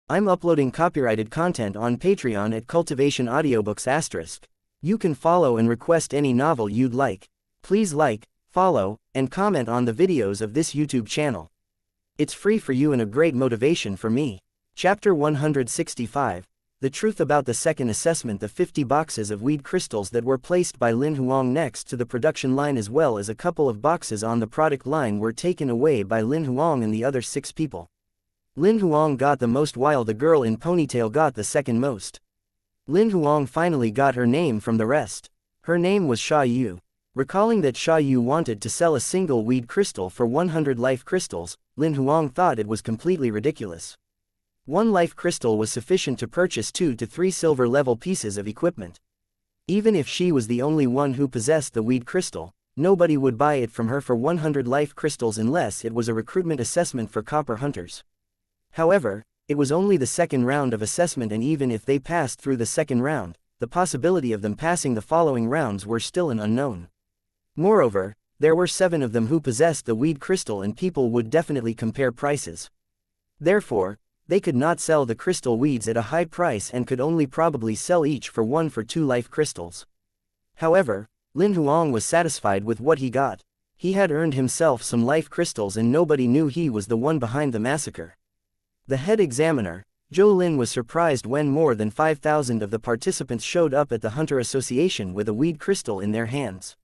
I'm uploading copyrighted content on Patreon at Cultivation Audiobooks*. You can follow and request any novel you'd like. Please like, follow, and comment on the videos of this YouTube channel. It's free for you and a great motivation for me. Chapter 165. The Truth About the Second Assessment. The 50 boxes of weed crystals that were placed by Lin Huang next to the production line, as well as a couple of boxes on the product line, were taken away by Lin Huang and the other 6 people. Lin Huang got the most while the girl in ponytail got the second most. Lin Huang finally got her name from the rest. Her name was Xianxia. Recalling that Xianxia wanted to sell a single weed crystal for 100 life crystals, Lin Huang thought it was completely ridiculous. 1 life crystal was sufficient to purchase 2 to 3 silver-level pieces of equipment. Even if she was the only one who possessed the weed crystal, nobody would buy it from her for 100 life crystals unless it was a recruitment assessment for copper hunters. However, it was only the second round of assessment, and even if they passed through the second round, the possibility of them passing the following rounds were still an unknown. Moreover, there were 7 of them who possessed the weed crystal, and people would definitely compare prices. Therefore, they could not sell the crystal weeds at a high price and could only probably sell each for 1 for 2 life crystals. However, Lin Huang was satisfied with what he got. He had earned himself some life crystals, and nobody knew he was the one behind the massacre. The head examiner, Zhou Lin, was surprised when more than 5,000 of the participants showed up at the Hunter Association with a weed crystal in their hands.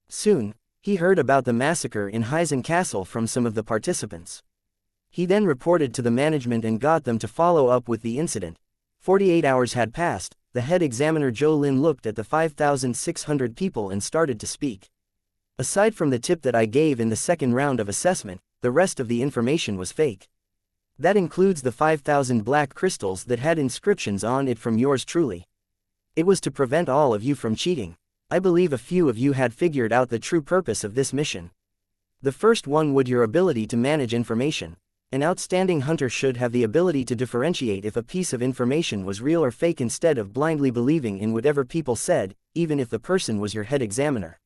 Soon, he heard about the massacre in Heisen Castle from some of the participants. He then reported to the management and got them to follow up with the incident. 48 hours had passed. The head examiner Zhou Lin looked at the 5,600 people and started to speak. Aside from the tip that I gave in the second round of assessment, the rest of the information was fake. That includes the 5,000 black crystals that had inscriptions on it from yours truly. It was to prevent all of you from cheating. I believe a few of you had figured out the true purpose of this mission. The first one would your ability to manage information. An outstanding hunter should have the ability to differentiate if a piece of information was real or fake instead of blindly believing in whatever people said, even if the person was your head examiner.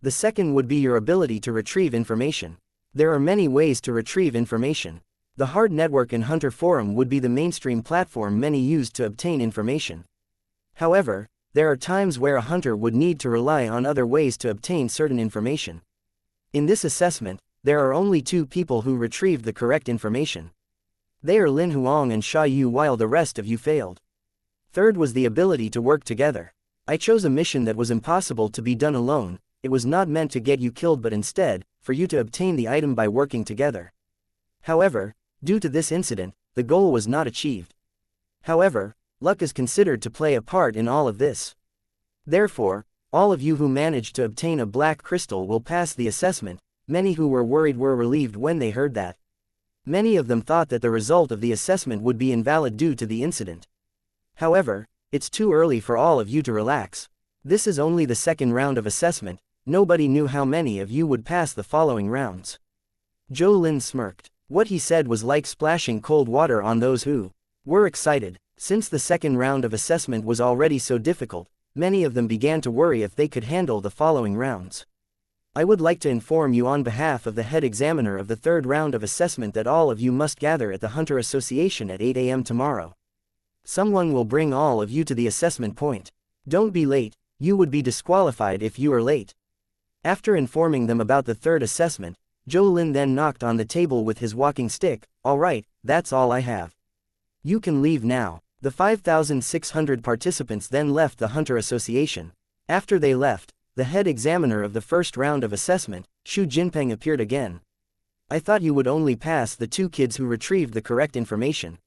The second would be your ability to retrieve information. There are many ways to retrieve information. The Hard Network and Hunter Forum would be the mainstream platform many used to obtain information. However, there are times where a hunter would need to rely on other ways to obtain certain information. In this assessment, there are only 2 people who retrieved the correct information. They are Lin Huang and Xianxia, while the rest of you failed. Third was the ability to work together. I chose a mission that was impossible to be done alone. It was not meant to get you killed, but instead, for you to obtain the item by working together. However, due to this incident, the goal was not achieved. However, luck is considered to play a part in all of this. Therefore, all of you who managed to obtain a black crystal will pass the assessment. Many who were worried were relieved when they heard that. Many of them thought that the result of the assessment would be invalid due to the incident. However, it's too early for all of you to relax. This is only the second round of assessment. Nobody knew how many of you would pass the following rounds. Zhou Lin smirked. What he said was like splashing cold water on those who were excited. Since the second round of assessment was already so difficult, many of them began to worry if they could handle the following rounds. I would like to inform you on behalf of the head examiner of the third round of assessment that all of you must gather at the Hunter Association at 8 a.m. tomorrow. Someone will bring all of you to the assessment point. Don't be late. You would be disqualified if you are late. After informing them about the third assessment, Zhou Lin then knocked on the table with his walking stick. All right, that's all I have. You can leave now. The 5,600 participants then left the Hunter Association. After they left, the head examiner of the first round of assessment, Xu Jinpeng, appeared again. I thought you would only pass the 2 kids who retrieved the correct information.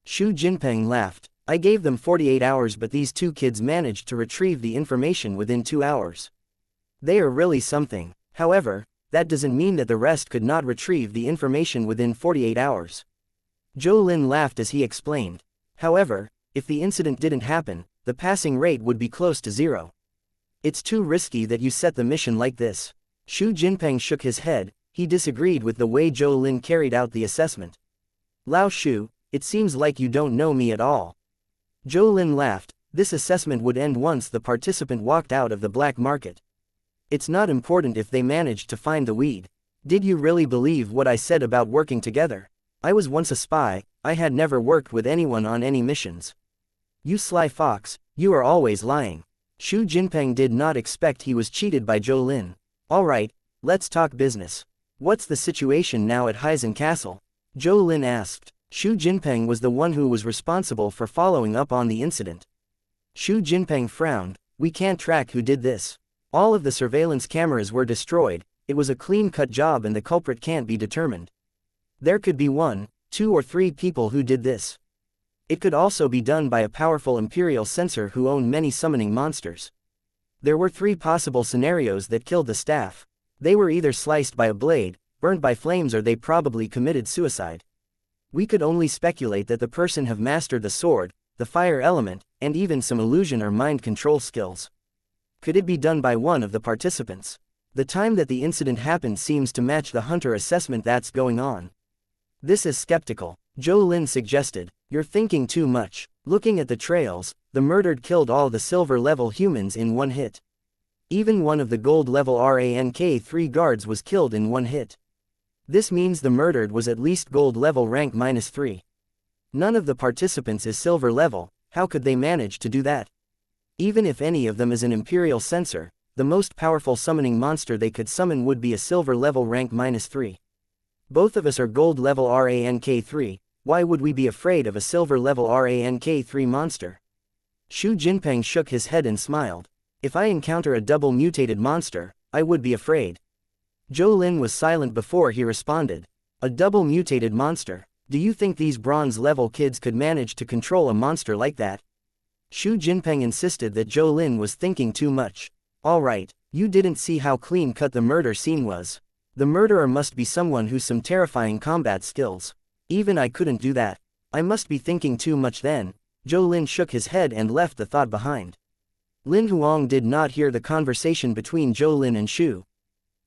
Xu Jinpeng laughed. I gave them 48 hours, but these 2 kids managed to retrieve the information within 2 hours. They are really something. However, that doesn't mean that the rest could not retrieve the information within 48 hours. Zhou Lin laughed as he explained. However, if the incident didn't happen, the passing rate would be close to 0. It's too risky that you set the mission like this. Xu Jinpeng shook his head. He disagreed with the way Zhou Lin carried out the assessment. Lao Shu, it seems like you don't know me at all. Zhou Lin laughed. This assessment would end once the participant walked out of the black market. It's not important if they managed to find the weed. Did you really believe what I said about working together? I was once a spy, I had never worked with anyone on any missions. You sly fox, you are always lying. Xu Jinpeng did not expect he was cheated by Zhou Lin. Alright, let's talk business. What's the situation now at Heisen Castle? Zhou Lin asked. Xu Jinpeng was the one who was responsible for following up on the incident. Xu Jinpeng frowned. We can't track who did this. All of the surveillance cameras were destroyed, it was a clean-cut job and the culprit can't be determined. There could be 1, 2 or 3 people who did this. It could also be done by a powerful imperial censor who owned many summoning monsters. There were 3 possible scenarios that killed the staff. They were either sliced by a blade, burned by flames, or they probably committed suicide. We could only speculate that the person have mastered the sword, the fire element, and even some illusion or mind control skills. Could it be done by one of the participants? The time that the incident happened seems to match the hunter assessment that's going on. This is skeptical. Zhou Lin suggested. You're thinking too much. Looking at the trails, the murdered killed all the silver-level humans in one hit. Even one of the gold-level rank 3 guards was killed in one hit. This means the murdered was at least gold-level rank -3. None of the participants is silver-level, how could they manage to do that? Even if any of them is an imperial censor, the most powerful summoning monster they could summon would be a silver-level rank -3. Both of us are gold-level rank 3. Why would we be afraid of a silver-level rank 3 monster? Xu Jinpeng shook his head and smiled. If I encounter a double-mutated monster, I would be afraid. Zhou Lin was silent before he responded. A double-mutated monster? Do you think these bronze-level kids could manage to control a monster like that? Xu Jinpeng insisted that Zhou Lin was thinking too much. Alright, you didn't see how clean-cut the murder scene was. The murderer must be someone who's some terrifying combat skills. Even I couldn't do that. I must be thinking too much then. Zhou Lin shook his head and left the thought behind. Lin Huang did not hear the conversation between Zhou Lin and Xu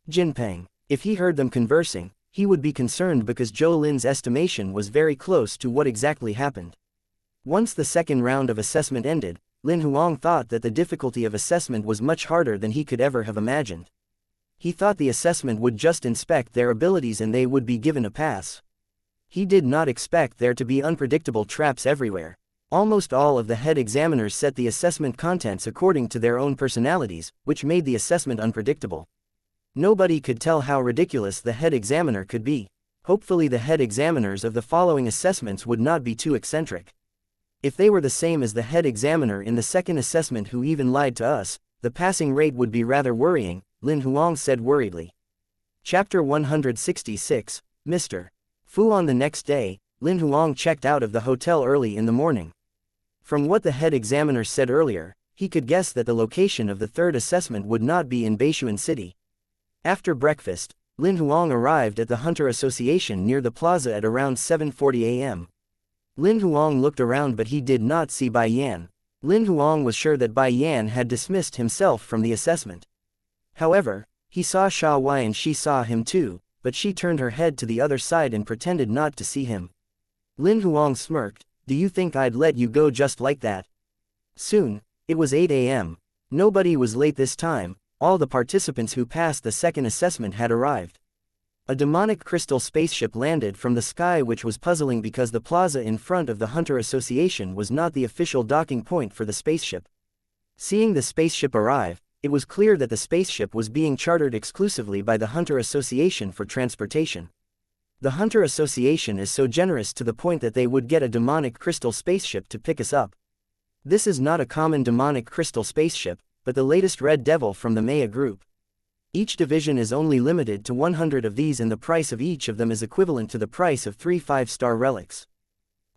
Jinpeng. If he heard them conversing, he would be concerned because Zhou Lin's estimation was very close to what exactly happened. Once the second round of assessment ended, Lin Huang thought that the difficulty of assessment was much harder than he could ever have imagined. He thought the assessment would just inspect their abilities and they would be given a pass. He did not expect there to be unpredictable traps everywhere. Almost all of the head examiners set the assessment contents according to their own personalities, which made the assessment unpredictable. Nobody could tell how ridiculous the head examiner could be. Hopefully the head examiners of the following assessments would not be too eccentric. If they were the same as the head examiner in the second assessment who even lied to us, the passing rate would be rather worrying, Lin Huang said worriedly. Chapter 166, Mr. Fu. On the next day, Lin Huang checked out of the hotel early in the morning. From what the head examiner said earlier, he could guess that the location of the third assessment would not be in Beishuan City. After breakfast, Lin Huang arrived at the Hunter Association near the plaza at around 7:40 a.m. Lin Huang looked around but he did not see Bai Yan. Lin Huang was sure that Bai Yan had dismissed himself from the assessment. However, he saw Sha Wai and she saw him too, but she turned her head to the other side and pretended not to see him. Lin Huang smirked. Do you think I'd let you go just like that? Soon, it was 8 a.m. Nobody was late this time, all the participants who passed the second assessment had arrived. A demonic crystal spaceship landed from the sky, which was puzzling because the plaza in front of the Hunter Association was not the official docking point for the spaceship. Seeing the spaceship arrive, it was clear that the spaceship was being chartered exclusively by the Hunter Association for transportation. The Hunter Association is so generous to the point that they would get a demonic crystal spaceship to pick us up. This is not a common demonic crystal spaceship, but the latest Red Devil from the Maya group. Each division is only limited to 100 of these and the price of each of them is equivalent to the price of 3 5-star relics.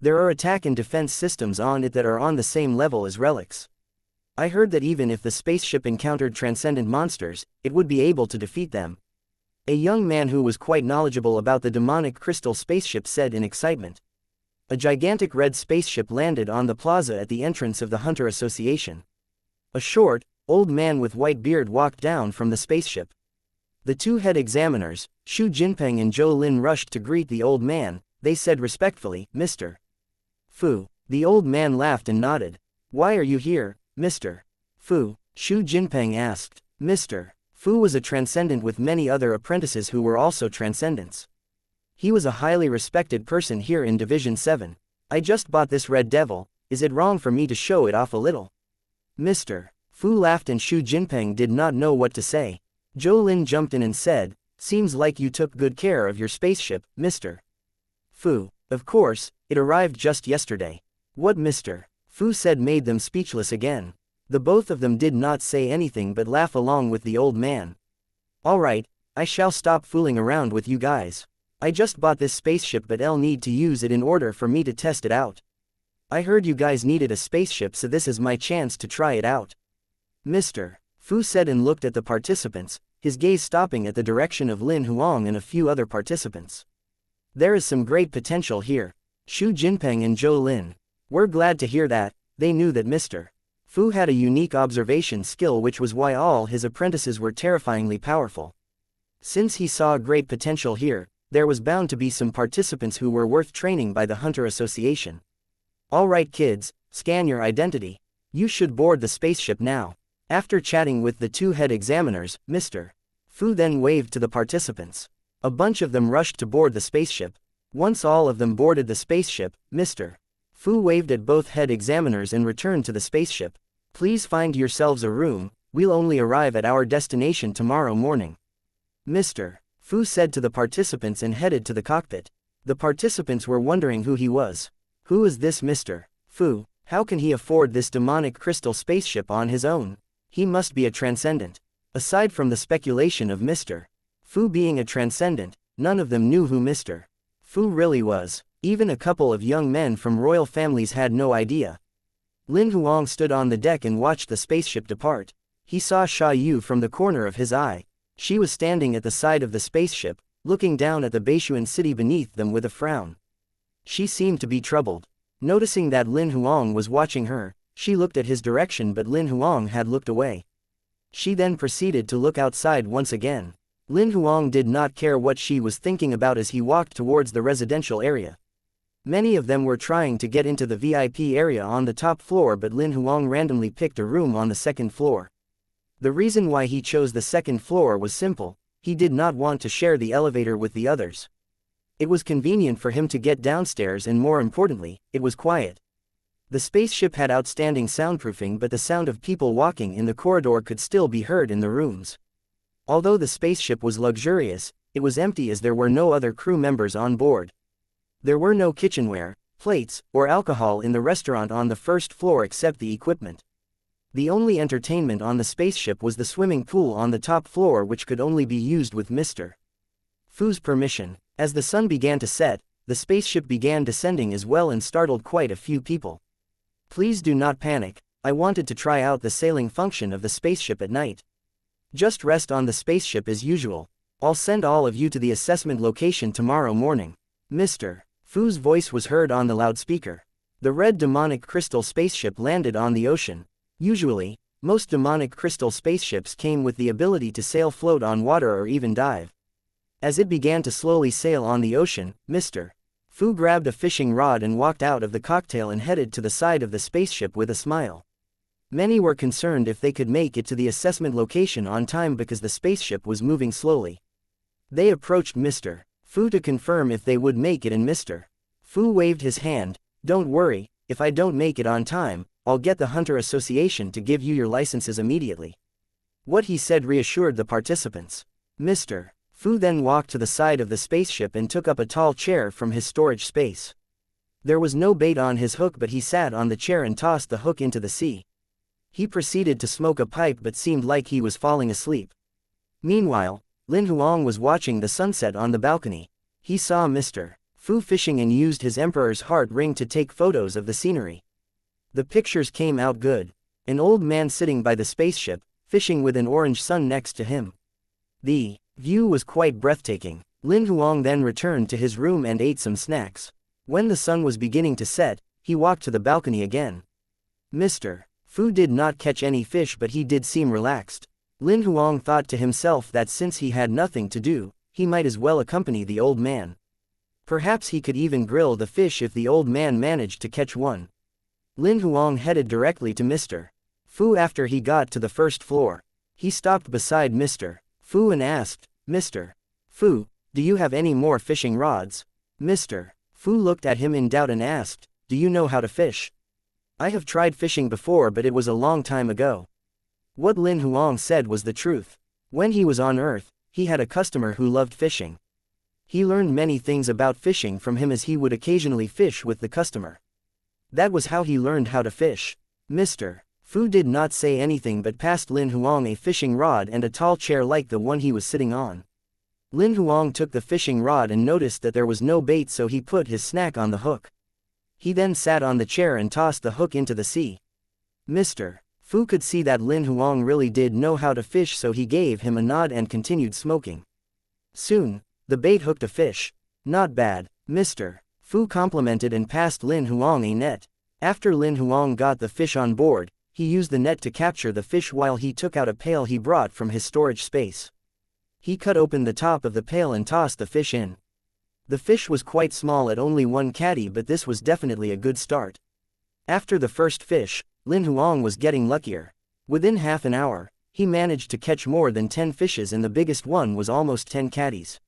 There are attack and defense systems on it that are on the same level as relics. I heard that even if the spaceship encountered transcendent monsters, it would be able to defeat them. A young man who was quite knowledgeable about the demonic crystal spaceship said in excitement. A gigantic red spaceship landed on the plaza at the entrance of the Hunter Association. A short, old man with white beard walked down from the spaceship. The two head examiners, Xu Jinpeng and Zhou Lin, rushed to greet the old man. They said respectfully, Mr. Fu. The old man laughed and nodded. Why are you here, Mr. Fu? Xu Jinpeng asked. Mr. Fu was a transcendent with many other apprentices who were also transcendents. He was a highly respected person here in Division 7. I just bought this red devil, is it wrong for me to show it off a little? Mr. Fu laughed and Xu Jinping did not know what to say. Zhou Lin jumped in and said, seems like you took good care of your spaceship, Mr. Fu. Of course, it arrived just yesterday. What Mr. Fu said made them speechless again. The both of them did not say anything but laugh along with the old man. Alright, I shall stop fooling around with you guys. I just bought this spaceship but I'll need to use it in order for me to test it out. I heard you guys needed a spaceship, so this is my chance to try it out. Mr. Fu said and looked at the participants, his gaze stopping at the direction of Lin Huang and a few other participants. There is some great potential here. Xu Jinping and Zhou Lin were glad to hear that. They knew that Mr. Fu had a unique observation skill, which was why all his apprentices were terrifyingly powerful. Since he saw great potential here, there was bound to be some participants who were worth training by the Hunter Association. Alright kids, scan your identity. You should board the spaceship now. After chatting with the two head examiners, Mr. Fu then waved to the participants. A bunch of them rushed to board the spaceship. Once all of them boarded the spaceship, Mr. Fu waved at both head examiners and returned to the spaceship. Please find yourselves a room, we'll only arrive at our destination tomorrow morning. Mr. Fu said to the participants and headed to the cockpit. The participants were wondering who he was. Who is this Mr. Fu? How can he afford this demonic crystal spaceship on his own? He must be a transcendent. Aside from the speculation of Mr. Fu being a transcendent, none of them knew who Mr. Fu really was. Even a couple of young men from royal families had no idea. Lin Huang stood on the deck and watched the spaceship depart. He saw Xia Yu from the corner of his eye. She was standing at the side of the spaceship, looking down at the Beishuan city beneath them with a frown. She seemed to be troubled. Noticing that Lin Huang was watching her, she looked at his direction, but Lin Huang had looked away. She then proceeded to look outside once again. Lin Huang did not care what she was thinking about as he walked towards the residential area. Many of them were trying to get into the VIP area on the top floor, but Lin Huang randomly picked a room on the second floor. The reason why he chose the second floor was simple: he did not want to share the elevator with the others. It was convenient for him to get downstairs, and more importantly, it was quiet. The spaceship had outstanding soundproofing, but the sound of people walking in the corridor could still be heard in the rooms. Although the spaceship was luxurious, it was empty as there were no other crew members on board. There were no kitchenware, plates, or alcohol in the restaurant on the first floor except the equipment. The only entertainment on the spaceship was the swimming pool on the top floor, which could only be used with Mr. Fu's permission. As the sun began to set, the spaceship began descending as well and startled quite a few people. Please do not panic, I wanted to try out the sailing function of the spaceship at night. Just rest on the spaceship as usual. I'll send all of you to the assessment location tomorrow morning. Mr. Fu's voice was heard on the loudspeaker. The red demonic crystal spaceship landed on the ocean. Usually, most demonic crystal spaceships came with the ability to sail, float on water, or even dive. As it began to slowly sail on the ocean, Mr. Fu grabbed a fishing rod and walked out of the cocktail and headed to the side of the spaceship with a smile. Many were concerned if they could make it to the assessment location on time because the spaceship was moving slowly. They approached Mr. Fu to confirm if they would make it, and Mr. Fu waved his hand. Don't worry, if I don't make it on time, I'll get the Hunter Association to give you your licenses immediately. What he said reassured the participants. Mr. Fu then walked to the side of the spaceship and took up a tall chair from his storage space. There was no bait on his hook, but he sat on the chair and tossed the hook into the sea. He proceeded to smoke a pipe but seemed like he was falling asleep. Meanwhile, Lin Huang was watching the sunset on the balcony. He saw Mr. Fu fishing and used his Emperor's heart ring to take photos of the scenery. The pictures came out good. An old man sitting by the spaceship, fishing with an orange sun next to him. The view was quite breathtaking. Lin Huang then returned to his room and ate some snacks. When the sun was beginning to set, he walked to the balcony again. Mr. Fu did not catch any fish, but he did seem relaxed. Lin Huang thought to himself that since he had nothing to do, he might as well accompany the old man. Perhaps he could even grill the fish if the old man managed to catch one. Lin Huang headed directly to Mr. Fu. After he got to the first floor, he stopped beside Mr. Fu and asked, Mr. Fu, Do you have any more fishing rods? Mr. Fu looked at him in doubt and asked, do you know how to fish? I have tried fishing before, but it was a long time ago. What Lin Huang said was the truth. When he was on Earth, he had a customer who loved fishing. He learned many things about fishing from him, as he would occasionally fish with the customer. That was how he learned how to fish. Mr. Fu did not say anything but passed Lin Huang a fishing rod and a tall chair like the one he was sitting on. Lin Huang took the fishing rod and noticed that there was no bait, so he put his snack on the hook. He then sat on the chair and tossed the hook into the sea. Mr. Fu could see that Lin Huang really did know how to fish, so he gave him a nod and continued smoking. Soon, the bait hooked a fish. Not bad, Mr. Fu complimented and passed Lin Huang a net. After Lin Huang got the fish on board, he used the net to capture the fish while he took out a pail he brought from his storage space. He cut open the top of the pail and tossed the fish in. The fish was quite small at only 1 catty, but this was definitely a good start. After the first fish, Lin Huang was getting luckier. Within half an hour, he managed to catch more than 10 fishes, and the biggest one was almost 10 catties.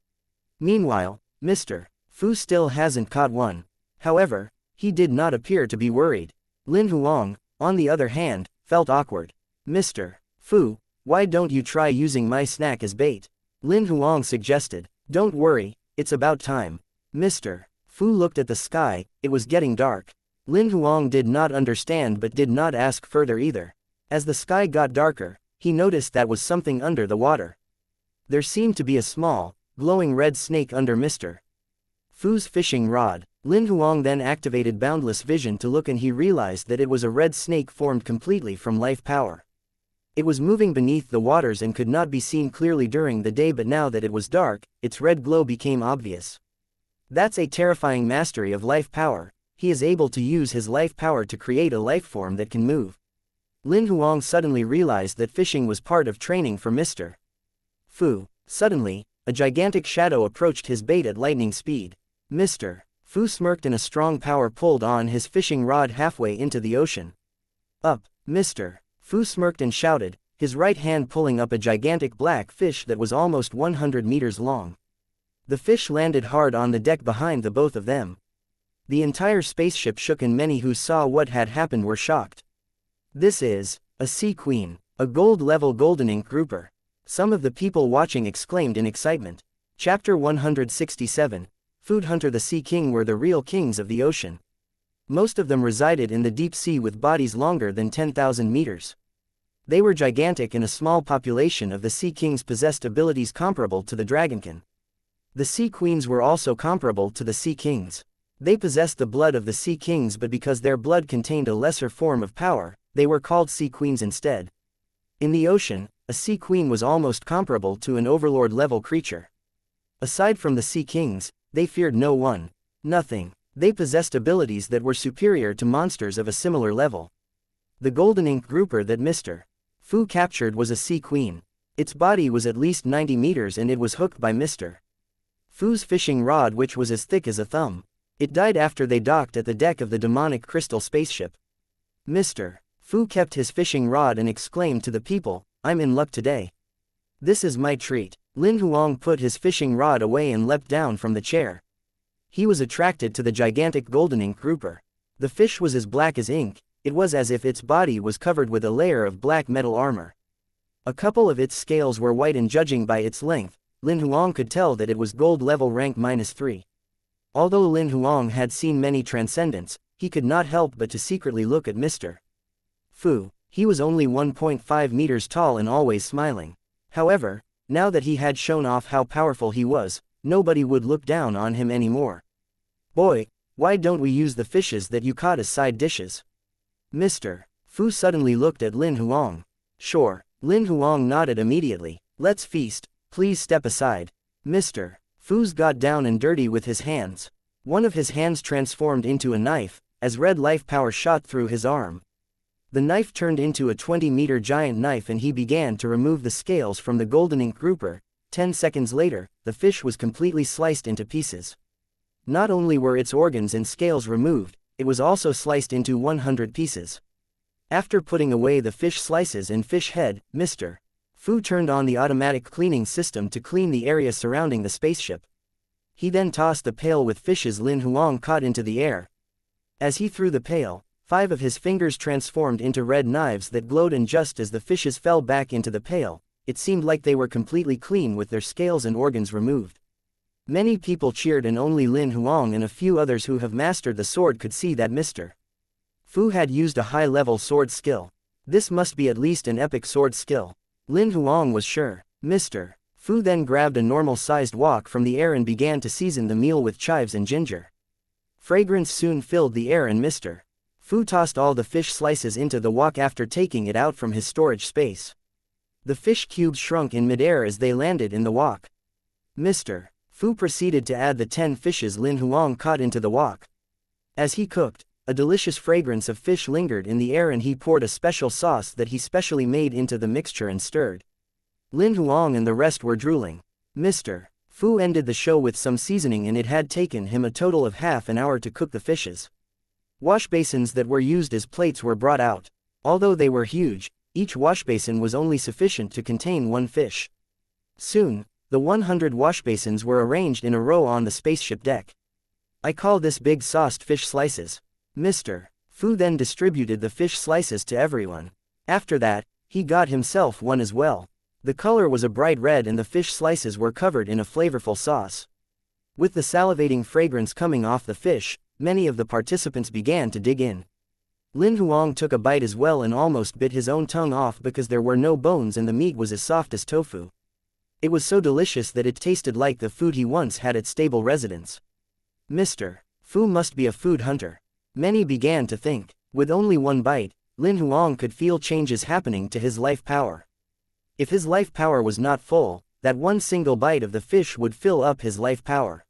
Meanwhile, Mr. Fu still hasn't caught one. However, he did not appear to be worried. Lin Huang, on the other hand, felt awkward. Mr. Fu, why don't you try using my snack as bait? Lin Huang suggested. Don't worry, it's about time. Mr. Fu looked at the sky. It was getting dark. Lin Huang did not understand but did not ask further either. As the sky got darker, he noticed that was something under the water. There seemed to be a small, glowing red snake under Mr. Fu's fishing rod. Lin Huang then activated boundless vision to look, and he realized that it was a red snake formed completely from life power. It was moving beneath the waters and could not be seen clearly during the day, but now that it was dark, its red glow became obvious. That's a terrifying mastery of life power. He is able to use his life power to create a life form that can move. Lin Huang suddenly realized that fishing was part of training for Mr. Fu. Suddenly, a gigantic shadow approached his bait at lightning speed. Mr. Fu smirked and a strong power pulled on his fishing rod halfway into the ocean. Up, Mr. Fu smirked and shouted, his right hand pulling up a gigantic black fish that was almost 100 meters long. The fish landed hard on the deck behind the both of them. The entire spaceship shook, and many who saw what had happened were shocked. This is a sea queen, a gold-level golden ink grouper. Some of the people watching exclaimed in excitement. Chapter 167, Food Hunter. The Sea King were the real kings of the ocean. Most of them resided in the deep sea with bodies longer than 10,000 meters. They were gigantic, and a small population of the Sea Kings possessed abilities comparable to the Dragonkin. The Sea Queens were also comparable to the Sea Kings. They possessed the blood of the Sea Kings, but because their blood contained a lesser form of power, they were called Sea Queens instead. In the ocean, a Sea Queen was almost comparable to an overlord-level creature. Aside from the Sea Kings, they feared no one. Nothing. They possessed abilities that were superior to monsters of a similar level. The golden ink grouper that Mr. Fu captured was a Sea Queen. Its body was at least 90 meters, and it was hooked by Mr. Fu's fishing rod, which was as thick as a thumb. It died after they docked at the deck of the demonic crystal spaceship. Mr. Fu kept his fishing rod and exclaimed to the people, I'm in luck today. This is my treat. Lin Huang put his fishing rod away and leapt down from the chair. He was attracted to the gigantic golden ink grouper. The fish was as black as ink. It was as if its body was covered with a layer of black metal armor. A couple of its scales were white, and judging by its length, Lin Huang could tell that it was gold level rank -3. Although Lin Huang had seen many transcendents, he could not help but to secretly look at Mr. Fu. He was only 1.5 meters tall and always smiling. However, now that he had shown off how powerful he was, nobody would look down on him anymore. Boy, why don't we use the fishes that you caught as side dishes? Mr. Fu suddenly looked at Lin Huang. Sure. Lin Huang nodded immediately. Let's feast, please step aside. Mr. Fu's got down and dirty with his hands. One of his hands transformed into a knife, as red life power shot through his arm. The knife turned into a 20-meter giant knife, and he began to remove the scales from the golden ink grouper. 10 seconds later, the fish was completely sliced into pieces. Not only were its organs and scales removed, it was also sliced into 100 pieces. After putting away the fish slices and fish head, Mr. Fu turned on the automatic cleaning system to clean the area surrounding the spaceship. He then tossed the pail with fishes Lin Huang caught into the air. As he threw the pail, 5 of his fingers transformed into red knives that glowed, and just as the fishes fell back into the pail, it seemed like they were completely clean with their scales and organs removed. Many people cheered, and only Lin Huang and a few others who have mastered the sword could see that Mr. Fu had used a high-level sword skill. This must be at least an epic sword skill. Lin Huang was sure. Mr. Fu then grabbed a normal-sized wok from the air and began to season the meal with chives and ginger. Fragrance soon filled the air, and Mr. Fu tossed all the fish slices into the wok after taking it out from his storage space. The fish cubes shrunk in midair as they landed in the wok. Mr. Fu proceeded to add the 10 fishes Lin Huang caught into the wok. As he cooked, a delicious fragrance of fish lingered in the air, and he poured a special sauce that he specially made into the mixture and stirred. Lin Huang and the rest were drooling. Mr. Fu ended the show with some seasoning, and it had taken him a total of half an hour to cook the fishes. Wash basins that were used as plates were brought out. Although they were huge, each wash basin was only sufficient to contain 1 fish. Soon, the 100 wash basins were arranged in a row on the spaceship deck. I call this big sauced fish slices. Mr. Fu then distributed the fish slices to everyone. After that, he got himself one as well. The color was a bright red, and the fish slices were covered in a flavorful sauce. With the salivating fragrance coming off the fish, many of the participants began to dig in. Lin Huang took a bite as well and almost bit his own tongue off because there were no bones and the meat was as soft as tofu. It was so delicious that it tasted like the food he once had at stable residence. Mr. Fu must be a food hunter. Many began to think. With only 1 bite, Lin Huang could feel changes happening to his life power. If his life power was not full, that one single bite of the fish would fill up his life power.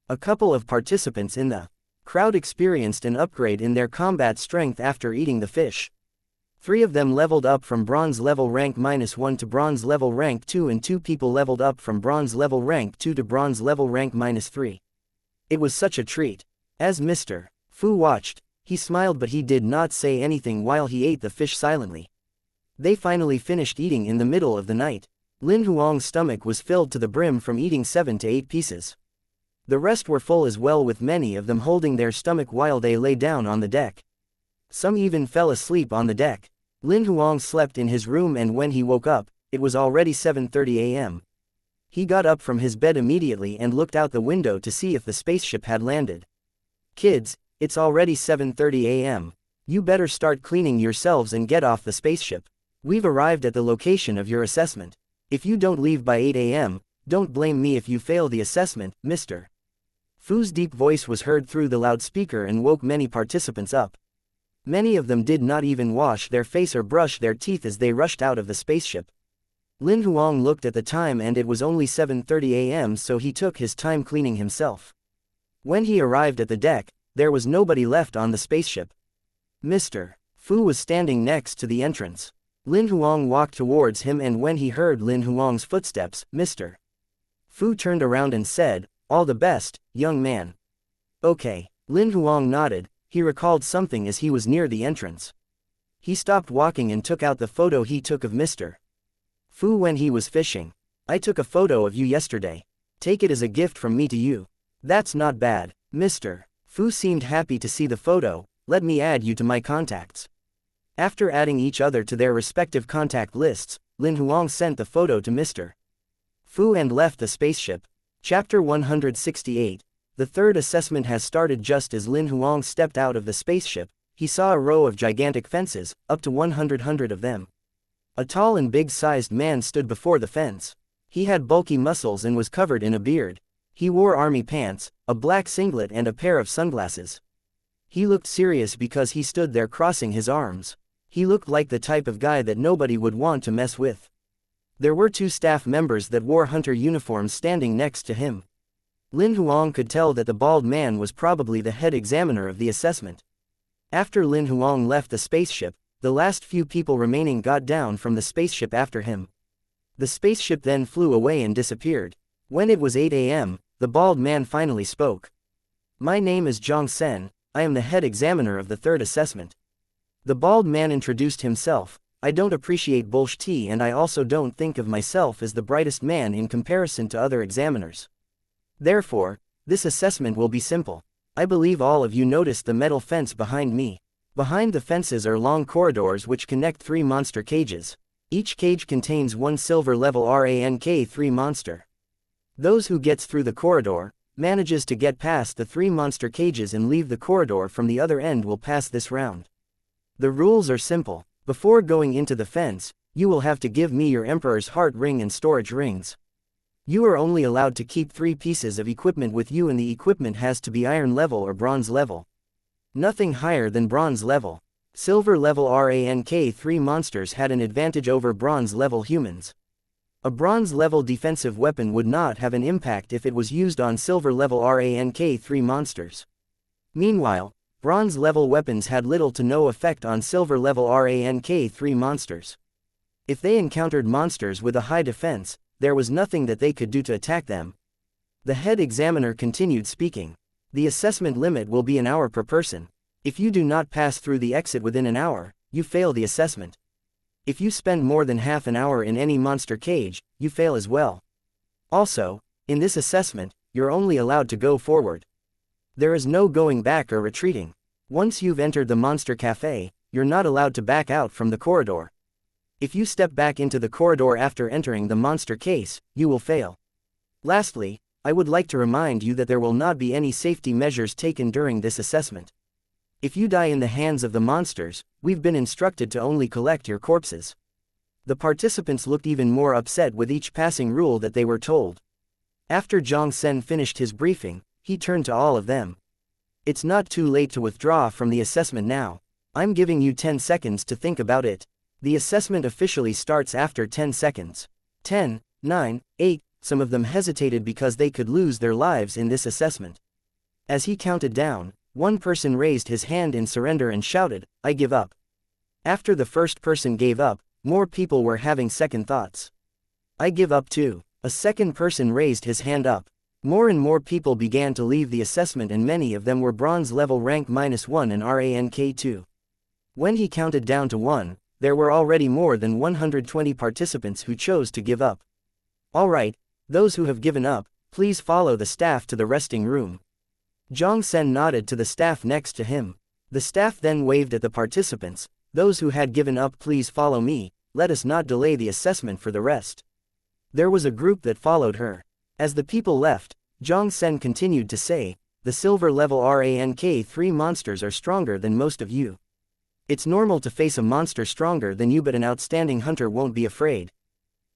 A couple of participants in the crowd experienced an upgrade in their combat strength after eating the fish. 3 of them leveled up from bronze level rank -1 to bronze level rank 2, and 2 people leveled up from bronze level rank 2 to bronze level rank -3. It was such a treat. As Mr. Fu watched, he smiled, but he did not say anything while he ate the fish silently. They finally finished eating in the middle of the night. Lin Huang's stomach was filled to the brim from eating 7 to 8 pieces. The rest were full as well, with many of them holding their stomach while they lay down on the deck. Some even fell asleep on the deck. Lin Huang slept in his room, and when he woke up, it was already 7:30 a.m. He got up from his bed immediately and looked out the window to see if the spaceship had landed. "Kids, it's already 7:30 a.m. You better start cleaning yourselves and get off the spaceship. We've arrived at the location of your assessment. If you don't leave by 8 a.m., don't blame me if you fail the assessment, Mr. Fu's deep voice was heard through the loudspeaker and woke many participants up. Many of them did not even wash their face or brush their teeth as they rushed out of the spaceship. Lin Huang looked at the time, and it was only 7:30 a.m., so he took his time cleaning himself. When he arrived at the deck, there was nobody left on the spaceship. Mr. Fu was standing next to the entrance. Lin Huang walked towards him, and when he heard Lin Huang's footsteps, Mr. Fu turned around and said, "All the best, young man." "Okay." Lin Huang nodded. He recalled something as he was near the entrance. He stopped walking and took out the photo he took of Mr. Fu when he was fishing. "I took a photo of you yesterday. Take it as a gift from me to you." "That's not bad." Mr. Fu seemed happy to see the photo. "Let me add you to my contacts." After adding each other to their respective contact lists, Lin Huang sent the photo to Mr. Fu and left the spaceship. Chapter 168. The third assessment has started. Just as Lin Huang stepped out of the spaceship, he saw a row of gigantic fences, up to 100 of them. A tall and big-sized man stood before the fence. He had bulky muscles and was covered in a beard. He wore army pants, a black singlet and a pair of sunglasses. He looked serious because he stood there crossing his arms. He looked like the type of guy that nobody would want to mess with. There were 2 staff members that wore hunter uniforms standing next to him. Lin Huang could tell that the bald man was probably the head examiner of the assessment. After Lin Huang left the spaceship, the last few people remaining got down from the spaceship after him. The spaceship then flew away and disappeared. When it was 8 a.m., the bald man finally spoke. "My name is Zhang Sen, I am the head examiner of the third assessment." The bald man introduced himself. "I don't appreciate bullshit, and I also don't think of myself as the brightest man in comparison to other examiners. Therefore, this assessment will be simple. I believe all of you noticed the metal fence behind me. Behind the fences are long corridors which connect 3 monster cages. Each cage contains 1 silver level rank 3 monster. Those who gets through the corridor, manages to get past the 3 monster cages and leave the corridor from the other end will pass this round. The rules are simple. Before going into the fence, you will have to give me your Emperor's Heart Ring and storage rings. You are only allowed to keep 3 pieces of equipment with you, and the equipment has to be iron level or bronze level. Nothing higher than bronze level. Silver level rank 3 monsters had an advantage over bronze level humans. A bronze level defensive weapon would not have an impact if it was used on silver level rank 3 monsters. Meanwhile, bronze level weapons had little to no effect on silver level rank 3 monsters. If they encountered monsters with a high defense, there was nothing that they could do to attack them. The head examiner continued speaking. The assessment limit will be an hour per person. If you do not pass through the exit within an hour, you fail the assessment. If you spend more than half an hour in any monster cage, you fail as well. Also, in this assessment, you're only allowed to go forward. There is no going back or retreating. Once you've entered the monster cafe, you're not allowed to back out from the corridor. If you step back into the corridor after entering the monster case, you will fail. Lastly, I would like to remind you that there will not be any safety measures taken during this assessment. If you die in the hands of the monsters, we've been instructed to only collect your corpses. The participants looked even more upset with each passing rule that they were told. After Zhang Sen finished his briefing, he turned to all of them. It's not too late to withdraw from the assessment now. I'm giving you 10 seconds to think about it. The assessment officially starts after 10 seconds. 10, 9, 8, some of them hesitated because they could lose their lives in this assessment. As he counted down, one person raised his hand in surrender and shouted, "I give up." After the first person gave up, more people were having second thoughts. "I give up too." A second person raised his hand up. More and more people began to leave the assessment, and many of them were bronze level rank -1 and rank 2. When he counted down to 1, there were already more than 120 participants who chose to give up. Alright, those who have given up, please follow the staff to the resting room. Zhang Sen nodded to the staff next to him. The staff then waved at the participants. Those who had given up, please follow me, let us not delay the assessment for the rest. There was a group that followed her. As the people left, Zhang Sen continued to say, the silver level rank 3 monsters are stronger than most of you. It's normal to face a monster stronger than you, but an outstanding hunter won't be afraid.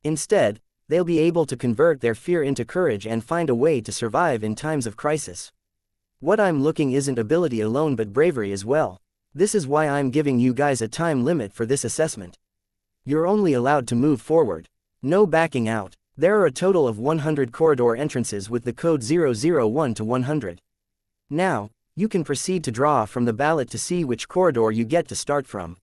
Instead, they'll be able to convert their fear into courage and find a way to survive in times of crisis. What I'm looking isn't ability alone but bravery as well. This is why I'm giving you guys a time limit for this assessment. You're only allowed to move forward. No backing out. There are a total of 100 corridor entrances with the code 001 to 100. Now, you can proceed to draw from the ballot to see which corridor you get to start from.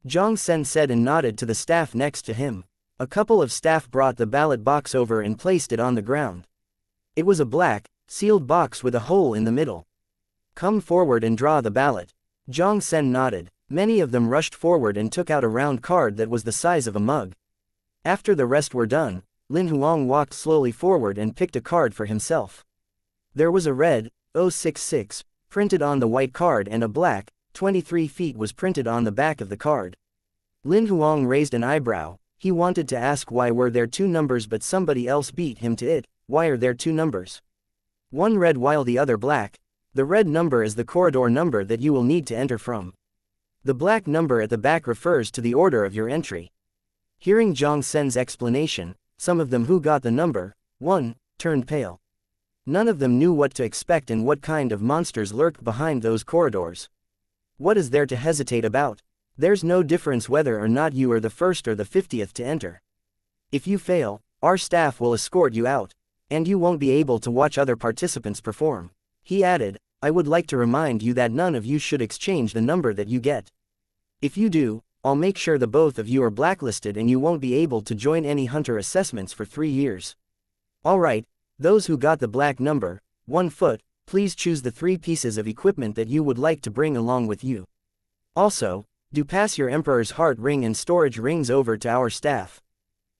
Zhang Sen said and nodded to the staff next to him. A couple of staff brought the ballot box over and placed it on the ground. It was a black, sealed box with a hole in the middle. Come forward and draw the ballot. Zhang Sen nodded. Many of them rushed forward and took out a round card that was the size of a mug. After the rest were done, Lin Huang walked slowly forward and picked a card for himself. There was a red, 066, printed on the white card, and a black, 23 feet was printed on the back of the card. Lin Huang raised an eyebrow. He wanted to ask why were there 2 numbers, but somebody else beat him to it. Why are there 2 numbers? One red while the other black. The red number is the corridor number that you will need to enter from. The black number at the back refers to the order of your entry. Hearing Zhang Sen's explanation, some of them who got the number 1 turned pale. None of them knew what to expect and what kind of monsters lurked behind those corridors. What is there to hesitate about? There's no difference whether or not you are the first or the 50th to enter. If you fail, our staff will escort you out, and you won't be able to watch other participants perform. He added, I would like to remind you that none of you should exchange the number that you get. If you do, I'll make sure the both of you are blacklisted and you won't be able to join any hunter assessments for 3 years. Alright, those who got the black number, 1 foot, please choose the 3 pieces of equipment that you would like to bring along with you. Also, do pass your Emperor's Heart Ring and storage rings over to our staff.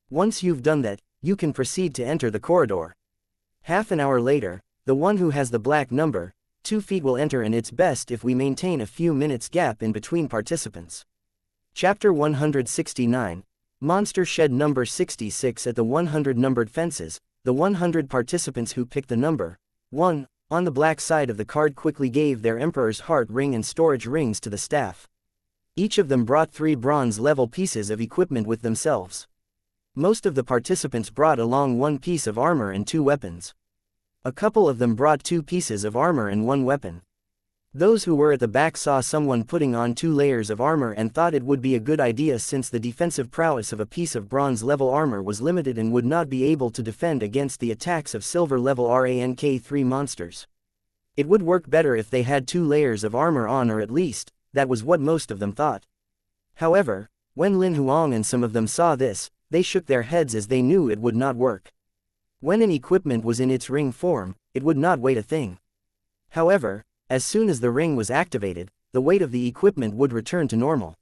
Once you've done that, you can proceed to enter the corridor. Half an hour later, the one who has the black number, 2 feet will enter, and it's best if we maintain a few minutes gap in between participants. Chapter 169. Monster Shed number 66. At the 100 numbered fences, the 100 participants who picked the number 1 on the black side of the card quickly gave their Emperor's Heart ring and storage rings to the staff. Each of them brought 3 bronze-level pieces of equipment with themselves. Most of the participants brought along 1 piece of armor and 2 weapons. A couple of them brought 2 pieces of armor and 1 weapon. Those who were at the back saw someone putting on 2 layers of armor and thought it would be a good idea, since the defensive prowess of a piece of bronze-level armor was limited and would not be able to defend against the attacks of silver-level rank 3 monsters. It would work better if they had 2 layers of armor on, or at least, that was what most of them thought. However, when Lin Huang and some of them saw this, they shook their heads as they knew it would not work. When an equipment was in its ring form, it would not weigh a thing. However, as soon as the ring was activated, the weight of the equipment would return to normal.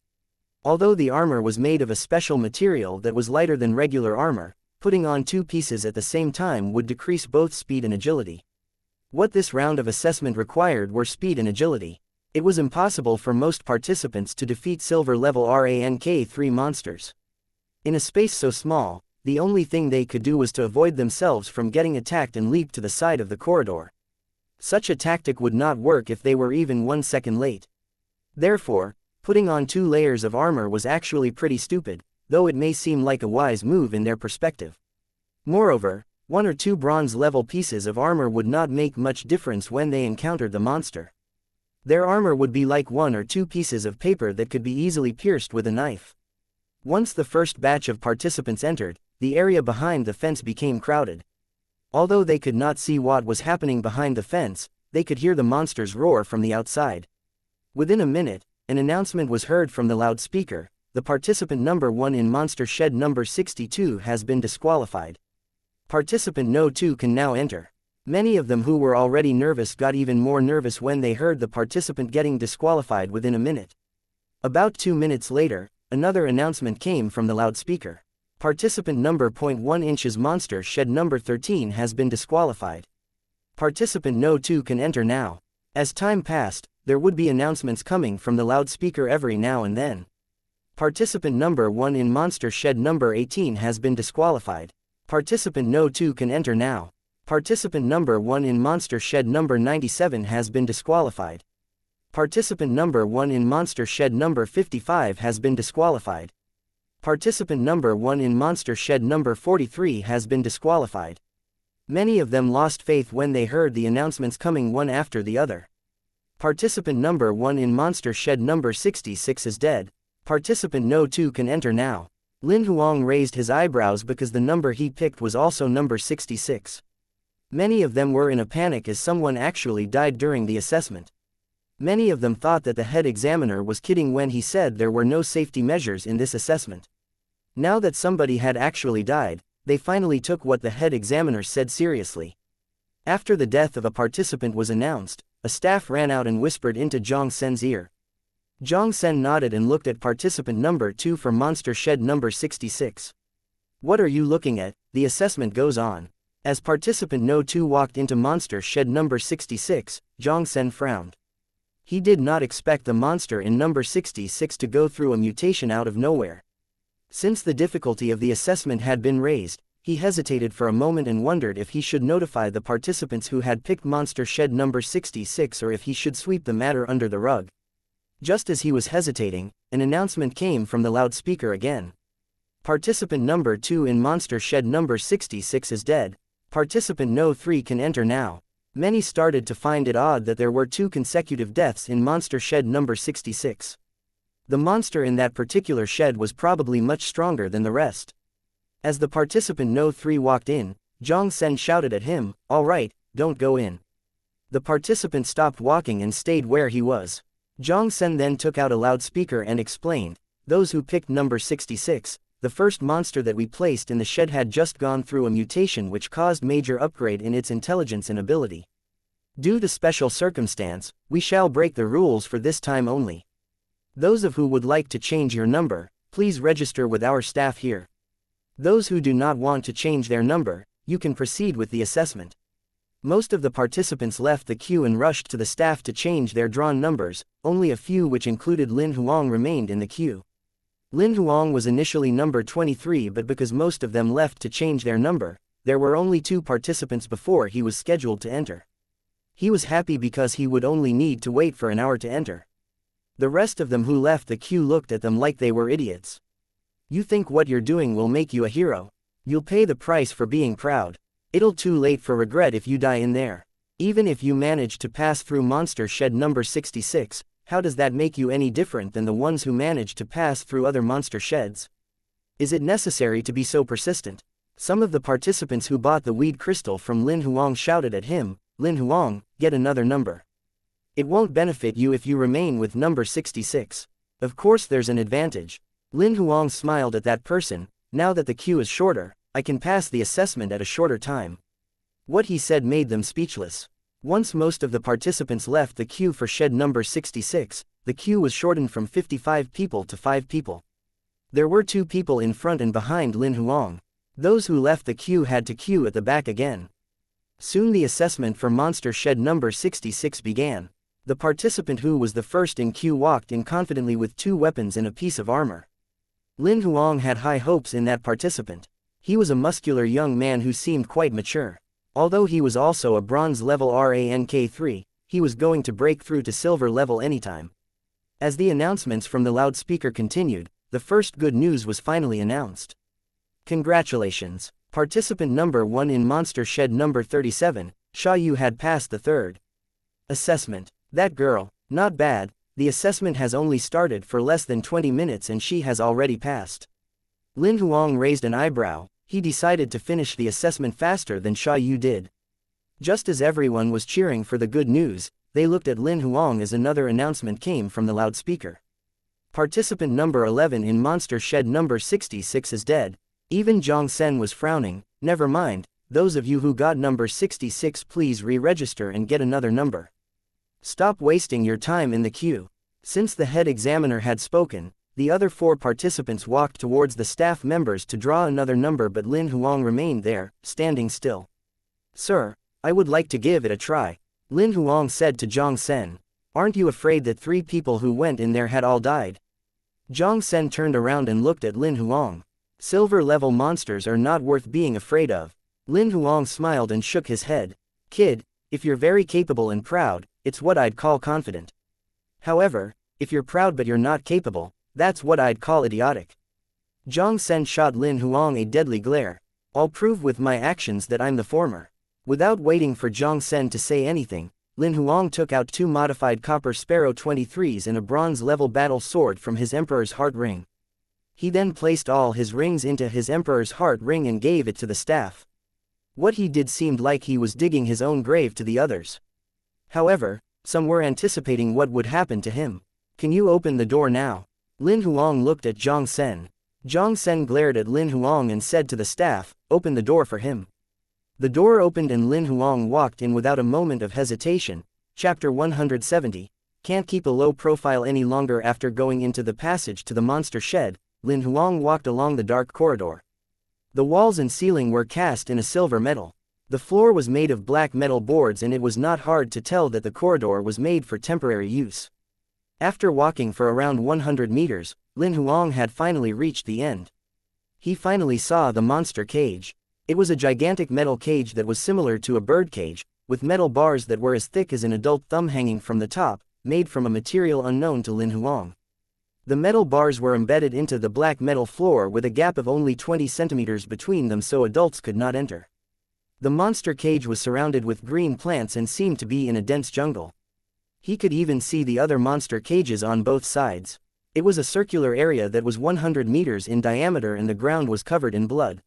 Although the armor was made of a special material that was lighter than regular armor, putting on 2 pieces at the same time would decrease both speed and agility. What this round of assessment required were speed and agility. It was impossible for most participants to defeat silver-level rank 3 monsters. In a space so small, the only thing they could do was to avoid themselves from getting attacked and leap to the side of the corridor. Such a tactic would not work if they were even 1 second late. Therefore, putting on 2 layers of armor was actually pretty stupid, though it may seem like a wise move in their perspective. Moreover, 1 or 2 bronze-level pieces of armor would not make much difference when they encountered the monster. Their armor would be like 1 or 2 pieces of paper that could be easily pierced with a knife. Once the first batch of participants entered, the area behind the fence became crowded. Although they could not see what was happening behind the fence, they could hear the monsters roar from the outside. Within a minute, an announcement was heard from the loudspeaker: the participant number 1 in Monster Shed number 62 has been disqualified. Participant No. 2 can now enter. Many of them who were already nervous got even more nervous when they heard the participant getting disqualified within a minute. About 2 minutes later, another announcement came from the loudspeaker: participant number 0.1 inches Monster Shed number 13 has been disqualified. Participant No. 2 can enter now. As time passed, there would be announcements coming from the loudspeaker every now and then. Participant number 1 in Monster Shed number 18 has been disqualified. Participant No. 2 can enter now. Participant number 1 in Monster Shed number 97 has been disqualified. Participant number 1 in Monster Shed number 55 has been disqualified. Participant number 1 in Monster Shed number 43 has been disqualified. Many of them lost faith when they heard the announcements coming one after the other. Participant number 1 in Monster Shed number 66 is dead. Participant No. 2 can enter now. Lin Huang raised his eyebrows because the number he picked was also number 66. Many of them were in a panic as someone actually died during the assessment. Many of them thought that the head examiner was kidding when he said there were no safety measures in this assessment. Now that somebody had actually died, they finally took what the head examiner said seriously. After the death of a participant was announced, a staff ran out and whispered into Zhang Sen's ear. Zhang Sen nodded and looked at participant number 2 for Monster Shed number 66. "What are you looking at?" The assessment goes on. As participant No. 2 walked into Monster Shed number 66, Zhang Sen frowned. He did not expect the monster in number 66 to go through a mutation out of nowhere. Since the difficulty of the assessment had been raised, he hesitated for a moment and wondered if he should notify the participants who had picked Monster Shed number 66 or if he should sweep the matter under the rug. Just as he was hesitating, an announcement came from the loudspeaker again. Participant number 2 in Monster Shed number 66 is dead. Participant No. 3 can enter now. Many started to find it odd that there were 2 consecutive deaths in Monster Shed number 66. The monster in that particular shed was probably much stronger than the rest. As the participant No. 3 walked in, Zhang Sen shouted at him, "All right, don't go in." The participant stopped walking and stayed where he was. Zhang Sen then took out a loudspeaker and explained, "Those who picked number 66, the first monster that we placed in the shed had just gone through a mutation which caused major upgrade in its intelligence and ability. Due to special circumstance, we shall break the rules for this time only. Those of who would like to change your number, please register with our staff here. Those who do not want to change their number, you can proceed with the assessment." Most of the participants left the queue and rushed to the staff to change their drawn numbers, only a few, which included Lin Huang, remained in the queue. Lin Huang was initially number 23, but because most of them left to change their number, there were only 2 participants before he was scheduled to enter. He was happy because he would only need to wait for an hour to enter. The rest of them who left the queue looked at them like they were idiots. You think what you're doing will make you a hero? You'll pay the price for being proud. It'll too late for regret if you die in there. Even if you manage to pass through monster shed number 66, how does that make you any different than the ones who managed to pass through other monster sheds? Is it necessary to be so persistent? Some of the participants who bought the weed crystal from Lin Huang shouted at him, "Lin Huang, get another number. It won't benefit you if you remain with number 66. Of course there's an advantage." Lin Huang smiled at that person. "Now that the queue is shorter, I can pass the assessment at a shorter time." What he said made them speechless. Once most of the participants left the queue for shed number 66, the queue was shortened from 55 people to 5 people. There were 2 people in front and behind Lin Huang. Those who left the queue had to queue at the back again. Soon the assessment for monster shed number 66 began. The participant who was the first in queue walked in confidently with 2 weapons and a piece of armor. Lin Huang had high hopes in that participant. He was a muscular young man who seemed quite mature. Although he was also a bronze level rank 3, he was going to break through to silver level anytime. As the announcements from the loudspeaker continued, the first good news was finally announced. Congratulations! Participant number 1 in monster shed number 37, Xiaoyu, had passed the 3rd assessment. That girl, not bad. The assessment has only started for less than 20 minutes and she has already passed. Lin Huang raised an eyebrow. He decided to finish the assessment faster than Xiaoyu did. Just as everyone was cheering for the good news, they looked at Lin Huang as another announcement came from the loudspeaker. Participant number 11 in monster shed number 66 is dead. Even Zhang Sen was frowning. Never mind, those of you who got number 66, please re-register and get another number. Stop wasting your time in the queue. Since the head examiner had spoken, the other 4 participants walked towards the staff members to draw another number, but Lin Huang remained there, standing still. "Sir, I would like to give it a try," Lin Huang said to Zhang Sen. "Aren't you afraid that 3 people who went in there had all died?" Zhang Sen turned around and looked at Lin Huang. "Silver-level monsters are not worth being afraid of." Lin Huang smiled and shook his head. "Kid, if you're very capable and proud, it's what I'd call confident. However, if you're proud but you're not capable, that's what I'd call idiotic." Zhang Sen shot Lin Huang a deadly glare. "I'll prove with my actions that I'm the former." Without waiting for Zhang Sen to say anything, Lin Huang took out 2 modified copper Sparrow 23s and a bronze-level battle sword from his Emperor's Heart Ring. He then placed all his rings into his Emperor's Heart Ring and gave it to the staff. What he did seemed like he was digging his own grave to the others. However, some were anticipating what would happen to him. "Can you open the door now?" Lin Huang looked at Zhang Sen. Zhang Sen glared at Lin Huang and said to the staff, "Open the door for him." The door opened and Lin Huang walked in without a moment of hesitation. Chapter 170. Can't keep a low profile any longer. After going into the passage to the monster shed, Lin Huang walked along the dark corridor. The walls and ceiling were cast in a silver metal. The floor was made of black metal boards and it was not hard to tell that the corridor was made for temporary use. After walking for around 100 meters, Lin Huang had finally reached the end. He finally saw the monster cage. It was a gigantic metal cage that was similar to a bird cage, with metal bars that were as thick as an adult thumb hanging from the top, made from a material unknown to Lin Huang. The metal bars were embedded into the black metal floor with a gap of only 20 centimeters between them so adults could not enter. The monster cage was surrounded with green plants and seemed to be in a dense jungle. He could even see the other monster cages on both sides. It was a circular area that was 100 meters in diameter and the ground was covered in blood.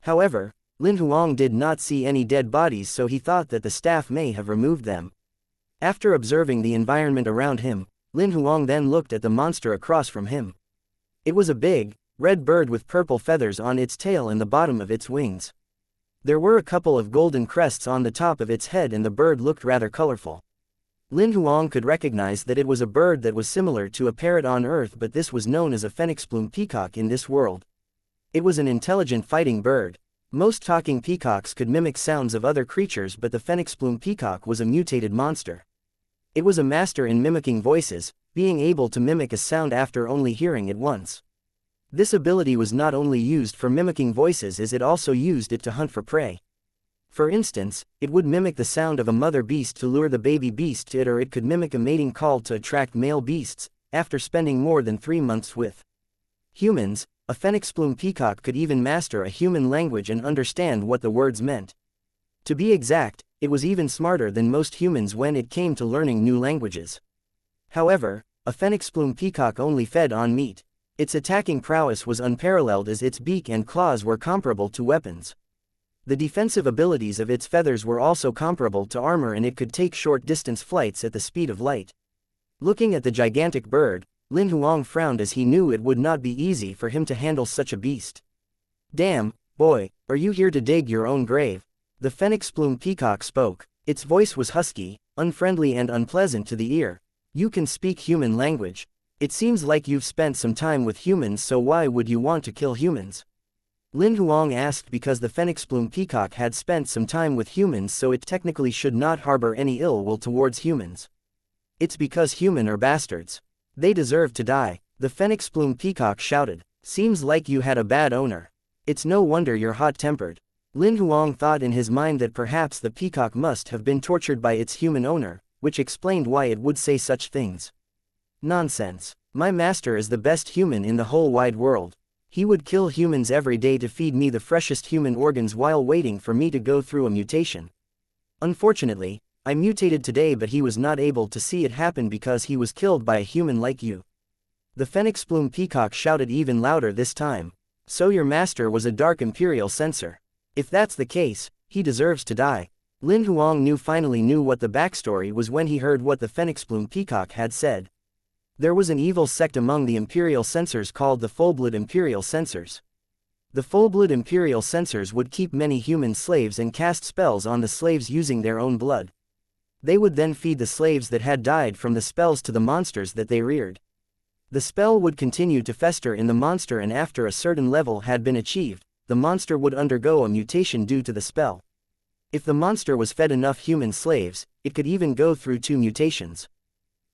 However, Lin Huang did not see any dead bodies, so he thought that the staff may have removed them. After observing the environment around him, Lin Huang then looked at the monster across from him. It was a big, red bird with purple feathers on its tail and the bottom of its wings. There were a couple of golden crests on the top of its head and the bird looked rather colorful. Lin Huang could recognize that it was a bird that was similar to a parrot on Earth, but this was known as a phoenix plume peacock in this world. It was an intelligent fighting bird. Most talking peacocks could mimic sounds of other creatures, but the phoenix plume peacock was a mutated monster. It was a master in mimicking voices, being able to mimic a sound after only hearing it once. This ability was not only used for mimicking voices, as it also used it to hunt for prey. For instance, it would mimic the sound of a mother beast to lure the baby beast to it, or it could mimic a mating call to attract male beasts, after spending more than 3 months with humans. A phoenix plume peacock could even master a human language and understand what the words meant. To be exact, it was even smarter than most humans when it came to learning new languages. However, a phoenix plume peacock only fed on meat. Its attacking prowess was unparalleled, as its beak and claws were comparable to weapons. The defensive abilities of its feathers were also comparable to armor, and it could take short-distance flights at the speed of light. Looking at the gigantic bird, Lin Huang frowned, as he knew it would not be easy for him to handle such a beast. "Damn, boy, are you here to dig your own grave?" The phoenix plume peacock spoke. Its voice was husky, unfriendly and unpleasant to the ear. "You can speak human language. It seems like you've spent some time with humans, so why would you want to kill humans?" Lin Huang asked, because the phoenix plume peacock had spent some time with humans, so it technically should not harbor any ill will towards humans. "It's because humans are bastards. They deserve to die," the phoenix plume peacock shouted. "Seems like you had a bad owner. It's no wonder you're hot-tempered." Lin Huang thought in his mind that perhaps the peacock must have been tortured by its human owner, which explained why it would say such things. "Nonsense. My master is the best human in the whole wide world. He would kill humans every day to feed me the freshest human organs while waiting for me to go through a mutation. Unfortunately, I mutated today, but he was not able to see it happen because he was killed by a human like you." The phoenix plume peacock shouted even louder this time. "So your master was a dark imperial censor. If that's the case, he deserves to die." Lin Huang finally knew what the backstory was when he heard what the phoenix plume peacock had said. There was an evil sect among the imperial censors called the full-blood imperial censors. The full-blood imperial censors would keep many human slaves and cast spells on the slaves using their own blood. They would then feed the slaves that had died from the spells to the monsters that they reared. The spell would continue to fester in the monster, and after a certain level had been achieved, the monster would undergo a mutation due to the spell. If the monster was fed enough human slaves, it could even go through 2 mutations.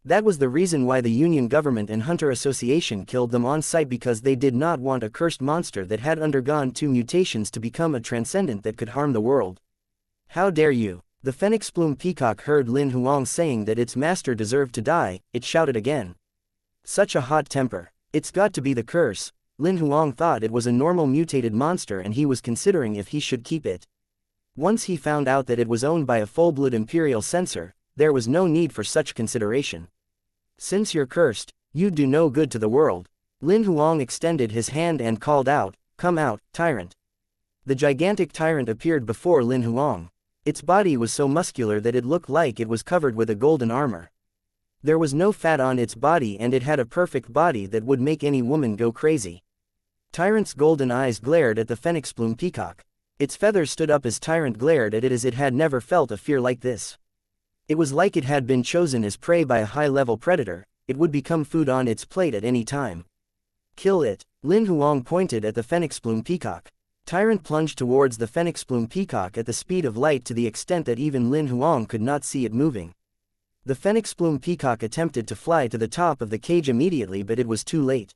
That was the reason why the Union government and Hunter Association killed them on sight, because they did not want a cursed monster that had undergone 2 mutations to become a transcendent that could harm the world. "How dare you!" The phoenix plume peacock heard Lin Huang saying that its master deserved to die. It shouted again. Such a hot temper. It's got to be the curse. Lin Huang thought it was a normal mutated monster, and he was considering if he should keep it. Once he found out that it was owned by a full-blood imperial censor, there was no need for such consideration. "Since you're cursed, you'd do no good to the world." Lin Huang extended his hand and called out, "Come out, tyrant." The gigantic tyrant appeared before Lin Huang. Its body was so muscular that it looked like it was covered with a golden armor. There was no fat on its body, and it had a perfect body that would make any woman go crazy. Tyrant's golden eyes glared at the phoenix plume peacock. Its feathers stood up as Tyrant glared at it, as it had never felt a fear like this. It was like it had been chosen as prey by a high-level predator. It would become food on its plate at any time. "Kill it." Lin Huang pointed at the phoenix plume peacock. Tyrant plunged towards the phoenix plume peacock at the speed of light, to the extent that even Lin Huang could not see it moving. The phoenix plume peacock attempted to fly to the top of the cage immediately, but it was too late.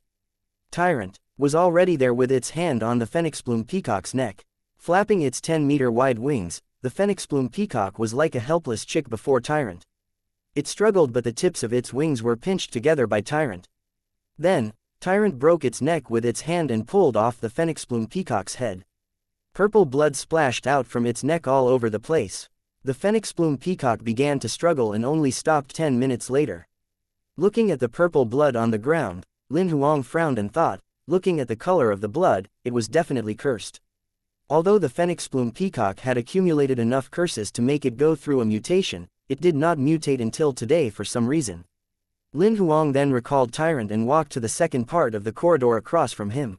Tyrant was already there with its hand on the phoenix plume peacock's neck. Flapping its 10-meter-wide wings, the phoenix plume peacock was like a helpless chick before Tyrant. It struggled, but the tips of its wings were pinched together by Tyrant. Then, Tyrant broke its neck with its hand and pulled off the phoenix plume peacock's head. Purple blood splashed out from its neck all over the place. The phoenix plume peacock began to struggle and only stopped 10 minutes later. Looking at the purple blood on the ground, Lin Huang frowned and thought, looking at the color of the blood, it was definitely cursed. Although the phoenix plume peacock had accumulated enough curses to make it go through a mutation, it did not mutate until today for some reason. Lin Huang then recalled Tyrant and walked to the second part of the corridor across from him.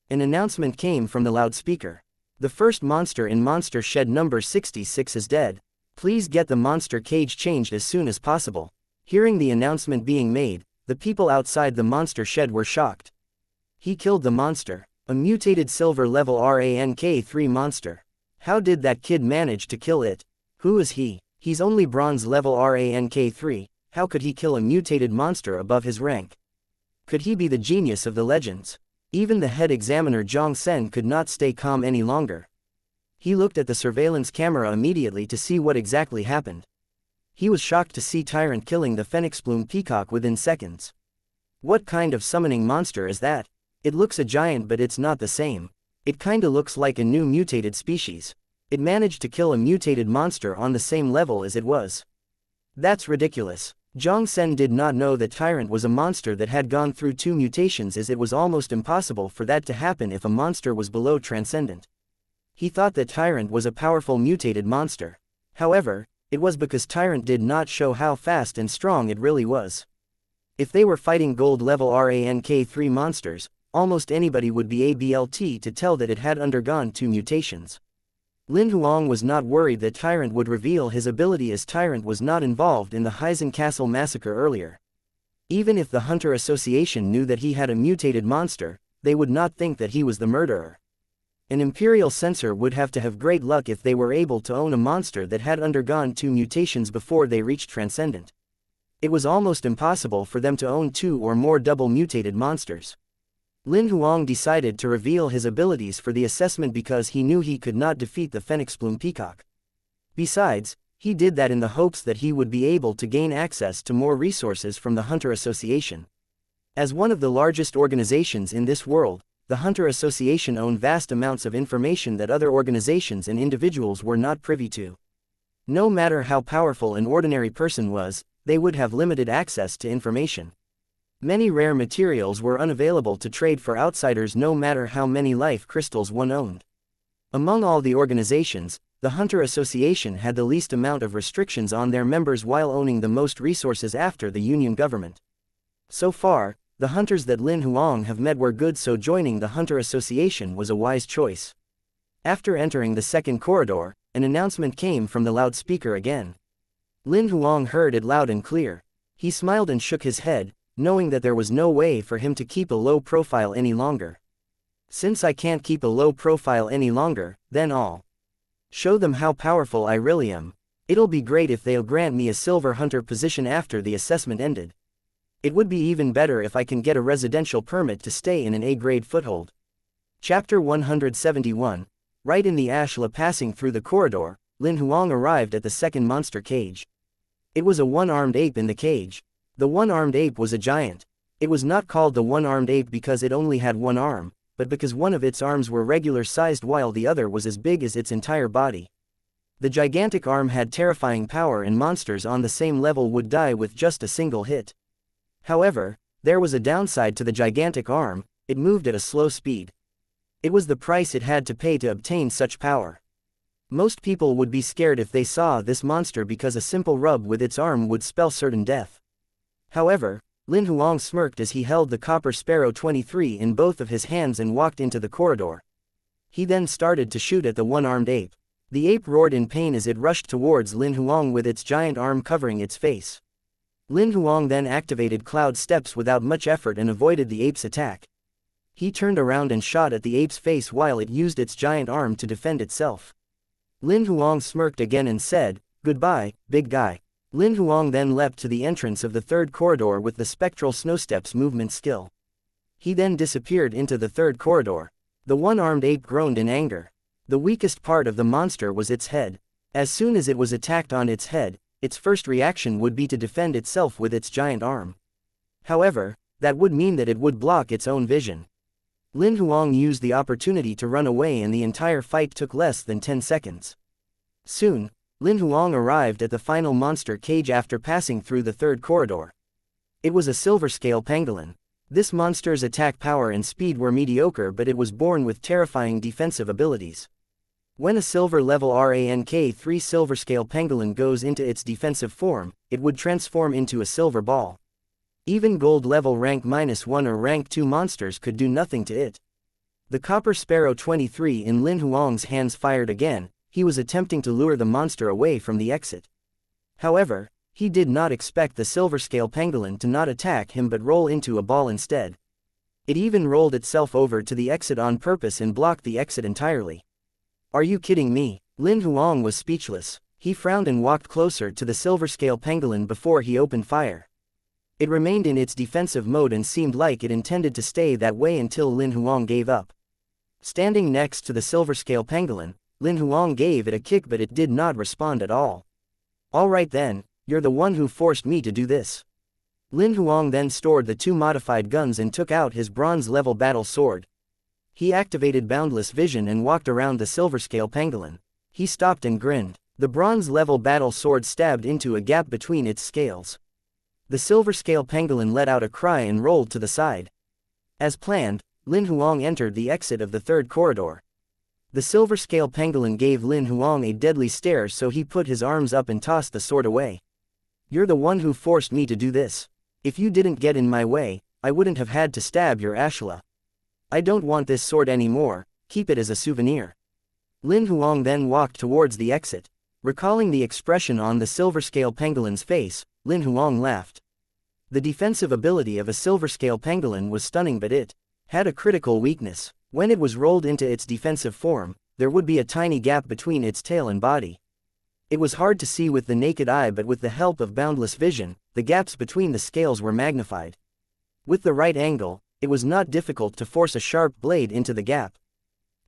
An announcement came from the loudspeaker. "The first monster in monster shed number 66 is dead. Please get the monster cage changed as soon as possible." Hearing the announcement being made, the people outside the monster shed were shocked. "He killed the monster. A mutated silver level rank 3 monster. How did that kid manage to kill it? Who is he? He's only bronze level rank 3, how could he kill a mutated monster above his rank? Could he be the genius of the legends? Even the head examiner Zhang Sen could not stay calm any longer. He looked at the surveillance camera immediately to see what exactly happened. He was shocked to see Tyrant killing the Phoenix Plume Peacock within seconds. What kind of summoning monster is that? It looks a giant but it's not the same. It kinda looks like a new mutated species. It managed to kill a mutated monster on the same level as it was. That's ridiculous. Zhang Sen did not know that Tyrant was a monster that had gone through 2 mutations, as it was almost impossible for that to happen if a monster was below Transcendent. He thought that Tyrant was a powerful mutated monster. However, it was because Tyrant did not show how fast and strong it really was. If they were fighting gold level rank 3 monsters, almost anybody would be able to tell that it had undergone 2 mutations. Lin Huang was not worried that Tyrant would reveal his ability, as Tyrant was not involved in the Heisen Castle massacre earlier. Even if the Hunter Association knew that he had a mutated monster, they would not think that he was the murderer. An Imperial censor would have to have great luck if they were able to own a monster that had undergone 2 mutations before they reached Transcendent. It was almost impossible for them to own 2 or more double mutated monsters. Lin Huang decided to reveal his abilities for the assessment because he knew he could not defeat the Phoenix Plume Peacock. Besides, he did that in the hopes that he would be able to gain access to more resources from the Hunter Association. As one of the largest organizations in this world, the Hunter Association owned vast amounts of information that other organizations and individuals were not privy to. No matter how powerful an ordinary person was, they would have limited access to information. Many rare materials were unavailable to trade for outsiders, no matter how many life crystals one owned. Among all the organizations, the Hunter Association had the least amount of restrictions on their members while owning the most resources after the Union government. So far, the hunters that Lin Huang have met were good, so joining the Hunter Association was a wise choice. After entering the second corridor, an announcement came from the loudspeaker again. Lin Huang heard it loud and clear. He smiled and shook his head, knowing that there was no way for him to keep a low profile any longer. Since I can't keep a low profile any longer, then I'll show them how powerful I really am. It'll be great if they'll grant me a Silver Hunter position after the assessment ended. It would be even better if I can get a residential permit to stay in an A-grade foothold. Chapter 171. Right in the ashla. Passing through the corridor, Lin Huang arrived at the second monster cage. It was a one-armed ape in the cage. The one-armed ape was a giant. It was not called the one-armed ape because it only had one arm, but because one of its arms were regular-sized while the other was as big as its entire body. The gigantic arm had terrifying power, and monsters on the same level would die with just a single hit. However, there was a downside to the gigantic arm: it moved at a slow speed. It was the price it had to pay to obtain such power. Most people would be scared if they saw this monster because a simple rub with its arm would spell certain death. However, Lin Huang smirked as he held the Copper Sparrow 23 in both of his hands and walked into the corridor. He then started to shoot at the one-armed ape. The ape roared in pain as it rushed towards Lin Huang with its giant arm covering its face. Lin Huang then activated Cloud Steps without much effort and avoided the ape's attack. He turned around and shot at the ape's face while it used its giant arm to defend itself. Lin Huang smirked again and said, "Goodbye, big guy." Lin Huang then leapt to the entrance of the third corridor with the spectral snowsteps movement skill. He then disappeared into the third corridor. The one-armed ape groaned in anger. The weakest part of the monster was its head. As soon as it was attacked on its head, its first reaction would be to defend itself with its giant arm. However, that would mean that it would block its own vision. Lin Huang used the opportunity to run away, and the entire fight took less than 10 seconds. Soon, Lin Huang arrived at the final monster cage after passing through the third corridor. It was a silver-scale pangolin. This monster's attack power and speed were mediocre, but it was born with terrifying defensive abilities. When a silver-level rank 3 silver-scale pangolin goes into its defensive form, it would transform into a silver ball. Even gold-level rank -1 or rank 2 monsters could do nothing to it. The Copper Sparrow 23 in Lin Huang's hands fired again. He was attempting to lure the monster away from the exit. However, he did not expect the silver-scale pangolin to not attack him but roll into a ball instead. It even rolled itself over to the exit on purpose and blocked the exit entirely. Are you kidding me? Lin Huang was speechless. He frowned and walked closer to the silver-scale pangolin before he opened fire. It remained in its defensive mode and seemed like it intended to stay that way until Lin Huang gave up. Standing next to the silver-scale pangolin, Lin Huang gave it a kick, but it did not respond at all. All right then, you're the one who forced me to do this. Lin Huang then stored the 2 modified guns and took out his bronze-level battle sword. He activated boundless vision and walked around the silver-scale pangolin. He stopped and grinned. The bronze-level battle sword stabbed into a gap between its scales. The silver-scale pangolin let out a cry and rolled to the side. As planned, Lin Huang entered the exit of the 3rd corridor. The silver-scale pangolin gave Lin Huang a deadly stare, so he put his arms up and tossed the sword away. You're the one who forced me to do this. If you didn't get in my way, I wouldn't have had to stab your ashla. I don't want this sword anymore, keep it as a souvenir. Lin Huang then walked towards the exit. Recalling the expression on the silver-scale pangolin's face, Lin Huang laughed. The defensive ability of a silver-scale pangolin was stunning, but it had a critical weakness. When it was rolled into its defensive form, there would be a tiny gap between its tail and body. It was hard to see with the naked eye, but with the help of boundless vision, the gaps between the scales were magnified. With the right angle, it was not difficult to force a sharp blade into the gap.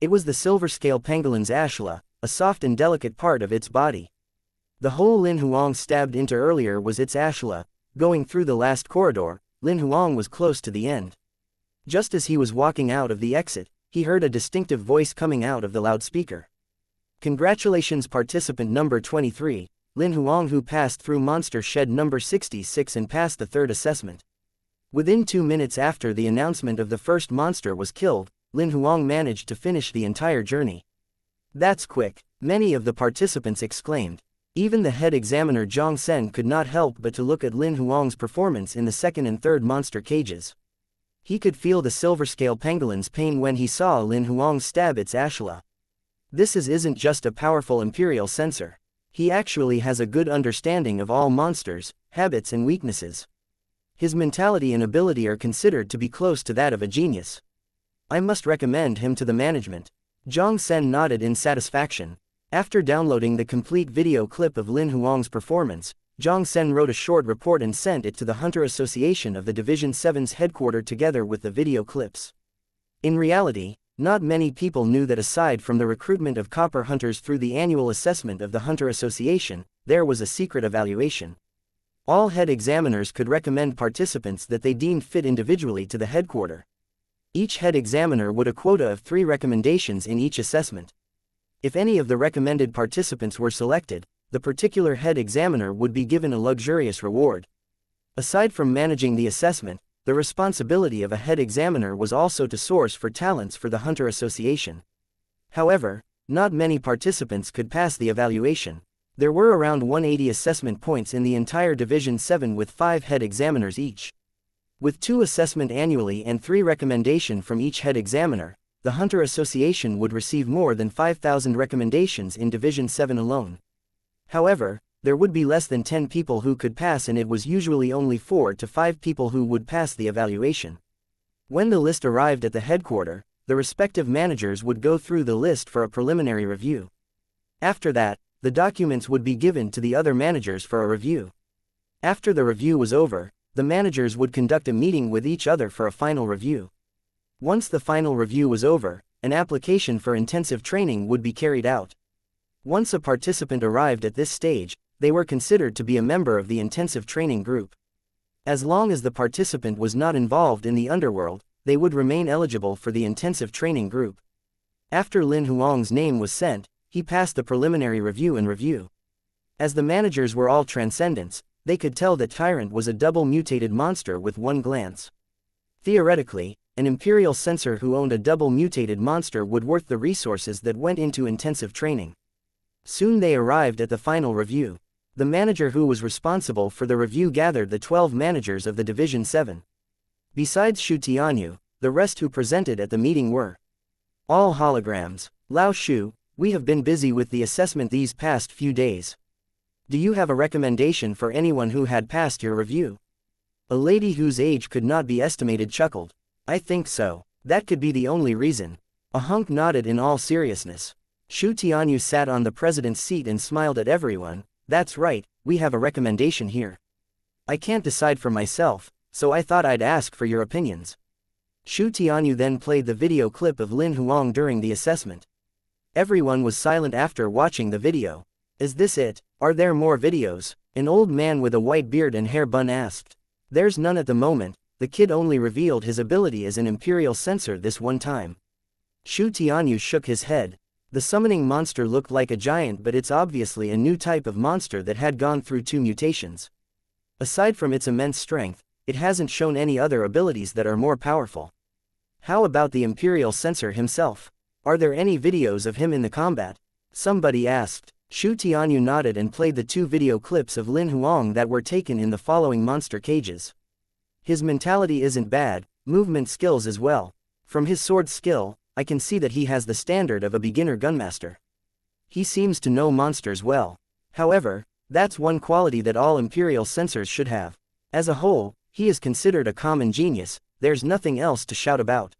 It was the silver-scale pangolin's ashla, a soft and delicate part of its body. The hole Lin Huang stabbed into earlier was its ashla. Going through the last corridor, Lin Huang was close to the end. Just as he was walking out of the exit, he heard a distinctive voice coming out of the loudspeaker. Congratulations, participant number 23, Lin Huang, who passed through monster shed number 66 and passed the 3rd assessment. Within 2 minutes after the announcement of the first monster was killed, Lin Huang managed to finish the entire journey. That's quick, many of the participants exclaimed. Even the head examiner Zhang Sen could not help but to look at Lin Huang's performance in the 2nd and 3rd monster cages. He could feel the silver-scale pangolin's pain when he saw Lin Huang stab its ashla. This isn't just a powerful imperial censor. He actually has a good understanding of all monsters, habits and weaknesses. His mentality and ability are considered to be close to that of a genius. I must recommend him to the management. Zhang Sen nodded in satisfaction. After downloading the complete video clip of Lin Huang's performance, Zhang Sen wrote a short report and sent it to the Hunter Association of the Division 7's headquarters together with the video clips. In reality, not many people knew that aside from the recruitment of copper hunters through the annual assessment of the Hunter Association, there was a secret evaluation. All head examiners could recommend participants that they deemed fit individually to the headquarters. Each head examiner would a quota of 3 recommendations in each assessment. If any of the recommended participants were selected, the particular head examiner would be given a luxurious reward. Aside from managing the assessment, the responsibility of a head examiner was also to source for talents for the Hunter Association. However, not many participants could pass the evaluation. There were around 180 assessment points in the entire Division 7 with 5 head examiners each. With 2 assessment annually and 3 recommendation from each head examiner, the Hunter Association would receive more than 5,000 recommendations in Division 7 alone. However, there would be less than 10 people who could pass, and it was usually only 4 to 5 people who would pass the evaluation. When the list arrived at the headquarters, the respective managers would go through the list for a preliminary review. After that, the documents would be given to the other managers for a review. After the review was over, the managers would conduct a meeting with each other for a final review. Once the final review was over, an application for intensive training would be carried out. Once a participant arrived at this stage, they were considered to be a member of the intensive training group. As long as the participant was not involved in the underworld, they would remain eligible for the intensive training group. After Lin Huang's name was sent, he passed the preliminary review and review. As the managers were all transcendents, they could tell that Tyrant was a double-mutated monster with one glance. Theoretically, an imperial censor who owned a double-mutated monster would worth the resources that went into intensive training. Soon they arrived at the final review. The manager who was responsible for the review gathered the 12 managers of the Division 7. Besides Shu Tianyu, the rest who presented at the meeting were all holograms. Lao Shu, we have been busy with the assessment these past few days. Do you have a recommendation for anyone who had passed your review? A lady whose age could not be estimated chuckled. I think so. That could be the only reason. A hunk nodded in all seriousness. Shu Tianyu sat on the president's seat and smiled at everyone. That's right, we have a recommendation here. I can't decide for myself, so I thought I'd ask for your opinions. Shu Tianyu then played the video clip of Lin Huang during the assessment. Everyone was silent after watching the video. Is this it? Are there more videos? An old man with a white beard and hair bun asked. There's none at the moment, the kid only revealed his ability as an imperial censor this one time. Shu Tianyu shook his head. The summoning monster looked like a giant, but it's obviously a new type of monster that had gone through 2 mutations. Aside from its immense strength, it hasn't shown any other abilities that are more powerful. How about the imperial censor himself? Are there any videos of him in the combat? Somebody asked. Shu Tianyu nodded and played the 2 video clips of Lin Huang that were taken in the following monster cages. His mentality isn't bad, movement skills as well. From his sword skill, I can see that he has the standard of a beginner gunmaster. He seems to know monsters well. However, that's one quality that all imperial censors should have. As a whole, he is considered a common genius, there's nothing else to shout about.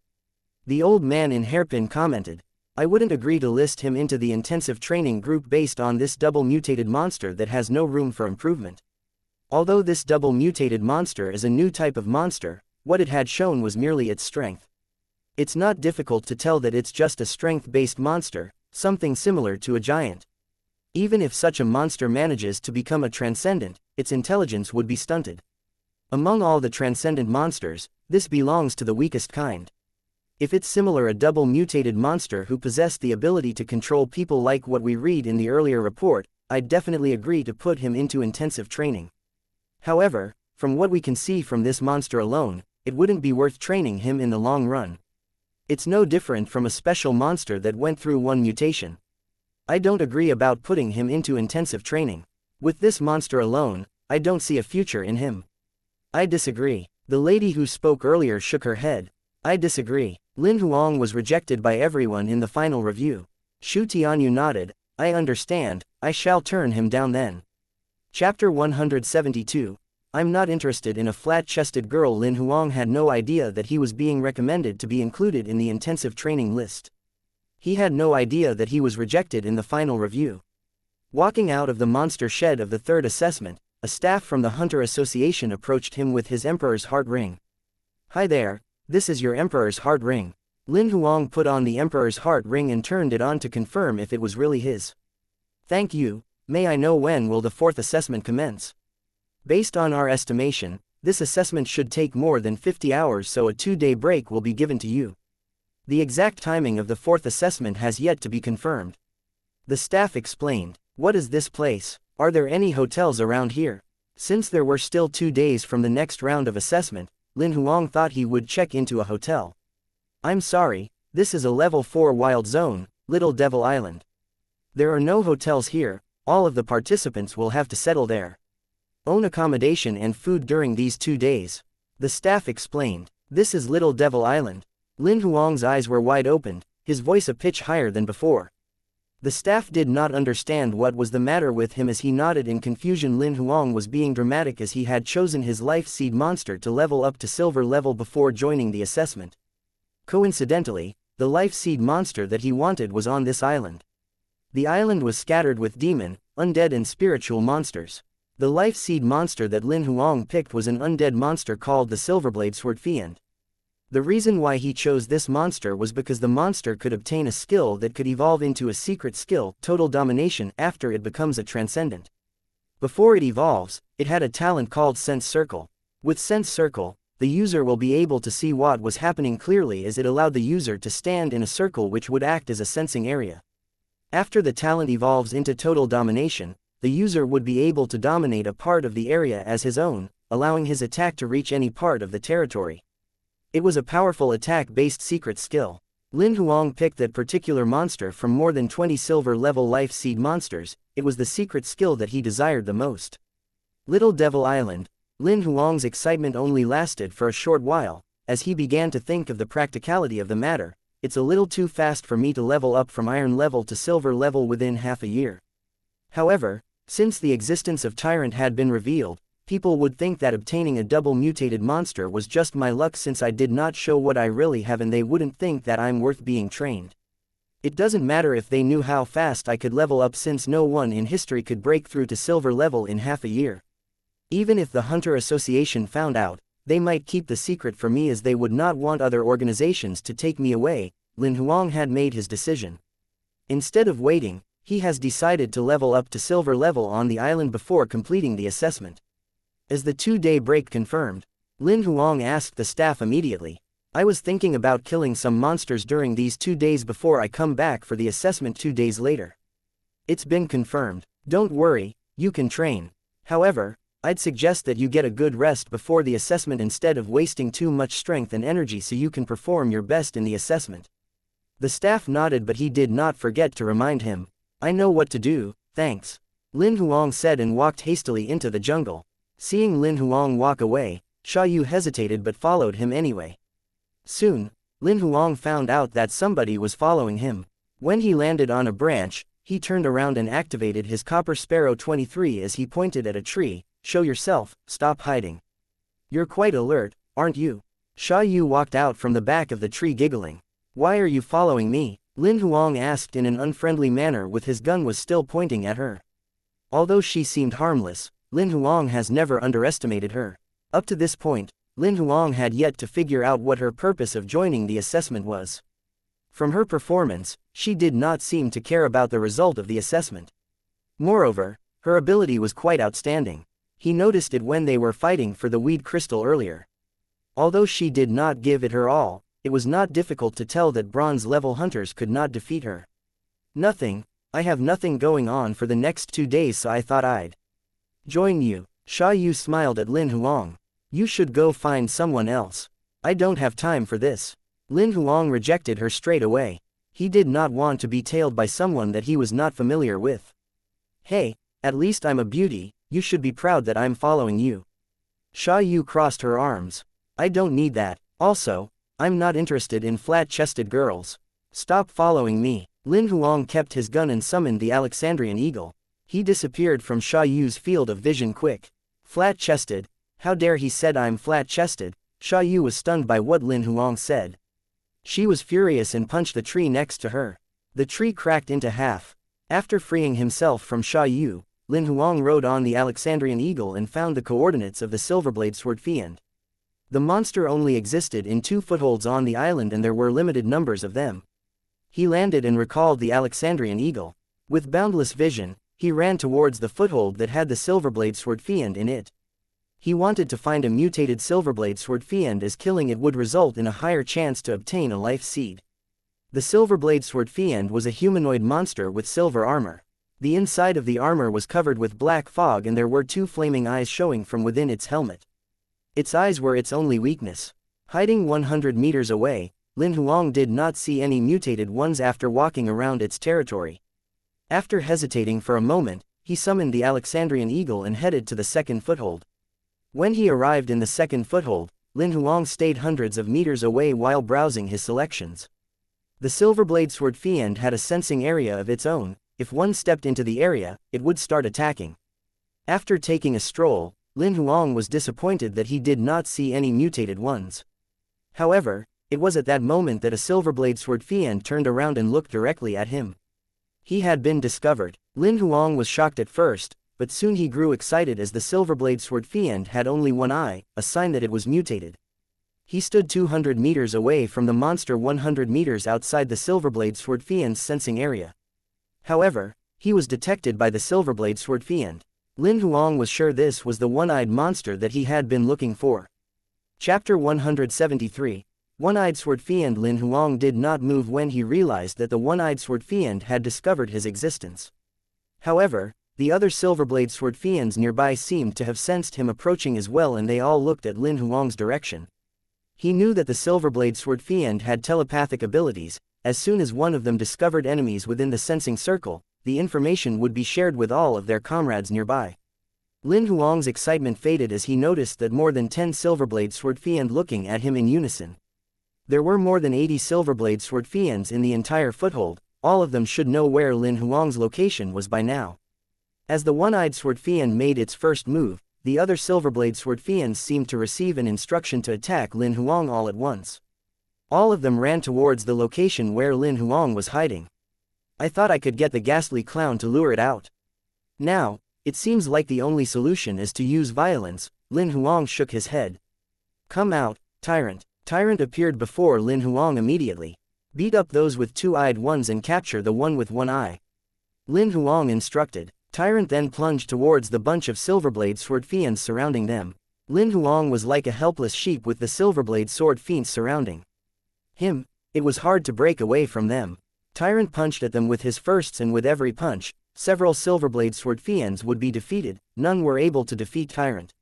The old man in hairpin commented. I wouldn't agree to list him into the intensive training group based on this double mutated monster that has no room for improvement. Although this double mutated monster is a new type of monster, what it had shown was merely its strength. It's not difficult to tell that it's just a strength-based monster, something similar to a giant. Even if such a monster manages to become a transcendent, its intelligence would be stunted. Among all the transcendent monsters, this belongs to the weakest kind. If it's similar a double mutated monster who possessed the ability to control people like what we read in the earlier report, I'd definitely agree to put him into intensive training. However, from what we can see from this monster alone, it wouldn't be worth training him in the long run. It's no different from a special monster that went through 1 mutation. I don't agree about putting him into intensive training. With this monster alone, I don't see a future in him. I disagree. The lady who spoke earlier shook her head. I disagree. Lin Huang was rejected by everyone in the final review. Shu Tianyu nodded. I understand, I shall turn him down then. Chapter 172. I'm not interested in a flat-chested girl. Lin Huang had no idea that he was being recommended to be included in the intensive training list. He had no idea that he was rejected in the final review. Walking out of the monster shed of the 3rd assessment, a staff from the Hunter Association approached him with his Emperor's Heart Ring. Hi there, this is your Emperor's Heart Ring. Lin Huang put on the Emperor's Heart Ring and turned it on to confirm if it was really his. Thank you. May I know when will the 4th assessment commence? Based on our estimation, this assessment should take more than 50 hours, so a 2-day break will be given to you. The exact timing of the 4th assessment has yet to be confirmed. The staff explained. What is this place? Are there any hotels around here? Since there were still 2 days from the next round of assessment, Lin Huang thought he would check into a hotel. I'm sorry, this is a level 4 wild zone, Little Devil Island. There are no hotels here, all of the participants will have to settle there. Own accommodation and food during these 2 days. The staff explained. This is Little Devil Island. Lin Huang's eyes were wide open, his voice a pitch higher than before. The staff did not understand what was the matter with him as he nodded in confusion. Lin Huang was being dramatic as he had chosen his life seed monster to level up to silver level before joining the assessment. Coincidentally, the life seed monster that he wanted was on this island. The island was scattered with demon, undead and spiritual monsters. The life seed monster that Lin Huang picked was an undead monster called the Silverblade Sword Fiend. The reason why he chose this monster was because the monster could obtain a skill that could evolve into a secret skill, Total Domination, after it becomes a transcendent. Before it evolves, it had a talent called Sense Circle. With Sense Circle, the user will be able to see what was happening clearly as it allowed the user to stand in a circle which would act as a sensing area. After the talent evolves into Total Domination, the user would be able to dominate a part of the area as his own, allowing his attack to reach any part of the territory. It was a powerful attack-based secret skill. Lin Huang picked that particular monster from more than 20 silver-level life seed monsters. It was the secret skill that he desired the most. Little Devil Island. Lin Huang's excitement only lasted for a short while, as he began to think of the practicality of the matter. It's a little too fast for me to level up from iron level to silver level within half a year. However, since the existence of Tyrant had been revealed, People would think that obtaining a double mutated monster was just my luck since I did not show what I really have, and they wouldn't think that I'm worth being trained. It doesn't matter if they knew how fast I could level up, since no one in history could break through to silver level in half a year. Even if the Hunter Association found out, they might keep the secret from me, as they would not want other organizations to take me away. Lin Huang had made his decision. Instead of waiting, he has decided to level up to silver level on the island before completing the assessment. As the 2-day break confirmed, Lin Huang asked the staff immediately, "I was thinking about killing some monsters during these 2 days before I come back for the assessment 2 days later. It's been confirmed. Don't worry, you can train. However, I'd suggest that you get a good rest before the assessment instead of wasting too much strength and energy so you can perform your best in the assessment." The staff nodded, but he did not forget to remind him, "I know what to do, thanks," Lin Huang said, and walked hastily into the jungle. Seeing Lin Huang walk away, Xiaoyu hesitated but followed him anyway. Soon, Lin Huang found out that somebody was following him. When he landed on a branch, he turned around and activated his Copper Sparrow 23 as he pointed at a tree. "Show yourself, stop hiding. You're quite alert, aren't you?" Xiaoyu walked out from the back of the tree giggling. "Why are you following me?" Lin Huang asked in an unfriendly manner, with his gun was still pointing at her. Although she seemed harmless, Lin Huang has never underestimated her. Up to this point, Lin Huang had yet to figure out what her purpose of joining the assessment was. From her performance, she did not seem to care about the result of the assessment. Moreover, her ability was quite outstanding. He noticed it when they were fighting for the weed crystal earlier. Although she did not give it her all, it was not difficult to tell that bronze-level hunters could not defeat her. "Nothing, I have nothing going on for the next 2 days, so I thought I'd join you." Xiaoyu smiled at Lin Huang. "You should go find someone else. I don't have time for this." Lin Huang rejected her straight away. He did not want to be tailed by someone that he was not familiar with. "Hey, at least I'm a beauty, you should be proud that I'm following you." Xiaoyu crossed her arms. "I don't need that. Also, I'm not interested in flat-chested girls. Stop following me." Lin Huang kept his gun and summoned the Alexandrian eagle. He disappeared from Xiaoyu's field of vision quick. "Flat-chested? How dare he said I'm flat-chested?" Xiaoyu was stunned by what Lin Huang said. She was furious and punched the tree next to her. The tree cracked into half. After freeing himself from Xiaoyu, Lin Huang rode on the Alexandrian eagle and found the coordinates of the Silverblade Sword Fiend. The monster only existed in 2 footholds on the island, and there were limited numbers of them. He landed and recalled the Alexandrian eagle. With boundless vision, he ran towards the foothold that had the Silverblade Sword Fiend in it. He wanted to find a mutated Silverblade Sword Fiend, as killing it would result in a higher chance to obtain a life seed. The Silverblade Sword Fiend was a humanoid monster with silver armor. The inside of the armor was covered with black fog, and there were 2 flaming eyes showing from within its helmet. Its eyes were its only weakness. Hiding 100 meters away, Lin Huang did not see any mutated ones after walking around its territory. After hesitating for a moment, he summoned the Alexandrian eagle and headed to the second foothold. When he arrived in the second foothold, Lin Huang stayed hundreds of meters away while browsing his selections. The Silverblade Sword Fiend had a sensing area of its own. If one stepped into the area, it would start attacking. After taking a stroll, Lin Huang was disappointed that he did not see any mutated ones. However, it was at that moment that a Silverblade Sword Fiend turned around and looked directly at him. He had been discovered. Lin Huang was shocked at first, but soon he grew excited as the Silverblade Sword Fiend had only one eye, a sign that it was mutated. He stood 200 meters away from the monster, 100 meters outside the Silverblade Sword Fiend's sensing area. However, he was detected by the Silverblade Sword Fiend. Lin Huang was sure this was the one-eyed monster that he had been looking for. Chapter 173. One-eyed Sword Fiend. Lin Huang did not move when he realized that the one-eyed Sword Fiend had discovered his existence. However, the other Silverblade Sword Fiends nearby seemed to have sensed him approaching as well, and they all looked at Lin Huang's direction. He knew that the Silverblade Sword Fiend had telepathic abilities. As soon as one of them discovered enemies within the sensing circle, the information would be shared with all of their comrades nearby. Lin Huang's excitement faded as he noticed that more than 10 Silverblade Sword Fiend looking at him in unison. There were more than 80 Silverblade Sword Fiends in the entire foothold. All of them should know where Lin Huang's location was by now. As the one-eyed Sword Fiend made its first move, the other Silverblade Sword Fiends seemed to receive an instruction to attack Lin Huang all at once. All of them ran towards the location where Lin Huang was hiding. I thought I could get the ghastly clown to lure it out. Now, it seems like the only solution is to use violence. Lin Huang shook his head. Come out, Tyrant. Tyrant appeared before Lin Huang immediately. Beat up those with two-eyed ones and capture the one with one eye. Lin Huang instructed. Tyrant then plunged towards the bunch of Silverblade Sword Fiends surrounding them. Lin Huang was like a helpless sheep with the Silverblade Sword Fiends surrounding him. It was hard to break away from them. Tyrant punched at them with his fists, and with every punch, several Silverblade Sword Fiends would be defeated. None were able to defeat Tyrant.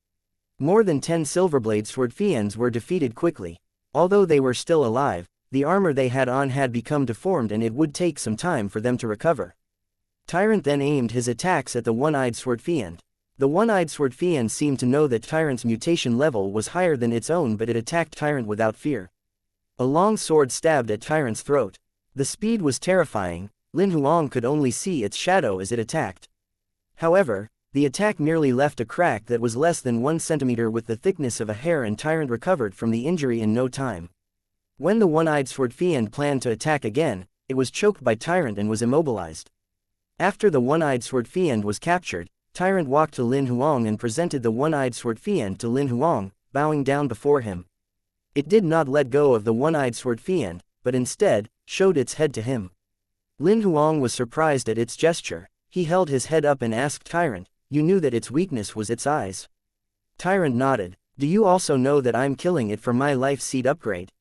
More than 10 Silverblade Sword Fiends were defeated quickly. Although they were still alive, the armor they had on had become deformed and it would take some time for them to recover. Tyrant then aimed his attacks at the one-eyed Sword Fiend. The one-eyed Sword Fiend seemed to know that Tyrant's mutation level was higher than its own, but it attacked Tyrant without fear. A long sword stabbed at Tyrant's throat. The speed was terrifying. Lin Huang could only see its shadow as it attacked. However, the attack merely left a crack that was less than 1 centimeter with the thickness of a hair, and Tyrant recovered from the injury in no time. When the one-eyed Sword Fiend planned to attack again, it was choked by Tyrant and was immobilized. After the one-eyed Sword Fiend was captured, Tyrant walked to Lin Huang and presented the one-eyed Sword Fiend to Lin Huang, bowing down before him. It did not let go of the one-eyed Sword Fiend, but instead, showed its head to him. Lin Huang was surprised at its gesture. He held his head up and asked Tyrant, "You knew that its weakness was its eyes?" Tyrant nodded. "Do you also know that I'm killing it for my life seed upgrade?"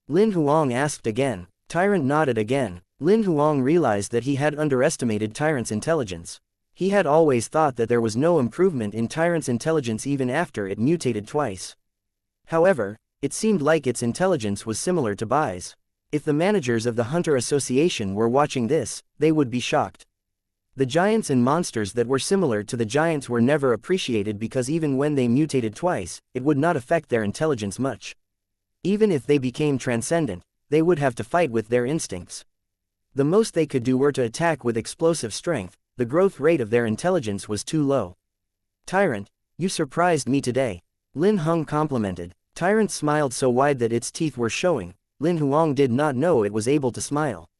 Lin Huang asked again. Tyrant nodded again. Lin Huang realized that he had underestimated Tyrant's intelligence. He had always thought that there was no improvement in Tyrant's intelligence even after it mutated twice. However, it seemed like its intelligence was similar to Bai's. If the managers of the Hunter Association were watching this, they would be shocked. The giants and monsters that were similar to the giants were never appreciated because even when they mutated twice, it would not affect their intelligence much. Even if they became transcendent, they would have to fight with their instincts. The most they could do were to attack with explosive strength. The growth rate of their intelligence was too low. "Tyrant, you surprised me today," Lin Huang complimented. Tyrant smiled so wide that its teeth were showing. Lin Huang did not know it was able to smile.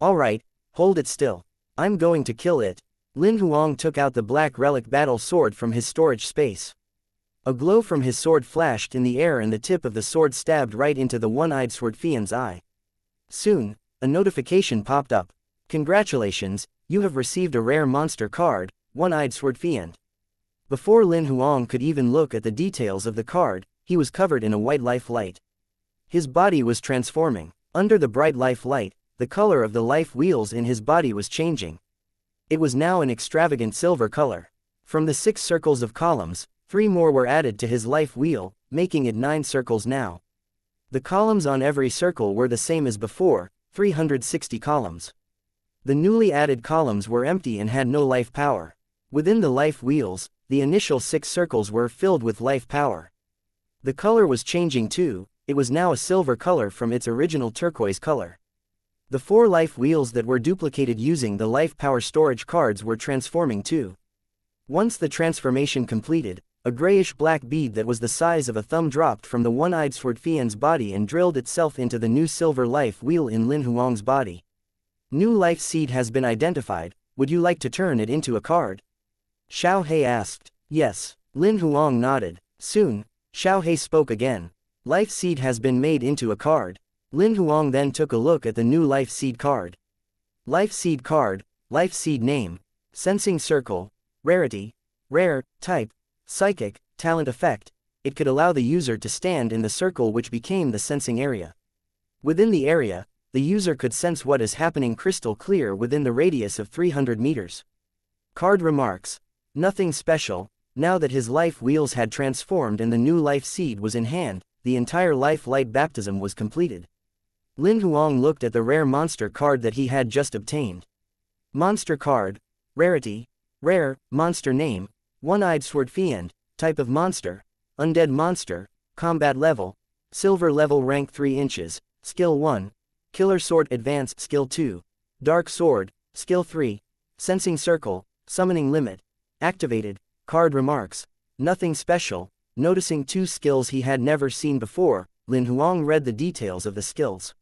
"All right, hold it still. I'm going to kill it." Lin Huang took out the black relic battle sword from his storage space. A glow from his sword flashed in the air and the tip of the sword stabbed right into the one-eyed Sword Fiend's eye. Soon, a notification popped up. "Congratulations, you have received a rare monster card, One-Eyed Sword Fiend." Before Lin Huang could even look at the details of the card, he was covered in a white life light. His body was transforming. Under the bright life light, the color of the life wheels in his body was changing. It was now an extravagant silver color. From the 6 circles of columns, 3 more were added to his life wheel, making it 9 circles now. The columns on every circle were the same as before, 360 columns. The newly added columns were empty and had no life power. Within the life wheels, the initial 6 circles were filled with life power. The color was changing too. It was now a silver color from its original turquoise color. The 4 life wheels that were duplicated using the life power storage cards were transforming too. Once the transformation completed, a grayish-black bead that was the size of a thumb dropped from the one-eyed Sword Fiend's body and drilled itself into the new silver life wheel in Lin Huang's body. "New life seed has been identified. Would you like to turn it into a card?" Xiao He asked. "Yes." Lin Huang nodded. Soon, Xiao He spoke again. "Life seed has been made into a card." Lin Huang then took a look at the new life seed card. Life seed card, life seed name, sensing circle, rarity, rare, type, psychic, talent effect. It could allow the user to stand in the circle which became the sensing area. Within the area, the user could sense what is happening crystal clear within the radius of 300 meters. Card remarks. Nothing special. Now that his life wheels had transformed and the new life seed was in hand, the entire life light baptism was completed. Lin Huang looked at the rare monster card that he had just obtained. Monster card, rarity, rare, monster name, One-Eyed Sword Fiend, type of monster, undead monster, combat level, silver level, rank 3 inches, skill 1, killer sword advanced, skill 2, dark sword, skill 3, sensing circle, summoning limit, activated. Card remarks. Nothing special. Noticing two skills he had never seen before, Lin Huang read the details of the skills.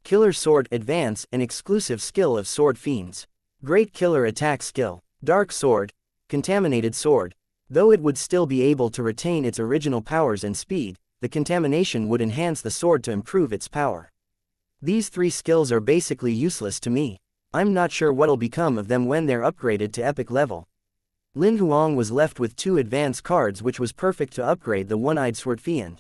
Killer Sword Advance, an exclusive skill of Sword Fiends. Great Killer Attack Skill. Dark Sword. Contaminated Sword. Though it would still be able to retain its original powers and speed, the contamination would enhance the sword to improve its power. These three skills are basically useless to me. I'm not sure what'll become of them when they're upgraded to epic level. Lin Huang was left with 2 advance cards, which was perfect to upgrade the one-eyed sword fiend.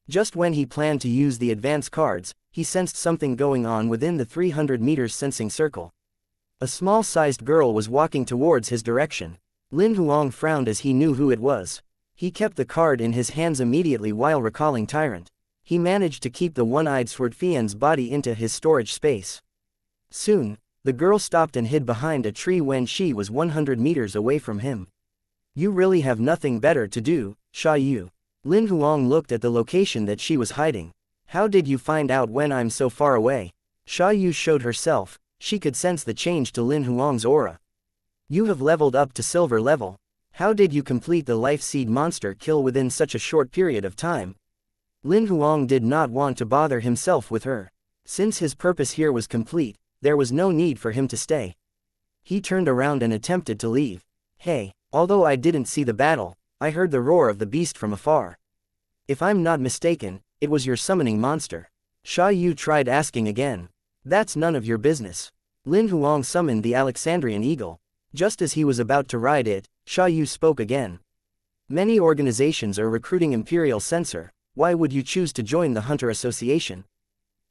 Just when he planned to use the advance cards, he sensed something going on within the 300 meters sensing circle. A small-sized girl was walking towards his direction. Lin Huang frowned as he knew who it was. He kept the card in his hands immediately while recalling Tyrant. He managed to keep the one-eyed sword fiend's body into his storage space. Soon, the girl stopped and hid behind a tree when she was 100 meters away from him. You really have nothing better to do, Xianxia. Lin Huang looked at the location that she was hiding. How did you find out when I'm so far away? Xianxia showed herself. She could sense the change to Lin Huang's aura. You have leveled up to silver level. How did you complete the life seed monster kill within such a short period of time? Lin Huang did not want to bother himself with her. Since his purpose here was complete, there was no need for him to stay. He turned around and attempted to leave. Hey, although I didn't see the battle, I heard the roar of the beast from afar. If I'm not mistaken, it was your summoning monster. Xianxia tried asking again. That's none of your business. Lin Huang summoned the Alexandrian eagle. Just as he was about to ride it, Xianxia spoke again. Many organizations are recruiting Imperial Censor. Why would you choose to join the Hunter Association?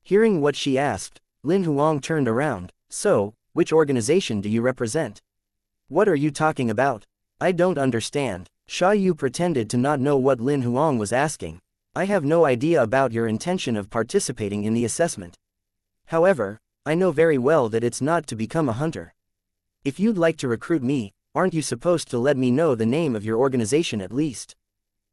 Hearing what she asked, Lin Huang turned around. So, which organization do you represent? What are you talking about? I don't understand. Xianxia pretended to not know what Lin Huang was asking. I have no idea about your intention of participating in the assessment. However, I know very well that it's not to become a hunter. If you'd like to recruit me, aren't you supposed to let me know the name of your organization at least?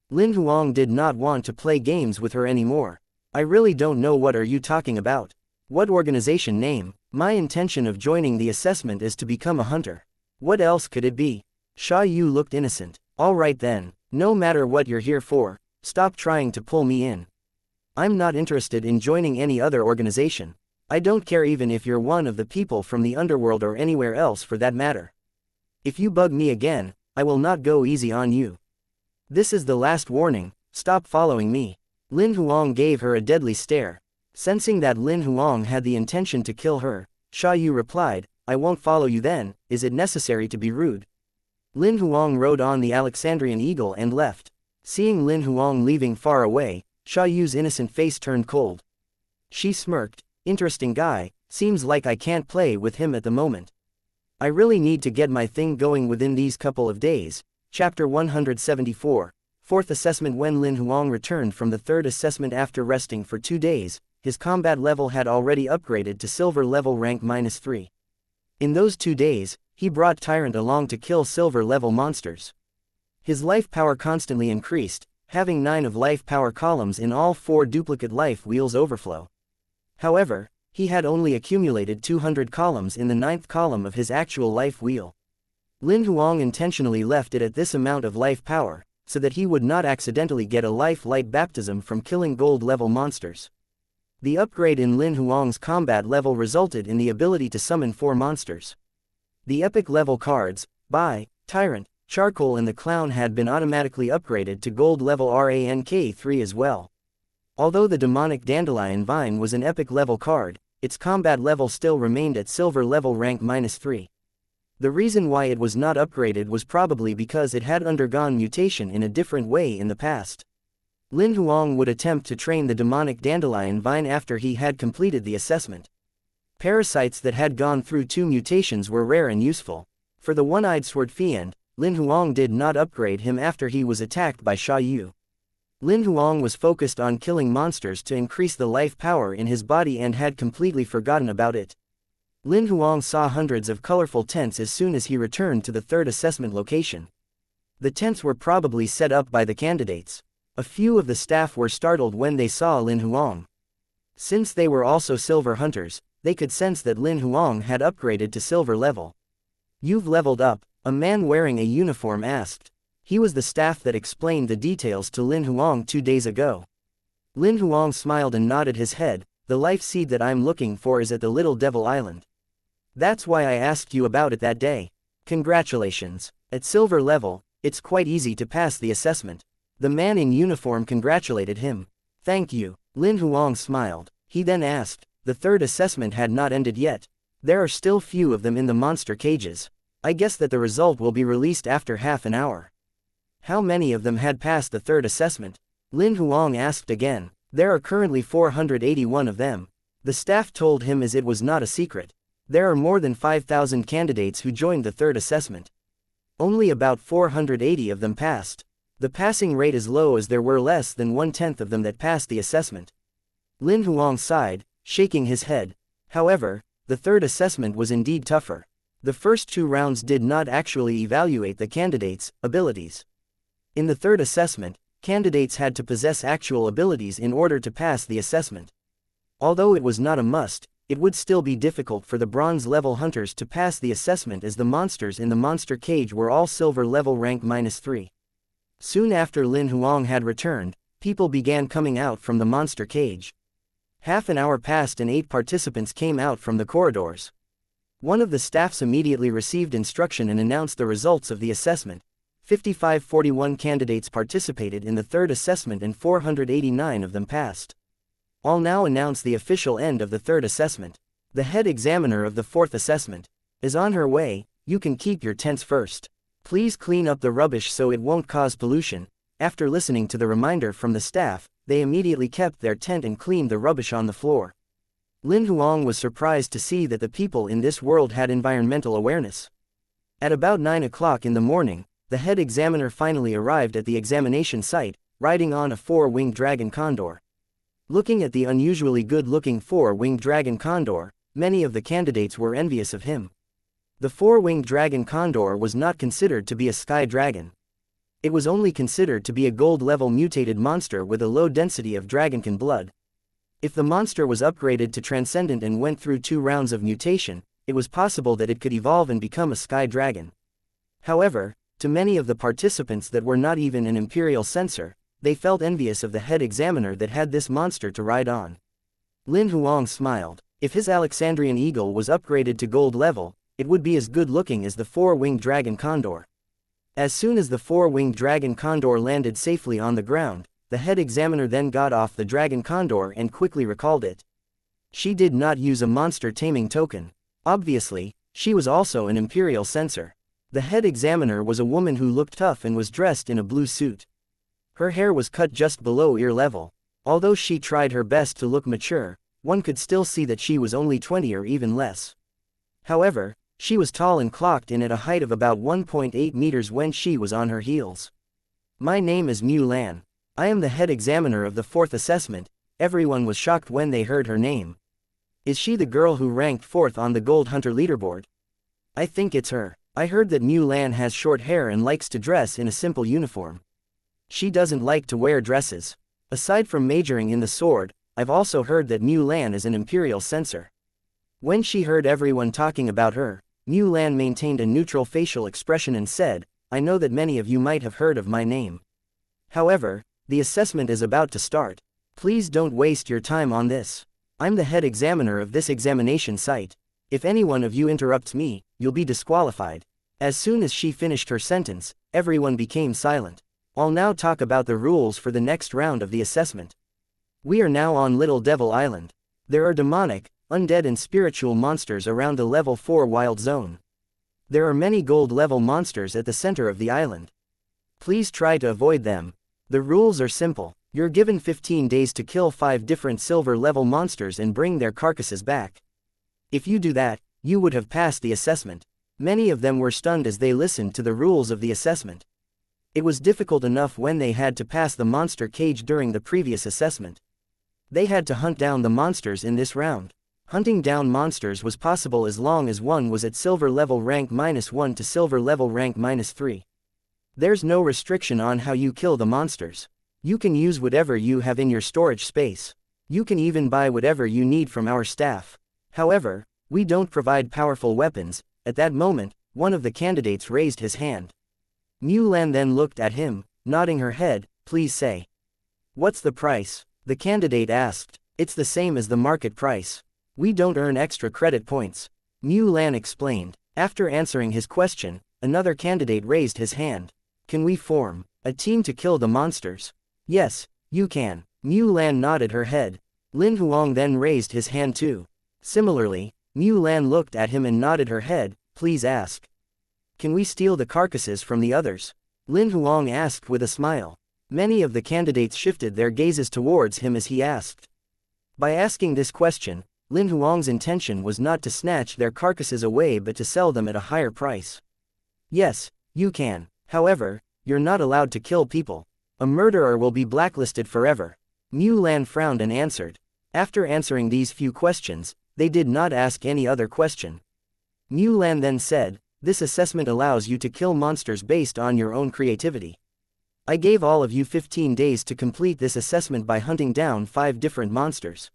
Lin Huang did not want to play games with her anymore. I really don't know what are you talking about. What organization name? My intention of joining the assessment is to become a hunter. What else could it be? Xianxia looked innocent. Alright then, no matter what you're here for, stop trying to pull me in. I'm not interested in joining any other organization. I don't care even if you're one of the people from the underworld or anywhere else for that matter. If you bug me again, I will not go easy on you. This is the last warning, stop following me. Lin Huang gave her a deadly stare. Sensing that Lin Huang had the intention to kill her, Xianxia replied, I won't follow you then, is it necessary to be rude? Lin Huang rode on the Alexandrian eagle and left. Seeing Lin Huang leaving far away, Xiaoyu's innocent face turned cold. She smirked. Interesting guy, seems like I can't play with him at the moment. I really need to get my thing going within these couple of days. Chapter 174, Fourth Assessment. When Lin Huang returned from the third assessment after resting for 2 days, his combat level had already upgraded to silver level rank -3. In those 2 days, he brought Tyrant along to kill silver level monsters. His life power constantly increased, having 9 of life power columns in all 4 duplicate life wheels overflow. However, he had only accumulated 200 columns in the 9th column of his actual life wheel. Lin Huang intentionally left it at this amount of life power, so that he would not accidentally get a life light baptism from killing gold level monsters. The upgrade in Lin Huang's combat level resulted in the ability to summon 4 monsters. The epic level cards, by Tyrant, Charcoal and the Clown had been automatically upgraded to gold level rank 3 as well. Although the demonic dandelion vine was an epic level card, its combat level still remained at silver level rank -3. The reason why it was not upgraded was probably because it had undergone mutation in a different way in the past. Lin Huang would attempt to train the demonic dandelion vine after he had completed the assessment. Parasites that had gone through 2 mutations were rare and useful. For the one-eyed sword fiend, Lin Huang did not upgrade him after he was attacked by Xianxia. Lin Huang was focused on killing monsters to increase the life power in his body and had completely forgotten about it. Lin Huang saw hundreds of colorful tents as soon as he returned to the third assessment location. The tents were probably set up by the candidates. A few of the staff were startled when they saw Lin Huang. Since they were also silver hunters, they could sense that Lin Huang had upgraded to silver level. You've leveled up, a man wearing a uniform asked. He was the staff that explained the details to Lin Huang 2 days ago. Lin Huang smiled and nodded his head. The life seed that I'm looking for is at the Little Devil Island. That's why I asked you about it that day. Congratulations. At silver level, it's quite easy to pass the assessment. The man in uniform congratulated him. Thank you. Lin Huang smiled. He then asked, the third assessment had not ended yet. There are still few of them in the monster cages. I guess that the result will be released after half an hour. How many of them had passed the third assessment? Lin Huang asked again. There are currently 481 of them. The staff told him as it was not a secret. There are more than 5,000 candidates who joined the third assessment. Only about 480 of them passed. The passing rate is low as there were less than 1/10 of them that passed the assessment. Lin Huang sighed, shaking his head. However, the third assessment was indeed tougher. The first 2 rounds did not actually evaluate the candidates' abilities. In the third assessment, candidates had to possess actual abilities in order to pass the assessment. Although it was not a must, it would still be difficult for the bronze level hunters to pass the assessment as the monsters in the monster cage were all silver level rank -3. Soon after Lin Huang had returned, people began coming out from the monster cage. Half an hour passed and 8 participants came out from the corridors. One of the staffs immediately received instruction and announced the results of the assessment. 5541 candidates participated in the third assessment and 489 of them passed. I'll now announce the official end of the third assessment. The head examiner of the fourth assessment is on her way. You can keep your tents first. Please clean up the rubbish so it won't cause pollution. After listening to the reminder from the staff, they immediately kept their tent and cleaned the rubbish on the floor. Lin Huang was surprised to see that the people in this world had environmental awareness. At about 9 o'clock in the morning, the head examiner finally arrived at the examination site, riding on a 4-winged dragon condor. Looking at the unusually good-looking 4-winged dragon condor, many of the candidates were envious of him. The 4-winged dragon condor was not considered to be a sky dragon. It was only considered to be a gold-level mutated monster with a low density of dragonkin blood. If the monster was upgraded to transcendent and went through 2 rounds of mutation, it was possible that it could evolve and become a sky dragon. However, to many of the participants that were not even an imperial censor, they felt envious of the head examiner that had this monster to ride on. Lin Huang smiled. If his Alexandrian eagle was upgraded to gold level, it would be as good looking as the 4-winged dragon condor. As soon as the 4-winged dragon condor landed safely on the ground, the head examiner then got off the dragon condor and quickly recalled it. She did not use a monster taming token. Obviously, she was also an imperial censor. The head examiner was a woman who looked tough and was dressed in a blue suit. Her hair was cut just below ear level. Although she tried her best to look mature, one could still see that she was only 20 or even less. However, she was tall and clocked in at a height of about 1.8 meters when she was on her heels. My name is Mu Lan. I am the head examiner of the fourth assessment. Everyone was shocked when they heard her name. Is she the girl who ranked 4th on the Gold Hunter leaderboard? I think it's her. I heard that Mu Lan has short hair and likes to dress in a simple uniform. She doesn't like to wear dresses. Aside from majoring in the sword, I've also heard that Mu Lan is an imperial censor. When she heard everyone talking about her, Mu Lan maintained a neutral facial expression and said, I know that many of you might have heard of my name. However, the assessment is about to start. Please don't waste your time on this. I'm the head examiner of this examination site. If any one of you interrupts me, you'll be disqualified. As soon as she finished her sentence, everyone became silent. I'll now talk about the rules for the next round of the assessment. We are now on Little Devil Island. There are demonic, undead and spiritual monsters around the level 4 wild zone. There are many gold level monsters at the center of the island. Please try to avoid them. The rules are simple. You're given 15 days to kill 5 different silver level monsters and bring their carcasses back. If you do that, you would have passed the assessment. Many of them were stunned as they listened to the rules of the assessment. It was difficult enough when they had to pass the monster cage during the previous assessment. They had to hunt down the monsters in this round. Hunting down monsters was possible as long as one was at silver level rank -1 to silver level rank -3. There's no restriction on how you kill the monsters. You can use whatever you have in your storage space. You can even buy whatever you need from our staff. However, we don't provide powerful weapons. At that moment, one of the candidates raised his hand. Lan then looked at him, nodding her head. Please say. What's the price? The candidate asked. It's the same as the market price. We don't earn extra credit points. Lan explained. After answering his question, another candidate raised his hand. Can we form a team to kill the monsters? Yes, you can. Lan nodded her head. Lin Huang then raised his hand too. Similarly, Lan looked at him and nodded her head. Please ask. Can we steal the carcasses from the others? Lin Huang asked with a smile. Many of the candidates shifted their gazes towards him as he asked. By asking this question, Lin Huang's intention was not to snatch their carcasses away but to sell them at a higher price. Yes, you can. However, you're not allowed to kill people. A murderer will be blacklisted forever. Lan frowned and answered. After answering these few questions, they did not ask any other question. Lan then said, this assessment allows you to kill monsters based on your own creativity. I gave all of you 15 days to complete this assessment by hunting down 5 different monsters.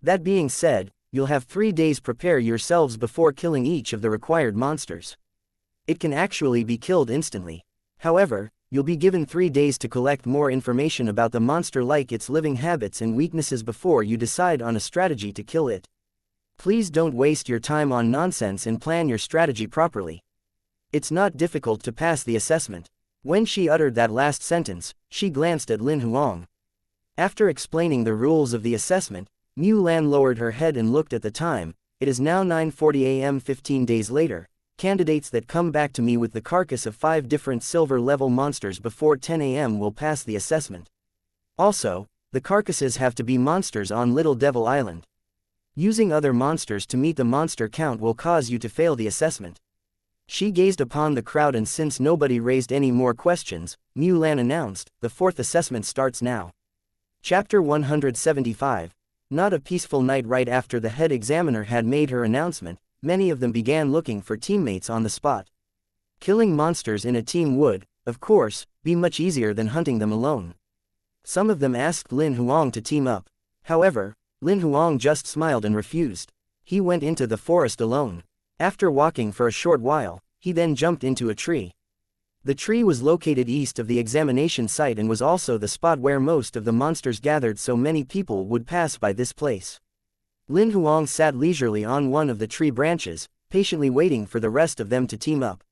That being said, you'll have 3 days prepare yourselves before killing each of the required monsters. It can actually be killed instantly. However, you'll be given 3 days to collect more information about the monster like its living habits and weaknesses before you decide on a strategy to kill it. Please don't waste your time on nonsense and plan your strategy properly. It's not difficult to pass the assessment. When she uttered that last sentence, she glanced at Lin Huang. After explaining the rules of the assessment, Lan lowered her head and looked at the time. It is now 9:40 a.m. 15 days later. Candidates that come back to me with the carcass of 5 different silver level monsters before 10 a.m. will pass the assessment. Also, the carcasses have to be monsters on Little Devil Island. Using other monsters to meet the monster count will cause you to fail the assessment. She gazed upon the crowd and since nobody raised any more questions, Lan announced, the 4th assessment starts now. Chapter 175. Not a peaceful night. Right after the head examiner had made her announcement, many of them began looking for teammates on the spot. Killing monsters in a team would, of course, be much easier than hunting them alone. Some of them asked Lin Huang to team up. However, Lin Huang just smiled and refused. He went into the forest alone. After walking for a short while, he then jumped into a tree. The tree was located east of the examination site and was also the spot where most of the monsters gathered, so many people would pass by this place. Lin Huang sat leisurely on one of the tree branches, patiently waiting for the rest of them to team up.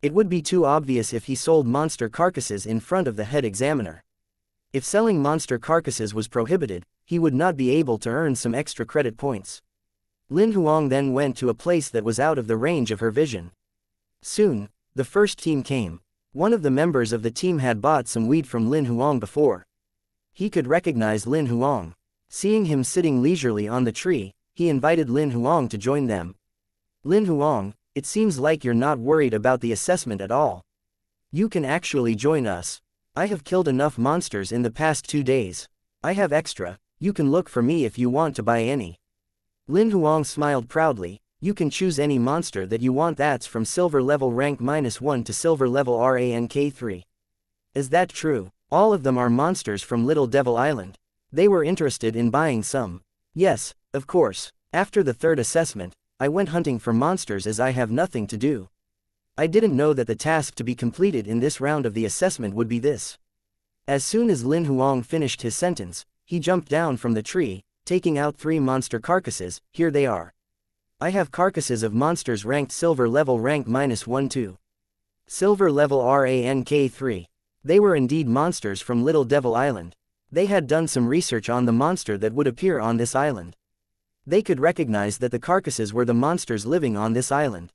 It would be too obvious if he sold monster carcasses in front of the head examiner. If selling monster carcasses was prohibited, he would not be able to earn some extra credit points. Lin Huang then went to a place that was out of the range of her vision. Soon, the first team came. One of the members of the team had bought some weed from Lin Huang before. He could recognize Lin Huang. Seeing him sitting leisurely on the tree, he invited Lin Huang to join them. Lin Huang, it seems like you're not worried about the assessment at all. You can actually join us. I have killed enough monsters in the past 2 days. I have extra. You can look for me if you want to buy any. Lin Huang smiled proudly. You can choose any monster that you want. That's from silver level rank -1 to silver level rank 3. Is that true? All of them are monsters from Little Devil Island. They were interested in buying some. Yes, of course. After the 3rd assessment, I went hunting for monsters as I have nothing to do. I didn't know that the task to be completed in this round of the assessment would be this. As soon as Lin Huang finished his sentence, he jumped down from the tree, taking out 3 monster carcasses. Here they are. I have carcasses of monsters ranked silver level rank -1-2. Silver level rank 3. They were indeed monsters from Little Devil Island. They had done some research on the monster that would appear on this island. They could recognize that the carcasses were the monsters living on this island.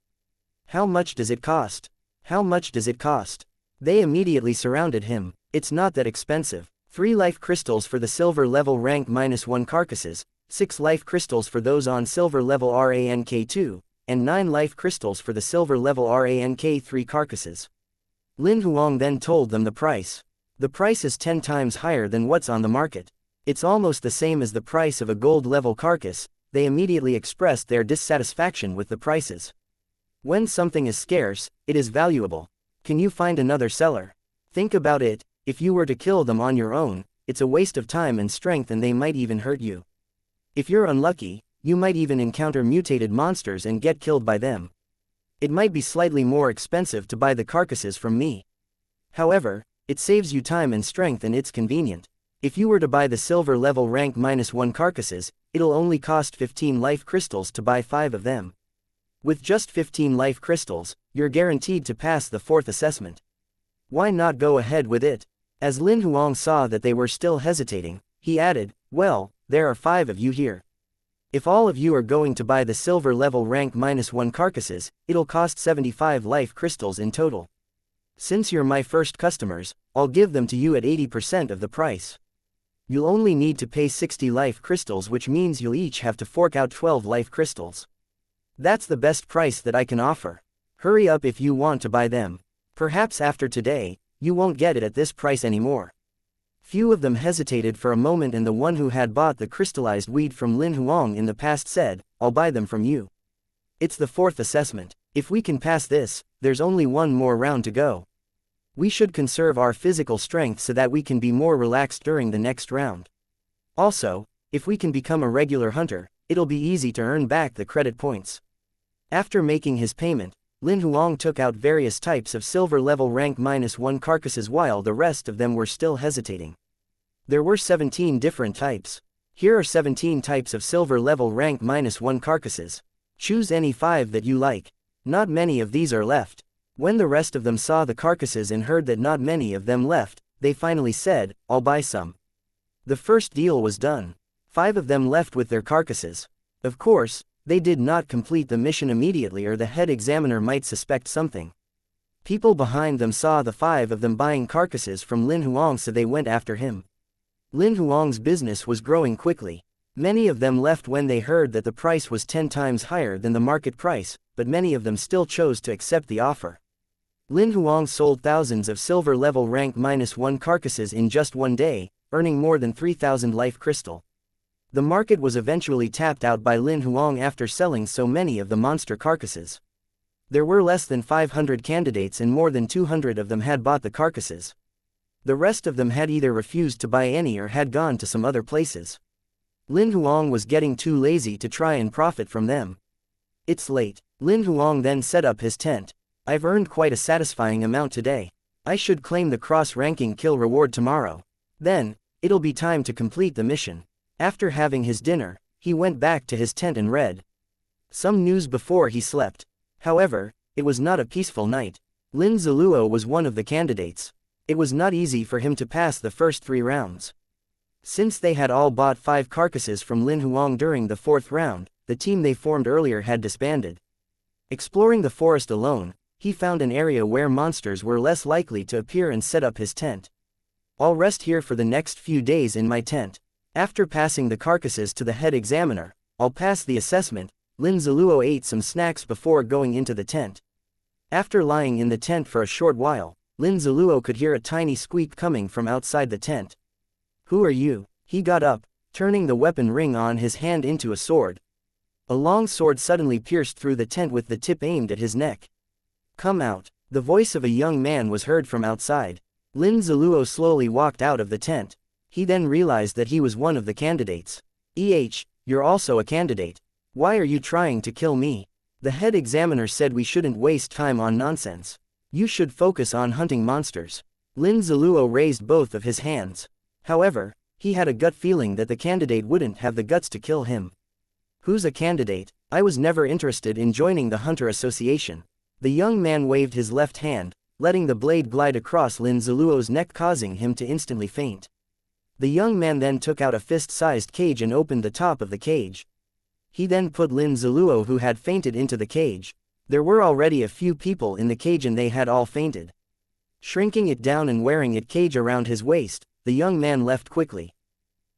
How much does it cost? How much does it cost? They immediately surrounded him. It's not that expensive. 3 life crystals for the silver level rank -1 carcasses, 6 life crystals for those on silver level rank 2, and 9 life crystals for the silver level rank 3 carcasses. Lin Huang then told them the price. The price is 10 times higher than what's on the market. It's almost the same as the price of a gold level carcass. They immediately expressed their dissatisfaction with the prices. When something is scarce, it is valuable. Can you find another seller? Think about it. If you were to kill them on your own, it's a waste of time and strength and they might even hurt you. If you're unlucky, you might even encounter mutated monsters and get killed by them. It might be slightly more expensive to buy the carcasses from me. However, it saves you time and strength and it's convenient. If you were to buy the silver level rank -1 carcasses, it'll only cost 15 life crystals to buy 5 of them. With just 15 life crystals, you're guaranteed to pass the 4th assessment. Why not go ahead with it? As Lin Huang saw that they were still hesitating, he added, well, there are 5 of you here. If all of you are going to buy the silver level rank -1 carcasses, it'll cost 75 life crystals in total. Since you're my first customers, I'll give them to you at 80% of the price. You'll only need to pay 60 life crystals, which means you'll each have to fork out 12 life crystals. That's the best price that I can offer. Hurry up if you want to buy them. Perhaps after today, you won't get it at this price anymore. Few of them hesitated for a moment, and the one who had bought the crystallized weed from Lin Huang in the past said, I'll buy them from you. It's the 4th assessment. If we can pass this, there's only one more round to go. We should conserve our physical strength so that we can be more relaxed during the next round. Also, if we can become a regular hunter, it'll be easy to earn back the credit points. After making his payment, Lin Huang took out various types of silver level rank -1 carcasses while the rest of them were still hesitating. There were 17 different types. Here are 17 types of silver level rank -1 carcasses. Choose any 5 that you like. Not many of these are left. When the rest of them saw the carcasses and heard that not many of them left, they finally said, I'll buy some. The first deal was done. 5 of them left with their carcasses. Of course, they did not complete the mission immediately, or the head examiner might suspect something. People behind them saw the 5 of them buying carcasses from Lin Huang, so they went after him. Lin Huang's business was growing quickly. Many of them left when they heard that the price was 10 times higher than the market price, but many of them still chose to accept the offer. Lin Huang sold thousands of silver level rank -1 carcasses in just one day, earning more than 3,000 life crystal. The market was eventually tapped out by Lin Huang after selling so many of the monster carcasses. There were less than 500 candidates and more than 200 of them had bought the carcasses. The rest of them had either refused to buy any or had gone to some other places. Lin Huang was getting too lazy to try and profit from them. It's late. Lin Huang then set up his tent. I've earned quite a satisfying amount today. I should claim the cross-ranking kill reward tomorrow. Then, it'll be time to complete the mission. After having his dinner, he went back to his tent and read some news before he slept. However, it was not a peaceful night. Lin Ziluo was one of the candidates. It was not easy for him to pass the first 3 rounds. Since they had all bought 5 carcasses from Lin Huang during the 4th round, the team they formed earlier had disbanded. Exploring the forest alone, he found an area where monsters were less likely to appear and set up his tent. I'll rest here for the next few days in my tent. After passing the carcasses to the head examiner, I'll pass the assessment. Lin Ziluo ate some snacks before going into the tent. After lying in the tent for a short while, Lin Ziluo could hear a tiny squeak coming from outside the tent. Who are you? He got up, turning the weapon ring on his hand into a sword. A long sword suddenly pierced through the tent with the tip aimed at his neck. Come out. The voice of a young man was heard from outside. Lin Ziluo slowly walked out of the tent. He then realized that he was one of the candidates. You're also a candidate. Why are you trying to kill me? The head examiner said we shouldn't waste time on nonsense. You should focus on hunting monsters. Lin Ziluo raised both of his hands. However, he had a gut feeling that the candidate wouldn't have the guts to kill him. Who's a candidate? I was never interested in joining the Hunter Association. The young man waved his left hand, letting the blade glide across Lin Ziluo's neck, causing him to instantly faint. The young man then took out a fist-sized cage and opened the top of the cage. He then put Lin Ziluo, who had fainted, into the cage. There were already a few people in the cage and they had all fainted. Shrinking it down and wearing it cage around his waist, the young man left quickly.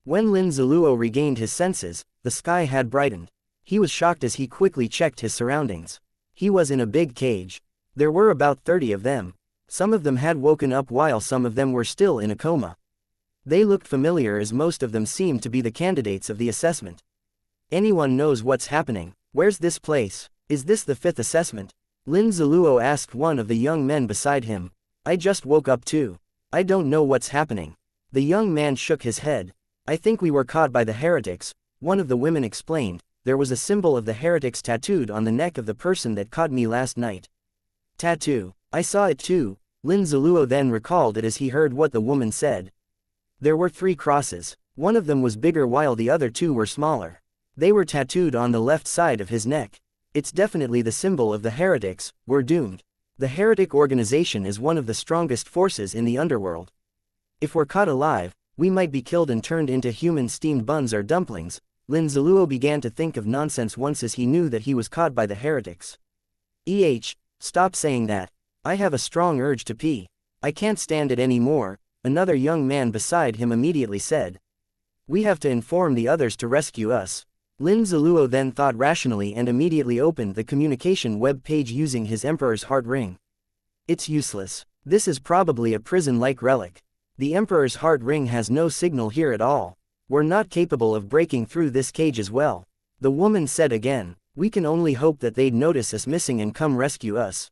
When Lin Ziluo regained his senses, the sky had brightened. He was shocked as he quickly checked his surroundings. He was in a big cage. There were about 30 of them. Some of them had woken up while some of them were still in a coma. They looked familiar as most of them seemed to be the candidates of the assessment. Anyone knows what's happening? Where's this place? Is this the 5th assessment? Lin Ziluo asked one of the young men beside him. I just woke up too. I don't know what's happening. The young man shook his head. I think we were caught by the heretics, one of the women explained. There was a symbol of the heretics tattooed on the neck of the person that caught me last night. Tattoo. I saw it too. Lin Ziluo then recalled it as he heard what the woman said. There were 3 crosses. One of them was bigger while the other 2 were smaller. They were tattooed on the left side of his neck. It's definitely the symbol of the heretics. We're doomed. The heretic organization is one of the strongest forces in the underworld. If we're caught alive, we might be killed and turned into human steamed buns or dumplings. Lin Ziluo began to think of nonsense once as he knew that he was caught by the heretics. Stop saying that. I have a strong urge to pee. I can't stand it anymore, another young man beside him immediately said. We have to inform the others to rescue us. Lin Ziluo then thought rationally and immediately opened the communication web page using his Emperor's Heart Ring. It's useless. This is probably a prison-like relic. The Emperor's Heart Ring has no signal here at all. We're not capable of breaking through this cage as well. The woman said again. We can only hope that they'd notice us missing and come rescue us.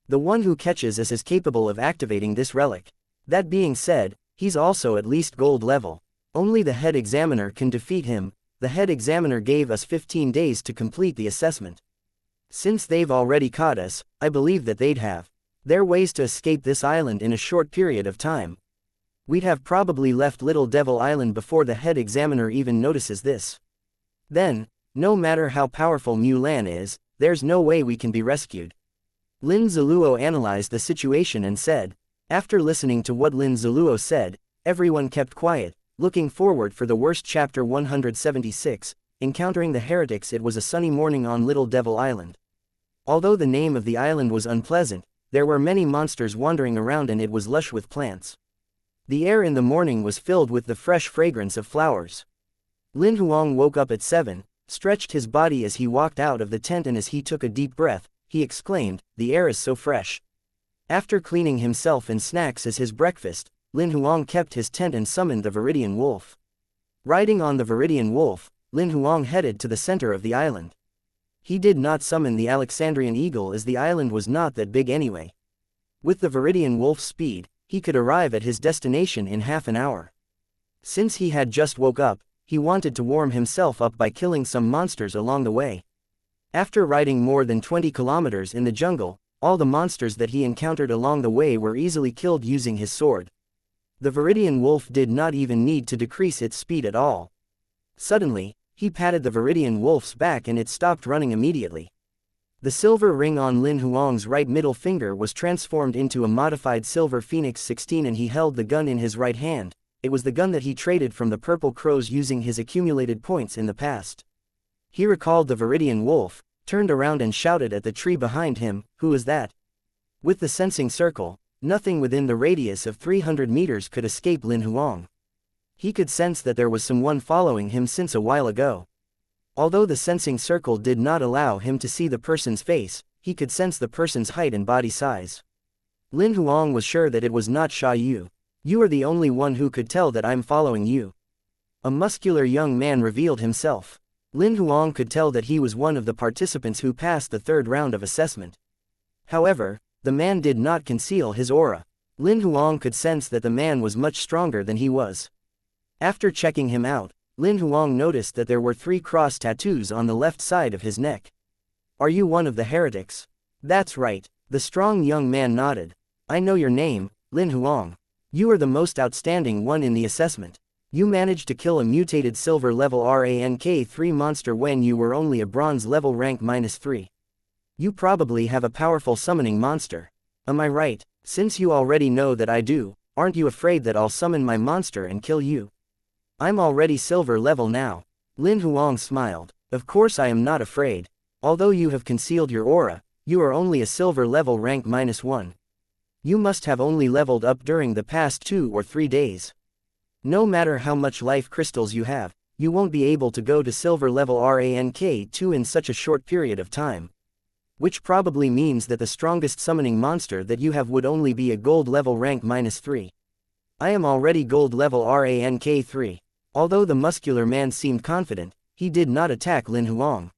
The one who catches us is capable of activating this relic. That being said, he's also at least gold level. Only the head examiner can defeat him. The head examiner gave us 15 days to complete the assessment. Since they've already caught us, I believe that they'd have their ways to escape this island in a short period of time. We'd have probably left Little Devil Island before the head examiner even notices this. Then, no matter how powerful Mulan is, there's no way we can be rescued. Lin Ziluo analyzed the situation and said. After listening to what Lin Ziluo said, everyone kept quiet, looking forward for the worst. Chapter 176, Encountering the Heretics. It was a sunny morning on Little Devil Island. Although the name of the island was unpleasant, there were many monsters wandering around and it was lush with plants. The air in the morning was filled with the fresh fragrance of flowers. Lin Huang woke up at 7, stretched his body as he walked out of the tent, and as he took a deep breath, he exclaimed, "The air is so fresh." After cleaning himself and snacks as his breakfast, Lin Huang kept his tent and summoned the Viridian Wolf. Riding on the Viridian Wolf, Lin Huang headed to the center of the island. He did not summon the Alexandrian Eagle as the island was not that big anyway. With the Viridian Wolf's speed, he could arrive at his destination in half an hour. Since he had just woke up, he wanted to warm himself up by killing some monsters along the way. After riding more than 20 kilometers in the jungle, all the monsters that he encountered along the way were easily killed using his sword. The Viridian Wolf did not even need to decrease its speed at all. Suddenly, he patted the Viridian Wolf's back and it stopped running immediately. The silver ring on Lin Huang's right middle finger was transformed into a modified Silver Phoenix 16 and he held the gun in his right hand. It was the gun that he traded from the Purple Crows using his accumulated points in the past. He recalled the Viridian Wolf, turned around and shouted at the tree behind him, "Who is that?" With the sensing circle, nothing within the radius of 300 meters could escape Lin Huang. He could sense that there was someone following him since a while ago. Although the sensing circle did not allow him to see the person's face, he could sense the person's height and body size. Lin Huang was sure that it was not Sha Yu. "You are the only one who could tell that I'm following you." A muscular young man revealed himself. Lin Huang could tell that he was one of the participants who passed the 3rd round of assessment. However, the man did not conceal his aura. Lin Huang could sense that the man was much stronger than he was. After checking him out, Lin Huang noticed that there were 3 cross tattoos on the left side of his neck. "Are you one of the heretics?" "That's right." The strong young man nodded. "I know your name, Lin Huang. You are the most outstanding one in the assessment. You managed to kill a mutated silver level rank 3 monster when you were only a bronze level rank -3. You probably have a powerful summoning monster. Am I right? Since you already know that I do, aren't you afraid that I'll summon my monster and kill you?" "I'm already silver level now." Lin Huang smiled. "Of course I am not afraid. Although you have concealed your aura, you are only a silver level rank -1. You must have only leveled up during the past 2 or 3 days. No matter how much life crystals you have, you won't be able to go to silver level rank 2 in such a short period of time. Which probably means that the strongest summoning monster that you have would only be a gold level rank -3. I am already gold level rank 3. Although the muscular man seemed confident, he did not attack Lin Huang.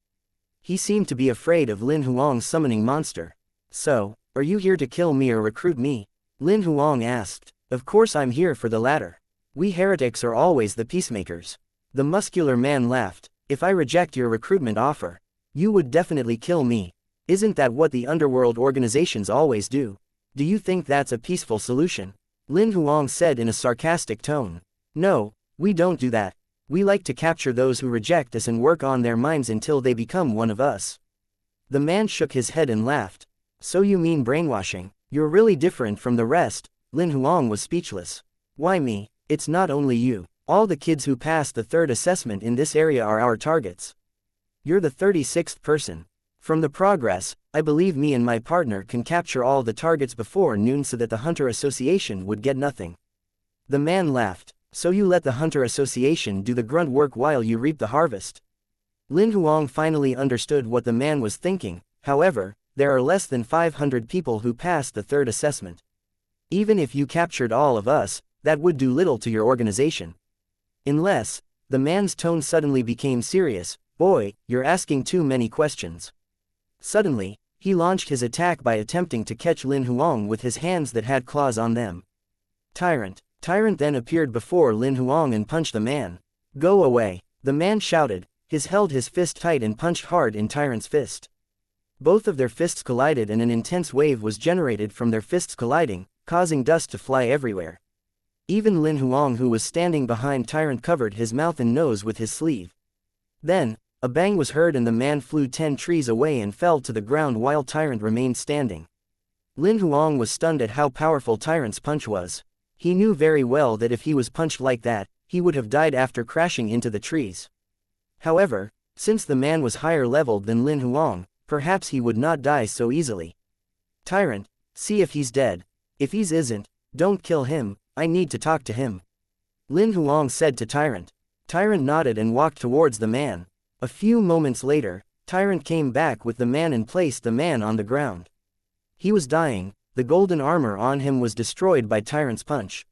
He seemed to be afraid of Lin Huang's summoning monster. "So, are you here to kill me or recruit me?" Lin Huang asked. "Of course I'm here for the latter. We heretics are always the peacemakers." The muscular man laughed. "If I reject your recruitment offer, you would definitely kill me. Isn't that what the underworld organizations always do?" Do you think that's a peaceful solution? Lin Huang said in a sarcastic tone. No, we don't do that. We like to capture those who reject us and work on their minds until they become one of us. The man shook his head and laughed. So you mean brainwashing? You're really different from the rest. Lin Huang was speechless. Why me? It's not only you. All the kids who passed the third assessment in this area are our targets. You're the 36th person. From the progress, I believe me and my partner can capture all the targets before noon so that the Hunter Association would get nothing. The man laughed. So you let the Hunter Association do the grunt work while you reap the harvest. Lin Huang finally understood what the man was thinking. However, there are less than 500 people who passed the third assessment. Even if you captured all of us, that would do little to your organization. Unless, the man's tone suddenly became serious. Boy, you're asking too many questions. Suddenly, he launched his attack by attempting to catch Lin Huang with his hands that had claws on them. Tyrant then appeared before Lin Huang and punched the man. Go away, the man shouted. He held his fist tight and punched hard in Tyrant's fist. Both of their fists collided and an intense wave was generated from their fists colliding, causing dust to fly everywhere. Even Lin Huang, who was standing behind Tyrant, covered his mouth and nose with his sleeve. Then, a bang was heard and the man flew 10 trees away and fell to the ground while Tyrant remained standing. Lin Huang was stunned at how powerful Tyrant's punch was. He knew very well that if he was punched like that, he would have died after crashing into the trees. However, since the man was higher leveled than Lin Huang, perhaps he would not die so easily. Tyrant, see if he's dead. If he isn't, don't kill him, I need to talk to him. Lin Huang said to Tyrant. Tyrant nodded and walked towards the man. A few moments later, Tyrant came back with the man and placed the man on the ground. He was dying. The golden armor on him was destroyed by Tyrant's punch.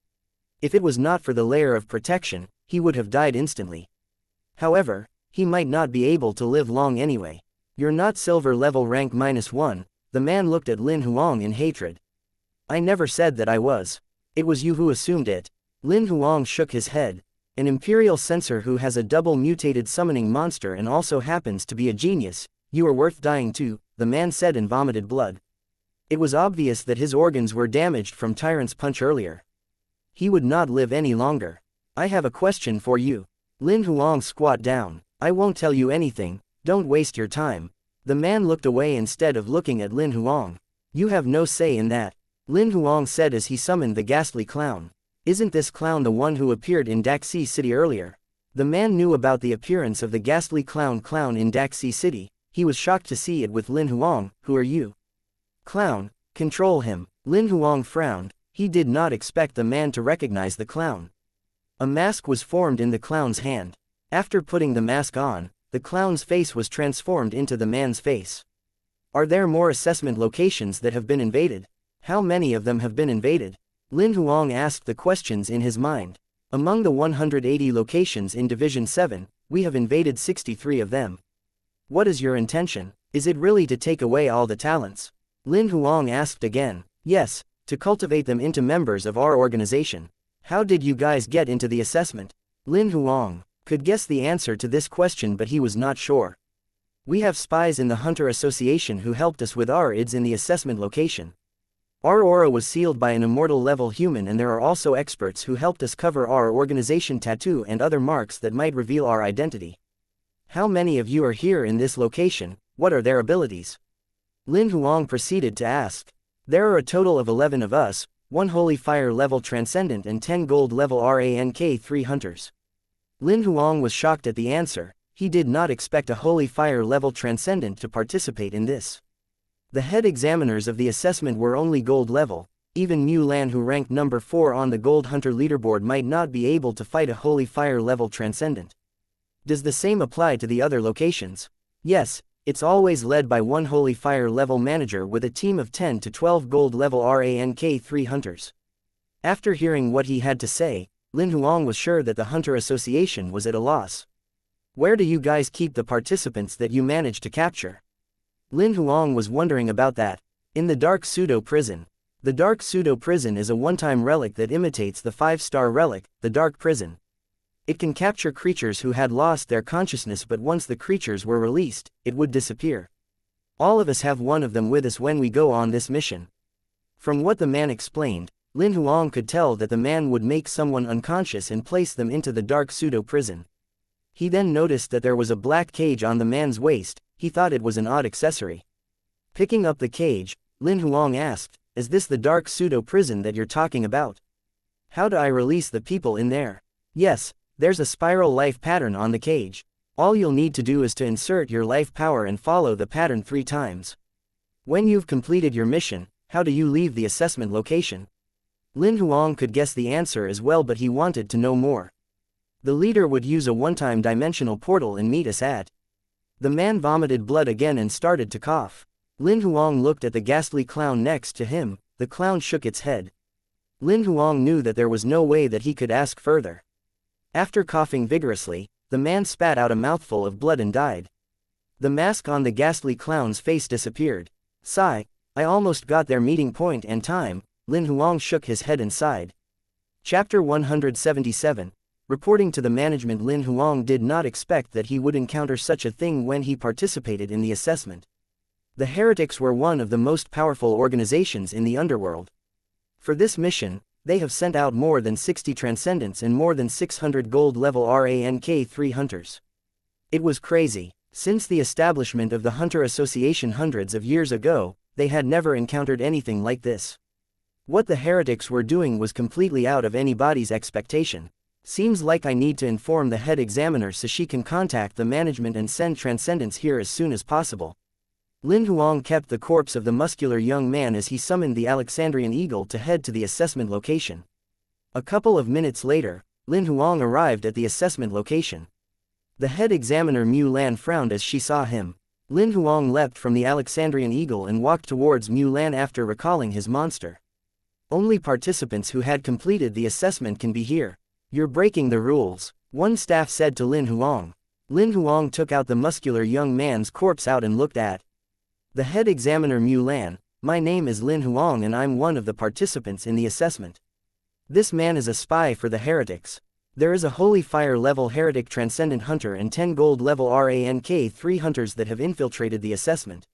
If it was not for the layer of protection, he would have died instantly. However, he might not be able to live long anyway. You're not silver level rank -1, the man looked at Lin Huang in hatred. I never said that I was. It was you who assumed it. Lin Huang shook his head. An imperial censor who has a double mutated summoning monster and also happens to be a genius. You are worth dying to, the man said and vomited blood. It was obvious that his organs were damaged from Tyrant's punch earlier. He would not live any longer. I have a question for you. Lin Huang squat down. I won't tell you anything, don't waste your time. The man looked away instead of looking at Lin Huang. You have no say in that. Lin Huang said as he summoned the ghastly clown. Isn't this clown the one who appeared in Daxi City earlier? The man knew about the appearance of the ghastly clown in Daxi City. He was shocked to see it with Lin Huang. Who are you? Clown, control him. Lin Huang frowned. He did not expect the man to recognize the clown. A mask was formed in the clown's hand. After putting the mask on, the clown's face was transformed into the man's face. Are there more assessment locations that have been invaded? How many of them have been invaded? Lin Huang asked the questions in his mind. Among the 180 locations in Division 7, we have invaded 63 of them. What is your intention? Is it really to take away all the talents? Lin Huang asked again. Yes, to cultivate them into members of our organization. How did you guys get into the assessment? Lin Huang could guess the answer to this question, but he was not sure. We have spies in the Hunter Association who helped us with our IDs in the assessment location. Our aura was sealed by an immortal level human, and there are also experts who helped us cover our organization tattoo and other marks that might reveal our identity. How many of you are here in this location? What are their abilities? Lin Huang proceeded to ask. There are a total of 11 of us, 1 holy fire level transcendent and 10 gold level rank 3 hunters. Lin Huang was shocked at the answer. He did not expect a holy fire level transcendent to participate in this. The head examiners of the assessment were only gold level. Even Mu Lan, who ranked number 4 on the gold hunter leaderboard, might not be able to fight a holy fire level transcendent. Does the same apply to the other locations? Yes, it's always led by 1 holy fire level manager with a team of 10 to 12 gold level rank 3 hunters. After hearing what he had to say, Lin Huang was sure that the Hunter Association was at a loss. Where do you guys keep the participants that you managed to capture? Lin Huang was wondering about that. In the Dark Pseudo Prison. The Dark Pseudo Prison is a one-time relic that imitates the 5-star relic, the Dark Prison. It can capture creatures who had lost their consciousness, but once the creatures were released, it would disappear. All of us have one of them with us when we go on this mission. From what the man explained, Lin Huang could tell that the man would make someone unconscious and place them into the dark pseudo-prison. He then noticed that there was a black cage on the man's waist. He thought it was an odd accessory. Picking up the cage, Lin Huang asked, "Is this the dark pseudo-prison that you're talking about? How do I release the people in there?" "Yes, there's a spiral life pattern on the cage. All you'll need to do is to insert your life power and follow the pattern 3 times. When you've completed your mission, how do you leave the assessment location?" Lin Huang could guess the answer as well, but he wanted to know more. "The leader would use a one-time dimensional portal and meet us at." The man vomited blood again and started to cough. Lin Huang looked at the ghastly clown next to him. The clown shook its head. Lin Huang knew that there was no way that he could ask further. After coughing vigorously, the man spat out a mouthful of blood and died. The mask on the ghastly clown's face disappeared. "Sigh, I almost got their meeting point and time." Lin Huang shook his head and sighed. Chapter 177. Reporting to the management. Lin Huang did not expect that he would encounter such a thing when he participated in the assessment. The heretics were one of the most powerful organizations in the underworld. For this mission, they have sent out more than 60 transcendents and more than 600 gold-level rank 3 hunters. It was crazy. Since the establishment of the Hunter Association hundreds of years ago, they had never encountered anything like this. What the heretics were doing was completely out of anybody's expectation. "Seems like I need to inform the head examiner so she can contact the management and send transcendents here as soon as possible." Lin Huang kept the corpse of the muscular young man as he summoned the Alexandrian Eagle to head to the assessment location. A couple of minutes later, Lin Huang arrived at the assessment location. The head examiner Mu Lan frowned as she saw him. Lin Huang leapt from the Alexandrian Eagle and walked towards Mu Lan after recalling his monster. "Only participants who had completed the assessment can be here. You're breaking the rules," one staff said to Lin Huang. Lin Huang took out the muscular young man's corpse out and looked at the head examiner Mu Lan. "My name is Lin Huang and I'm one of the participants in the assessment. This man is a spy for the heretics. There is a holy fire level heretic transcendent hunter and 10 gold level rank 3 hunters that have infiltrated the assessment.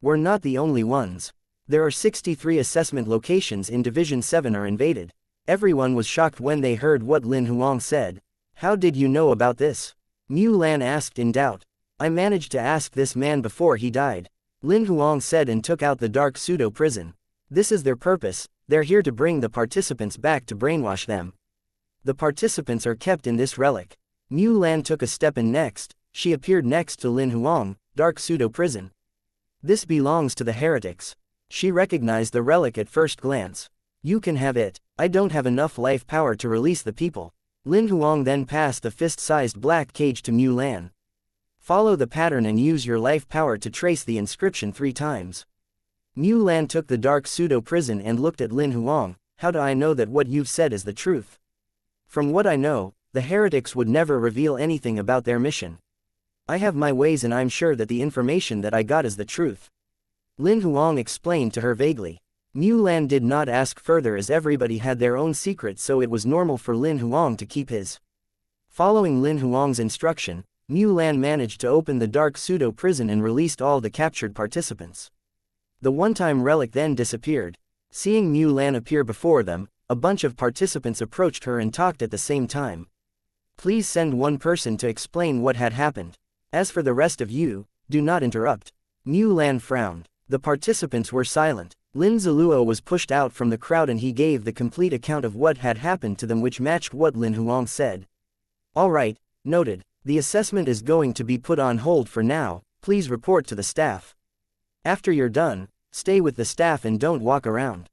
We're not the only ones. There are 63 assessment locations in Division 7 are invaded." Everyone was shocked when they heard what Lin Huang said. "How did you know about this?" Mu Lan asked in doubt. "I managed to ask this man before he died," Lin Huang said and took out the dark pseudo-prison. "This is their purpose. They're here to bring the participants back to brainwash them. The participants are kept in this relic." Mu Lan took a step and next, she appeared next to Lin Huang. "Dark pseudo-prison. This belongs to the heretics." She recognized the relic at first glance. "You can have it. I don't have enough life power to release the people." Lin Huang then passed the fist-sized black cage to Mu Lan. "Follow the pattern and use your life power to trace the inscription 3 times." Mu Lan took the dark pseudo-prison and looked at Lin Huang. "How do I know that what you've said is the truth?" "From what I know, the heretics would never reveal anything about their mission. I have my ways and I'm sure that the information that I got is the truth," Lin Huang explained to her vaguely. Mu Lan did not ask further as everybody had their own secrets, so it was normal for Lin Huang to keep his. Following Lin Huang's instruction, Mu Lan managed to open the dark pseudo-prison and released all the captured participants. The one-time relic then disappeared. Seeing Mu Lan appear before them, a bunch of participants approached her and talked at the same time. "Please send one person to explain what had happened. As for the rest of you, do not interrupt." Mu Lan frowned. The participants were silent. Lin Ziluo was pushed out from the crowd and he gave the complete account of what had happened to them, which matched what Lin Huang said. "All right, noted. The assessment is going to be put on hold for now. Please report to the staff. After you're done, stay with the staff and don't walk around."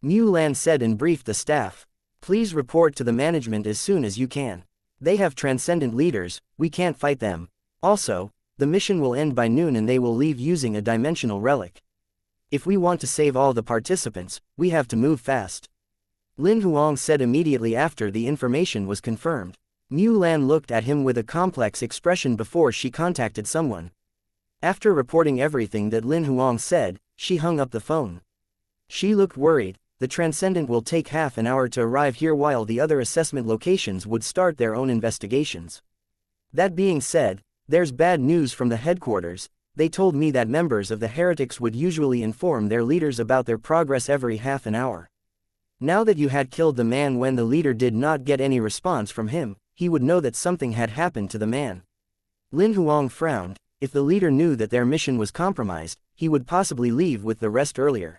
Mu Lan said and briefed the staff. "Please report to the management as soon as you can. They have transcendent leaders, we can't fight them. Also, the mission will end by noon and they will leave using a dimensional relic. If we want to save all the participants, we have to move fast," Lin Huang said immediately after the information was confirmed. Mu Lan looked at him with a complex expression before she contacted someone. After reporting everything that Lin Huang said, she hung up the phone. She looked worried. The transcendent will take half an hour to arrive here while the other assessment locations would start their own investigations. That being said, there's bad news from the headquarters. They told me that members of the heretics would usually inform their leaders about their progress every half an hour. Now that you had killed the man when the leader did not get any response from him, he would know that something had happened to the man. Lin Huang frowned. If the leader knew that their mission was compromised, he would possibly leave with the rest earlier.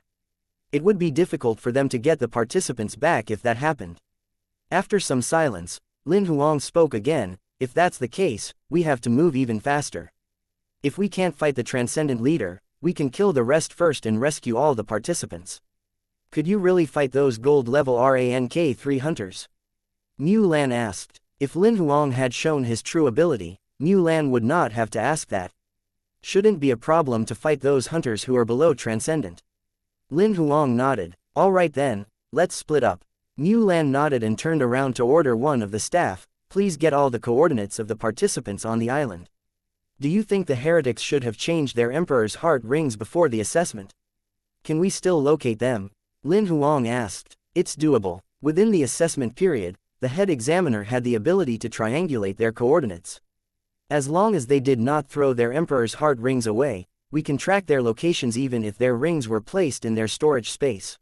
It would be difficult for them to get the participants back if that happened. After some silence, Lin Huang spoke again. If that's the case, we have to move even faster. If we can't fight the transcendent leader, we can kill the rest first and rescue all the participants. Could you really fight those gold-level rank 3 hunters? Mu Lan asked. If Lin Huang had shown his true ability, Mu Lan would not have to ask that. Shouldn't be a problem to fight those hunters who are below transcendent. Lin Huang nodded. All right then, let's split up. Mu Lan nodded and turned around to order one of the staff, please get all the coordinates of the participants on the island. Do you think the heretics should have changed their Emperor's heart rings before the assessment? Can we still locate them? Lin Huang asked. It's doable. Within the assessment period, the head examiner had the ability to triangulate their coordinates. As long as they did not throw their Emperor's heart rings away, we can track their locations even if their rings were placed in their storage space.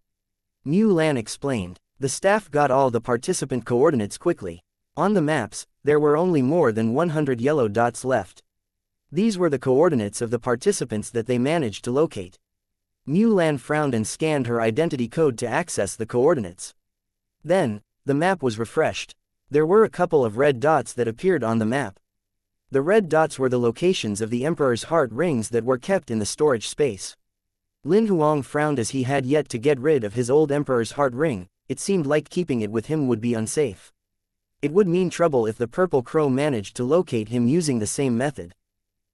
Mu Lan explained. The staff got all the participant coordinates quickly. On the maps, there were only more than 100 yellow dots left. These were the coordinates of the participants that they managed to locate. Mu Lan frowned and scanned her identity code to access the coordinates. Then, the map was refreshed. There were a couple of red dots that appeared on the map. The red dots were the locations of the Emperor's heart rings that were kept in the storage space. Lin Huang frowned as he had yet to get rid of his old Emperor's heart ring. It seemed like keeping it with him would be unsafe. It would mean trouble if the Purple Crow managed to locate him using the same method.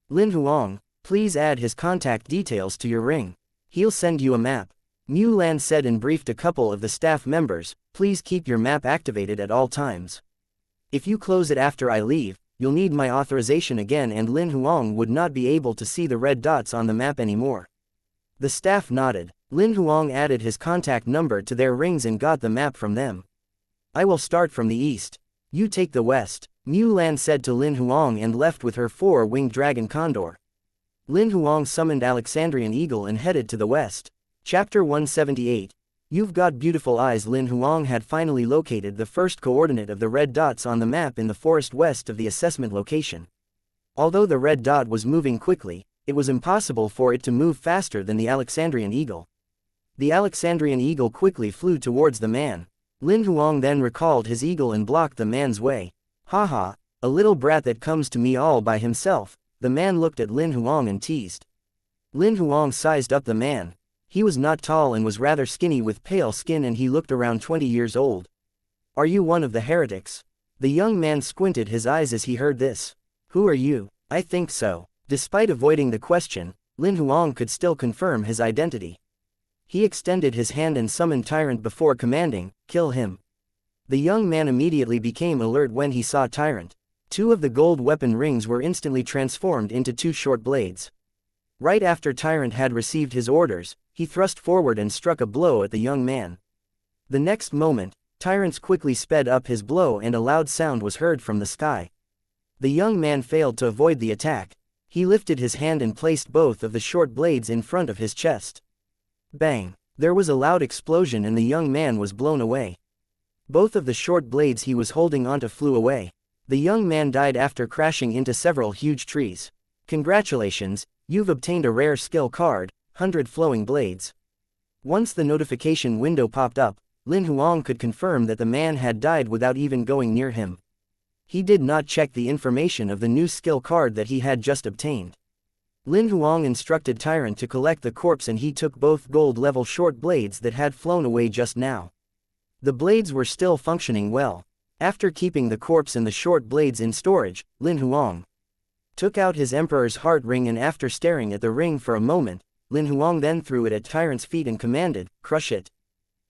Lin Huang, please add his contact details to your ring. He'll send you a map. Mu Lan said and briefed a couple of the staff members, please keep your map activated at all times. If you close it after I leave, you'll need my authorization again, and Lin Huang would not be able to see the red dots on the map anymore. The staff nodded. Lin Huang added his contact number to their rings and got the map from them. I will start from the east. You take the west, Mu Lan said to Lin Huang and left with her 4-winged dragon condor. Lin Huang summoned Alexandrian Eagle and headed to the west. Chapter 178. You've got beautiful eyes. Lin Huang had finally located the first coordinate of the red dots on the map in the forest west of the assessment location. Although the red dot was moving quickly, it was impossible for it to move faster than the Alexandrian Eagle. The Alexandrian Eagle quickly flew towards the man. Lin Huang then recalled his eagle and blocked the man's way. Haha, a little brat that comes to me all by himself. The man looked at Lin Huang and teased. Lin Huang sized up the man. He was not tall and was rather skinny with pale skin, and he looked around 20 years old. Are you one of the heretics? The young man squinted his eyes as he heard this. Who are you? I think so. Despite avoiding the question, Lin Huang could still confirm his identity. He extended his hand and summoned Tyrant before commanding, kill him. The young man immediately became alert when he saw Tyrant. 2 of the gold weapon rings were instantly transformed into 2 short blades. Right after Tyrant had received his orders, he thrust forward and struck a blow at the young man. The next moment, Tyrant quickly sped up his blow and a loud sound was heard from the sky. The young man failed to avoid the attack. He lifted his hand and placed both of the short blades in front of his chest. Bang! There was a loud explosion and the young man was blown away. Both of the short blades he was holding onto flew away. The young man died after crashing into several huge trees. Congratulations, you've obtained a rare skill card, 100 flowing blades. Once the notification window popped up, Lin Huang could confirm that the man had died without even going near him. He did not check the information of the new skill card that he had just obtained. Lin Huang instructed Tyrant to collect the corpse and he took both gold-level short blades that had flown away just now. The blades were still functioning well. After keeping the corpse and the short blades in storage, Lin Huang took out his Emperor's heart ring, and after staring at the ring for a moment, Lin Huang then threw it at Tyrant's feet and commanded, crush it.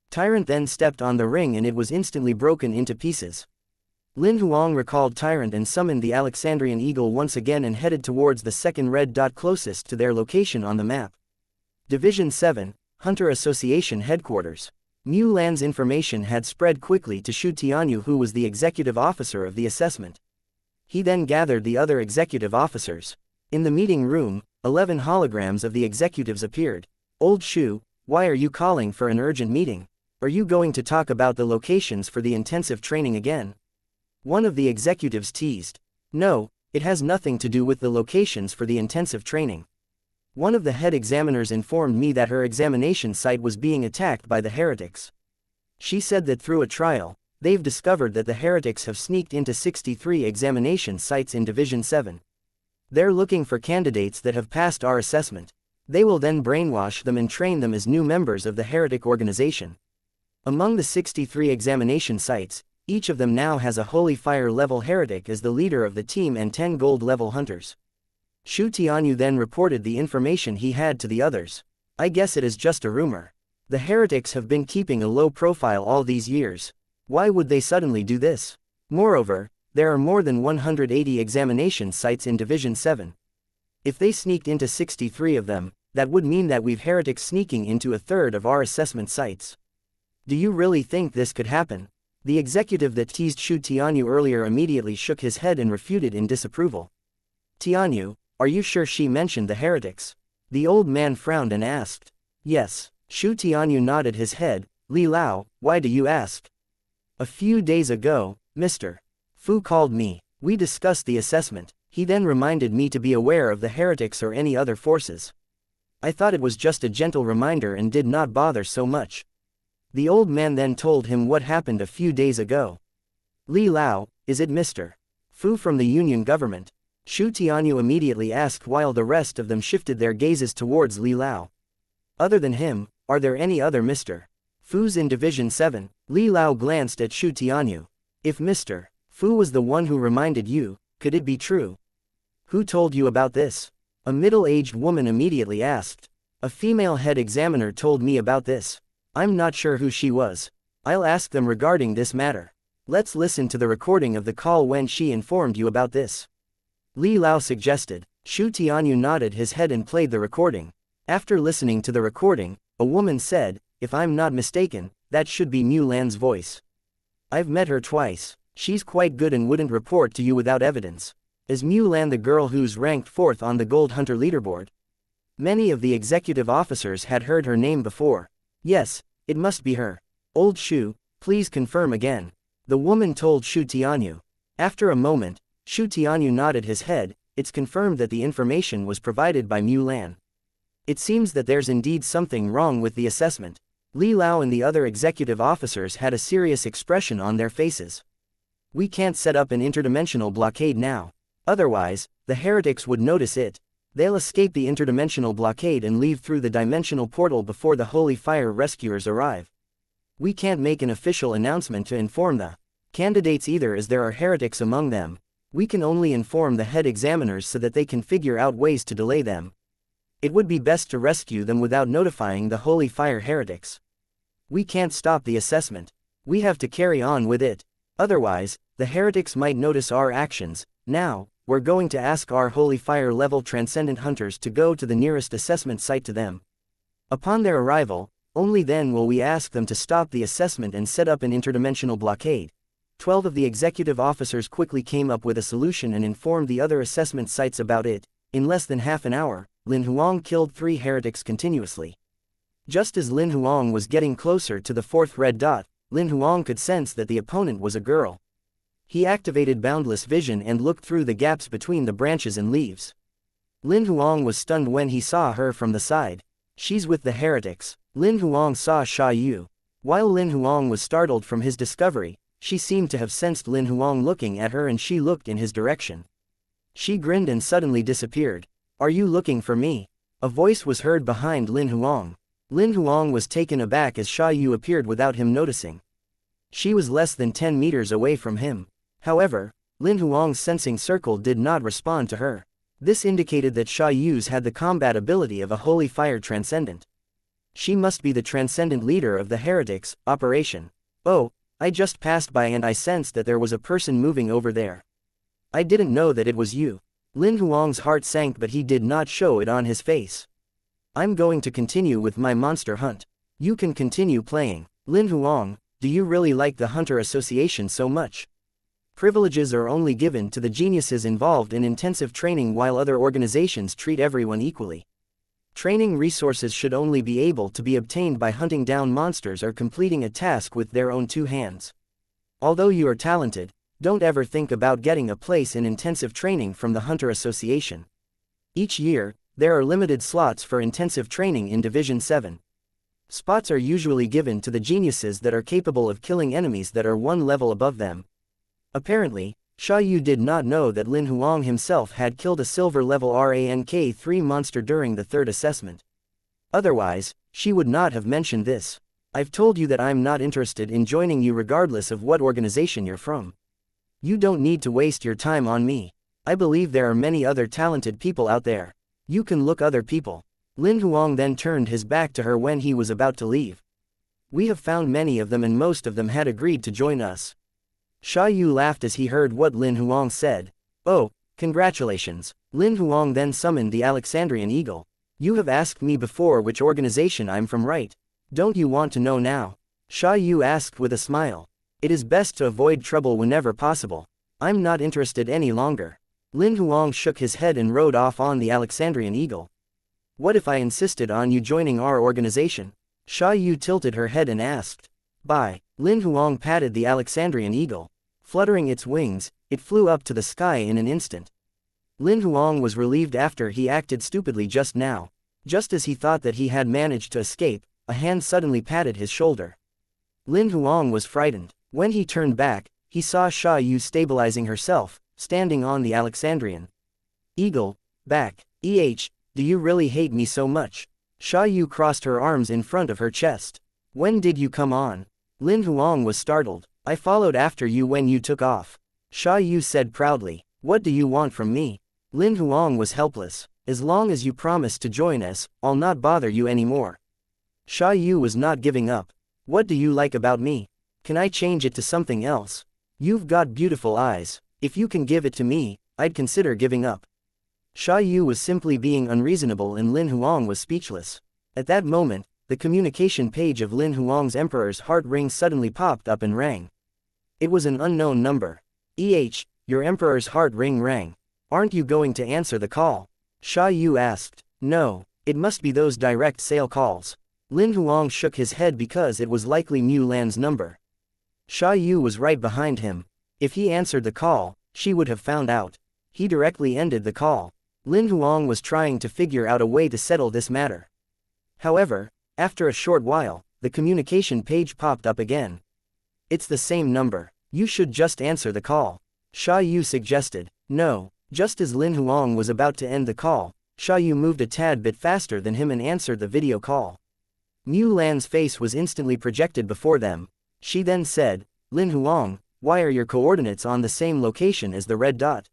Tyrant then stepped on the ring and it was instantly broken into pieces. Lin Huang recalled Tyrant and summoned the Alexandrian Eagle once again and headed towards the second red dot closest to their location on the map. Division 7, Hunter Association Headquarters. Mu Lan's information had spread quickly to Xu Tianyu, who was the executive officer of the assessment. He then gathered the other executive officers. In the meeting room, 11 holograms of the executives appeared. Old Shu, why are you calling for an urgent meeting? Are you going to talk about the locations for the intensive training again? One of the executives teased. No, it has nothing to do with the locations for the intensive training. One of the head examiners informed me that her examination site was being attacked by the heretics. She said that through a trial, they've discovered that the heretics have sneaked into 63 examination sites in Division 7. They're looking for candidates that have passed our assessment. They will then brainwash them and train them as new members of the heretic organization. Among the 63 examination sites, each of them now has a Holy Fire level heretic as the leader of the team and 10 gold level hunters. Shu Tianyu then reported the information he had to the others. I guess it is just a rumor. The heretics have been keeping a low profile all these years. Why would they suddenly do this? Moreover, there are more than 180 examination sites in Division 7. If they sneaked into 63 of them, that would mean that we've heretics sneaking into a third of our assessment sites. Do you really think this could happen? The executive that teased Shu Tianyu earlier immediately shook his head and refuted in disapproval. Tianyu, are you sure she mentioned the heretics? The old man frowned and asked. Yes. Shu Tianyu nodded his head. Li Lao, why do you ask? A few days ago, Mr. Fu called me. We discussed the assessment. He then reminded me to be aware of the heretics or any other forces. I thought it was just a gentle reminder and did not bother so much. The old man then told him what happened a few days ago. Li Lao, is it Mr. Fu from the Union government? Shu Tianyu immediately asked while the rest of them shifted their gazes towards Li Lao. Other than him, are there any other Mr. Fu's in Division 7? Li Lao glanced at Shu Tianyu. If Mr. Fu was the one who reminded you, could it be true? Who told you about this? A middle-aged woman immediately asked. A female head examiner told me about this. I'm not sure who she was. I'll ask them regarding this matter. Let's listen to the recording of the call when she informed you about this. Li Lao suggested. Shu Tianyu nodded his head and played the recording. After listening to the recording, a woman said, if I'm not mistaken, that should be Mu Lan's voice. I've met her twice. She's quite good and wouldn't report to you without evidence. Is Mu Lan the girl who's ranked 4th on the Gold Hunter leaderboard? Many of the executive officers had heard her name before. Yes, it must be her. Old Shu, please confirm again. The woman told Shu Tianyu. After a moment, Shu Tianyu nodded his head. It's confirmed that the information was provided by Mu Lan. It seems that there's indeed something wrong with the assessment. Li Lao and the other executive officers had a serious expression on their faces. We can't set up an interdimensional blockade now. Otherwise, the heretics would notice it. They'll escape the interdimensional blockade and leave through the dimensional portal before the Holy Fire rescuers arrive. We can't make an official announcement to inform the candidates either, as there are heretics among them. We can only inform the head examiners so that they can figure out ways to delay them. It would be best to rescue them without notifying the Holy Fire heretics. We can't stop the assessment. We have to carry on with it. Otherwise, the heretics might notice our actions. Now, we're going to ask our Holy Fire level Transcendent Hunters to go to the nearest assessment site to them. Upon their arrival, only then will we ask them to stop the assessment and set up an interdimensional blockade. 12 of the executive officers quickly came up with a solution and informed the other assessment sites about it. In less than half an hour, Lin Huang killed 3 heretics continuously. Just as Lin Huang was getting closer to the 4th red dot, Lin Huang could sense that the opponent was a girl. He activated boundless vision and looked through the gaps between the branches and leaves. Lin Huang was stunned when he saw her from the side. She's with the heretics. Lin Huang saw Sha Yu. While Lin Huang was startled from his discovery, she seemed to have sensed Lin Huang looking at her and she looked in his direction. She grinned and suddenly disappeared. Are you looking for me? A voice was heard behind Lin Huang. Lin Huang was taken aback as Sha Yu appeared without him noticing. She was less than 10 meters away from him. However, Lin Huang's sensing circle did not respond to her. This indicated that Sha Yu's had the combat ability of a Holy Fire Transcendent. She must be the Transcendent leader of the heretics. Operation. Oh, I just passed by and I sensed that there was a person moving over there. I didn't know that it was you. Lin Huang's heart sank, but he did not show it on his face. I'm going to continue with my monster hunt. You can continue playing. Lin Huang, do you really like the Hunter Association so much? Privileges are only given to the geniuses involved in intensive training, while other organizations treat everyone equally. Training resources should only be able to be obtained by hunting down monsters or completing a task with their own two hands. Although you are talented, don't ever think about getting a place in intensive training from the Hunter Association. Each year, there are limited slots for intensive training in Division 7. Spots are usually given to the geniuses that are capable of killing enemies that are one level above them. Apparently, Xiaoyu did not know that Lin Huang himself had killed a silver-level rank 3 monster during the third assessment. Otherwise, she would not have mentioned this. I've told you that I'm not interested in joining you regardless of what organization you're from. You don't need to waste your time on me. I believe there are many other talented people out there. You can look other people. Lin Huang then turned his back to her when he was about to leave. We have found many of them and most of them had agreed to join us. Xiaoyu laughed as he heard what Lin Huang said. Oh, congratulations. Lin Huang then summoned the Alexandrian Eagle. You have asked me before which organization I'm from, right? Don't you want to know now? Xiaoyu asked with a smile. It is best to avoid trouble whenever possible. I'm not interested any longer. Lin Huang shook his head and rode off on the Alexandrian Eagle. What if I insisted on you joining our organization? Xiaoyu tilted her head and asked. Bye. Lin Huang patted the Alexandrian Eagle. Fluttering its wings, it flew up to the sky in an instant. Lin Huang was relieved after he acted stupidly just now. Just as he thought that he had managed to escape, a hand suddenly patted his shoulder. Lin Huang was frightened. When he turned back, he saw Xiaoyu stabilizing herself, standing on the Alexandrian Eagle. Back. Do you really hate me so much? Xiaoyu crossed her arms in front of her chest. When did you come on? Lin Huang was startled. I followed after you when you took off. Xiaoyu said proudly. What do you want from me? Lin Huang was helpless. As long as you promise to join us, I'll not bother you anymore. Xiaoyu was not giving up. What do you like about me? Can I change it to something else? You've got beautiful eyes. If you can give it to me, I'd consider giving up. Xiaoyu was simply being unreasonable and Lin Huang was speechless. At that moment, the communication page of Lin Huang's Emperor's Heart ring suddenly popped up and rang. It was an unknown number. Your Emperor's Heart ring rang. Aren't you going to answer the call? Xiaoyu asked. No, it must be those direct sale calls. Lin Huang shook his head because it was likely Mu Lan's number. Xiaoyu was right behind him. If he answered the call, she would have found out. He directly ended the call. Lin Huang was trying to figure out a way to settle this matter. However, after a short while, the communication page popped up again. It's the same number. You should just answer the call. Xiaoyu suggested. No. Just as Lin Huang was about to end the call, Xiaoyu moved a tad bit faster than him and answered the video call. Mu Lan's face was instantly projected before them. She then said, Lin Huang, why are your coordinates on the same location as the red dot?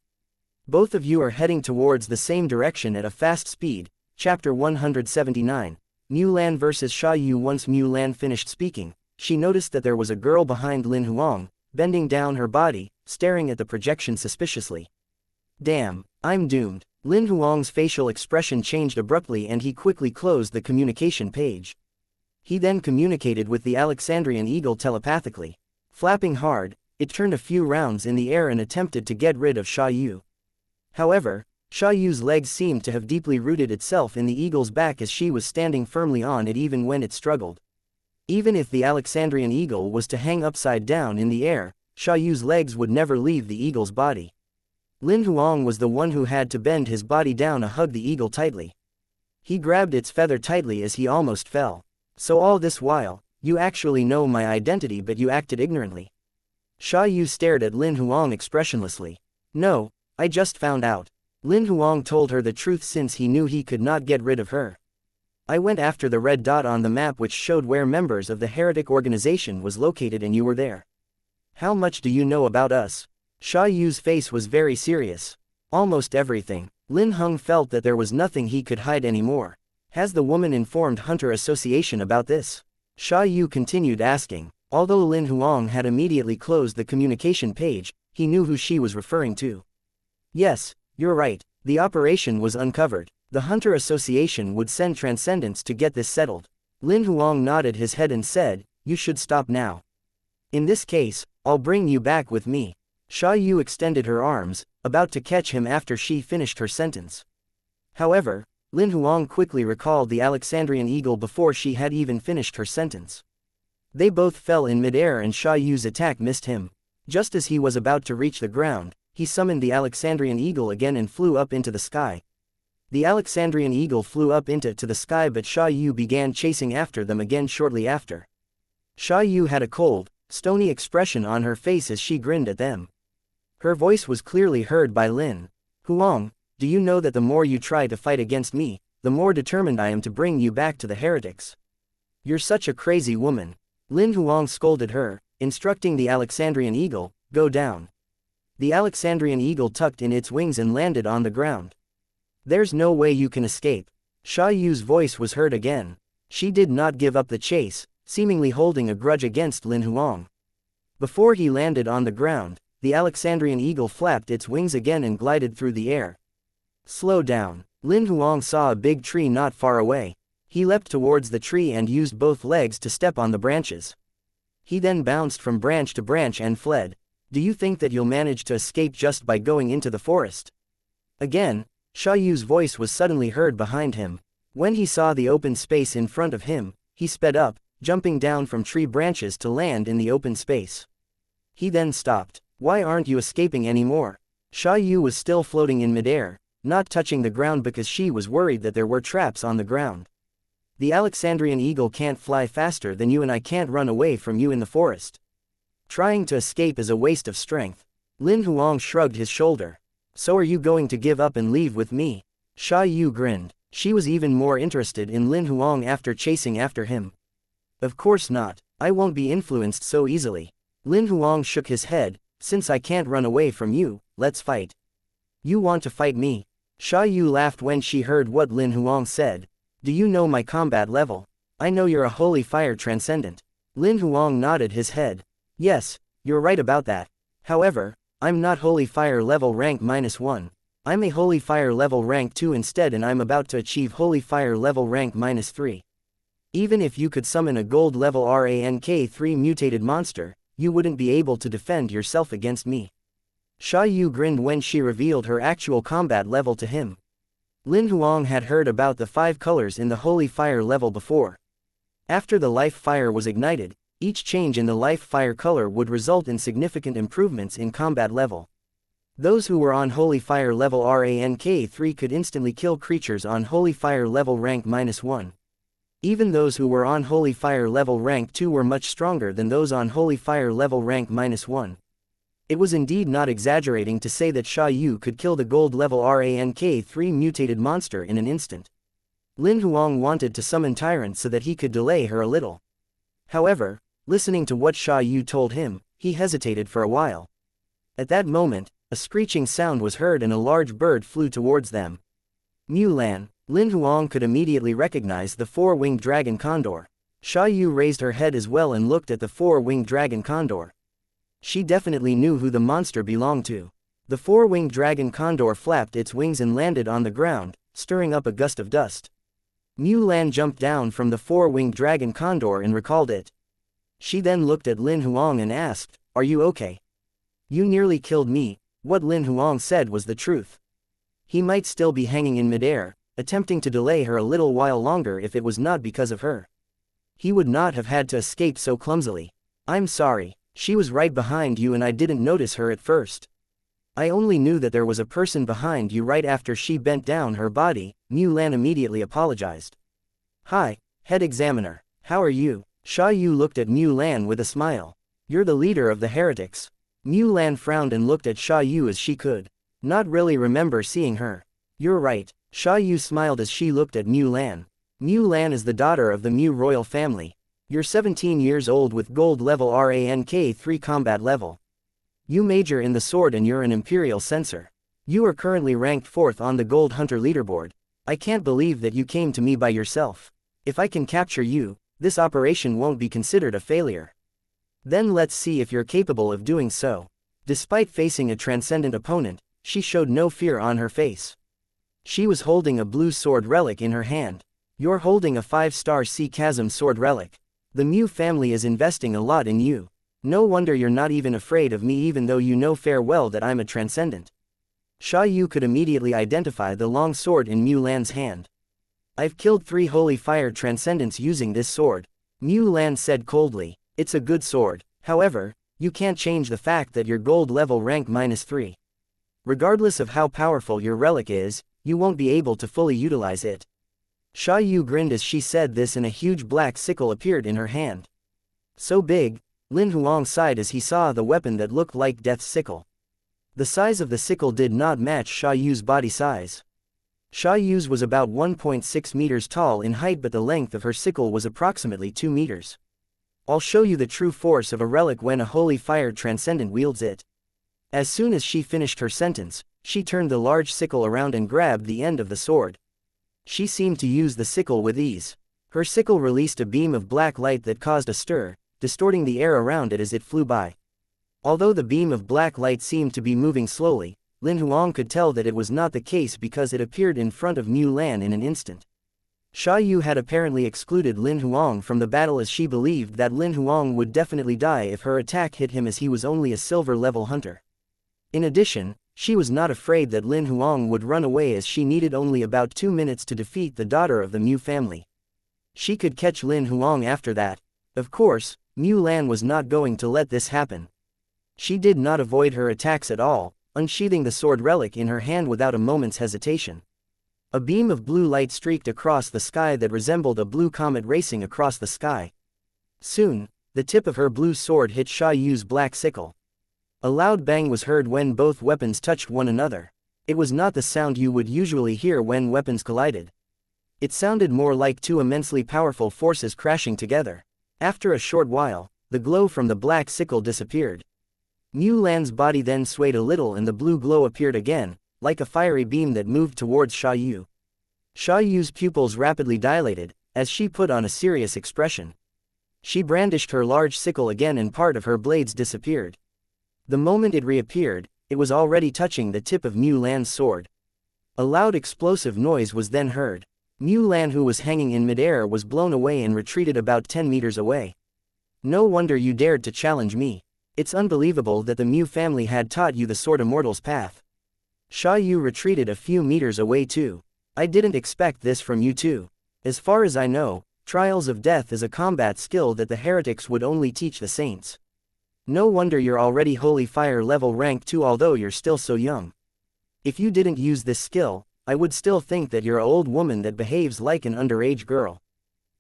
Both of you are heading towards the same direction at a fast speed. Chapter 179. Mu Lan vs. Xiaoyu. Once Mu Lan finished speaking, she noticed that there was a girl behind Lin Huang, bending down her body, staring at the projection suspiciously. Damn, I'm doomed. Lin Huang's facial expression changed abruptly and he quickly closed the communication page. He then communicated with the Alexandrian Eagle telepathically. Flapping hard, it turned a few rounds in the air and attempted to get rid of Xiaoyu. However, Xiaoyu's legs seemed to have deeply rooted itself in the eagle's back as she was standing firmly on it even when it struggled. Even if the Alexandrian Eagle was to hang upside down in the air, Xiaoyu's legs would never leave the eagle's body. Lin Huang was the one who had to bend his body down to hug the eagle tightly. He grabbed its feather tightly as he almost fell. So all this while, you actually know my identity but you acted ignorantly. Xiaoyu stared at Lin Huang expressionlessly. No, I just found out. Lin Huang told her the truth since he knew he could not get rid of her. I went after the red dot on the map which showed where members of the heretic organization was located and you were there. How much do you know about us? Xiaoyu's face was very serious. Almost everything. Lin Huang felt that there was nothing he could hide anymore. Has the woman informed Hunter Association about this? Xiaoyu continued asking. Although Lin Huang had immediately closed the communication page, he knew who she was referring to. Yes, you're right, the operation was uncovered. The Hunter Association would send Transcendents to get this settled. Lin Huang nodded his head and said, you should stop now. In this case, I'll bring you back with me. Sha Yu extended her arms, about to catch him after she finished her sentence. However, Lin Huang quickly recalled the Alexandrian eagle before she had even finished her sentence. They both fell in midair and Sha Yu's attack missed him. Just as he was about to reach the ground, he summoned the Alexandrian eagle again and flew up into the sky. The Alexandrian eagle flew up into the sky, but Sha Yu began chasing after them again shortly after. Sha Yu had a cold, stony expression on her face as she grinned at them. Her voice was clearly heard by Lin Huang. Do you know that the more you try to fight against me, the more determined I am to bring you back to the heretics? You're such a crazy woman. Lin Huang scolded her, instructing the Alexandrian eagle, go down. The Alexandrian eagle tucked in its wings and landed on the ground. There's no way you can escape. Sha Yu's voice was heard again. She did not give up the chase, seemingly holding a grudge against Lin Huang. Before he landed on the ground, the Alexandrian eagle flapped its wings again and glided through the air. Slow down. Lin Huang saw a big tree not far away. He leapt towards the tree and used both legs to step on the branches. He then bounced from branch to branch and fled. Do you think that you'll manage to escape just by going into the forest? Again, Sha Yu's voice was suddenly heard behind him. When he saw the open space in front of him, he sped up, jumping down from tree branches to land in the open space. He then stopped. Why aren't you escaping anymore? Sha Yu was still floating in midair, not touching the ground because she was worried that there were traps on the ground. The Alexandrian eagle can't fly faster than you and I can't run away from you in the forest. Trying to escape is a waste of strength. Lin Huang shrugged his shoulder. So are you going to give up and leave with me? Sha Yu grinned. She was even more interested in Lin Huang after chasing after him. Of course not. I won't be influenced so easily. Lin Huang shook his head. Since I can't run away from you, let's fight. You want to fight me? Sha Yu laughed when she heard what Lin Huang said. Do you know my combat level? I know you're a holy fire transcendent. Lin Huang nodded his head. Yes, you're right about that. However, I'm not holy fire level rank -1. I'm a holy fire level rank 2 instead, and I'm about to achieve holy fire level rank -3. Even if you could summon a gold level rank 3 mutated monster, you wouldn't be able to defend yourself against me. Sha Yu grinned when she revealed her actual combat level to him. Lin Huang had heard about the 5 colors in the holy fire level before. After the life fire was ignited, each change in the life fire color would result in significant improvements in combat level. Those who were on holy fire level rank 3 could instantly kill creatures on holy fire level rank -1. Even those who were on holy fire level rank 2 were much stronger than those on holy fire level rank -1. It was indeed not exaggerating to say that Sha Yu could kill the gold level rank 3 mutated monster in an instant. Lin Huang wanted to summon Tyrant so that he could delay her a little. However, listening to what Sha Yu told him, he hesitated for a while. At that moment, a screeching sound was heard and a large bird flew towards them. Mulan. Lin Huang could immediately recognize the 4-winged dragon condor. Sha Yu raised her head as well and looked at the 4-winged dragon condor. She definitely knew who the monster belonged to. The 4-winged dragon condor flapped its wings and landed on the ground, stirring up a gust of dust. Mulan jumped down from the 4-winged dragon condor and recalled it. She then looked at Lin Huang and asked, "Are you okay? You nearly killed me." What Lin Huang said was the truth. He might still be hanging in midair, attempting to delay her a little while longer if it was not because of her. He would not have had to escape so clumsily. I'm sorry. She was right behind you and I didn't notice her at first. I only knew that there was a person behind you right after she bent down her body. Mulan immediately apologized. Hi, head examiner. How are you? Sha Yu looked at Mulan with a smile. You're the leader of the heretics. Mulan frowned and looked at Sha Yu as she could not really remember seeing her. You're right. Sha Yu smiled as she looked at Mulan. Mulan is the daughter of the Mu royal family. You're 17 years old with gold level rank 3 combat level. You major in the sword and you're an imperial censor. You are currently ranked 4th on the gold hunter leaderboard. I can't believe that you came to me by yourself. If I can capture you, this operation won't be considered a failure. Then let's see if you're capable of doing so. Despite facing a transcendent opponent, she showed no fear on her face. She was holding a blue sword relic in her hand. You're holding a 5-star Sea Chasm sword relic. The Mu family is investing a lot in you. No wonder you're not even afraid of me even though you know fair well that I'm a transcendent. Sha Yu could immediately identify the long sword in Mu Lan's hand. I've killed 3 holy fire transcendents using this sword, Mu Lan said coldly. It's a good sword, however, you can't change the fact that your gold level rank -3. Regardless of how powerful your relic is, you won't be able to fully utilize it. Sha Yu grinned as she said this and a huge black sickle appeared in her hand. So big, Lin Huang sighed as he saw the weapon that looked like Death's sickle. The size of the sickle did not match Sha Yu's body size. Sha Yu's was about 1.6 meters tall in height, but the length of her sickle was approximately 2 meters. I'll show you the true force of a relic when a holy fire transcendent wields it. As soon as she finished her sentence, she turned the large sickle around and grabbed the end of the sword. She seemed to use the sickle with ease. Her sickle released a beam of black light that caused a stir, distorting the air around it as it flew by. Although the beam of black light seemed to be moving slowly, Lin Huang could tell that it was not the case because it appeared in front of Mu Lan in an instant. Sha Yu had apparently excluded Lin Huang from the battle as she believed that Lin Huang would definitely die if her attack hit him as he was only a silver-level hunter. In addition, she was not afraid that Lin Huang would run away as she needed only about 2 minutes to defeat the daughter of the Mu family. She could catch Lin Huang after that. Of course, Mu Lan was not going to let this happen. She did not avoid her attacks at all, unsheathing the sword relic in her hand without a moment's hesitation. A beam of blue light streaked across the sky that resembled a blue comet racing across the sky. Soon, the tip of her blue sword hit Sha Yu's black sickle. A loud bang was heard when both weapons touched one another. It was not the sound you would usually hear when weapons collided. It sounded more like 2 immensely powerful forces crashing together. After a short while, the glow from the black sickle disappeared. Mu Lan's body then swayed a little and the blue glow appeared again, like a fiery beam that moved towards Sha Yu. Sha Yu's pupils rapidly dilated, as she put on a serious expression. She brandished her large sickle again and part of her blades disappeared. The moment it reappeared, it was already touching the tip of Mu Lan's sword. A loud explosive noise was then heard. Mu Lan, who was hanging in midair, was blown away and retreated about 10 meters away. No wonder you dared to challenge me. It's unbelievable that the Mu family had taught you the Sword Immortal's path. Sha Yu retreated a few meters away too. I didn't expect this from you too. As far as I know, Trials of Death is a combat skill that the heretics would only teach the saints. No wonder you're already Holy Fire level rank 2 although you're still so young. If you didn't use this skill, I would still think that you're an old woman that behaves like an underage girl.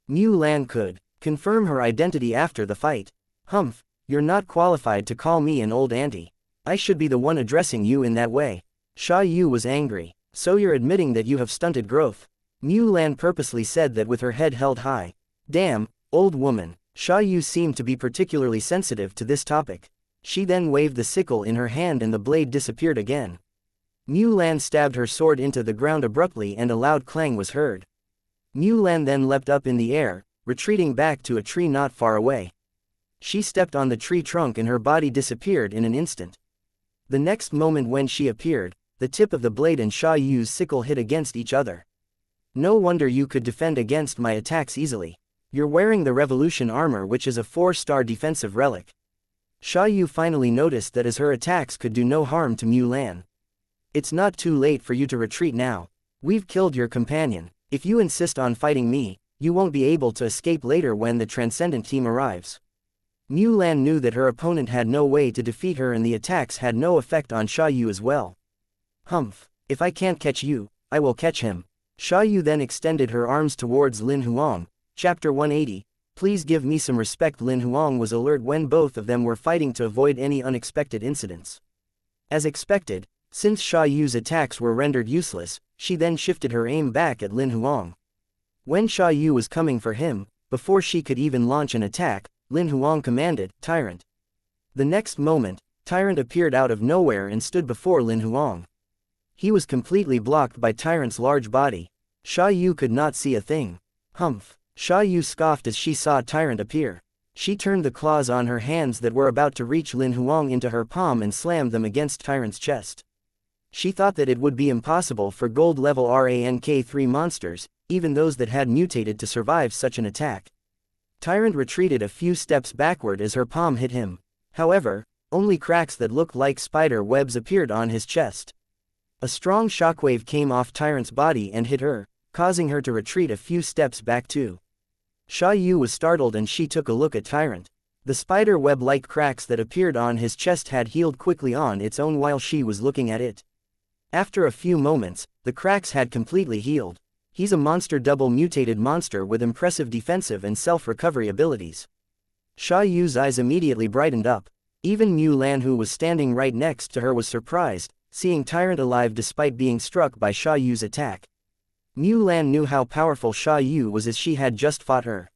Mu Lan could confirm her identity after the fight. Humph, you're not qualified to call me an old auntie. I should be the one addressing you in that way. Sha Yu was angry. So you're admitting that you have stunted growth? Mu Lan purposely said that with her head held high. Damn, old woman. Sha Yu seemed to be particularly sensitive to this topic. She then waved the sickle in her hand and the blade disappeared again. Mu Lan stabbed her sword into the ground abruptly and a loud clang was heard. Mu Lan then leapt up in the air, retreating back to a tree not far away. She stepped on the tree trunk and her body disappeared in an instant. The next moment when she appeared, the tip of the blade and Sha Yu's sickle hit against each other. No wonder you could defend against my attacks easily. You're wearing the Revolution armor, which is a 4-star defensive relic. Sha Yu finally noticed that as her attacks could do no harm to Mu Lan. It's not too late for you to retreat now. We've killed your companion. If you insist on fighting me, you won't be able to escape later when the Transcendent team arrives. Mu Lan knew that her opponent had no way to defeat her and the attacks had no effect on Sha Yu as well. Humph, if I can't catch you, I will catch him. Sha Yu then extended her arms towards Lin Huang. Chapter 180, Please give me some respect. Lin Huang was alert when both of them were fighting to avoid any unexpected incidents. As expected, since Sha Yu's attacks were rendered useless, she then shifted her aim back at Lin Huang. When Sha Yu was coming for him, before she could even launch an attack, Lin Huang commanded, "Tyrant." The next moment, Tyrant appeared out of nowhere and stood before Lin Huang. He was completely blocked by Tyrant's large body. Sha Yu could not see a thing. Humph. Sha Yu scoffed as she saw Tyrant appear. She turned the claws on her hands that were about to reach Lin Huang into her palm and slammed them against Tyrant's chest. She thought that it would be impossible for gold-level rank 3 monsters, even those that had mutated, to survive such an attack. Tyrant retreated a few steps backward as her palm hit him. However, only cracks that looked like spider webs appeared on his chest. A strong shockwave came off Tyrant's body and hit her, causing her to retreat a few steps back too. Sha Yu was startled and she took a look at Tyrant. The spider web-like cracks that appeared on his chest had healed quickly on its own while she was looking at it. After a few moments, the cracks had completely healed. He's a monster double-mutated monster with impressive defensive and self-recovery abilities. Sha Yu's eyes immediately brightened up. Even Mu Lan, who was standing right next to her, was surprised, seeing Tyrant alive despite being struck by Sha Yu's attack. Mu Lan knew how powerful Sha Yu was as she had just fought her.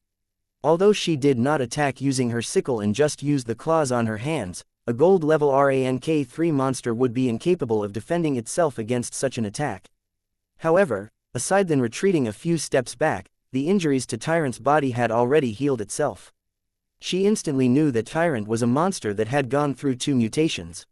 Although she did not attack using her sickle and just used the claws on her hands, a gold-level rank 3 monster would be incapable of defending itself against such an attack. However, aside than retreating a few steps back, the injuries to Tyrant's body had already healed itself. She instantly knew that Tyrant was a monster that had gone through 2 mutations.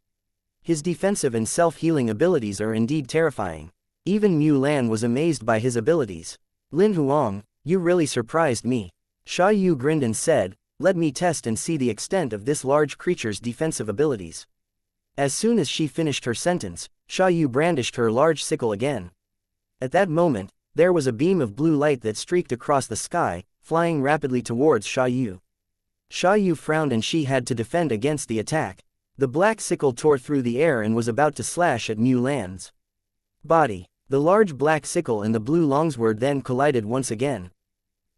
His defensive and self-healing abilities are indeed terrifying. Even Mu Lan was amazed by his abilities. Lin Huang, you really surprised me. Sha Yu grinned and said, let me test and see the extent of this large creature's defensive abilities. As soon as she finished her sentence, Sha Yu brandished her large sickle again. At that moment, there was a beam of blue light that streaked across the sky, flying rapidly towards Sha Yu. Sha Yu frowned and she had to defend against the attack. The black sickle tore through the air and was about to slash at Mu Lan's body. The large black sickle and the blue longsword then collided once again.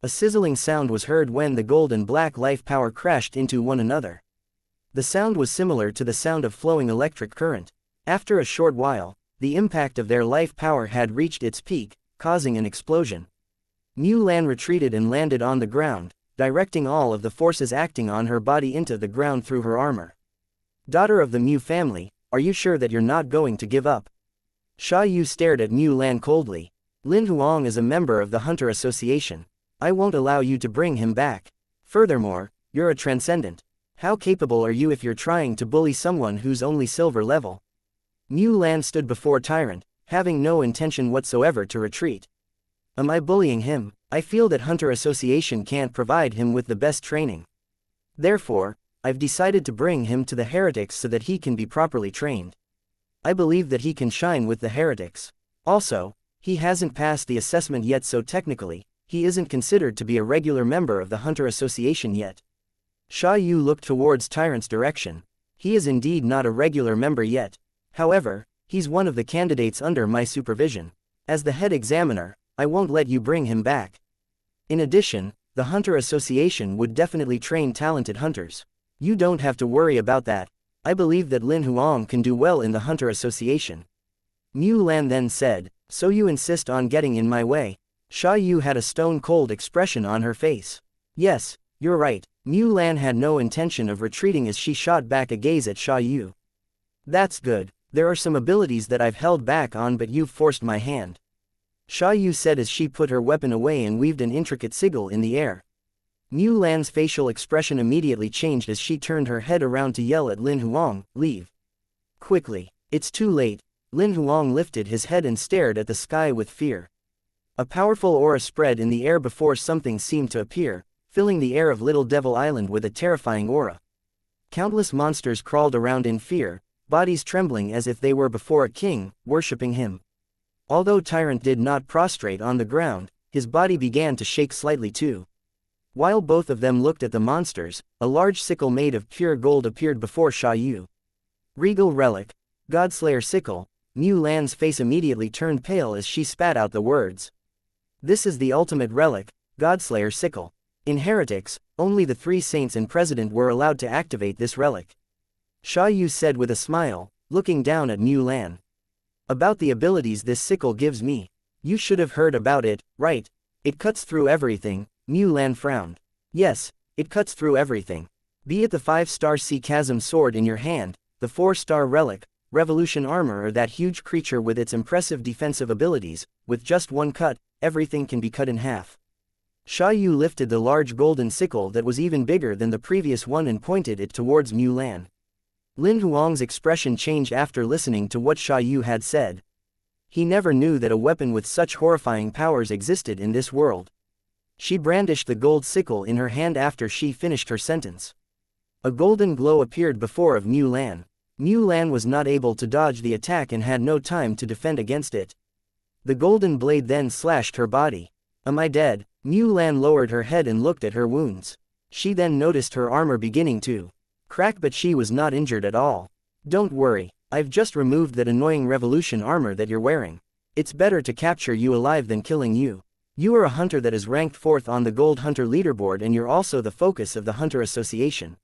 A sizzling sound was heard when the gold and black life power crashed into one another. The sound was similar to the sound of flowing electric current. After a short while, the impact of their life power had reached its peak, causing an explosion. Mu Lan retreated and landed on the ground, directing all of the forces acting on her body into the ground through her armor. Daughter of the Mu family, are you sure that you're not going to give up? Sha Yu stared at Mu Lan coldly. Lin Huang is a member of the Hunter Association. I won't allow you to bring him back. Furthermore, you're a transcendent. How capable are you if you're trying to bully someone who's only silver level? Mu Lan stood before Tyrant, having no intention whatsoever to retreat. Am I bullying him? I feel that Hunter Association can't provide him with the best training. Therefore, I've decided to bring him to the heretics so that he can be properly trained. I believe that he can shine with the heretics. Also, he hasn't passed the assessment yet, so technically, he isn't considered to be a regular member of the Hunter Association yet. Sha Yu looked towards Tyrant's direction. He is indeed not a regular member yet. However, he's one of the candidates under my supervision. As the head examiner, I won't let you bring him back. In addition, the Hunter Association would definitely train talented hunters. You don't have to worry about that. I believe that Lin Huang can do well in the Hunter Association. Mu Lan then said, so you insist on getting in my way? Sha Yu had a stone-cold expression on her face. Yes, you're right. Mu Lan had no intention of retreating as she shot back a gaze at Sha Yu. That's good. There are some abilities that I've held back on, but you've forced my hand. Sha Yu said as she put her weapon away and weaved an intricate sigil in the air. Mu Lan's facial expression immediately changed as she turned her head around to yell at Lin Huang, leave. Quickly. It's too late. Lin Huang lifted his head and stared at the sky with fear. A powerful aura spread in the air before something seemed to appear, filling the air of Little Devil Island with a terrifying aura. Countless monsters crawled around in fear, bodies trembling as if they were before a king, worshipping him. Although Tyrant did not prostrate on the ground, his body began to shake slightly too. While both of them looked at the monsters, a large sickle made of pure gold appeared before Sha Yu. Regal relic, Godslayer sickle. Mu Lan's face immediately turned pale as she spat out the words. This is the ultimate relic, Godslayer sickle. In heretics, only the 3 saints and president were allowed to activate this relic. Sha Yu said with a smile, looking down at Mu Lan. About the abilities this sickle gives me. You should have heard about it, right? It cuts through everything. Mu Lan frowned. Yes, it cuts through everything. Be it the 5-star Sea Chasm sword in your hand, the 4-star relic, Revolution armor, or that huge creature with its impressive defensive abilities, with just one cut, everything can be cut in half. Sha Yu lifted the large golden sickle that was even bigger than the previous one and pointed it towards Mu Lan. Lin Huang's expression changed after listening to what Sha Yu had said. He never knew that a weapon with such horrifying powers existed in this world. She brandished the gold sickle in her hand after she finished her sentence. A golden glow appeared before of Mu Lan. Mu Lan was not able to dodge the attack and had no time to defend against it. The golden blade then slashed her body. Am I dead? Mu Lan lowered her head and looked at her wounds. She then noticed her armor beginning to crack, but she was not injured at all. Don't worry, I've just removed that annoying revolution armor that you're wearing. It's better to capture you alive than killing you. You are a hunter that is ranked 4th on the Gold Hunter leaderboard and you're also the focus of the Hunter Association.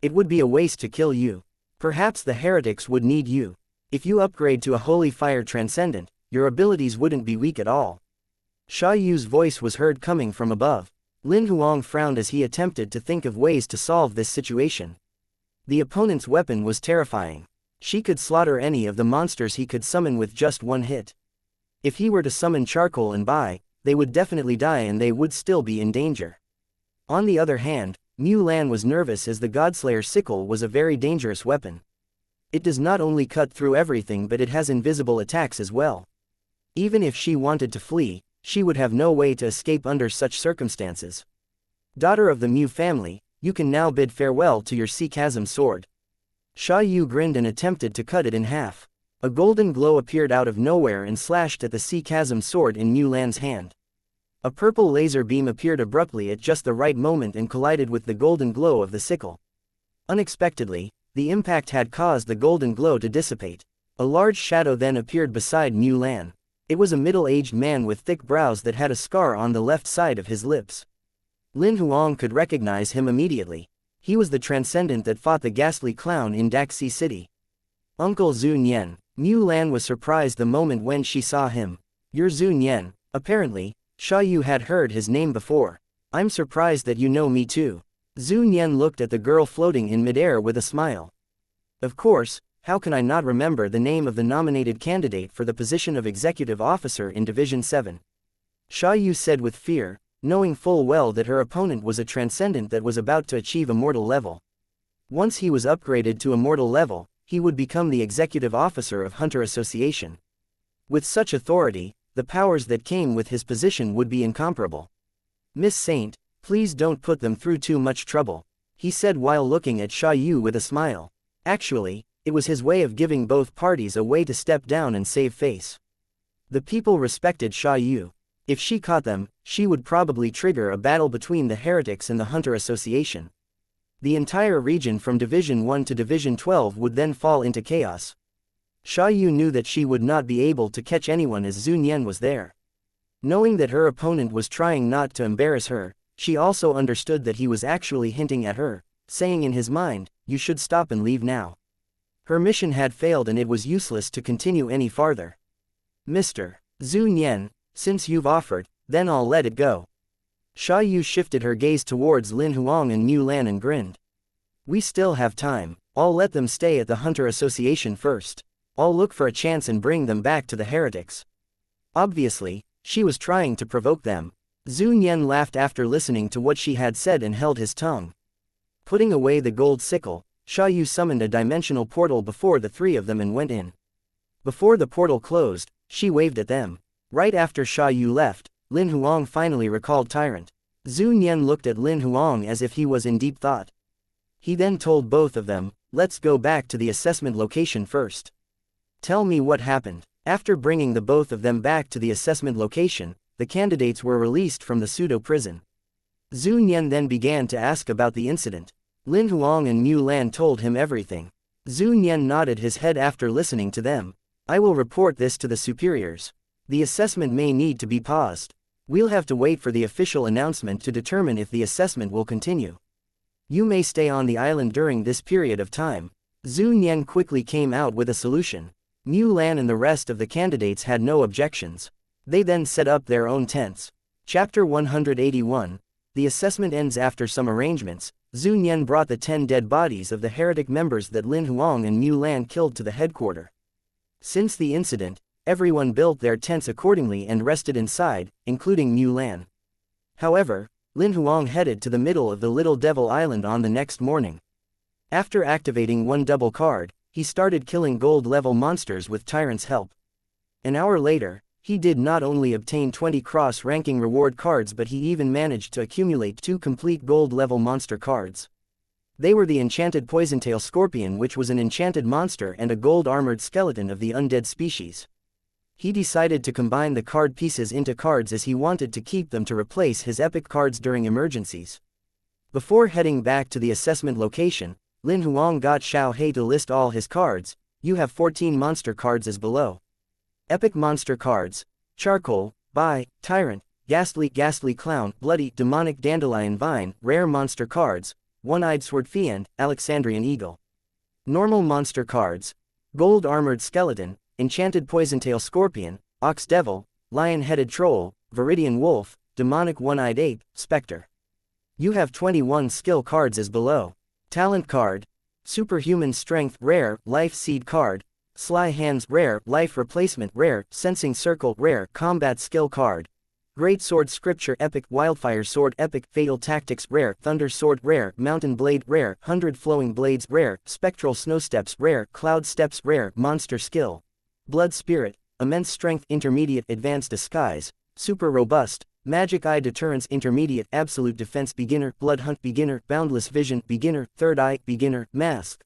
It would be a waste to kill you. Perhaps the heretics would need you. If you upgrade to a Holy Fire Transcendent, your abilities wouldn't be weak at all. Sha Yu's voice was heard coming from above. Lin Huang frowned as he attempted to think of ways to solve this situation. The opponent's weapon was terrifying. She could slaughter any of the monsters he could summon with just one hit. If he were to summon Charcoal and Bai, they would definitely die and they would still be in danger. On the other hand, Mu Lan was nervous as the Godslayer sickle was a very dangerous weapon. It does not only cut through everything but it has invisible attacks as well. Even if she wanted to flee, she would have no way to escape under such circumstances. Daughter of the Mu family, you can now bid farewell to your Sea Chasm sword. Sha Yu grinned and attempted to cut it in half. A golden glow appeared out of nowhere and slashed at the Sea Chasm sword in Mu Lan's hand. A purple laser beam appeared abruptly at just the right moment and collided with the golden glow of the sickle. Unexpectedly, the impact had caused the golden glow to dissipate. A large shadow then appeared beside Mu Lan. It was a middle-aged man with thick brows that had a scar on the left side of his lips. Lin Huang could recognize him immediately. He was the transcendent that fought the ghastly clown in Daxi City. Uncle Zhu Nian. Mu Lan was surprised the moment when she saw him. You're Zhu Nian. Apparently, Sha Yu had heard his name before. I'm surprised that you know me too. Zhu Nian looked at the girl floating in midair with a smile. Of course, how can I not remember the name of the nominated candidate for the position of executive officer in Division 7? Sha Yu said with fear, knowing full well that her opponent was a transcendent that was about to achieve immortal level. Once he was upgraded to immortal level, he would become the executive officer of Hunter Association. With such authority, the powers that came with his position would be incomparable. Miss Saint, please don't put them through too much trouble, he said while looking at Sha Yu with a smile. Actually, it was his way of giving both parties a way to step down and save face. The people respected Sha Yu. If she caught them, she would probably trigger a battle between the heretics and the Hunter Association. The entire region from Division 1 to Division 12 would then fall into chaos. Sha Yu knew that she would not be able to catch anyone as Zhu Nian was there. Knowing that her opponent was trying not to embarrass her, she also understood that he was actually hinting at her, saying in his mind, you should stop and leave now. Her mission had failed and it was useless to continue any farther. Mr. Zhu Nian, since you've offered, then I'll let it go. Sha Yu shifted her gaze towards Lin Huang and Mu Lan and grinned. We still have time. I'll let them stay at the Hunter Association first. I'll look for a chance and bring them back to the heretics. Obviously, she was trying to provoke them. Zhu Nian laughed after listening to what she had said and held his tongue. Putting away the gold sickle, Sha Yu summoned a dimensional portal before the three of them and went in. Before the portal closed, she waved at them. Right after Sha Yu left, Lin Huang finally recalled Tyrant. Zhu Nian looked at Lin Huang as if he was in deep thought. He then told both of them, let's go back to the assessment location first. Tell me what happened. After bringing the both of them back to the assessment location, the candidates were released from the pseudo-prison. Zhu Nian then began to ask about the incident. Lin Huang and Mu Lan told him everything. Zhu Nian nodded his head after listening to them. I will report this to the superiors. The assessment may need to be paused. We'll have to wait for the official announcement to determine if the assessment will continue. You may stay on the island during this period of time. Zhu Nian quickly came out with a solution. Mu Lan and the rest of the candidates had no objections. They then set up their own tents. Chapter 181. The assessment ends. After some arrangements, Zhu Nian brought the 10 dead bodies of the heretic members that Lin Huang and Mu Lan killed to the headquarters. Since the incident, everyone built their tents accordingly and rested inside, including Mu Lan. However, Lin Huang headed to the middle of the Little Devil Island on the next morning. After activating one double card, he started killing gold-level monsters with Tyrant's help. An hour later, he did not only obtain 20 cross-ranking reward cards but he even managed to accumulate 2 complete gold-level monster cards. They were the enchanted poisontail scorpion, which was an enchanted monster, and a gold-armored skeleton of the undead species. He decided to combine the card pieces into cards as he wanted to keep them to replace his epic cards during emergencies. Before heading back to the assessment location, Lin Huang got Xiao He to list all his cards. You have 14 monster cards as below. Epic monster cards: Charcoal, Bai, Tyrant, Ghastly Clown, Bloody, Demonic Dandelion Vine. Rare monster cards: One-Eyed Sword Fiend, Alexandrian Eagle. Normal monster cards: Gold Armored Skeleton, Enchanted Poisontail Scorpion, Ox Devil, Lion-Headed Troll, Viridian Wolf, Demonic One-Eyed Ape, Spectre. You have 21 skill cards as below. Talent card: Superhuman Strength Rare, Life Seed card, Sly Hands Rare, Life Replacement Rare, Sensing Circle Rare, Combat Skill card, Great Sword Scripture Epic, Wildfire Sword Epic, Fatal Tactics Rare, Thunder Sword Rare, Mountain Blade Rare, 100 Flowing Blades Rare, Spectral Snow Steps Rare, Cloud Steps Rare. Monster Skill: Blood Spirit, Immense Strength Intermediate, Advanced Disguise, Super Robust, Magic Eye Deterrence Intermediate, Absolute Defense Beginner, Blood Hunt Beginner, Boundless Vision Beginner, Third Eye Beginner. Mask.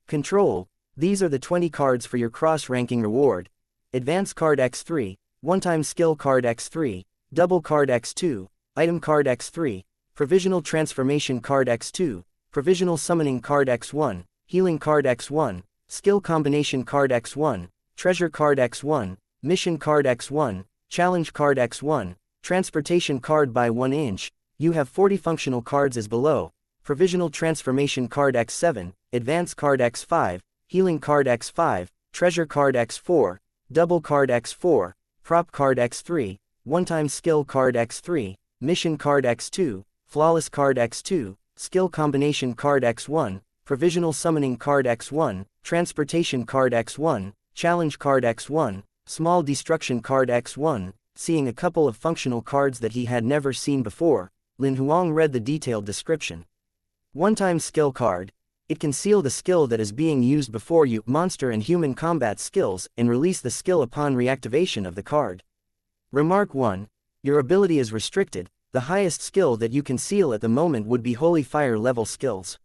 Control: These are the 20 cards for your cross-ranking reward. Advance card x3, One-Time Skill card x3, Double card x2, Item card x3, Provisional Transformation card x2, Provisional Summoning card x1, Healing card x1, Skill Combination card x1, Treasure card x1, Mission card x1, Challenge card x1, Transportation card by 1 inch. You have 40 functional cards as below. Provisional Transformation card x7, Advance card x5, Healing card x5, Treasure card x4, Double card x4, Prop card x3, One-Time Skill card x3, Mission card x2, Flawless card x2, Skill Combination card x1, Provisional Summoning card x1, Transportation card x1, Challenge card x1, Small Destruction card x1. Seeing a couple of functional cards that he had never seen before, Lin Huang read the detailed description. One-Time Skill card: It can seal the skill that is being used before you, monster and human combat skills, and release the skill upon reactivation of the card. Remark 1. Your ability is restricted. The highest skill that you can seal at the moment would be Holy Fire level skills.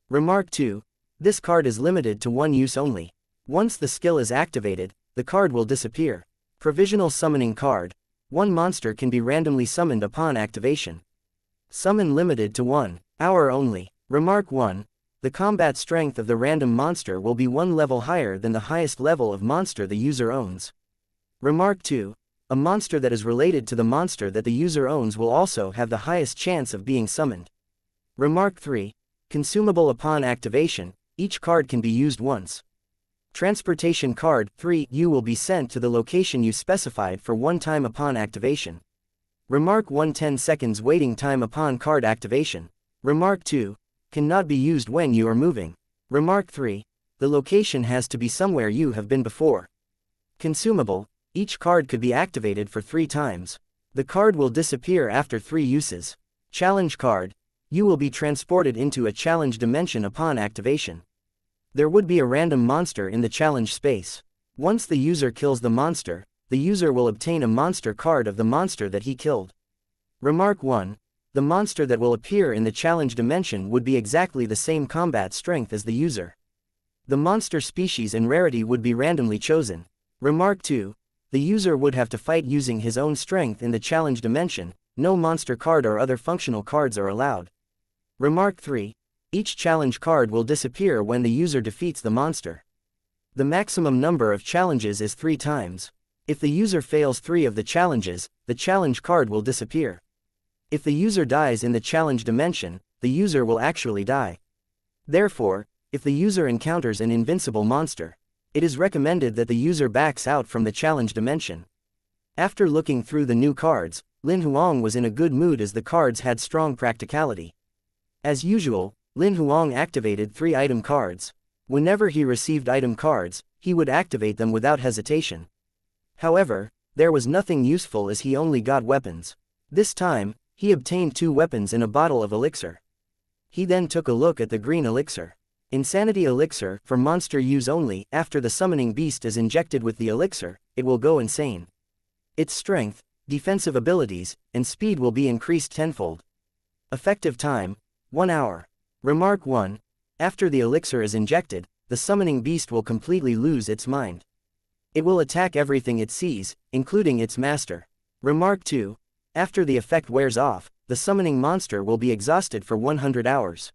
Remark 2. This card is limited to one use only. Once the skill is activated, the card will disappear. Provisional Summoning card: One monster can be randomly summoned upon activation. Summon limited to 1 hour only. Remark 1. The combat strength of the random monster will be 1 level higher than the highest level of monster the user owns. Remark 2. A monster that is related to the monster that the user owns will also have the highest chance of being summoned. Remark 3. Consumable upon activation: Each card can be used once. Transportation card 3. You will be sent to the location you specified for 1 time upon activation. Remark 1. 10 seconds waiting time upon card activation. Remark 2. Cannot be used when you are moving. Remark 3. The location has to be somewhere you have been before. Consumable: Each card could be activated for 3 times. The card will disappear after 3 uses. Challenge card: You will be transported into a challenge dimension upon activation. There would be a random monster in the challenge space. Once the user kills the monster, the user will obtain a monster card of the monster that he killed. Remark 1. The monster that will appear in the challenge dimension would be exactly the same combat strength as the user. The monster species and rarity would be randomly chosen. Remark 2. The user would have to fight using his own strength in the challenge dimension. No monster card or other functional cards are allowed. Remark 3. Each challenge card will disappear when the user defeats the monster. The maximum number of challenges is 3 times. If the user fails 3 of the challenges, the challenge card will disappear. If the user dies in the challenge dimension, the user will actually die. Therefore, if the user encounters an invincible monster, it is recommended that the user backs out from the challenge dimension. After looking through the new cards, Lin Huang was in a good mood as the cards had strong practicality. As usual, Lin Huang activated 3 item cards. Whenever he received item cards, he would activate them without hesitation. However, there was nothing useful as he only got weapons. This time, he obtained 2 weapons and a bottle of elixir. He then took a look at the green elixir. Insanity elixir, for monster use only. After the summoning beast is injected with the elixir, it will go insane. Its strength, defensive abilities, and speed will be increased tenfold. Effective time: 1 hour. Remark 1. After the elixir is injected, the summoning beast will completely lose its mind. It will attack everything it sees, including its master. Remark 2. After the effect wears off, the summoning monster will be exhausted for 100 hours.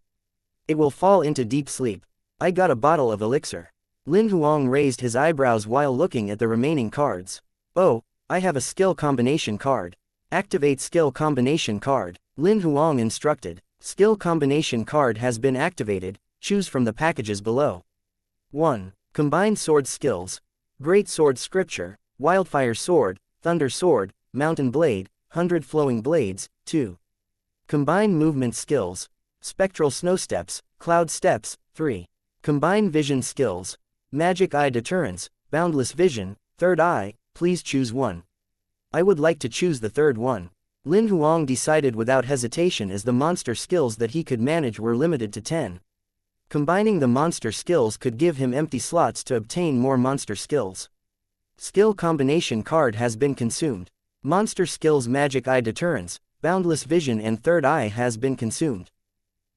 It will fall into deep sleep. I got a bottle of elixir. Lin Huang raised his eyebrows while looking at the remaining cards. Oh, I have a skill combination card. Activate skill combination card. Lin Huang instructed. Skill combination card has been activated, choose from the packages below. 1. Combined sword skills. Great sword scripture, wildfire sword, thunder sword, mountain blade, 100 flowing blades. 2. Combined movement skills. Spectral snow steps, cloud steps. 3. Combined vision skills. Magic eye deterrence, boundless vision, third eye. Please choose one. I would like to choose the third one. Lin Huang decided without hesitation as the monster skills that he could manage were limited to 10. Combining the monster skills could give him empty slots to obtain more monster skills. Skill combination card has been consumed. Monster skills Magic Eye Deterrence, Boundless Vision and Third Eye has been consumed.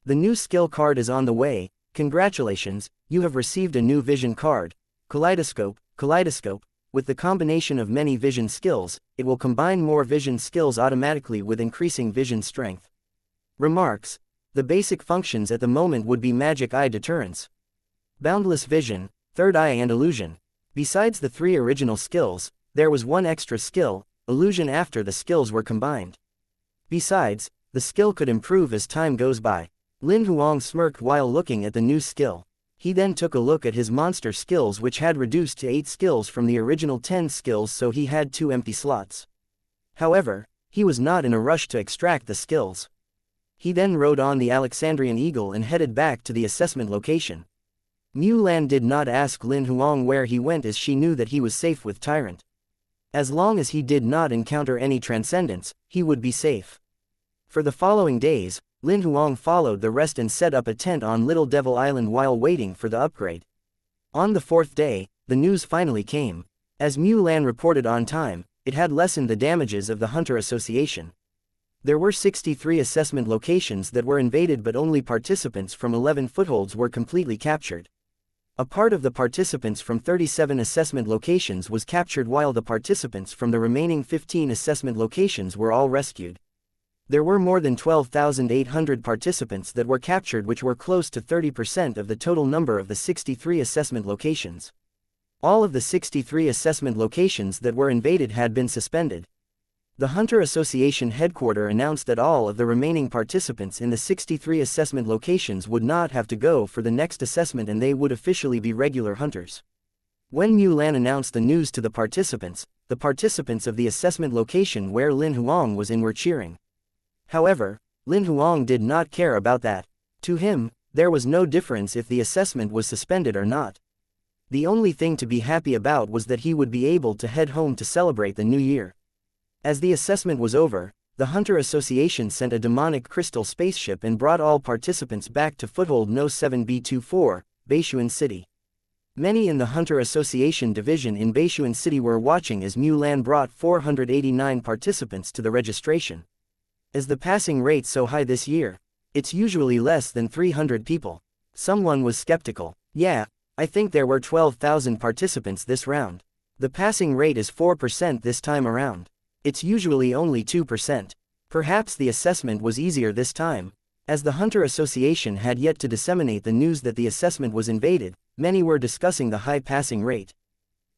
The new skill card is on the way. Congratulations, you have received a new vision card. Kaleidoscope. With the combination of many vision skills, it will combine more vision skills automatically with increasing vision strength. Remarks. The basic functions at the moment would be Magic Eye Deterrence, Boundless Vision, Third Eye and Illusion. Besides the 3 original skills, there was one extra skill, Illusion, after the skills were combined. Besides, the skill could improve as time goes by. Lin Huang smirked while looking at the new skill. He then took a look at his monster skills, which had reduced to 8 skills from the original 10 skills, so he had 2 empty slots. However, he was not in a rush to extract the skills. He then rode on the Alexandrian Eagle and headed back to the assessment location. Mulan did not ask Lin Huang where he went, as she knew that he was safe with Tyrant. As long as he did not encounter any transcendence, he would be safe. For the following days, Lin Huang followed the rest and set up a tent on Little Devil Island while waiting for the upgrade. On the 4th day, the news finally came. As Mulan reported on time, it had lessened the damages of the Hunter Association. There were 63 assessment locations that were invaded, but only participants from 11 footholds were completely captured. A part of the participants from 37 assessment locations was captured, while the participants from the remaining 15 assessment locations were all rescued. There were more than 12,800 participants that were captured, which were close to 30% of the total number of the 63 assessment locations. All of the 63 assessment locations that were invaded had been suspended. The Hunter Association headquarters announced that all of the remaining participants in the 63 assessment locations would not have to go for the next assessment, and they would officially be regular hunters. When Mulan announced the news to the participants of the assessment location where Lin Huang was in were cheering. However, Lin Huang did not care about that. To him, there was no difference if the assessment was suspended or not. The only thing to be happy about was that he would be able to head home to celebrate the new year. As the assessment was over, the Hunter Association sent a demonic crystal spaceship and brought all participants back to Foothold No. 7B24, Baishuan City. Many in the Hunter Association division in Baishuan City were watching as Mulan brought 489 participants to the registration. Is the passing rate so high this year? It's usually less than 300 people. Someone was skeptical. Yeah, I think there were 12,000 participants this round. The passing rate is 4% this time around. It's usually only 2%. Perhaps the assessment was easier this time. As the Hunter Association had yet to disseminate the news that the assessment was invaded, many were discussing the high passing rate.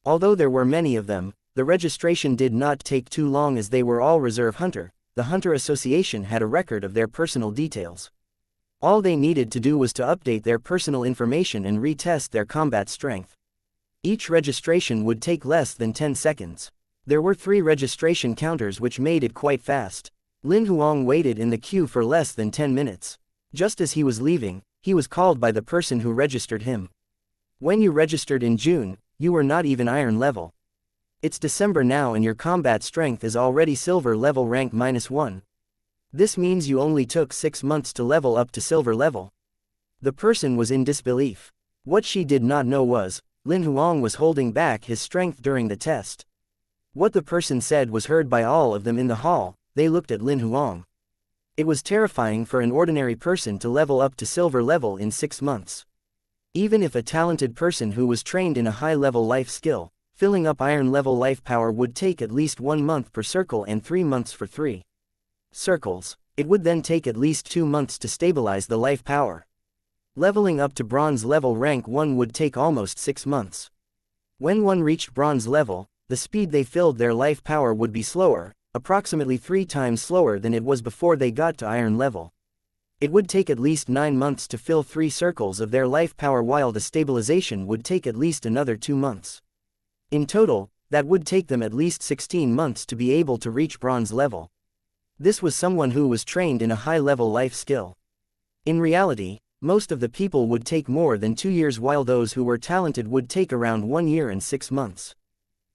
Although there were many of them, the registration did not take too long, as they were all reserve hunter. The Hunter Association had a record of their personal details. All they needed to do was to update their personal information and retest their combat strength. Each registration would take less than 10 seconds. There were 3 registration counters, which made it quite fast. Lin Huang waited in the queue for less than 10 minutes. Just as he was leaving, he was called by the person who registered him. When you registered in June, you were not even iron level. It's December now and your combat strength is already silver level, rank -1. This means you only took 6 months to level up to silver level. The person was in disbelief. What she did not know was, Lin Huang was holding back his strength during the test. What the person said was heard by all of them in the hall. They looked at Lin Huang. It was terrifying for an ordinary person to level up to silver level in 6 months. Even if a talented person who was trained in a high-level life skill, filling up iron level life power would take at least 1 month per circle and 3 months for 3 circles. It would then take at least 2 months to stabilize the life power. Leveling up to bronze level rank 1 would take almost 6 months. When one reached bronze level, the speed they filled their life power would be slower, approximately 3 times slower than it was before they got to iron level. It would take at least 9 months to fill 3 circles of their life power, while the stabilization would take at least another 2 months. In total, that would take them at least 16 months to be able to reach bronze level. This was someone who was trained in a high-level life skill. In reality, most of the people would take more than 2 years, while those who were talented would take around 1 year and 6 months.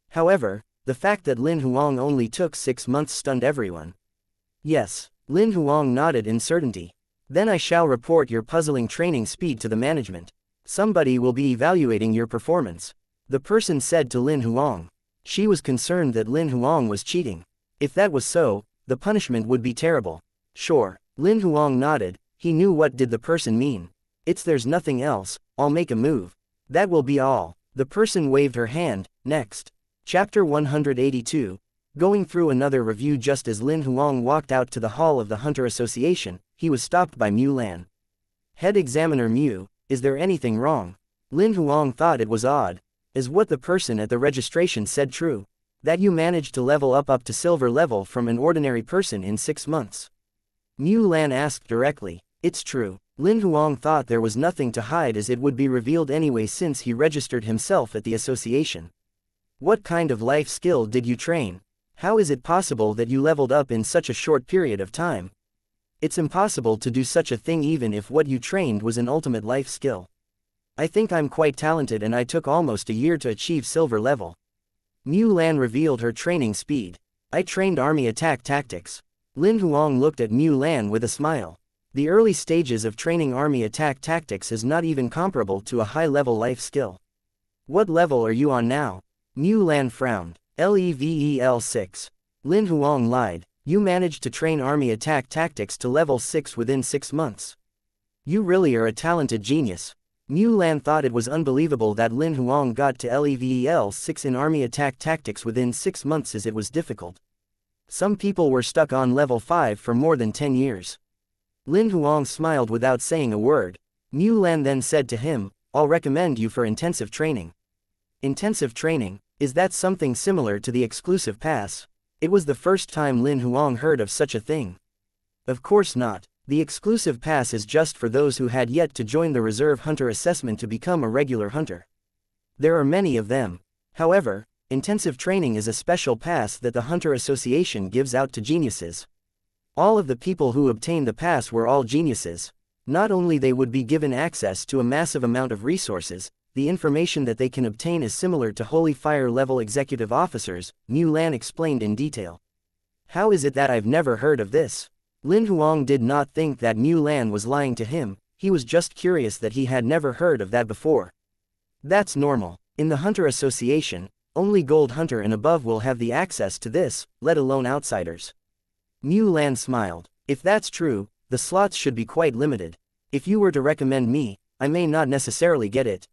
However, the fact that Lin Huang only took 6 months stunned everyone. Yes, Lin Huang nodded in certainty. Then I shall report your puzzling training speed to the management. Somebody will be evaluating your performance, the person said to Lin Huang. She was concerned that Lin Huang was cheating. If that was so, the punishment would be terrible. Sure, Lin Huang nodded. He knew what did the person mean. There's nothing else, I'll make a move. That will be all. The person waved her hand. Next. Chapter 182. Going through another review. Just as Lin Huang walked out to the hall of the Hunter Association, he was stopped by Mu Lan. Head Examiner Mu, is there anything wrong? Lin Huang thought it was odd. Is what the person at the registration said true? That you managed to level up to silver level from an ordinary person in 6 months? Mu Lan asked directly. It's true. Lin Huang thought there was nothing to hide, as it would be revealed anyway since he registered himself at the association. What kind of life skill did you train? How is it possible that you leveled up in such a short period of time? It's impossible to do such a thing even if what you trained was an ultimate life skill. I think I'm quite talented, and I took almost a year to achieve silver level. Mu Lan revealed her training speed. I trained army attack tactics. Lin Huang looked at Mu Lan with a smile. The early stages of training army attack tactics is not even comparable to a high-level life skill. What level are you on now? Mu Lan frowned. Level 6. Lin Huang lied. You managed to train army attack tactics to level 6 within 6 months. You really are a talented genius. Mu Lan thought it was unbelievable that Lin Huang got to level 6 in army attack tactics within 6 months, as it was difficult. Some people were stuck on level 5 for more than 10 years. Lin Huang smiled without saying a word. Mu Lan then said to him, I'll recommend you for intensive training. Intensive training? Is that something similar to the exclusive pass? It was the first time Lin Huang heard of such a thing. Of course not. The exclusive pass is just for those who had yet to join the reserve hunter assessment to become a regular hunter. There are many of them. However, intensive training is a special pass that the Hunter Association gives out to geniuses. All of the people who obtained the pass were all geniuses. Not only they would be given access to a massive amount of resources, the information that they can obtain is similar to Holy Fire level executive officers, Mu Lan explained in detail. How is it that I've never heard of this? Lin Huang did not think that Mu Lan was lying to him, he was just curious that he had never heard of that before. That's normal. In the Hunter Association, only Gold Hunter and above will have the access to this, let alone outsiders. Mu Lan smiled. If that's true, the slots should be quite limited. If you were to recommend me, I may not necessarily get it.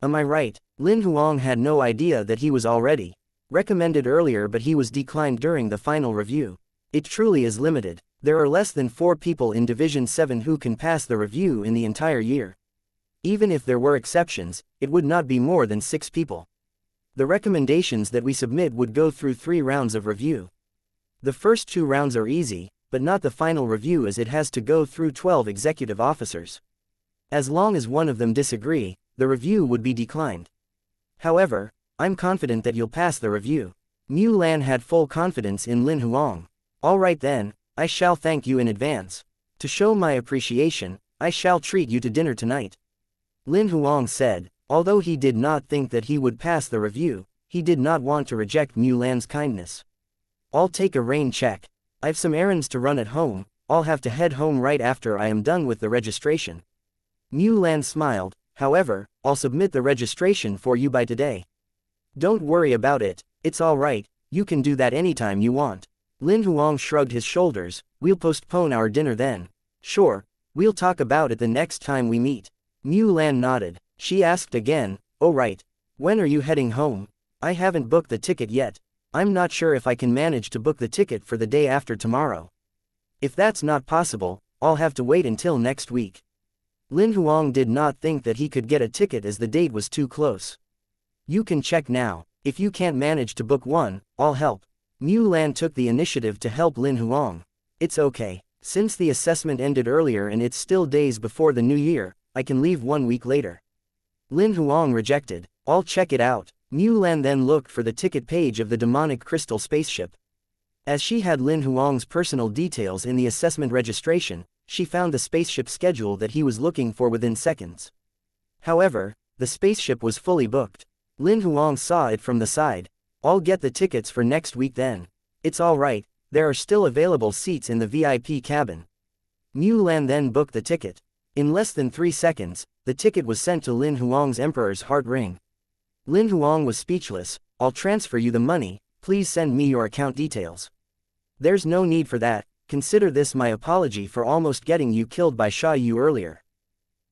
Am I right? Lin Huang had no idea that he was already recommended earlier, but he was declined during the final review. It truly is limited. There are less than 4 people in Division 7 who can pass the review in the entire year. Even if there were exceptions, it would not be more than 6 people. The recommendations that we submit would go through 3 rounds of review. The first 2 rounds are easy, but not the final review, as it has to go through 12 executive officers. As long as one of them disagree, the review would be declined. However, I'm confident that you'll pass the review. Mu Lan had full confidence in Lin Huang. Alright then, I shall thank you in advance. To show my appreciation, I shall treat you to dinner tonight. Lin Huang said. Although he did not think that he would pass the review, he did not want to reject Mu Lan's kindness. I'll take a rain check. I've some errands to run at home, I'll have to head home right after I am done with the registration. Mu Lan smiled. However, I'll submit the registration for you by today. Don't worry about it, it's alright, you can do that anytime you want. Lin Huang shrugged his shoulders. We'll postpone our dinner then. Sure, we'll talk about it the next time we meet. Mu Lan nodded. She asked again, oh right. When are you heading home? I haven't booked the ticket yet. I'm not sure if I can manage to book the ticket for the day after tomorrow. If that's not possible, I'll have to wait until next week. Lin Huang did not think that he could get a ticket as the date was too close. You can check now. If you can't manage to book one, I'll help. Mu Lan took the initiative to help Lin Huang. It's okay. Since the assessment ended earlier and it's still days before the new year, I can leave 1 week later. Lin Huang rejected. I'll check it out. Mu Lan then looked for the ticket page of the demonic crystal spaceship. As she had Lin Huang's personal details in the assessment registration, she found the spaceship schedule that he was looking for within seconds. However, the spaceship was fully booked. Lin Huang saw it from the side. I'll get the tickets for next week then. It's alright, there are still available seats in the VIP cabin. Mu Lan then booked the ticket. In less than 3 seconds, the ticket was sent to Lin Huang's Emperor's Heart Ring. Lin Huang was speechless. I'll transfer you the money, please send me your account details. There's no need for that, consider this my apology for almost getting you killed by Sha Yu earlier.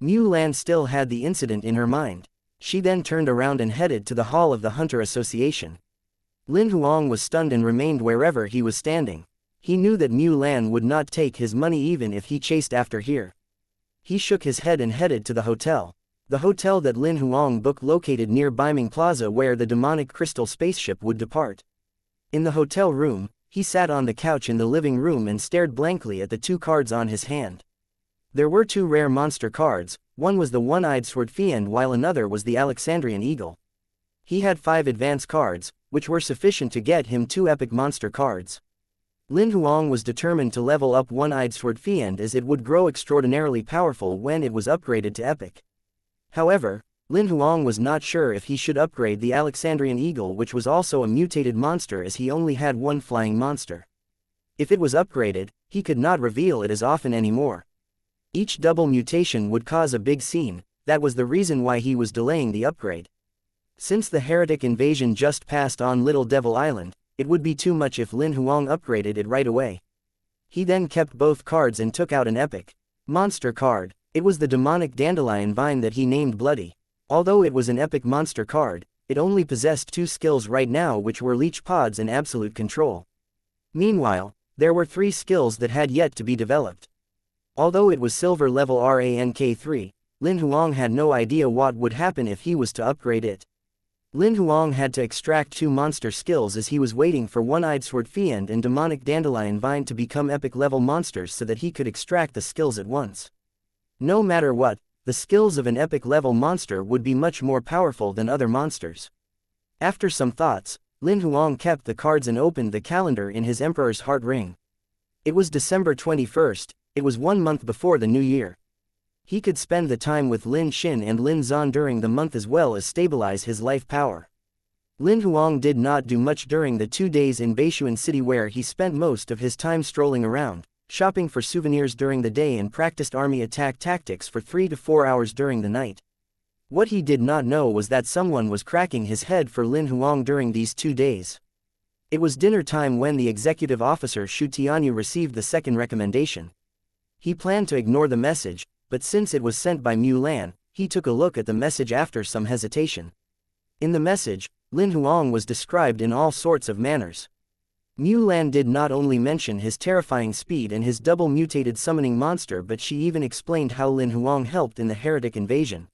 Mu Lan still had the incident in her mind. She then turned around and headed to the hall of the Hunter Association. Lin Huang was stunned and remained wherever he was standing. He knew that Mu Lan would not take his money even if he chased after her. He shook his head and headed to the hotel. The hotel that Lin Huang booked located near Beiming Plaza where the demonic crystal spaceship would depart. In the hotel room, he sat on the couch in the living room and stared blankly at the 2 cards on his hand. There were 2 rare monster cards, one was the one-eyed sword fiend while another was the Alexandrian eagle. He had 5 advance cards, which were sufficient to get him 2 epic monster cards. Lin Huang was determined to level up one-eyed sword fiend as it would grow extraordinarily powerful when it was upgraded to epic. However, Lin Huang was not sure if he should upgrade the Alexandrian eagle, which was also a mutated monster as he only had 1 flying monster. If it was upgraded, he could not reveal it as often anymore. Each double mutation would cause a big scene. That was the reason why he was delaying the upgrade. Since the heretic invasion just passed on Little Devil Island, it would be too much if Lin Huang upgraded it right away. He then kept both cards and took out an epic monster card. It was the demonic dandelion vine that he named Bloody. Although it was an epic monster card, it only possessed 2 skills right now, which were Leech Pods and Absolute Control. Meanwhile, there were 3 skills that had yet to be developed. Although it was silver level rank 3, Lin Huang had no idea what would happen if he was to upgrade it. Lin Huang had to extract 2 monster skills as he was waiting for one-eyed sword fiend and demonic dandelion vine to become epic level monsters so that he could extract the skills at once. No matter what, the skills of an epic level monster would be much more powerful than other monsters. After some thoughts, Lin Huang kept the cards and opened the calendar in his Emperor's Heart Ring. It was December 21st, it was 1 month before the new year. He could spend the time with Lin Xin and Lin Zan during the month as well as stabilize his life power. Lin Huang did not do much during the 2 days in Beishuan City where he spent most of his time strolling around, shopping for souvenirs during the day and practiced army attack tactics for 3 to 4 hours during the night. What he did not know was that someone was cracking his head for Lin Huang during these 2 days. It was dinner time when the executive officer Shu Tianyu received the second recommendation. He planned to ignore the message, but since it was sent by Mu Lan, he took a look at the message after some hesitation. In the message, Lin Huang was described in all sorts of manners. Mu Lan did not only mention his terrifying speed and his double mutated summoning monster, but she even explained how Lin Huang helped in the heretic invasion.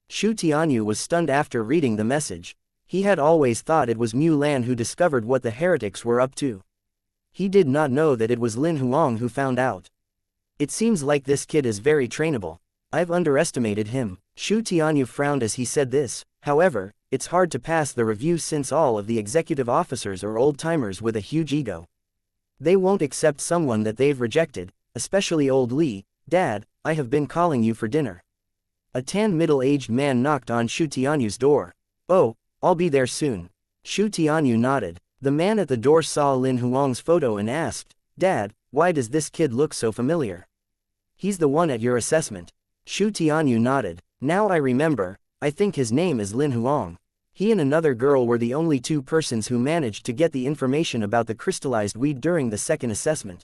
Shu Tianyu was stunned after reading the message. He had always thought it was Mu Lan who discovered what the heretics were up to. He did not know that it was Lin Huang who found out. It seems like this kid is very trainable. I've underestimated him. Shu Tianyu frowned as he said this. However, it's hard to pass the review since all of the executive officers are old-timers with a huge ego. They won't accept someone that they've rejected, especially old Li. Dad, I have been calling you for dinner. A tan middle-aged man knocked on Shu Tianyu's door. Oh, I'll be there soon. Shu Tianyu nodded. The man at the door saw Lin Huang's photo and asked, Dad, why does this kid look so familiar? He's the one at your assessment. Shu Tianyu nodded. Now I remember, I think his name is Lin Huang. He and another girl were the only two persons who managed to get the information about the crystallized weed during the second assessment.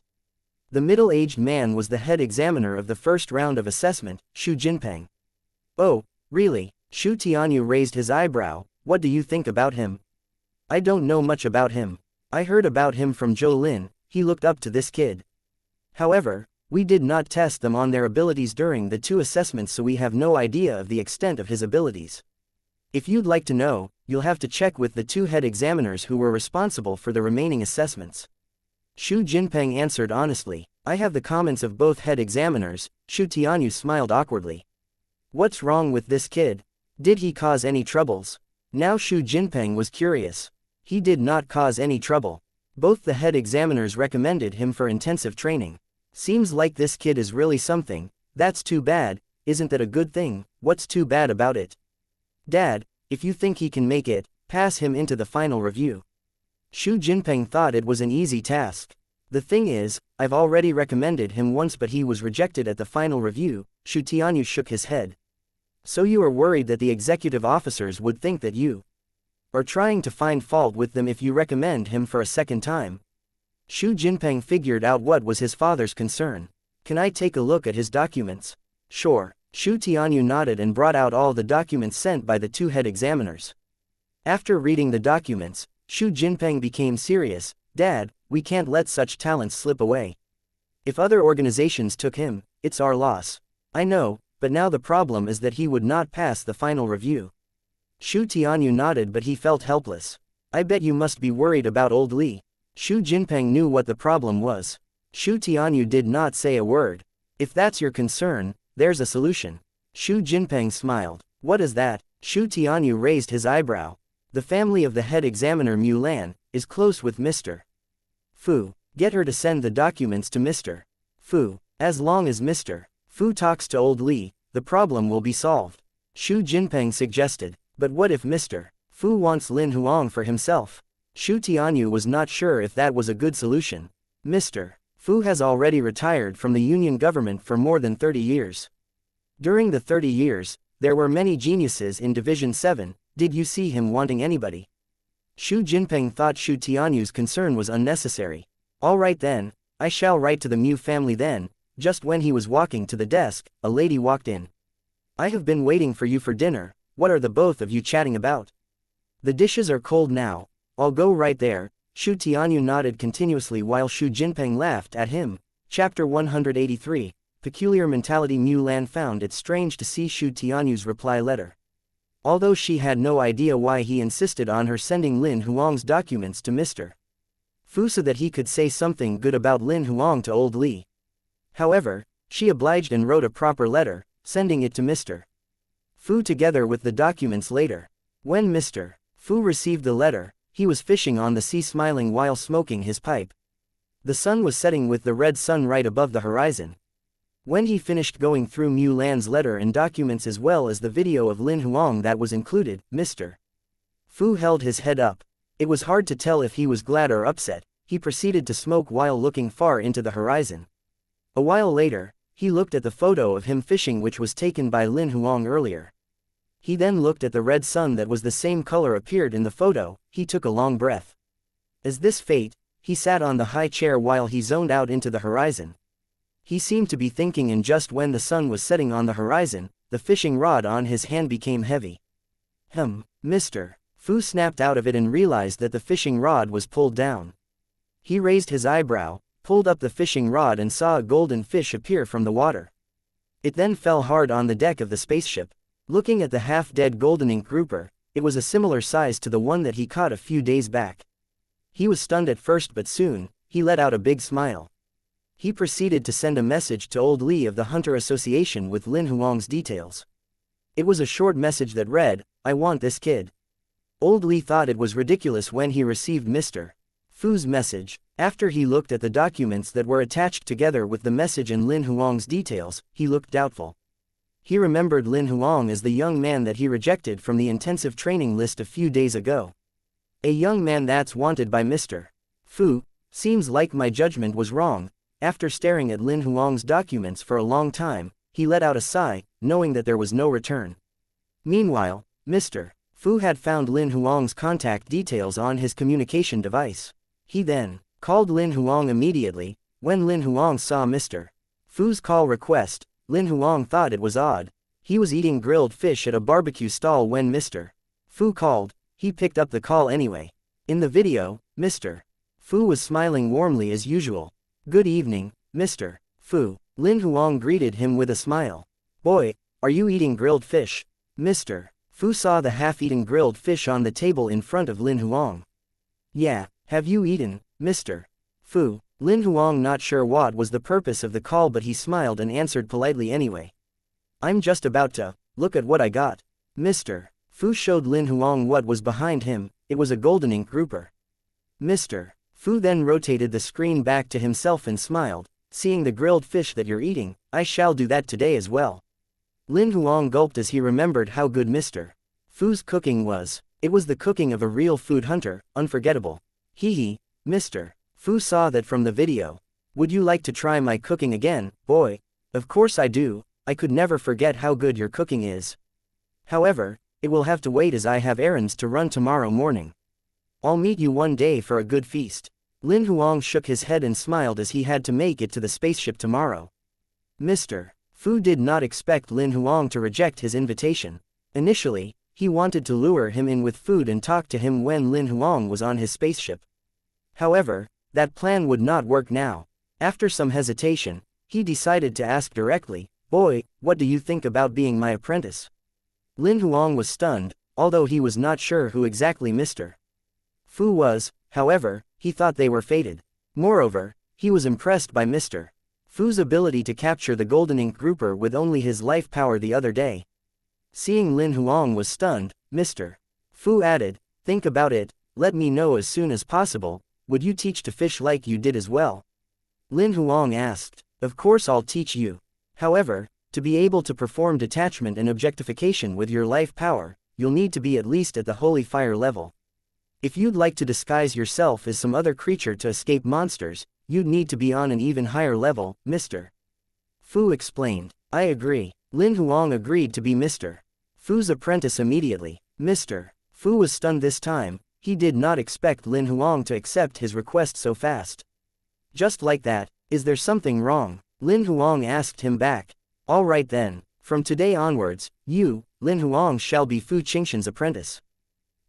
The middle-aged man was the head examiner of the first round of assessment, Xu Jinpeng. Oh, really? Xu Tianyu raised his eyebrow. What do you think about him? I don't know much about him. I heard about him from Zhou Lin. He looked up to this kid. However, we did not test them on their abilities during the two assessments, so we have no idea of the extent of his abilities. If you'd like to know, you'll have to check with the two head examiners who were responsible for the remaining assessments. Xu Jinpeng answered honestly. I have the comments of both head examiners. Xu Tianyu smiled awkwardly. What's wrong with this kid? Did he cause any troubles? Now Xu Jinpeng was curious. He did not cause any trouble. Both the head examiners recommended him for intensive training. Seems like this kid is really something. That's too bad. Isn't that a good thing? What's too bad about it? Dad, if you think he can make it, pass him into the final review. Xu Jinpeng thought it was an easy task. The thing is, I've already recommended him once, but he was rejected at the final review. Xu Tianyu shook his head. So you are worried that the executive officers would think that you are trying to find fault with them if you recommend him for a second time? Xu Jinpeng figured out what was his father's concern. Can I take a look at his documents? Sure. Xu Tianyu nodded and brought out all the documents sent by the two head examiners. After reading the documents, Xu Jinpeng became serious. Dad, we can't let such talents slip away. If other organizations took him, it's our loss. I know, but now the problem is that he would not pass the final review. Xu Tianyu nodded, but he felt helpless. I bet you must be worried about old Li. Xu Jinpeng knew what the problem was. Xu Tianyu did not say a word. If that's your concern, there's a solution. Xu Jinpeng smiled. What is that? Xu Tianyu raised his eyebrow. The family of the head examiner Mu Lan is close with Mr. Fu. Get her to send the documents to Mr. Fu. As long as Mr. Fu talks to old Li, the problem will be solved. Xu Jinpeng suggested. But what if Mr. Fu wants Lin Huang for himself? Xu Tianyu was not sure if that was a good solution. Mr. Fu has already retired from the Union government for more than 30 years. During the 30 years, there were many geniuses in Division 7. Did you see him wanting anybody? Xu Jinpeng thought Xu Tianyu's concern was unnecessary. All right then, I shall write to the Mu family then. Just when he was walking to the desk, a lady walked in. I have been waiting for you for dinner. What are the both of you chatting about? The dishes are cold now. I'll go right there. Xu Tianyu nodded continuously while Xu Jinpeng laughed at him. Chapter 183. Peculiar Mentality. Mu Lan found it strange to see Xu Tianyu's reply letter. Although she had no idea why he insisted on her sending Lin Huang's documents to Mr. Fu so that he could say something good about Lin Huang to old Li. However, she obliged and wrote a proper letter, sending it to Mr. Fu together with the documents later. When Mr. Fu received the letter, he was fishing on the sea, smiling while smoking his pipe. The sun was setting with the red sun right above the horizon. When he finished going through Mu Lan's letter and documents as well as the video of Lin Huang that was included, Mr. Fu held his head up. It was hard to tell if he was glad or upset. He proceeded to smoke while looking far into the horizon. A while later, he looked at the photo of him fishing which was taken by Lin Huang earlier. He then looked at the red sun that was the same color appeared in the photo. He took a long breath. Is this fate? He sat on the high chair while he zoned out into the horizon. He seemed to be thinking, and just when the sun was setting on the horizon, the fishing rod on his hand became heavy. Mr. Fu snapped out of it and realized that the fishing rod was pulled down. He raised his eyebrow, pulled up the fishing rod and saw a golden fish appear from the water. It then fell hard on the deck of the spaceship. Looking at the half-dead golden ink grouper, it was a similar size to the one that he caught a few days back. He was stunned at first, but soon, he let out a big smile. He proceeded to send a message to old Li of the Hunter Association with Lin Huang's details. It was a short message that read, I want this kid. Old Li thought it was ridiculous when he received Mr. Fu's message. After he looked at the documents that were attached together with the message and Lin Huang's details, he looked doubtful. He remembered Lin Huang as the young man that he rejected from the intensive training list a few days ago. A young man that's wanted by Mr. Fu. Seems like my judgment was wrong. After staring at Lin Huang's documents for a long time, he let out a sigh, knowing that there was no return. Meanwhile, Mr. Fu had found Lin Huang's contact details on his communication device. He then called Lin Huang immediately. When Lin Huang saw Mr. Fu's call request, Lin Huang thought it was odd. He was eating grilled fish at a barbecue stall when Mr. Fu called. He picked up the call anyway. In the video, Mr. Fu was smiling warmly as usual. "Good evening, Mr. Fu." Lin Huang greeted him with a smile. "Boy, are you eating grilled fish?" Mr. Fu saw the half-eaten grilled fish on the table in front of Lin Huang. "Yeah, have you eaten, Mr. Fu?" Lin Huang not sure what was the purpose of the call, but he smiled and answered politely anyway. "I'm just about to. Look at what I got." Mr. Fu showed Lin Huang what was behind him. It was a golden ink grouper. Mr. Fu then rotated the screen back to himself and smiled. "Seeing the grilled fish that you're eating, I shall do that today as well." Lin Huang gulped as he remembered how good Mr. Fu's cooking was. It was the cooking of a real food hunter, unforgettable. Hee. Mr. Fu saw that from the video. "Would you like to try my cooking again, boy?" "Of course I do. I could never forget how good your cooking is. However, it will have to wait as I have errands to run tomorrow morning. I'll meet you one day for a good feast." Lin Huang shook his head and smiled as he had to make it to the spaceship tomorrow. Mr. Fu did not expect Lin Huang to reject his invitation. Initially, he wanted to lure him in with food and talk to him when Lin Huang was on his spaceship. However, that plan would not work now. After some hesitation, he decided to ask directly, "Boy, what do you think about being my apprentice?" Lin Huang was stunned, although he was not sure who exactly Mr. Fu was. However, he thought they were fated. Moreover, he was impressed by Mr. Fu's ability to capture the golden ink grouper with only his life power the other day. Seeing Lin Huang was stunned, Mr. Fu added, "Think about it, let me know as soon as possible. Would you teach to fish like you did as well?" Lin Huang asked. "Of course I'll teach you. However, to be able to perform detachment and objectification with your life power, you'll need to be at least at the holy fire level. If you'd like to disguise yourself as some other creature to escape monsters, you'd need to be on an even higher level," Mr. Fu explained. "I agree." Lin Huang agreed to be Mr. Fu's apprentice immediately. Mr. Fu was stunned this time. He did not expect Lin Huang to accept his request so fast. Just like that. "Is there something wrong?" Lin Huang asked him back. "All right then. From today onwards, you, Lin Huang, shall be Fu Qingxian's apprentice."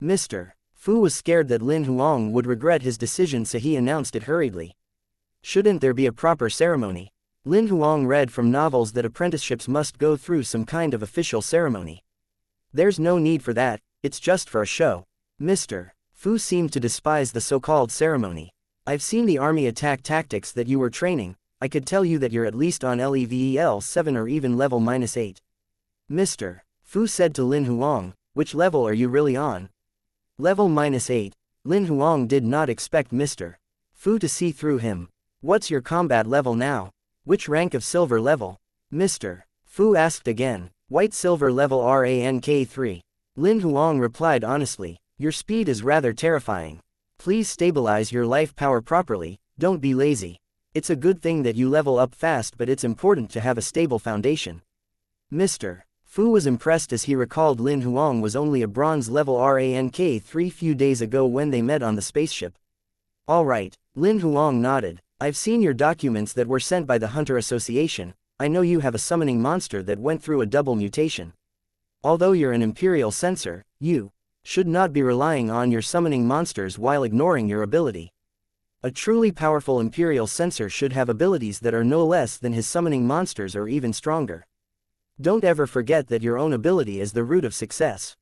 Mr. Fu was scared that Lin Huang would regret his decision, so he announced it hurriedly. "Shouldn't there be a proper ceremony?" Lin Huang read from novels that apprenticeships must go through some kind of official ceremony. "There's no need for that, it's just for a show." Mr. Fu seemed to despise the so-called ceremony. "I've seen the army attack tactics that you were training. I could tell you that you're at least on level 7 or even level -8. Mr. Fu said to Lin Huang, "Which level are you really on?" "Level -8. Lin Huang did not expect Mr. Fu to see through him. "What's your combat level now? Which rank of silver level?" Mr. Fu asked again. "White silver level rank 3. Lin Huang replied honestly, "Your speed is rather terrifying. Please stabilize your life power properly, don't be lazy. It's a good thing that you level up fast, but it's important to have a stable foundation." Mr. Fu was impressed as he recalled Lin Huang was only a bronze level rank 3 few days ago when they met on the spaceship. "All right," Lin Huang nodded. "I've seen your documents that were sent by the Hunter Association. I know you have a summoning monster that went through a double mutation. Although you're an Imperial censor, you should not be relying on your summoning monsters while ignoring your ability. A truly powerful Imperial censor should have abilities that are no less than his summoning monsters or even stronger. Don't ever forget that your own ability is the root of success.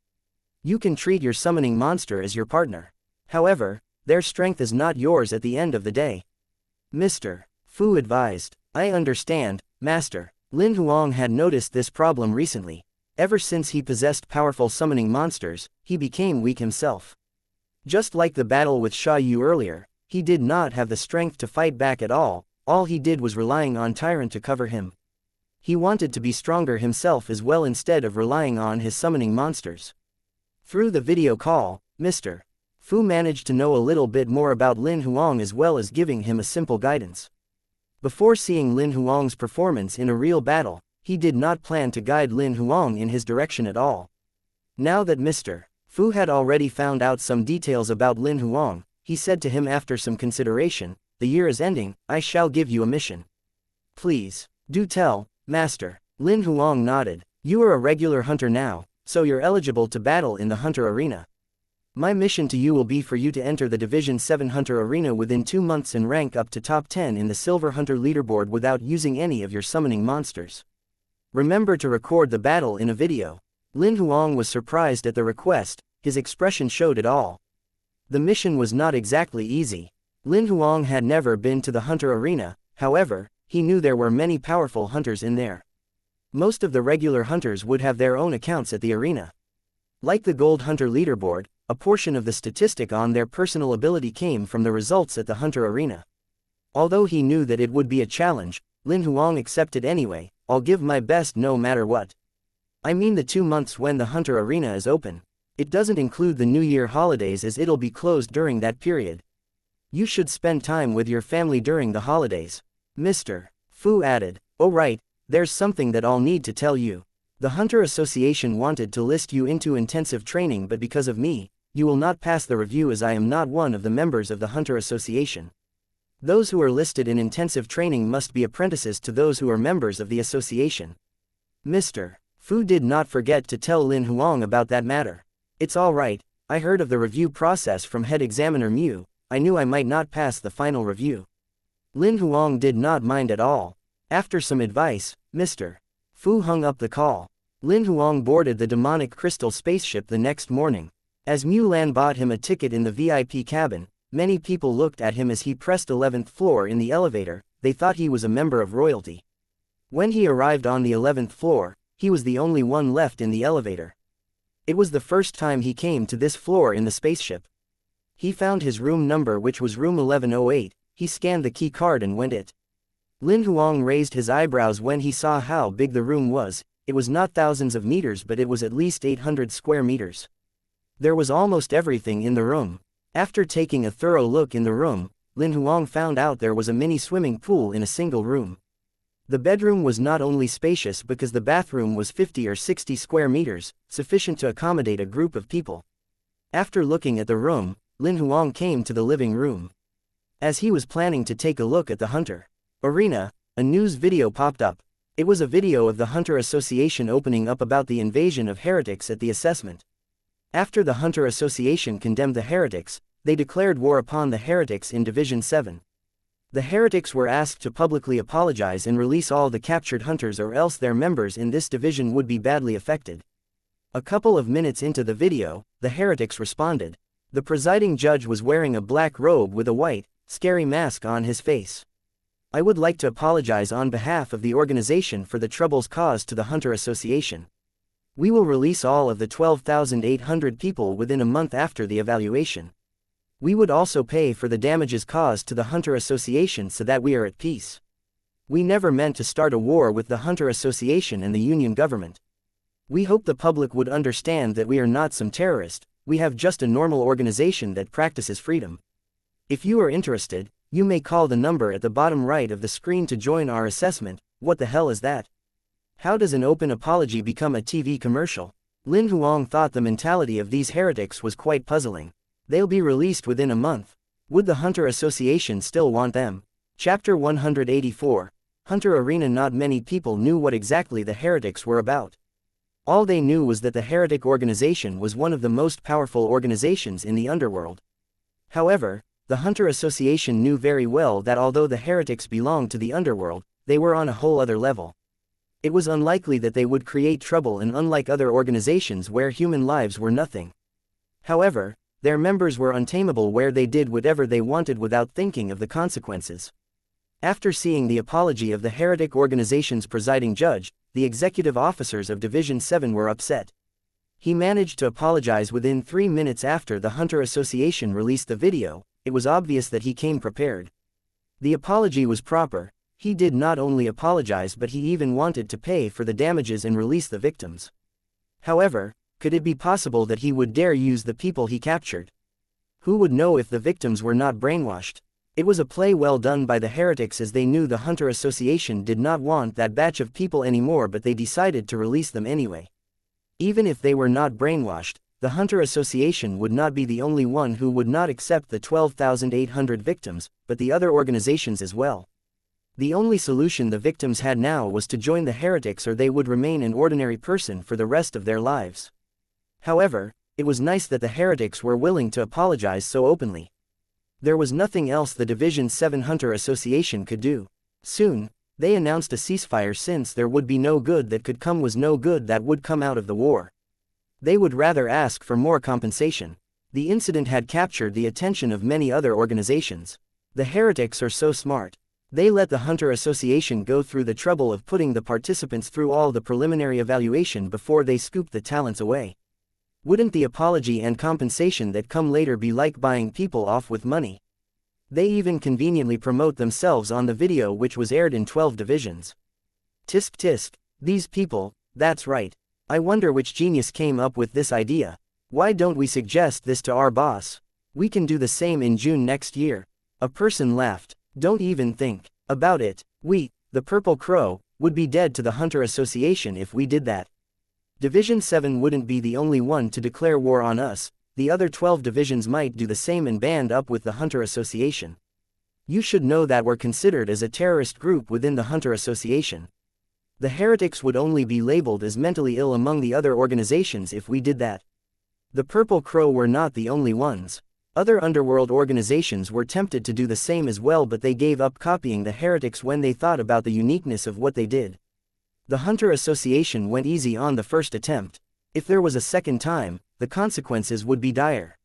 You can treat your summoning monster as your partner. However, their strength is not yours at the end of the day." Mr. Fu advised. "I understand, Master." Lin Huang had noticed this problem recently. Ever since he possessed powerful summoning monsters, he became weak himself. Just like the battle with Sha Yu earlier, he did not have the strength to fight back at all he did was relying on Tyrant to cover him. He wanted to be stronger himself as well instead of relying on his summoning monsters. Through the video call, Mr. Fu managed to know a little bit more about Lin Huang as well as giving him a simple guidance. Before seeing Lin Huang's performance in a real battle, he did not plan to guide Lin Huang in his direction at all. Now that Mr. Fu had already found out some details about Lin Huang. He said to him after some consideration, "The year is ending, I shall give you a mission. Please, do tell, Master." Lin Huang nodded. "You are a regular hunter now, so you're eligible to battle in the hunter arena. My mission to you will be for you to enter the Division 7 Hunter Arena within 2 months and rank up to top 10 in the Silver Hunter leaderboard without using any of your summoning monsters. Remember to record the battle in a video." Lin Huang was surprised at the request, his expression showed it all. The mission was not exactly easy. Lin Huang had never been to the Hunter Arena, however, he knew there were many powerful hunters in there. Most of the regular hunters would have their own accounts at the arena. Like the Gold Hunter leaderboard, a portion of the statistic on their personal ability came from the results at the Hunter Arena. Although he knew that it would be a challenge, Lin Huang accepted anyway. "I'll give my best no matter what. I mean the 2 months when the Hunter Arena is open. It doesn't include the New Year holidays as it'll be closed during that period. You should spend time with your family during the holidays." Mr. Fu added, "Oh right, there's something that I'll need to tell you. The Hunter Association wanted to list you into intensive training, but because of me, you will not pass the review as I am not one of the members of the Hunter Association. Those who are listed in intensive training must be apprentices to those who are members of the association." Mr. Fu did not forget to tell Lin Huang about that matter. "It's all right, I heard of the review process from head examiner Mu. I knew I might not pass the final review." Lin Huang did not mind at all. After some advice, Mr. Fu hung up the call. Lin Huang boarded the demonic crystal spaceship the next morning. As Mu Lan bought him a ticket in the VIP cabin, many people looked at him as he pressed 11th floor in the elevator. They thought he was a member of royalty. When he arrived on the 11th floor, he was the only one left in the elevator. It was the first time he came to this floor in the spaceship. He found his room number, which was room 1108, he scanned the key card and went it. Lin Huang raised his eyebrows when he saw how big the room was. It was not thousands of meters, but it was at least 800 square meters. There was almost everything in the room. After taking a thorough look in the room, Lin Huang found out there was a mini swimming pool in a single room. The bedroom was not only spacious because the bathroom was 50 or 60 square meters, sufficient to accommodate a group of people. After looking at the room, Lin Huang came to the living room. As he was planning to take a look at the Hunter Arena, a news video popped up. It was a video of the Hunter Association opening up about the invasion of heretics at the assessment. After the Hunter Association condemned the heretics, they declared war upon the heretics in Division 7. The heretics were asked to publicly apologize and release all the captured hunters, or else their members in this division would be badly affected. A couple of minutes into the video, the heretics responded. The presiding judge was wearing a black robe with a white, scary mask on his face. "I would like to apologize on behalf of the organization for the troubles caused to the Hunter Association. We will release all of the 12,800 people within a month after the evaluation. We would also pay for the damages caused to the Hunter Association so that we are at peace. We never meant to start a war with the Hunter Association and the Union government. We hope the public would understand that we are not some terrorist, we have just a normal organization that practices freedom. If you are interested, you may call the number at the bottom right of the screen to join our assessment." What the hell is that? How does an open apology become a TV commercial? Lin Huang thought the mentality of these heretics was quite puzzling. They'll be released within a month. Would the Hunter Association still want them? Chapter 184. Hunter Arena. Not many people knew what exactly the heretics were about. All they knew was that the heretic organization was one of the most powerful organizations in the underworld. However, the Hunter Association knew very well that although the heretics belonged to the underworld, they were on a whole other level. It was unlikely that they would create trouble, and unlike other organizations where human lives were nothing. However, their members were untamable, where they did whatever they wanted without thinking of the consequences. After seeing the apology of the heretic organization's presiding judge, the executive officers of Division 7 were upset. He managed to apologize within 3 minutes after the Hunter Association released the video. It was obvious that he came prepared. The apology was proper. He did not only apologize, but he even wanted to pay for the damages and release the victims. However, could it be possible that he would dare use the people he captured? Who would know if the victims were not brainwashed? It was a play well done by the heretics, as they knew the Hunter Association did not want that batch of people anymore, but they decided to release them anyway. Even if they were not brainwashed, the Hunter Association would not be the only one who would not accept the 12,800 victims, but the other organizations as well. The only solution the victims had now was to join the heretics, or they would remain an ordinary person for the rest of their lives. However, it was nice that the heretics were willing to apologize so openly. There was nothing else the Division 7 Hunter Association could do. Soon, they announced a ceasefire, since there would be no good that could come, was no good that would come out of the war. They would rather ask for more compensation. The incident had captured the attention of many other organizations. The heretics are so smart. They let the Hunter Association go through the trouble of putting the participants through all the preliminary evaluation before they scoop the talents away. Wouldn't the apology and compensation that come later be like buying people off with money? They even conveniently promote themselves on the video, which was aired in 12 divisions. Tisk tisk, these people, that's right. I wonder which genius came up with this idea. Why don't we suggest this to our boss? We can do the same in June next year. A person laughed. Don't even think about it. We, the Purple Crow, would be dead to the Hunter Association if we did that. Division 7 wouldn't be the only one to declare war on us. The other 12 divisions might do the same and band up with the Hunter Association. You should know that we're considered as a terrorist group within the Hunter Association. The heretics would only be labeled as mentally ill among the other organizations if we did that. The Purple Crow were not the only ones. Other underworld organizations were tempted to do the same as well, but they gave up copying the heretics when they thought about the uniqueness of what they did. The Hunter Association went easy on the first attempt. If there was a second time, the consequences would be dire.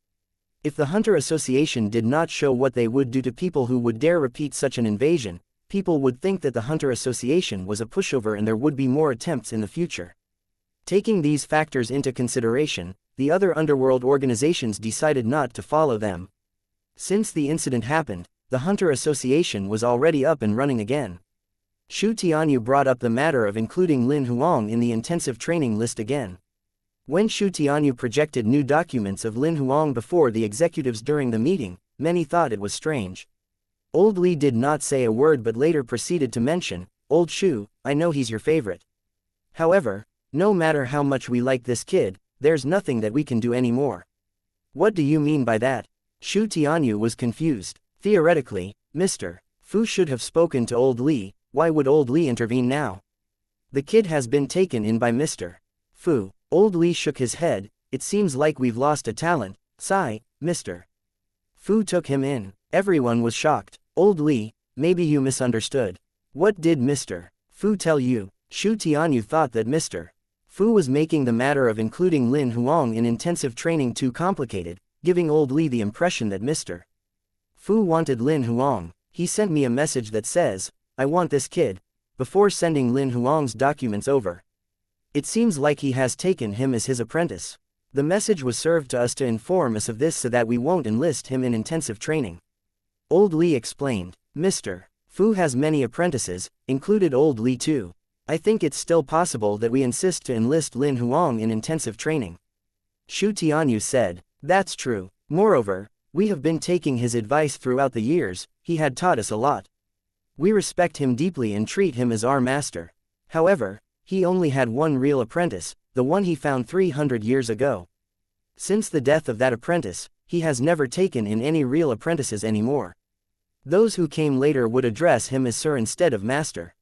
If the Hunter Association did not show what they would do to people who would dare repeat such an invasion, people would think that the Hunter Association was a pushover and there would be more attempts in the future. Taking these factors into consideration, the other underworld organizations decided not to follow them. Since the incident happened, the Hunter Association was already up and running again. Xu Tianyu brought up the matter of including Lin Huang in the intensive training list again. When Xu Tianyu projected new documents of Lin Huang before the executives during the meeting, many thought it was strange. Old Li did not say a word but later proceeded to mention, "Old Xu, I know he's your favorite. However, no matter how much we like this kid, there's nothing that we can do anymore." "What do you mean by that?" Xu Tianyu was confused. "Theoretically, Mr. Fu should have spoken to Old Li. Why would Old Li intervene now? The kid has been taken in by Mr. Fu." Old Li shook his head. "It seems like we've lost a talent. Sigh, Mr. Fu took him in." Everyone was shocked. "Old Li, maybe you misunderstood. What did Mr. Fu tell you?" Xu Tianyu thought that Mr. Fu was making the matter of including Lin Huang in intensive training too complicated, giving Old Li the impression that Mr. Fu wanted Lin Huang. "He sent me a message that says, 'I want this kid,' before sending Lin Huang's documents over. It seems like he has taken him as his apprentice. The message was served to us to inform us of this so that we won't enlist him in intensive training." Old Li explained. "Mr. Fu has many apprentices," included Old Li too. "I think it's still possible that we insist to enlist Lin Huang in intensive training." Xu Tianyu said. "That's true. Moreover, we have been taking his advice throughout the years. He had taught us a lot. We respect him deeply and treat him as our master. However, he only had one real apprentice, the one he found 300 years ago. Since the death of that apprentice, he has never taken in any real apprentices anymore. Those who came later would address him as sir instead of master.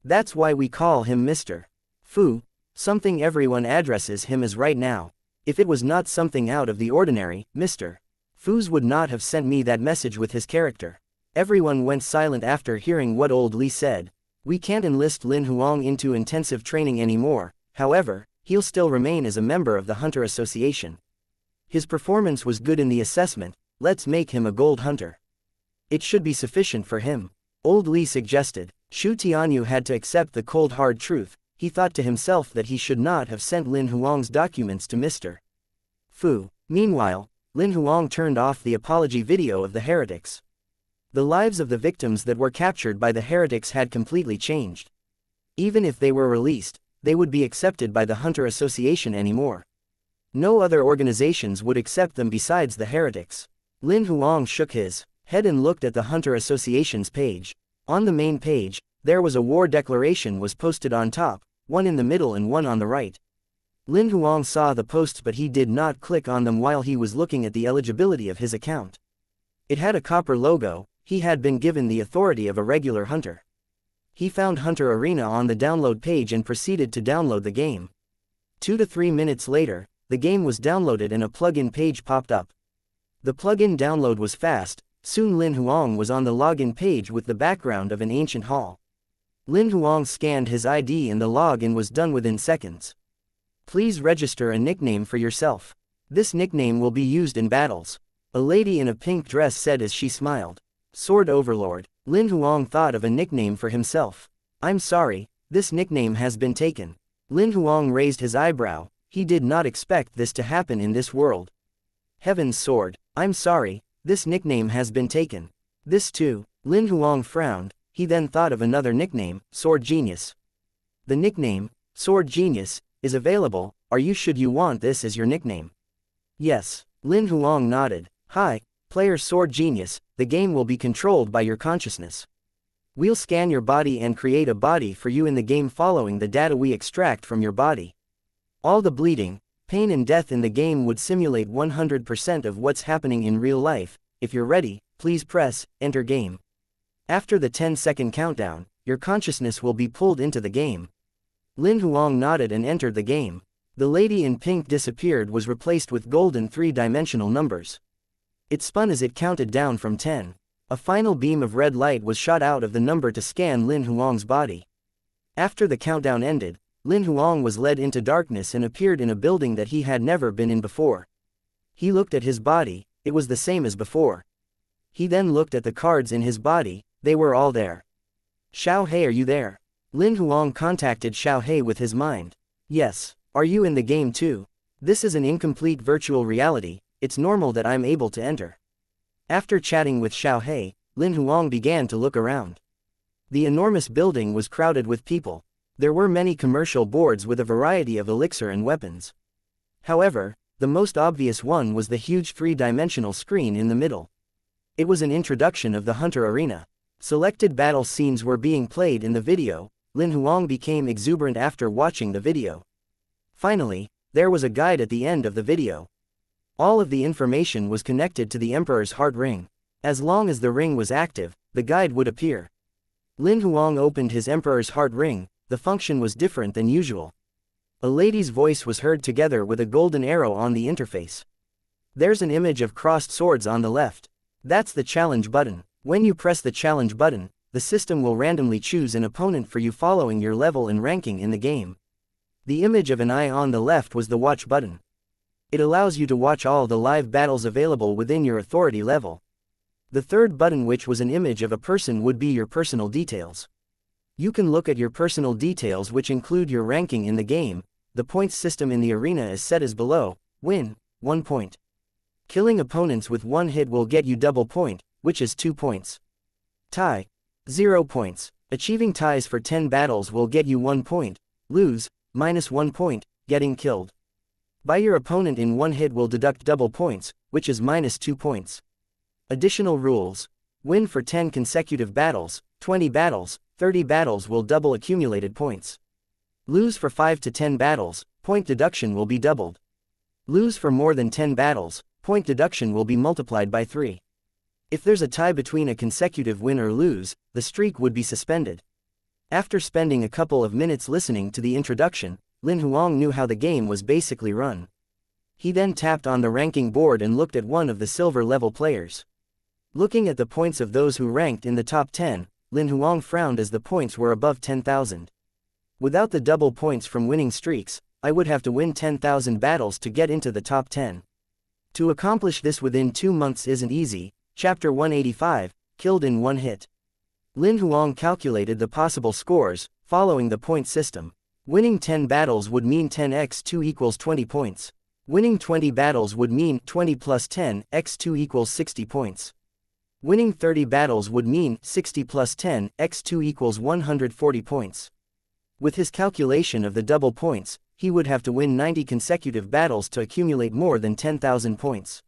That's why we call him Mr. Fu, something everyone addresses him as right now. If it was not something out of the ordinary, Mr. Fu's would not have sent me that message with his character." Everyone went silent after hearing what Old Li said. "We can't enlist Lin Huang into intensive training anymore. However, he'll still remain as a member of the Hunter Association. His performance was good in the assessment. Let's make him a gold hunter. It should be sufficient for him," Old Li suggested. Xu Tianyu had to accept the cold hard truth. He thought to himself that he should not have sent Lin Huang's documents to Mr. Fu. Meanwhile, Lin Huang turned off the apology video of the heretics. The lives of the victims that were captured by the heretics had completely changed. Even if they were released, they would be accepted by the Hunter Association anymore. No other organizations would accept them besides the heretics. Lin Huang shook his head and looked at the Hunter Association's page. On the main page, there was a war declaration was posted on top, one in the middle and one on the right. Lin Huang saw the posts, but he did not click on them while he was looking at the eligibility of his account. It had a copper logo. He had been given the authority of a regular hunter. He found Hunter Arena on the download page and proceeded to download the game. 2 to 3 minutes later, the game was downloaded and a plugin page popped up. The plugin download was fast. Soon Lin Huang was on the login page with the background of an ancient hall. Lin Huang scanned his ID and the login was done within seconds. Please register a nickname for yourself. This nickname will be used in battles. A lady in a pink dress said as she smiled. Sword Overlord. Lin Huang thought of a nickname for himself. I'm sorry, this nickname has been taken. Lin Huang raised his eyebrow. He did not expect this to happen in this world. Heaven's Sword. I'm sorry, this nickname has been taken. This too. Lin Huang frowned. He then thought of another nickname, Sword Genius. The nickname, Sword Genius, is available. Should you want this as your nickname? Yes. Lin Huang nodded. Hi, player Sword Genius, the game will be controlled by your consciousness. We'll scan your body and create a body for you in the game following the data we extract from your body. All the bleeding, pain and death in the game would simulate 100% of what's happening in real life. If you're ready, please press Enter Game. After the 10-second countdown, your consciousness will be pulled into the game. Lin Huang nodded and entered the game. The lady in pink disappeared, was replaced with golden 3-dimensional numbers. It spun as it counted down from 10. A final beam of red light was shot out of the number to scan Lin Huang's body. After the countdown ended, Lin Huang was led into darkness and appeared in a building that he had never been in before. He looked at his body. It was the same as before. He then looked at the cards in his body. They were all there. Xiao He, are you there? Lin Huang contacted Xiao He with his mind. Yes. Are you in the game too? This is an incomplete virtual reality. It's normal that I'm able to enter. After chatting with Xiao He, Lin Huang began to look around. The enormous building was crowded with people. There were many commercial boards with a variety of elixir and weapons. However, the most obvious one was the huge 3-dimensional screen in the middle. It was an introduction of the Hunter Arena. Selected battle scenes were being played in the video. Lin Huang became exuberant after watching the video. Finally, there was a guide at the end of the video. All of the information was connected to the Emperor's heart ring. As long as the ring was active, the guide would appear. Lin Huang opened his Emperor's heart ring. The function was different than usual. A lady's voice was heard together with a golden arrow on the interface. There's an image of crossed swords on the left. That's the challenge button. When you press the challenge button, the system will randomly choose an opponent for you following your level and ranking in the game. The image of an eye on the left was the watch button. It allows you to watch all the live battles available within your authority level. The third button, which was an image of a person, would be your personal details. You can look at your personal details, which include your ranking in the game. The points system in the arena is set as below. Win, 1 point. Killing opponents with 1 hit will get you double point, which is 2 points. Tie, 0 points. Achieving ties for 10 battles will get you 1 point. Lose, -1 point, getting killed by your opponent in 1 hit will deduct double points, which is -2 points. Additional rules. Win for 10 consecutive battles, 20 battles, 30 battles will double accumulated points. Lose for 5 to 10 battles, point deduction will be doubled. Lose for more than 10 battles, point deduction will be multiplied by 3. If there's a tie between a consecutive win or lose, the streak would be suspended. After spending a couple of minutes listening to the introduction, Lin Huang knew how the game was basically run. He then tapped on the ranking board and looked at one of the silver level players. Looking at the points of those who ranked in the top 10, Lin Huang frowned as the points were above 10,000. Without the double points from winning streaks, I would have to win 10,000 battles to get into the top 10. To accomplish this within 2 months isn't easy. Chapter 185, Killed in 1 hit. Lin Huang calculated the possible scores, following the point system. Winning 10 battles would mean 10 x 2 equals 20 points. Winning 20 battles would mean 20 plus 10 x 2 equals 60 points. Winning 30 battles would mean 60 plus 10 x 2 equals 140 points. With his calculation of the double points, he would have to win 90 consecutive battles to accumulate more than 10,000 points.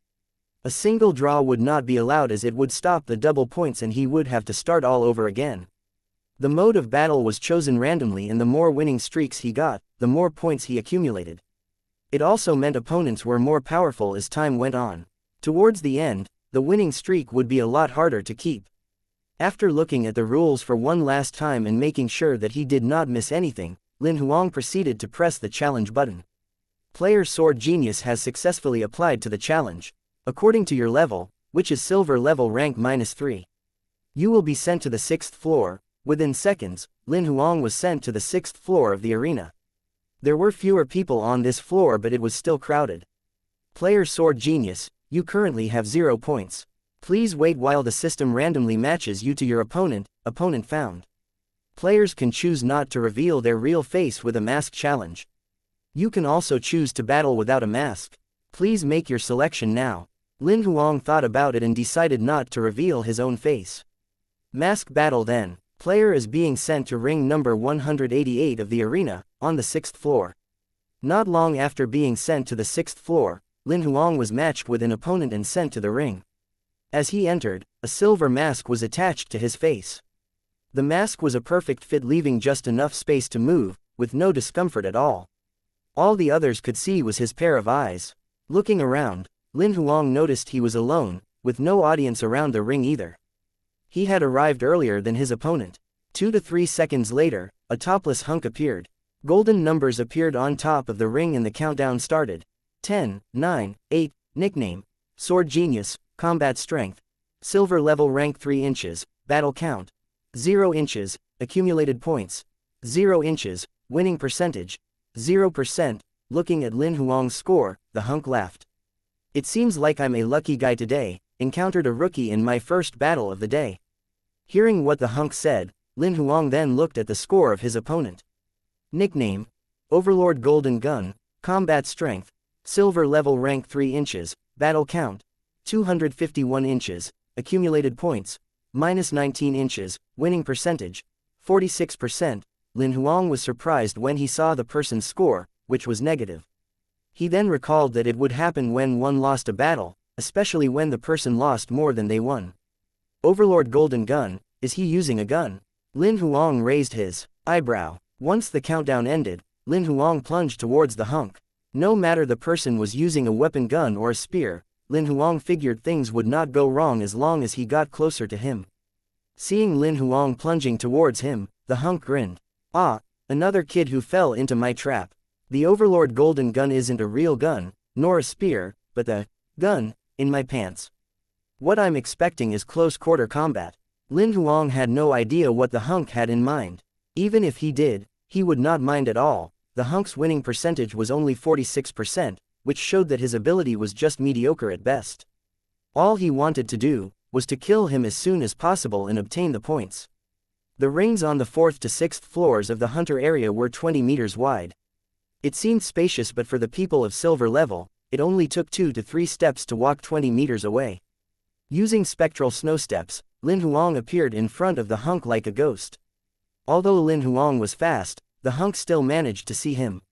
A single draw would not be allowed, as it would stop the double points and he would have to start all over again. The mode of battle was chosen randomly, and the more winning streaks he got, the more points he accumulated. It also meant opponents were more powerful as time went on. Towards the end, the winning streak would be a lot harder to keep. After looking at the rules for one last time and making sure that he did not miss anything, Lin Huang proceeded to press the challenge button. Player Sword Genius has successfully applied to the challenge. According to your level, which is silver level rank -3. You will be sent to the 6th floor. Within seconds, Lin Huang was sent to the 6th floor of the arena. There were fewer people on this floor, but it was still crowded. Player Sword Genius, you currently have 0 points. Please wait while the system randomly matches you to your opponent. Opponent found. Players can choose not to reveal their real face with a mask challenge. You can also choose to battle without a mask. Please make your selection now. Lin Huang thought about it and decided not to reveal his own face. Mask battle then. Player is being sent to ring number 188 of the arena, on the 6th floor. Not long after being sent to the 6th floor, Lin Huang was matched with an opponent and sent to the ring. As he entered, a silver mask was attached to his face. The mask was a perfect fit, leaving just enough space to move, with no discomfort at all. All the others could see was his pair of eyes. Looking around, Lin Huang noticed he was alone, with no audience around the ring either. He had arrived earlier than his opponent. 2 to 3 seconds later, a topless hunk appeared. Golden numbers appeared on top of the ring and the countdown started. 10, 9, 8, nickname, Sword Genius, combat strength, silver level rank 3 inches, battle count, 0 inches, accumulated points, 0 inches, winning percentage, 0%. Looking at Lin Huang's score, the hunk laughed. It seems like I'm a lucky guy today, encountered a rookie in my first battle of the day. Hearing what the hunk said, Lin Huang then looked at the score of his opponent. Nickname, Overlord Golden Gun, combat strength, silver level rank 3 inches, battle count, 251 inches, accumulated points, -19 inches, winning percentage, 46%. Lin Huang was surprised when he saw the person's score, which was negative. He then recalled that it would happen when one lost a battle, especially when the person lost more than they won. Overlord Golden Gun, is he using a gun? Lin Huang raised his eyebrow. Once the countdown ended, Lin Huang plunged towards the hunk. No matter the person was using a weapon gun or a spear, Lin Huang figured things would not go wrong as long as he got closer to him. Seeing Lin Huang plunging towards him, the hunk grinned. Ah, another kid who fell into my trap. The Overlord Golden Gun isn't a real gun, nor a spear, but the gun in my pants. What I'm expecting is close quarter combat. Lin Huang had no idea what the hunk had in mind. Even if he did, he would not mind at all. The hunk's winning percentage was only 46%, which showed that his ability was just mediocre at best. All he wanted to do was to kill him as soon as possible and obtain the points. The rings on the 4th to 6th floors of the hunter area were 20 meters wide. It seemed spacious, but for the people of silver level, it only took 2 to 3 steps to walk 20 meters away. Using spectral snow steps, Lin Huang appeared in front of the hunk like a ghost. Although Lin Huang was fast, the hunk still managed to see him.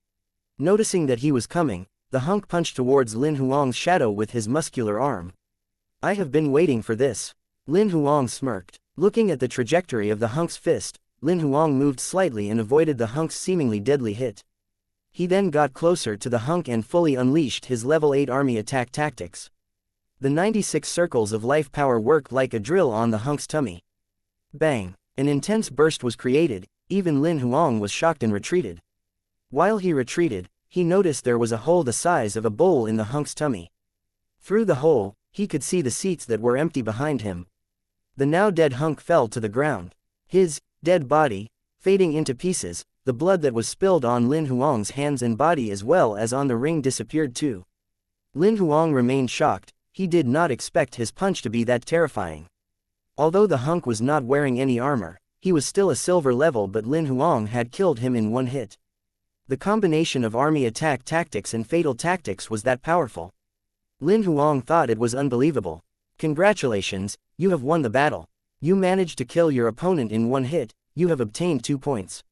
Noticing that he was coming, the hunk punched towards Lin Huang's shadow with his muscular arm. I have been waiting for this. Lin Huang smirked. Looking at the trajectory of the hunk's fist, Lin Huang moved slightly and avoided the hunk's seemingly deadly hit. He then got closer to the hunk and fully unleashed his level 8 army attack tactics. The 96 circles of life power worked like a drill on the hunk's tummy. Bang! An intense burst was created. Even Lin Huang was shocked and retreated. While he retreated, he noticed there was a hole the size of a bowl in the hunk's tummy. Through the hole, he could see the seats that were empty behind him. The now dead hunk fell to the ground. His dead body, fading into pieces, the blood that was spilled on Lin Huang's hands and body as well as on the ring disappeared too. Lin Huang remained shocked. He did not expect his punch to be that terrifying. Although the hunk was not wearing any armor, he was still a silver level, but Lin Huang had killed him in one hit. The combination of army attack tactics and fatal tactics was that powerful. Lin Huang thought it was unbelievable. Congratulations, you have won the battle. You managed to kill your opponent in one hit, you have obtained 2 points.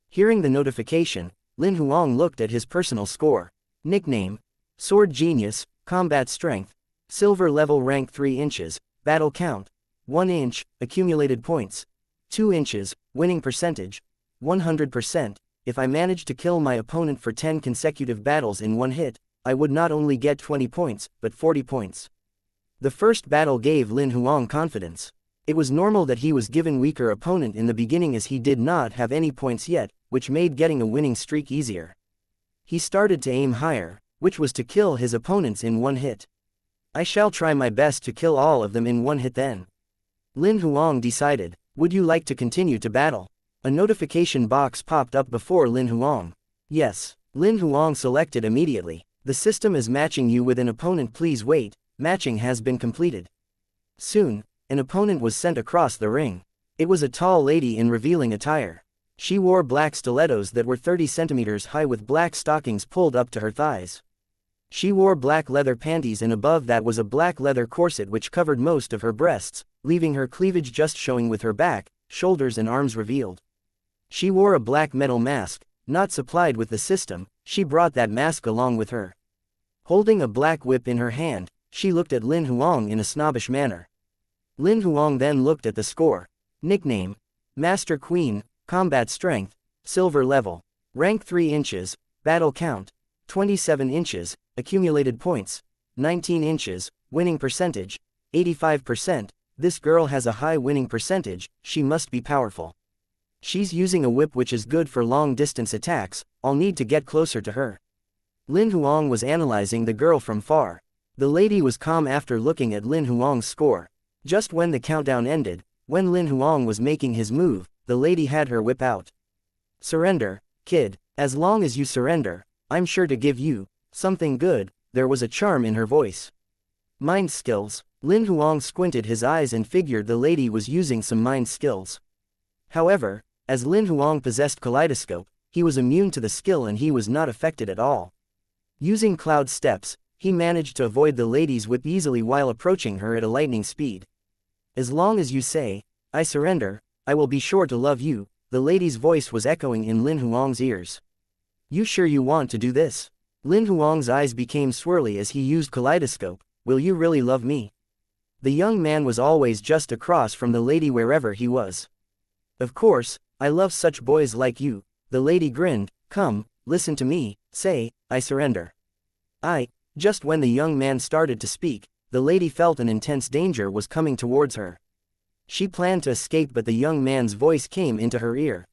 Hearing the notification, Lin Huang looked at his personal score. Nickname, Sword Genius, combat strength, silver level rank 3 inches, battle count, 1 inch, accumulated points, 2 inches, winning percentage, 100%. if I managed to kill my opponent for 10 consecutive battles in one hit, I would not only get 20 points, but 40 points. The first battle gave Lin Huang confidence. It was normal that he was given weaker opponent in the beginning as he did not have any points yet, which made getting a winning streak easier. He started to aim higher, which was to kill his opponents in one hit. I shall try my best to kill all of them in one hit then. Lin Huang decided. Would you like to continue to battle? A notification box popped up before Lin Huang. Yes. Lin Huang selected immediately. The system is matching you with an opponent. Please wait, matching has been completed. Soon, an opponent was sent across the ring. It was a tall lady in revealing attire. She wore black stilettos that were 30 centimeters high with black stockings pulled up to her thighs. She wore black leather panties and above that was a black leather corset which covered most of her breasts, leaving her cleavage just showing with her back, shoulders and arms revealed. She wore a black metal mask, not supplied with the system, she brought that mask along with her. Holding a black whip in her hand, she looked at Lin Huang in a snobbish manner. Lin Huang then looked at the score. Nickname: Master Queen, Combat Strength, Silver Level, Rank 3 inches, Battle Count, 27 inches, Accumulated Points, 19 inches, Winning Percentage, 85%, this girl has a high winning percentage, she must be powerful. She's using a whip which is good for long-distance attacks, I'll need to get closer to her. Lin Huang was analyzing the girl from far. The lady was calm after looking at Lin Huang's score. Just when the countdown ended, when Lin Huang was making his move, the lady had her whip out. Surrender, kid, as long as you surrender, I'm sure to give you something good, there was a charm in her voice. Mind skills. Lin Huang squinted his eyes and figured the lady was using some mind skills. However, as Lin Huang possessed kaleidoscope, he was immune to the skill and he was not affected at all. Using cloud steps, he managed to avoid the lady's whip easily while approaching her at a lightning speed. As long as you say, I surrender, I will be sure to love you, the lady's voice was echoing in Lin Huang's ears. You sure you want to do this? Lin Huang's eyes became swirly as he used kaleidoscope. Will you really love me? The young man was always just across from the lady wherever he was. Of course, I love such boys like you, the lady grinned. Come, listen to me, say, I surrender. Just when the young man started to speak, the lady felt an intense danger was coming towards her. She planned to escape but the young man's voice came into her ear.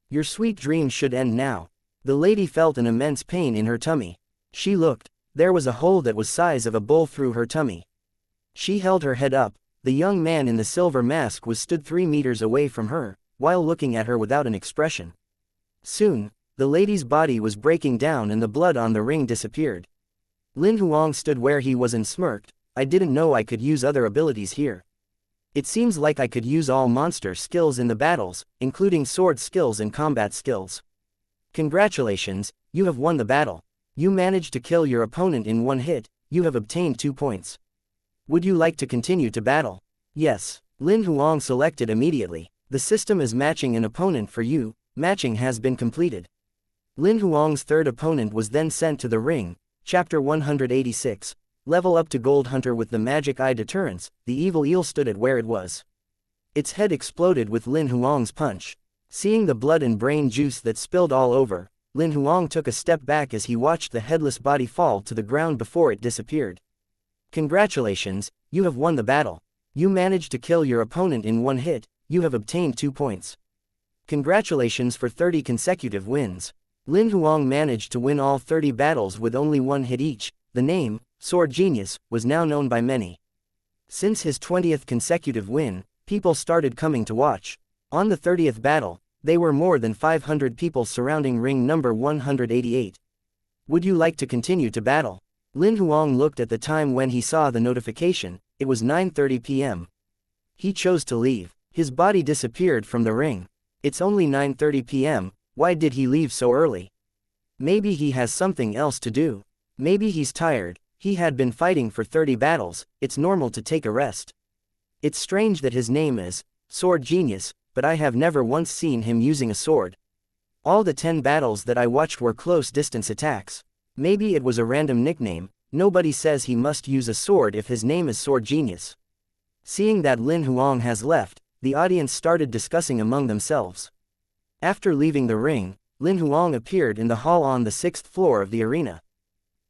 Your sweet dreams should end now. The lady felt an immense pain in her tummy. She looked, there was a hole that was size of a bull through her tummy. She held her head up, the young man in the silver mask was stood 3 meters away from her, while looking at her without an expression. Soon, the lady's body was breaking down and the blood on the ring disappeared. Lin Huang stood where he was and smirked, I didn't know I could use other abilities here. It seems like I could use all monster skills in the battles, including sword skills and combat skills. Congratulations, you have won the battle. You managed to kill your opponent in one hit, you have obtained 2 points. Would you like to continue to battle? Yes. Lin Huang selected immediately. The system is matching an opponent for you, matching has been completed. Lin Huang's third opponent was then sent to the ring. Chapter 186. Level up to Gold Hunter with the Magic Eye Deterrence. The evil eel stood at where it was. Its head exploded with Lin Huang's punch. Seeing the blood and brain juice that spilled all over, Lin Huang took a step back as he watched the headless body fall to the ground before it disappeared. Congratulations, you have won the battle. You managed to kill your opponent in one hit, you have obtained 2 points. Congratulations for 30 consecutive wins. Lin Huang managed to win all 30 battles with only 1 hit each. The name, Sword Genius, was now known by many. Since his 20th consecutive win, people started coming to watch. On the 30th battle, there were more than 500 people surrounding ring number 188. Would you like to continue to battle? Lin Huang looked at the time when he saw the notification, it was 9:30 p.m. He chose to leave. His body disappeared from the ring. It's only 9:30 p.m., why did he leave so early? Maybe he has something else to do. Maybe he's tired, he had been fighting for 30 battles, it's normal to take a rest. It's strange that his name is Sword Genius, but I have never once seen him using a sword. All the 10 battles that I watched were close distance attacks. Maybe it was a random nickname, nobody says he must use a sword if his name is Sword Genius. Seeing that Lin Huang has left, the audience started discussing among themselves. After leaving the ring, Lin Huang appeared in the hall on the 6th floor of the arena.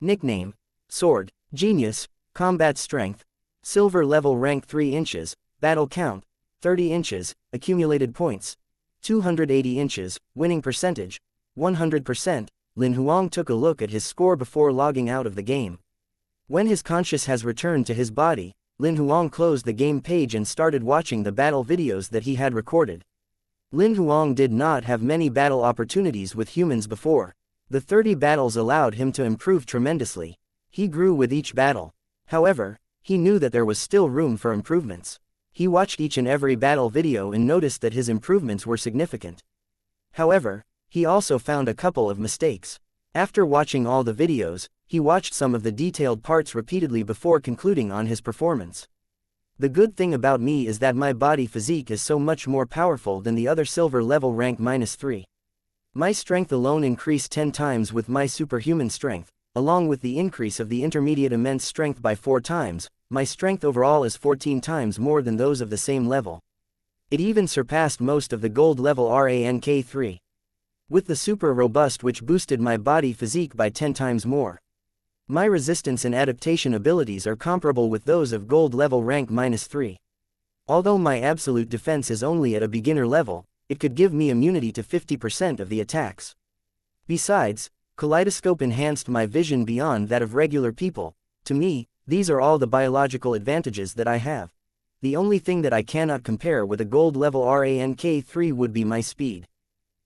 Nickname: Sword, Genius, Combat Strength, Silver level rank 3 inches, Battle count, 30 inches, Accumulated points, 280 inches, Winning percentage, 100%. Lin Huang took a look at his score before logging out of the game. When his conscious has returned to his body, Lin Huang closed the game page and started watching the battle videos that he had recorded. Lin Huang did not have many battle opportunities with humans before. The 30 battles allowed him to improve tremendously. He grew with each battle. However, he knew that there was still room for improvements. He watched each and every battle video and noticed that his improvements were significant. However, he also found a couple of mistakes. After watching all the videos, he watched some of the detailed parts repeatedly before concluding on his performance. The good thing about me is that my body physique is so much more powerful than the other silver level rank -3. My strength alone increased 10 times with my superhuman strength, along with the increase of the intermediate immense strength by 4 times, my strength overall is 14 times more than those of the same level. It even surpassed most of the gold level rank 3. With the super robust, which boosted my body physique by 10 times more. My resistance and adaptation abilities are comparable with those of gold level rank -3. Although my absolute defense is only at a beginner level, it could give me immunity to 50% of the attacks. Besides, Kaleidoscope enhanced my vision beyond that of regular people. To me, these are all the biological advantages that I have. The only thing that I cannot compare with a gold level rank 3 would be my speed.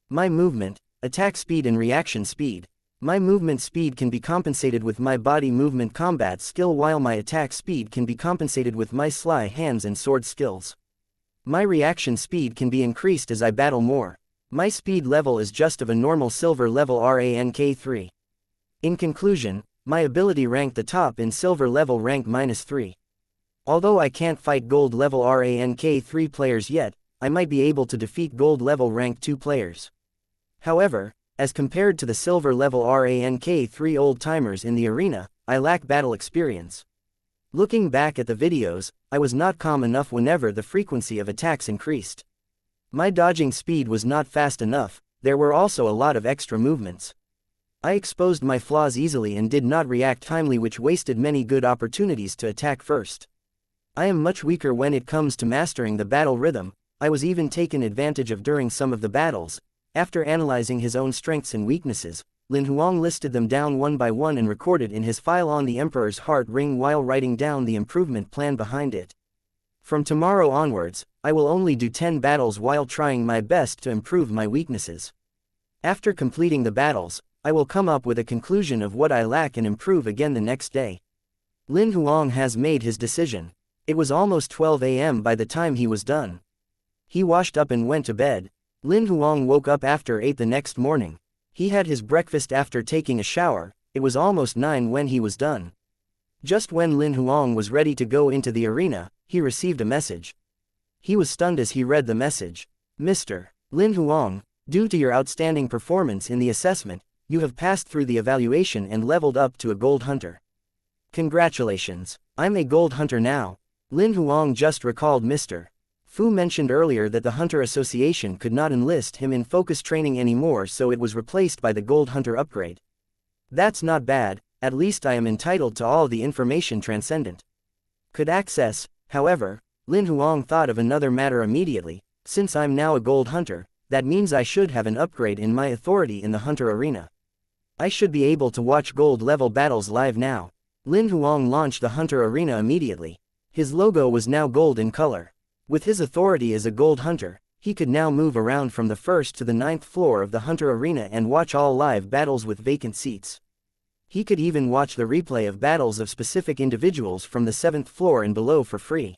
My movement, attack speed and reaction speed. My movement speed can be compensated with my body movement combat skill, while my attack speed can be compensated with my sly hands and sword skills. My reaction speed can be increased as I battle more. My speed level is just of a normal silver level rank 3. In conclusion, my ability ranked the top in silver level rank -3. Although I can't fight gold level rank 3 players yet, I might be able to defeat gold level rank 2 players. However, as compared to the silver level rank 3 old-timers in the arena, I lack battle experience. Looking back at the videos, I was not calm enough whenever the frequency of attacks increased. My dodging speed was not fast enough. There were also a lot of extra movements. I exposed my flaws easily and did not react timely, which wasted many good opportunities to attack first. I am much weaker when it comes to mastering the battle rhythm. I was even taken advantage of during some of the battles. After analyzing his own strengths and weaknesses, Lin Huang listed them down one by one and recorded in his file on the Emperor's heart ring while writing down the improvement plan behind it. From tomorrow onwards, I will only do 10 battles while trying my best to improve my weaknesses. After completing the battles, I will come up with a conclusion of what I lack and improve again the next day. Lin Huang has made his decision. It was almost 12 a.m. by the time he was done. He washed up and went to bed. Lin Huang woke up after 8 the next morning. He had his breakfast after taking a shower. It was almost 9 when he was done. Just when Lin Huang was ready to go into the arena, he received a message. He was stunned as he read the message. Mr. Lin Huang, due to your outstanding performance in the assessment, you have passed through the evaluation and leveled up to a gold hunter. Congratulations. I'm a gold hunter now. Lin Huang just recalled Mr. Fu mentioned earlier that the Hunter Association could not enlist him in focus training anymore, so it was replaced by the Gold Hunter upgrade. That's not bad, at least I am entitled to all the information Transcendent could access. However, Lin Huang thought of another matter immediately. Since I'm now a Gold Hunter, that means I should have an upgrade in my authority in the Hunter Arena. I should be able to watch gold level battles live now. Lin Huang launched the Hunter Arena immediately. His logo was now gold in color. With his authority as a gold hunter, he could now move around from the 1st to the 9th floor of the Hunter Arena and watch all live battles with vacant seats. He could even watch the replay of battles of specific individuals from the 7th floor and below for free.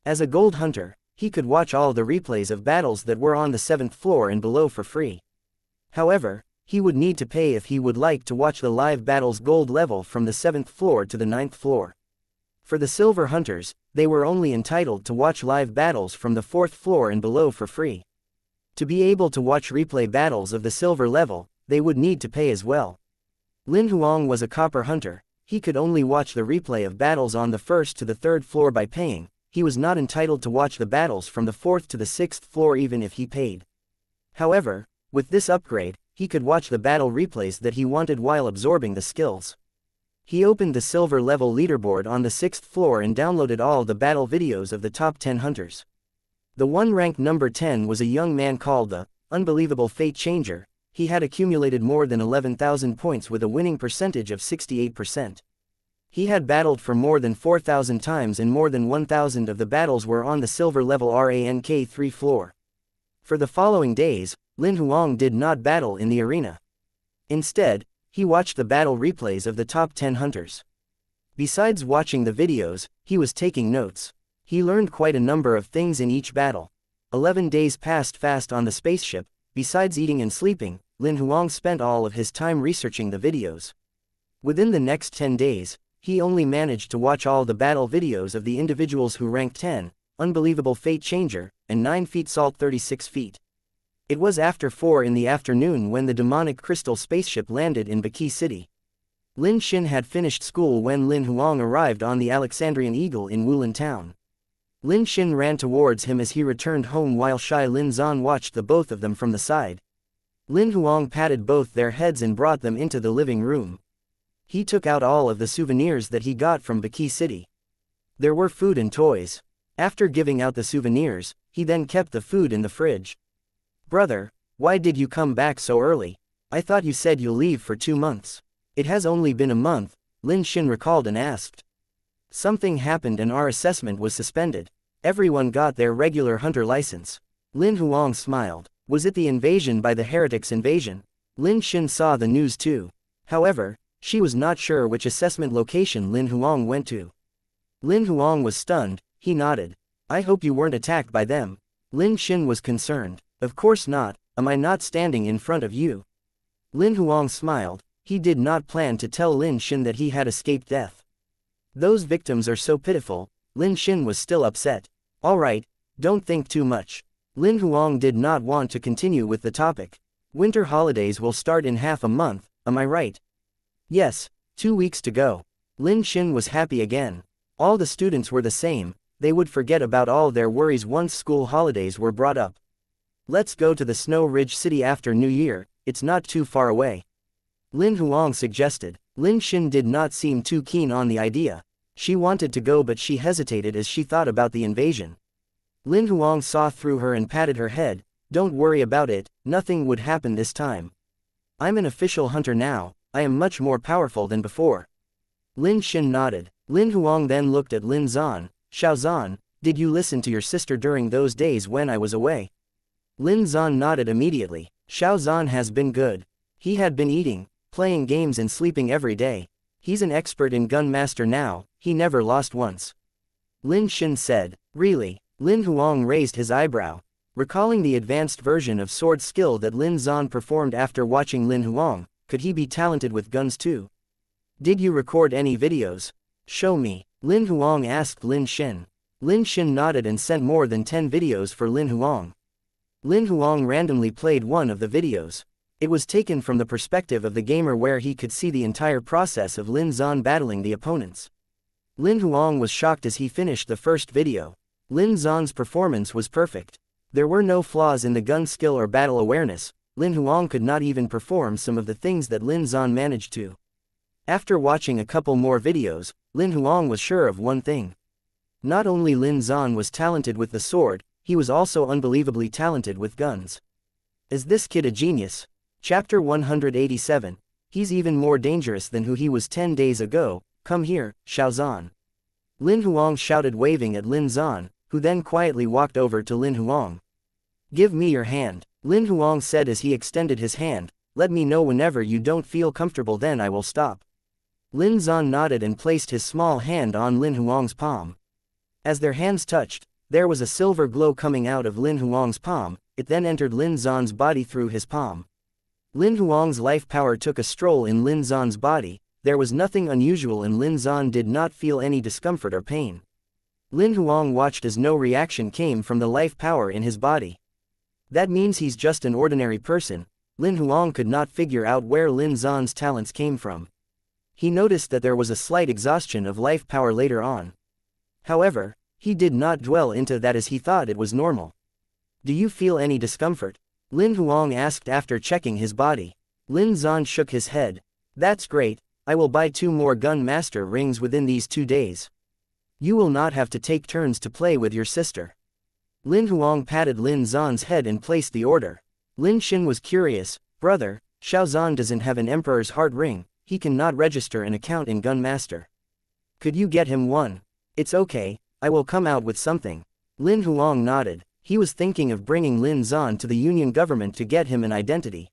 As a gold hunter, he could watch all the replays of battles that were on the 7th floor and below for free. However, he would need to pay if he would like to watch the live battles gold level from the 7th floor to the 9th floor. For the silver hunters, they were only entitled to watch live battles from the 4th floor and below for free. To be able to watch replay battles of the silver level, they would need to pay as well. Lin Huang was a copper hunter. He could only watch the replay of battles on the 1st to the 3rd floor by paying. He was not entitled to watch the battles from the 4th to the 6th floor even if he paid. However, with this upgrade, he could watch the battle replays that he wanted while absorbing the skills. He opened the silver level leaderboard on the 6th floor and downloaded all the battle videos of the top 10 hunters. The one ranked number 10 was a young man called the Unbelievable Fate Changer. He had accumulated more than 11,000 points with a winning percentage of 68%. He had battled for more than 4,000 times and more than 1,000 of the battles were on the silver level rank 3 floor. For the following days, Lin Huang did not battle in the arena. Instead, he watched the battle replays of the top 10 hunters. Besides watching the videos, he was taking notes. He learned quite a number of things in each battle. 11 days passed fast on the spaceship. Besides eating and sleeping, Lin Huang spent all of his time researching the videos. Within the next 10 days, he only managed to watch all the battle videos of the individuals who ranked 10, Unbelievable Fate Changer, and 9 feet Salt 36 feet. It was after 4 in the afternoon when the demonic crystal spaceship landed in Baki City. Lin Xin had finished school when Lin Huang arrived on the Alexandrian Eagle in Wulin Town. Lin Xin ran towards him as he returned home while Shy Lin Zan watched the both of them from the side. Lin Huang patted both their heads and brought them into the living room. He took out all of the souvenirs that he got from Baki City. There were food and toys. After giving out the souvenirs, he then kept the food in the fridge. "Brother, why did you come back so early? I thought you said you'll leave for 2 months. It has only been a month," Lin Xin recalled and asked. "Something happened and our assessment was suspended. Everyone got their regular hunter license." Lin Huang smiled. Was it the invasion by the heretics invasion? Lin Xin saw the news too. However, she was not sure which assessment location Lin Huang went to. Lin Huang was stunned. He nodded. "I hope you weren't attacked by them." Lin Xin was concerned. "Of course not, am I not standing in front of you?" Lin Huang smiled. He did not plan to tell Lin Xin that he had escaped death. Those victims are so pitiful. Lin Xin was still upset. "All right, don't think too much." Lin Huang did not want to continue with the topic. "Winter holidays will start in half a month, am I right?" "Yes, 2 weeks to go." Lin Xin was happy again. All the students were the same. They would forget about all their worries once school holidays were brought up. "Let's go to the Snow Ridge City after New Year, it's not too far away," Lin Huang suggested. Lin Xin did not seem too keen on the idea. She wanted to go but she hesitated as she thought about the invasion. Lin Huang saw through her and patted her head. "Don't worry about it, nothing would happen this time. I'm an official hunter now, I am much more powerful than before." Lin Xin nodded. Lin Huang then looked at Lin Zan. "Xiao Zan, did you listen to your sister during those days when I was away?" Lin Zan nodded immediately. Xiao Zan has been good. He had been eating, playing games and sleeping every day. He's an expert in gun master now, he never lost once. Lin Xin said. "Really?" Lin Huang raised his eyebrow. Recalling the advanced version of sword skill that Lin Zan performed after watching Lin Huang, could he be talented with guns too? "Did you record any videos? Show me," Lin Huang asked Lin Xin. Lin Xin nodded and sent more than 10 videos for Lin Huang. Lin Huang randomly played one of the videos. It was taken from the perspective of the gamer where he could see the entire process of Lin Zan battling the opponents. Lin Huang was shocked as he finished the first video. Lin Zan's performance was perfect. There were no flaws in the gun skill or battle awareness. Lin Huang could not even perform some of the things that Lin Zan managed to. After watching a couple more videos, Lin Huang was sure of one thing. Not only Lin Zan was talented with the sword, he was also unbelievably talented with guns. Is this kid a genius? Chapter 187. He's even more dangerous than who he was 10 days ago. Come here, Xiao Zan. Lin Huang shouted, waving at Lin Zan, who then quietly walked over to Lin Huang. "Give me your hand," Lin Huang said as he extended his hand. "Let me know whenever you don't feel comfortable, then I will stop." Lin Zan nodded and placed his small hand on Lin Huang's palm. As their hands touched, there was a silver glow coming out of Lin Huang's palm. It then entered Lin Zan's body through his palm. Lin Huang's life power took a stroll in Lin Zan's body. There was nothing unusual and Lin Zan did not feel any discomfort or pain. Lin Huang watched as no reaction came from the life power in his body. That means he's just an ordinary person. Lin Huang could not figure out where Lin Zan's talents came from. He noticed that there was a slight exhaustion of life power later on. However, he did not dwell into that as he thought it was normal. "Do you feel any discomfort?" Lin Huang asked after checking his body. Lin Zan shook his head. That's great, I will buy 2 more gun master rings within these 2 days. You will not have to take turns to play with your sister. Lin Huang patted Lin Zan's head and placed the order. Lin Xin was curious. Brother, Xiao Zan doesn't have an Emperor's Heart ring, he cannot register an account in Gun Master. Could you get him one? It's okay, I will come out with something. Lin Huang nodded. He was thinking of bringing Lin Zan to the Union government to get him an identity.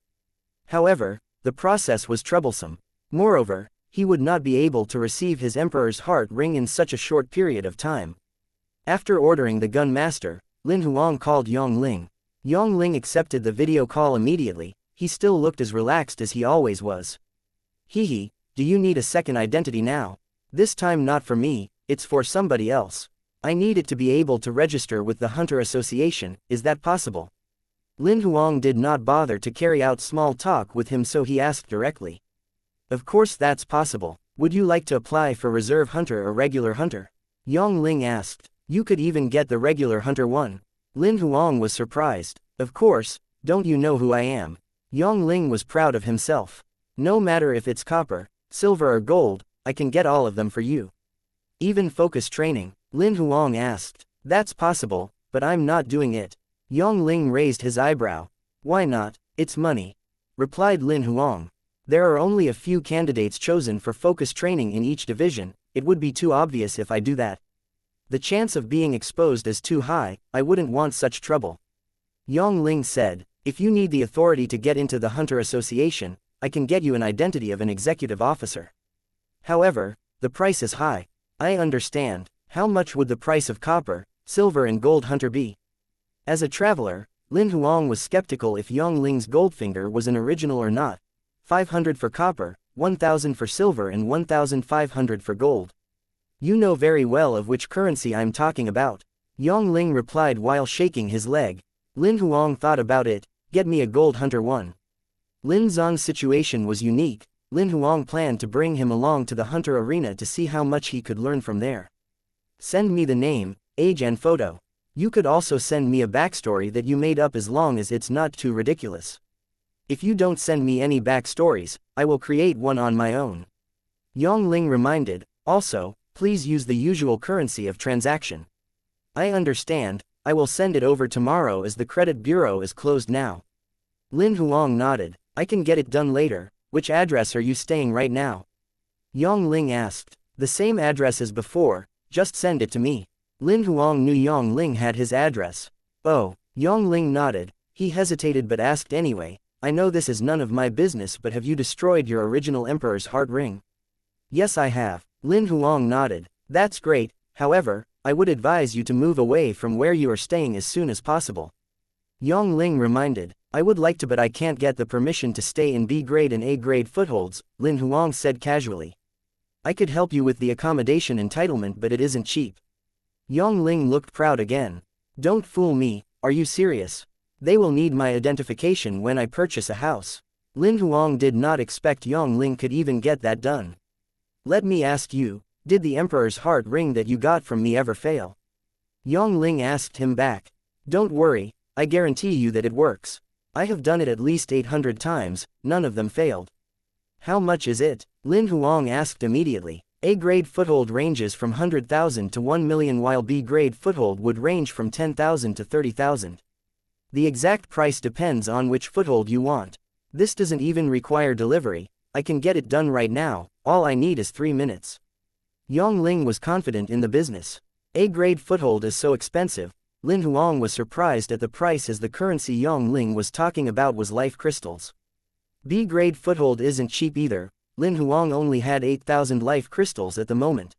However, the process was troublesome. Moreover, he would not be able to receive his Emperor's Heart ring in such a short period of time. After ordering the Gun Master, Lin Huang called Yang Ling. Yang Ling accepted the video call immediately. He still looked as relaxed as he always was. Hehe, do you need a second identity now? This time not for me, it's for somebody else. I need it to be able to register with the Hunter Association, is that possible? Lin Huang did not bother to carry out small talk with him, so he asked directly. Of course that's possible. Would you like to apply for Reserve Hunter or Regular Hunter? Yang Ling asked. You could even get the Regular Hunter one. Lin Huang was surprised. Of course, don't you know who I am? Yang Ling was proud of himself. No matter if it's copper, silver or gold, I can get all of them for you. Even focus training? Lin Huang asked. That's possible, but I'm not doing it. Yang Ling raised his eyebrow. Why not? It's money. Replied Lin Huang. There are only a few candidates chosen for focus training in each division, it would be too obvious if I do that. The chance of being exposed is too high, I wouldn't want such trouble. Yang Ling said, if you need the authority to get into the Hunter Association, I can get you an identity of an executive officer. However, the price is high. I understand. How much would the price of copper, silver and gold hunter be? As a traveler, Lin Huang was skeptical if Yang Ling's Goldfinger was an original or not. 500 for copper, 1,000 for silver and 1,500 for gold. You know very well of which currency I'm talking about. Yang Ling replied while shaking his leg. Lin Huang thought about it. Get me a gold hunter one. Lin Zan's situation was unique. Lin Huang planned to bring him along to the hunter arena to see how much he could learn from there. Send me the name, age and photo. You could also send me a backstory that you made up as long as it's not too ridiculous. If you don't send me any backstories, I will create one on my own. Yang Ling reminded. Also, please use the usual currency of transaction. I understand, I will send it over tomorrow as the credit bureau is closed now. Lin Huang nodded. I can get it done later. Which address are you staying right now? Yang Ling asked. The same address as before, just send it to me. Lin Huang knew Yang Ling had his address. Oh, Yang Ling nodded. He hesitated but asked anyway. I know this is none of my business, but have you destroyed your original Emperor's Heart ring? Yes, I have. Lin Huang nodded. That's great, however, I would advise you to move away from where you are staying as soon as possible. Yang Ling reminded. I would like to, but I can't get the permission to stay in B grade and A grade footholds, Lin Huang said casually. I could help you with the accommodation entitlement, but it isn't cheap. Yang Ling looked proud again. Don't fool me, are you serious? They will need my identification when I purchase a house. Lin Huang did not expect Yang Ling could even get that done. Let me ask you, did the Emperor's Heart ring that you got from me ever fail? Yang Ling asked him back. Don't worry, I guarantee you that it works. I have done it at least 800 times, none of them failed. How much is it? Lin Huang asked immediately. A-grade foothold ranges from 100,000 to 1 million, while B-grade foothold would range from 10,000 to 30,000. The exact price depends on which foothold you want. This doesn't even require delivery, I can get it done right now, all I need is 3 minutes. Yang Ling was confident in the business. A-grade foothold is so expensive. Lin Huang was surprised at the price, as the currency Yang Ling was talking about was life crystals. B-grade foothold isn't cheap either. Lin Huang only had 8,000 life crystals at the moment.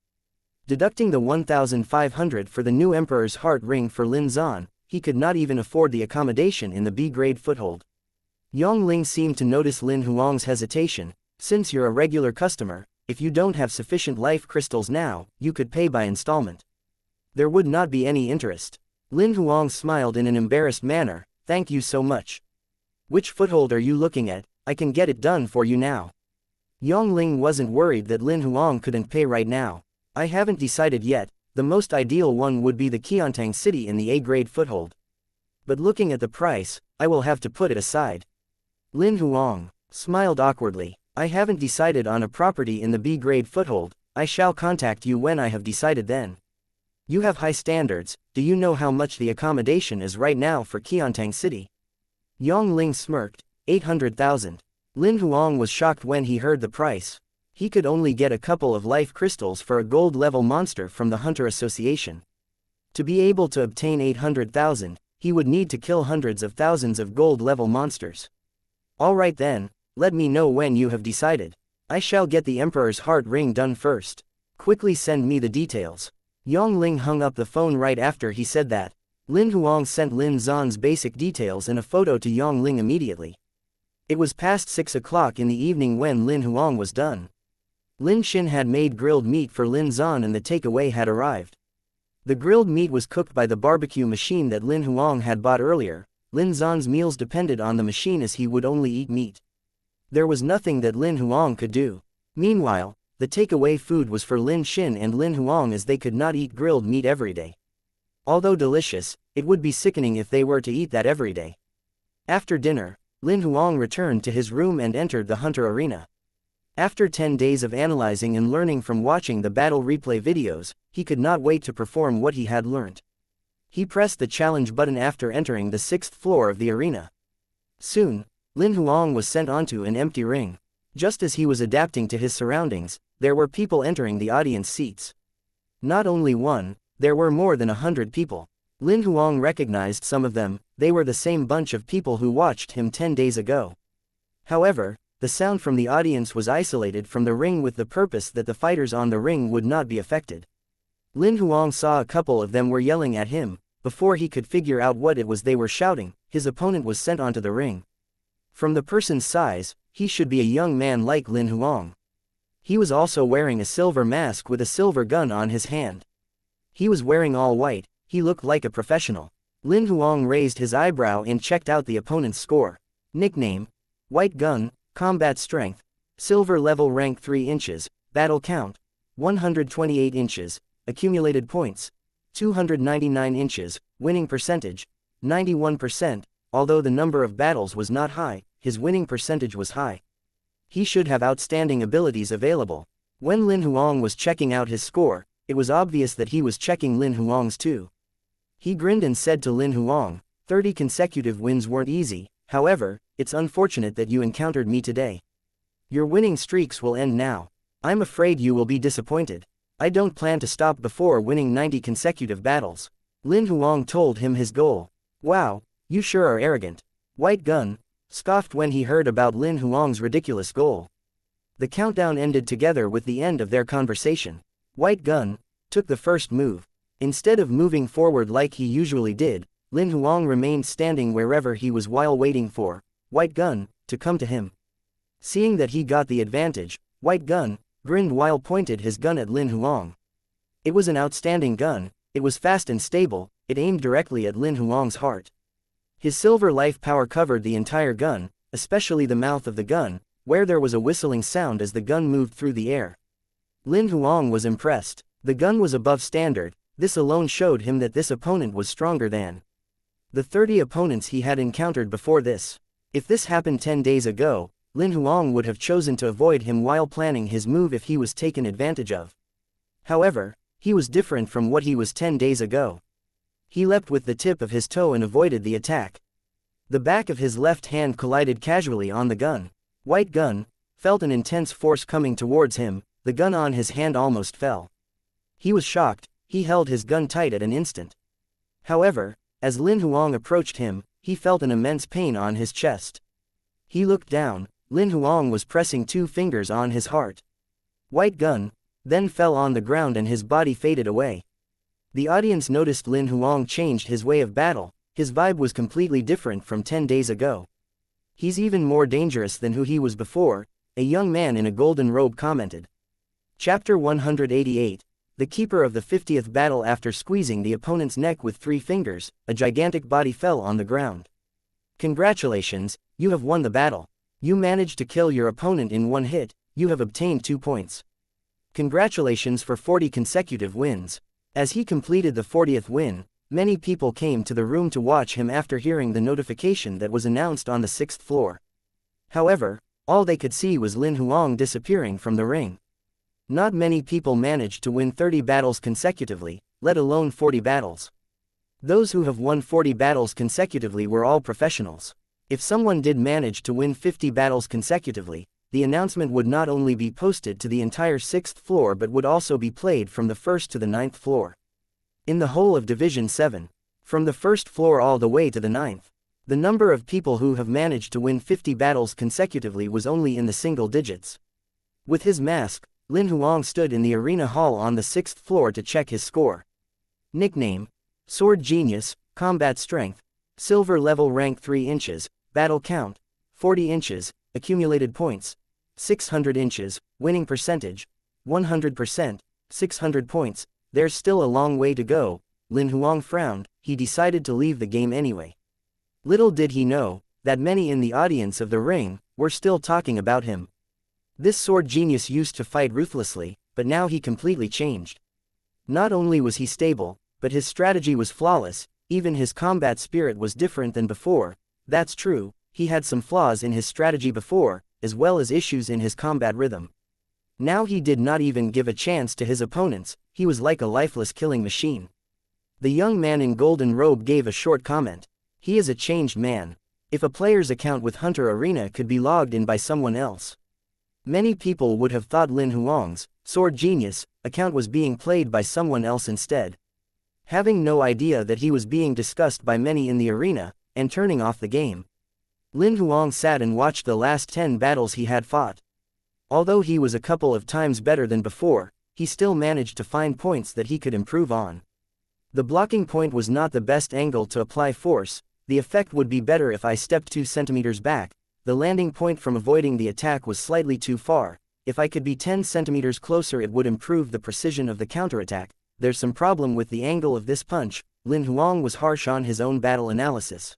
Deducting the 1,500 for the new Emperor's Heart ring for Lin Zan, he could not even afford the accommodation in the B-grade foothold. Yang Ling seemed to notice Lin Huang's hesitation. Since you're a regular customer, if you don't have sufficient life crystals now, you could pay by installment. There would not be any interest. Lin Huang smiled in an embarrassed manner. Thank you so much. Which foothold are you looking at? I can get it done for you now. Yang Ling wasn't worried that Lin Huang couldn't pay right now. I haven't decided yet, the most ideal one would be the Qiantang city in the A-grade foothold. But looking at the price, I will have to put it aside. Lin Huang smiled awkwardly. I haven't decided on a property in the B-grade foothold. I shall contact you when I have decided then. You have high standards. Do you know how much the accommodation is right now for Qiantang City? Yang Ling smirked. 800,000. Lin Huang was shocked when he heard the price. He could only get a couple of life crystals for a gold-level monster from the Hunter Association. To be able to obtain 800,000, he would need to kill hundreds of thousands of gold-level monsters. Alright then, let me know when you have decided. I shall get the Emperor's heart ring done first. Quickly send me the details. Yang Ling hung up the phone right after he said that. Lin Huang sent Lin Zan's basic details and a photo to Yang Ling immediately. It was past 6 o'clock in the evening when Lin Huang was done. Lin Xin had made grilled meat for Lin Zan and the takeaway had arrived. The grilled meat was cooked by the barbecue machine that Lin Huang had bought earlier. Lin Zan's meals depended on the machine as he would only eat meat. There was nothing that Lin Huang could do. Meanwhile, the takeaway food was for Lin Xin and Lin Huang as they could not eat grilled meat every day. Although delicious, it would be sickening if they were to eat that every day. After dinner, Lin Huang returned to his room and entered the Hunter Arena. After 10 days of analyzing and learning from watching the battle replay videos, he could not wait to perform what he had learnt. He pressed the challenge button after entering the 6th floor of the arena. Soon, Lin Huang was sent onto an empty ring. Just as he was adapting to his surroundings, there were people entering the audience seats. Not only one, there were more than 100 people. Lin Huang recognized some of them. They were the same bunch of people who watched him 10 days ago. However, the sound from the audience was isolated from the ring with the purpose that the fighters on the ring would not be affected. Lin Huang saw a couple of them were yelling at him. Before he could figure out what it was they were shouting, his opponent was sent onto the ring. From the person's size, he should be a young man like Lin Huang. He was also wearing a silver mask with a silver gun on his hand. He was wearing all white. He looked like a professional. Lin Huang raised his eyebrow and checked out the opponent's score. Nickname: White Gun, Combat Strength, Silver Level Rank 3 inches, Battle Count, 128 inches, Accumulated Points, 299 inches, Winning Percentage, 91%, although the number of battles was not high, his winning percentage was high. He should have outstanding abilities available. When Lin Huang was checking out his score, it was obvious that he was checking Lin Huang's too. He grinned and said to Lin Huang, 30 consecutive wins weren't easy, however, it's unfortunate that you encountered me today. Your winning streaks will end now. I'm afraid you will be disappointed. I don't plan to stop before winning 90 consecutive battles. Lin Huang told him his goal. Wow, you sure are arrogant. White Gun scoffed when he heard about Lin Huang's ridiculous goal. The countdown ended together with the end of their conversation. White Gun took the first move. Instead of moving forward like he usually did, Lin Huang remained standing wherever he was while waiting for White Gun to come to him. Seeing that he got the advantage, White Gun grinned while pointed his gun at Lin Huang. It was an outstanding gun. It was fast and stable. It aimed directly at Lin Huang's heart. His silver life power covered the entire gun, especially the mouth of the gun, where there was a whistling sound as the gun moved through the air. Lin Huang was impressed. The gun was above standard. This alone showed him that this opponent was stronger than the 30 opponents he had encountered before this. If this happened 10 days ago, Lin Huang would have chosen to avoid him while planning his move if he was taken advantage of. However, he was different from what he was 10 days ago. He leapt with the tip of his toe and avoided the attack. The back of his left hand collided casually on the gun. White Gun felt an intense force coming towards him. The gun on his hand almost fell. He was shocked. He held his gun tight at an instant. However, as Lin Huang approached him, he felt an immense pain on his chest. He looked down. Lin Huang was pressing 2 fingers on his heart. White Gun then fell on the ground and his body faded away. The audience noticed Lin Huang changed his way of battle. His vibe was completely different from 10 days ago. He's even more dangerous than who he was before, a young man in a golden robe commented. Chapter 188. The keeper of the 50th battle. After squeezing the opponent's neck with 3 fingers, a gigantic body fell on the ground. Congratulations, you have won the battle. You managed to kill your opponent in 1 hit. You have obtained 2 points. Congratulations for 40 consecutive wins. As he completed the 40th win, Many people came to the room to watch him after hearing the notification that was announced on the 6th floor. However, all they could see was Lin Huang disappearing from the ring. Not many people managed to win 30 battles consecutively, let alone 40 battles. Those who have won 40 battles consecutively were all professionals. If someone did manage to win 50 battles consecutively, the announcement would not only be posted to the entire 6th floor but would also be played from the 1st to the 9th floor. In the whole of Division 7, from the 1st floor all the way to the 9th, the number of people who have managed to win 50 battles consecutively was only in the single digits. With his mask, Lin Huang stood in the arena hall on the 6th floor to check his score. Nickname: Sword Genius, Combat Strength, Silver Level Rank 3 inches, Battle Count, 40 inches, Accumulated Points, 600 inches, Winning Percentage, 100%, 600 points. There's still a long way to go. Lin Huang frowned. He decided to leave the game anyway. Little did he know that many in the audience of the ring were still talking about him. This sword genius used to fight ruthlessly, but now he completely changed. Not only was he stable, but his strategy was flawless. Even his combat spirit was different than before. That's true, he had some flaws in his strategy before, as well as issues in his combat rhythm. Now he did not even give a chance to his opponents. He was like a lifeless killing machine. The young man in golden robe gave a short comment. He is a changed man. If a player's account with Hunter Arena could be logged in by someone else, many people would have thought Lin Huang's Sword Genius account was being played by someone else instead. Having no idea that he was being discussed by many in the arena, and turning off the game, Lin Huang sat and watched the last 10 battles he had fought. Although he was a couple of times better than before, he still managed to find points that he could improve on. The blocking point was not the best angle to apply force. The effect would be better if I stepped 2 centimeters back. The landing point from avoiding the attack was slightly too far. If I could be 10 centimeters closer it would improve the precision of the counterattack. There's some problem with the angle of this punch. Lin Huang was harsh on his own battle analysis.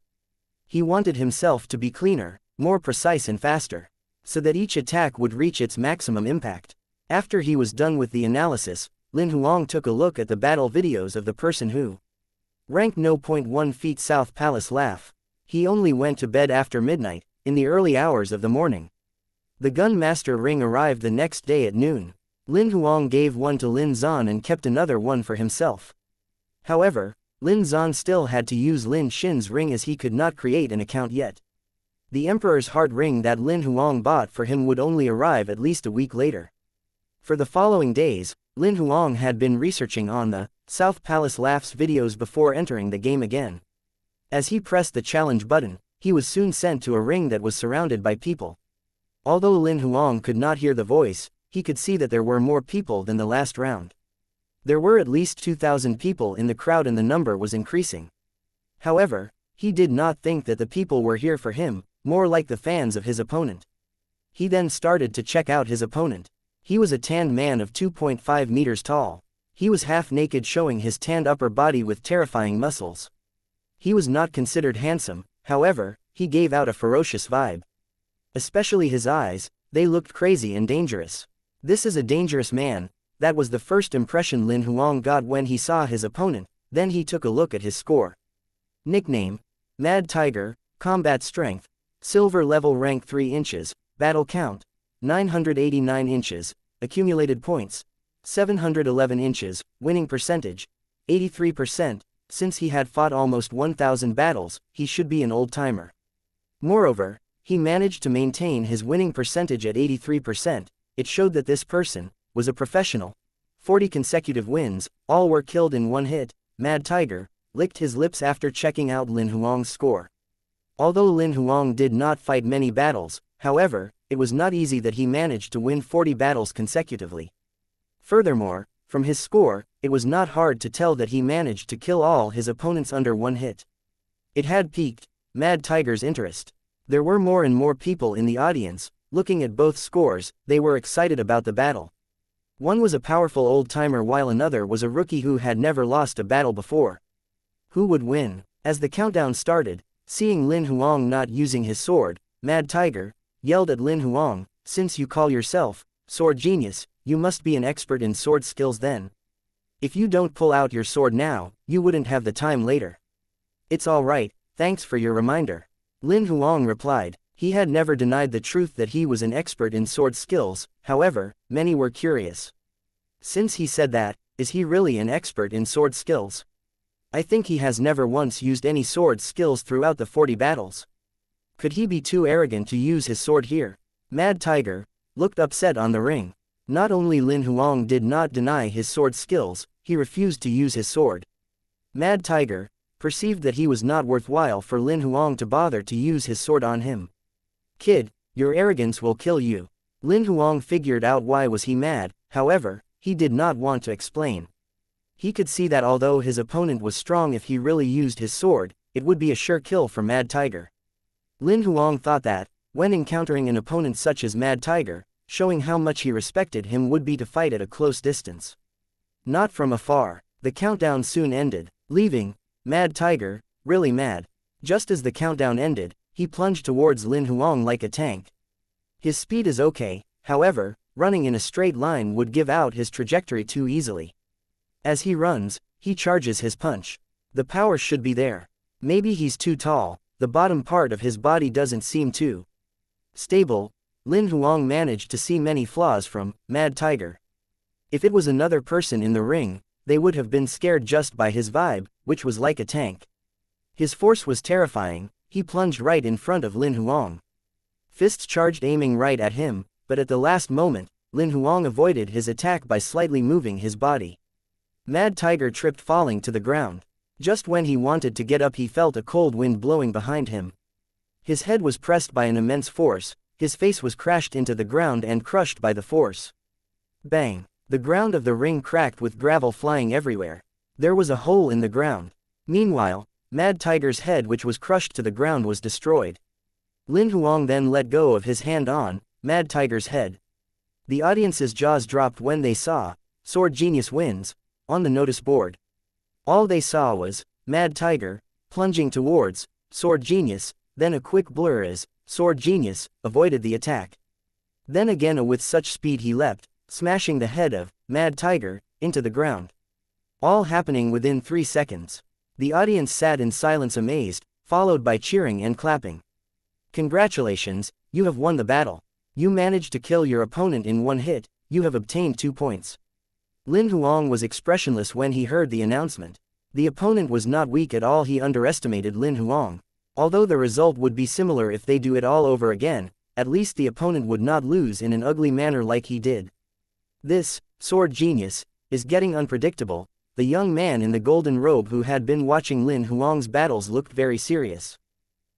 He wanted himself to be cleaner, more precise and faster, so that each attack would reach its maximum impact. After he was done with the analysis, Lin Huang took a look at the battle videos of the person who ranked no. 1 feet South Palace Laugh. He only went to bed after midnight, in the early hours of the morning. The Gun Master ring arrived the next day at noon. Lin Huang gave one to Lin Zan and kept another one for himself. However, Lin Zan still had to use Lin Xin's ring as he could not create an account yet. The Emperor's Heart ring that Lin Huang bought for him would only arrive at least a week later. For the following days, Lin Huang had been researching on the South Palace Laughs videos before entering the game again. As he pressed the challenge button, he was soon sent to a ring that was surrounded by people. Although Lin Huang could not hear the voice, he could see that there were more people than the last round. There were at least 2,000 people in the crowd and the number was increasing. However, he did not think that the people were here for him, more like the fans of his opponent. He then started to check out his opponent. He was a tanned man of 2.5 meters tall. He was half naked, showing his tanned upper body with terrifying muscles. He was not considered handsome, however, he gave out a ferocious vibe. Especially his eyes, they looked crazy and dangerous. This is a dangerous man. That was the first impression Lin Huang got when he saw his opponent. Then he took a look at his score. Nickname: Mad Tiger, Combat Strength, Silver Level Rank 3 inches, Battle Count, 989 inches, Accumulated Points, 711 inches, Winning Percentage, 83%. Since he had fought almost 1,000 battles, he should be an old-timer. Moreover, he managed to maintain his winning percentage at 83%. It showed that this person was a professional. 40 consecutive wins, all were killed in one hit. Mad Tiger licked his lips after checking out Lin Huang's score. Although Lin Huang did not fight many battles, however, it was not easy that he managed to win 40 battles consecutively. Furthermore, from his score, it was not hard to tell that he managed to kill all his opponents under one hit. It had piqued Mad Tiger's interest. There were more and more people in the audience. Looking at both scores, they were excited about the battle. One was a powerful old-timer while another was a rookie who had never lost a battle before. Who would win? As the countdown started, seeing Lin Huang not using his sword, Mad Tiger yelled at Lin Huang, "Since you call yourself Sword Genius, you must be an expert in sword skills then." If you don't pull out your sword now, you wouldn't have the time later. It's all right, thanks for your reminder. Lin Huang replied. He had never denied the truth that he was an expert in sword skills, however, many were curious. Since he said that, is he really an expert in sword skills? I think he has never once used any sword skills throughout the 40 battles. Could he be too arrogant to use his sword here? Mad Tiger looked upset on the ring. Not only Lin Huang did not deny his sword skills, he refused to use his sword. Mad Tiger perceived that he was not worthwhile for Lin Huang to bother to use his sword on him. Kid, your arrogance will kill you. Lin Huang figured out why was he mad, however, he did not want to explain. He could see that although his opponent was strong, if he really used his sword, it would be a sure kill for Mad Tiger. Lin Huang thought that, when encountering an opponent such as Mad Tiger, showing how much he respected him would be to fight at a close distance. Not from afar. The countdown soon ended, leaving Mad Tiger really mad. Just as the countdown ended, he plunged towards Lin Huang like a tank. His speed is okay, however, running in a straight line would give out his trajectory too easily. As he runs, he charges his punch. The power should be there. Maybe he's too tall, the bottom part of his body doesn't seem too stable. Lin Huang managed to see many flaws from Mad Tiger. If it was another person in the ring, they would have been scared just by his vibe, which was like a tank. His force was terrifying. He plunged right in front of Lin Huang. Fists charged, aiming right at him, but at the last moment, Lin Huang avoided his attack by slightly moving his body. Mad Tiger tripped, falling to the ground. Just when he wanted to get up, he felt a cold wind blowing behind him. His head was pressed by an immense force. His face was crashed into the ground and crushed by the force. Bang! The ground of the ring cracked with gravel flying everywhere. There was a hole in the ground. Meanwhile, Mad Tiger's head, which was crushed to the ground, was destroyed. Lin Huang then let go of his hand on Mad Tiger's head. The audience's jaws dropped when they saw Sword Genius wins on the notice board. All they saw was Mad Tiger plunging towards Sword Genius, then a quick blur as Sword Genius avoided the attack. Then again with such speed he leapt, smashing the head of Mad Tiger into the ground. All happening within 3 seconds. The audience sat in silence, amazed, followed by cheering and clapping. Congratulations, you have won the battle. You managed to kill your opponent in one hit. You have obtained 2 points. Lin Huang was expressionless when he heard the announcement. The opponent was not weak at all. He underestimated Lin Huang. Although the result would be similar if they do it all over again, at least the opponent would not lose in an ugly manner like he did. This Sword Genius is getting unpredictable. The young man in the golden robe who had been watching Lin Huang's battles looked very serious.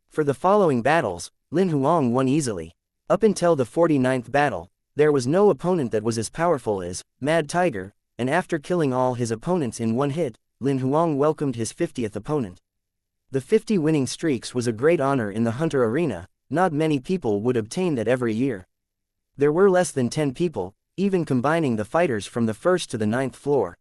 For the following battles, Lin Huang won easily. Up until the 49th battle, there was no opponent that was as powerful as Mad Tiger, and after killing all his opponents in one hit, Lin Huang welcomed his 50th opponent. The 50 winning streaks was a great honor in the Hunter Arena. Not many people would obtain that every year. There were less than 10 people, even combining the fighters from the 1st to the 9th floor.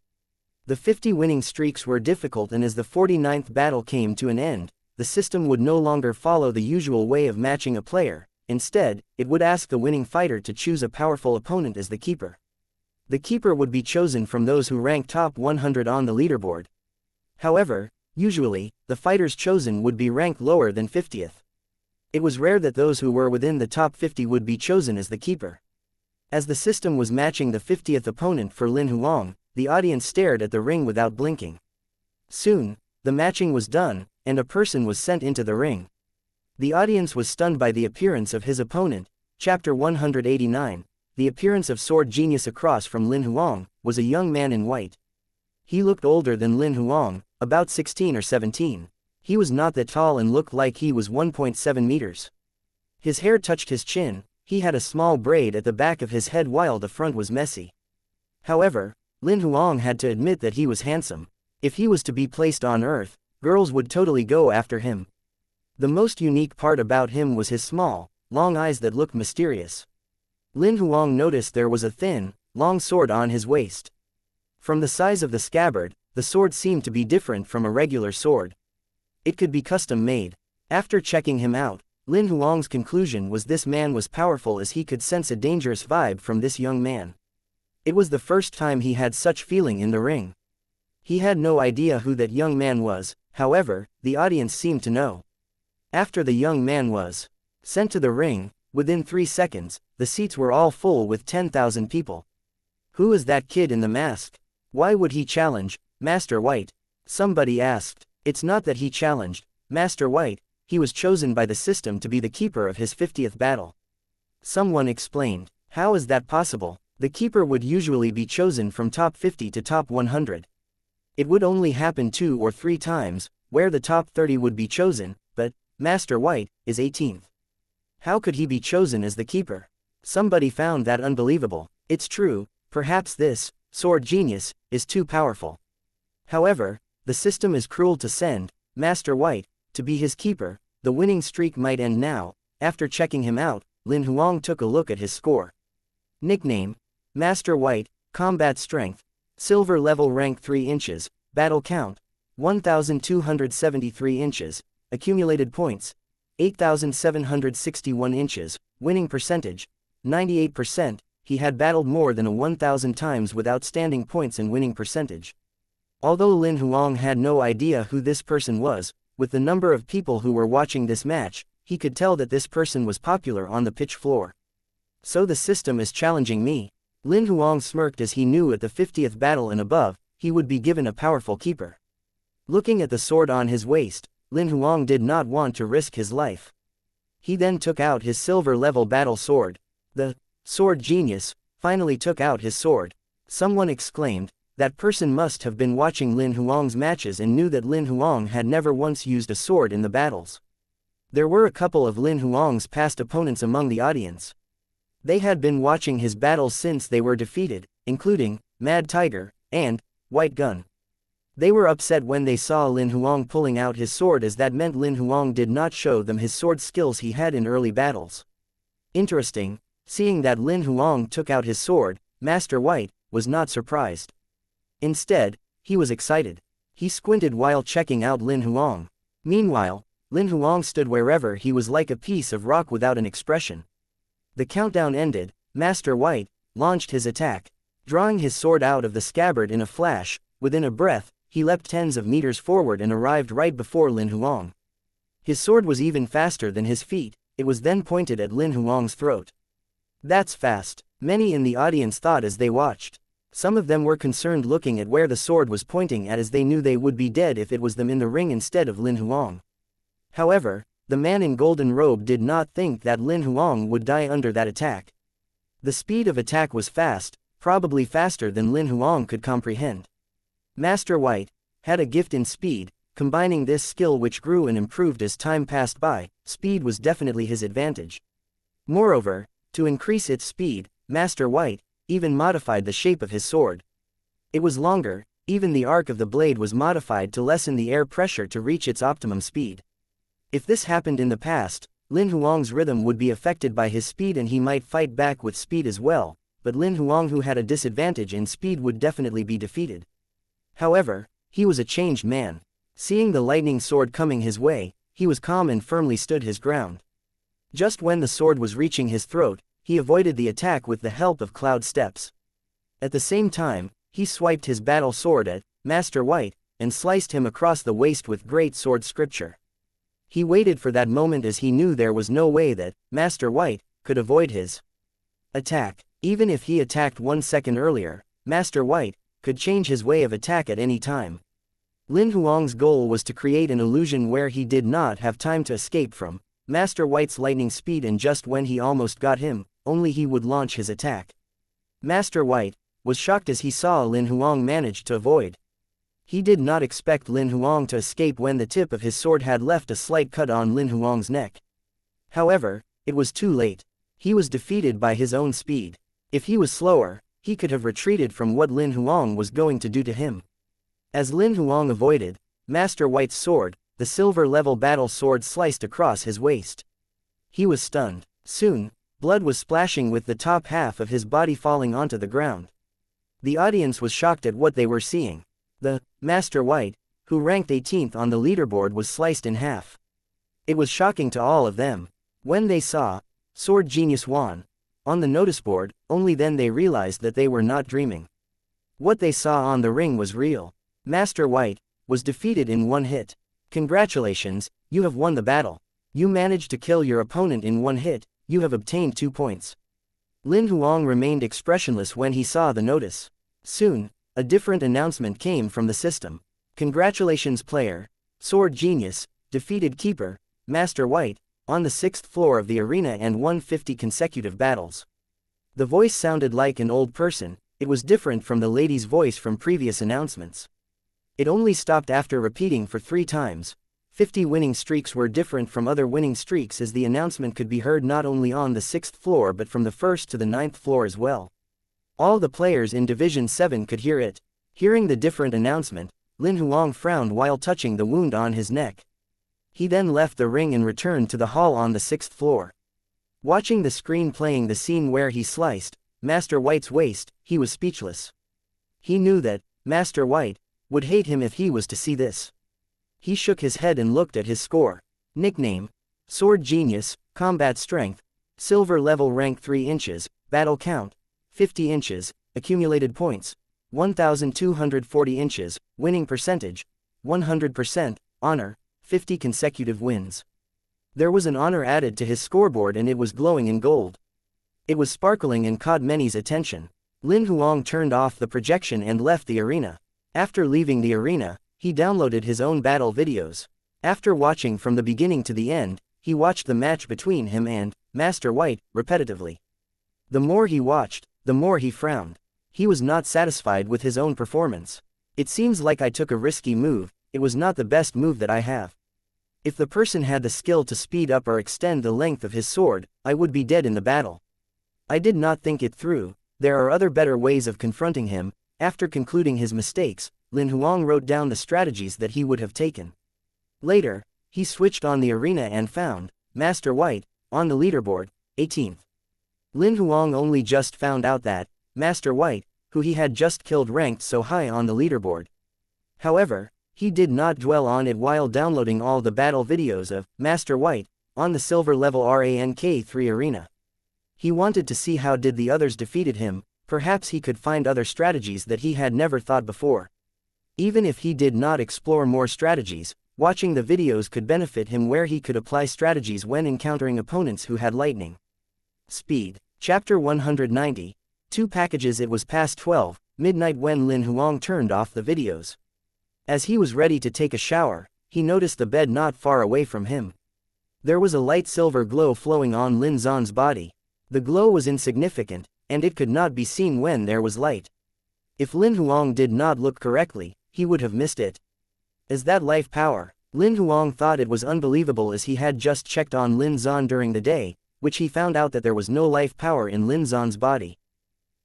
The 50 winning streaks were difficult, and as the 49th battle came to an end, the system would no longer follow the usual way of matching a player. Instead, it would ask the winning fighter to choose a powerful opponent as the keeper. The keeper would be chosen from those who rank top 100 on the leaderboard. However, usually, the fighters chosen would be ranked lower than 50th. It was rare that those who were within the top 50 would be chosen as the keeper. As the system was matching the 50th opponent for Lin Huang, the audience stared at the ring without blinking. Soon, the matching was done, and a person was sent into the ring. The audience was stunned by the appearance of his opponent. Chapter 189. The appearance of Sword Genius across from Lin Huang was a young man in white. He looked older than Lin Huang, about 16 or 17. He was not that tall and looked like he was 1.7 meters. His hair touched his chin. He had a small braid at the back of his head while the front was messy. However, Lin Huang had to admit that he was handsome. If he was to be placed on Earth, girls would totally go after him. The most unique part about him was his small, long eyes that looked mysterious. Lin Huang noticed there was a thin, long sword on his waist. From the size of the scabbard, the sword seemed to be different from a regular sword. It could be custom made. After checking him out, Lin Huang's conclusion was this man was powerful, as he could sense a dangerous vibe from this young man. It was the first time he had such feeling in the ring. He had no idea who that young man was, however, the audience seemed to know. After the young man was sent to the ring, within 3 seconds, the seats were all full with 10,000 people. Who is that kid in the mask? Why would he challenge Master White? Somebody asked. It's not that he challenged Master White, he was chosen by the system to be the keeper of his 50th battle. Someone explained. How is that possible? The keeper would usually be chosen from top 50 to top 100. It would only happen 2 or 3 times, where the top 30 would be chosen, but Master White is 18th. How could he be chosen as the keeper? Somebody found that unbelievable. It's true, perhaps this sword genius is too powerful. However, the system is cruel to send Master White to be his keeper. The winning streak might end now. After checking him out, Lin Huang took a look at his score. Nickname: Master White, Combat Strength, Silver Level Rank 3 inches, Battle Count, 1,273 inches, Accumulated Points, 8,761 inches, Winning Percentage, 98%, he had battled more than 1,000 times with outstanding points and winning percentage. Although Lin Huang had no idea who this person was, with the number of people who were watching this match, he could tell that this person was popular on the pitch floor. So the system is challenging me. Lin Huang smirked as he knew at the 50th battle and above, he would be given a powerful keeper. Looking at the sword on his waist, Lin Huang did not want to risk his life. He then took out his silver level battle sword. The sword genius finally took out his sword. Someone exclaimed, that person must have been watching Lin Huang's matches and knew that Lin Huang had never once used a sword in the battles. There were a couple of Lin Huang's past opponents among the audience. They had been watching his battles since they were defeated, including Mad Tiger and White Gun. They were upset when they saw Lin Huang pulling out his sword, as that meant Lin Huang did not show them his sword skills he had in early battles. Interesting, seeing that Lin Huang took out his sword, Master White was not surprised. Instead, he was excited. He squinted while checking out Lin Huang. Meanwhile, Lin Huang stood wherever he was like a piece of rock without an expression. The countdown ended. Master White launched his attack. Drawing his sword out of the scabbard in a flash, within a breath, he leapt tens of meters forward and arrived right before Lin Huang. His sword was even faster than his feet. It was then pointed at Lin Huang's throat. That's fast, many in the audience thought as they watched. Some of them were concerned looking at where the sword was pointing at, as they knew they would be dead if it was them in the ring instead of Lin Huang. However, the man in golden robe did not think that Lin Huang would die under that attack. The speed of attack was fast, probably faster than Lin Huang could comprehend. Master White had a gift in speed. Combining this skill, which grew and improved as time passed by, speed was definitely his advantage. Moreover, to increase its speed, Master White even modified the shape of his sword. It was longer, even the arc of the blade was modified to lessen the air pressure to reach its optimum speed. If this happened in the past, Lin Huang's rhythm would be affected by his speed and he might fight back with speed as well, but Lin Huang, who had a disadvantage in speed, would definitely be defeated. However, he was a changed man. Seeing the lightning sword coming his way, he was calm and firmly stood his ground. Just when the sword was reaching his throat, he avoided the attack with the help of cloud steps. At the same time, he swiped his battle sword at Master White and sliced him across the waist with great sword scripture. He waited for that moment, as he knew there was no way that Master White could avoid his attack. Even if he attacked 1 second earlier, Master White could change his way of attack at any time. Lin Huang's goal was to create an illusion where he did not have time to escape from Master White's lightning speed, and just when he almost got him, only he would launch his attack. Master White was shocked as he saw Lin Huang manage to avoid. He did not expect Lin Huang to escape when the tip of his sword had left a slight cut on Lin Huang's neck. However, it was too late. He was defeated by his own speed. If he was slower, he could have retreated from what Lin Huang was going to do to him. As Lin Huang avoided, Master White's sword, the silver-level battle sword, sliced across his waist. He was stunned. Soon, blood was splashing with the top half of his body falling onto the ground. The audience was shocked at what they were seeing. The Master White, who ranked 18th on the leaderboard, was sliced in half. It was shocking to all of them. When they saw Sword Genius Wan on the notice board, only then they realized that they were not dreaming. What they saw on the ring was real. Master White, was defeated in one hit. Congratulations, you have won the battle. You managed to kill your opponent in one hit, you have obtained 2 points. Lin Huang remained expressionless when he saw the notice. Soon, a different announcement came from the system. Congratulations player, Sword Genius, defeated Keeper, Master White, on the 6th floor of the arena and won 50 consecutive battles. The voice sounded like an old person, it was different from the lady's voice from previous announcements. It only stopped after repeating for 3 times. 50 winning streaks were different from other winning streaks as the announcement could be heard not only on the 6th floor but from the 1st to the 9th floor as well. All the players in Division 7 could hear it. Hearing the different announcement, Lin Huang frowned while touching the wound on his neck. He then left the ring and returned to the hall on the 6th floor. Watching the screen playing the scene where he sliced Master White's waist, he was speechless. He knew that Master White would hate him if he was to see this. He shook his head and looked at his score. Nickname: Sword Genius, Combat Strength, Silver Level Rank 3 inches, Battle Count, 50 inches, Accumulated Points, 1,240 inches, Winning Percentage, 100%, Honor, 50 consecutive wins. There was an honor added to his scoreboard and it was glowing in gold. It was sparkling and caught many's attention. Lin Huang turned off the projection and left the arena. After leaving the arena, he downloaded his own battle videos. After watching from the beginning to the end, he watched the match between him and Master White repetitively. The more he watched, the more he frowned. He was not satisfied with his own performance. It seems like I took a risky move, it was not the best move that I have. If the person had the skill to speed up or extend the length of his sword, I would be dead in the battle. I did not think it through, there are other better ways of confronting him. After concluding his mistakes, Lin Huang wrote down the strategies that he would have taken. Later, he switched on the arena and found Master White on the leaderboard, 18th. Lin Huang only just found out that Master White, who he had just killed, ranked so high on the leaderboard. However, he did not dwell on it while downloading all the battle videos of Master White on the silver level rank 3 arena. He wanted to see how did the others defeated him. Perhaps he could find other strategies that he had never thought before. Even if he did not explore more strategies, watching the videos could benefit him where he could apply strategies when encountering opponents who had lightning speed. Chapter 190. 2 packages. It was past 12 midnight when Lin Huang turned off the videos. As he was ready to take a shower, he noticed the bed not far away from him. There was a light silver glow flowing on Lin Xuan's body. The glow was insignificant, and it could not be seen when there was light. If Lin Huang did not look correctly, he would have missed it. Is that life power? Lin Huang thought it was unbelievable as he had just checked on Lin Xuan during the day, which he found out that there was no life power in Lin Xuan's body.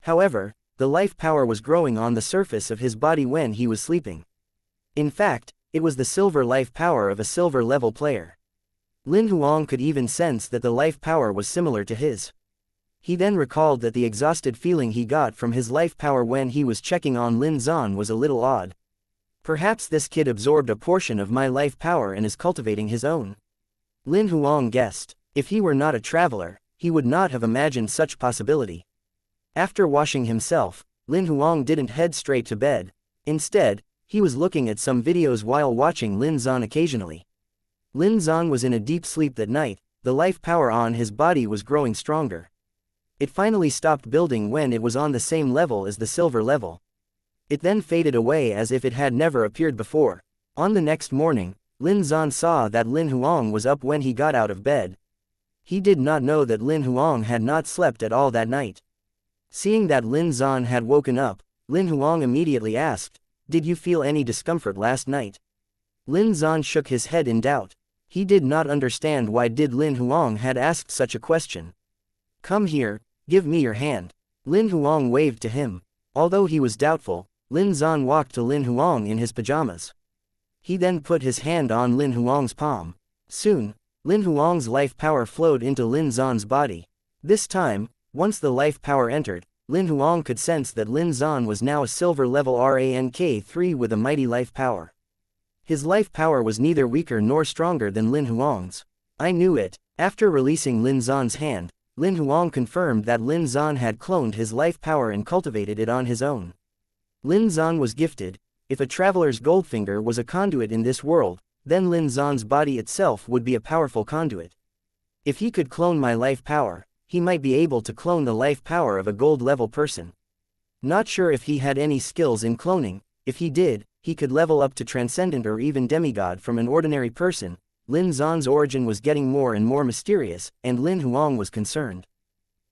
However, the life power was growing on the surface of his body when he was sleeping. In fact, it was the silver life power of a silver level player. Lin Huang could even sense that the life power was similar to his. He then recalled that the exhausted feeling he got from his life power when he was checking on Lin Xuan was a little odd. Perhaps this kid absorbed a portion of my life power and is cultivating his own. Lin Huang guessed. If he were not a traveler, he would not have imagined such possibility. After washing himself, Lin Huang didn't head straight to bed. Instead, he was looking at some videos while watching Lin Xuan occasionally. Lin Xuan was in a deep sleep that night, the life power on his body was growing stronger. It finally stopped building when it was on the same level as the silver level. It then faded away as if it had never appeared before. On the next morning, Lin Xuan saw that Lin Huang was up when he got out of bed. He did not know that Lin Huang had not slept at all that night. Seeing that Lin Xuan had woken up, Lin Huang immediately asked, "Did you feel any discomfort last night?" Lin Xuan shook his head in doubt. He did not understand why did Lin Huang had asked such a question. "Come here, give me your hand." Lin Huang waved to him. Although he was doubtful, Lin Xuan walked to Lin Huang in his pajamas. He then put his hand on Lin Huang's palm. Soon, Lin Huang's life power flowed into Lin Xuan's body. This time, once the life power entered, Lin Huang could sense that Lin Xuan was now a silver level rank 3 with a mighty life power. His life power was neither weaker nor stronger than Lin Huang's. I knew it. After releasing Lin Xuan's hand, Lin Huang confirmed that Lin Xuan had cloned his life power and cultivated it on his own. Lin Xuan was gifted if a traveler's Goldfinger was a conduit in this world, then Lin Xuan's body itself would be a powerful conduit. If he could clone my life power, he might be able to clone the life power of a gold-level person. Not sure if he had any skills in cloning. If he did, he could level up to transcendent or even demigod from an ordinary person. Lin Xuan's origin was getting more and more mysterious, and Lin Huang was concerned.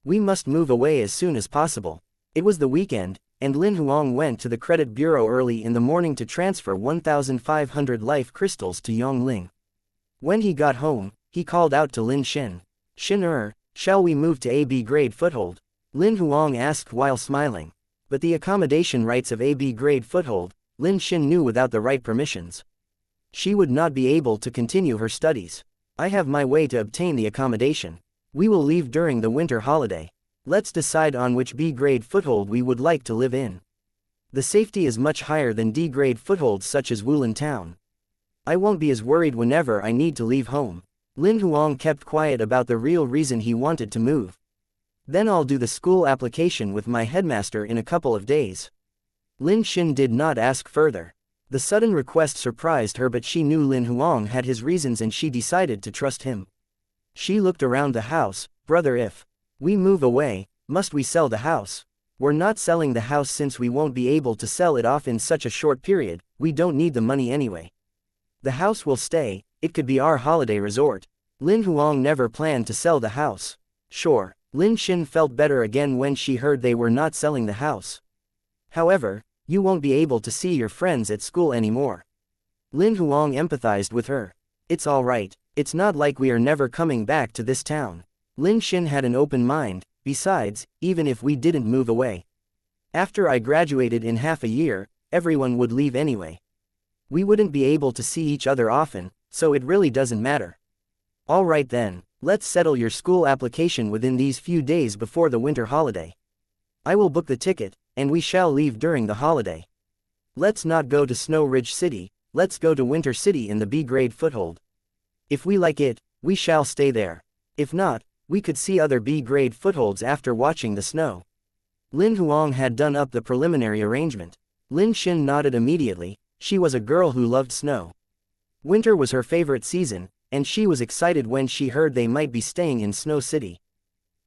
We must move away as soon as possible. It was the weekend, and Lin Huang went to the credit bureau early in the morning to transfer 1,500 life crystals to Yongling. When he got home, he called out to Lin Xin. "Xin, shall we move to AB grade foothold?" Lin Huang asked while smiling. But the accommodation rights of AB grade foothold, Lin Xin knew without the right permissions. She would not be able to continue her studies. "I have my way to obtain the accommodation. We will leave during the winter holiday. Let's decide on which B grade foothold we would like to live in. The safety is much higher than D grade footholds such as Wulin Town. I won't be as worried whenever I need to leave home." Lin Huang kept quiet about the real reason he wanted to move. "Then I'll do the school application with my headmaster in a couple of days." Lin Xin did not ask further. The sudden request surprised her, but she knew Lin Huang had his reasons and she decided to trust him. She looked around the house. "Brother, if we move away, must we sell the house?" "We're not selling the house since we won't be able to sell it off in such a short period. We don't need the money anyway. The house will stay, it could be our holiday resort." Lin Huang never planned to sell the house. Sure, Lin Xin felt better again when she heard they were not selling the house. "However, you won't be able to see your friends at school anymore." Lin Huang empathized with her. "It's all right, it's not like we are never coming back to this town." Lin Xin had an open mind. "Besides, even if we didn't move away, after I graduated in half a year, everyone would leave anyway. We wouldn't be able to see each other often, so it really doesn't matter." "All right then, let's settle your school application within these few days before the winter holiday. I will book the ticket, and we shall leave during the holiday. Let's not go to Snow Ridge City, let's go to Winter City in the B grade foothold. If we like it, we shall stay there. If not, we could see other B grade footholds after watching the snow." Lin Huang had done up the preliminary arrangement. Lin Xin nodded immediately. She was a girl who loved snow. Winter was her favorite season, and she was excited when she heard they might be staying in Snow City.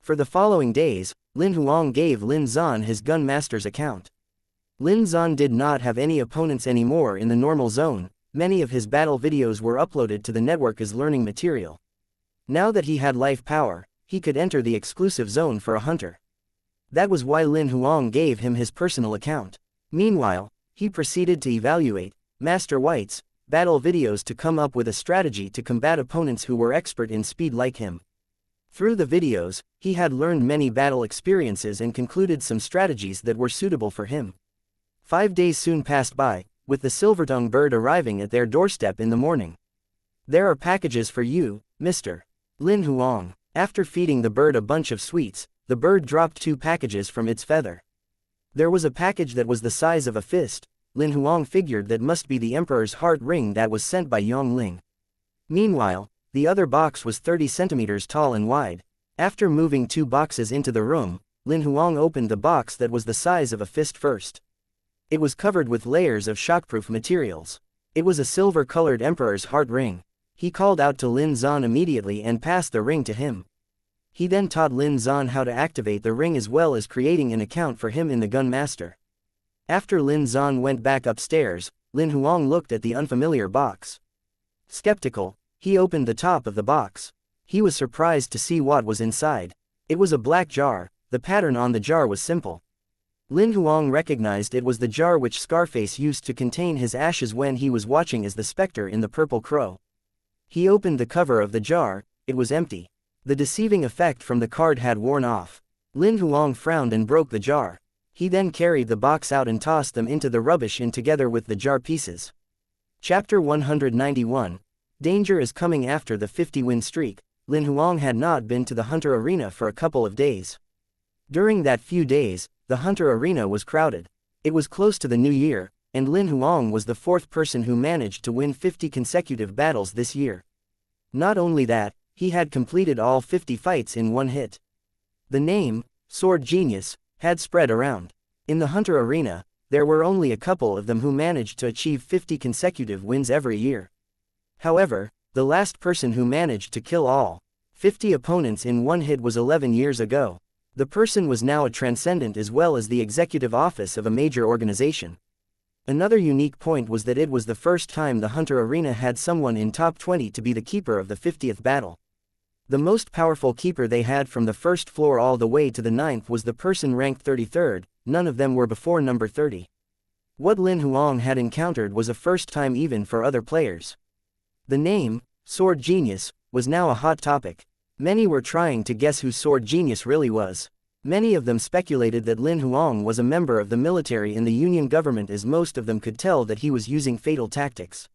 For the following days, Lin Huang gave Lin Xuan his gun master's account. Lin Xuan did not have any opponents anymore in the normal zone. Many of his battle videos were uploaded to the network as learning material. Now that he had life power, he could enter the exclusive zone for a hunter. That was why Lin Huang gave him his personal account. Meanwhile, he proceeded to evaluate Master White's battle videos to come up with a strategy to combat opponents who were expert in speed like him. Through the videos, he had learned many battle experiences and concluded some strategies that were suitable for him. 5 days soon passed by, with the silver-tongued bird arriving at their doorstep in the morning. "There are packages for you, Mr. Lin Huang." After feeding the bird a bunch of sweets, the bird dropped 2 packages from its feather. There was a package that was the size of a fist. Lin Huang figured that must be the Emperor's heart ring that was sent by Yongling. Meanwhile, the other box was 30 centimeters tall and wide. After moving 2 boxes into the room, Lin Huang opened the box that was the size of a fist first. It was covered with layers of shockproof materials. It was a silver-colored Emperor's heart ring. He called out to Lin Xuan immediately and passed the ring to him. He then taught Lin Xuan how to activate the ring as well as creating an account for him in the Gun Master. After Lin Xuan went back upstairs, Lin Huang looked at the unfamiliar box. Skeptical, he opened the top of the box. He was surprised to see what was inside. It was a black jar. The pattern on the jar was simple. Lin Huang recognized it was the jar which Scarface used to contain his ashes when he was watching as the specter in the Purple Crow. He opened the cover of the jar. It was empty. The deceiving effect from the card had worn off. Lin Huang frowned and broke the jar. He then carried the box out and tossed them into the rubbish together with the jar pieces. Chapter 191. Danger is coming. After the 50-win streak, Lin Huang had not been to the Hunter Arena for a couple of days. During that few days, the Hunter Arena was crowded. It was close to the new year, and Lin Huang was the 4th person who managed to win 50 consecutive battles this year. Not only that, he had completed all 50 fights in one hit. The name, Sword Genius, had spread around. In the Hunter Arena, there were only a couple of them who managed to achieve 50 consecutive wins every year. However, the last person who managed to kill all 50 opponents in one hit was 11 years ago. The person was now a transcendent as well as the executive office of a major organization. Another unique point was that it was the first time the Hunter Arena had someone in top 20 to be the keeper of the 50th battle. The most powerful keeper they had from the first floor all the way to the 9th was the person ranked 33rd, none of them were before number 30. What Lin Huang had encountered was a first time even for other players. The name, Sword Genius, was now a hot topic. Many were trying to guess who Sword Genius really was. Many of them speculated that Lin Huang was a member of the military in the Union government, as most of them could tell that he was using fatal tactics.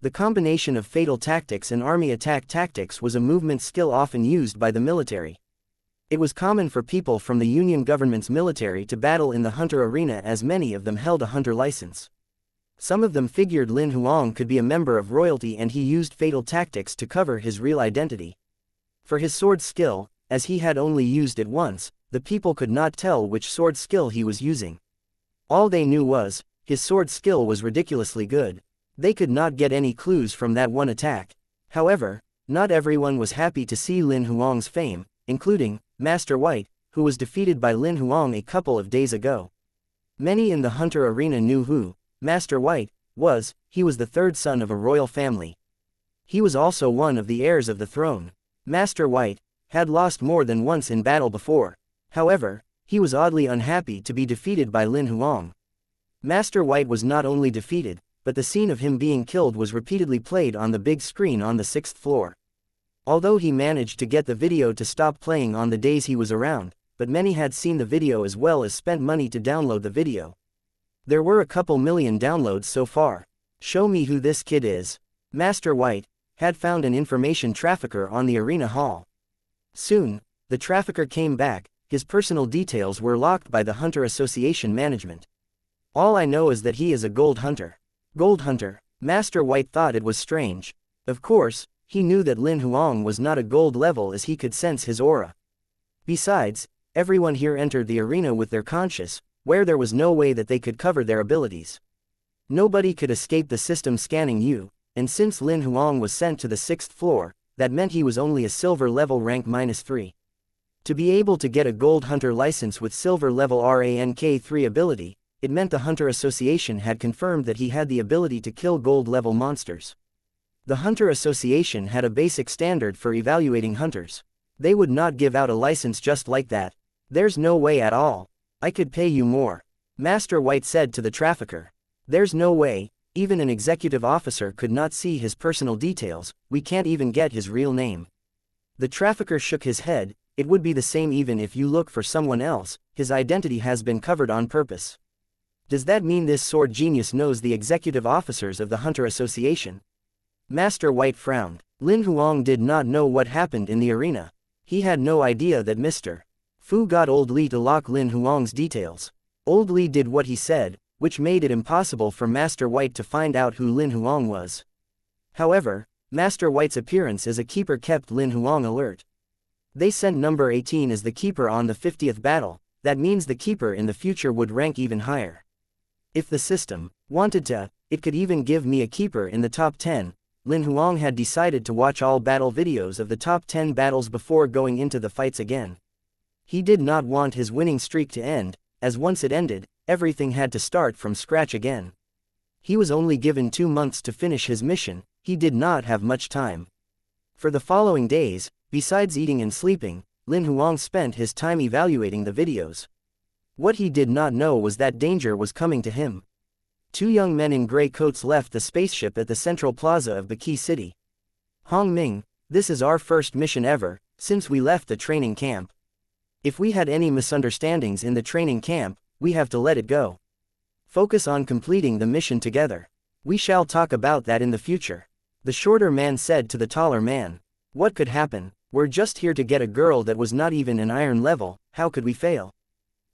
The combination of fatal tactics and army attack tactics was a movement skill often used by the military. It was common for people from the Union government's military to battle in the Hunter Arena, as many of them held a Hunter license. Some of them figured Lin Huang could be a member of royalty and he used fatal tactics to cover his real identity. For his sword skill, as he had only used it once, the people could not tell which sword skill he was using. All they knew was, his sword skill was ridiculously good. They could not get any clues from that one attack. However, not everyone was happy to see Lin Huang's fame, including Master White, who was defeated by Lin Huang a couple of days ago. Many in the Hunter Arena knew who Master White was. He was the third son of a royal family. He was also one of the heirs of the throne. Master White had lost more than once in battle before. However, he was oddly unhappy to be defeated by Lin Huang. Master White was not only defeated, but the scene of him being killed was repeatedly played on the big screen on the 6th floor. Although he managed to get the video to stop playing on the days he was around, but many had seen the video as well as spent money to download the video. There were a couple million downloads so far. Show me who this kid is. Master White had found an information trafficker on the arena hall. Soon, the trafficker came back. His personal details were locked by the Hunter Association management. All I know is that he is a gold hunter. Gold hunter. Master White thought it was strange. Of course, he knew that Lin Huang was not a gold level as he could sense his aura. Besides, everyone here entered the arena with their conscious, where there was no way that they could cover their abilities. Nobody could escape the system scanning you, and since Lin Huang was sent to the 6th floor, that meant he was only a silver level rank -3. To be able to get a gold hunter license with silver level rank 3 ability, it meant the Hunter Association had confirmed that he had the ability to kill gold level monsters. The Hunter Association had a basic standard for evaluating hunters. They would not give out a license just like that. There's no way at all. I could pay you more. Master White said to the trafficker. There's no way, even an executive officer could not see his personal details, we can't even get his real name. The trafficker shook his head. It would be the same even if you look for someone else, his identity has been covered on purpose. Does that mean this sword genius knows the executive officers of the Hunter Association? Master White frowned. Lin Huang did not know what happened in the arena. He had no idea that Mr. Fu got Old Li to lock Lin Huang's details. Old Li did what he said, which made it impossible for Master White to find out who Lin Huang was. However, Master White's appearance as a keeper kept Lin Huang alert. They sent number 18 as the keeper on the 50th battle. That means the keeper in the future would rank even higher. If the system wanted to, it could even give me a keeper in the top 10. Lin Huang had decided to watch all battle videos of the top 10 battles before going into the fights again. He did not want his winning streak to end, as once it ended, everything had to start from scratch again. He was only given 2 months to finish his mission. He did not have much time. For the following days, besides eating and sleeping, Lin Huang spent his time evaluating the videos. What he did not know was that danger was coming to him. 2 young men in gray coats left the spaceship at the central plaza of Baki City. Hong Ming, this is our first mission ever, since we left the training camp. If we had any misunderstandings in the training camp, we have to let it go. Focus on completing the mission together. We shall talk about that in the future. The shorter man said to the taller man. What could happen? We're just here to get a girl that was not even an iron level, how could we fail?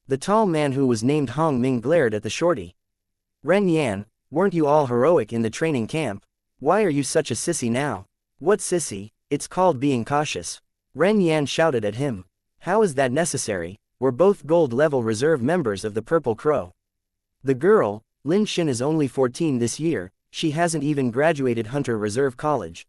The tall man who was named Hong Ming glared at the shorty. Ren Yan, weren't you all heroic in the training camp? Why are you such a sissy now? What sissy? It's called being cautious. Ren Yan shouted at him. How is that necessary? We're both gold level reserve members of the Purple Crow. The girl, Lin Xin, is only 14 this year, she hasn't even graduated Hunter Reserve College.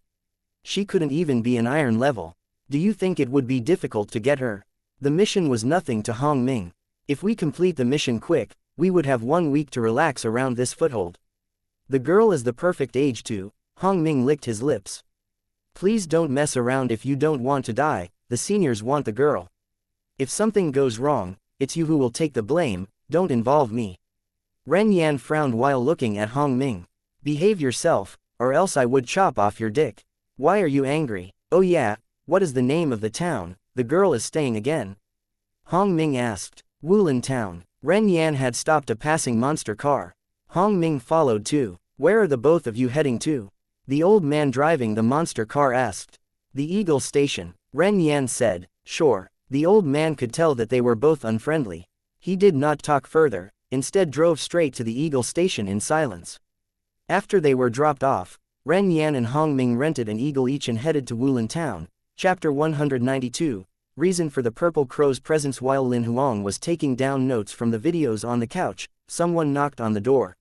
She couldn't even be an iron level. Do you think it would be difficult to get her? The mission was nothing to Hong Ming. If we complete the mission quick, we would have 1 week to relax around this foothold. The girl is the perfect age to. Hong Ming licked his lips. Please don't mess around if you don't want to die, the seniors want the girl. If something goes wrong, it's you who will take the blame, don't involve me. Ren Yan frowned while looking at Hong Ming. Behave yourself, or else I would chop off your dick. Why are you angry? Oh yeah, what is the name of the town the girl is staying again? Hong Ming asked. Wulin Town. Ren Yan had stopped a passing monster car. Hong Ming followed too. Where are the both of you heading to? The old man driving the monster car asked. The Eagle Station. Ren Yan said. Sure. The old man could tell that they were both unfriendly. He did not talk further, instead drove straight to the Eagle Station in silence. After they were dropped off, Ren Yan and Hong Ming rented an eagle each and headed to Wulin Town. Chapter 192. Reason for the Purple Crow's presence. While Lin Huang was taking down notes from the videos on the couch, someone knocked on the door.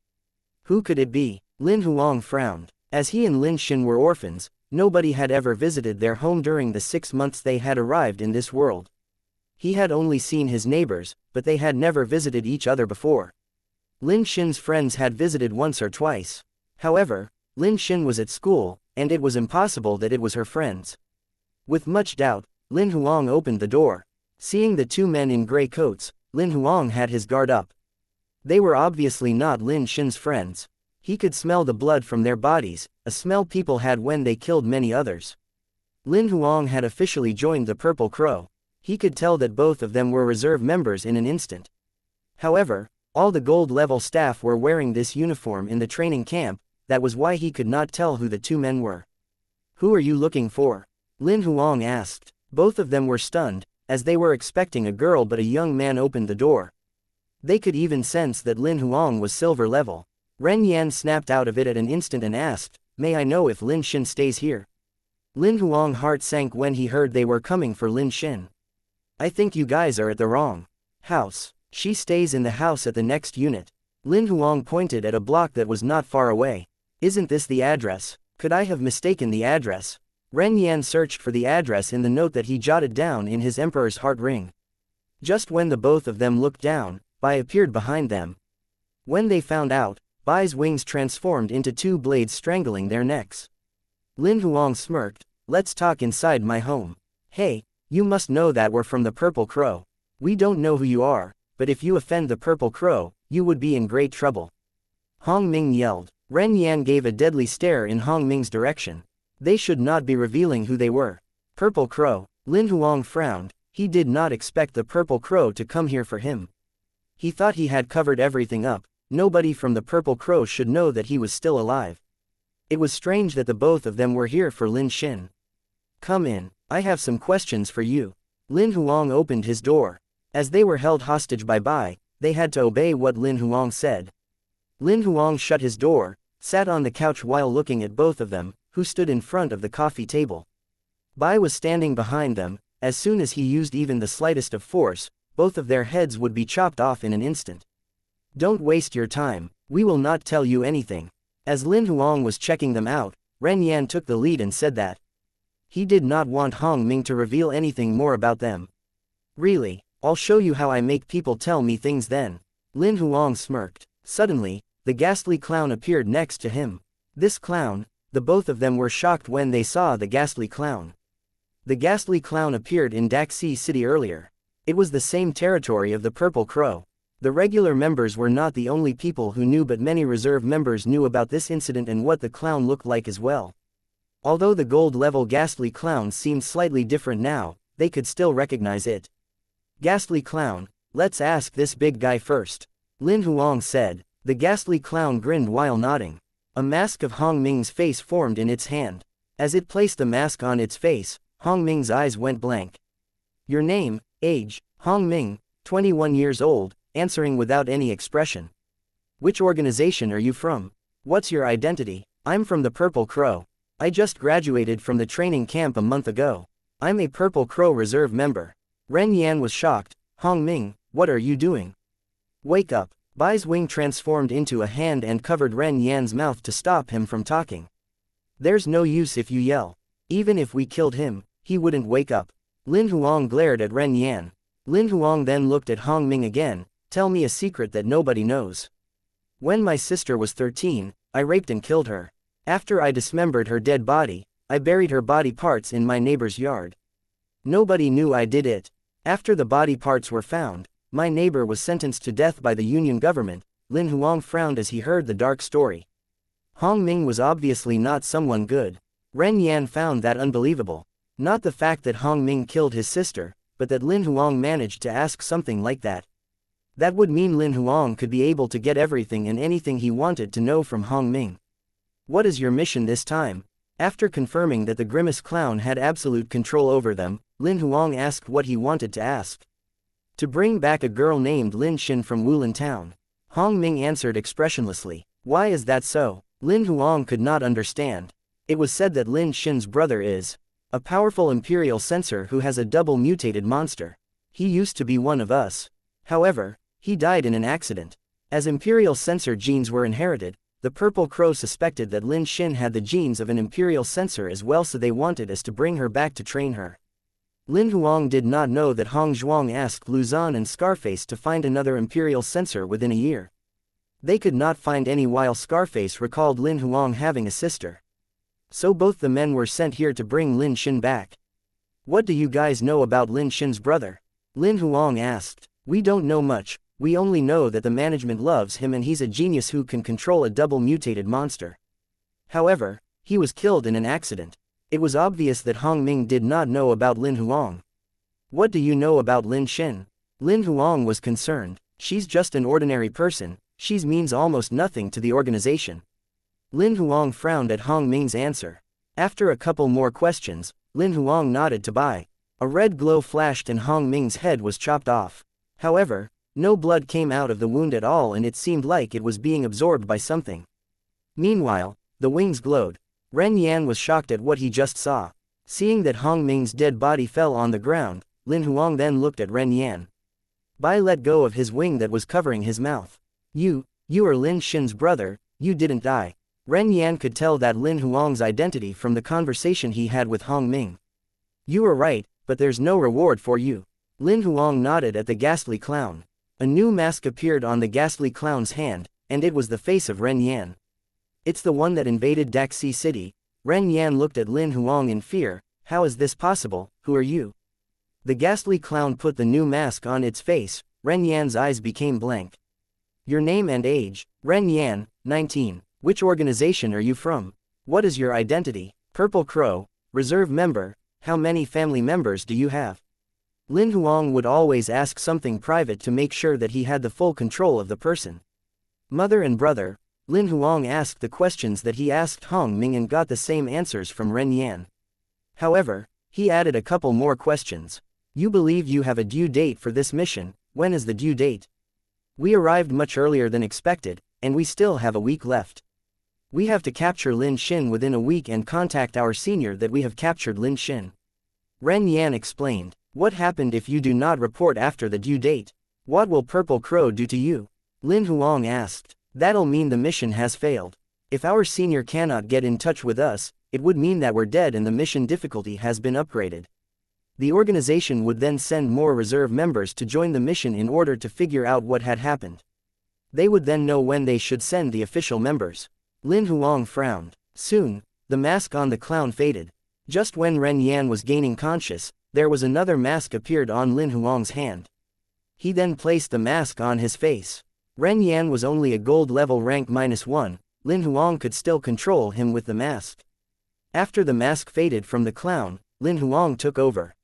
Who could it be? Lin Huang frowned. As he and Lin Xin were orphans, nobody had ever visited their home during the 6 months they had arrived in this world. He had only seen his neighbors, but they had never visited each other before. Lin Xin's friends had visited once or twice. However, Lin Xin was at school, and it was impossible that it was her friends. With much doubt, Lin Huang opened the door. Seeing the 2 men in gray coats, Lin Huang had his guard up. They were obviously not Lin Xin's friends. He could smell the blood from their bodies, a smell people had when they killed many others. Lin Huang had officially joined the Purple Crow. He could tell that both of them were reserve members in an instant. However, all the gold level staff were wearing this uniform in the training camp, that was why he could not tell who the 2 men were. Who are you looking for? Lin Huang asked. Both of them were stunned, as they were expecting a girl, but a young man opened the door. They could even sense that Lin Huang was silver level. Ren Yan snapped out of it at an instant and asked, May I know if Lin Xin stays here? Lin Huang's heart sank when he heard they were coming for Lin Xin. I think you guys are at the wrong house. She stays in the house at the next unit. Lin Huang pointed at a block that was not far away. Isn't this the address? Could I have mistaken the address? Ren Yan searched for the address in the note that he jotted down in his Emperor's heart ring. Just when the both of them looked down, Bai appeared behind them. When they found out, Bai's wings transformed into 2 blades strangling their necks. Lin Huang smirked. Let's talk inside my home. Hey, you must know that we're from the Purple Crow. We don't know who you are, but if you offend the Purple Crow, you would be in great trouble. Hong Ming yelled. Ren Yan gave a deadly stare in Hong Ming's direction. They should not be revealing who they were. Purple Crow. Lin Huang frowned. He did not expect the Purple Crow to come here for him. He thought he had covered everything up. Nobody from the Purple Crow should know that he was still alive. It was strange that the both of them were here for Lin Xin. Come in, I have some questions for you. Lin Huang opened his door. As they were held hostage by Bai, they had to obey what Lin Huang said. Lin Huang shut his door, sat on the couch while looking at both of them, who stood in front of the coffee table. Bai was standing behind them. As soon as he used even the slightest of force, both of their heads would be chopped off in an instant. Don't waste your time, we will not tell you anything. As Lin Huang was checking them out, Ren Yan took the lead and said that he did not want Hong Ming to reveal anything more about them. Really, I'll show you how I make people tell me things then. Lin Huang smirked. Suddenly, the ghastly clown appeared next to him. This clown, the both of them were shocked when they saw the ghastly clown. The ghastly clown appeared in Daxi City earlier. It was the same territory of the Purple Crow. The regular members were not the only people who knew, but many reserve members knew about this incident and what the clown looked like as well. Although the gold-level ghastly clown seemed slightly different now, they could still recognize it. Ghastly clown, let's ask this big guy first. Lin Huang said. The ghastly clown grinned while nodding. A mask of Hong Ming's face formed in its hand. As it placed the mask on its face, Hong Ming's eyes went blank. Your name, age, Hong Ming, 21 years old, answering without any expression. Which organization are you from? What's your identity? I'm from the Purple Crow. I just graduated from the training camp a month ago. I'm a Purple Crow reserve member. Ren Yan was shocked. Hong Ming, what are you doing? Wake up. Bai's wing transformed into a hand and covered Ren Yan's mouth to stop him from talking. There's no use if you yell. Even if we killed him, he wouldn't wake up. Lin Huang glared at Ren Yan. Lin Huang then looked at Hong Ming again. Tell me a secret that nobody knows. When my sister was 13, I raped and killed her. After I dismembered her dead body, I buried her body parts in my neighbor's yard. Nobody knew I did it. After the body parts were found, my neighbor was sentenced to death by the Union government. Lin Huang frowned as he heard the dark story. Hong Ming was obviously not someone good. Ren Yan found that unbelievable. Not the fact that Hong Ming killed his sister, but that Lin Huang managed to ask something like that. That would mean Lin Huang could be able to get everything and anything he wanted to know from Hong Ming. What is your mission this time? After confirming that the Grimace Clown had absolute control over them, Lin Huang asked what he wanted to ask. To bring back a girl named Lin Xin from Wulin Town. Hong Ming answered expressionlessly. Why is that so? Lin Huang could not understand. It was said that Lin Xin's brother is a powerful imperial censor who has a double mutated monster. He used to be one of us. However, he died in an accident. As imperial censor genes were inherited, the Purple Crow suspected that Lin Xin had the genes of an imperial censor as well, so they wanted us to bring her back to train her. Lin Huang did not know that Hong Zhuang asked Luzon and Scarface to find another imperial censor within a year. They could not find any while Scarface recalled Lin Huang having a sister. So both the men were sent here to bring Lin Xin back. What do you guys know about Lin Xin's brother? Lin Huang asked. We don't know much, we only know that the management loves him and he's a genius who can control a double mutated monster. However, he was killed in an accident. It was obvious that Hong Ming did not know about Lin Huang. What do you know about Lin Xin? Lin Huang was concerned. She's just an ordinary person, she means almost nothing to the organization. Lin Huang frowned at Hong Ming's answer. After a couple more questions, Lin Huang nodded to Bai. A red glow flashed and Hong Ming's head was chopped off. However, no blood came out of the wound at all and it seemed like it was being absorbed by something. Meanwhile, the wings glowed. Ren Yan was shocked at what he just saw. Seeing that Hong Ming's dead body fell on the ground, Lin Huang then looked at Ren Yan. Bai let go of his wing that was covering his mouth. You are Lin Xin's brother, you didn't die. Ren Yan could tell that Lin Huang's identity from the conversation he had with Hong Ming. You are right, but there's no reward for you. Lin Huang nodded at the ghastly clown. A new mask appeared on the ghastly clown's hand, and it was the face of Ren Yan. It's the one that invaded Daxi City. Ren Yan looked at Lin Huang in fear. How is this possible? Who are you? The ghastly clown put the new mask on its face. Ren Yan's eyes became blank. Your name and age? Ren Yan, 19. Which organization are you from? What is your identity? Purple Crow, reserve member. How many family members do you have? Lin Huang would always ask something private to make sure that he had the full control of the person. Mother and brother. Lin Huang asked the questions that he asked Hong Ming and got the same answers from Ren Yan. However, he added a couple more questions. You believe you have a due date for this mission. When is the due date? We arrived much earlier than expected, and we still have a week left. We have to capture Lin Xin within a week and contact our senior that we have captured Lin Xin. Ren Yan explained. What happened if you do not report after the due date? What will Purple Crow do to you? Lin Huang asked. That'll mean the mission has failed. If our senior cannot get in touch with us, it would mean that we're dead and the mission difficulty has been upgraded. The organization would then send more reserve members to join the mission in order to figure out what had happened. They would then know when they should send the official members. Lin Huang frowned. Soon, the mask on the clown faded. Just when Ren Yan was gaining conscious, there was another mask appeared on Lin Huang's hand. He then placed the mask on his face. Ren Yan was only a gold level rank -1, Lin Huang could still control him with the mask. After the mask faded from the clown, Lin Huang took over.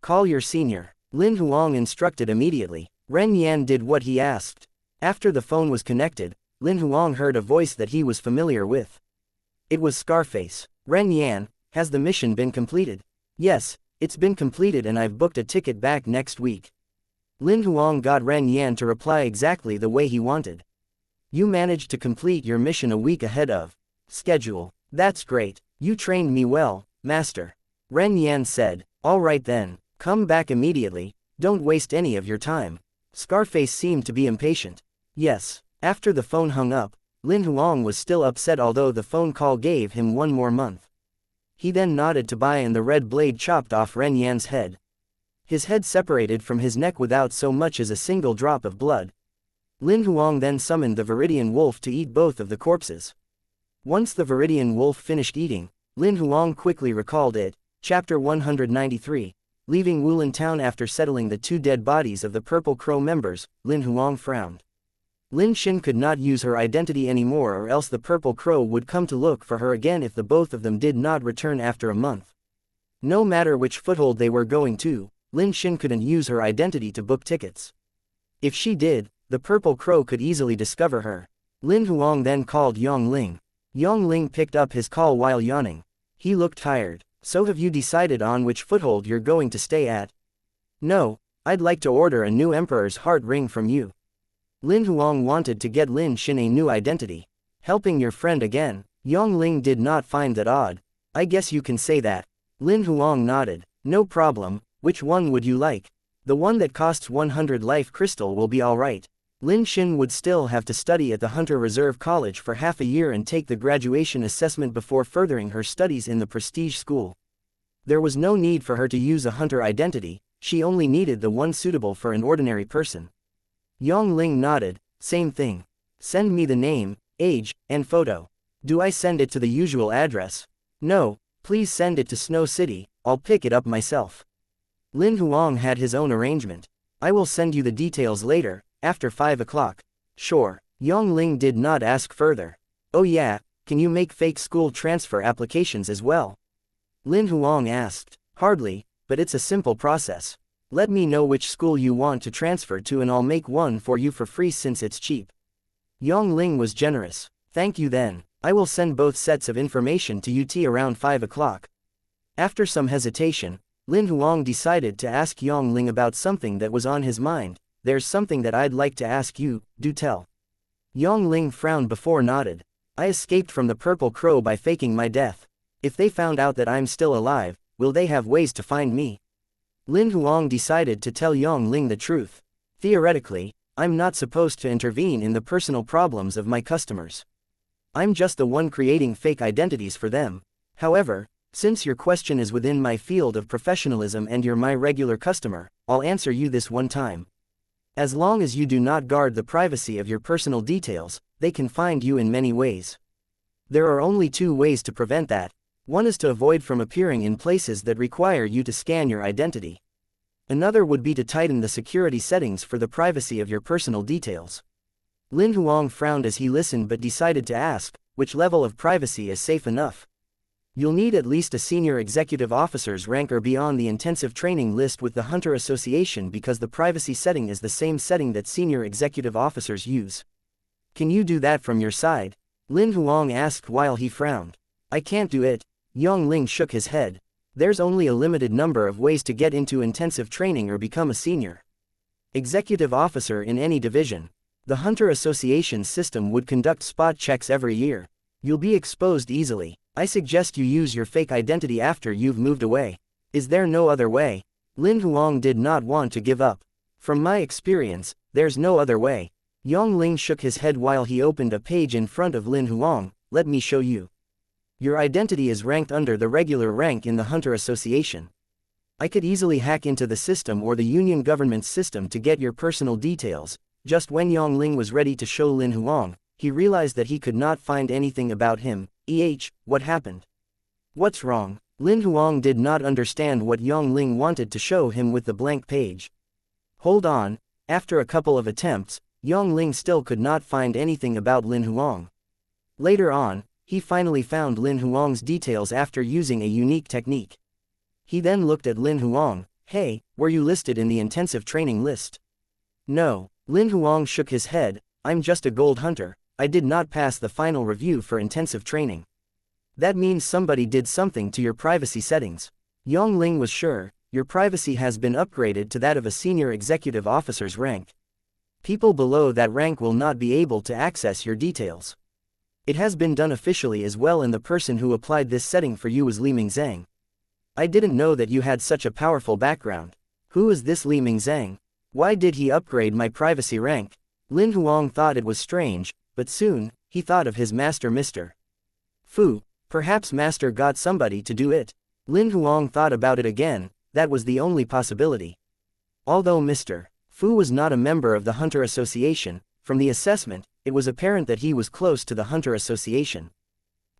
Call your senior. Lin Huang instructed immediately. Ren Yan did what he asked. After the phone was connected, Lin Huang heard a voice that he was familiar with. It was Scarface. Ren Yan, has the mission been completed? Yes, it's been completed and I've booked a ticket back next week. Lin Huang got Ren Yan to reply exactly the way he wanted. You managed to complete your mission a week ahead of schedule. That's great. You trained me well, master. Ren Yan said. All right then, come back immediately, don't waste any of your time. Scarface seemed to be impatient. Yes. After the phone hung up, Lin Huang was still upset although the phone call gave him 1 more month. He then nodded to Bai and the red blade chopped off Ren Yan's head. His head separated from his neck without so much as a single drop of blood. Lin Huang then summoned the Viridian wolf to eat both of the corpses. Once the Viridian wolf finished eating, Lin Huang quickly recalled it. Chapter 193. Leaving Wulin town after settling the 2 dead bodies of the Purple Crow members, Lin Huang frowned. Lin Xin could not use her identity anymore or else the Purple Crow would come to look for her again if the both of them did not return after a month. No matter which foothold they were going to, Lin Xin couldn't use her identity to book tickets. If she did, the Purple Crow could easily discover her. Lin Huang then called Yang Ling. Yang Ling picked up his call while yawning. He looked tired. So have you decided on which foothold you're going to stay at? No, I'd like to order a new Emperor's Heart ring from you. Lin Huang wanted to get Lin Xin a new identity. Helping your friend again. Yang Ling did not find that odd. I guess you can say that. Lin Huang nodded. No problem, which one would you like? The one that costs 100 life crystal will be alright. Lin Xin would still have to study at the Hunter Reserve College for half a year and take the graduation assessment before furthering her studies in the prestige school. There was no need for her to use a hunter identity, she only needed the one suitable for an ordinary person. Yang Ling nodded, same thing. Send me the name, age, and photo. Do I send it to the usual address? No, please send it to Snow City, I'll pick it up myself. Lin Huang had his own arrangement. I will send you the details later, after 5 o'clock. Sure. Yang Ling did not ask further. Oh yeah, can you make fake school transfer applications as well? Lin Huang asked. Hardly, but it's a simple process. Let me know which school you want to transfer to and I'll make one for you for free since it's cheap. Yang Ling was generous. Thank you then. I will send both sets of information to UT around 5 o'clock. After some hesitation, Lin Huang decided to ask Yang Ling about something that was on his mind. There's something that I'd like to ask you, do tell. Yang Ling frowned before nodded. I escaped from the Purple Crow by faking my death. If they found out that I'm still alive, will they have ways to find me? Lin Huang decided to tell Yang Ling the truth. Theoretically, I'm not supposed to intervene in the personal problems of my customers. I'm just the one creating fake identities for them. However, since your question is within my field of professionalism and you're my regular customer, I'll answer you this one time. As long as you do not guard the privacy of your personal details, they can find you in many ways. There are only 2 ways to prevent that. One is to avoid from appearing in places that require you to scan your identity. Another would be to tighten the security settings for the privacy of your personal details. Lin Huang frowned as he listened but decided to ask, which level of privacy is safe enough? You'll need at least a senior executive officer's rank or beyond the intensive training list with the Hunter Association because the privacy setting is the same setting that senior executive officers use. Can you do that from your side? Lin Huang asked while he frowned. I can't do it. Yang Ling shook his head. There's only a limited number of ways to get into intensive training or become a senior executive officer in any division. The Hunter Association's system would conduct spot checks every year. You'll be exposed easily. I suggest you use your fake identity after you've moved away. Is there no other way? Lin Huang did not want to give up. From my experience, there's no other way. Yang Ling shook his head while he opened a page in front of Lin Huang. Let me show you. Your identity is ranked under the regular rank in the Hunter Association. I could easily hack into the system or the Union government's system to get your personal details. Just when Yang Ling was ready to show Lin Huang, he realized that he could not find anything about him. What happened? What's wrong? Lin Huang did not understand what Yang Ling wanted to show him with the blank page. Hold on. After a couple of attempts, Yang Ling still could not find anything about Lin Huang. Later on, he finally found Lin Huang's details after using a unique technique. He then looked at Lin Huang. Hey, were you listed in the intensive training list? No. Lin Huang shook his head. I'm just a gold hunter. I did not pass the final review for intensive training. That means somebody did something to your privacy settings. Yang Ling was sure. Your privacy has been upgraded to that of a senior executive officer's rank. People below that rank will not be able to access your details. It has been done officially as well, and the person who applied this setting for you is Li Mingzhang. I didn't know that you had such a powerful background. Who is this Li Mingzhang? Why did he upgrade my privacy rank? Lin Huang thought it was strange, but soon, he thought of his master Mr. Fu. Perhaps master got somebody to do it. Lin Huang thought about it again, that was the only possibility. Although Mr. Fu was not a member of the Hunter Association, from the assessment, it was apparent that he was close to the Hunter Association.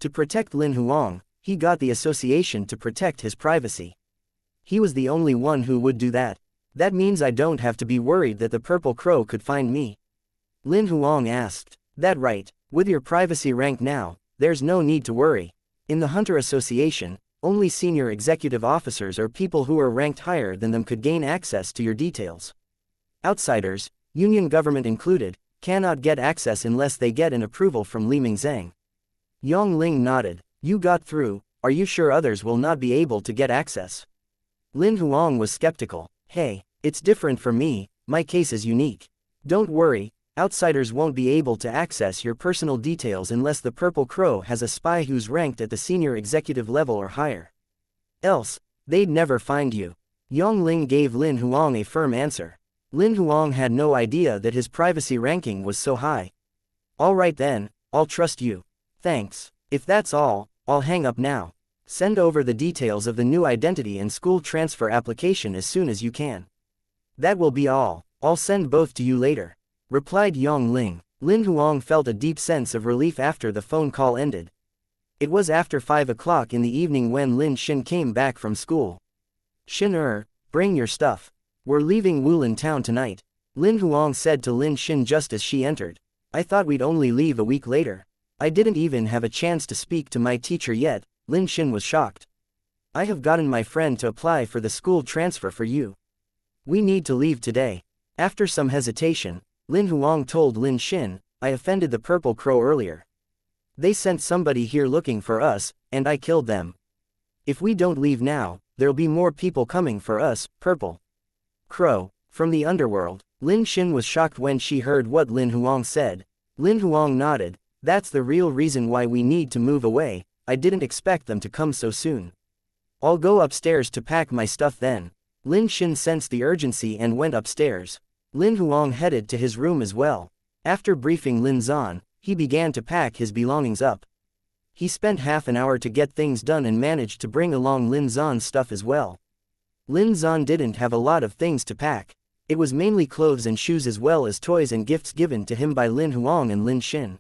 To protect Lin Huang, he got the association to protect his privacy. He was the only one who would do that. That means I don't have to be worried that the Purple Crow could find me. Lin Huang asked. That right, with your privacy rank now, there's no need to worry. In the Hunter Association, only senior executive officers or people who are ranked higher than them could gain access to your details. Outsiders, union government included, cannot get access unless they get an approval from Li Mingzhang. Yang Ling nodded. You got through, are you sure others will not be able to get access? Lin Huang was skeptical. Hey, it's different for me, my case is unique. Don't worry, outsiders won't be able to access your personal details unless the Purple Crow has a spy who's ranked at the senior executive level or higher. Else, they'd never find you. Yang Ling gave Lin Huang a firm answer. Lin Huang had no idea that his privacy ranking was so high. All right then, I'll trust you. Thanks. If that's all, I'll hang up now. Send over the details of the new identity and school transfer application as soon as you can. That will be all. I'll send both to you later, replied Yang Ling. Lin Huang felt a deep sense of relief after the phone call ended. It was after 5 o'clock in the evening when Lin Xin came back from school. Xin bring your stuff. We're leaving Wulin town tonight, Lin Huang said to Lin Xin just as she entered. I thought we'd only leave a week later. I didn't even have a chance to speak to my teacher yet. Lin Xin was shocked. I have gotten my friend to apply for the school transfer for you. We need to leave today. After some hesitation, Lin Huang told Lin Xin, I offended the Purple Crow earlier. They sent somebody here looking for us, and I killed them. If we don't leave now, there'll be more people coming for us. Purple Crow, from the underworld. Lin Xin was shocked when she heard what Lin Huang said. Lin Huang nodded. That's the real reason why we need to move away. I didn't expect them to come so soon. I'll go upstairs to pack my stuff then. Lin Xin sensed the urgency and went upstairs. Lin Huang headed to his room as well. After briefing Lin Zan, he began to pack his belongings up. He spent half an hour to get things done and managed to bring along Lin Zan's stuff as well. Lin Zan didn't have a lot of things to pack. It was mainly clothes and shoes as well as toys and gifts given to him by Lin Huang and Lin Xin.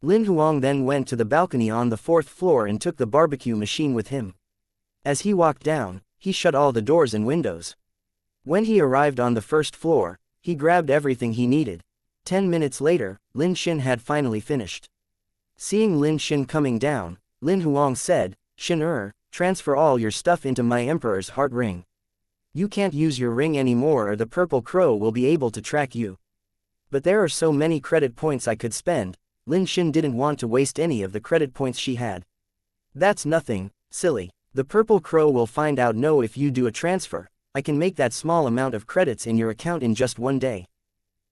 Lin Huang then went to the balcony on the 4th floor and took the barbecue machine with him. As he walked down, he shut all the doors and windows. When he arrived on the 1st floor, he grabbed everything he needed. 10 minutes later, Lin Xin had finally finished. Seeing Lin Xin coming down, Lin Huang said, Xin transfer all your stuff into my Emperor's heart ring. You can't use your ring anymore or the Purple Crow will be able to track you. But there are so many credit points I could spend. Lin Xin didn't want to waste any of the credit points she had. That's nothing, silly. The Purple Crow will find out if you do a transfer. I can make that small amount of credits in your account in just one day.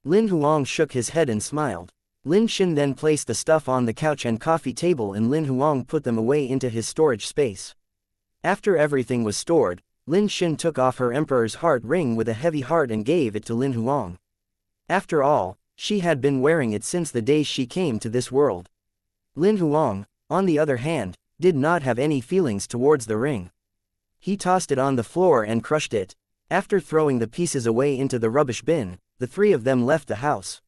Lin Huang shook his head and smiled. Lin Xin then placed the stuff on the couch and coffee table and Lin Huang put them away into his storage space. After everything was stored, Lin Xin took off her Emperor's heart ring with a heavy heart and gave it to Lin Huang. After all, she had been wearing it since the day she came to this world. Lin Huang, on the other hand, did not have any feelings towards the ring. He tossed it on the floor and crushed it. After throwing the pieces away into the rubbish bin, the three of them left the house.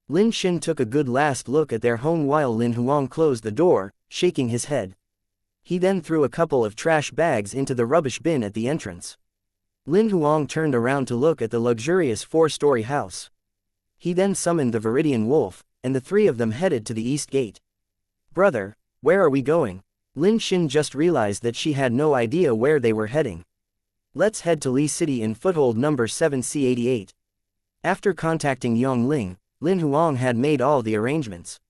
Lin Xin took a good last look at their home while Lin Huang closed the door, shaking his head. He then threw a couple of trash bags into the rubbish bin at the entrance. Lin Huang turned around to look at the luxurious 4-story house. He then summoned the Viridian Wolf, and the three of them headed to the east gate. Brother, where are we going? Lin Xin just realized that she had no idea where they were heading. Let's head to Li City in foothold number 7C88. After contacting Yang Ling, Lin Huang had made all the arrangements.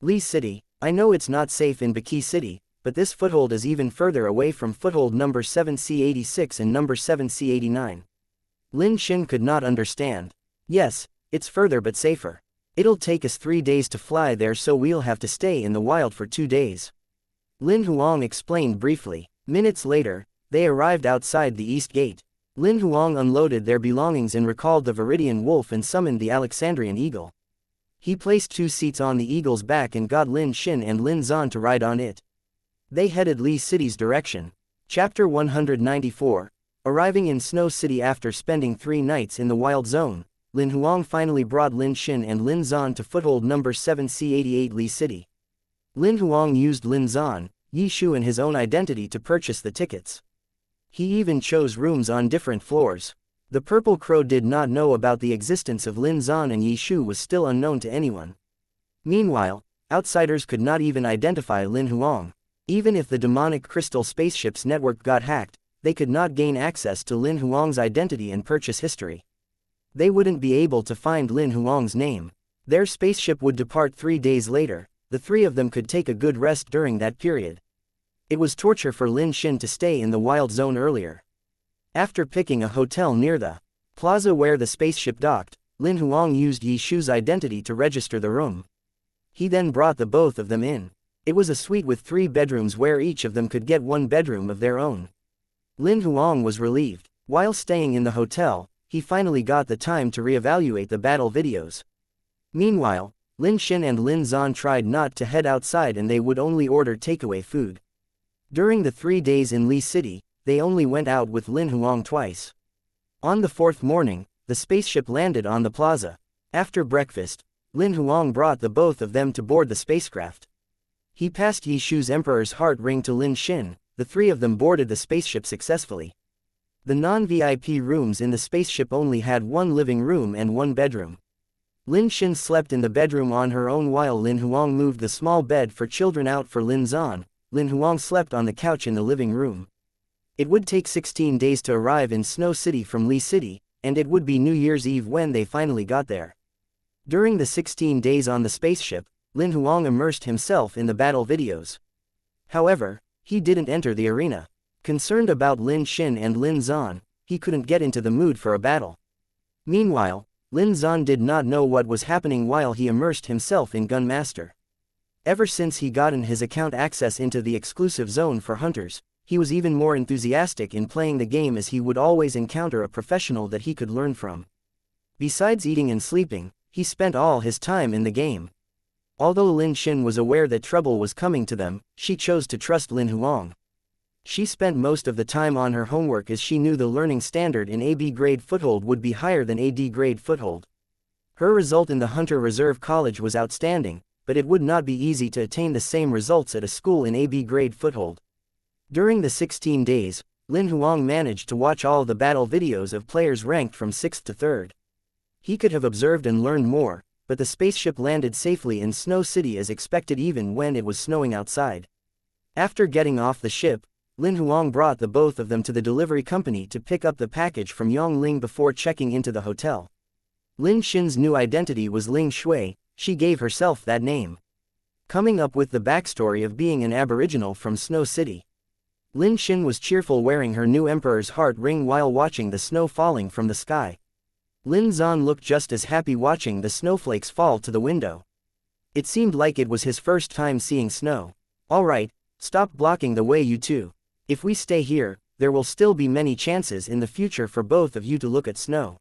Li City, I know it's not safe in Baki City, but this foothold is even further away from foothold number 7C86 and number 7C89. Lin Xin could not understand. Yes, it's further but safer. It'll take us 3 days to fly there, so we'll have to stay in the wild for 2 days. Lin Huang explained briefly. Minutes later, they arrived outside the east gate. Lin Huang unloaded their belongings and recalled the Viridian Wolf and summoned the Alexandrian Eagle. He placed 2 seats on the eagle's back and got Lin Xin and Lin Zan to ride on it. They headed Li City's direction. Chapter 194. Arriving in Snow City after spending 3 nights in the Wild Zone, Lin Huang finally brought Lin Xin and Lin Zan to foothold number 7C88 Li City. Lin Huang used Lin Zan, Yi Shu and his own identity to purchase the tickets. He even chose rooms on different floors. The Purple Crow did not know about the existence of Lin Zan, and Yi Shu was still unknown to anyone. Meanwhile, outsiders could not even identify Lin Huang. Even if the demonic crystal spaceship's network got hacked, they could not gain access to Lin Huang's identity and purchase history. They wouldn't be able to find Lin Huang's name. Their spaceship would depart 3 days later. The 3 of them could take a good rest during that period. It was torture for Lin Xin to stay in the Wild Zone earlier. After picking a hotel near the plaza where the spaceship docked, Lin Huang used Yi Shu's identity to register the room. He then brought the both of them in. It was a suite with 3 bedrooms where each of them could get 1 bedroom of their own. Lin Huang was relieved. While staying in the hotel, he finally got the time to reevaluate the battle videos. Meanwhile, Lin Xin and Lin Zan tried not to head outside, and they would only order takeaway food. During the 3 days in Li City, they only went out with Lin Huang twice. On the 4th morning, the spaceship landed on the plaza. After breakfast, Lin Huang brought the both of them to board the spacecraft. He passed Yi Shu's Emperor's Heart ring to Lin Xin. The 3 of them boarded the spaceship successfully. The non-VIP rooms in the spaceship only had 1 living room and 1 bedroom. Lin Xin slept in the bedroom on her own while Lin Huang moved the small bed for children out for Lin Zan. Lin Huang slept on the couch in the living room. It would take 16 days to arrive in Snow City from Li City, and it would be New Year's Eve when they finally got there. During the 16 days on the spaceship, Lin Huang immersed himself in the battle videos. However, he didn't enter the arena. Concerned about Lin Xin and Lin Zan, he couldn't get into the mood for a battle. Meanwhile, Lin Zan did not know what was happening while he immersed himself in Gunmaster. Ever since he gotten his account access into the exclusive zone for hunters, he was even more enthusiastic in playing the game, as he would always encounter a professional that he could learn from. Besides eating and sleeping, he spent all his time in the game. Although Lin Xin was aware that trouble was coming to them, she chose to trust Lin Huang. She spent most of the time on her homework, as she knew the learning standard in AB grade foothold would be higher than AD grade foothold. Her result in the Hunter Reserve College was outstanding, but it would not be easy to attain the same results at a school in AB grade foothold. During the 16 days, Lin Huang managed to watch all the battle videos of players ranked from 6th to 3rd. He could have observed and learned more, but the spaceship landed safely in Snow City as expected, even when it was snowing outside. After getting off the ship, Lin Huang brought the both of them to the delivery company to pick up the package from Yongling before checking into the hotel. Lin Xin's new identity was Ling Shui. She gave herself that name, coming up with the backstory of being an aboriginal from Snow City. Lin Xin was cheerful wearing her new Emperor's Heart ring while watching the snow falling from the sky. Lin Zan looked just as happy watching the snowflakes fall to the window. It seemed like it was his first time seeing snow. "Alright, stop blocking the way, you two. If we stay here, there will still be many chances in the future for both of you to look at snow."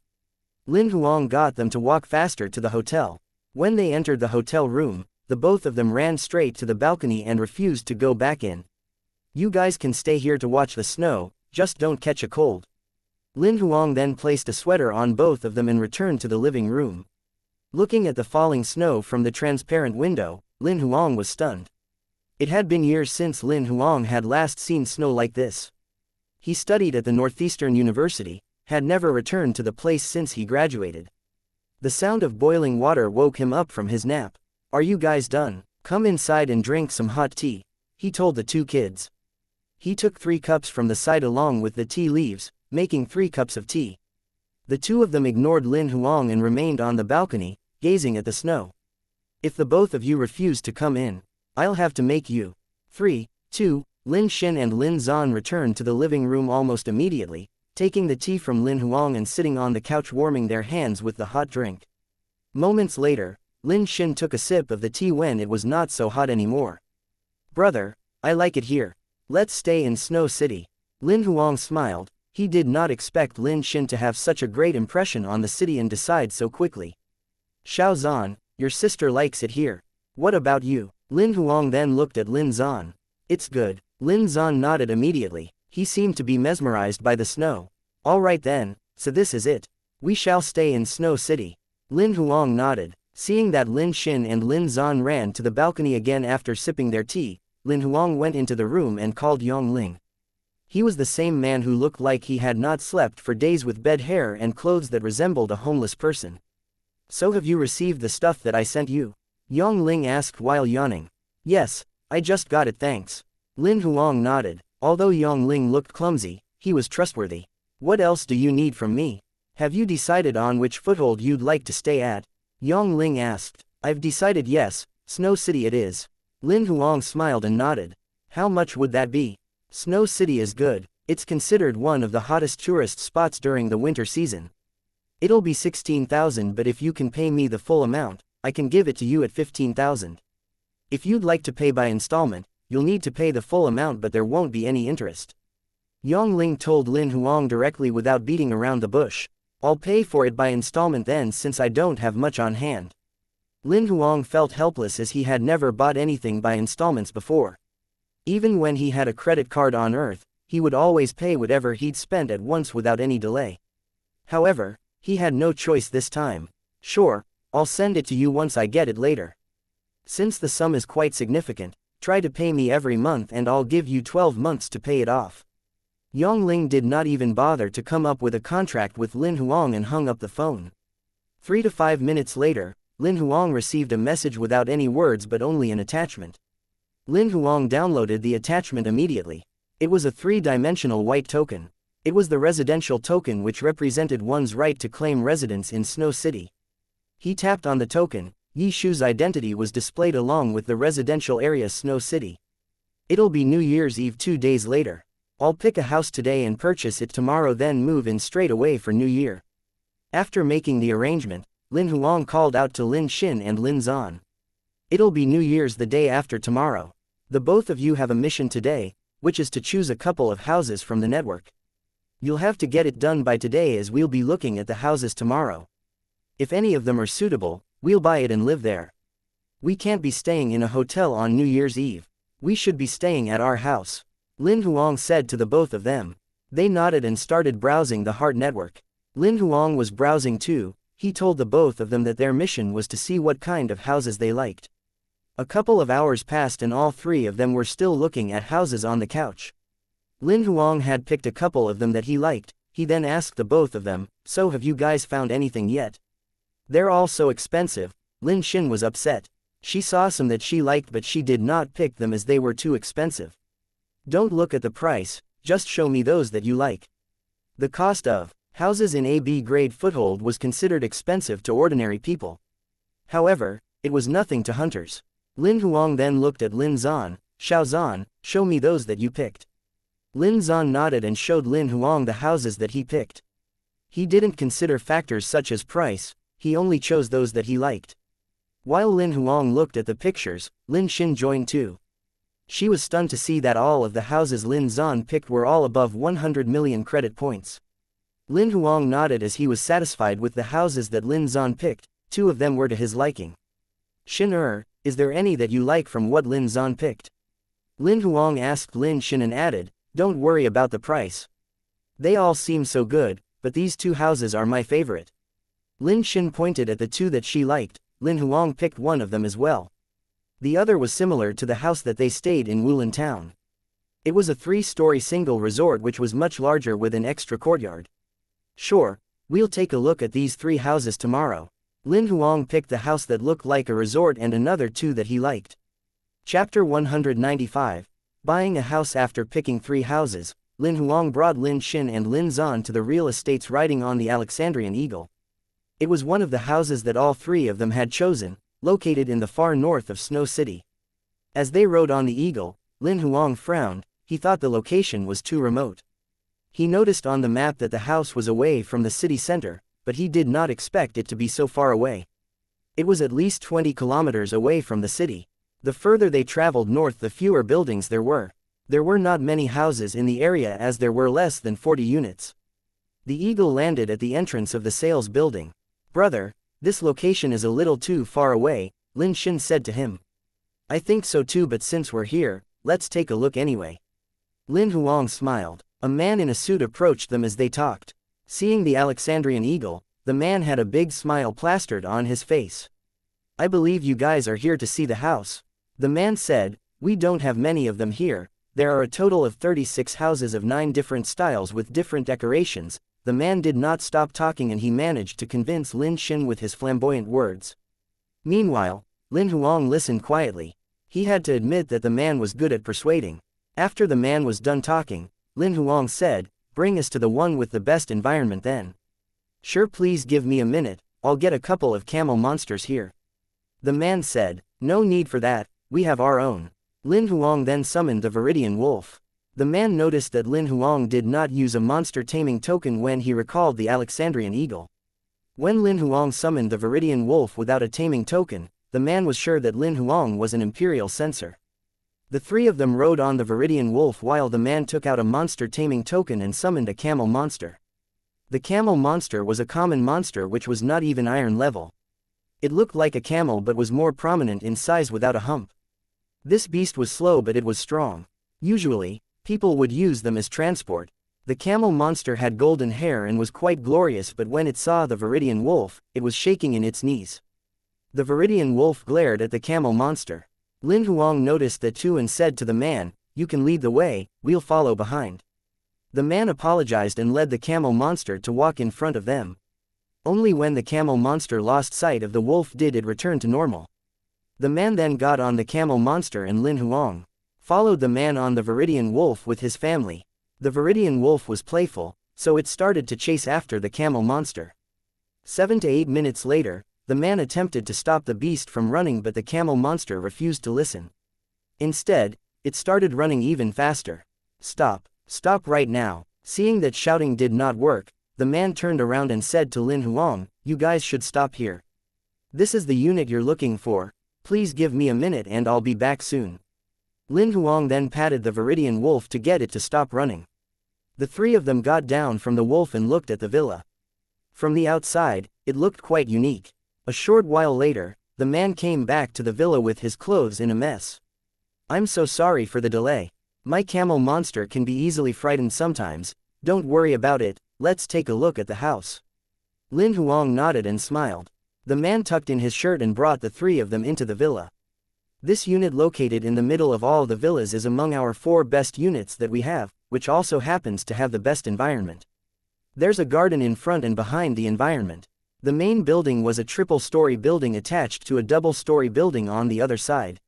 Lin Huang got them to walk faster to the hotel. When they entered the hotel room, the both of them ran straight to the balcony and refused to go back in. "You guys can stay here to watch the snow, just don't catch a cold." Lin Huang then placed a sweater on both of them and returned to the living room. Looking at the falling snow from the transparent window, Lin Huang was stunned. It had been years since Lin Huang had last seen snow like this. He studied at the Northeastern University, had never returned to the place since he graduated. The sound of boiling water woke him up from his nap. "Are you guys done? Come inside and drink some hot tea," he told the 2 kids. He took 3 cups from the side along with the tea leaves, making 3 cups of tea. The 2 of them ignored Lin Huang and remained on the balcony, gazing at the snow. "If the both of you refuse to come in, I'll have to make you." 3, 2, Lin Xin and Lin Zan returned to the living room almost immediately, taking the tea from Lin Huang and sitting on the couch warming their hands with the hot drink. Moments later, Lin Xin took a sip of the tea when it was not so hot anymore. "Brother, I like it here. Let's stay in Snow City." Lin Huang smiled. He did not expect Lin Xin to have such a great impression on the city and decide so quickly. "Xiao Zan, Your sister likes it here. What about you? Lin Huang then looked at Lin Zan. It's good. Lin Zan nodded immediately. He seemed to be mesmerized by the snow. All right then, so this is it. We shall stay in Snow City. Lin Huang nodded. Seeing that Lin Xin and Lin Zan ran to the balcony again after sipping their tea, Lin Huang went into the room and called Yong Ling. He was the same man who looked like he had not slept for days with bed hair and clothes that resembled a homeless person. So have you received the stuff that I sent you? Yong Ling asked while yawning. Yes, I just got it thanks. Lin Huang nodded. Although Yong Ling looked clumsy, he was trustworthy. What else do you need from me? Have you decided on which foothold you'd like to stay at? Yong Ling asked. I've decided yes, Snow City it is. Lin Huang smiled and nodded. How much would that be? Snow City is good. It's considered one of the hottest tourist spots during the winter season. It'll be 16,000, but if you can pay me the full amount, I can give it to you at 15,000. If you'd like to pay by installment, you'll need to pay the full amount, but there won't be any interest. Yong Ling told Lin Huang directly without beating around the bush. I'll pay for it by installment then, since I don't have much on hand. Lin Huang felt helpless as he had never bought anything by installments before. Even when he had a credit card on Earth, he would always pay whatever he'd spent at once without any delay. However, he had no choice this time. Sure, I'll send it to you once I get it later. Since the sum is quite significant, try to pay me every month and I'll give you 12 months to pay it off. Yong Ling did not even bother to come up with a contract with Lin Huang and hung up the phone. 3 to 5 minutes later, Lin Huang received a message without any words but only an attachment. Lin Huang downloaded the attachment immediately. It was a 3-dimensional white token. It was the residential token which represented one's right to claim residence in Snow City. He tapped on the token. Yi Shu's identity was displayed along with the residential area Snow City. It'll be New Year's Eve 2 days later. I'll pick a house today and purchase it tomorrow, then move in straight away for New Year. After making the arrangement, Lin Huang called out to Lin Xin and Lin Zan. It'll be New Year's the day after tomorrow. The both of you have a mission today, which is to choose a couple of houses from the network. You'll have to get it done by today as we'll be looking at the houses tomorrow. If any of them are suitable, we'll buy it and live there. We can't be staying in a hotel on New Year's Eve. We should be staying at our house. Lin Huang said to the both of them. They nodded and started browsing the Heart network. Lin Huang was browsing too. He told the both of them that their mission was to see what kind of houses they liked. A couple of hours passed and all three of them were still looking at houses on the couch. Lin Huang had picked a couple of them that he liked. He then asked the both of them, so have you guys found anything yet? They're all so expensive. Lin Xin was upset. She saw some that she liked but she did not pick them as they were too expensive. Don't look at the price, just show me those that you like. The cost of houses in AB grade foothold was considered expensive to ordinary people. However, it was nothing to hunters. Lin Huang then looked at Lin Zan. Xiao Zan, show me those that you picked. Lin Zan nodded and showed Lin Huang the houses that he picked. He didn't consider factors such as price, he only chose those that he liked. While Lin Huang looked at the pictures, Lin Xin joined too. She was stunned to see that all of the houses Lin Zan picked were all above 100 million credit points. Lin Huang nodded as he was satisfied with the houses that Lin Zan picked. 2 of them were to his liking. Xin is there any that you like from what Lin Zan picked? Lin Huang asked Lin Xin and added, don't worry about the price. They all seem so good, but these 2 houses are my favorite. Lin Xin pointed at the 2 that she liked. Lin Huang picked one of them as well. The other was similar to the house that they stayed in Wulin town. It was a 3-story single resort which was much larger with an extra courtyard. Sure, we'll take a look at these 3 houses tomorrow. Lin Huang picked the house that looked like a resort and another 2 that he liked. Chapter 195. Buying a house. After picking 3 houses, Lin Huang brought Lin Xin and Lin Zan to the real estates riding on the Alexandrian Eagle. It was one of the houses that all 3 of them had chosen, located in the far north of Snow City. As they rode on the Eagle, Lin Huang frowned. He thought the location was too remote. He noticed on the map that the house was away from the city center, but he did not expect it to be so far away. It was at least 20 kilometers away from the city. The further they traveled north, the fewer buildings there were. There were not many houses in the area as there were less than 40 units. The Eagle landed at the entrance of the sales building. Brother, This location is a little too far away, Lin Xin said to him. I think so too, but since we're here, let's take a look anyway. Lin Huang smiled. A man in a suit approached them as they talked. Seeing the Alexandrian eagle, the man had a big smile plastered on his face. I believe you guys are here to see the house. The man said, we don't have many of them here. There are a total of 36 houses of 9 different styles with different decorations. The man did not stop talking and he managed to convince Lin Xin with his flamboyant words. Meanwhile, Lin Huang listened quietly. He had to admit that the man was good at persuading. After the man was done talking, Lin Huang said, bring us to the one with the best environment then. Sure, please give me a minute, I'll get a couple of camel monsters here. The man said, no need for that, we have our own. Lin Huang then summoned the Viridian wolf. The man noticed that Lin Huang did not use a monster taming token when he recalled the Alexandrian eagle. When Lin Huang summoned the Viridian wolf without a taming token, the man was sure that Lin Huang was an imperial censor. The 3 of them rode on the Viridian wolf while the man took out a monster taming token and summoned a camel monster. The camel monster was a common monster which was not even iron level. It looked like a camel but was more prominent in size without a hump. This beast was slow but it was strong. Usually, people would use them as transport. The camel monster had golden hair and was quite glorious, but when it saw the Viridian wolf, it was shaking in its knees. The Viridian wolf glared at the camel monster. Lin Huang noticed that too and said to the man, you can lead the way, we'll follow behind. The man apologized and led the camel monster to walk in front of them. Only when the camel monster lost sight of the wolf did it return to normal. The man then got on the camel monster and Lin Huang followed the man on the Viridian wolf with his family. The Viridian wolf was playful, so it started to chase after the camel monster. 7 to 8 minutes later, the man attempted to stop the beast from running, but the camel monster refused to listen. Instead, it started running even faster. Stop. Stop right now. Seeing that shouting did not work, the man turned around and said to Lin Huang, you guys should stop here. This is the unit you're looking for. Please give me a minute and I'll be back soon. Lin Huang then patted the Viridian wolf to get it to stop running. The 3 of them got down from the wolf and looked at the villa. From the outside, it looked quite unique. A short while later, the man came back to the villa with his clothes in a mess. I'm so sorry for the delay. My camel monster can be easily frightened sometimes. Don't worry about it, let's take a look at the house. Lin Huang nodded and smiled. The man tucked in his shirt and brought the 3 of them into the villa. This unit located in the middle of all the villas is among our 4 best units that we have, which also happens to have the best environment. There's a garden in front and behind the environment. The main building was a triple-story building attached to a double-story building on the other side.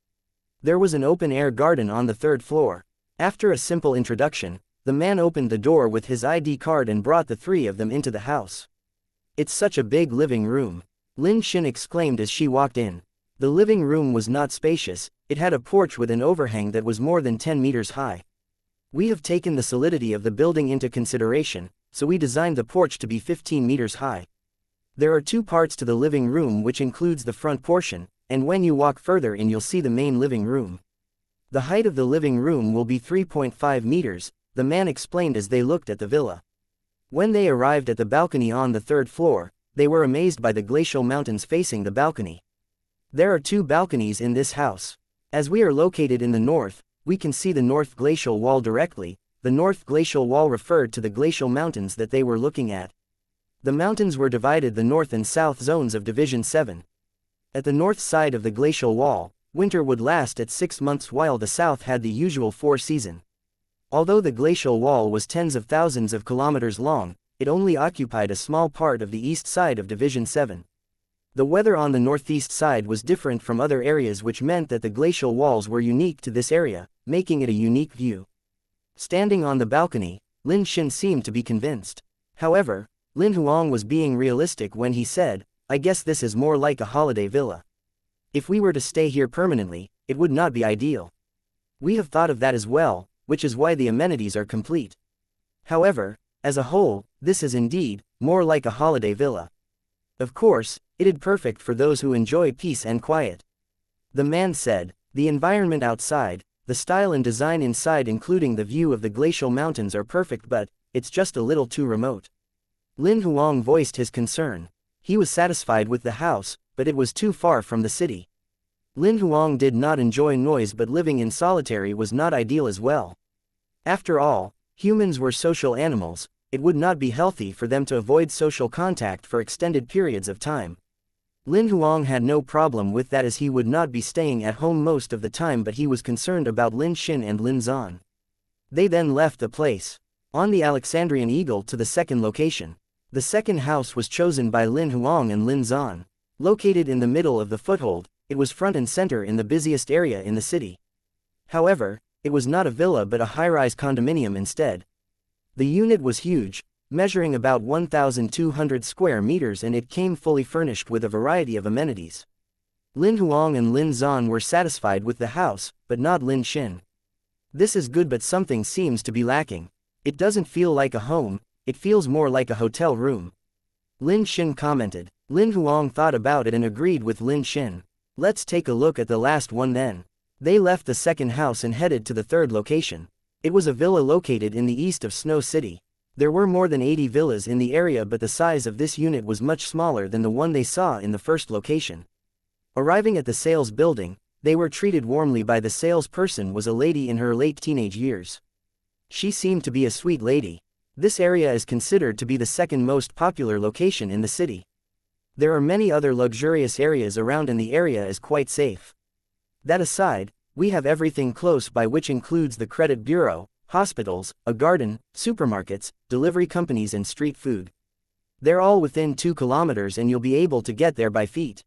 There was an open-air garden on the 3rd floor. After a simple introduction, the man opened the door with his ID card and brought the 3 of them into the house. It's such a big living room, Lin Xin exclaimed as she walked in. The living room was not spacious, it had a porch with an overhang that was more than 10 meters high. We have taken the solidity of the building into consideration, so we designed the porch to be 15 meters high. There are 2 parts to the living room, which includes the front portion, and when you walk further in you'll see the main living room. The height of the living room will be 3.5 meters, the man explained as they looked at the villa. When they arrived at the balcony on the 3rd floor, they were amazed by the glacial mountains facing the balcony. There are 2 balconies in this house. As we are located in the north, we can see the North Glacial Wall directly. The North Glacial Wall referred to the glacial mountains that they were looking at. The mountains were divided the north and south zones of Division 7. At the north side of the glacial wall, winter would last at 6 months while the south had the usual 4 season. Although the glacial wall was tens of thousands of kilometers long, it only occupied a small part of the east side of Division 7. The weather on the northeast side was different from other areas, which meant that the glacial walls were unique to this area, making it a unique view. Standing on the balcony, Lin Xin seemed to be convinced. However, Lin Huang was being realistic when he said, I guess this is more like a holiday villa. If we were to stay here permanently, it would not be ideal. We have thought of that as well, which is why the amenities are complete. However, as a whole, this is indeed more like a holiday villa. Of course, it is perfect for those who enjoy peace and quiet. The man said, the environment outside, the style and design inside including the view of the glacial mountains are perfect, but it's just a little too remote. Lin Huang voiced his concern. He was satisfied with the house, but it was too far from the city. Lin Huang did not enjoy noise, but living in solitary was not ideal as well. After all, humans were social animals. It would not be healthy for them to avoid social contact for extended periods of time. Lin Huang had no problem with that, as he would not be staying at home most of the time, but he was concerned about Lin Xin and Lin Zan. They then left the place on the Alexandrian Eagle to the second location. The second house was chosen by Lin Huang and Lin Zan. Located in the middle of the foothold, it was front and center in the busiest area in the city. However, it was not a villa but a high-rise condominium instead. The unit was huge, measuring about 1,200 square meters, and it came fully furnished with a variety of amenities. Lin Huang and Lin Zan were satisfied with the house, but not Lin Xin. This is good, but something seems to be lacking. It doesn't feel like a home, it feels more like a hotel room. Lin Xin commented. Lin Huang thought about it and agreed with Lin Xin. Let's take a look at the last one then. They left the second house and headed to the third location. It was a villa located in the east of Snow City. There were more than 80 villas in the area, but the size of this unit was much smaller than the one they saw in the first location. Arriving at the sales building, they were treated warmly by the salesperson. Was a lady in her late teenage years. She seemed to be a sweet lady. This area is considered to be the second most popular location in the city. There are many other luxurious areas around, and the area is quite safe. That aside, we have everything close by, which includes the credit bureau, hospitals, a garden, supermarkets, delivery companies and street food. They're all within 2 kilometers and you'll be able to get there by feet.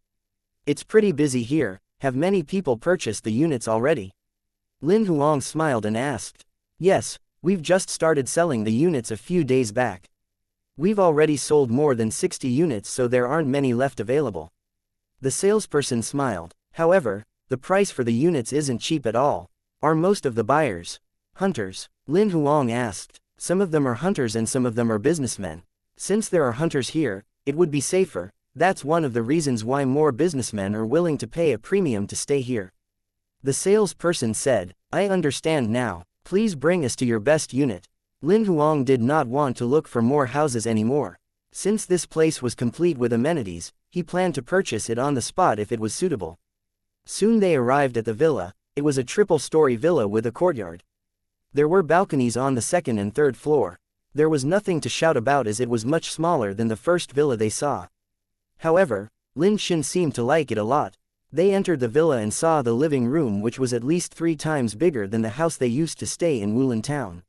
It's pretty busy here. Have many people purchased the units already? Lin Huang smiled and asked. Yes, we've just started selling the units a few days back. We've already sold more than 60 units, so there aren't many left available. The salesperson smiled. However, the price for the units isn't cheap at all. Are most of the buyers hunters? Lin Huang asked. Some of them are hunters and some of them are businessmen. Since there are hunters here, it would be safer. That's one of the reasons why more businessmen are willing to pay a premium to stay here. The salesperson said, I understand now. Please bring us to your best unit. Lin Huang did not want to look for more houses anymore. Since this place was complete with amenities, he planned to purchase it on the spot if it was suitable. Soon they arrived at the villa. It was a triple-story villa with a courtyard. There were balconies on the second and third floor. There was nothing to shout about, as it was much smaller than the first villa they saw. However, Lin Xin seemed to like it a lot. They entered the villa and saw the living room, which was at least 3 times bigger than the house they used to stay in Wulin Town.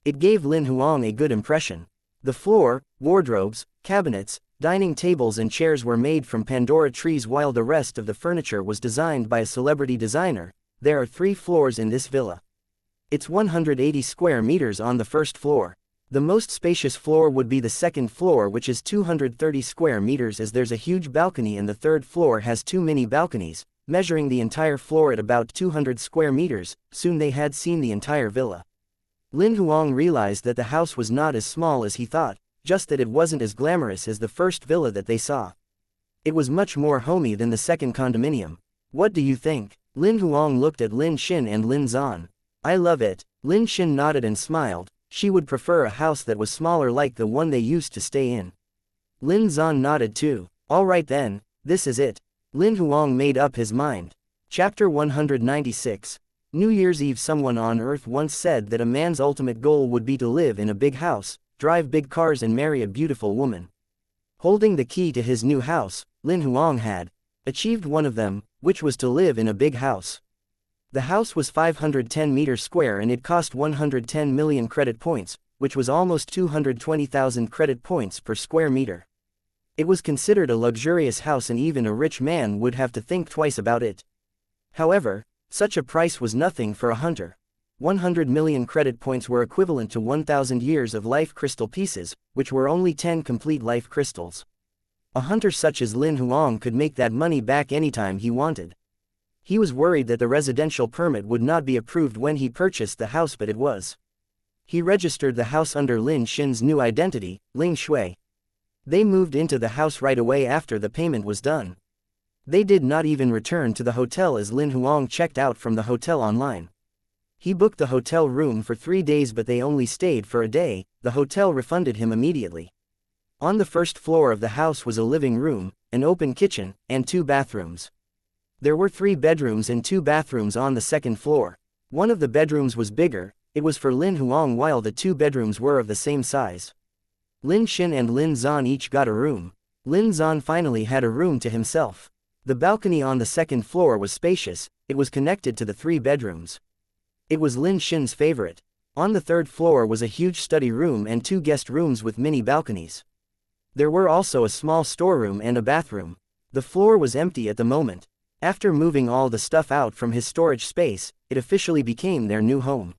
It gave Lin Huang a good impression. The floor, wardrobes, cabinets, dining tables and chairs were made from Pandora trees, while the rest of the furniture was designed by a celebrity designer. There are 3 floors in this villa. It's 180 square meters on the first floor. The most spacious floor would be the second floor, which is 230 square meters, as there's a huge balcony, and the third floor has 2 mini balconies, measuring the entire floor at about 200 square meters. Soon they had seen the entire villa. Lin Huang realized that the house was not as small as he thought, just that it wasn't as glamorous as the first villa that they saw. It was much more homey than the second condominium. What do you think? Lin Huang looked at Lin Xin and Lin Zan. I love it. Lin Xin nodded and smiled. She would prefer a house that was smaller, like the one they used to stay in. Lin Zan nodded too. All right then, this is it. Lin Huang made up his mind. Chapter 196. New Year's Eve. Someone on Earth once said that a man's ultimate goal would be to live in a big house, drive big cars and marry a beautiful woman. Holding the key to his new house, Lin Huang had achieved one of them, which was to live in a big house. The house was 510 meters square and it cost 110 million credit points, which was almost 220,000 credit points per square meter. It was considered a luxurious house, and even a rich man would have to think twice about it. However, such a price was nothing for a hunter. 100 million credit points were equivalent to 1,000 years of life crystal pieces, which were only 10 complete life crystals. A hunter such as Lin Huang could make that money back anytime he wanted. He was worried that the residential permit would not be approved when he purchased the house, but it was. He registered the house under Lin Xin's new identity, Ling Shui. They moved into the house right away after the payment was done. They did not even return to the hotel, as Lin Huang checked out from the hotel online. He booked the hotel room for 3 days, but they only stayed for a day. The hotel refunded him immediately. On the first floor of the house was a living room, an open kitchen, and 2 bathrooms. There were 3 bedrooms and 2 bathrooms on the second floor. One of the bedrooms was bigger, it was for Lin Huang, while the 2 bedrooms were of the same size. Lin Xin and Lin Zan each got a room. Lin Zan finally had a room to himself. The balcony on the second floor was spacious, it was connected to the 3 bedrooms. It was Lin Xin's favorite. On the third floor was a huge study room and 2 guest rooms with mini balconies. There were also a small storeroom and a bathroom. The floor was empty at the moment. After moving all the stuff out from his storage space, it officially became their new home.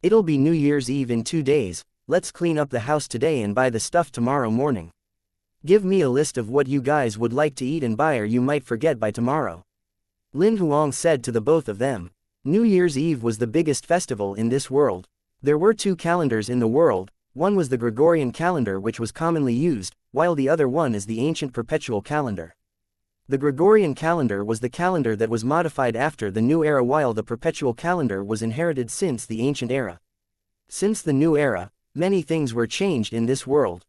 It'll be New Year's Eve in 2 days, let's clean up the house today and buy the stuff tomorrow morning. Give me a list of what you guys would like to eat and buy, or you might forget by tomorrow. Lin Huang said to the both of them. New Year's Eve was the biggest festival in this world. There were 2 calendars in the world, one was the Gregorian calendar, which was commonly used, while the other one is the ancient perpetual calendar. The Gregorian calendar was the calendar that was modified after the new era, while the perpetual calendar was inherited since the ancient era. Since the new era, many things were changed in this world.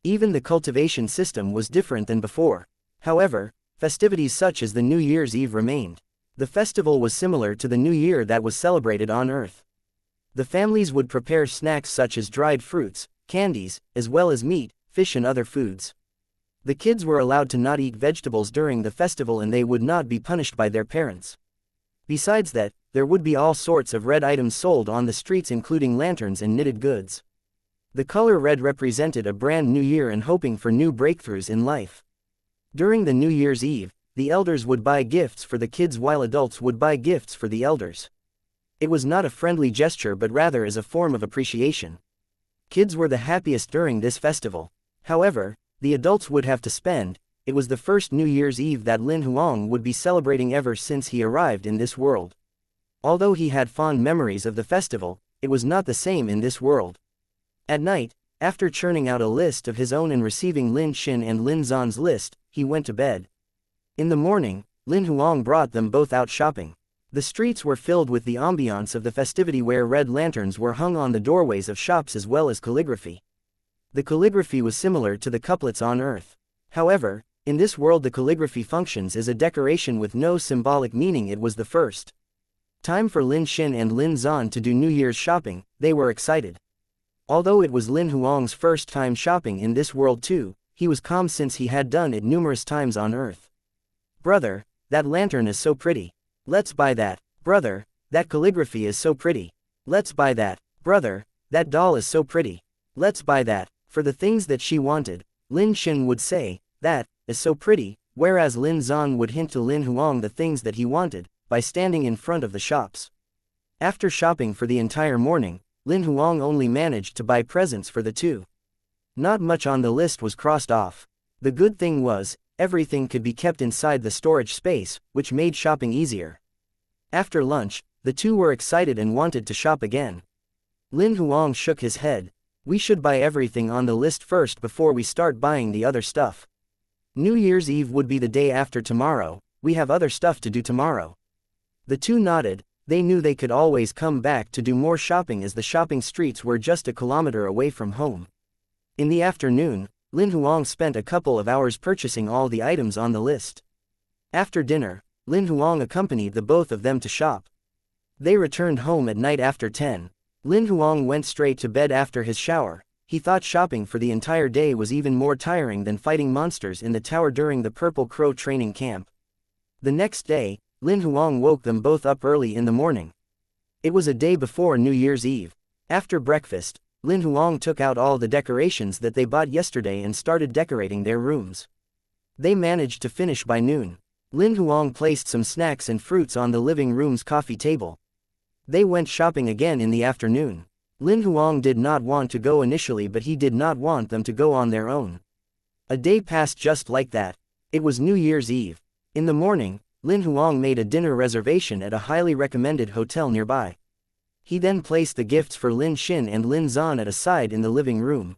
Even the cultivation system was different than before. However, festivities such as the New Year's Eve remained. The festival was similar to the New Year that was celebrated on Earth. The families would prepare snacks such as dried fruits, candies, as well as meat, fish and other foods. The kids were allowed to not eat vegetables during the festival, and they would not be punished by their parents. Besides that, there would be all sorts of red items sold on the streets, including lanterns and knitted goods. The color red represented a brand new year and hoping for new breakthroughs in life. During the New Year's Eve, the elders would buy gifts for the kids while adults would buy gifts for the elders. It was not a friendly gesture but rather as a form of appreciation. Kids were the happiest during this festival. However, the adults would have to spend. It was the first New Year's Eve that Lin Huang would be celebrating ever since he arrived in this world. Although he had fond memories of the festival, it was not the same in this world. At night, after churning out a list of his own and receiving Lin Xin and Lin Zan's list, he went to bed. In the morning, Lin Huang brought them both out shopping. The streets were filled with the ambiance of the festivity, where red lanterns were hung on the doorways of shops as well as calligraphy. The calligraphy was similar to the couplets on Earth. However, in this world the calligraphy functions as a decoration with no symbolic meaning. It was the first time for Lin Xin and Lin Zan to do New Year's shopping. They were excited. Although it was Lin Huang's first time shopping in this world too, he was calm since he had done it numerous times on Earth. Brother, that lantern is so pretty. Let's buy that. Brother, that calligraphy is so pretty. Let's buy that. Brother, that doll is so pretty. Let's buy that. For the things that she wanted, Lin Xin would say, that is so pretty, whereas Lin Zan would hint to Lin Huang the things that he wanted, by standing in front of the shops. After shopping for the entire morning, Lin Huang only managed to buy presents for the 2. Not much on the list was crossed off. The good thing was, everything could be kept inside the storage space, which made shopping easier. After lunch, the 2 were excited and wanted to shop again. Lin Huang shook his head. We should buy everything on the list first before we start buying the other stuff. New Year's Eve would be the day after tomorrow, we have other stuff to do tomorrow. The 2 nodded. They knew they could always come back to do more shopping as the shopping streets were just a kilometer away from home. In the afternoon, Lin Huang spent a couple of hours purchasing all the items on the list. After dinner, Lin Huang accompanied the both of them to shop. They returned home at night after 10. Lin Huang went straight to bed after his shower. He thought shopping for the entire day was even more tiring than fighting monsters in the tower during the Purple Crow training camp. The next day, Lin Huang woke them both up early in the morning. It was a day before New Year's Eve. After breakfast, Lin Huang took out all the decorations that they bought yesterday and started decorating their rooms. They managed to finish by noon. Lin Huang placed some snacks and fruits on the living room's coffee table. They went shopping again in the afternoon. Lin Huang did not want to go initially, but he did not want them to go on their own. A day passed just like that. It was New Year's Eve. In the morning, Lin Huang made a dinner reservation at a highly recommended hotel nearby. He then placed the gifts for Lin Xin and Lin Zan at a side in the living room.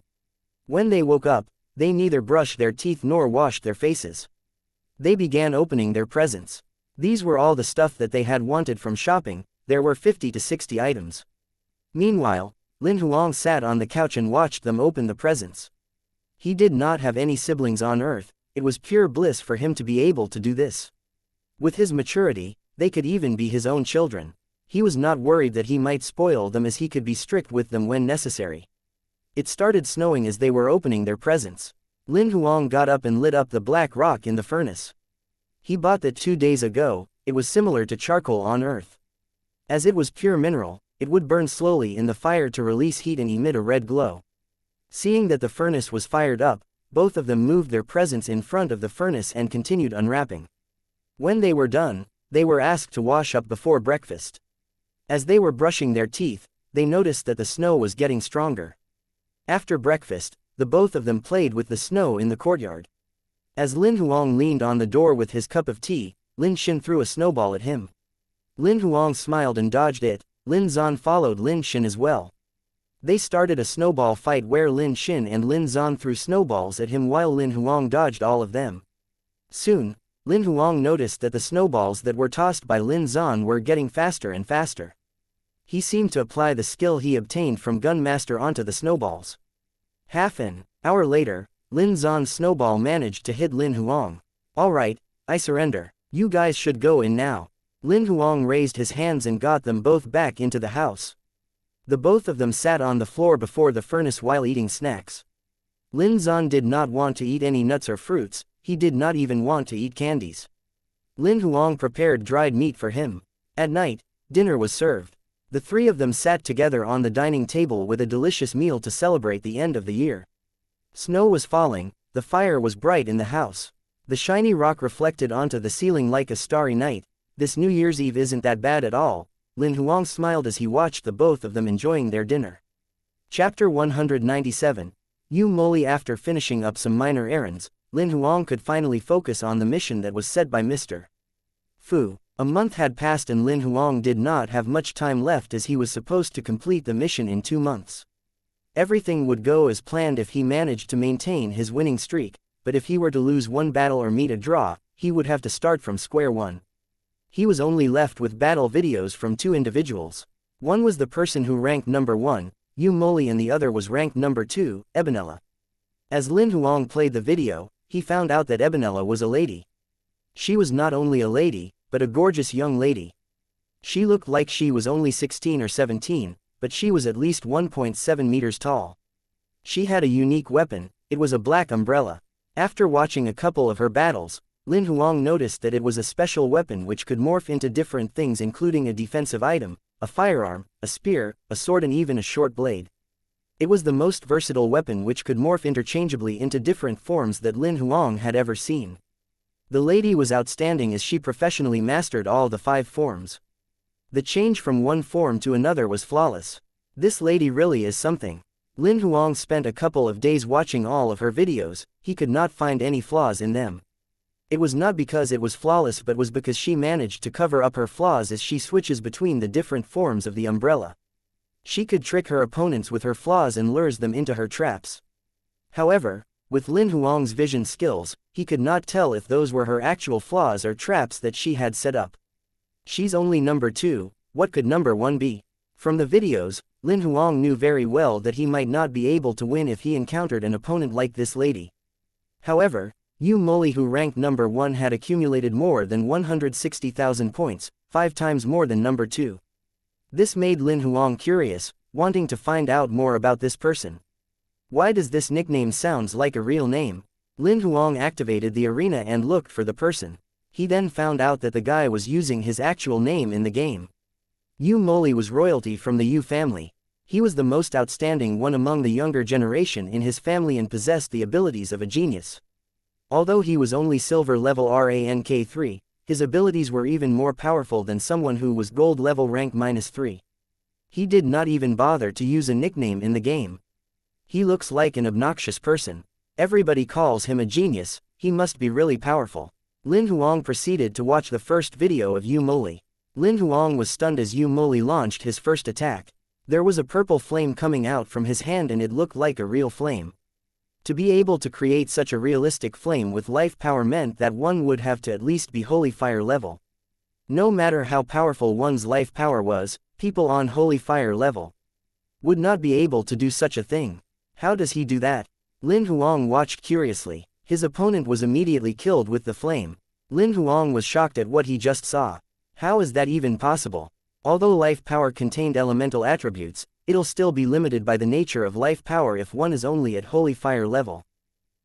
When they woke up, they neither brushed their teeth nor washed their faces. They began opening their presents. These were all the stuff that they had wanted from shopping. There were 50 to 60 items. Meanwhile, Lin Huang sat on the couch and watched them open the presents. He did not have any siblings on Earth, it was pure bliss for him to be able to do this. With his maturity, they could even be his own children. He was not worried that he might spoil them, as he could be strict with them when necessary. It started snowing as they were opening their presents. Lin Huang got up and lit up the black rock in the furnace. He bought that 2 days ago. It was similar to charcoal on Earth. As it was pure mineral, it would burn slowly in the fire to release heat and emit a red glow. Seeing that the furnace was fired up, both of them moved their presents in front of the furnace and continued unwrapping. When they were done, they were asked to wash up before breakfast. As they were brushing their teeth, they noticed that the snow was getting stronger. After breakfast, the both of them played with the snow in the courtyard. As Lin Huang leaned on the door with his cup of tea, Lin Xin threw a snowball at him. Lin Huang smiled and dodged it. Lin Zan followed Lin Xin as well. They started a snowball fight where Lin Xin and Lin Zan threw snowballs at him while Lin Huang dodged all of them. Soon, Lin Huang noticed that the snowballs that were tossed by Lin Zan were getting faster and faster. He seemed to apply the skill he obtained from Gun Master onto the snowballs. Half an hour later, Lin Zan's snowball managed to hit Lin Huang. "Alright, I surrender. You guys should go in now." Lin Huang raised his hands and got them both back into the house. The both of them sat on the floor before the furnace while eating snacks. Lin Zan did not want to eat any nuts or fruits, he did not even want to eat candies. Lin Huang prepared dried meat for him. At night, dinner was served. The three of them sat together on the dining table with a delicious meal to celebrate the end of the year. Snow was falling, the fire was bright in the house. The shiny rock reflected onto the ceiling like a starry night. "This New Year's Eve isn't that bad at all." Lin Huang smiled as he watched the both of them enjoying their dinner. Chapter 197. Yu Moli. After finishing up some minor errands, Lin Huang could finally focus on the mission that was set by Mr. Fu. A month had passed and Lin Huang did not have much time left, as he was supposed to complete the mission in 2 months. Everything would go as planned if he managed to maintain his winning streak, but if he were to lose one battle or meet a draw, he would have to start from square one. He was only left with battle videos from 2 individuals. One was the person who ranked number 1, Yu Moli, and the other was ranked number 2, Ebenella. As Lin Huang played the video, he found out that Ebenella was a lady. She was not only a lady, but a gorgeous young lady. She looked like she was only 16 or 17, but she was at least 1.7 meters tall. She had a unique weapon, it was a black umbrella. After watching a couple of her battles, Lin Huang noticed that it was a special weapon which could morph into different things, including a defensive item, a firearm, a spear, a sword, and even a short blade. It was the most versatile weapon which could morph interchangeably into different forms that Lin Huang had ever seen. The lady was outstanding as she professionally mastered all the 5 forms. The change from one form to another was flawless. This lady really is something. Lin Huang spent a couple of days watching all of her videos. He could not find any flaws in them. It was not because it was flawless, but was because she managed to cover up her flaws as she switches between the different forms of the umbrella. She could trick her opponents with her flaws and lures them into her traps. However, with Lin Huang's vision skills, he could not tell if those were her actual flaws or traps that she had set up. She's only number 2, what could number 1 be? From the videos, Lin Huang knew very well that he might not be able to win if he encountered an opponent like this lady. However, Yu Moli, who ranked number 1, had accumulated more than 160,000 points, 5 times more than number 2. This made Lin Huang curious, wanting to find out more about this person. Why does this nickname sounds like a real name? Lin Huang activated the arena and looked for the person. He then found out that the guy was using his actual name in the game. Yu Moli was royalty from the Yu family. He was the most outstanding one among the younger generation in his family and possessed the abilities of a genius. Although he was only silver level rank 3, his abilities were even more powerful than someone who was gold level rank -3. He did not even bother to use a nickname in the game. He looks like an obnoxious person. Everybody calls him a genius, he must be really powerful. Lin Huang proceeded to watch the first video of Yu Moli. Lin Huang was stunned as Yu Moli launched his first attack. There was a purple flame coming out from his hand and it looked like a real flame. To be able to create such a realistic flame with life power meant that one would have to at least be holy fire level. No matter how powerful one's life power was, people on holy fire level would not be able to do such a thing. How does he do that? Lin Huang watched curiously. His opponent was immediately killed with the flame. Lin Huang was shocked at what he just saw. How is that even possible? Although life power contained elemental attributes, it'll still be limited by the nature of life power if one is only at holy fire level.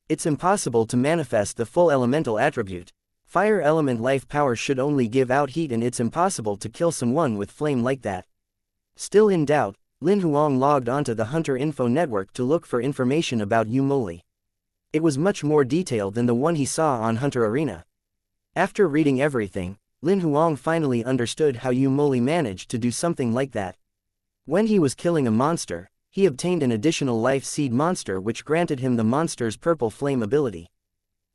It's impossible to manifest the full elemental attribute. Fire element life power should only give out heat, and it's impossible to kill someone with flame like that. Still in doubt, Lin Huang logged onto the Hunter Info Network to look for information about Yu Moli. It was much more detailed than the one he saw on Hunter Arena. After reading everything, Lin Huang finally understood how Yu Moli managed to do something like that. When he was killing a monster, he obtained an additional life seed monster which granted him the monster's purple flame ability.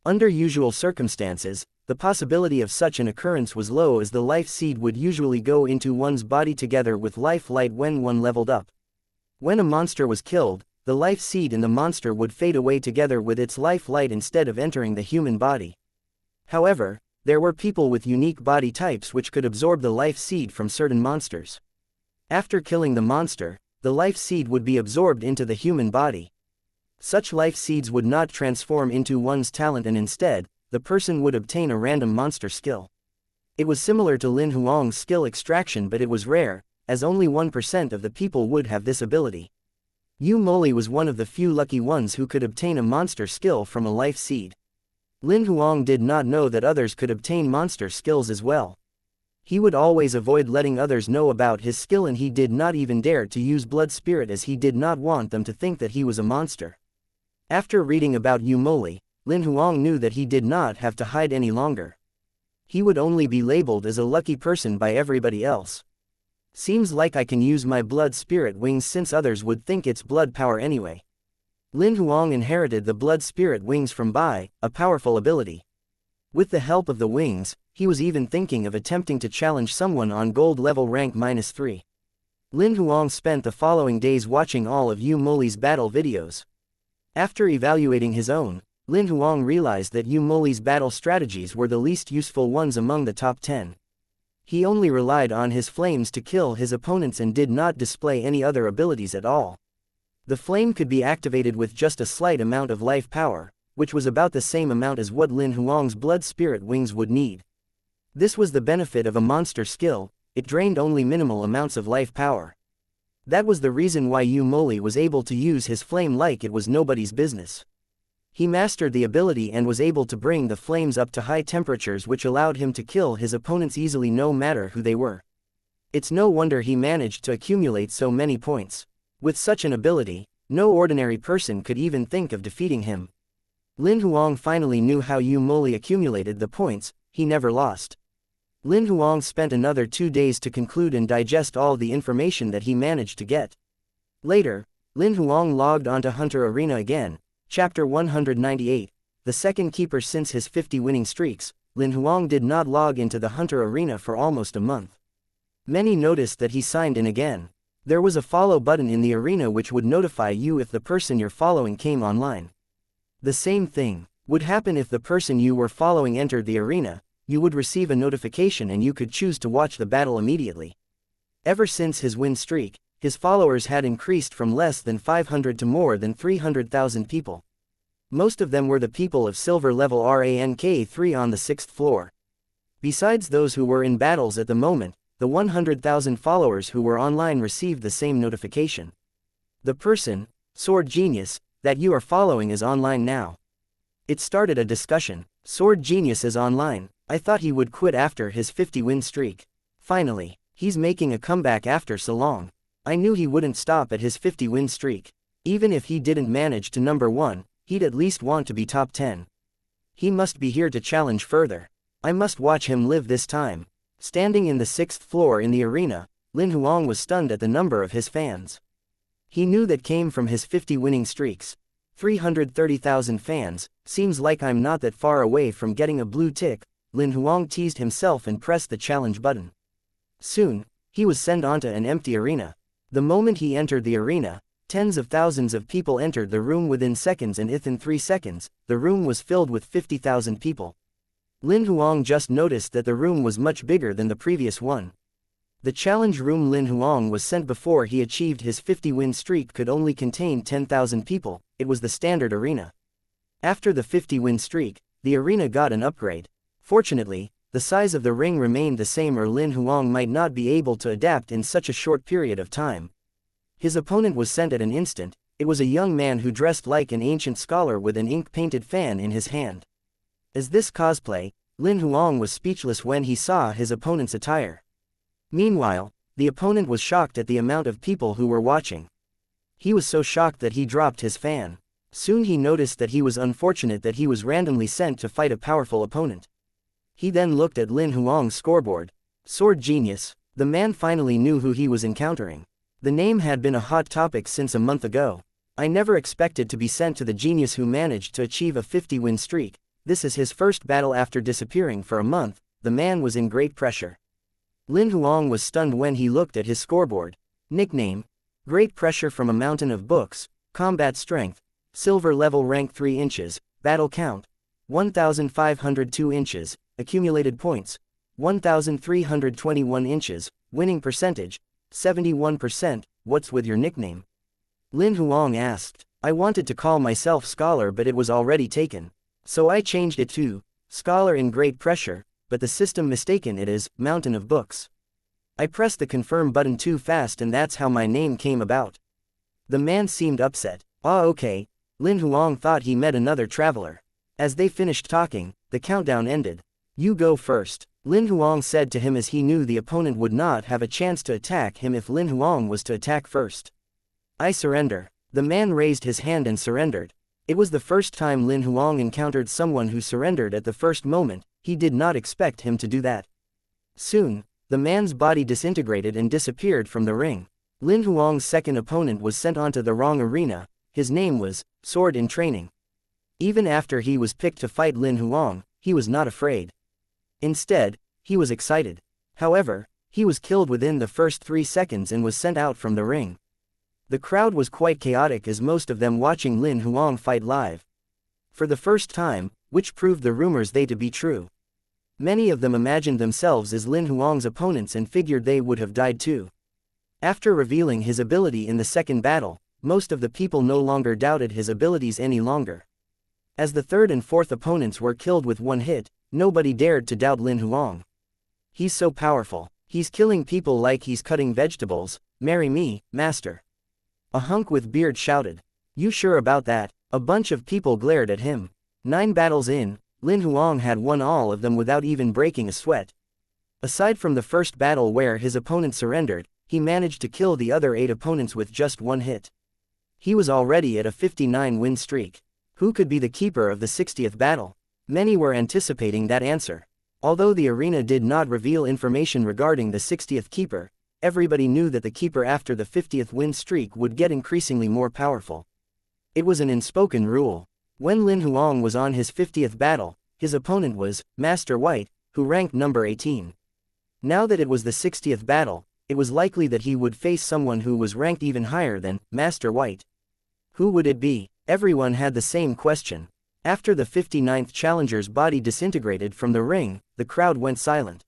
Under usual circumstances, the possibility of such an occurrence was low, as the life seed would usually go into one's body together with life light when one leveled up. When a monster was killed, the life seed in the monster would fade away together with its life light instead of entering the human body. However, there were people with unique body types which could absorb the life seed from certain monsters. After killing the monster, the life seed would be absorbed into the human body. Such life seeds would not transform into one's talent, and instead, the person would obtain a random monster skill. It was similar to Lin Huang's skill extraction, but it was rare, as only 1% of the people would have this ability. Yu Moli was one of the few lucky ones who could obtain a monster skill from a life seed. Lin Huang did not know that others could obtain monster skills as well. He would always avoid letting others know about his skill, and he did not even dare to use blood spirit, as he did not want them to think that he was a monster. After reading about Yu Moli, Lin Huang knew that he did not have to hide any longer. He would only be labeled as a lucky person by everybody else. Seems like I can use my blood spirit wings, since others would think it's blood power anyway. Lin Huang inherited the blood spirit wings from Bai, a powerful ability. With the help of the wings, he was even thinking of attempting to challenge someone on gold level rank -3. Lin Huang spent the following days watching all of Yu Moli's battle videos. After evaluating his own, Lin Huang realized that Yu Moli's battle strategies were the least useful ones among the top 10. He only relied on his flames to kill his opponents and did not display any other abilities at all. The flame could be activated with just a slight amount of life power, which was about the same amount as what Lin Huang's blood spirit wings would need. This was the benefit of a monster skill, it drained only minimal amounts of life power. That was the reason why Yu Moli was able to use his flame like it was nobody's business. He mastered the ability and was able to bring the flames up to high temperatures, which allowed him to kill his opponents easily no matter who they were. It's no wonder he managed to accumulate so many points. With such an ability, no ordinary person could even think of defeating him. Lin Huang finally knew how Yu Moli accumulated the points. He never lost. Lin Huang spent another 2 days to conclude and digest all the information that he managed to get. Later, Lin Huang logged onto Hunter Arena again. Chapter 198, the second keeper since his 50 winning streaks. Lin Huang did not log into the Hunter Arena for almost a month. Many noticed that he signed in again. There was a follow button in the arena which would notify you if the person you're following came online. The same thing would happen if the person you were following entered the arena. You would receive a notification and you could choose to watch the battle immediately. Ever since his win streak, his followers had increased from less than 500 to more than 300,000 people. Most of them were the people of silver level rank 3 on the 6th floor. Besides those who were in battles at the moment, the 100,000 followers who were online received the same notification. The person, Sword Genius, that you are following is online now. It started a discussion. Sword Genius is online. I thought he would quit after his 50 win streak. Finally, he's making a comeback after so long. I knew he wouldn't stop at his 50 win streak. Even if he didn't manage to number 1, he'd at least want to be top 10. He must be here to challenge further. I must watch him live this time. Standing in the 6th floor in the arena, Lin Huang was stunned at the number of his fans. He knew that came from his 50 winning streaks. 330,000 fans, seems like I'm not that far away from getting a blue tick. Lin Huang teased himself and pressed the challenge button. Soon, he was sent onto an empty arena. The moment he entered the arena, tens of thousands of people entered the room within seconds, and within 3 seconds, the room was filled with 50,000 people. Lin Huang just noticed that the room was much bigger than the previous one. The challenge room Lin Huang was sent before he achieved his 50-win streak could only contain 10,000 people. It was the standard arena. After the 50-win streak, the arena got an upgrade. Fortunately, the size of the ring remained the same, or Lin Huang might not be able to adapt in such a short period of time. His opponent was sent at an instant. It was a young man who dressed like an ancient scholar with an ink-painted fan in his hand. As this cosplay, Lin Huang was speechless when he saw his opponent's attire. Meanwhile, the opponent was shocked at the amount of people who were watching. He was so shocked that he dropped his fan. Soon he noticed that he was unfortunate that he was randomly sent to fight a powerful opponent. He then looked at Lin Huang's scoreboard. Sword Genius. The man finally knew who he was encountering. The name had been a hot topic since a month ago. I never expected to be sent to the genius who managed to achieve a 50-win streak. This is his first battle after disappearing for a month. The man was in great pressure. Lin Huang was stunned when he looked at his scoreboard. Nickname: Great Pressure from a Mountain of Books. Combat Strength: Silver level, rank 3 inches. Battle count: 1,502 inches. Accumulated points: 1,321 inches. Winning percentage: 71%. What's with your nickname? Lin Huang asked. I wanted to call myself Scholar, but it was already taken. So I changed it to Scholar in Great Pressure, but the system mistaken it as Mountain of Books. I pressed the confirm button too fast and that's how my name came about. The man seemed upset. Ah, okay. Lin Huang thought he met another traveler. As they finished talking, the countdown ended. You go first, Lin Huang said to him, as he knew the opponent would not have a chance to attack him if Lin Huang was to attack first. I surrender. The man raised his hand and surrendered. It was the first time Lin Huang encountered someone who surrendered at the first moment. He did not expect him to do that. Soon, the man's body disintegrated and disappeared from the ring. Lin Huang's second opponent was sent onto the wrong arena. His name was Sword in Training. Even after he was picked to fight Lin Huang, he was not afraid. Instead, he was excited. However, he was killed within the first 3 seconds and was sent out from the ring. The crowd was quite chaotic, as most of them watching Lin Huang fight live for the first time, which proved the rumors they to be true. Many of them imagined themselves as Lin Huang's opponents and figured they would have died too. After revealing his ability in the second battle, most of the people no longer doubted his abilities any longer. As the third and fourth opponents were killed with one hit, nobody dared to doubt Lin Huang. He's so powerful. He's killing people like he's cutting vegetables. Marry me, master. A hunk with beard shouted. You sure about that? A bunch of people glared at him. 9 battles in, Lin Huang had won all of them without even breaking a sweat. Aside from the first battle where his opponent surrendered, he managed to kill the other 8 opponents with just one hit. He was already at a 59-win streak. Who could be the keeper of the 60th battle? Many were anticipating that answer. Although the arena did not reveal information regarding the 60th keeper, everybody knew that the keeper after the 50th win streak would get increasingly more powerful. It was an unspoken rule. When Lin Huang was on his 50th battle, his opponent was Master White, who ranked number 18. Now that it was the 60th battle, it was likely that he would face someone who was ranked even higher than Master White. Who would it be? Everyone had the same question. After the 59th challenger's body disintegrated from the ring, the crowd went silent.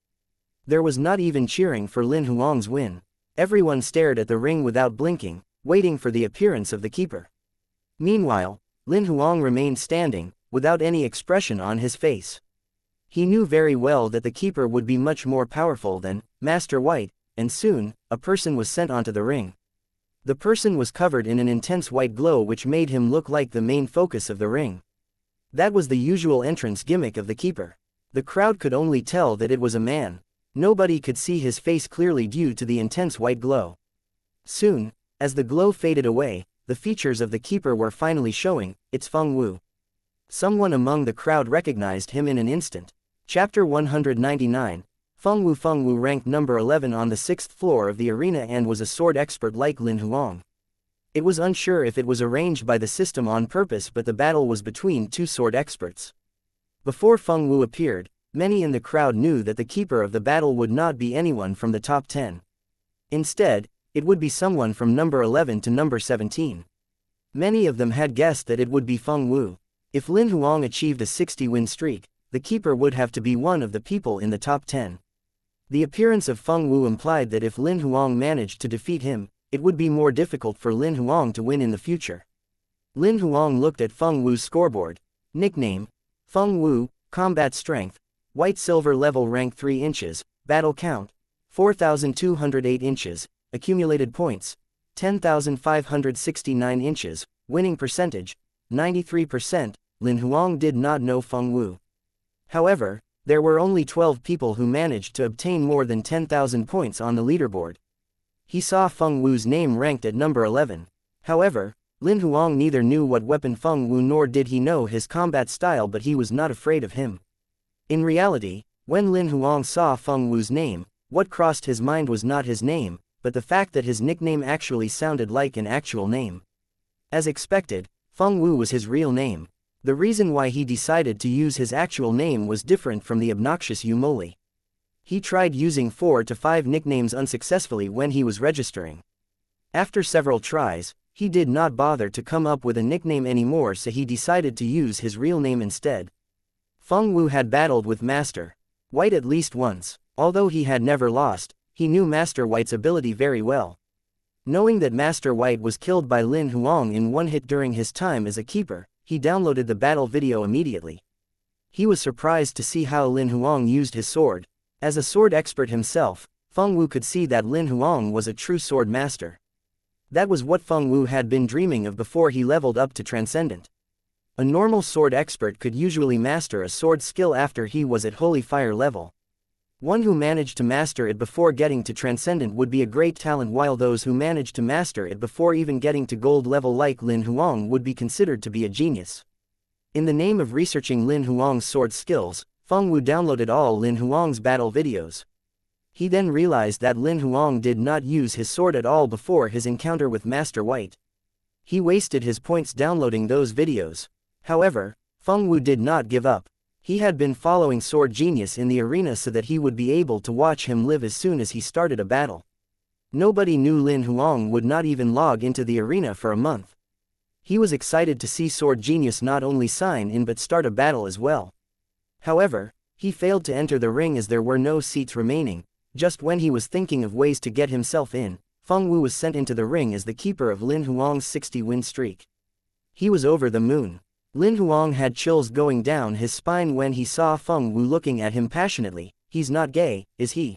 There was not even cheering for Lin Huang's win. Everyone stared at the ring without blinking, waiting for the appearance of the keeper. Meanwhile, Lin Huang remained standing, without any expression on his face. He knew very well that the keeper would be much more powerful than Master White, and soon, a person was sent onto the ring. The person was covered in an intense white glow which made him look like the main focus of the ring. That was the usual entrance gimmick of the keeper. The crowd could only tell that it was a man. Nobody could see his face clearly due to the intense white glow. Soon, as the glow faded away, the features of the keeper were finally showing. It's Feng Wu. Someone among the crowd recognized him in an instant. Chapter 199. Feng Wu ranked number 11 on the 6th floor of the arena and was a sword expert like Lin Huang. It was unsure if it was arranged by the system on purpose, but the battle was between 2 sword experts. Before Feng Wu appeared, many in the crowd knew that the keeper of the battle would not be anyone from the top 10. Instead, it would be someone from number 11 to number 17. Many of them had guessed that it would be Feng Wu. If Lin Huang achieved a 60-win streak, the keeper would have to be one of the people in the top 10. The appearance of Feng Wu implied that if Lin Huang managed to defeat him, it would be more difficult for Lin Huang to win in the future. Lin Huang looked at Feng Wu's scoreboard. Nickname: Feng Wu, Combat Strength, White Silver Level Rank 3 inches, Battle Count, 4,208 inches, Accumulated Points, 10,569 inches, Winning Percentage, 93%. Lin Huang did not know Feng Wu. However, there were only 12 people who managed to obtain more than 10,000 points on the leaderboard. He saw Feng Wu's name ranked at number 11. However, Lin Huang neither knew what weapon Feng Wu nor did he know his combat style, but he was not afraid of him. In reality, when Lin Huang saw Feng Wu's name, what crossed his mind was not his name, but the fact that his nickname actually sounded like an actual name. As expected, Feng Wu was his real name. The reason why he decided to use his actual name was different from the obnoxious Yu Moli. He tried using 4 to 5 nicknames unsuccessfully when he was registering. After several tries, he did not bother to come up with a nickname anymore, so he decided to use his real name instead. Feng Wu had battled with Master White at least once. Although he had never lost, he knew Master White's ability very well. Knowing that Master White was killed by Lin Huang in one hit during his time as a keeper, he downloaded the battle video immediately. He was surprised to see how Lin Huang used his sword. As a sword expert himself, Feng Wu could see that Lin Huang was a true sword master. That was what Feng Wu had been dreaming of before he leveled up to Transcendent. A normal sword expert could usually master a sword skill after he was at Holy Fire level. One who managed to master it before getting to Transcendent would be a great talent, while those who managed to master it before even getting to gold level like Lin Huang would be considered to be a genius. In the name of researching Lin Huang's sword skills, Feng Wu downloaded all Lin Huang's battle videos. He then realized that Lin Huang did not use his sword at all before his encounter with Master White. He wasted his points downloading those videos. However, Feng Wu did not give up. He had been following Sword Genius in the arena so that he would be able to watch him live as soon as he started a battle. Nobody knew Lin Huang would not even log into the arena for a month. He was excited to see Sword Genius not only sign in but start a battle as well. However, he failed to enter the ring as there were no seats remaining. Just when he was thinking of ways to get himself in, Feng Wu was sent into the ring as the keeper of Lin Huang's 60-win streak. He was over the moon. Lin Huang had chills going down his spine when he saw Feng Wu looking at him passionately. He's not gay, is he?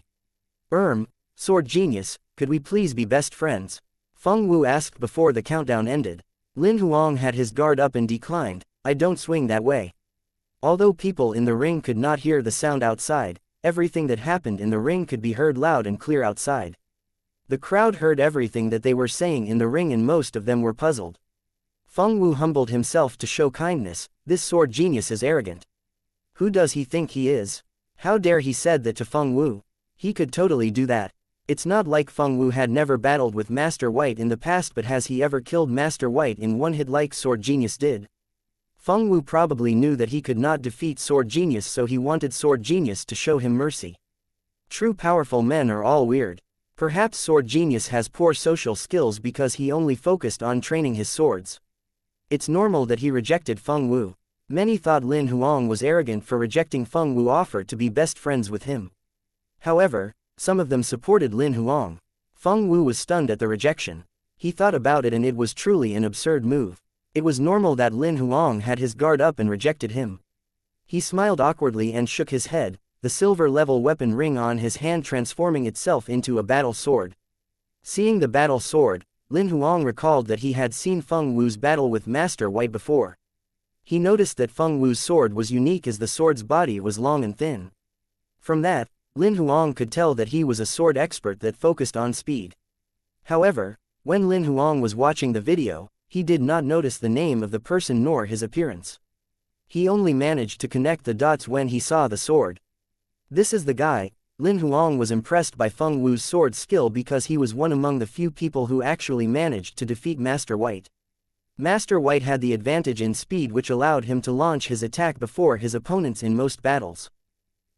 Sword Genius, could we please be best friends? Feng Wu asked before the countdown ended. Lin Huang had his guard up and declined. I don't swing that way. Although people in the ring could not hear the sound outside, everything that happened in the ring could be heard loud and clear outside. The crowd heard everything that they were saying in the ring and most of them were puzzled. Feng Wu humbled himself to show kindness. This Sword Genius is arrogant. Who does he think he is? How dare he said that to Feng Wu? He could totally do that. It's not like Feng Wu had never battled with Master White in the past, but has he ever killed Master White in one hit like Sword Genius did? Feng Wu probably knew that he could not defeat Sword Genius, so he wanted Sword Genius to show him mercy. True powerful men are all weird. Perhaps Sword Genius has poor social skills because he only focused on training his swords. It's normal that he rejected Feng Wu. Many thought Lin Huang was arrogant for rejecting Feng Wu's offer to be best friends with him. However, some of them supported Lin Huang. Feng Wu was stunned at the rejection. He thought about it and it was truly an absurd move. It was normal that Lin Huang had his guard up and rejected him. He smiled awkwardly and shook his head, the silver level weapon ring on his hand transforming itself into a battle sword. Seeing the battle sword, Lin Huang recalled that he had seen Feng Wu's battle with Master White before. He noticed that Feng Wu's sword was unique as the sword's body was long and thin. From that, Lin Huang could tell that he was a sword expert that focused on speed. However, when Lin Huang was watching the video, he did not notice the name of the person nor his appearance. He only managed to connect the dots when he saw the sword. This is the guy. Lin Huang was impressed by Feng Wu's sword skill because he was one among the few people who actually managed to defeat Master White. Master White had the advantage in speed, which allowed him to launch his attack before his opponents in most battles.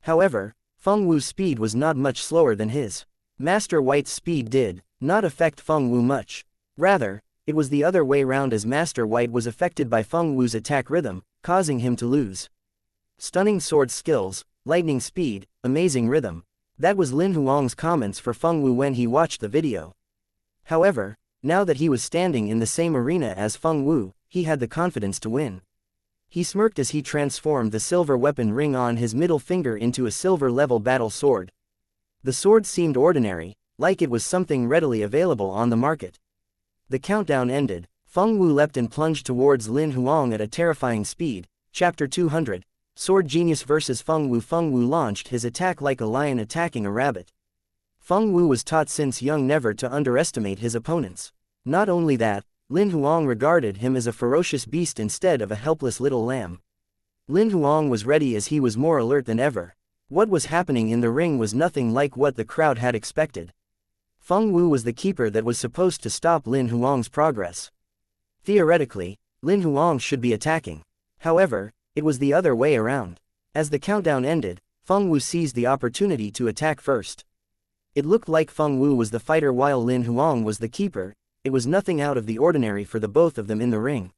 However, Feng Wu's speed was not much slower than his. Master White's speed did not affect Feng Wu much. Rather, it was the other way round, as Master White was affected by Feng Wu's attack rhythm, causing him to lose. Stunning sword skills, lightning speed, amazing rhythm. That was Lin Huang's comments for Feng Wu when he watched the video. However, now that he was standing in the same arena as Feng Wu, he had the confidence to win. He smirked as he transformed the silver weapon ring on his middle finger into a silver-level battle sword. The sword seemed ordinary, like it was something readily available on the market. The countdown ended. Feng Wu leapt and plunged towards Lin Huang at a terrifying speed. Chapter 200. Sword Genius vs. Feng Wu. Feng Wu launched his attack like a lion attacking a rabbit. Feng Wu was taught since young never to underestimate his opponents. Not only that, Lin Huang regarded him as a ferocious beast instead of a helpless little lamb. Lin Huang was ready as he was more alert than ever. What was happening in the ring was nothing like what the crowd had expected. Feng Wu was the keeper that was supposed to stop Lin Huang's progress. Theoretically, Lin Huang should be attacking. However, it was the other way around. As the countdown ended, Feng Wu seized the opportunity to attack first. It looked like Feng Wu was the fighter while Lin Huang was the keeper. It was nothing out of the ordinary for the both of them in the ring.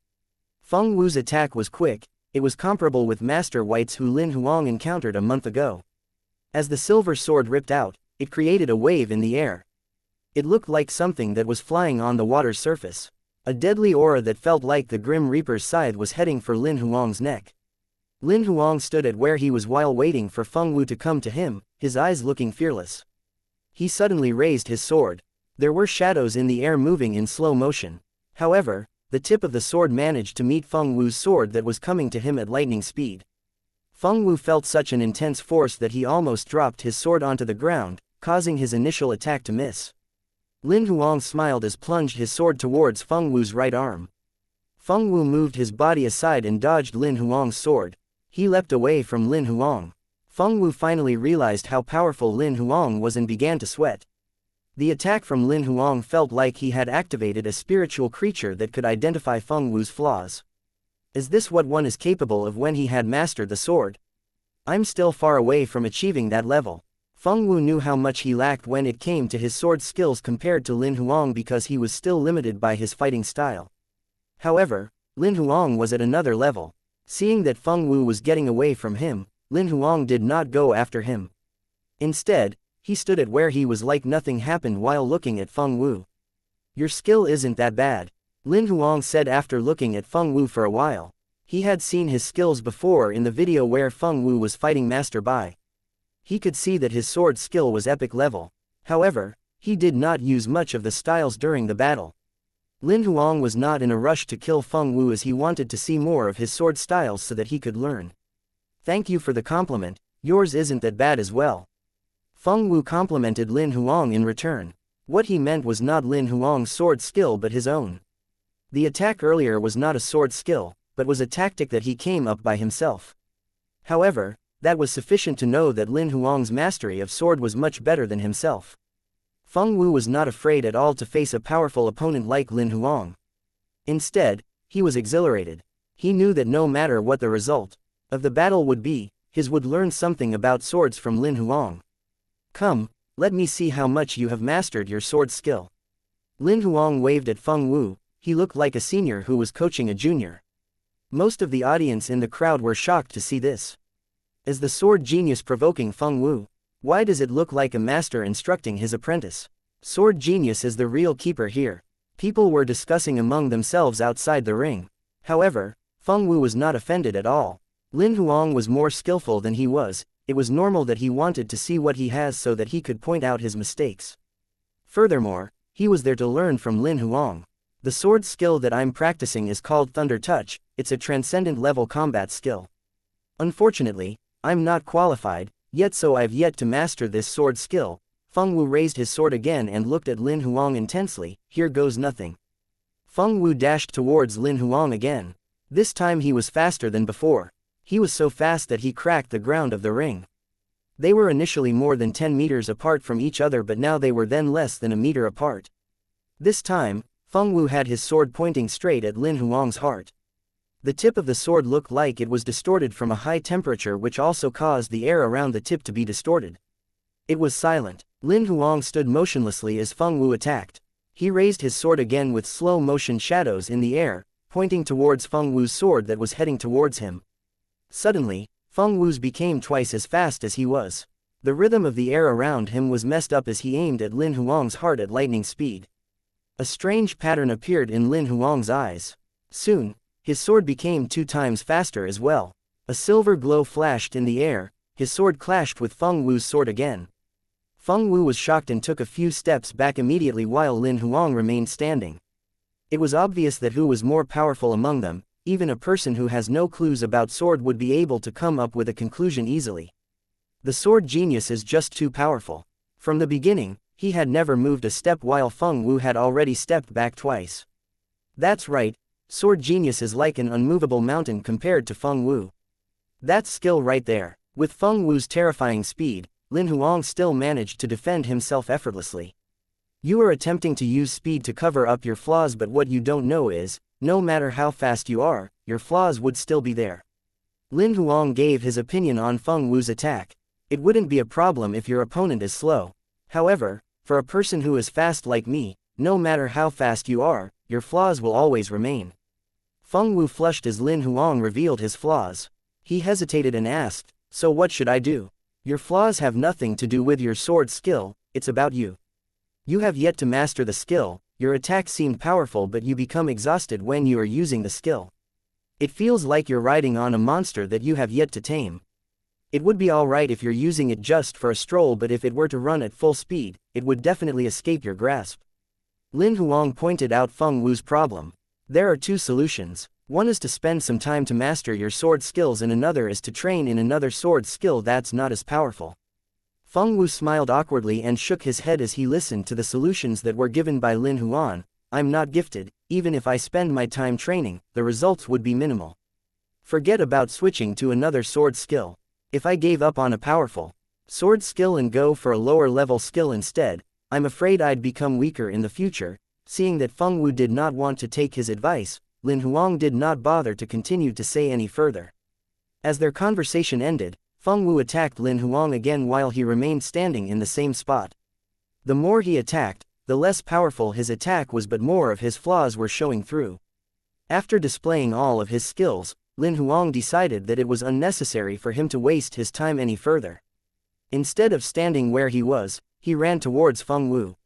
Feng Wu's attack was quick. It was comparable with Master White's who Lin Huang encountered a month ago. As the silver sword ripped out, it created a wave in the air. It looked like something that was flying on the water's surface. A deadly aura that felt like the Grim Reaper's scythe was heading for Lin Huang's neck. Lin Huang stood at where he was while waiting for Feng Wu to come to him, his eyes looking fearless. He suddenly raised his sword. There were shadows in the air moving in slow motion. However, the tip of the sword managed to meet Feng Wu's sword that was coming to him at lightning speed. Feng Wu felt such an intense force that he almost dropped his sword onto the ground, causing his initial attack to miss. Lin Huang smiled as plunged his sword towards Feng Wu's right arm. Feng Wu moved his body aside and dodged Lin Huang's sword. He leapt away from Lin Huang. Feng Wu finally realized how powerful Lin Huang was and began to sweat. The attack from Lin Huang felt like he had activated a spiritual creature that could identify Feng Wu's flaws. Is this what one is capable of when he had mastered the sword? I'm still far away from achieving that level. Feng Wu knew how much he lacked when it came to his sword skills compared to Lin Huang because he was still limited by his fighting style. However, Lin Huang was at another level. Seeing that Feng Wu was getting away from him, Lin Huang did not go after him. Instead, he stood at where he was like nothing happened while looking at Feng Wu. Your skill isn't that bad, Lin Huang said after looking at Feng Wu for a while. He had seen his skills before in the video where Feng Wu was fighting Master Bai. He could see that his sword skill was epic level. However, he did not use much of the styles during the battle. Lin Huang was not in a rush to kill Feng Wu as he wanted to see more of his sword styles so that he could learn. Thank you for the compliment, yours isn't that bad as well. Feng Wu complimented Lin Huang in return. What he meant was not Lin Huang's sword skill but his own. The attack earlier was not a sword skill, but was a tactic that he came up by himself. However, that was sufficient to know that Lin Huang's mastery of sword was much better than himself. Feng Wu was not afraid at all to face a powerful opponent like Lin Huang. Instead, he was exhilarated. He knew that no matter what the result of the battle would be, his would learn something about swords from Lin Huang. Come, let me see how much you have mastered your sword skill. Lin Huang waved at Feng Wu. He looked like a senior who was coaching a junior. Most of the audience in the crowd were shocked to see this. Is the sword genius provoking Feng Wu? Why does it look like a master instructing his apprentice? Sword genius is the real keeper here. People were discussing among themselves outside the ring. However, Feng Wu was not offended at all. Lin Huang was more skillful than he was. It was normal that he wanted to see what he has so that he could point out his mistakes. Furthermore, he was there to learn from Lin Huang. The sword skill that I'm practicing is called Thunder Touch. It's a transcendent level combat skill. Unfortunately, I'm not qualified yet, so I've yet to master this sword skill. Feng Wu raised his sword again and looked at Lin Huang intensely. Here goes nothing. Feng Wu dashed towards Lin Huang again. This time he was faster than before. He was so fast that he cracked the ground of the ring. They were initially more than 10 meters apart from each other, but now they were then less than a meter apart. This time, Feng Wu had his sword pointing straight at Lin Huang's heart. The tip of the sword looked like it was distorted from a high temperature, which also caused the air around the tip to be distorted. It was silent. Lin Huang stood motionlessly as Feng Wu attacked. He raised his sword again with slow motion shadows in the air, pointing towards Feng Wu's sword that was heading towards him. Suddenly, Feng Wu's became twice as fast as he was. The rhythm of the air around him was messed up as he aimed at Lin Huang's heart at lightning speed. A strange pattern appeared in Lin Huang's eyes. Soon, his sword became 2 times faster as well. A silver glow flashed in the air, his sword clashed with Feng Wu's sword again. Feng Wu was shocked and took a few steps back immediately while Lin Huang remained standing. It was obvious that who was more powerful among them. Even a person who has no clues about sword would be able to come up with a conclusion easily. The sword genius is just too powerful. From the beginning, he had never moved a step while Feng Wu had already stepped back twice. That's right, sword genius is like an unmovable mountain compared to Feng Wu. That's skill right there. With Feng Wu's terrifying speed, Lin Huang still managed to defend himself effortlessly. You are attempting to use speed to cover up your flaws, but what you don't know is, no matter how fast you are, your flaws would still be there. Lin Huang gave his opinion on Feng Wu's attack. It wouldn't be a problem if your opponent is slow. However, for a person who is fast like me, no matter how fast you are, your flaws will always remain. Feng Wu flushed as Lin Huang revealed his flaws. He hesitated and asked, "So what should I do?" "Your flaws have nothing to do with your sword skill, it's about you. You have yet to master the skill. Your attack seemed powerful, but you become exhausted when you are using the skill. It feels like you're riding on a monster that you have yet to tame. It would be alright if you're using it just for a stroll, but if it were to run at full speed, it would definitely escape your grasp." Lin Huang pointed out Feng Wu's problem. There are 2 solutions. One is to spend some time to master your sword skills, and another is to train in another sword skill that's not as powerful. Feng Wu smiled awkwardly and shook his head as he listened to the solutions that were given by Lin Huang. "I'm not gifted. Even if I spend my time training, the results would be minimal. Forget about switching to another sword skill. If I gave up on a powerful sword skill and go for a lower level skill instead, I'm afraid I'd become weaker in the future." Seeing that Feng Wu did not want to take his advice, Lin Huang did not bother to continue to say any further. As their conversation ended, Feng Wu attacked Lin Huang again while he remained standing in the same spot. The more he attacked, the less powerful his attack was, but more of his flaws were showing through. After displaying all of his skills, Lin Huang decided that it was unnecessary for him to waste his time any further. Instead of standing where he was, he ran towards Feng Wu.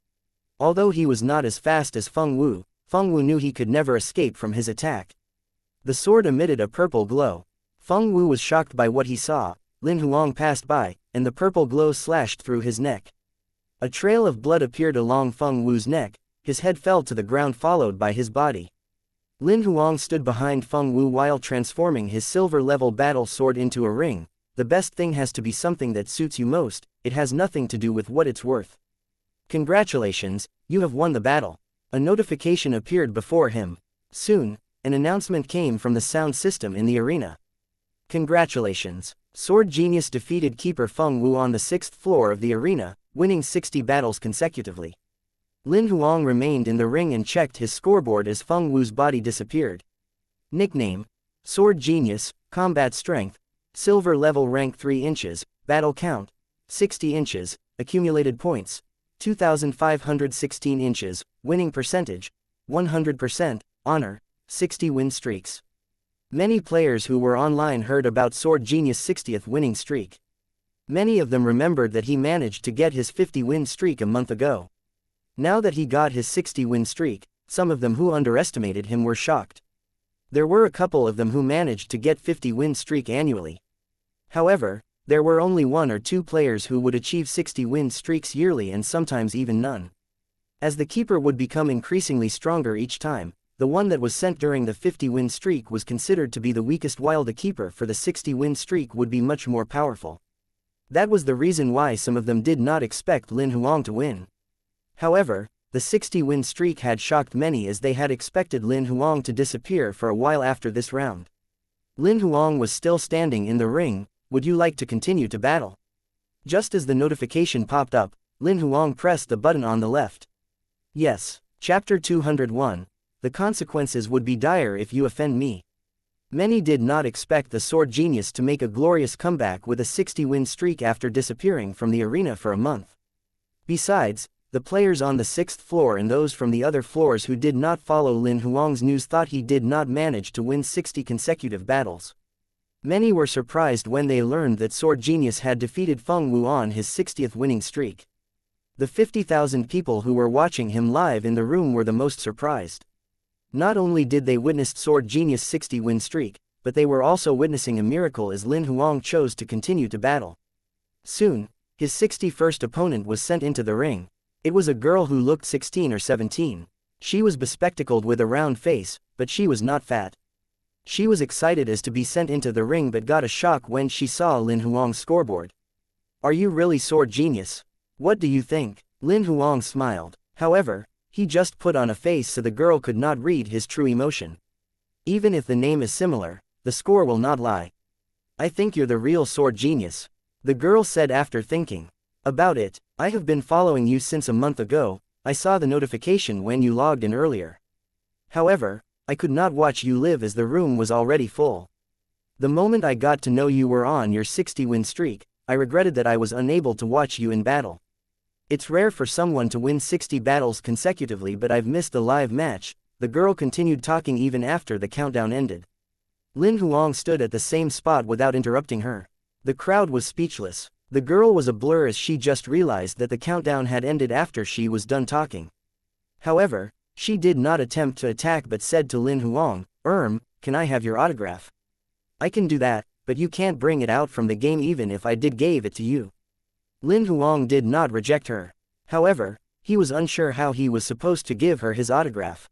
Although he was not as fast as Feng Wu knew he could never escape from his attack. The sword emitted a purple glow. Feng Wu was shocked by what he saw. Lin Huang passed by, and the purple glow slashed through his neck. A trail of blood appeared along Feng Wu's neck, his head fell to the ground followed by his body. Lin Huang stood behind Feng Wu while transforming his silver-level battle sword into a ring. The best thing has to be something that suits you most, it has nothing to do with what it's worth. "Congratulations, you have won the battle." A notification appeared before him. Soon, an announcement came from the sound system in the arena. "Congratulations. Sword Genius defeated Keeper Feng Wu on the 6th floor of the arena, winning 60 battles consecutively." Lin Huang remained in the ring and checked his scoreboard as Feng Wu's body disappeared. Nickname: Sword Genius, Combat Strength, Silver Level, Rank 3 inches, Battle Count 60 inches, Accumulated Points 2,516 inches, Winning Percentage 100%, Honor 60 win streaks. Many players who were online heard about Sword Genius' 60th winning streak. Many of them remembered that he managed to get his 50-win streak a month ago. Now that he got his 60-win streak, some of them who underestimated him were shocked. There were a couple of them who managed to get 50-win streak annually. However, there were only 1 or 2 players who would achieve 60-win streaks yearly, and sometimes even none. As the keeper would become increasingly stronger each time, the one that was sent during the 50-win streak was considered to be the weakest, while the keeper for the 60-win streak would be much more powerful. That was the reason why some of them did not expect Lin Huang to win. However, the 60-win streak had shocked many, as they had expected Lin Huang to disappear for a while after this round. Lin Huang was still standing in the ring. "Would you like to continue to battle?" Just as the notification popped up, Lin Huang pressed the button on the left. "Yes." Chapter 201. The consequences would be dire if you offend me. Many did not expect the Sword Genius to make a glorious comeback with a 60-win streak after disappearing from the arena for a month. Besides, the players on the 6th floor and those from the other floors who did not follow Lin Huang's news thought he did not manage to win 60 consecutive battles. Many were surprised when they learned that Sword Genius had defeated Feng Wu on his 60th winning streak. The 50,000 people who were watching him live in the room were the most surprised. Not only did they witness Sword Genius' 60-win streak, but they were also witnessing a miracle as Lin Huang chose to continue to battle. Soon, his 61st opponent was sent into the ring. It was a girl who looked 16 or 17. She was bespectacled with a round face, but she was not fat. She was excited as to be sent into the ring but got a shock when she saw Lin Huang's scoreboard. "Are you really Sword Genius? What do you think?" Lin Huang smiled. However, he just put on a face so the girl could not read his true emotion. "Even if the name is similar, the score will not lie. I think you're the real Sword Genius," the girl said after thinking about it. "I have been following you since a month ago. I saw the notification when you logged in earlier. However, I could not watch you live as the room was already full. The moment I got to know you were on your 60-win streak, I regretted that I was unable to watch you in battle. It's rare for someone to win 60 battles consecutively, but I've missed the live match," the girl continued talking even after the countdown ended. Lin Huang stood at the same spot without interrupting her. The crowd was speechless. The girl was a blur as she just realized that the countdown had ended after she was done talking. However, she did not attempt to attack but said to Lin Huang, "Can I have your autograph?" "I can do that, but you can't bring it out from the game even if I did gave it to you." Lin Huang did not reject her. However, he was unsure how he was supposed to give her his autograph.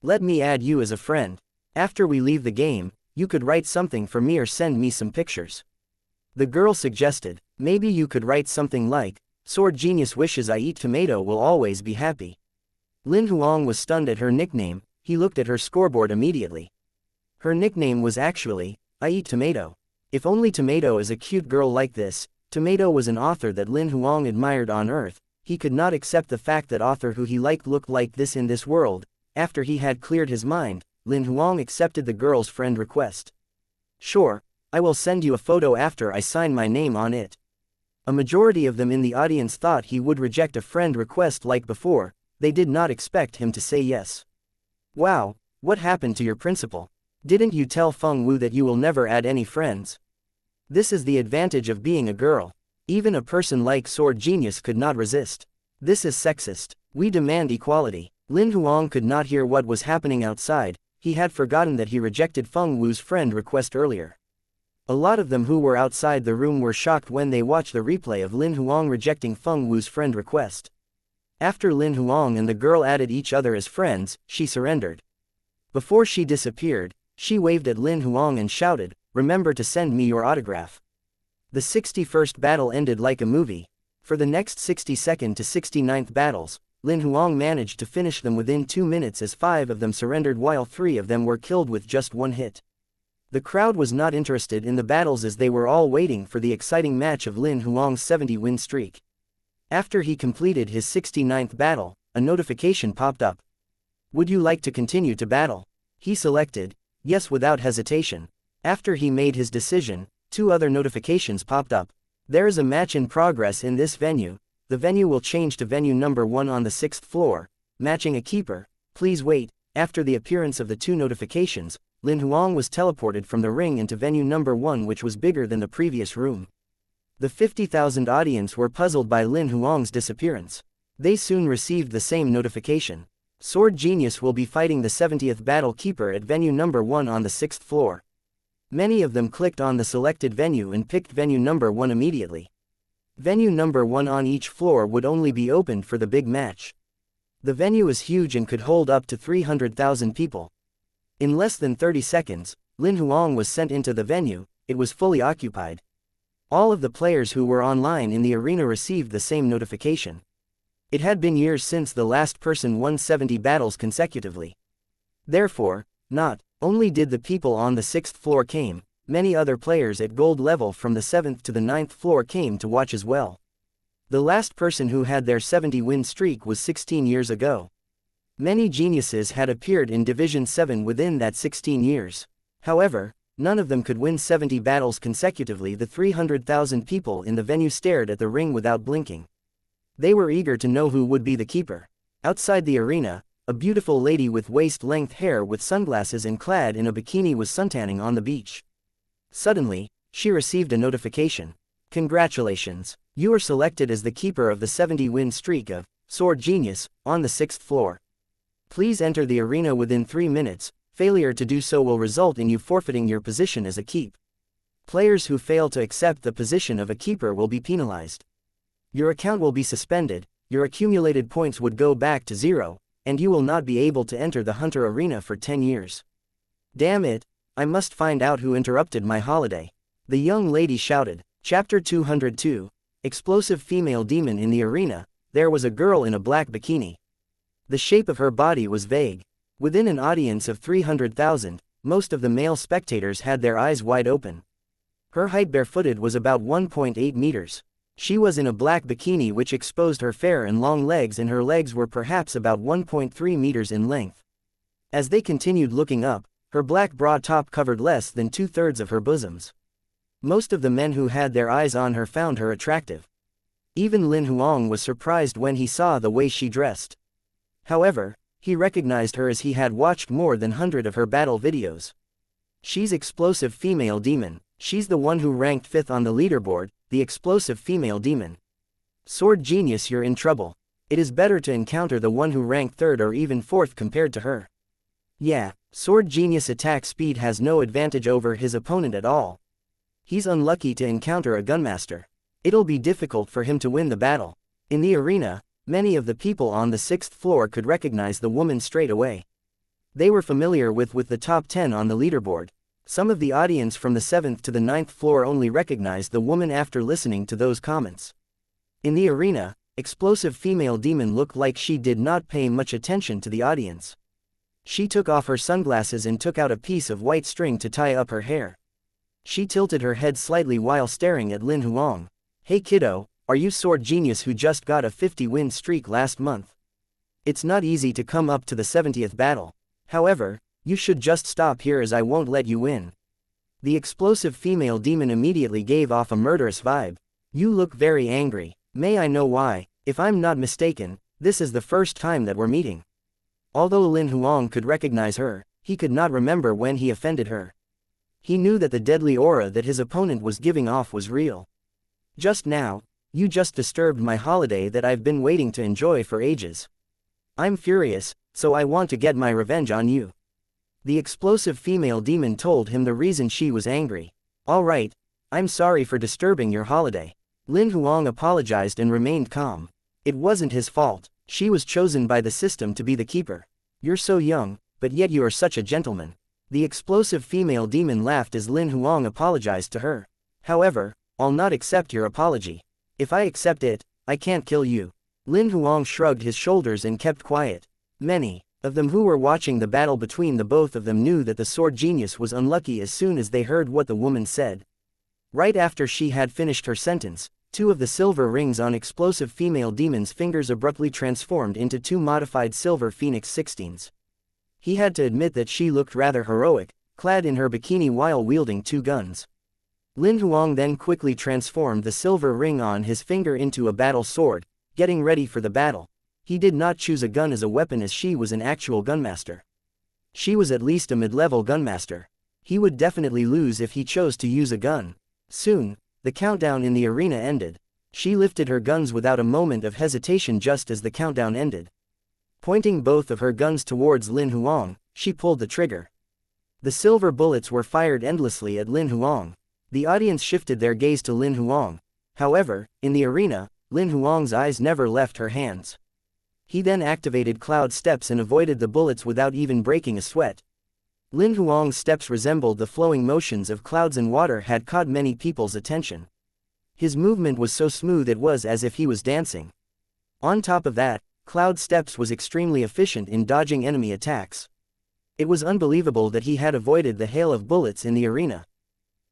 "Let me add you as a friend. After we leave the game, you could write something for me or send me some pictures," the girl suggested. "Maybe you could write something like, 'Sword Genius wishes I eat tomato will always be happy.'" Lin Huang was stunned at her nickname. He looked at her scoreboard immediately. Her nickname was actually, "I Eat Tomato." If only Tomato is a cute girl like this. Tomato was an author that Lin Huang admired on Earth. He could not accept the fact that author who he liked looked like this in this world. After he had cleared his mind, Lin Huang accepted the girl's friend request. "Sure, I will send you a photo after I sign my name on it." A majority of them in the audience thought he would reject a friend request like before. They did not expect him to say yes. "Wow, what happened to your principal? Didn't you tell Feng Wu that you will never add any friends?" This is the advantage of being a girl. Even a person like Sword Genius could not resist. "This is sexist. We demand equality." Lin Huang could not hear what was happening outside. He had forgotten that he rejected Feng Wu's friend request earlier. A lot of them who were outside the room were shocked when they watched the replay of Lin Huang rejecting Feng Wu's friend request. After Lin Huang and the girl added each other as friends, she surrendered. Before she disappeared, she waved at Lin Huang and shouted, "Remember to send me your autograph." The 61st battle ended like a movie. For the next 62nd to 69th battles, Lin Huang managed to finish them within 2 minutes as 5 of them surrendered while 3 of them were killed with just one hit. The crowd was not interested in the battles as they were all waiting for the exciting match of Lin Huang's 70-win streak. After he completed his 69th battle, a notification popped up. "Would you like to continue to battle?" He selected yes without hesitation. After he made his decision, 2 other notifications popped up. "There is a match in progress in this venue. The venue will change to venue number 1 on the 6th floor, matching a keeper. Please wait." After the appearance of the 2 notifications, Lin Huang was teleported from the ring into venue number 1, which was bigger than the previous room. The 50,000 audience were puzzled by Lin Huang's disappearance. They soon received the same notification. Sword Genius will be fighting the 70th battle keeper at venue number 1 on the 6th floor. Many of them clicked on the selected venue and picked venue number 1 immediately. Venue number 1 on each floor would only be opened for the big match. The venue is huge and could hold up to 300,000 people. In less than 30 seconds, Lin Huang was sent into the venue. It was fully occupied. All of the players who were online in the arena received the same notification. It had been years since the last person won 70 battles consecutively. Therefore, not only did the people on the 6th floor came, many other players at gold level from the 7th to the 9th floor came to watch as well. The last person who had their 70-win streak was 16 years ago. Many geniuses had appeared in Division 7 within that 16 years. However, none of them could win 70 battles consecutively. The 300,000 people in the venue stared at the ring without blinking. They were eager to know who would be the keeper. Outside the arena, a beautiful lady with waist-length hair with sunglasses and clad in a bikini was suntanning on the beach. Suddenly, she received a notification. Congratulations! You are selected as the keeper of the 70-win streak of Sword Genius on the 6th floor. Please enter the arena within 3 minutes. Failure to do so will result in you forfeiting your position as a keep. Players who fail to accept the position of a keeper will be penalized. Your account will be suspended, your accumulated points would go back to 0, and you will not be able to enter the Hunter Arena for 10 years. Damn it, I must find out who interrupted my holiday. The young lady shouted. Chapter 202, Explosive Female Demon. In the arena, there was a girl in a black bikini. The shape of her body was vague. Within an audience of 300,000, most of the male spectators had their eyes wide open. Her height barefooted was about 1.8 meters. She was in a black bikini which exposed her fair and long legs, and her legs were perhaps about 1.3 meters in length. As they continued looking up, her black bra top covered less than 2/3 of her bosoms. Most of the men who had their eyes on her found her attractive. Even Lin Huang was surprised when he saw the way she dressed. However, he recognized her as he had watched more than 100 of her battle videos. She's Explosive Female Demon. She's the one who ranked 5th on the leaderboard, the Explosive Female Demon. Sword Genius, you're in trouble. It is better to encounter the one who ranked 3rd or even 4th compared to her. Yeah, Sword Genius attack speed has no advantage over his opponent at all. He's unlucky to encounter a gunmaster. It'll be difficult for him to win the battle. In the arena, many of the people on the 6th floor could recognize the woman straight away. They were familiar with the top 10 on the leaderboard. Some of the audience from the 7th to the 9th floor only recognized the woman after listening to those comments. In the arena, Explosive Female Demon looked like she did not pay much attention to the audience. She took off her sunglasses and took out a piece of white string to tie up her hair. She tilted her head slightly while staring at Lin Huang. Hey kiddo, are you Sword Genius who just got a 50-win streak last month? It's not easy to come up to the 70th battle. However, you should just stop here as I won't let you win. The Explosive Female Demon immediately gave off a murderous vibe. You look very angry. May I know why? If I'm not mistaken, this is the first time that we're meeting. Although Lin Huang could recognize her, he could not remember when he offended her. He knew that the deadly aura that his opponent was giving off was real. Just now, you just disturbed my holiday that I've been waiting to enjoy for ages. I'm furious, so I want to get my revenge on you. The Explosive Female Demon told him the reason she was angry. Alright, I'm sorry for disturbing your holiday. Lin Huang apologized and remained calm. It wasn't his fault. She was chosen by the system to be the keeper. You're so young, but yet you are such a gentleman. The Explosive Female Demon laughed as Lin Huang apologized to her. However, I'll not accept your apology. If I accept it, I can't kill you. Lin Huang shrugged his shoulders and kept quiet. Many of them who were watching the battle between the both of them knew that the Sword Genius was unlucky as soon as they heard what the woman said. Right after she had finished her sentence, 2 of the silver rings on Explosive Female Demon's fingers abruptly transformed into 2 modified silver Phoenix 16s. He had to admit that she looked rather heroic, clad in her bikini while wielding 2 guns. Lin Huang then quickly transformed the silver ring on his finger into a battle sword, getting ready for the battle. He did not choose a gun as a weapon as she was an actual gunmaster. She was at least a mid-level gunmaster. He would definitely lose if he chose to use a gun. Soon, the countdown in the arena ended. She lifted her guns without a moment of hesitation just as the countdown ended. Pointing both of her guns towards Lin Huang, she pulled the trigger. The silver bullets were fired endlessly at Lin Huang. The audience shifted their gaze to Lin Huang. However, in the arena, Lin Huang's eyes never left her hands. He then activated cloud steps and avoided the bullets without even breaking a sweat. Lin Huang's steps resembled the flowing motions of clouds, and water had caught many people's attention. His movement was so smooth it was as if he was dancing. On top of that, Cloud Steps was extremely efficient in dodging enemy attacks. It was unbelievable that he had avoided the hail of bullets in the arena.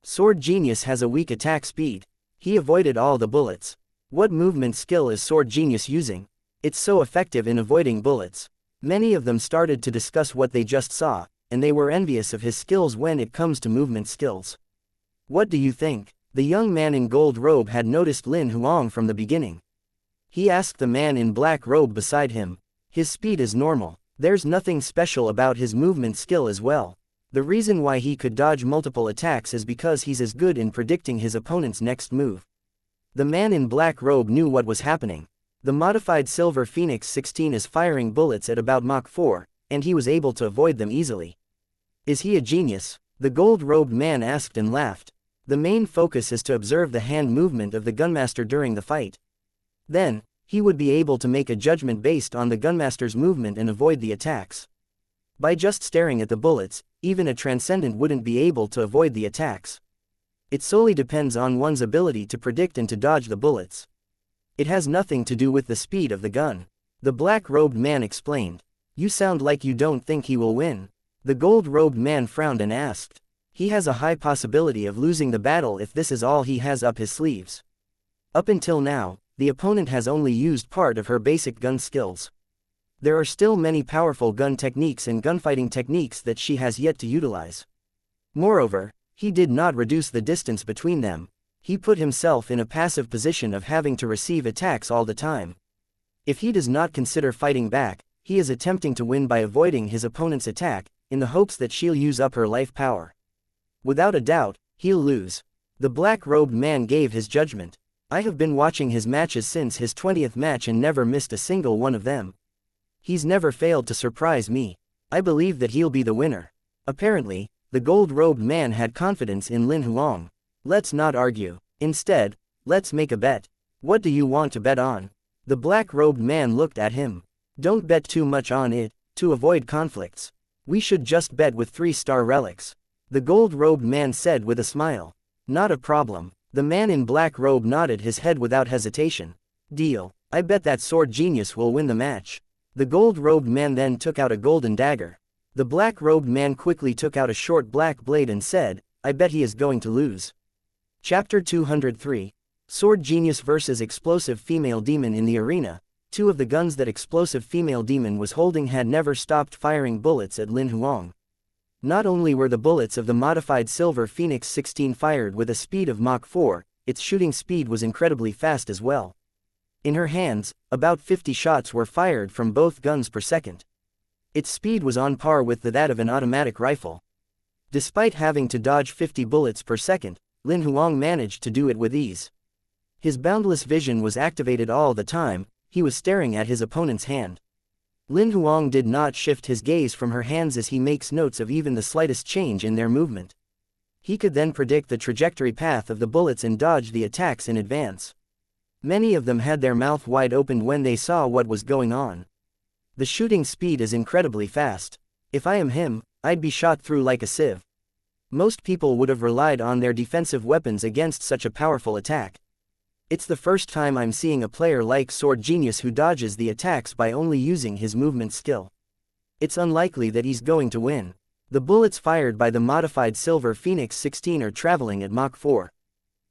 Sword Genius has a weak attack speed. He avoided all the bullets. What movement skill is Sword Genius using? It's so effective in avoiding bullets. Many of them started to discuss what they just saw, and they were envious of his skills when it comes to movement skills. What do you think? The young man in gold robe had noticed Lin Huang from the beginning. He asked the man in black robe beside him. His speed is normal. There's nothing special about his movement skill as well. The reason why he could dodge multiple attacks is because he's as good in predicting his opponent's next move. The man in black robe knew what was happening. The modified Silver Phoenix 16 is firing bullets at about Mach 4, and he was able to avoid them easily. Is he a genius? The gold-robed man asked and laughed. The main focus is to observe the hand movement of the gunmaster during the fight. Then, he would be able to make a judgment based on the gunmaster's movement and avoid the attacks. By just staring at the bullets, even a transcendent wouldn't be able to avoid the attacks. It solely depends on one's ability to predict and to dodge the bullets. It has nothing to do with the speed of the gun. The black-robed man explained. You sound like you don't think he will win. The gold-robed man frowned and asked. He has a high possibility of losing the battle if this is all he has up his sleeves. Up until now, the opponent has only used part of her basic gun skills. There are still many powerful gun techniques and gunfighting techniques that she has yet to utilize. Moreover, he did not reduce the distance between them. He put himself in a passive position of having to receive attacks all the time. If he does not consider fighting back, he is attempting to win by avoiding his opponent's attack, in the hopes that she'll use up her life power. Without a doubt, he'll lose. The black-robed man gave his judgment. I have been watching his matches since his 20th match and never missed a single one of them. He's never failed to surprise me. I believe that he'll be the winner. Apparently, the gold-robed man had confidence in Lin Huang. Let's not argue. Instead, let's make a bet. What do you want to bet on? The black-robed man looked at him. Don't bet too much on it, to avoid conflicts. We should just bet with 3-star relics. The gold-robed man said with a smile. Not a problem. The man in black robe nodded his head without hesitation. Deal. I bet that sword genius will win the match. The gold-robed man then took out a golden dagger. The black-robed man quickly took out a short black blade and said, I bet he is going to lose. Chapter 203. Sword Genius vs. Explosive Female Demon. In the arena, 2 of the guns that explosive female demon was holding had never stopped firing bullets at Lin Huang. Not only were the bullets of the modified Silver Phoenix 16 fired with a speed of Mach 4, its shooting speed was incredibly fast as well. In her hands, about 50 shots were fired from both guns per second. Its speed was on par with that of an automatic rifle. Despite having to dodge 50 bullets per second, Lin Huang managed to do it with ease. His boundless vision was activated all the time. He was staring at his opponent's hand. Lin Huang did not shift his gaze from her hands as he makes notes of even the slightest change in their movement. He could then predict the trajectory path of the bullets and dodge the attacks in advance. Many of them had their mouth wide open when they saw what was going on. The shooting speed is incredibly fast. If I am him, I'd be shot through like a sieve. Most people would have relied on their defensive weapons against such a powerful attack. It's the first time I'm seeing a player like Sword Genius who dodges the attacks by only using his movement skill. It's unlikely that he's going to win. The bullets fired by the modified Silver Phoenix 16 are traveling at Mach 4.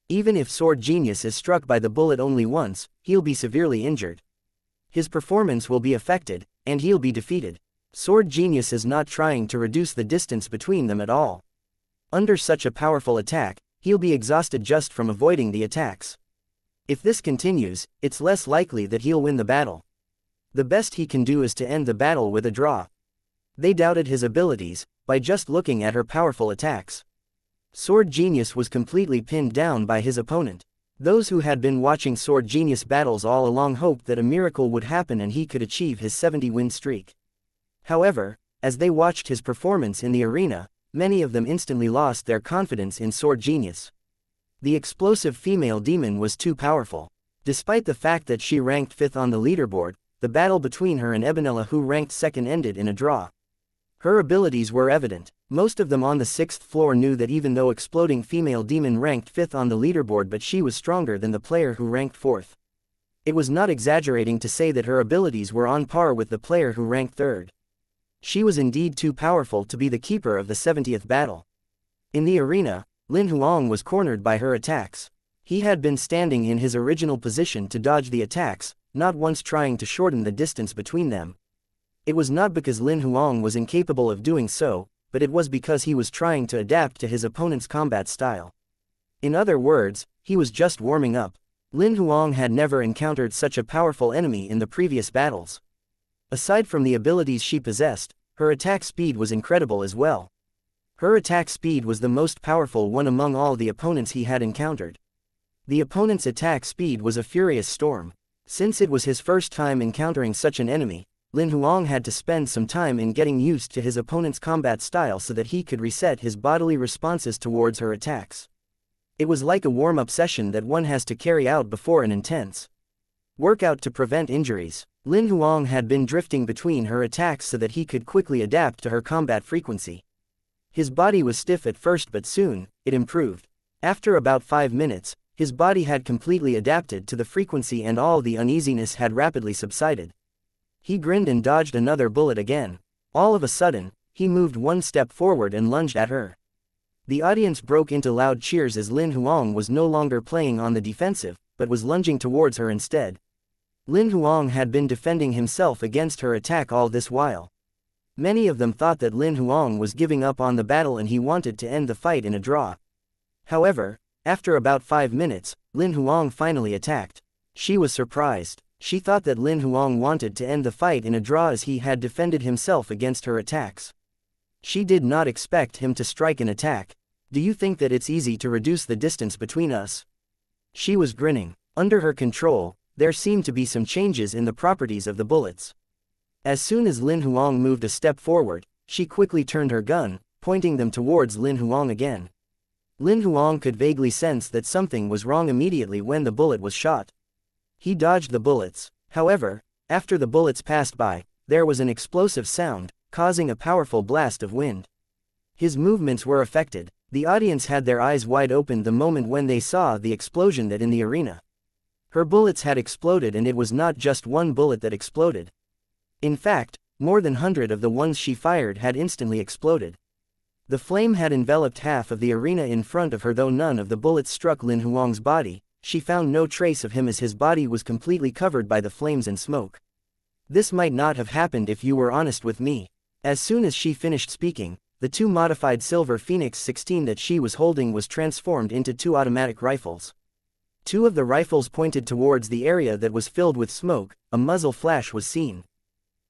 Even if Sword Genius is struck by the bullet only once, he'll be severely injured. His performance will be affected, and he'll be defeated. Sword Genius is not trying to reduce the distance between them at all. Under such a powerful attack, he'll be exhausted just from avoiding the attacks. If this continues, it's less likely that he'll win the battle. The best he can do is to end the battle with a draw. They doubted his abilities, by just looking at her powerful attacks. Sword Genius was completely pinned down by his opponent. Those who had been watching Sword Genius battles all along hoped that a miracle would happen and he could achieve his 70-win streak. However, as they watched his performance in the arena, many of them instantly lost their confidence in Sword Genius. The explosive female demon was too powerful. Despite the fact that she ranked 5th on the leaderboard, the battle between her and Ebonella, who ranked 2nd, ended in a draw. Her abilities were evident. Most of them on the 6th floor knew that even though exploding female demon ranked 5th on the leaderboard, but she was stronger than the player who ranked 4th. It was not exaggerating to say that her abilities were on par with the player who ranked 3rd. She was indeed too powerful to be the keeper of the 70th battle. In the arena, Lin Huang was cornered by her attacks. He had been standing in his original position to dodge the attacks, not once trying to shorten the distance between them. It was not because Lin Huang was incapable of doing so, but it was because he was trying to adapt to his opponent's combat style. In other words, he was just warming up. Lin Huang had never encountered such a powerful enemy in the previous battles. Aside from the abilities she possessed, her attack speed was incredible as well. Her attack speed was the most powerful one among all the opponents he had encountered. The opponent's attack speed was a furious storm. Since it was his first time encountering such an enemy, Lin Huang had to spend some time in getting used to his opponent's combat style so that he could reset his bodily responses towards her attacks. It was like a warm-up session that one has to carry out before an intense workout to prevent injuries. Lin Huang had been drifting between her attacks so that he could quickly adapt to her combat frequency. His body was stiff at first, but soon, it improved. After about 5 minutes, his body had completely adapted to the frequency and all the uneasiness had rapidly subsided. He grinned and dodged another bullet again. All of a sudden, he moved one step forward and lunged at her. The audience broke into loud cheers as Lin Huang was no longer playing on the defensive, but was lunging towards her instead. Lin Huang had been defending himself against her attack all this while. Many of them thought that Lin Huang was giving up on the battle and he wanted to end the fight in a draw. However, after about 5 minutes, Lin Huang finally attacked. She was surprised. She thought that Lin Huang wanted to end the fight in a draw as he had defended himself against her attacks. She did not expect him to strike an attack. "Do you think that it's easy to reduce the distance between us?" She was grinning. Under her control, there seemed to be some changes in the properties of the bullets. As soon as Lin Huang moved a step forward, she quickly turned her gun, pointing them towards Lin Huang again. Lin Huang could vaguely sense that something was wrong immediately when the bullet was shot. He dodged the bullets. However, after the bullets passed by, there was an explosive sound, causing a powerful blast of wind. His movements were affected. The audience had their eyes wide open the moment when they saw the explosion that in the arena. Her bullets had exploded, and it was not just one bullet that exploded. In fact, more than 100 of the ones she fired had instantly exploded. The flame had enveloped half of the arena in front of her. Though none of the bullets struck Lin Huang's body, she found no trace of him as his body was completely covered by the flames and smoke. "This might not have happened if you were honest with me." As soon as she finished speaking, the 2 modified Silver Phoenix 16 that she was holding was transformed into 2 automatic rifles. 2 of the rifles pointed towards the area that was filled with smoke. A muzzle flash was seen.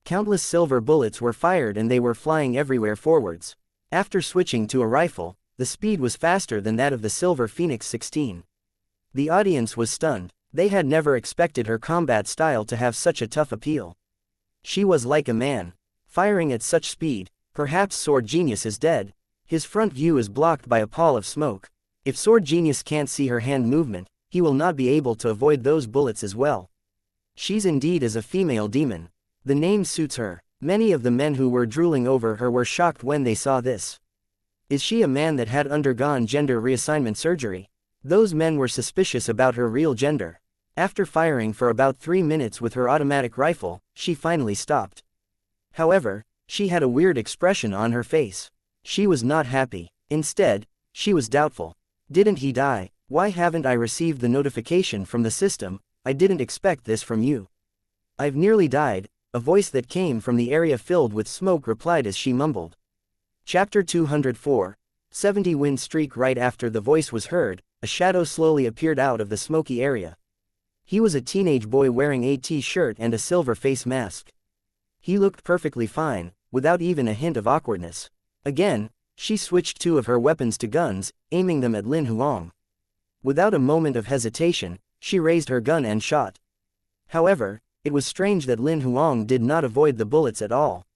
Countless silver bullets were fired and they were flying everywhere forwards. After switching to a rifle, the speed was faster than that of the Silver Phoenix 16. The audience was stunned. They had never expected her combat style to have such a tough appeal. She was like a man, firing at such speed. Perhaps Sword Genius is dead. His front view is blocked by a pall of smoke. If Sword Genius can't see her hand movement, he will not be able to avoid those bullets as well. She's indeed as a female demon. The name suits her. Many of the men who were drooling over her were shocked when they saw this. Is she a man that had undergone gender reassignment surgery? Those men were suspicious about her real gender. After firing for about 3 minutes with her automatic rifle, she finally stopped. However, she had a weird expression on her face. She was not happy. Instead, she was doubtful. "Didn't he die? Why haven't I received the notification from the system? I didn't expect this from you." "I've nearly died," a voice that came from the area filled with smoke replied as she mumbled. Chapter 204. 70 Win Streak. Right after the voice was heard, a shadow slowly appeared out of the smoky area. He was a teenage boy wearing a t-shirt and a silver face mask. He looked perfectly fine, without even a hint of awkwardness. Again, she switched 2 of her weapons to guns, aiming them at Lin Huang. Without a moment of hesitation, she raised her gun and shot. However, it was strange that Lin Huang did not avoid the bullets at all.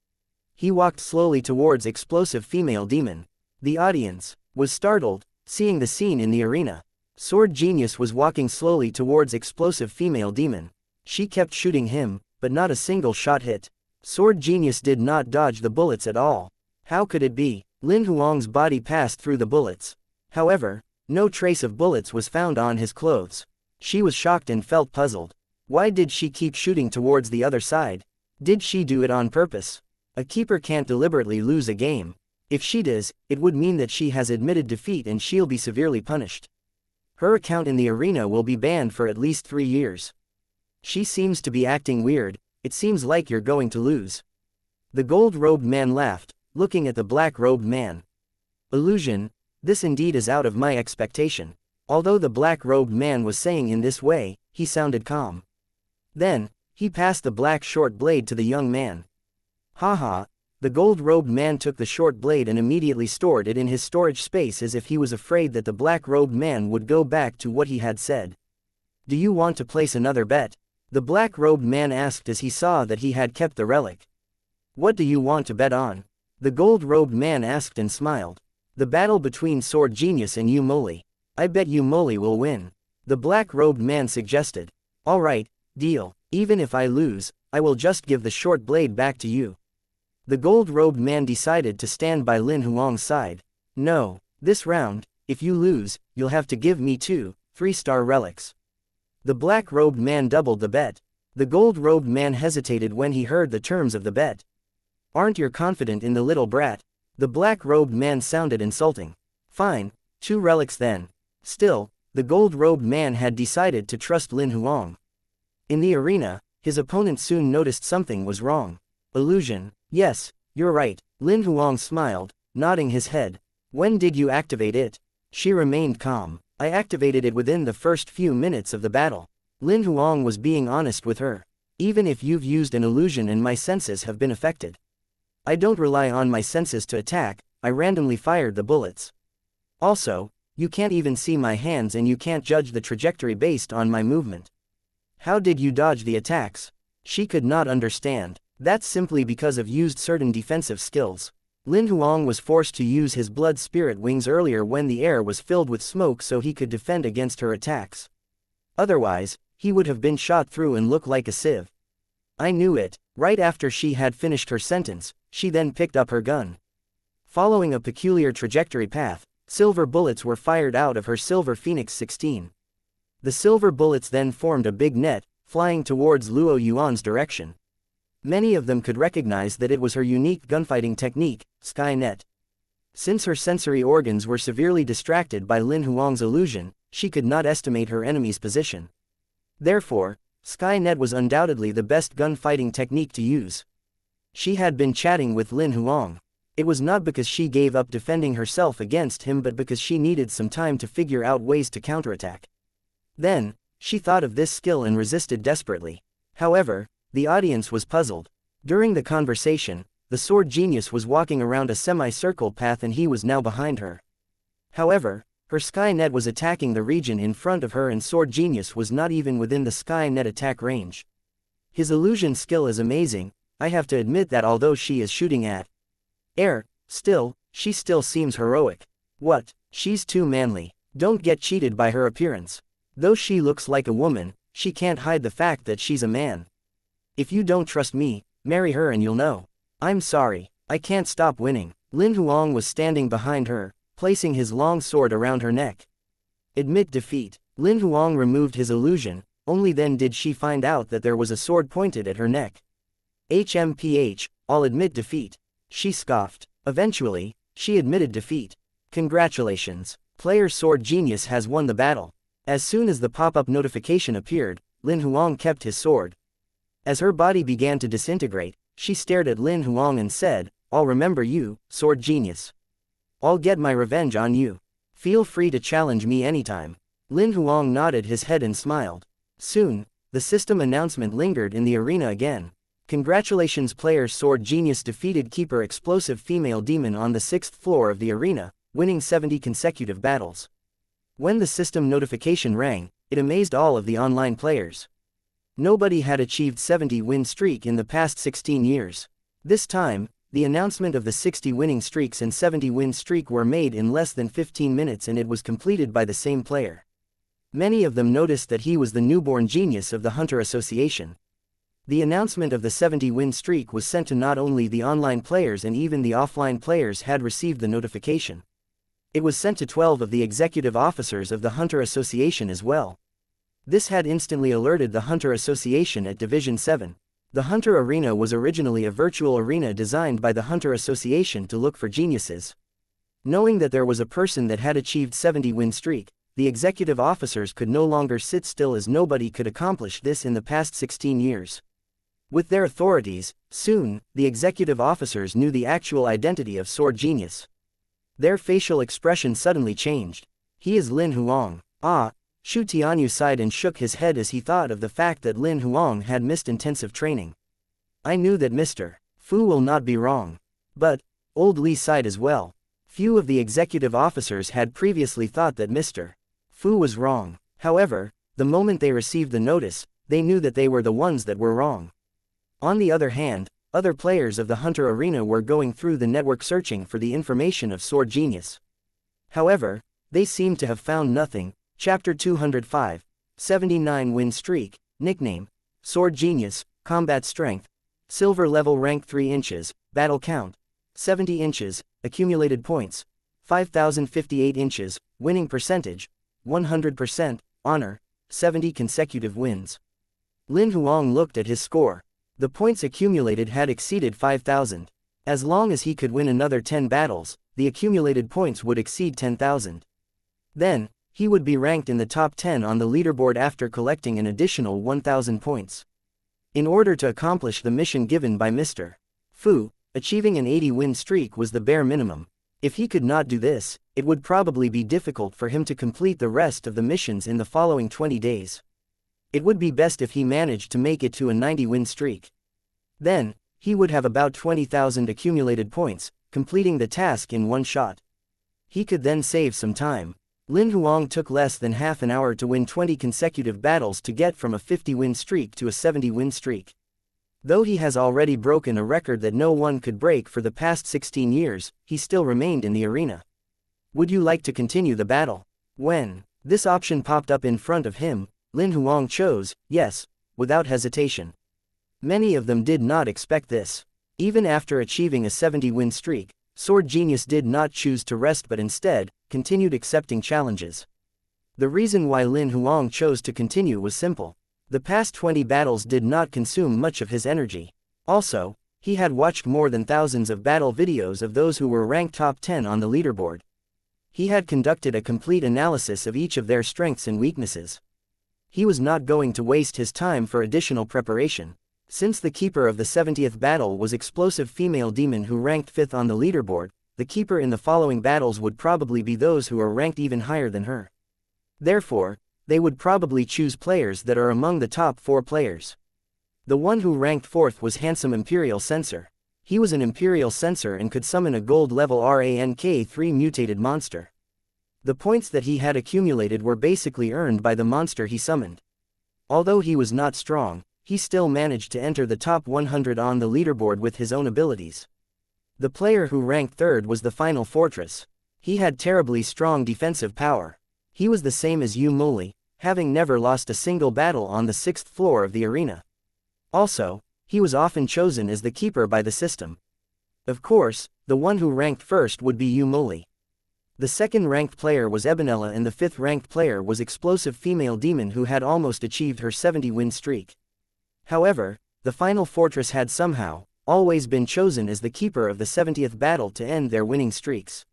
He walked slowly towards explosive female demon. The audience was startled, seeing the scene in the arena. Sword Genius was walking slowly towards explosive female demon. She kept shooting him, but not a single shot hit. Sword Genius did not dodge the bullets at all. How could it be? Lin Huang's body passed through the bullets. However, no trace of bullets was found on his clothes. She was shocked and felt puzzled. Why did she keep shooting towards the other side? Did she do it on purpose? A keeper can't deliberately lose a game. If she does, it would mean that she has admitted defeat and she'll be severely punished. Her account in the arena will be banned for at least 3 years. She seems to be acting weird. It seems like you're going to lose. The gold-robed man laughed, looking at the black-robed man. Illusion. This indeed is out of my expectation. Although the black-robed man was saying in this way, he sounded calm. Then, he passed the black short blade to the young man. "Haha, The gold-robed man took the short blade and immediately stored it in his storage space as if he was afraid that the black-robed man would go back to what he had said. Do you want to place another bet? The black-robed man asked as he saw that he had kept the relic. What do you want to bet on? The gold-robed man asked and smiled. The battle between Sword Genius and you Moli. I bet you Moli will win. The black-robed man suggested. All right, deal. Even if I lose, I will just give the short blade back to you. The gold-robed man decided to stand by Lin Huang's side. No, this round, if you lose, you'll have to give me 2 3-star relics. The black-robed man doubled the bet. The gold-robed man hesitated when he heard the terms of the bet. Aren't you confident in the little brat? The black-robed man sounded insulting. Fine, 2 relics then. Still, the gold-robed man had decided to trust Lin Huang. In the arena, his opponent soon noticed something was wrong. Illusion. Yes, you're right, Lin Huang smiled, nodding his head. When did you activate it? She remained calm. I activated it within the first few minutes of the battle. Lin Huang was being honest with her. Even if you've used an illusion and my senses have been affected. I don't rely on my senses to attack, I randomly fired the bullets. Also, you can't even see my hands and you can't judge the trajectory based on my movement. How did you dodge the attacks? She could not understand. That's simply because of used certain defensive skills. Lin Huang was forced to use his blood spirit wings earlier when the air was filled with smoke so he could defend against her attacks. Otherwise, he would have been shot through and look like a sieve. I knew it. Right after she had finished her sentence, she then picked up her gun. Following a peculiar trajectory path, silver bullets were fired out of her Silver Phoenix 16. The silver bullets then formed a big net, flying towards Luo Yuan's direction. Many of them could recognize that it was her unique gunfighting technique, Sky Net. Since her sensory organs were severely distracted by Lin Huang's illusion, she could not estimate her enemy's position. Therefore, Sky Net was undoubtedly the best gunfighting technique to use. She had been chatting with Lin Huang. It was not because she gave up defending herself against him but because she needed some time to figure out ways to counterattack. Then, she thought of this skill and resisted desperately. However, the audience was puzzled. During the conversation, the Sword Genius was walking around a semi-circle path and he was now behind her. However, her Sky Net was attacking the region in front of her and Sword Genius was not even within the Sky Net attack range. His illusion skill is amazing, I have to admit that although she is shooting at air, she still seems heroic. What? She's too manly. Don't get cheated by her appearance. Though she looks like a woman, she can't hide the fact that she's a man. If you don't trust me, marry her and you'll know. I'm sorry, I can't stop winning. Lin Huang was standing behind her, placing his long sword around her neck. Admit defeat. Lin Huang removed his illusion, only then did she find out that there was a sword pointed at her neck. HMPH, I'll admit defeat. She scoffed. Eventually, she admitted defeat. Congratulations. Player Sword Genius has won the battle. As soon as the pop-up notification appeared, Lin Huang kept his sword. As her body began to disintegrate, she stared at Lin Huang and said, I'll remember you, Sword Genius. I'll get my revenge on you. Feel free to challenge me anytime. Lin Huang nodded his head and smiled. Soon, the system announcement lingered in the arena again. Congratulations, player Sword Genius defeated Keeper Explosive Female Demon on the 6th floor of the arena, winning 70 consecutive battles. When the system notification rang, it amazed all of the online players. Nobody had achieved 70-win streak in the past 16 years. This time, the announcement of the 60 winning streaks and 70-win streak were made in less than 15 minutes and it was completed by the same player. Many of them noticed that he was the newborn genius of the Hunter Association. The announcement of the 70-win streak was sent to not only the online players and even the offline players had received the notification. It was sent to 12 of the executive officers of the Hunter Association as well. This had instantly alerted the Hunter Association at Division 7. The Hunter Arena was originally a virtual arena designed by the Hunter Association to look for geniuses. Knowing that there was a person that had achieved 70-win streak, the executive officers could no longer sit still as nobody could accomplish this in the past 16 years. With their authorities, soon, the executive officers knew the actual identity of Sword Genius. Their facial expression suddenly changed. He is Lin Huang. Ah! Shu Tianyu sighed and shook his head as he thought of the fact that Lin Huang had missed intensive training. I knew that Mr. Fu will not be wrong. But, old Li sighed as well. Few of the executive officers had previously thought that Mr. Fu was wrong. However, the moment they received the notice, they knew that they were the ones that were wrong. On the other hand, other players of the Hunter Arena were going through the network searching for the information of Sword Genius. However, they seemed to have found nothing. Chapter 205, 79 win streak, nickname, Sword Genius, combat strength, silver level rank 3 inches, battle count, 70 inches, accumulated points, 5058 inches, winning percentage, 100%, honor, 70 consecutive wins. Lin Huang looked at his score. The points accumulated had exceeded 5,000. As long as he could win another 10 battles, the accumulated points would exceed 10,000. Then, he would be ranked in the top 10 on the leaderboard after collecting an additional 1,000 points. In order to accomplish the mission given by Mr. Fu, achieving an 80-win streak was the bare minimum. If he could not do this, it would probably be difficult for him to complete the rest of the missions in the following 20 days. It would be best if he managed to make it to a 90-win streak. Then, he would have about 20,000 accumulated points, completing the task in one shot. He could then save some time. Lin Huang took less than half an hour to win 20 consecutive battles to get from a 50-win streak to a 70-win streak. Though he has already broken a record that no one could break for the past 16 years, he still remained in the arena. Would you like to continue the battle? When this option popped up in front of him, Lin Huang chose yes, without hesitation. Many of them did not expect this. Even after achieving a 70-win streak, Sword Genius did not choose to rest but instead, continued accepting challenges. The reason why Lin Huang chose to continue was simple. The past 20 battles did not consume much of his energy. Also, he had watched more than thousands of battle videos of those who were ranked top 10 on the leaderboard. He had conducted a complete analysis of each of their strengths and weaknesses. He was not going to waste his time for additional preparation. Since the keeper of the 70th battle was explosive female demon who ranked 5th on the leaderboard, the keeper in the following battles would probably be those who are ranked even higher than her. Therefore, they would probably choose players that are among the top 4 players. The one who ranked 4th was Handsome Imperial Censor. He was an Imperial Censor and could summon a gold level rank 3 mutated monster. The points that he had accumulated were basically earned by the monster he summoned. Although he was not strong, he still managed to enter the top 100 on the leaderboard with his own abilities. The player who ranked 3rd was the Final Fortress. He had terribly strong defensive power. He was the same as Yu Moli, having never lost a single battle on the 6th floor of the arena. Also, he was often chosen as the keeper by the system. Of course, the one who ranked 1st would be Yu Moli. The 2nd-ranked player was Ebonella and the 5th-ranked player was Explosive Female Demon who had almost achieved her 70-win streak. However, the Final Fortress had somehow always been chosen as the keeper of the 70th battle to end their winning streaks.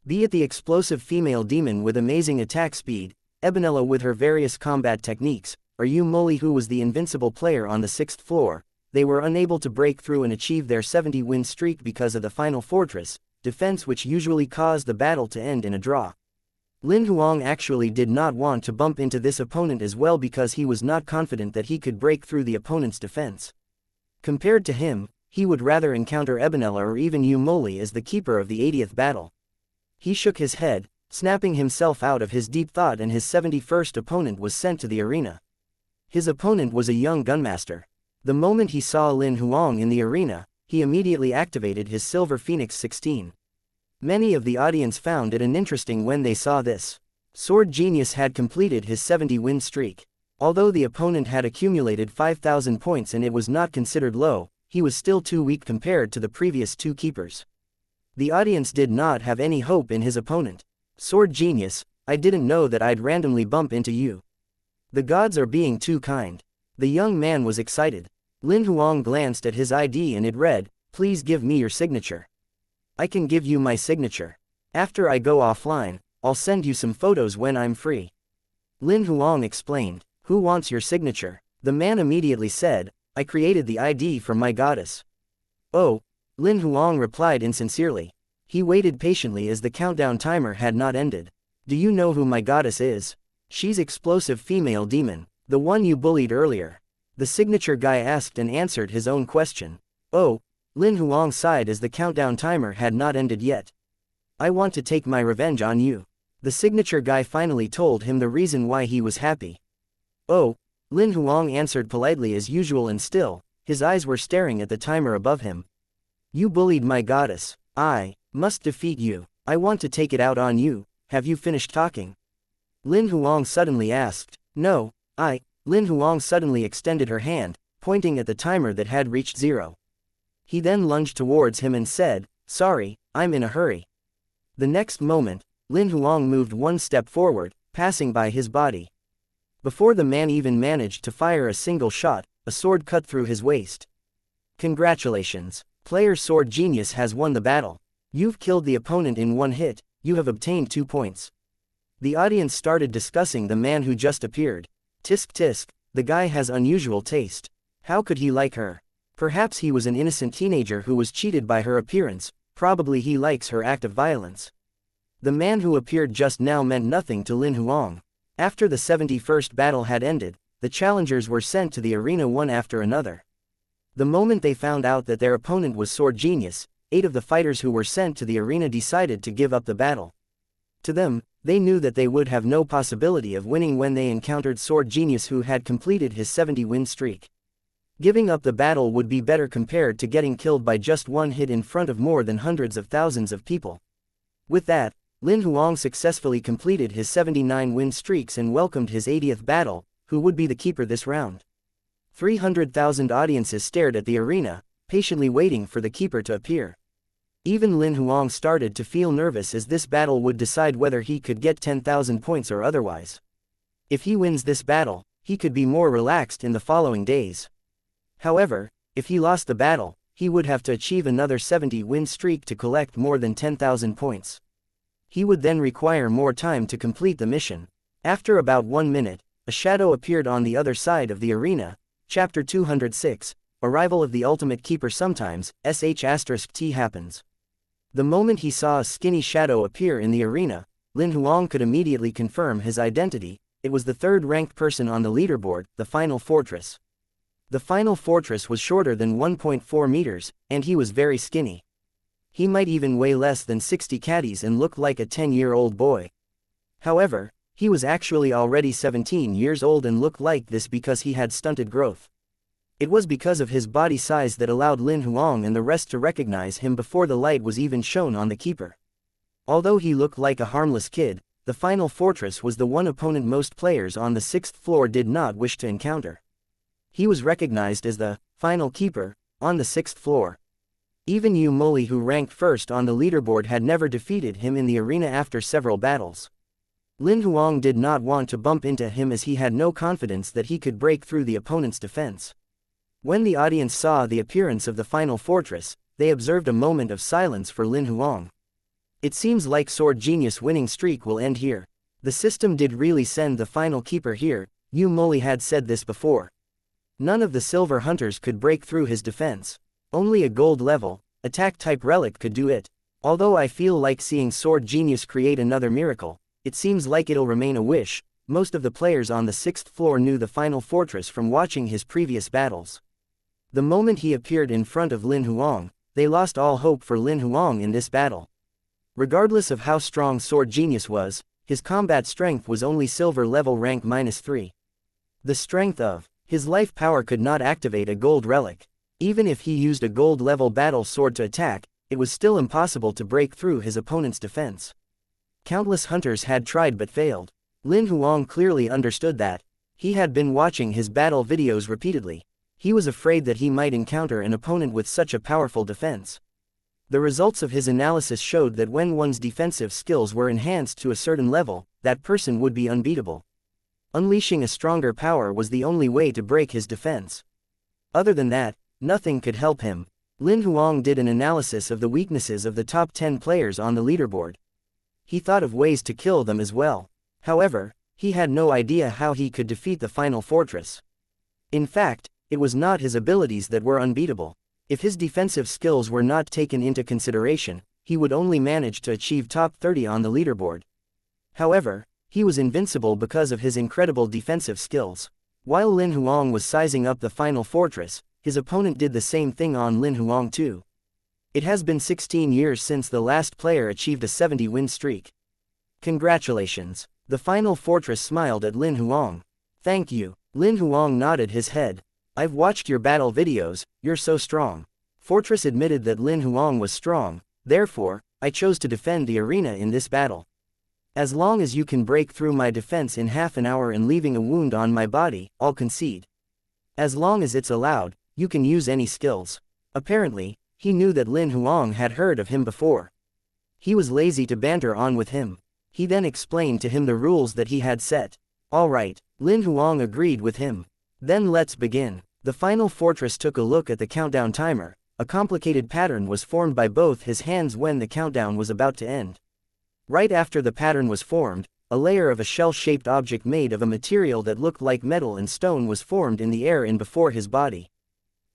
Be it the Explosive Female Demon with amazing attack speed, Ebonella with her various combat techniques, or Yu Moli who was the invincible player on the 6th floor, they were unable to break through and achieve their 70-win streak because of the Final Fortress defense which usually caused the battle to end in a draw. Lin Huang actually did not want to bump into this opponent as well because he was not confident that he could break through the opponent's defense. Compared to him, he would rather encounter Ebonella or even Yu Moli as the keeper of the 80th battle. He shook his head, snapping himself out of his deep thought, and his 71st opponent was sent to the arena. His opponent was a young gunmaster. The moment he saw Lin Huang in the arena, he immediately activated his Silver Phoenix 16. Many of the audience found it interesting when they saw this. Sword Genius had completed his 70-win streak. Although the opponent had accumulated 5,000 points and it was not considered low, he was still too weak compared to the previous 2 keepers. The audience did not have any hope in his opponent. Sword Genius, I didn't know that I'd randomly bump into you. The gods are being too kind. The young man was excited. Lin Huang glanced at his ID and it read, "Please give me your signature." "I can give you my signature. After I go offline, I'll send you some photos when I'm free." Lin Huang explained. "Who wants your signature?" The man immediately said, "I created the ID for my goddess." "Oh," Lin Huang replied insincerely. He waited patiently as the countdown timer had not ended. "Do you know who my goddess is?" "She's Explosive Female Demon, the one you bullied earlier." The signature guy asked and answered his own question. "Oh," Lin Huang sighed as the countdown timer had not ended yet. I want to take my revenge on you. The signature guy finally told him the reason why he was happy. Oh, Lin Huang answered politely as usual and still, his eyes were staring at the timer above him. You bullied my goddess. I must defeat you. I want to take it out on you. Have you finished talking? Lin Huang suddenly asked. No, Lin Huang suddenly extended her hand, pointing at the timer that had reached 0. He then lunged towards him and said, sorry, I'm in a hurry. The next moment, Lin Huang moved one step forward, passing by his body. Before the man even managed to fire a single shot, a sword cut through his waist. Congratulations. Player Sword Genius has won the battle. You've killed the opponent in one hit, you have obtained 2 points. The audience started discussing the man who just appeared. Tisk tisk, the guy has unusual taste. How could he like her? Perhaps he was an innocent teenager who was cheated by her appearance, probably he likes her act of violence. The man who appeared just now meant nothing to Lin Huang. After the 71st battle had ended, the challengers were sent to the arena one after another. The moment they found out that their opponent was Sword Genius, 8 of the fighters who were sent to the arena decided to give up the battle. To them, they knew that they would have no possibility of winning when they encountered Sword Genius who had completed his 70-win streak. Giving up the battle would be better compared to getting killed by just one hit in front of more than hundreds of thousands of people. With that, Lin Huang successfully completed his 79-win streaks and welcomed his 80th battle, who would be the keeper this round. 300,000 audiences stared at the arena, patiently waiting for the keeper to appear. Even Lin Huang started to feel nervous as this battle would decide whether he could get 10,000 points or otherwise. If he wins this battle, he could be more relaxed in the following days. However, if he lost the battle, he would have to achieve another 70-win streak to collect more than 10,000 points. He would then require more time to complete the mission. After about 1 minute, a shadow appeared on the other side of the arena. Chapter 206, Arrival of the Ultimate Keeper. Sometimes, *T happens. The moment he saw a skinny shadow appear in the arena, Lin Huang could immediately confirm his identity. It was the 3rd-ranked person on the leaderboard, the Final Fortress. The Final Fortress was shorter than 1.4 meters, and he was very skinny. He might even weigh less than 60 caddies and look like a 10-year-old boy. However, he was actually already 17 years old and looked like this because he had stunted growth. It was because of his body size that allowed Lin Huang and the rest to recognize him before the light was even shown on the keeper. Although he looked like a harmless kid, the Final Fortress was the one opponent most players on the 6th floor did not wish to encounter. He was recognized as the final keeper on the 6th floor. Even Yu Moli, who ranked first on the leaderboard, had never defeated him in the arena after several battles. Lin Huang did not want to bump into him as he had no confidence that he could break through the opponent's defense. When the audience saw the appearance of the Final Fortress, they observed a moment of silence for Lin Huang. It seems like Sword Genius winning streak will end here. The system did really send the final keeper here. Yu Moli had said this before. None of the silver hunters could break through his defense. Only a gold level, attack-type relic could do it. Although I feel like seeing Sword Genius create another miracle, it seems like it'll remain a wish. Most of the players on the 6th floor knew the Final Fortress from watching his previous battles. The moment he appeared in front of Lin Huang, they lost all hope for Lin Huang in this battle. Regardless of how strong Sword Genius was, his combat strength was only silver level rank -3. The strength of his life power could not activate a gold relic. Even if he used a gold level battle sword to attack, it was still impossible to break through his opponent's defense. Countless hunters had tried but failed. Lin Huang clearly understood that. He had been watching his battle videos repeatedly. He was afraid that he might encounter an opponent with such a powerful defense. The results of his analysis showed that when one's defensive skills were enhanced to a certain level, that person would be unbeatable. Unleashing a stronger power was the only way to break his defense. Other than that, nothing could help him. Lin Huang did an analysis of the weaknesses of the top 10 players on the leaderboard. He thought of ways to kill them as well. However, he had no idea how he could defeat the Final Fortress. In fact, it was not his abilities that were unbeatable. If his defensive skills were not taken into consideration, he would only manage to achieve top 30 on the leaderboard. However, he was invincible because of his incredible defensive skills. While Lin Huang was sizing up the Final Fortress, His opponent did the same thing on Lin Huang too. It has been 16 years since the last player achieved a 70-win streak. Congratulations. The final fortress smiled at Lin Huang. Thank you. Lin Huang nodded his head. I've watched your battle videos, you're so strong. Fortress admitted that Lin Huang was strong, therefore, I chose to defend the arena in this battle. As long as you can break through my defense in half an hour and leaving a wound on my body, I'll concede. As long as it's allowed, you can use any skills. Apparently, he knew that Lin Huang had heard of him before. He was lazy to banter on with him. He then explained to him the rules that he had set. Alright, Lin Huang agreed with him. Then let's begin. The final fortress took a look at the countdown timer. A complicated pattern was formed by both his hands when the countdown was about to end. Right after the pattern was formed, a layer of a shell-shaped object made of a material that looked like metal and stone was formed in the air in before his body.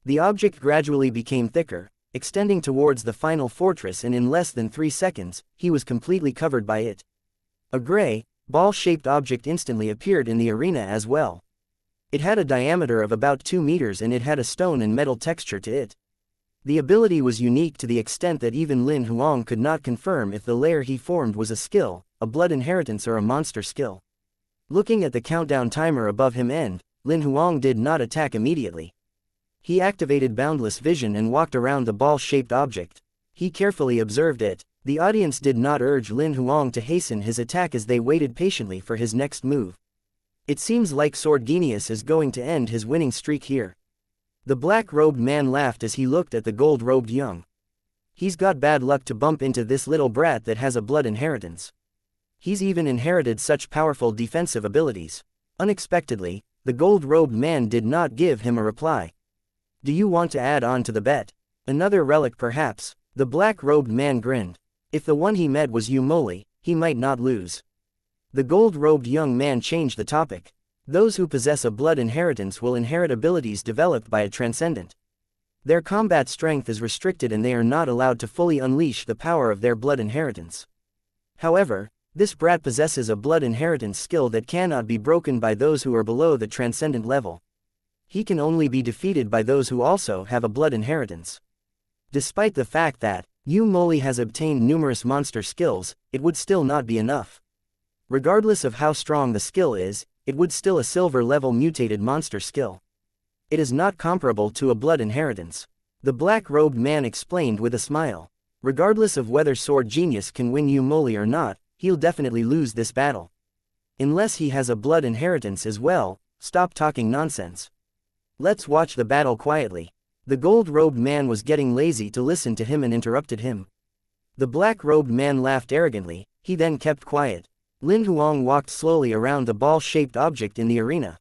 The object gradually became thicker, extending towards the final fortress, and in less than 3 seconds, he was completely covered by it. A gray, ball-shaped object instantly appeared in the arena as well. It had a diameter of about 2 meters and it had a stone and metal texture to it. The ability was unique to the extent that even Lin Huang could not confirm if the layer he formed was a skill, a blood inheritance or a monster skill. Looking at the countdown timer above him Lin Huang did not attack immediately. He activated boundless vision and walked around the ball-shaped object. He carefully observed it. The audience did not urge Lin Huang to hasten his attack as they waited patiently for his next move. It seems like Sword Genius is going to end his winning streak here. The black-robed man laughed as he looked at the gold-robed young. He's got bad luck to bump into this little brat that has a blood inheritance. He's even inherited such powerful defensive abilities. Unexpectedly, the gold-robed man did not give him a reply. Do you want to add on to the bet? Another relic perhaps? The black-robed man grinned. If the one he met was Yu Moli, he might not lose. The gold-robed young man changed the topic. Those who possess a blood inheritance will inherit abilities developed by a transcendent. Their combat strength is restricted and they are not allowed to fully unleash the power of their blood inheritance. However, this brat possesses a blood inheritance skill that cannot be broken by those who are below the transcendent level. He can only be defeated by those who also have a blood inheritance. Despite the fact that Yu Moli has obtained numerous monster skills, it would still not be enough. Regardless of how strong the skill is, it would still a silver-level mutated monster skill. It is not comparable to a blood inheritance. The black-robed man explained with a smile. Regardless of whether Sword Genius can win Yu Moli or not, he'll definitely lose this battle. Unless he has a blood inheritance as well, stop talking nonsense. Let's watch the battle quietly. The gold-robed man was getting lazy to listen to him and interrupted him. The black-robed man laughed arrogantly, he then kept quiet. Lin Huang walked slowly around the ball-shaped object in the arena.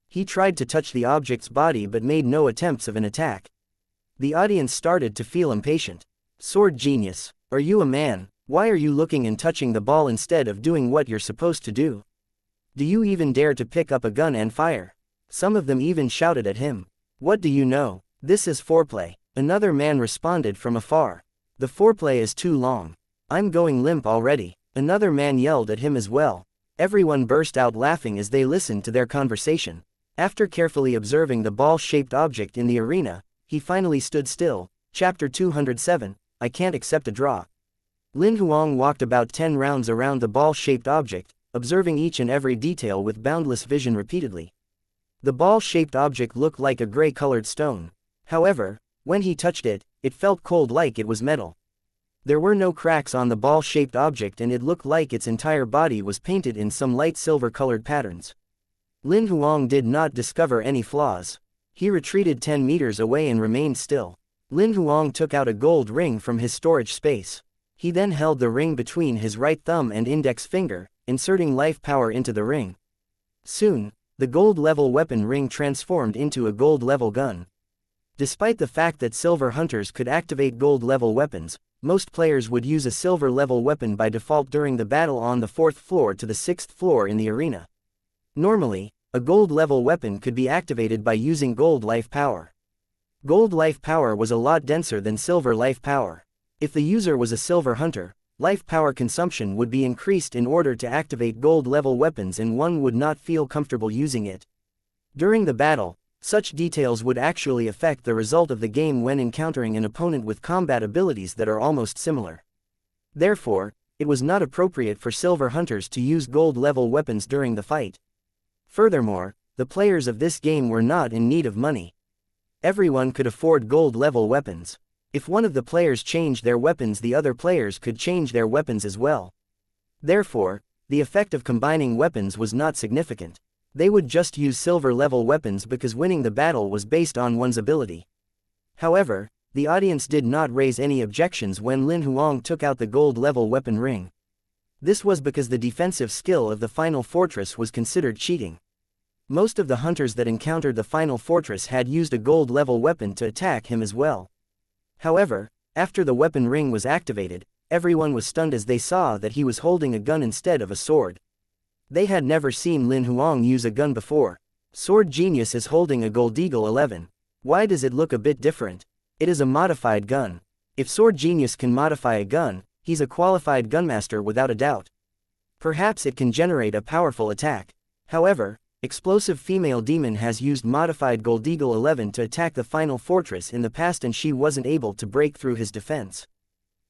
He tried to touch the object's body but made no attempts of an attack. The audience started to feel impatient. Sword Genius, are you a man? Why are you looking and touching the ball instead of doing what you're supposed to do? Do you even dare to pick up a gun and fire? Some of them even shouted at him. What do you know? This is foreplay. Another man responded from afar. The foreplay is too long. I'm going limp already. Another man yelled at him as well. Everyone burst out laughing as they listened to their conversation. After carefully observing the ball-shaped object in the arena, he finally stood still. Chapter 207, I can't accept a draw. Lin Huang walked about 10 rounds around the ball-shaped object, observing each and every detail with boundless vision repeatedly. The ball-shaped object looked like a gray-colored stone. However, when he touched it, it felt cold like it was metal. There were no cracks on the ball-shaped object and it looked like its entire body was painted in some light silver-colored patterns. Lin Huang did not discover any flaws. He retreated 10 meters away and remained still. Lin Huang took out a gold ring from his storage space. He then held the ring between his right thumb and index finger, inserting life power into the ring. Soon, the gold-level weapon ring transformed into a gold-level gun. Despite the fact that silver hunters could activate gold-level weapons, most players would use a silver-level weapon by default during the battle on the 4th floor to the 6th floor in the arena. Normally, a gold-level weapon could be activated by using gold life power. Gold life power was a lot denser than silver life power. If the user was a silver hunter, life power consumption would be increased in order to activate gold-level weapons and one would not feel comfortable using it. During the battle, Such details would actually affect the result of the game when encountering an opponent with combat abilities that are almost similar. Therefore, it was not appropriate for silver hunters to use gold-level weapons during the fight. Furthermore, the players of this game were not in need of money. Everyone could afford gold-level weapons. If one of the players changed their weapons, the other players could change their weapons as well. Therefore, the effect of combining weapons was not significant. They would just use silver-level weapons because winning the battle was based on one's ability. However, the audience did not raise any objections when Lin Huang took out the gold-level weapon ring. This was because the defensive skill of the final fortress was considered cheating. Most of the hunters that encountered the final fortress had used a gold-level weapon to attack him as well. However, after the weapon ring was activated, everyone was stunned as they saw that he was holding a gun instead of a sword. They had never seen Lin Huang use a gun before. Sword Genius is holding a Gold Eagle 11. Why does it look a bit different? It is a modified gun. If Sword Genius can modify a gun, he's a qualified gunmaster without a doubt. Perhaps it can generate a powerful attack. However, Explosive Female Demon has used modified Gold Eagle 11 to attack the final fortress in the past and she wasn't able to break through his defense.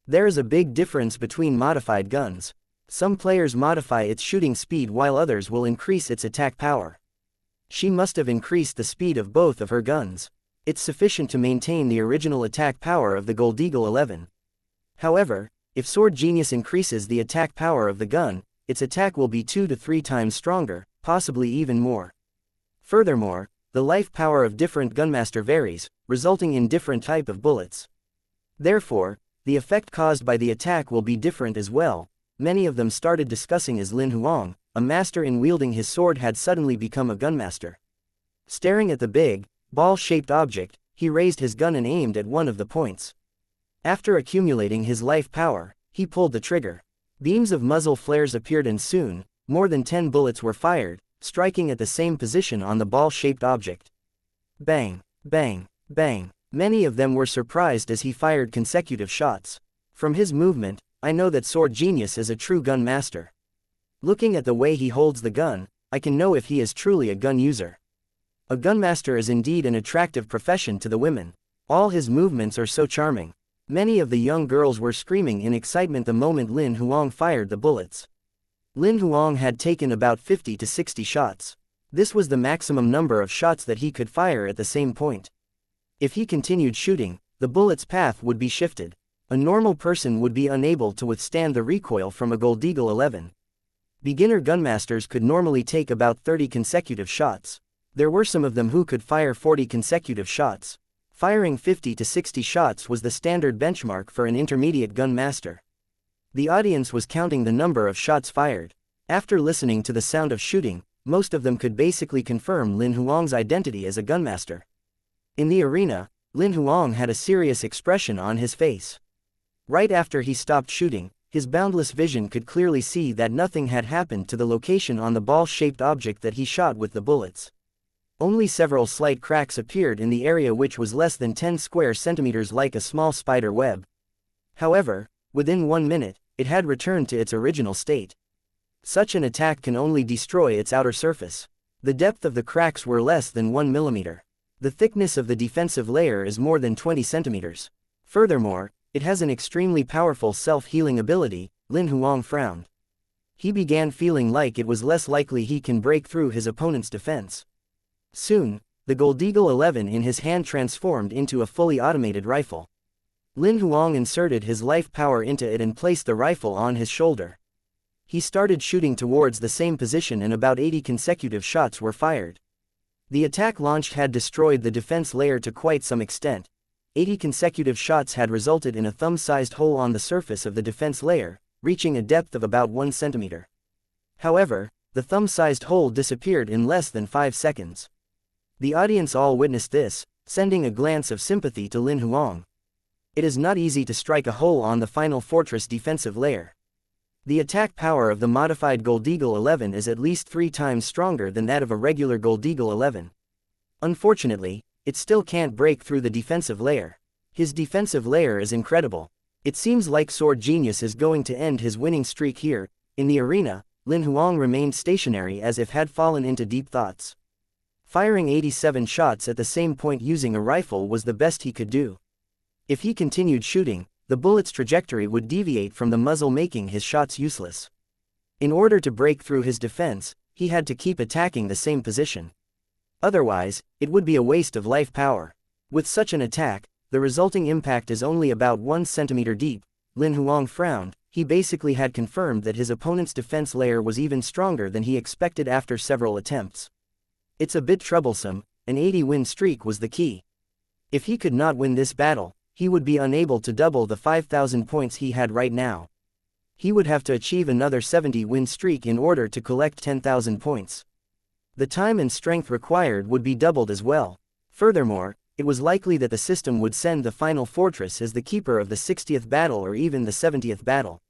There is a big difference between modified guns. Some players modify its shooting speed while others will increase its attack power. She must have increased the speed of both of her guns. It's sufficient to maintain the original attack power of the Gold Eagle 11. However, if Sword Genius increases the attack power of the gun, its attack will be 2 to 3 times stronger, possibly even more. Furthermore, the life power of different gunmaster varies, resulting in different type of bullets. Therefore, the effect caused by the attack will be different as well. Many of them started discussing as Lin Huang, a master in wielding his sword, had suddenly become a gunmaster. Staring at the big, ball-shaped object, he raised his gun and aimed at one of the points. After accumulating his life power, he pulled the trigger. Beams of muzzle flares appeared and soon, more than 10 bullets were fired, striking at the same position on the ball-shaped object. Bang, bang, bang. Many of them were surprised as he fired consecutive shots. From his movement, I know that Sword Genius is a true gun master. Looking at the way he holds the gun, I can know if he is truly a gun user. A gunmaster is indeed an attractive profession to the women. All his movements are so charming. Many of the young girls were screaming in excitement the moment Lin Huang fired the bullets. Lin Huang had taken about 50 to 60 shots. This was the maximum number of shots that he could fire at the same point. If he continued shooting, the bullet's path would be shifted. A normal person would be unable to withstand the recoil from a Gold Eagle 11. Beginner gunmasters could normally take about 30 consecutive shots. There were some of them who could fire 40 consecutive shots. Firing 50 to 60 shots was the standard benchmark for an intermediate gunmaster. The audience was counting the number of shots fired. After listening to the sound of shooting, most of them could basically confirm Lin Huang's identity as a gunmaster. In the arena, Lin Huang had a serious expression on his face. Right after he stopped shooting, his boundless vision could clearly see that nothing had happened to the location on the ball-shaped object that he shot with the bullets. Only several slight cracks appeared in the area which was less than 10 square centimeters, like a small spider web. However, within 1 minute, it had returned to its original state. Such an attack can only destroy its outer surface. The depth of the cracks were less than 1 millimeter. The thickness of the defensive layer is more than 20 centimeters. Furthermore, it has an extremely powerful self-healing ability. Lin Huang frowned. He began feeling like it was less likely he can break through his opponent's defense. Soon, the Gold Eagle 11 in his hand transformed into a fully automated rifle. Lin Huang inserted his life power into it and placed the rifle on his shoulder. He started shooting towards the same position and about 80 consecutive shots were fired. The attack launched had destroyed the defense layer to quite some extent. 80 consecutive shots had resulted in a thumb-sized hole on the surface of the defense layer, reaching a depth of about 1 centimeter. However, the thumb-sized hole disappeared in less than 5 seconds. The audience all witnessed this, sending a glance of sympathy to Lin Huang. It is not easy to strike a hole on the final fortress defensive layer. The attack power of the modified Gold Eagle 11 is at least 3 times stronger than that of a regular Gold Eagle 11. Unfortunately, it still can't break through the defensive layer. His defensive layer is incredible. It seems like Sword Genius is going to end his winning streak here. In the arena, Lin Huang remained stationary as if had fallen into deep thoughts. Firing 87 shots at the same point using a rifle was the best he could do. If he continued shooting, the bullet's trajectory would deviate from the muzzle, making his shots useless. In order to break through his defense, he had to keep attacking the same position. Otherwise, it would be a waste of life power. With such an attack, the resulting impact is only about 1 centimeter deep. Lin Huang frowned. He basically had confirmed that his opponent's defense layer was even stronger than he expected after several attempts. It's a bit troublesome. An 80-win streak was the key. If he could not win this battle, he would be unable to double the 5,000 points he had right now. He would have to achieve another 70-win streak in order to collect 10,000 points. The time and strength required would be doubled as well. Furthermore, it was likely that the system would send the final fortress as the keeper of the 60th battle or even the 70th battle.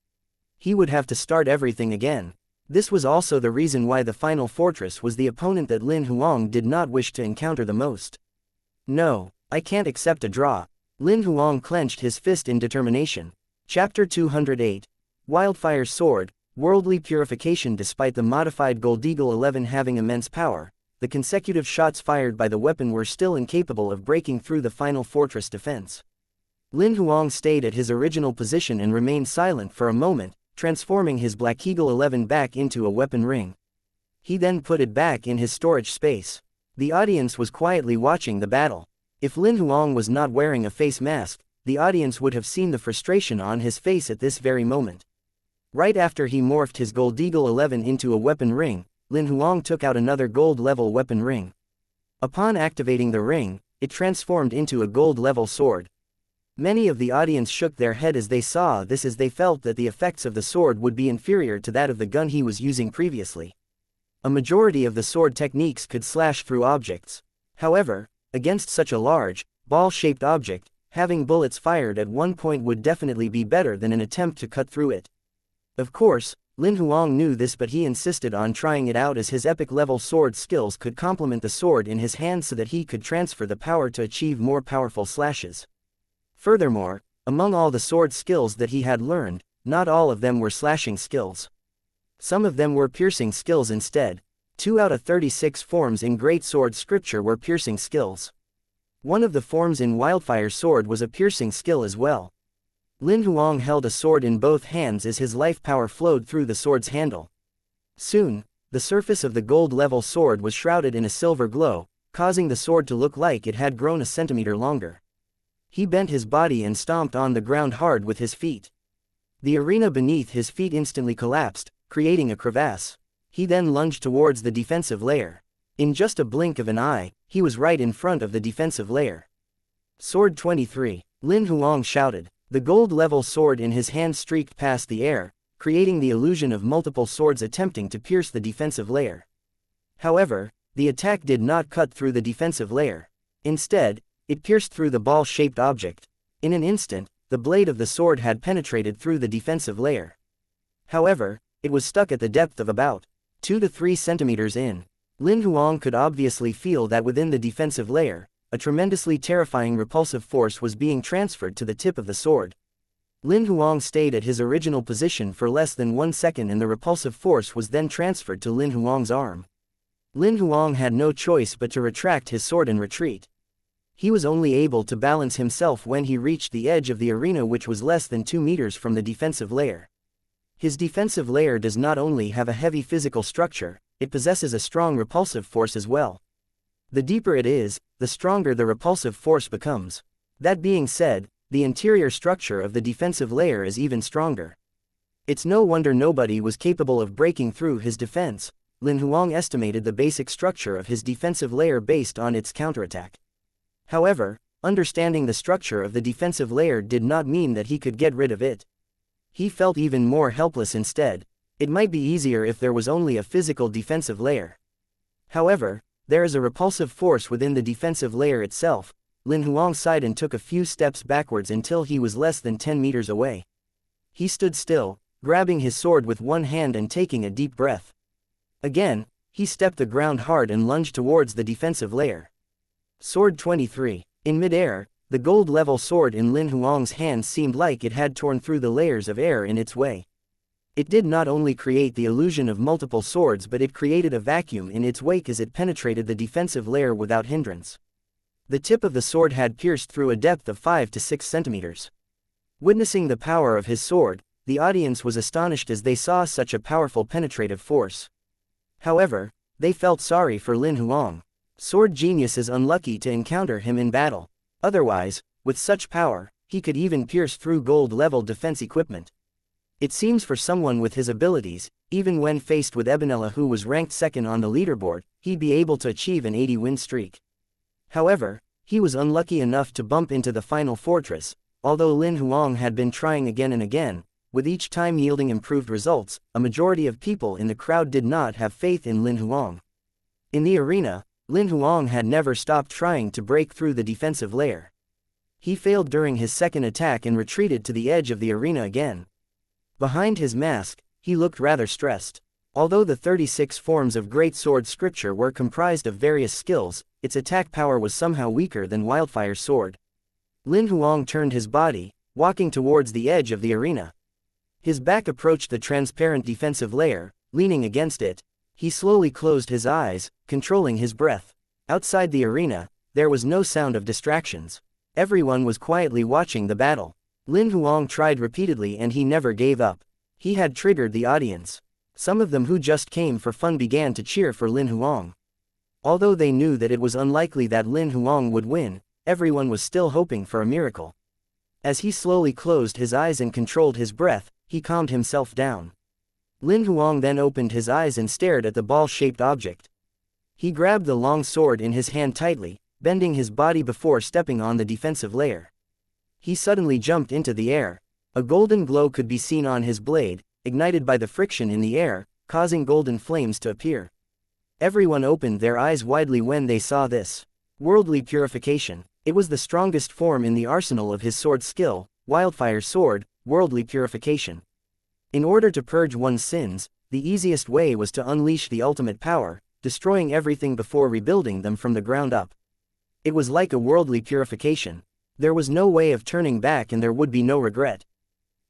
He would have to start everything again. This was also the reason why the final fortress was the opponent that Lin Huang did not wish to encounter the most. No, I can't accept a draw. Lin Huang clenched his fist in determination. Chapter 208. Wildfire's Sword, Worldly Purification. Despite the modified Gold Eagle 11 having immense power, the consecutive shots fired by the weapon were still incapable of breaking through the final fortress defense. Lin Huang stayed at his original position and remained silent for a moment, transforming his Black Eagle 11 back into a weapon ring. He then put it back in his storage space. The audience was quietly watching the battle. If Lin Huang was not wearing a face mask, the audience would have seen the frustration on his face at this very moment. Right after he morphed his Gold Eagle 11 into a weapon ring, Lin Huang took out another gold-level weapon ring. Upon activating the ring, it transformed into a gold-level sword. Many of the audience shook their head as they saw this, as they felt that the effects of the sword would be inferior to that of the gun he was using previously. A majority of the sword techniques could slash through objects. However, against such a large, ball-shaped object, having bullets fired at one point would definitely be better than an attempt to cut through it. Of course, Lin Huang knew this, but he insisted on trying it out as his epic-level sword skills could complement the sword in his hand so that he could transfer the power to achieve more powerful slashes. Furthermore, among all the sword skills that he had learned, not all of them were slashing skills. Some of them were piercing skills instead. 2 out of 36 forms in Great Sword Scripture were piercing skills. One of the forms in Wildfire's Sword was a piercing skill as well. Lin Huang held a sword in both hands as his life power flowed through the sword's handle. Soon, the surface of the gold-level sword was shrouded in a silver glow, causing the sword to look like it had grown a centimeter longer. He bent his body and stomped on the ground hard with his feet. The arena beneath his feet instantly collapsed, creating a crevasse. He then lunged towards the defensive layer. In just a blink of an eye, he was right in front of the defensive layer. Sword 23. Lin Huang shouted. The gold-level sword in his hand streaked past the air, creating the illusion of multiple swords attempting to pierce the defensive layer. However, the attack did not cut through the defensive layer. Instead, it pierced through the ball-shaped object. In an instant, the blade of the sword had penetrated through the defensive layer. However, it was stuck at the depth of about 2 to 3 centimeters in. Lin Huang could obviously feel that within the defensive layer, a tremendously terrifying repulsive force was being transferred to the tip of the sword. Lin Huang stayed at his original position for less than 1 second and the repulsive force was then transferred to Lin Huang's arm. Lin Huang had no choice but to retract his sword and retreat. He was only able to balance himself when he reached the edge of the arena, which was less than 2 meters from the defensive layer. His defensive layer does not only have a heavy physical structure, it possesses a strong repulsive force as well. The deeper it is, the stronger the repulsive force becomes. That being said, the interior structure of the defensive layer is even stronger. It's no wonder nobody was capable of breaking through his defense. Lin Huang estimated the basic structure of his defensive layer based on its counterattack. However, understanding the structure of the defensive layer did not mean that he could get rid of it. He felt even more helpless instead. It might be easier if there was only a physical defensive layer. However, there is a repulsive force within the defensive layer itself. Lin Huang sighed and took a few steps backwards until he was less than 10 meters away. He stood still, grabbing his sword with one hand and taking a deep breath. Again, he stepped the ground hard and lunged towards the defensive layer. Sword 23. In midair, the gold-level sword in Lin Huang's hand seemed like it had torn through the layers of air in its way. It did not only create the illusion of multiple swords, but it created a vacuum in its wake as it penetrated the defensive layer without hindrance. The tip of the sword had pierced through a depth of 5 to 6 centimeters. Witnessing the power of his sword, the audience was astonished as they saw such a powerful penetrative force. However, they felt sorry for Lin Huang. Sword genius is unlucky to encounter him in battle. Otherwise, with such power, he could even pierce through gold-level defense equipment. It seems for someone with his abilities, even when faced with Ebonella, who was ranked second on the leaderboard, he'd be able to achieve an 80-win streak. However, he was unlucky enough to bump into the final fortress. Although Lin Huang had been trying again and again, with each time yielding improved results, a majority of people in the crowd did not have faith in Lin Huang. In the arena, Lin Huang had never stopped trying to break through the defensive layer. He failed during his second attack and retreated to the edge of the arena again. Behind his mask, he looked rather stressed. Although the 36 forms of great sword scripture were comprised of various skills, its attack power was somehow weaker than Wildfire's sword. Lin Huang turned his body, walking towards the edge of the arena. His back approached the transparent defensive layer. Leaning against it, he slowly closed his eyes, controlling his breath. Outside the arena, there was no sound of distractions. Everyone was quietly watching the battle. Lin Huang tried repeatedly and he never gave up. He had triggered the audience. Some of them who just came for fun began to cheer for Lin Huang. Although they knew that it was unlikely that Lin Huang would win, everyone was still hoping for a miracle. As he slowly closed his eyes and controlled his breath, he calmed himself down. Lin Huang then opened his eyes and stared at the ball-shaped object. He grabbed the long sword in his hand tightly, bending his body before stepping on the defensive layer. He suddenly jumped into the air. A golden glow could be seen on his blade, ignited by the friction in the air, causing golden flames to appear. Everyone opened their eyes widely when they saw this. Worldly purification. It was the strongest form in the arsenal of his sword skill, Wildfire's sword, worldly purification. In order to purge one's sins, the easiest way was to unleash the ultimate power, destroying everything before rebuilding them from the ground up. It was like a worldly purification. There was no way of turning back and there would be no regret.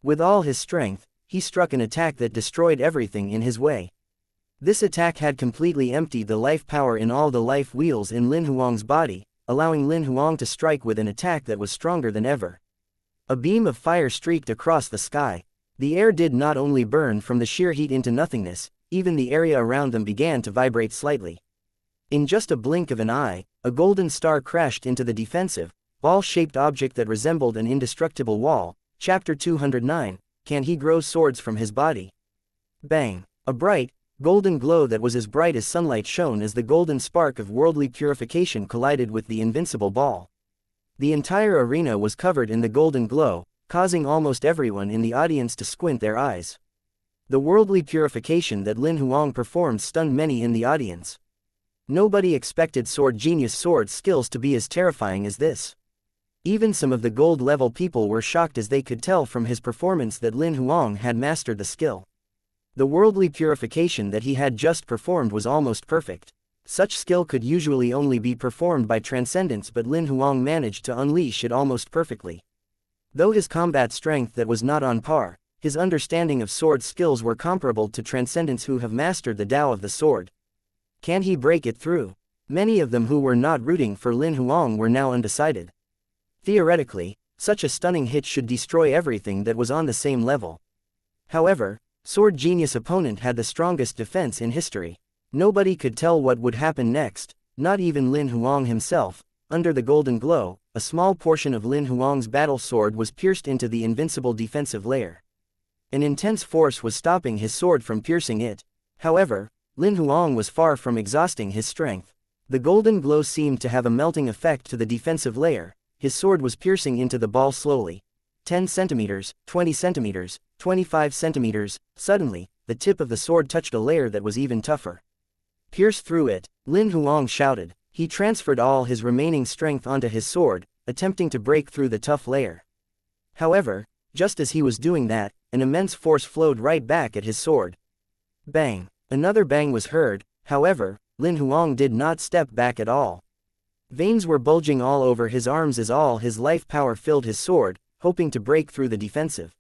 With all his strength, he struck an attack that destroyed everything in his way. This attack had completely emptied the life power in all the life wheels in Lin Huang's body, allowing Lin Huang to strike with an attack that was stronger than ever. A beam of fire streaked across the sky. The air did not only burn from the sheer heat into nothingness, even the area around them began to vibrate slightly. In just a blink of an eye, a golden star crashed into the defensive, ball-shaped object that resembled an indestructible wall. Chapter 209, Can He Grow Swords from His Body? Bang! A bright, golden glow that was as bright as sunlight shone as the golden spark of worldly purification collided with the invincible ball. The entire arena was covered in the golden glow, causing almost everyone in the audience to squint their eyes. The worldly purification that Lin Huang performed stunned many in the audience. Nobody expected sword genius sword skills to be as terrifying as this. Even some of the gold-level people were shocked as they could tell from his performance that Lin Huang had mastered the skill. The worldly purification that he had just performed was almost perfect. Such skill could usually only be performed by transcendence, but Lin Huang managed to unleash it almost perfectly. Though his combat strength that was not on par, his understanding of sword skills were comparable to transcendents who have mastered the Tao of the sword. Can he break it through? Many of them who were not rooting for Lin Huang were now undecided. Theoretically, such a stunning hit should destroy everything that was on the same level. However, sword genius opponent had the strongest defense in history. Nobody could tell what would happen next, not even Lin Huang himself. Under the golden glow, a small portion of Lin Huang's battle sword was pierced into the invincible defensive layer. An intense force was stopping his sword from piercing it. However, Lin Huang was far from exhausting his strength. The golden glow seemed to have a melting effect to the defensive layer. His sword was piercing into the ball slowly. 10 centimeters, 20 centimeters, 25 centimeters. Suddenly, the tip of the sword touched a layer that was even tougher. Pierce through it, Lin Huang shouted. He transferred all his remaining strength onto his sword, attempting to break through the tough layer. However, just as he was doing that, an immense force flowed right back at his sword. Bang! Another bang was heard. However, Lin Huang did not step back at all. Veins were bulging all over his arms as all his life power filled his sword, hoping to break through the defensive.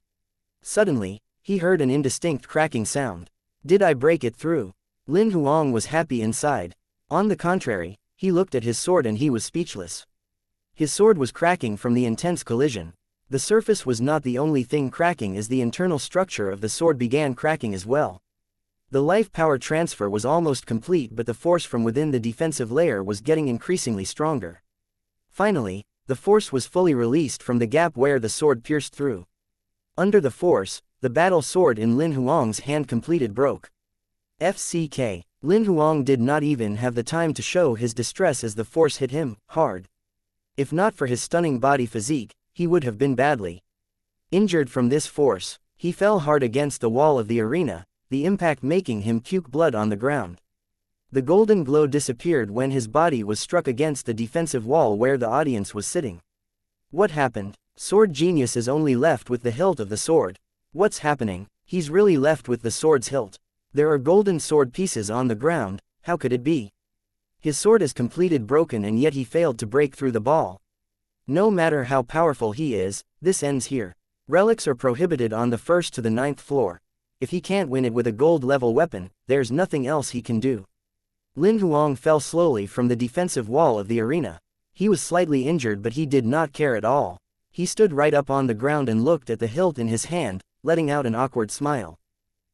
Suddenly, He heard an indistinct cracking sound. Did I break it through? Lin Huang was happy inside. On the contrary, he looked at his sword and he was speechless. His sword was cracking from the intense collision. The surface was not the only thing cracking, as the internal structure of the sword began cracking as well. The life power transfer was almost complete, but the force from within the defensive layer was getting increasingly stronger. Finally, the force was fully released from the gap where the sword pierced through. Under the force, the battle sword in Lin Huang's hand completed broke. FCK. Lin Huang did not even have the time to show his distress as the force hit him hard. If not for his stunning body physique, he would have been badly injured from this force. He fell hard against the wall of the arena, the impact making him puke blood on the ground. The golden glow disappeared when his body was struck against the defensive wall where the audience was sitting. What happened? Sword Genius is only left with the hilt of the sword. What's happening? He's really left with the sword's hilt. There are golden sword pieces on the ground. How could it be? His sword is completed broken, and yet he failed to break through the ball. No matter how powerful he is, this ends here. Relics are prohibited on the 1st to the 9th floor. If he can't win it with a gold-level weapon, there's nothing else he can do. Lin Huang fell slowly from the defensive wall of the arena. He was slightly injured, but he did not care at all. He stood right up on the ground and looked at the hilt in his hand, letting out an awkward smile.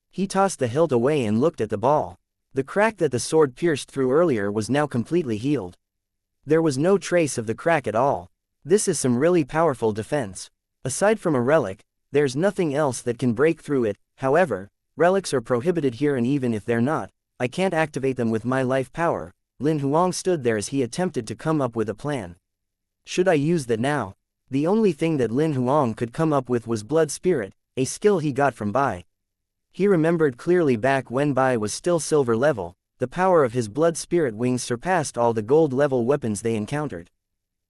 He tossed the hilt away and looked at the ball. The crack that the sword pierced through earlier was now completely healed. There was no trace of the crack at all. This is some really powerful defense. Aside from a relic, there's nothing else that can break through it. However, relics are prohibited here, and even if they're not, I can't activate them with my life power. Lin Huang stood there as he attempted to come up with a plan. Should I use that now? The only thing that Lin Huang could come up with was Blood Spirit, a skill he got from Bai. He remembered clearly back when Bai was still silver level, the power of his Blood Spirit wings surpassed all the gold level weapons they encountered.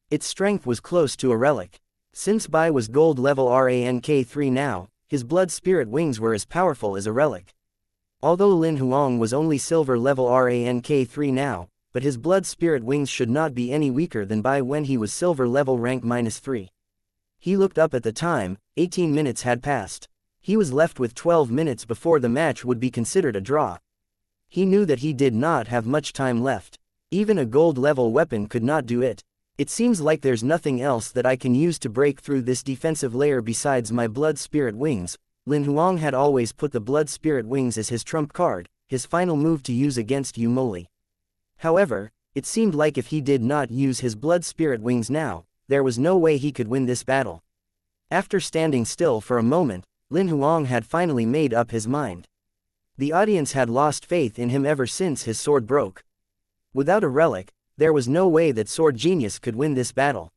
Its strength was close to a relic. Since Bai was gold level rank 3 now, his Blood Spirit wings were as powerful as a relic. Although Lin Huang was only silver level rank 3 now, but his Blood Spirit wings should not be any weaker than Bai when he was silver level rank -3. He looked up at the time. 18 minutes had passed. He was left with 12 minutes before the match would be considered a draw. He knew that he did not have much time left. Even a gold level weapon could not do it. It seems like there's nothing else that I can use to break through this defensive layer besides my Blood Spirit wings. Lin Huang had always put the Blood Spirit wings as his trump card, his final move to use against Yu Moli. However, it seemed like if he did not use his Blood Spirit wings now, there was no way he could win this battle. After standing still for a moment, Lin Huang had finally made up his mind. The audience had lost faith in him ever since his sword broke. Without a relic, there was no way that Sword Genius could win this battle.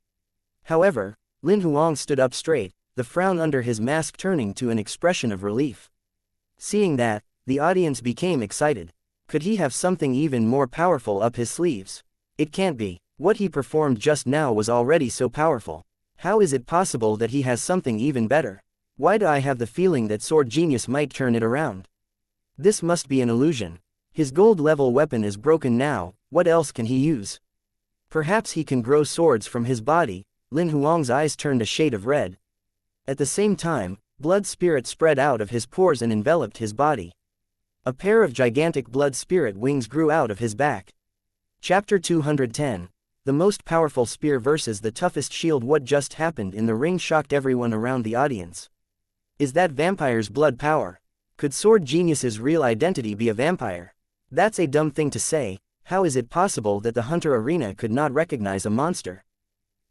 However, Lin Huang stood up straight, the frown under his mask turning to an expression of relief. Seeing that, the audience became excited. Could he have something even more powerful up his sleeves? It can't be. What he performed just now was already so powerful. How is it possible that he has something even better? Why do I have the feeling that Sword Genius might turn it around? This must be an illusion. His gold level weapon is broken now. What else can he use? Perhaps he can grow swords from his body. Lin Huang's eyes turned a shade of red. At the same time, Blood Spirit spread out of his pores and enveloped his body. A pair of gigantic Blood Spirit wings grew out of his back. Chapter 210. The most powerful spear versus the toughest shield. What just happened in the ring shocked everyone around the audience. Is that vampire's blood power? Could Sword Genius's real identity be a vampire? That's a dumb thing to say. How is it possible that the Hunter Arena could not recognize a monster?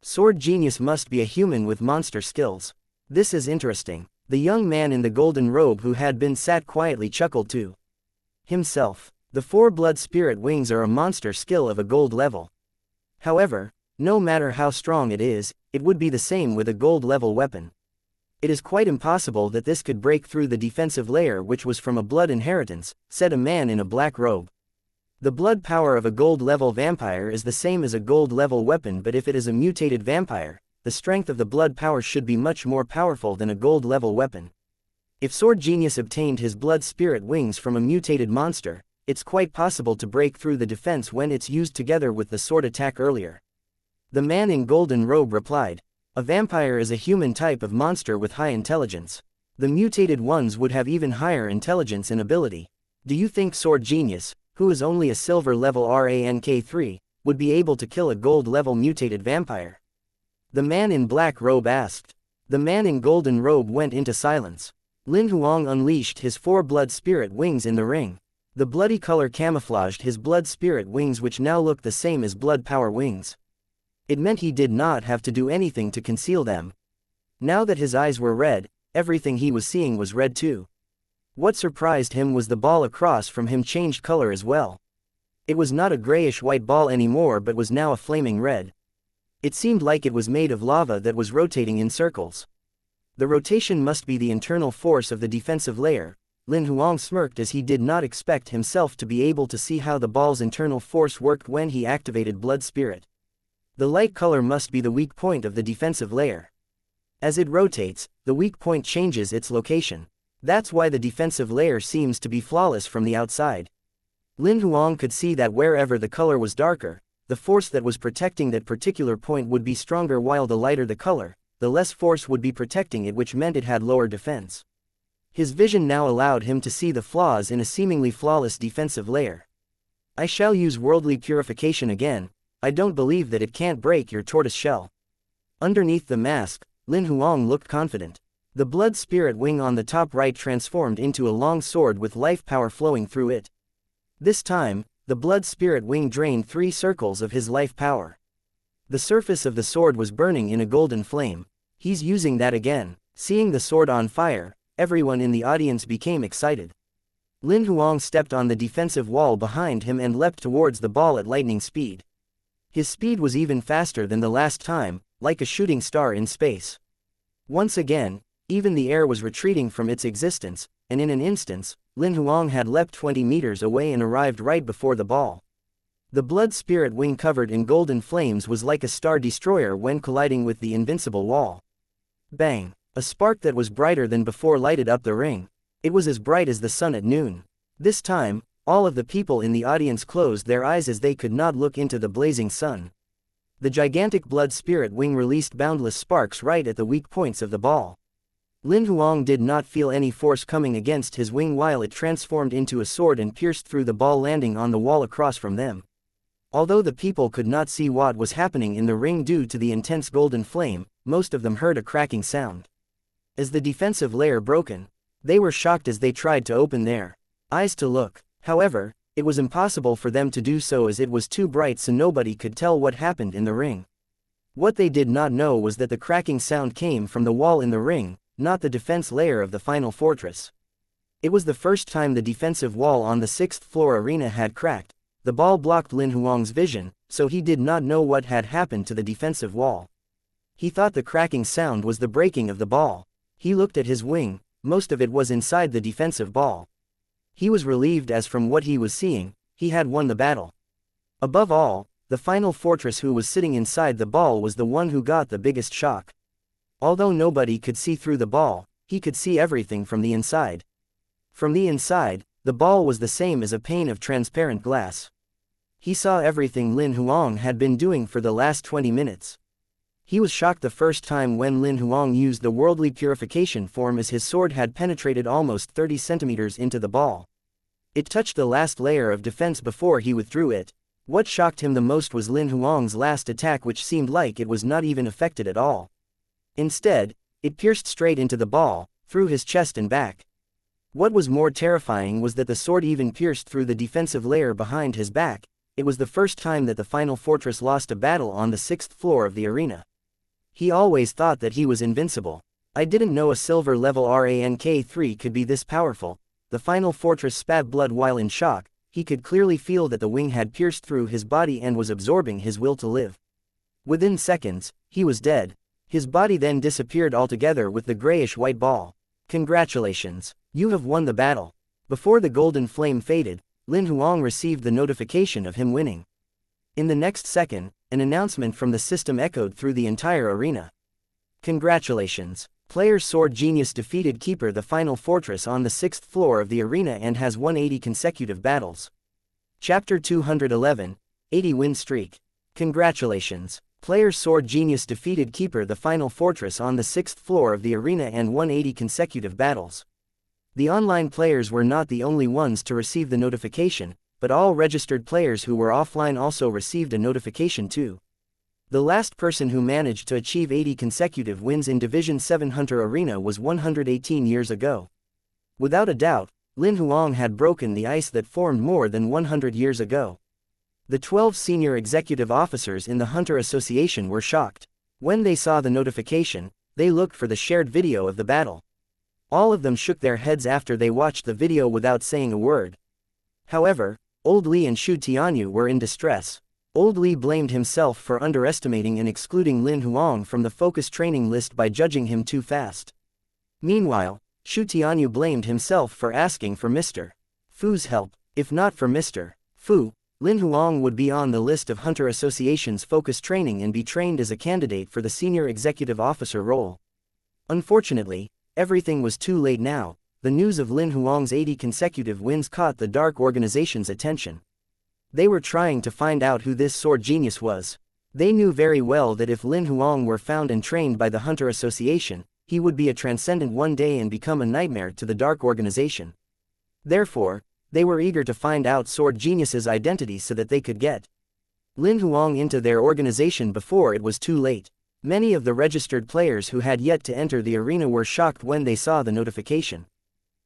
Sword Genius must be a human with monster skills. This is interesting. The young man in the golden robe who had been sat quietly chuckled to himself. The 4 Blood Spirit wings are a monster skill of a gold level. However, no matter how strong it is, it would be the same with a gold level weapon. It is quite impossible that this could break through the defensive layer which was from a blood inheritance, said a man in a black robe. The blood power of a gold level vampire is the same as a gold level weapon, but if it is a mutated vampire, the strength of the blood power should be much more powerful than a gold level weapon. If Sword Genius obtained his Blood Spirit wings from a mutated monster, it's quite possible to break through the defense when it's used together with the sword attack earlier. The man in golden robe replied, "A vampire is a human type of monster with high intelligence. The mutated ones would have even higher intelligence and ability. Do you think Sword Genius, who is only a silver level rank 3, would be able to kill a gold level mutated vampire? The man in black robe asked. The man in golden robe went into silence. Lin Huang unleashed his 4 blood spirit wings in the ring. The bloody color camouflaged his blood spirit wings, which now looked the same as blood power wings. It meant he did not have to do anything to conceal them. Now that his eyes were red, everything he was seeing was red too. What surprised him was the ball across from him changed color as well. It was not a grayish-white ball anymore but was now a flaming red. It seemed like it was made of lava that was rotating in circles. The rotation must be the internal force of the defensive layer. Lin Huang smirked as he did not expect himself to be able to see how the ball's internal force worked when he activated Blood Spirit. The light color must be the weak point of the defensive layer. As it rotates, the weak point changes its location. That's why the defensive layer seems to be flawless from the outside. Lin Huang could see that wherever the color was darker, the force that was protecting that particular point would be stronger, while the lighter the color, the less force would be protecting it, which meant it had lower defense. His vision now allowed him to see the flaws in a seemingly flawless defensive layer. I shall use worldly purification again. I don't believe that it can't break your tortoise shell. Underneath the mask, Lin Huang looked confident. The blood spirit wing on the top right transformed into a long sword with life power flowing through it. This time, the blood spirit wing drained 3 circles of his life power. The surface of the sword was burning in a golden flame. He's using that again. Seeing the sword on fire, everyone in the audience became excited. Lin Huang stepped on the defensive wall behind him and leapt towards the ball at lightning speed. His speed was even faster than the last time, like a shooting star in space. Once again, even the air was retreating from its existence, and in an instant, Lin Huang had leapt 20 meters away and arrived right before the ball. The blood spirit wing covered in golden flames was like a star destroyer when colliding with the invincible wall. Bang! A spark that was brighter than before lighted up the ring. It was as bright as the sun at noon. This time, all of the people in the audience closed their eyes as they could not look into the blazing sun. The gigantic blood spirit wing released boundless sparks right at the weak points of the ball. Lin Huang did not feel any force coming against his wing while it transformed into a sword and pierced through the ball, landing on the wall across from them. Although the people could not see what was happening in the ring due to the intense golden flame, most of them heard a cracking sound. As the defensive layer broken, they were shocked as they tried to open their eyes to look. However, it was impossible for them to do so as it was too bright, so nobody could tell what happened in the ring. What they did not know was that the cracking sound came from the wall in the ring, not the defense layer of the final fortress. It was the first time the defensive wall on the 6th floor arena had cracked. The ball blocked Lin Huang's vision, so he did not know what had happened to the defensive wall. He thought the cracking sound was the breaking of the ball. He looked at his wing, most of it was inside the defensive ball. He was relieved as from what he was seeing, he had won the battle. Above all, the final fortress who was sitting inside the ball was the one who got the biggest shock. Although nobody could see through the ball, he could see everything from the inside. From the inside, the ball was the same as a pane of transparent glass. He saw everything Lin Huang had been doing for the last 20 minutes. He was shocked the first time when Lin Huang used the worldly purification form, as his sword had penetrated almost 30 centimeters into the ball. It touched the last layer of defense before he withdrew it. What shocked him the most was Lin Huang's last attack, which seemed like it was not even affected at all. Instead, it pierced straight into the ball, through his chest and back. What was more terrifying was that the sword even pierced through the defensive layer behind his back. It was the first time that the final fortress lost a battle on the 6th floor of the arena. He always thought that he was invincible. I didn't know a silver level rank 3 could be this powerful. The final fortress spat blood while in shock. He could clearly feel that the wing had pierced through his body and was absorbing his will to live. Within seconds, he was dead. His body then disappeared altogether with the grayish-white ball. Congratulations! You have won the battle. Before the golden flame faded, Lin Huang received the notification of him winning. In the next second, an announcement from the system echoed through the entire arena. Congratulations! Player Sword Genius defeated Keeper the final fortress on the 6th floor of the arena and has won 80 consecutive battles. Chapter 211, 80 win streak. Congratulations! Player Sword Genius defeated Keeper the final fortress on the 6th floor of the arena and won 80 consecutive battles. The online players were not the only ones to receive the notification, but all registered players who were offline also received a notification too. The last person who managed to achieve 80 consecutive wins in Division 7 Hunter Arena was 118 years ago. Without a doubt, Lin Huang had broken the ice that formed more than 100 years ago. The 12 senior executive officers in the Hunter Association were shocked. When they saw the notification, they looked for the shared video of the battle. All of them shook their heads after they watched the video without saying a word. However, Old Li and Xu Tianyu were in distress. Old Li blamed himself for underestimating and excluding Lin Huang from the focus training list by judging him too fast. Meanwhile, Xu Tianyu blamed himself for asking for Mr. Fu's help. If not for Mr. Fu, Lin Huang would be on the list of Hunter Association's focus training and be trained as a candidate for the senior executive officer role. Unfortunately, everything was too late now. The news of Lin Huang's 80 consecutive wins caught the Dark Organization's attention. They were trying to find out who this sword genius was. They knew very well that if Lin Huang were found and trained by the Hunter Association, he would be a transcendent one day and become a nightmare to the Dark Organization. Therefore, they were eager to find out Sword Genius's identity so that they could get Lin Huang into their organization before it was too late. Many of the registered players who had yet to enter the arena were shocked when they saw the notification.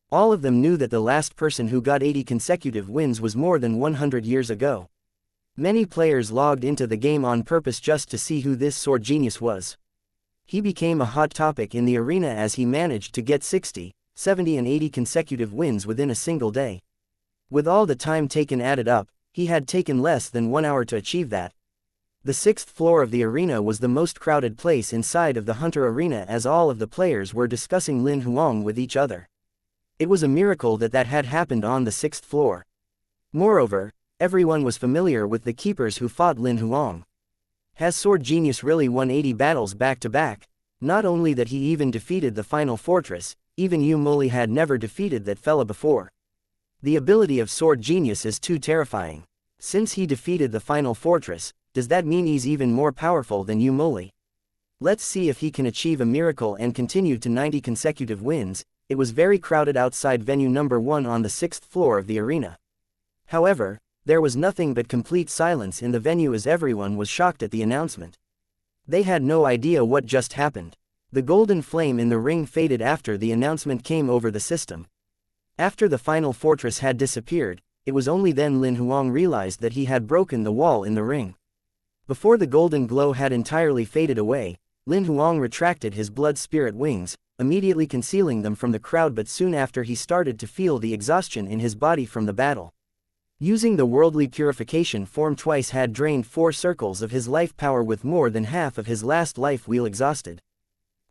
All of them knew that the last person who got 80 consecutive wins was more than 100 years ago. Many players logged into the game on purpose just to see who this sword genius was. He became a hot topic in the arena as he managed to get 60, 70 and 80 consecutive wins within a single day. With all the time taken added up, he had taken less than 1 hour to achieve that. The 6th floor of the arena was the most crowded place inside of the Hunter Arena as all of the players were discussing Lin Huang with each other. It was a miracle that that had happened on the 6th floor. Moreover, everyone was familiar with the keepers who fought Lin Huang. Has Sword Genius really won 80 battles back to back? Not only that, he even defeated the final fortress. Even Yu Moli had never defeated that fella before. The ability of Sword Genius is too terrifying. Since he defeated the final fortress, does that mean he's even more powerful than Yu Moli? Let's see if he can achieve a miracle and continue to 90 consecutive wins. It was very crowded outside venue number 1 on the 6th floor of the arena. However, there was nothing but complete silence in the venue as everyone was shocked at the announcement. They had no idea what just happened. The golden flame in the ring faded after the announcement came over the system. After the final fortress had disappeared, it was only then Lin Huang realized that he had broken the wall in the ring. Before the golden glow had entirely faded away, Lin Huang retracted his blood spirit wings, immediately concealing them from the crowd, but soon after he started to feel the exhaustion in his body from the battle. Using the worldly purification form twice had drained 4 circles of his life power with more than half of his last life wheel exhausted.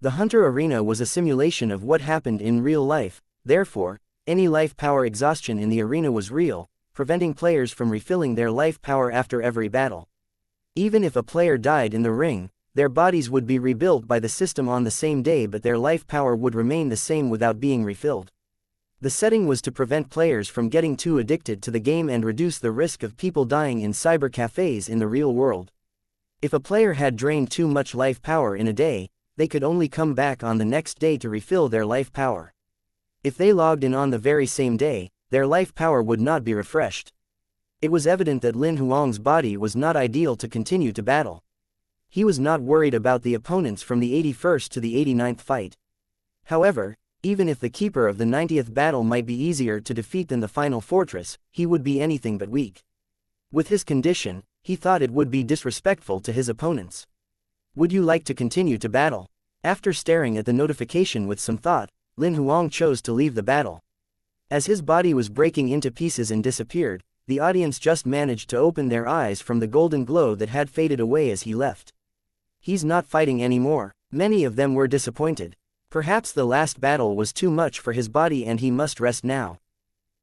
The Hunter Arena was a simulation of what happened in real life, therefore, any life power exhaustion in the arena was real, preventing players from refilling their life power after every battle. Even if a player died in the ring, their bodies would be rebuilt by the system on the same day, but their life power would remain the same without being refilled. The setting was to prevent players from getting too addicted to the game and reduce the risk of people dying in cyber cafes in the real world. If a player had drained too much life power in a day, they could only come back on the next day to refill their life power. If they logged in on the very same day, their life power would not be refreshed. It was evident that Lin Huang's body was not ideal to continue to battle. He was not worried about the opponents from the 81st to the 89th fight. However, even if the keeper of the 90th battle might be easier to defeat than the final fortress, he would be anything but weak. With his condition, he thought it would be disrespectful to his opponents. Would you like to continue to battle? After staring at the notification with some thought, Lin Huang chose to leave the battle. As his body was breaking into pieces and disappeared, the audience just managed to open their eyes from the golden glow that had faded away as he left. He's not fighting anymore. Many of them were disappointed. Perhaps the last battle was too much for his body and he must rest now.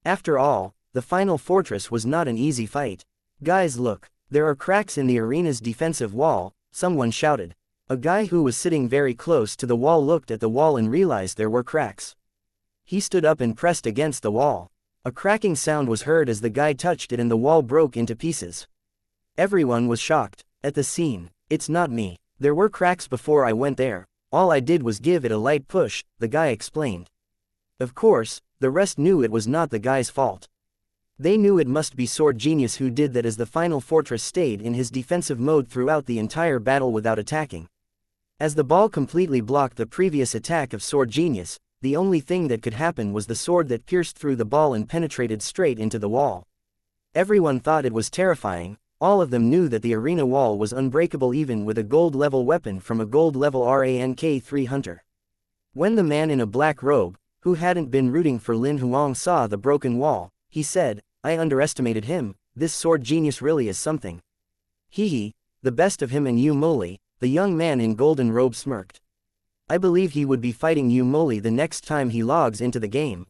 After all, the final fortress was not an easy fight. Guys, look, there are cracks in the arena's defensive wall, someone shouted. A guy who was sitting very close to the wall looked at the wall and realized there were cracks. He stood up and pressed against the wall. A cracking sound was heard as the guy touched it and the wall broke into pieces. Everyone was shocked at the scene. It's not me. There were cracks before I went there. All I did was give it a light push, the guy explained. Of course, the rest knew it was not the guy's fault. They knew it must be Sword Genius who did that, as the final fortress stayed in his defensive mode throughout the entire battle without attacking. As the ball completely blocked the previous attack of Sword Genius, the only thing that could happen was the sword that pierced through the ball and penetrated straight into the wall. Everyone thought it was terrifying. All of them knew that the arena wall was unbreakable even with a gold-level weapon from a gold-level rank 3 hunter. When the man in a black robe, who hadn't been rooting for Lin Huang, saw the broken wall, he said, "I underestimated him, this Sword Genius really is something." "Hee, the best of him and you Moli," the young man in golden robe smirked. "I believe he would be fighting you Moli the next time he logs into the game."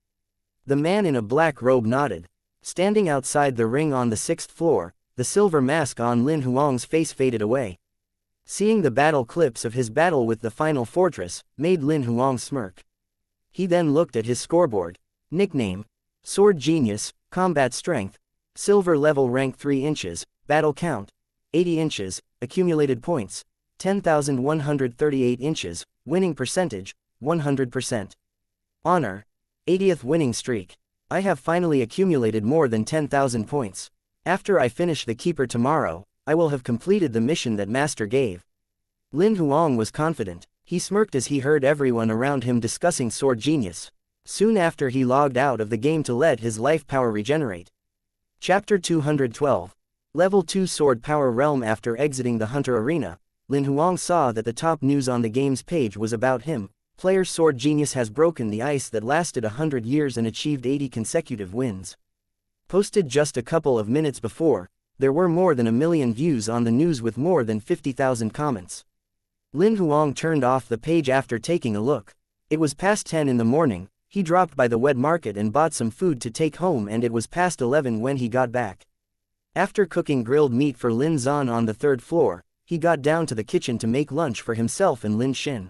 The man in a black robe nodded. Standing outside the ring on the 6th floor, the silver mask on Lin Huang's face faded away. Seeing the battle clips of his battle with the final fortress, made Lin Huang smirk. He then looked at his scoreboard. Nickname: Sword Genius, Combat Strength, Silver Level Rank 3 inches, Battle Count, 80 inches, Accumulated Points, 10,138 inches, Winning Percentage, 100%. Honor: 80th winning streak. I have finally accumulated more than 10,000 points. After I finish the Keeper tomorrow, I will have completed the mission that Master gave. Lin Huang was confident. He smirked as he heard everyone around him discussing Sword Genius. Soon after, he logged out of the game to let his life power regenerate. Chapter 212. Level 2 Sword Power Realm. After exiting the Hunter Arena, Lin Huang saw that the top news on the game's page was about him. Player Sword Genius has broken the ice that lasted 100 years and achieved 80 consecutive wins. Posted just a couple of minutes before, there were more than 1 million views on the news with more than 50,000 comments. Lin Huang turned off the page after taking a look. It was past 10 in the morning. He dropped by the wet market and bought some food to take home, and it was past 11 when he got back. After cooking grilled meat for Lin Zan on the 3rd floor, he got down to the kitchen to make lunch for himself and Lin Xin.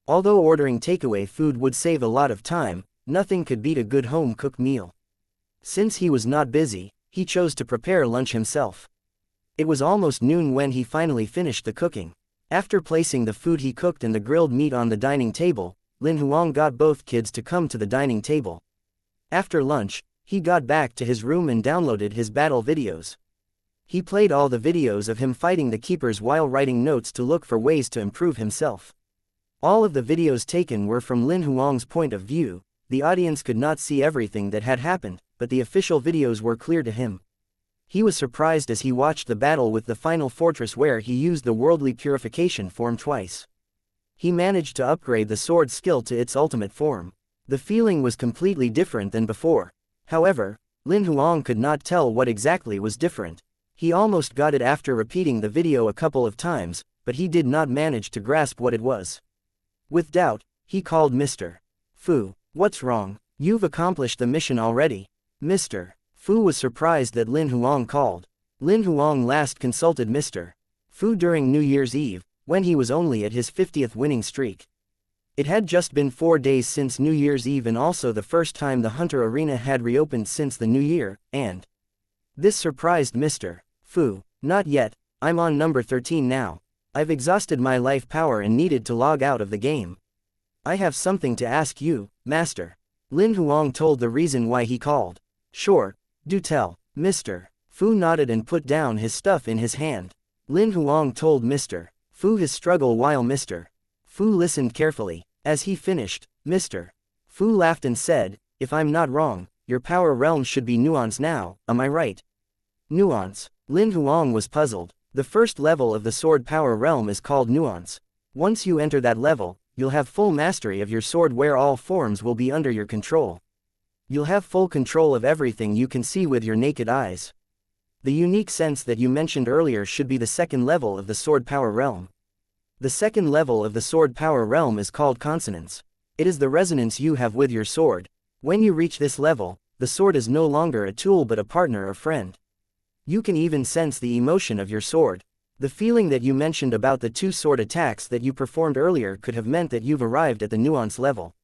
Although ordering takeaway food would save a lot of time, nothing could beat a good home-cooked meal. Since he was not busy, he chose to prepare lunch himself. It was almost noon when he finally finished the cooking. After placing the food he cooked and the grilled meat on the dining table, Lin Huang got both kids to come to the dining table. After lunch, he got back to his room and downloaded his battle videos. He played all the videos of him fighting the keepers while writing notes to look for ways to improve himself. All of the videos taken were from Lin Huang's point of view. The audience could not see everything that had happened, but the official videos were clear to him. He was surprised as he watched the battle with the final fortress where he used the worldly purification form twice. He managed to upgrade the sword skill to its ultimate form. The feeling was completely different than before. However, Lin Huang could not tell what exactly was different. He almost got it after repeating the video a couple of times, but he did not manage to grasp what it was. With doubt, he called Mr. Fu. "What's wrong? You've accomplished the mission already." Mr. Fu was surprised that Lin Huang called. Lin Huang last consulted Mr. Fu during New Year's Eve, when he was only at his 50th winning streak. It had just been 4 days since New Year's Eve and also the first time the Hunter Arena had reopened since the New Year, and this surprised Mr. Fu. "Not yet, I'm on number 13 now. I've exhausted my life power and needed to log out of the game. I have something to ask you, Master." Lin Huang told the reason why he called. "Sure, do tell." Mr. Fu nodded and put down his stuff in his hand. Lin Huang told Mr. Fu his struggle while Mr. Fu listened carefully. As he finished, Mr. Fu laughed and said, "If I'm not wrong, your power realm should be nuance now, am I right?" Nuance. Lin Huang was puzzled. The first level of the sword power realm is called nuance. Once you enter that level, you'll have full mastery of your sword where all forms will be under your control. You'll have full control of everything you can see with your naked eyes. The unique sense that you mentioned earlier should be the second level of the sword power realm. The second level of the sword power realm is called consonance. It is the resonance you have with your sword. When you reach this level, the sword is no longer a tool but a partner or friend. You can even sense the emotion of your sword. The feeling that you mentioned about the 2 sword attacks that you performed earlier could have meant that you've arrived at the nuance level.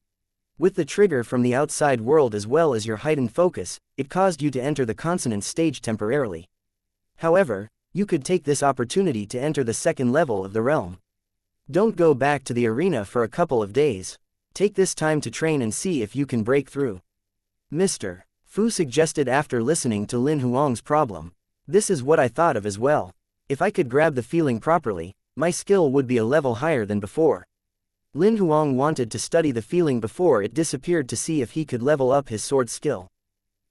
With the trigger from the outside world as well as your heightened focus, it caused you to enter the consonance stage temporarily. However, You could take this opportunity to enter the second level of the realm. Don't go back to the arena for a couple of days. Take this time to train and see if you can break through. Mr. Fu suggested after listening to Lin Huang's problem. This is what I thought of as well. If I could grab the feeling properly, my skill would be a level higher than before. Lin Huang wanted to study the feeling before it disappeared to see if he could level up his sword skill.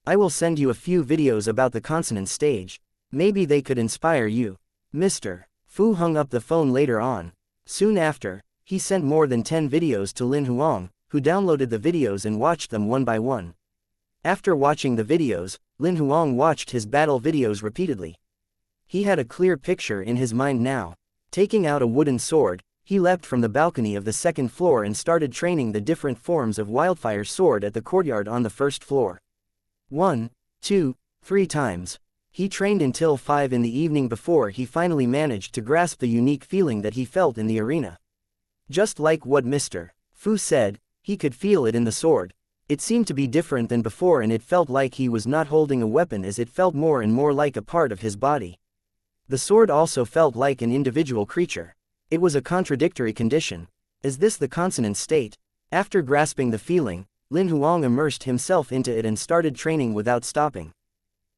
I will send you a few videos about the consonant stage. Maybe they could inspire you. Mr. Fu hung up the phone later on. Soon after, he sent more than 10 videos to Lin Huang, who downloaded the videos and watched them one by one. After watching the videos, Lin Huang watched his battle videos repeatedly. He had a clear picture in his mind now. Taking out a wooden sword, he leapt from the balcony of the second floor and started training the different forms of wildfire sword at the courtyard on the first floor. 1, 2, 3 times. He trained until 5 in the evening before he finally managed to grasp the unique feeling that he felt in the arena. Just like what Mr. Fu said, he could feel it in the sword. It seemed to be different than before and it felt like he was not holding a weapon as it felt more and more like a part of his body. The sword also felt like an individual creature. It was a contradictory condition. Is this the consonant state? After grasping the feeling, Lin Huang immersed himself into it and started training without stopping.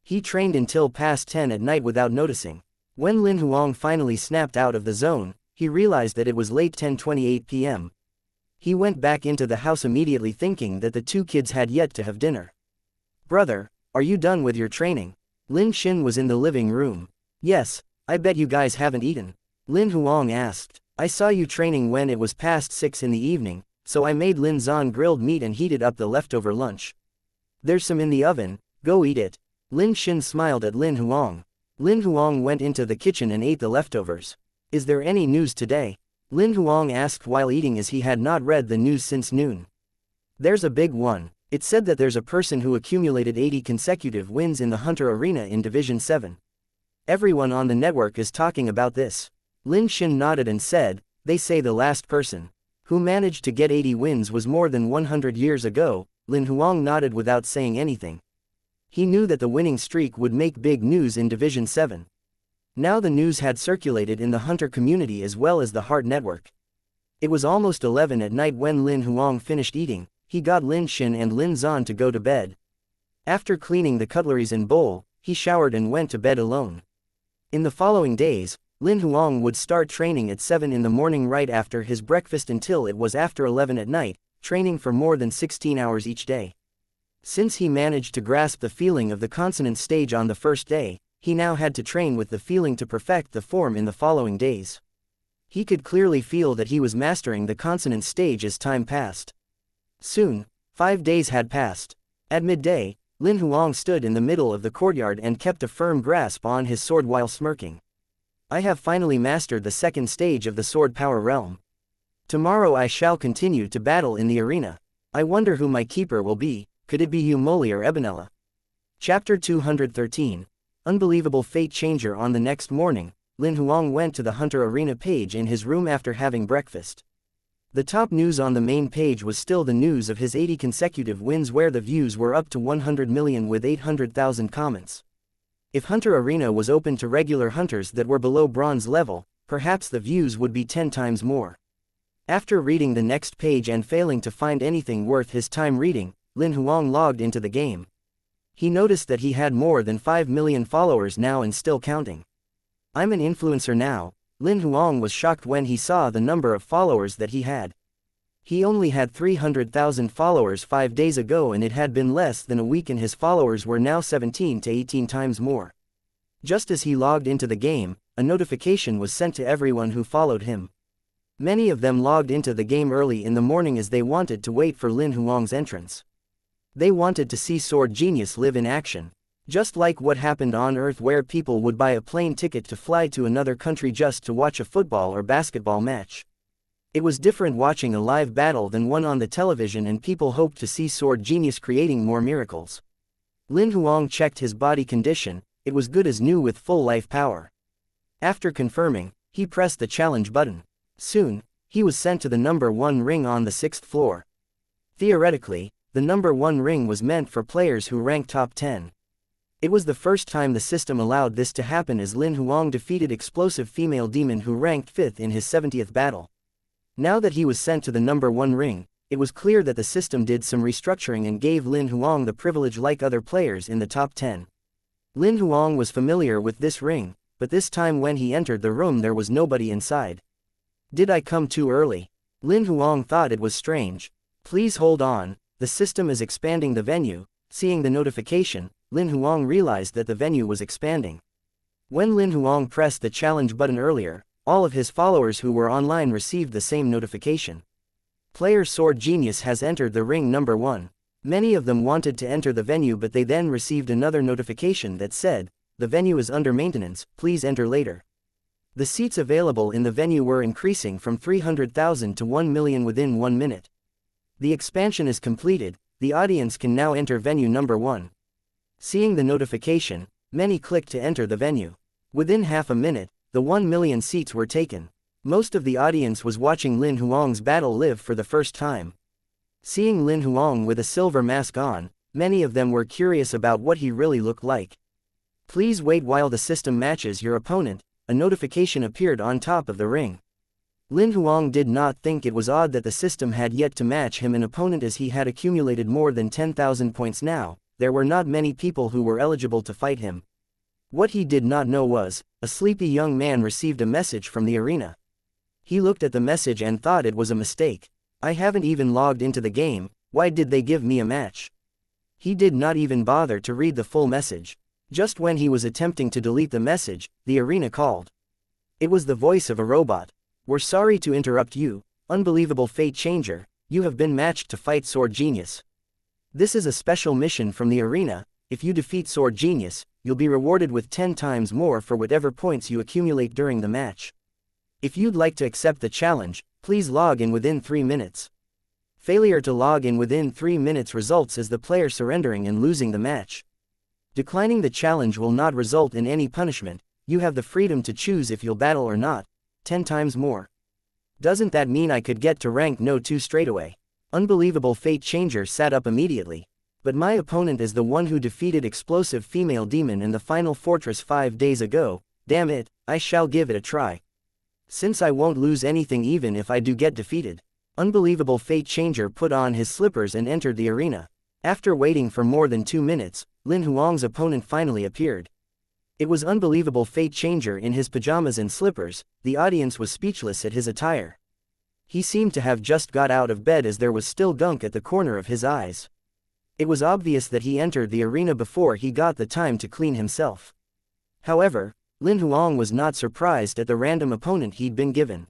He trained until past 10 at night without noticing. When Lin Huang finally snapped out of the zone, he realized that it was late 10:28 p.m. He went back into the house immediately thinking that the two kids had yet to have dinner. "Brother, are you done with your training?" Lin Xin was in the living room. "Yes, I bet you guys haven't eaten," Lin Huang asked. "I saw you training when it was past 6 in the evening, so I made Lin Zan grilled meat and heated up the leftover lunch. There's some in the oven, go eat it." Lin Xin smiled at Lin Huang. Lin Huang went into the kitchen and ate the leftovers. "Is there any news today?" Lin Huang asked while eating as he had not read the news since noon. "There's a big one. It said that there's a person who accumulated 80 consecutive wins in the Hunter Arena in Division 7. Everyone on the network is talking about this." Lin Xin nodded and said, "They say the last person who managed to get 80 wins was more than 100 years ago." Lin Huang nodded without saying anything. He knew that the winning streak would make big news in Division 7. Now the news had circulated in the Hunter community as well as the Heart Network. It was almost 11 at night when Lin Huang finished eating. He got Lin Xin and Lin Zan to go to bed. After cleaning the cutleries and bowl, he showered and went to bed alone. In the following days, Lin Huang would start training at 7 in the morning right after his breakfast until it was after 11 at night, training for more than 16 hours each day. Since he managed to grasp the feeling of the consonant stage on the first day, he now had to train with the feeling to perfect the form in the following days. He could clearly feel that he was mastering the consonant stage as time passed. Soon, 5 days had passed. At midday, Lin Huang stood in the middle of the courtyard and kept a firm grasp on his sword while smirking. "I have finally mastered the second stage of the sword power realm. Tomorrow I shall continue to battle in the arena. I wonder who my keeper will be. Could it be Humoli or Ebenella?" Chapter 213. Unbelievable Fate Changer. On the next morning, Lin Huang went to the Hunter Arena page in his room after having breakfast. The top news on the main page was still the news of his 80 consecutive wins, where the views were up to 100 million with 800,000 comments. If Hunter Arena was open to regular hunters that were below bronze level, perhaps the views would be 10 times more. After reading the next page and failing to find anything worth his time reading, Lin Huang logged into the game. He noticed that he had more than 5 million followers now and still counting. "I'm an influencer now." Lin Huang was shocked when he saw the number of followers that he had. He only had 300,000 followers 5 days ago and it had been less than a week and his followers were now 17 to 18 times more. Just as he logged into the game, a notification was sent to everyone who followed him. Many of them logged into the game early in the morning as they wanted to wait for Lin Huang's entrance. They wanted to see Sword Genius live in action. Just like what happened on Earth, where people would buy a plane ticket to fly to another country just to watch a football or basketball match. It was different watching a live battle than one on the television, and people hoped to see Sword Genius creating more miracles. Lin Huang checked his body condition. It was good as new with full life power. After confirming, he pressed the challenge button. Soon, he was sent to the number 1 ring on the 6th floor. Theoretically, the number 1 ring was meant for players who ranked top 10. It was the first time the system allowed this to happen, as Lin Huang defeated explosive female demon who ranked 5th in his 70th battle. Now that he was sent to the number 1 ring, it was clear that the system did some restructuring and gave Lin Huang the privilege like other players in the top 10. Lin Huang was familiar with this ring, but this time when he entered the room there was nobody inside. Did I come too early? Lin Huang thought it was strange. Please hold on, the system is expanding the venue. Seeing the notification, Lin Huang realized that the venue was expanding. When Lin Huang pressed the challenge button earlier, all of his followers who were online received the same notification. Player Sword Genius has entered the ring number 1. Many of them wanted to enter the venue, but they then received another notification that said, "The venue is under maintenance, please enter later." The seats available in the venue were increasing from 300,000 to 1 million within 1 minute. The expansion is completed, the audience can now enter venue number 1. Seeing the notification, many clicked to enter the venue. Within half a minute, the 1 million seats were taken. Most of the audience was watching Lin Huang's battle live for the first time. Seeing Lin Huang with a silver mask on, many of them were curious about what he really looked like. Please wait while the system matches your opponent. A notification appeared on top of the ring. Lin Huang did not think it was odd that the system had yet to match him an opponent, as he had accumulated more than 10,000 points now. There were not many people who were eligible to fight him. What he did not know was, a sleepy young man received a message from the arena. He looked at the message and thought it was a mistake. I haven't even logged into the game, why did they give me a match? He did not even bother to read the full message. Just when he was attempting to delete the message, the arena called. It was the voice of a robot. "We're sorry to interrupt you, unbelievable fate changer, you have been matched to fight Sword Genius. This is a special mission from the arena. If you defeat Sword Genius, you'll be rewarded with 10 times more for whatever points you accumulate during the match. If you'd like to accept the challenge, please log in within 3 minutes. Failure to log in within 3 minutes results as the player surrendering and losing the match. Declining the challenge will not result in any punishment, you have the freedom to choose if you'll battle or not. 10 times more. Doesn't that mean I could get to rank no 2 straight away? Unbelievable fate changer sat up immediately. But my opponent is the one who defeated explosive female demon in the final fortress 5 days ago, damn it, I shall give it a try. Since I won't lose anything even if I do get defeated. Unbelievable fate changer put on his slippers and entered the arena. After waiting for more than 2 minutes, Lin Huang's opponent finally appeared. It was unbelievable fate changer in his pajamas and slippers. The audience was speechless at his attire. He seemed to have just got out of bed, as there was still gunk at the corner of his eyes. It was obvious that he entered the arena before he got the time to clean himself. However, Lin Huang was not surprised at the random opponent he'd been given.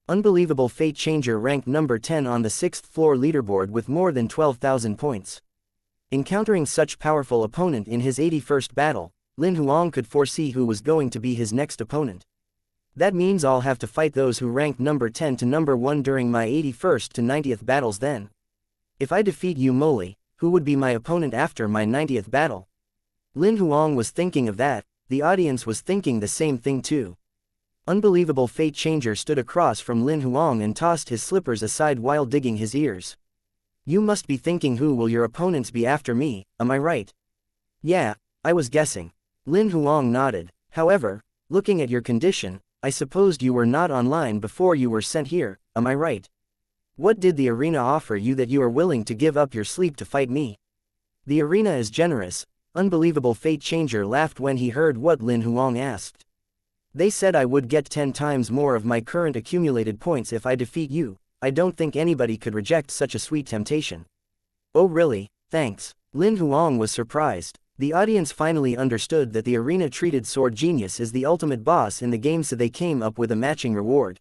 Unbelievable fate changer ranked number 10 on the 6th floor leaderboard with more than 12,000 points. Encountering such powerful opponent in his 81st battle, Lin Huang could foresee who was going to be his next opponent. That means I'll have to fight those who ranked number 10 to number 1 during my 81st to 90th battles then. If I defeat Yu Moli, who would be my opponent after my 90th battle? Lin Huang was thinking of that. The audience was thinking the same thing too. Unbelievable fate changer stood across from Lin Huang and tossed his slippers aside while digging his ears. You must be thinking, who will your opponents be after me, am I right? Yeah, I was guessing. Lin Huang nodded. However, looking at your condition, I supposed you were not online before you were sent here, am I right? What did the arena offer you that you are willing to give up your sleep to fight me? The arena is generous. Unbelievable fate changer laughed when he heard what Lin Huang asked. They said I would get 10 times more of my current accumulated points if I defeat you. I don't think anybody could reject such a sweet temptation. Oh really, thanks. Lin Huang was surprised. The audience finally understood that the arena treated Sword Genius as the ultimate boss in the game, so they came up with a matching reward.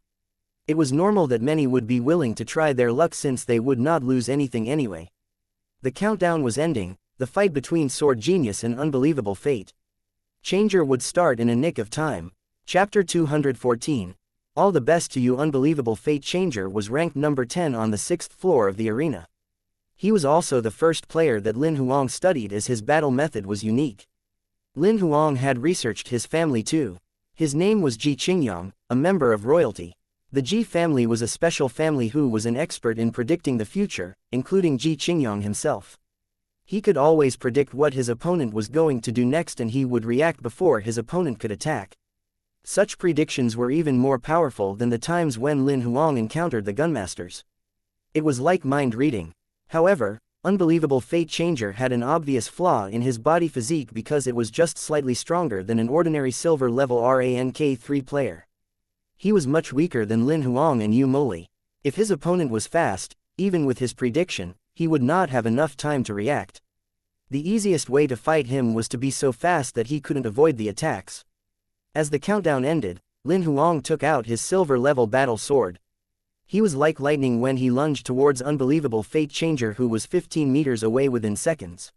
It was normal that many would be willing to try their luck since they would not lose anything anyway. The countdown was ending. The fight between Sword Genius and Unbelievable Fate Changer would start in a nick of time. Chapter 214. All the best to you. Unbelievable Fate Changer was ranked number 10 on the 6th floor of the arena. He was also the first player that Lin Huang studied, as his battle method was unique. Lin Huang had researched his family too. His name was Ji Qingyang, a member of royalty. The Ji family was a special family who was an expert in predicting the future, including Ji Qingyang himself. He could always predict what his opponent was going to do next and he would react before his opponent could attack. Such predictions were even more powerful than the times when Lin Huang encountered the gunmasters. It was like mind reading. However, Unbelievable Fate Changer had an obvious flaw in his body physique because it was just slightly stronger than an ordinary silver level rank 3 player. He was much weaker than Lin Huang and Yu Moli. If his opponent was fast, even with his prediction, he would not have enough time to react. The easiest way to fight him was to be so fast that he couldn't avoid the attacks. As the countdown ended, Lin Huang took out his silver-level battle sword. He was like lightning when he lunged towards Unbelievable Fate Changer, who was 15 meters away within seconds.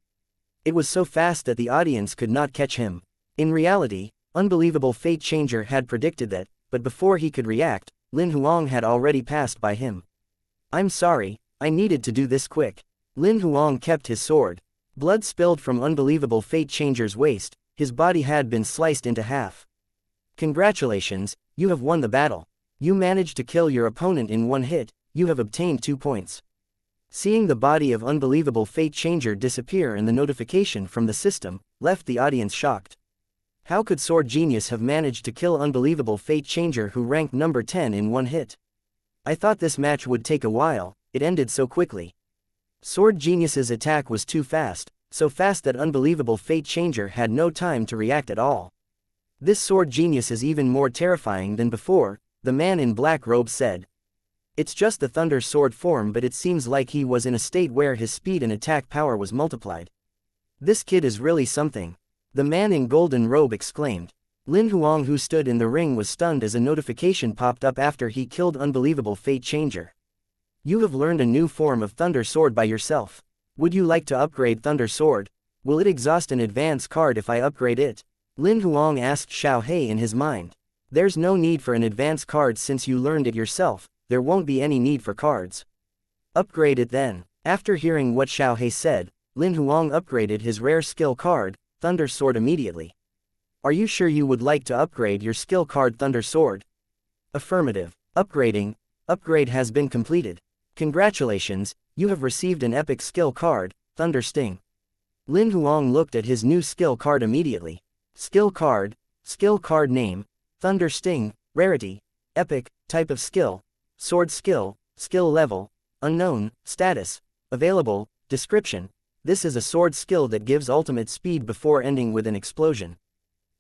It was so fast that the audience could not catch him. In reality, Unbelievable Fate Changer had predicted that, but before he could react, Lin Huang had already passed by him. "I'm sorry, I needed to do this quick." Lin Huang kept his sword. Blood spilled from Unbelievable Fate Changer's waist, his body had been sliced into half. "Congratulations, you have won the battle. You managed to kill your opponent in one hit, you have obtained 2 points." Seeing the body of Unbelievable Fate Changer disappear and the notification from the system, left the audience shocked. How could Sword Genius have managed to kill Unbelievable Fate Changer, who ranked number 10, in one hit? "I thought this match would take a while, it ended so quickly." Sword Genius's attack was too fast, so fast that Unbelievable Fate Changer had no time to react at all. "This Sword Genius is even more terrifying than before," the man in black robe said. "It's just the Thunder Sword form, but it seems like he was in a state where his speed and attack power was multiplied. This kid is really something," the man in golden robe exclaimed. Lin Huang, who stood in the ring, was stunned as a notification popped up after he killed Unbelievable Fate Changer. "You have learned a new form of Thunder Sword by yourself. Would you like to upgrade Thunder Sword? Will it exhaust an advance card if I upgrade it?" Lin Huang asked Xiao He in his mind. "There's no need for an advance card since you learned it yourself, there won't be any need for cards. Upgrade it then." After hearing what Xiao He said, Lin Huang upgraded his rare skill card, Thunder Sword, immediately. "Are you sure you would like to upgrade your skill card Thunder Sword?" "Affirmative. Upgrading. Upgrade has been completed. Congratulations, you have received an epic skill card, Thunder Sting." Lin Huang looked at his new skill card immediately. Skill card name, Thunder Sting, rarity, epic, type of skill, sword skill level, unknown, status, available, description. This is a sword skill that gives ultimate speed before ending with an explosion.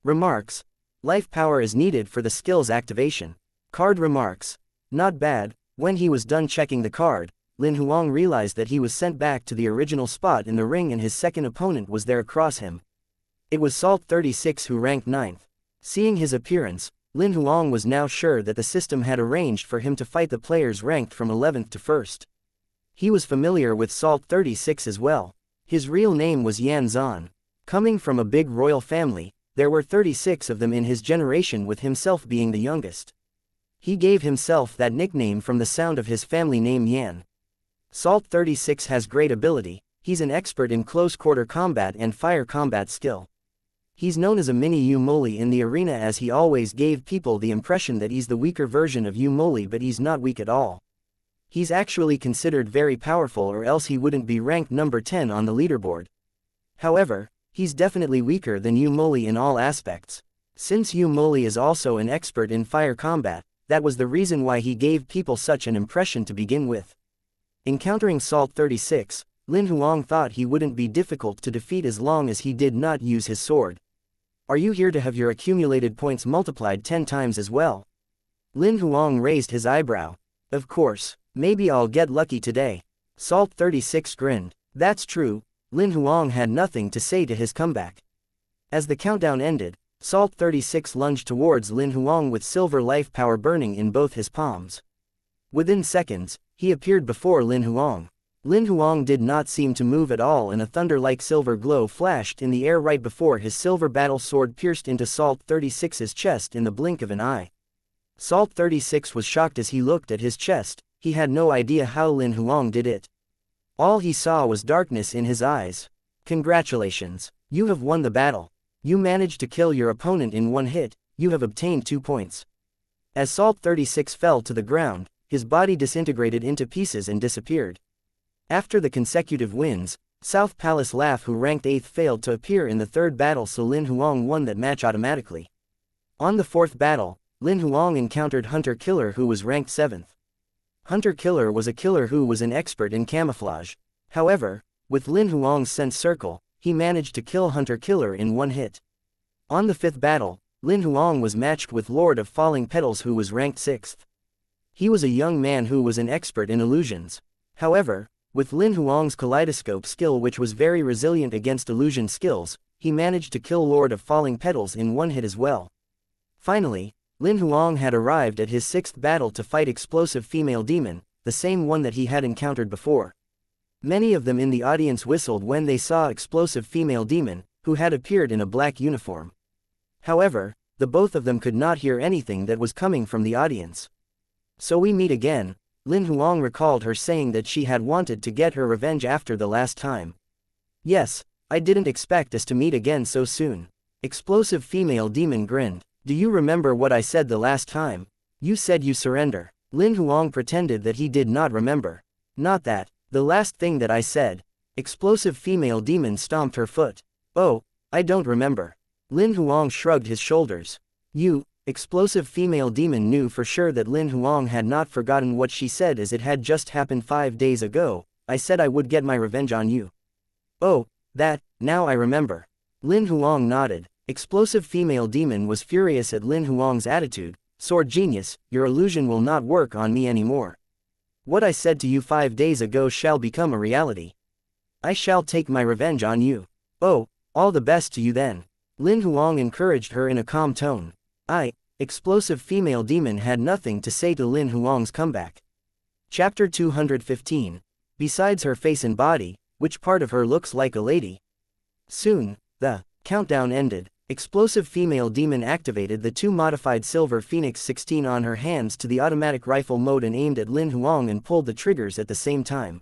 Remarks. Life power is needed for the skill's activation. Card remarks. Not bad. When he was done checking the card, Lin Huang realized that he was sent back to the original spot in the ring and his second opponent was there across him. It was Salt 36, who ranked 9th. Seeing his appearance, Lin Huang was now sure that the system had arranged for him to fight the players ranked from 11th to 1st. He was familiar with Salt 36 as well. His real name was Yan Zhan. Coming from a big royal family, there were 36 of them in his generation, with himself being the youngest. He gave himself that nickname from the sound of his family name Yan. Salt 36 has great ability, he's an expert in close-quarter combat and fire combat skill. He's known as a mini Yu Moli in the arena, as he always gave people the impression that he's the weaker version of Yu Moli, but he's not weak at all. He's actually considered very powerful, or else he wouldn't be ranked number 10 on the leaderboard. However, he's definitely weaker than Yu Moli in all aspects. Since Yu Moli is also an expert in fire combat, that was the reason why he gave people such an impression to begin with. Encountering Salt 36, Lin Huang thought he wouldn't be difficult to defeat as long as he did not use his sword. "Are you here to have your accumulated points multiplied 10 times as well?" Lin Huang raised his eyebrow. "Of course, maybe I'll get lucky today." Salt 36 grinned. That's true, Lin Huang had nothing to say to his comeback. As the countdown ended, Salt 36 lunged towards Lin Huang with silver life power burning in both his palms. Within seconds, he appeared before Lin Huang. Lin Huang did not seem to move at all, and a thunder-like silver glow flashed in the air right before his silver battle sword pierced into Salt 36's chest in the blink of an eye. Salt 36 was shocked as he looked at his chest. He had no idea how Lin Huang did it. All he saw was darkness in his eyes. "Congratulations, you have won the battle. You managed to kill your opponent in one hit, you have obtained 2 points." As Salt 36 fell to the ground, his body disintegrated into pieces and disappeared. After the consecutive wins, South Palace Laugh, who ranked 8th, failed to appear in the 3rd battle, so Lin Huang won that match automatically. On the 4th battle, Lin Huang encountered Hunter Killer, who was ranked 7th. Hunter Killer was a killer who was an expert in camouflage. However, with Lin Huang's sense circle, he managed to kill Hunter Killer in one hit. On the 5th battle, Lin Huang was matched with Lord of Falling Petals, who was ranked 6th. He was a young man who was an expert in illusions. However, with Lin Huang's kaleidoscope skill, which was very resilient against illusion skills, he managed to kill Lord of Falling Petals in one hit as well. Finally, Lin Huang had arrived at his 6th battle to fight Explosive Female Demon, the same one that he had encountered before. Many of them in the audience whistled when they saw Explosive Female Demon, who had appeared in a black uniform. However, the both of them could not hear anything that was coming from the audience. "So we meet again," Lin Huang recalled her saying that she had wanted to get her revenge after the last time. "Yes, I didn't expect us to meet again so soon." Explosive Female Demon grinned. "Do you remember what I said the last time? You said you surrender." Lin Huang pretended that he did not remember. "Not that. The last thing that I said." Explosive Female Demon stomped her foot. "Oh, I don't remember." Lin Huang shrugged his shoulders. "You..." Explosive Female Demon knew for sure that Lin Huang had not forgotten what she said, as it had just happened 5 days ago. "I said I would get my revenge on you." "Oh, that, now I remember." Lin Huang nodded. Explosive Female Demon was furious at Lin Huang's attitude. "Sword Genius, your illusion will not work on me anymore. What I said to you 5 days ago shall become a reality. I shall take my revenge on you." "Oh, all the best to you then." Lin Huang encouraged her in a calm tone. Explosive Female Demon had nothing to say to Lin Huang's comeback. Chapter 215. Besides her face and body, which part of her looks like a lady? Soon, the countdown ended. Explosive Female Demon activated the 2 modified Silver Phoenix 16 on her hands to the automatic rifle mode and aimed at Lin Huang and pulled the triggers at the same time.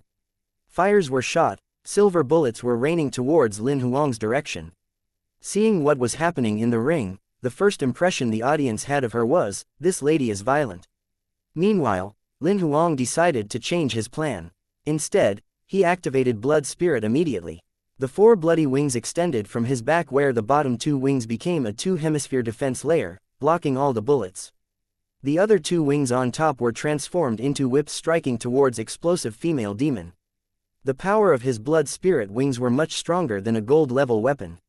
Fires were shot, silver bullets were raining towards Lin Huang's direction. Seeing what was happening in the ring, the first impression the audience had of her was, "This lady is violent." Meanwhile, Lin Huang decided to change his plan. Instead, he activated Blood Spirit immediately. The 4 bloody wings extended from his back, where the bottom 2 wings became a 2-hemisphere defense layer, blocking all the bullets. The other 2 wings on top were transformed into whips, striking towards Explosive Female Demon. The power of his Blood Spirit wings were much stronger than a gold-level weapon.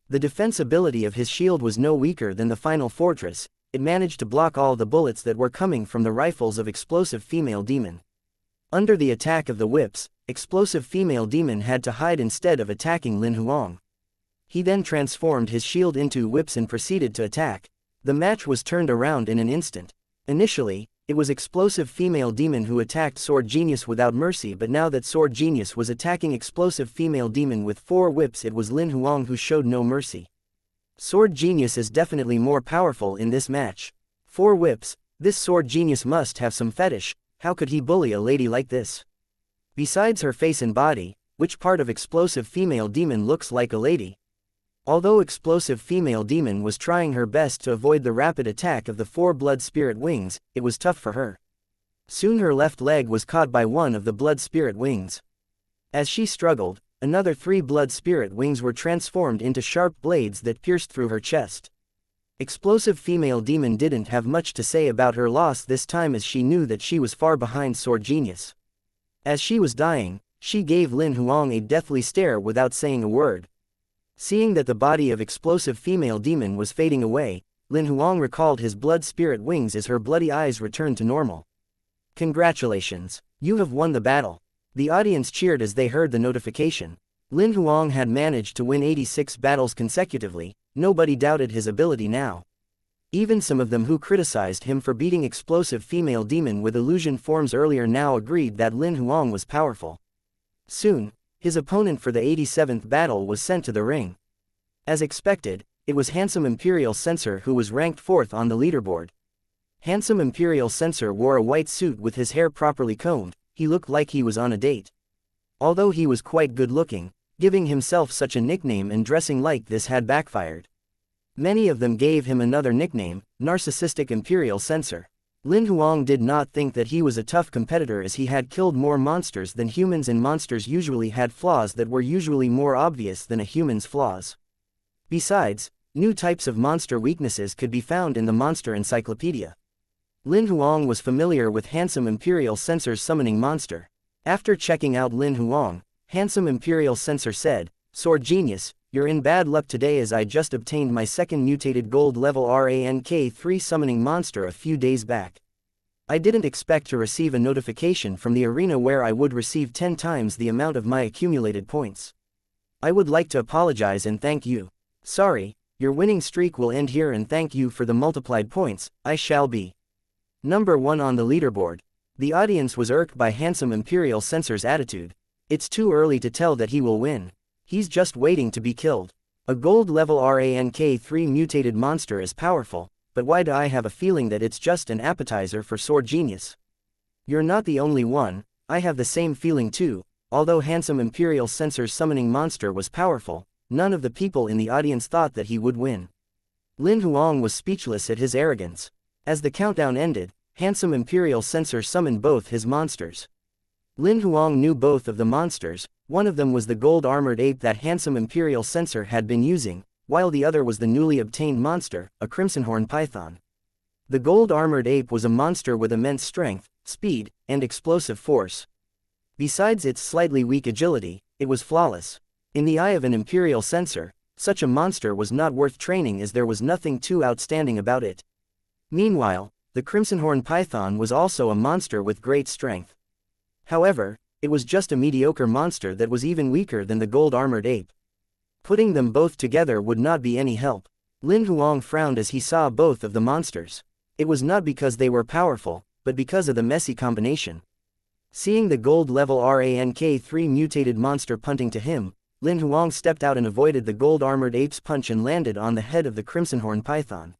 The defense ability of his shield was no weaker than the Final Fortress. It managed to block all the bullets that were coming from the rifles of Explosive Female Demon. Under the attack of the whips, Explosive Female Demon had to hide instead of attacking Lin Huang. He then transformed his shield into whips and proceeded to attack. The match was turned around in an instant. Initially, it was Explosive Female Demon who attacked Sword Genius without mercy, but now that Sword Genius was attacking Explosive Female Demon with 4 whips, it was Lin Huang who showed no mercy. Sword Genius is definitely more powerful in this match. 4 whips, this Sword Genius must have some fetish. How could he bully a lady like this? Besides her face and body, which part of Explosive Female Demon looks like a lady? Although Explosive Female Demon was trying her best to avoid the rapid attack of the 4 Blood Spirit wings, it was tough for her. Soon her left leg was caught by one of the Blood Spirit wings. As she struggled, another 3 Blood Spirit wings were transformed into sharp blades that pierced through her chest. Explosive Female Demon didn't have much to say about her loss this time, as she knew that she was far behind Sword Genius. As she was dying, she gave Lin Huang a deathly stare without saying a word. Seeing that the body of Explosive Female Demon was fading away, Lin Huang recalled his Blood Spirit wings as her bloody eyes returned to normal. "Congratulations! You have won the battle." The audience cheered as they heard the notification. Lin Huang had managed to win 86 battles consecutively. Nobody doubted his ability now. Even some of them who criticized him for beating Explosive Female Demon with illusion forms earlier now agreed that Lin Huang was powerful. Soon, his opponent for the 87th battle was sent to the ring. As expected, it was Handsome Imperial Censor who was ranked 4th on the leaderboard. Handsome Imperial Censor wore a white suit with his hair properly combed. He looked like he was on a date. Although he was quite good-looking, giving himself such a nickname and dressing like this had backfired. Many of them gave him another nickname, Narcissistic Imperial Censor. Lin Huang did not think that he was a tough competitor, as he had killed more monsters than humans, and monsters usually had flaws that were usually more obvious than a human's flaws. Besides, new types of monster weaknesses could be found in the monster encyclopedia. Lin Huang was familiar with Handsome Imperial Censor's summoning monster. After checking out Lin Huang, Handsome Imperial Censor said, "Sword Genius, you're in bad luck today, as I just obtained my second mutated gold level rank 3 summoning monster a few days back. I didn't expect to receive a notification from the arena where I would receive 10 times the amount of my accumulated points. I would like to apologize and thank you. Sorry, your winning streak will end here, and thank you for the multiplied points. I shall be number 1 on the leaderboard." The audience was irked by Handsome Imperial Censor's attitude. It's too early to tell that he will win. He's just waiting to be killed. A gold level rank 3 mutated monster is powerful, but why do I have a feeling that it's just an appetizer for Sword Genius? You're not the only one, I have the same feeling too. Although Handsome Imperial Censor's summoning monster was powerful, none of the people in the audience thought that he would win. Lin Huang was speechless at his arrogance. As the countdown ended, Handsome Imperial Censor summoned both his monsters. Lin Huang knew both of the monsters. One of them was the gold-armored ape that Handsome Imperial Censor had been using, while the other was the newly obtained monster, a crimson-horn python. The gold-armored ape was a monster with immense strength, speed, and explosive force. Besides its slightly weak agility, it was flawless. In the eye of an Imperial Censor, such a monster was not worth training, as there was nothing too outstanding about it. Meanwhile, the crimson-horn python was also a monster with great strength. However, it was just a mediocre monster that was even weaker than the gold-armored ape. Putting them both together would not be any help. Lin Huang frowned as he saw both of the monsters. It was not because they were powerful, but because of the messy combination. Seeing the gold level rank 3 mutated monster punting to him, Lin Huang stepped out and avoided the gold-armored ape's punch and landed on the head of the crimson-horn python.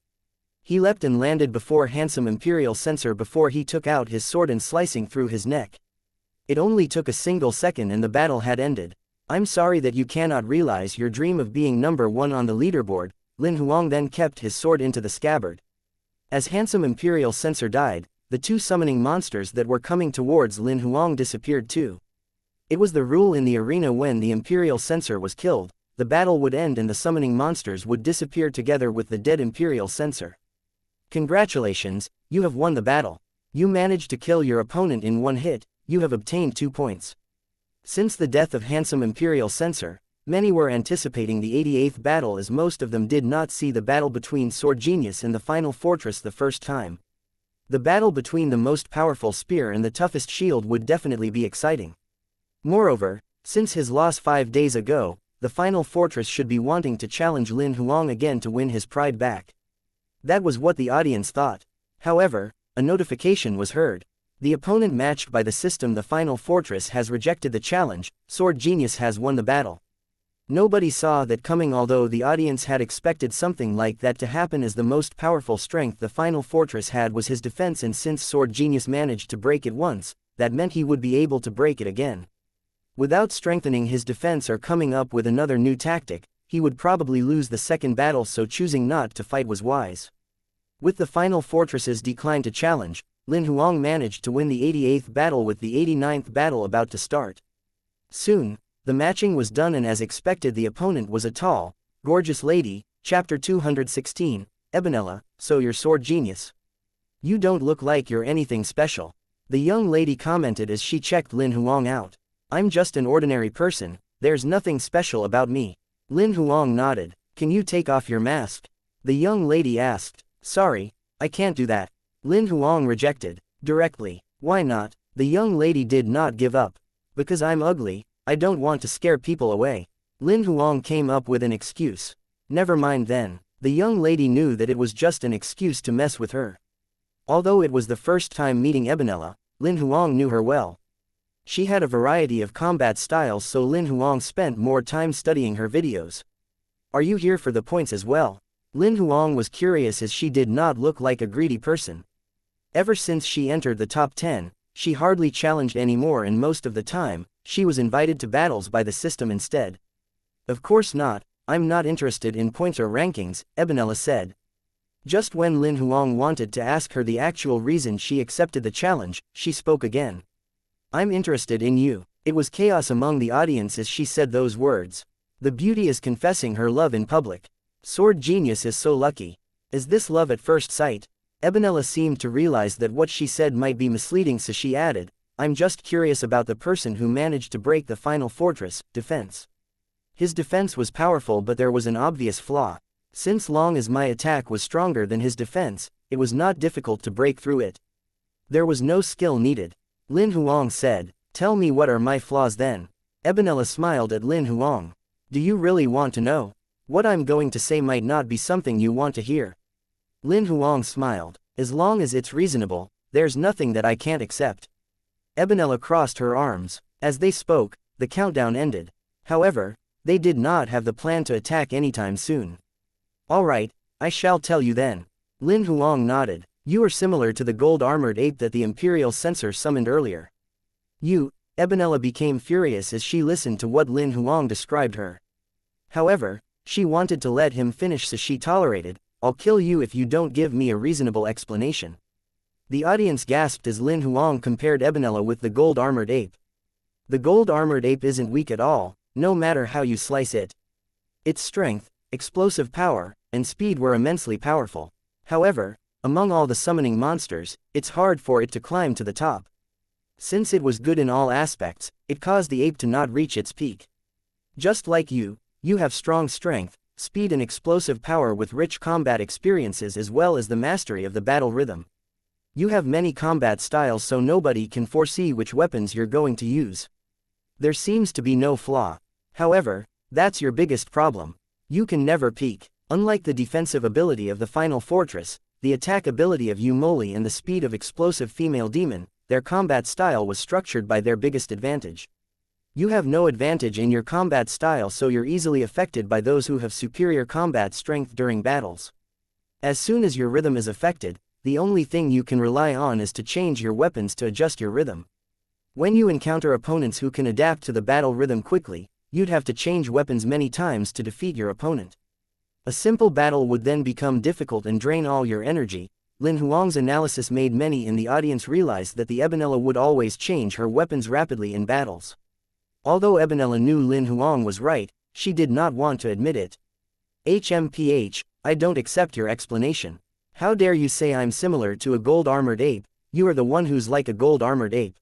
He leapt and landed before Handsome Imperial Censor before he took out his sword and slicing through his neck. It only took a single second and the battle had ended. "I'm sorry that you cannot realize your dream of being number 1 on the leaderboard." Lin Huang then kept his sword into the scabbard. As Handsome Imperial Censor died, the 2 summoning monsters that were coming towards Lin Huang disappeared too. It was the rule in the arena: when the Imperial Censor was killed, the battle would end and the summoning monsters would disappear together with the dead Imperial Censor. Congratulations, you have won the battle. You managed to kill your opponent in 1 hit, you have obtained 2 points. Since the death of Handsome Imperial Censor, many were anticipating the 88th battle, as most of them did not see the battle between Sword Genius and the final fortress the first time. The battle between the most powerful spear and the toughest shield would definitely be exciting. Moreover, since his loss 5 days ago, the final fortress should be wanting to challenge Lin Huang again to win his pride back. That was what the audience thought. However, a notification was heard. The opponent matched by the system, the final fortress, has rejected the challenge. Sword Genius has won the battle. Nobody saw that coming, although the audience had expected something like that to happen, as the most powerful strength the final fortress had was his defense, and since Sword Genius managed to break it once, that meant he would be able to break it again. Without strengthening his defense or coming up with another new tactic, he would probably lose the second battle, so choosing not to fight was wise. With the final fortress's decline to challenge, Lin Huang managed to win the 88th battle with the 89th battle about to start. Soon, the matching was done, and as expected, the opponent was a tall, gorgeous lady. Chapter 216, Ebonella, so you're Sword Genius. You don't look like you're anything special. The young lady commented as she checked Lin Huang out. I'm just an ordinary person, there's nothing special about me. Lin Huang nodded. Can you take off your mask? The young lady asked. Sorry, I can't do that. Lin Huang rejected directly. Why not? The young lady did not give up. Because I'm ugly, I don't want to scare people away. Lin Huang came up with an excuse. Never mind then. The young lady knew that it was just an excuse to mess with her. Although it was the first time meeting Ebonella, Lin Huang knew her well. She had a variety of combat styles, so Lin Huang spent more time studying her videos. Are you here for the points as well? Lin Huang was curious, as she did not look like a greedy person. Ever since she entered the top 10, she hardly challenged anymore, and most of the time, she was invited to battles by the system instead. Of course not, I'm not interested in points or rankings, Ebonella said. Just when Lin Huang wanted to ask her the actual reason she accepted the challenge, she spoke again. I'm interested in you. It was chaos among the audience as she said those words. The beauty is confessing her love in public. Sword genius is so lucky. Is this love at first sight? Ebonella seemed to realize that what she said might be misleading, so she added, I'm just curious about the person who managed to break the final fortress, defense. His defense was powerful, but there was an obvious flaw. Since long as my attack was stronger than his defense, it was not difficult to break through it. There was no skill needed. Lin Huang said, tell me what are my flaws then? Ebonella smiled at Lin Huang. Do you really want to know? What I'm going to say might not be something you want to hear. Lin Huang smiled. As long as it's reasonable, there's nothing that I can't accept. Ebonella crossed her arms. As they spoke, the countdown ended. However, they did not have the plan to attack anytime soon. Alright, I shall tell you then. Lin Huang nodded. You are similar to the gold-armored ape that the Imperial Censor summoned earlier. Ebonella became furious as she listened to what Lin Huang described her. However, she wanted to let him finish, so she tolerated, I'll kill you if you don't give me a reasonable explanation. The audience gasped as Lin Huang compared Ebonella with the gold-armored ape. The gold-armored ape isn't weak at all, no matter how you slice it. Its strength, explosive power, and speed were immensely powerful. However, among all the summoning monsters, it's hard for it to climb to the top. Since it was good in all aspects, it caused the ape to not reach its peak. Just like you have strong strength, speed and explosive power with rich combat experiences as well as the mastery of the battle rhythm. You have many combat styles, so nobody can foresee which weapons you're going to use. There seems to be no flaw. However, that's your biggest problem. You can never peak. Unlike the defensive ability of the final fortress, the attack ability of Yumoli and the speed of explosive female demon, their combat style was structured by their biggest advantage. You have no advantage in your combat style, so you're easily affected by those who have superior combat strength during battles. As soon as your rhythm is affected, the only thing you can rely on is to change your weapons to adjust your rhythm. When you encounter opponents who can adapt to the battle rhythm quickly, you'd have to change weapons many times to defeat your opponent. A simple battle would then become difficult and drain all your energy. Lin Huang's analysis made many in the audience realize that the Ebonella would always change her weapons rapidly in battles. Although Ebonella knew Lin Huang was right, she did not want to admit it. HMPH, I don't accept your explanation. How dare you say I'm similar to a gold-armored ape? You are the one who's like a gold-armored ape.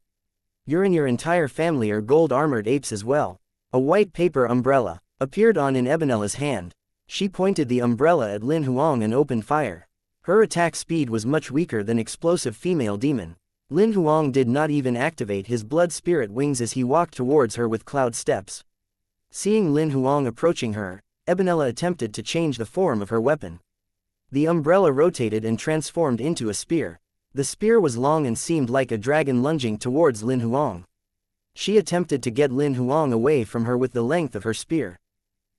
You and your entire family are gold-armored apes as well. A white paper umbrella appeared in Ebonella's hand. She pointed the umbrella at Lin Huang and opened fire. Her attack speed was much weaker than explosive female demon. Lin Huang did not even activate his blood spirit wings as he walked towards her with cloud steps. Seeing Lin Huang approaching her, Ebonella attempted to change the form of her weapon. The umbrella rotated and transformed into a spear. The spear was long and seemed like a dragon lunging towards Lin Huang. She attempted to get Lin Huang away from her with the length of her spear.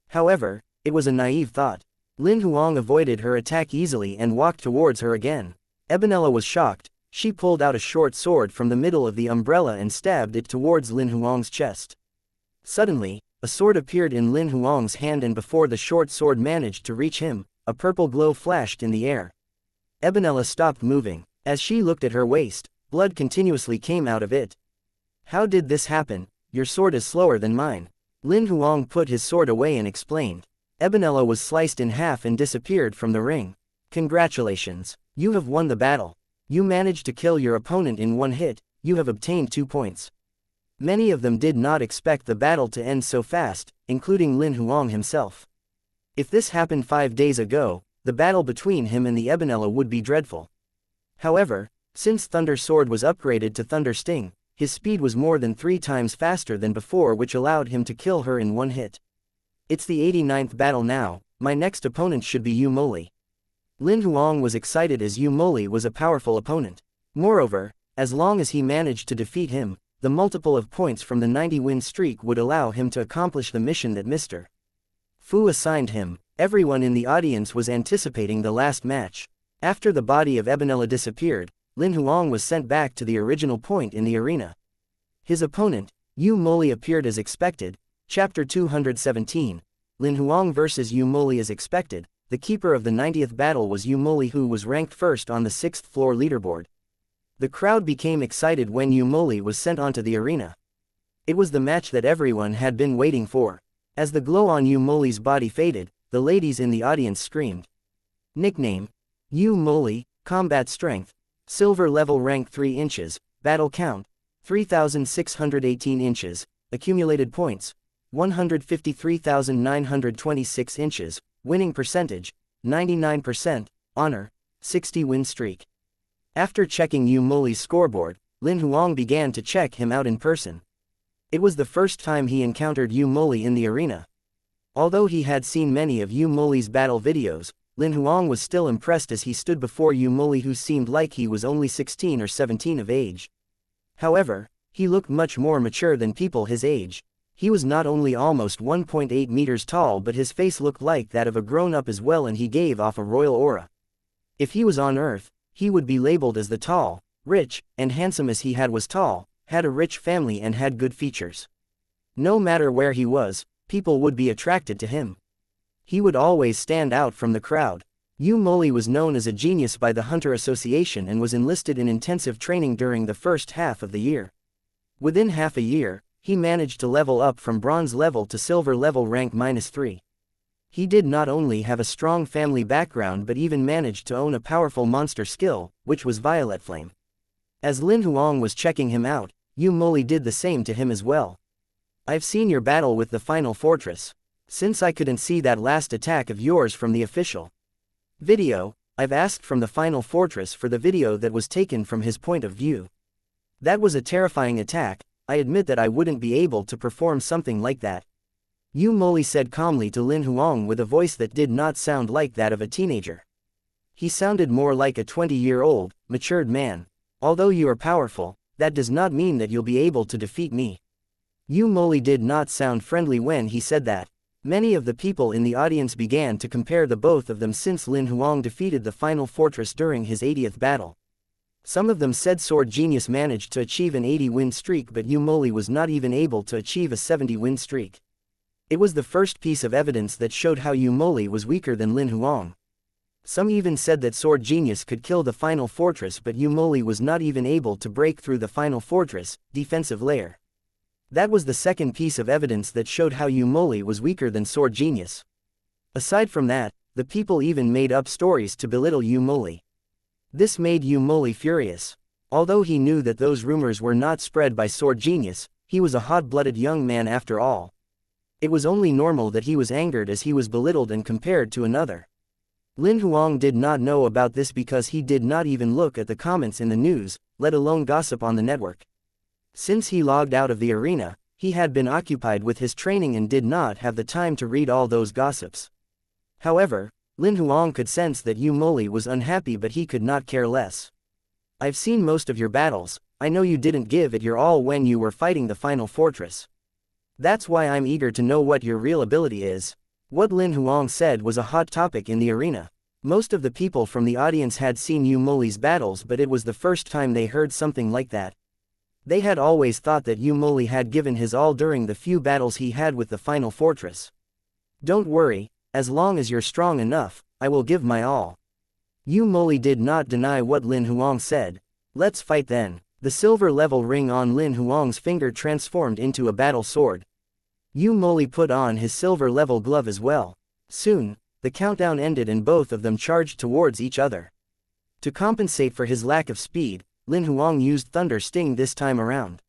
However, it was a naive thought. Lin Huang avoided her attack easily and walked towards her again. Ebonella was shocked. She pulled out a short sword from the middle of the umbrella and stabbed it towards Lin Huang's chest. Suddenly, a sword appeared in Lin Huang's hand, and before the short sword managed to reach him, a purple glow flashed in the air. Ebonella stopped moving. As she looked at her waist, blood continuously came out of it. How did this happen? Your sword is slower than mine. Lin Huang put his sword away and explained. Ebonella was sliced in half and disappeared from the ring. Congratulations. You have won the battle. You managed to kill your opponent in one hit. You have obtained 2 points. Many of them did not expect the battle to end so fast, including Lin Huang himself. If this happened 5 days ago, the battle between him and the Ebonella would be dreadful. However, since Thunder Sword was upgraded to Thunder Sting, his speed was more than 3 times faster than before, which allowed him to kill her in one hit. It's the 89th battle now. My next opponent should be Yumoli. Lin Huang was excited as Yumoli was a powerful opponent. Moreover, as long as he managed to defeat him, the multiple of points from the 90-win streak would allow him to accomplish the mission that Mr. Fu assigned him. Everyone in the audience was anticipating the last match. After the body of Ebonella disappeared, Lin Huang was sent back to the original point in the arena. His opponent, Yumoli, appeared as expected. Chapter 217, Lin Huang vs Yumoli as expected. the keeper of the 90th battle was Yu Moli, who was ranked first on the 6th floor leaderboard. The crowd became excited when Yu Moli was sent onto the arena. It was the match that everyone had been waiting for. As the glow on Yu Moli's body faded, the ladies in the audience screamed. Nickname: Yu Moli, Combat Strength, Silver Level, Rank 3 inches, Battle Count, 3,618 inches, Accumulated Points, 153,926 inches, Winning Percentage, 99%, Honor, 60 win streak. After checking Yu Moli's scoreboard, Lin Huang began to check him out in person. It was the first time he encountered Yu Moli in the arena. Although he had seen many of Yu Moli's battle videos, Lin Huang was still impressed as he stood before Yu Moli, who seemed like he was only 16 or 17 of age. However, he looked much more mature than people his age. He was not only almost 1.8 meters tall, but his face looked like that of a grown-up as well, and he gave off a royal aura. If he was on Earth, he would be labeled as the tall, rich, and handsome, as he was tall, had a rich family, and had good features. No matter where he was, people would be attracted to him. He would always stand out from the crowd. Yu Moli was known as a genius by the Hunter Association and was enlisted in intensive training during the first half of the year. Within half a year, he managed to level up from bronze level to silver level, rank -3. He did not only have a strong family background but even managed to own a powerful monster skill, which was Violet Flame. As Lin Huang was checking him out, Yu Moli did the same to him as well. "I've seen your battle with the Final Fortress. Since I couldn't see that last attack of yours from the official video, I've asked from the Final Fortress for the video that was taken from his point of view. That was a terrifying attack. I admit that I wouldn't be able to perform something like that," Yu Moli said calmly to Lin Huang with a voice that did not sound like that of a teenager. He sounded more like a 20-year-old, matured man. "Although you are powerful, that does not mean that you'll be able to defeat me." Yu Moli did not sound friendly when he said that. Many of the people in the audience began to compare the both of them since Lin Huang defeated the Final Fortress during his 80th battle. Some of them said Sword Genius managed to achieve an 80-win streak, but Yu Moli was not even able to achieve a 70-win streak. It was the first piece of evidence that showed how Yu Moli was weaker than Lin Huang. Some even said that Sword Genius could kill the Final Fortress, but Yu Moli was not even able to break through the Final Fortress defensive layer. That was the second piece of evidence that showed how Yu Moli was weaker than Sword Genius. Aside from that, the people even made up stories to belittle Yu Moli. This made Yu Moli furious. Although he knew that those rumors were not spread by Sword Genius, he was a hot-blooded young man after all. It was only normal that he was angered as he was belittled and compared to another. Lin Huang did not know about this because he did not even look at the comments in the news, let alone gossip on the network. Since he logged out of the arena, he had been occupied with his training and did not have the time to read all those gossips. However, Lin Huang could sense that Yu Moli was unhappy, but he could not care less. "I've seen most of your battles. I know you didn't give it your all when you were fighting the Final Fortress. That's why I'm eager to know what your real ability is." What Lin Huang said was a hot topic in the arena. Most of the people from the audience had seen Yu Moli's battles, but it was the first time they heard something like that. They had always thought that Yu Moli had given his all during the few battles he had with the Final Fortress. "Don't worry, as long as you're strong enough, I will give my all." Yu Moli did not deny what Lin Huang said. "Let's fight then." The silver level ring on Lin Huang's finger transformed into a battle sword. Yu Moli put on his silver level glove as well. Soon, the countdown ended and both of them charged towards each other. To compensate for his lack of speed, Lin Huang used Thunder Sting this time around.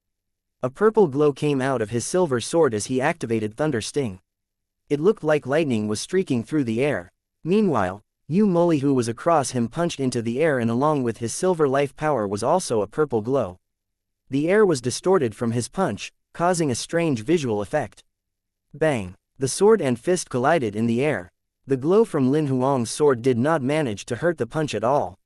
A purple glow came out of his silver sword as he activated Thunder Sting. It looked like lightning was streaking through the air. Meanwhile, Yu Moli, who was across him, punched into the air, and along with his silver life power was also a purple glow. The air was distorted from his punch, causing a strange visual effect. Bang! The sword and fist collided in the air. The glow from Lin Huang's sword did not manage to hurt the punch at all.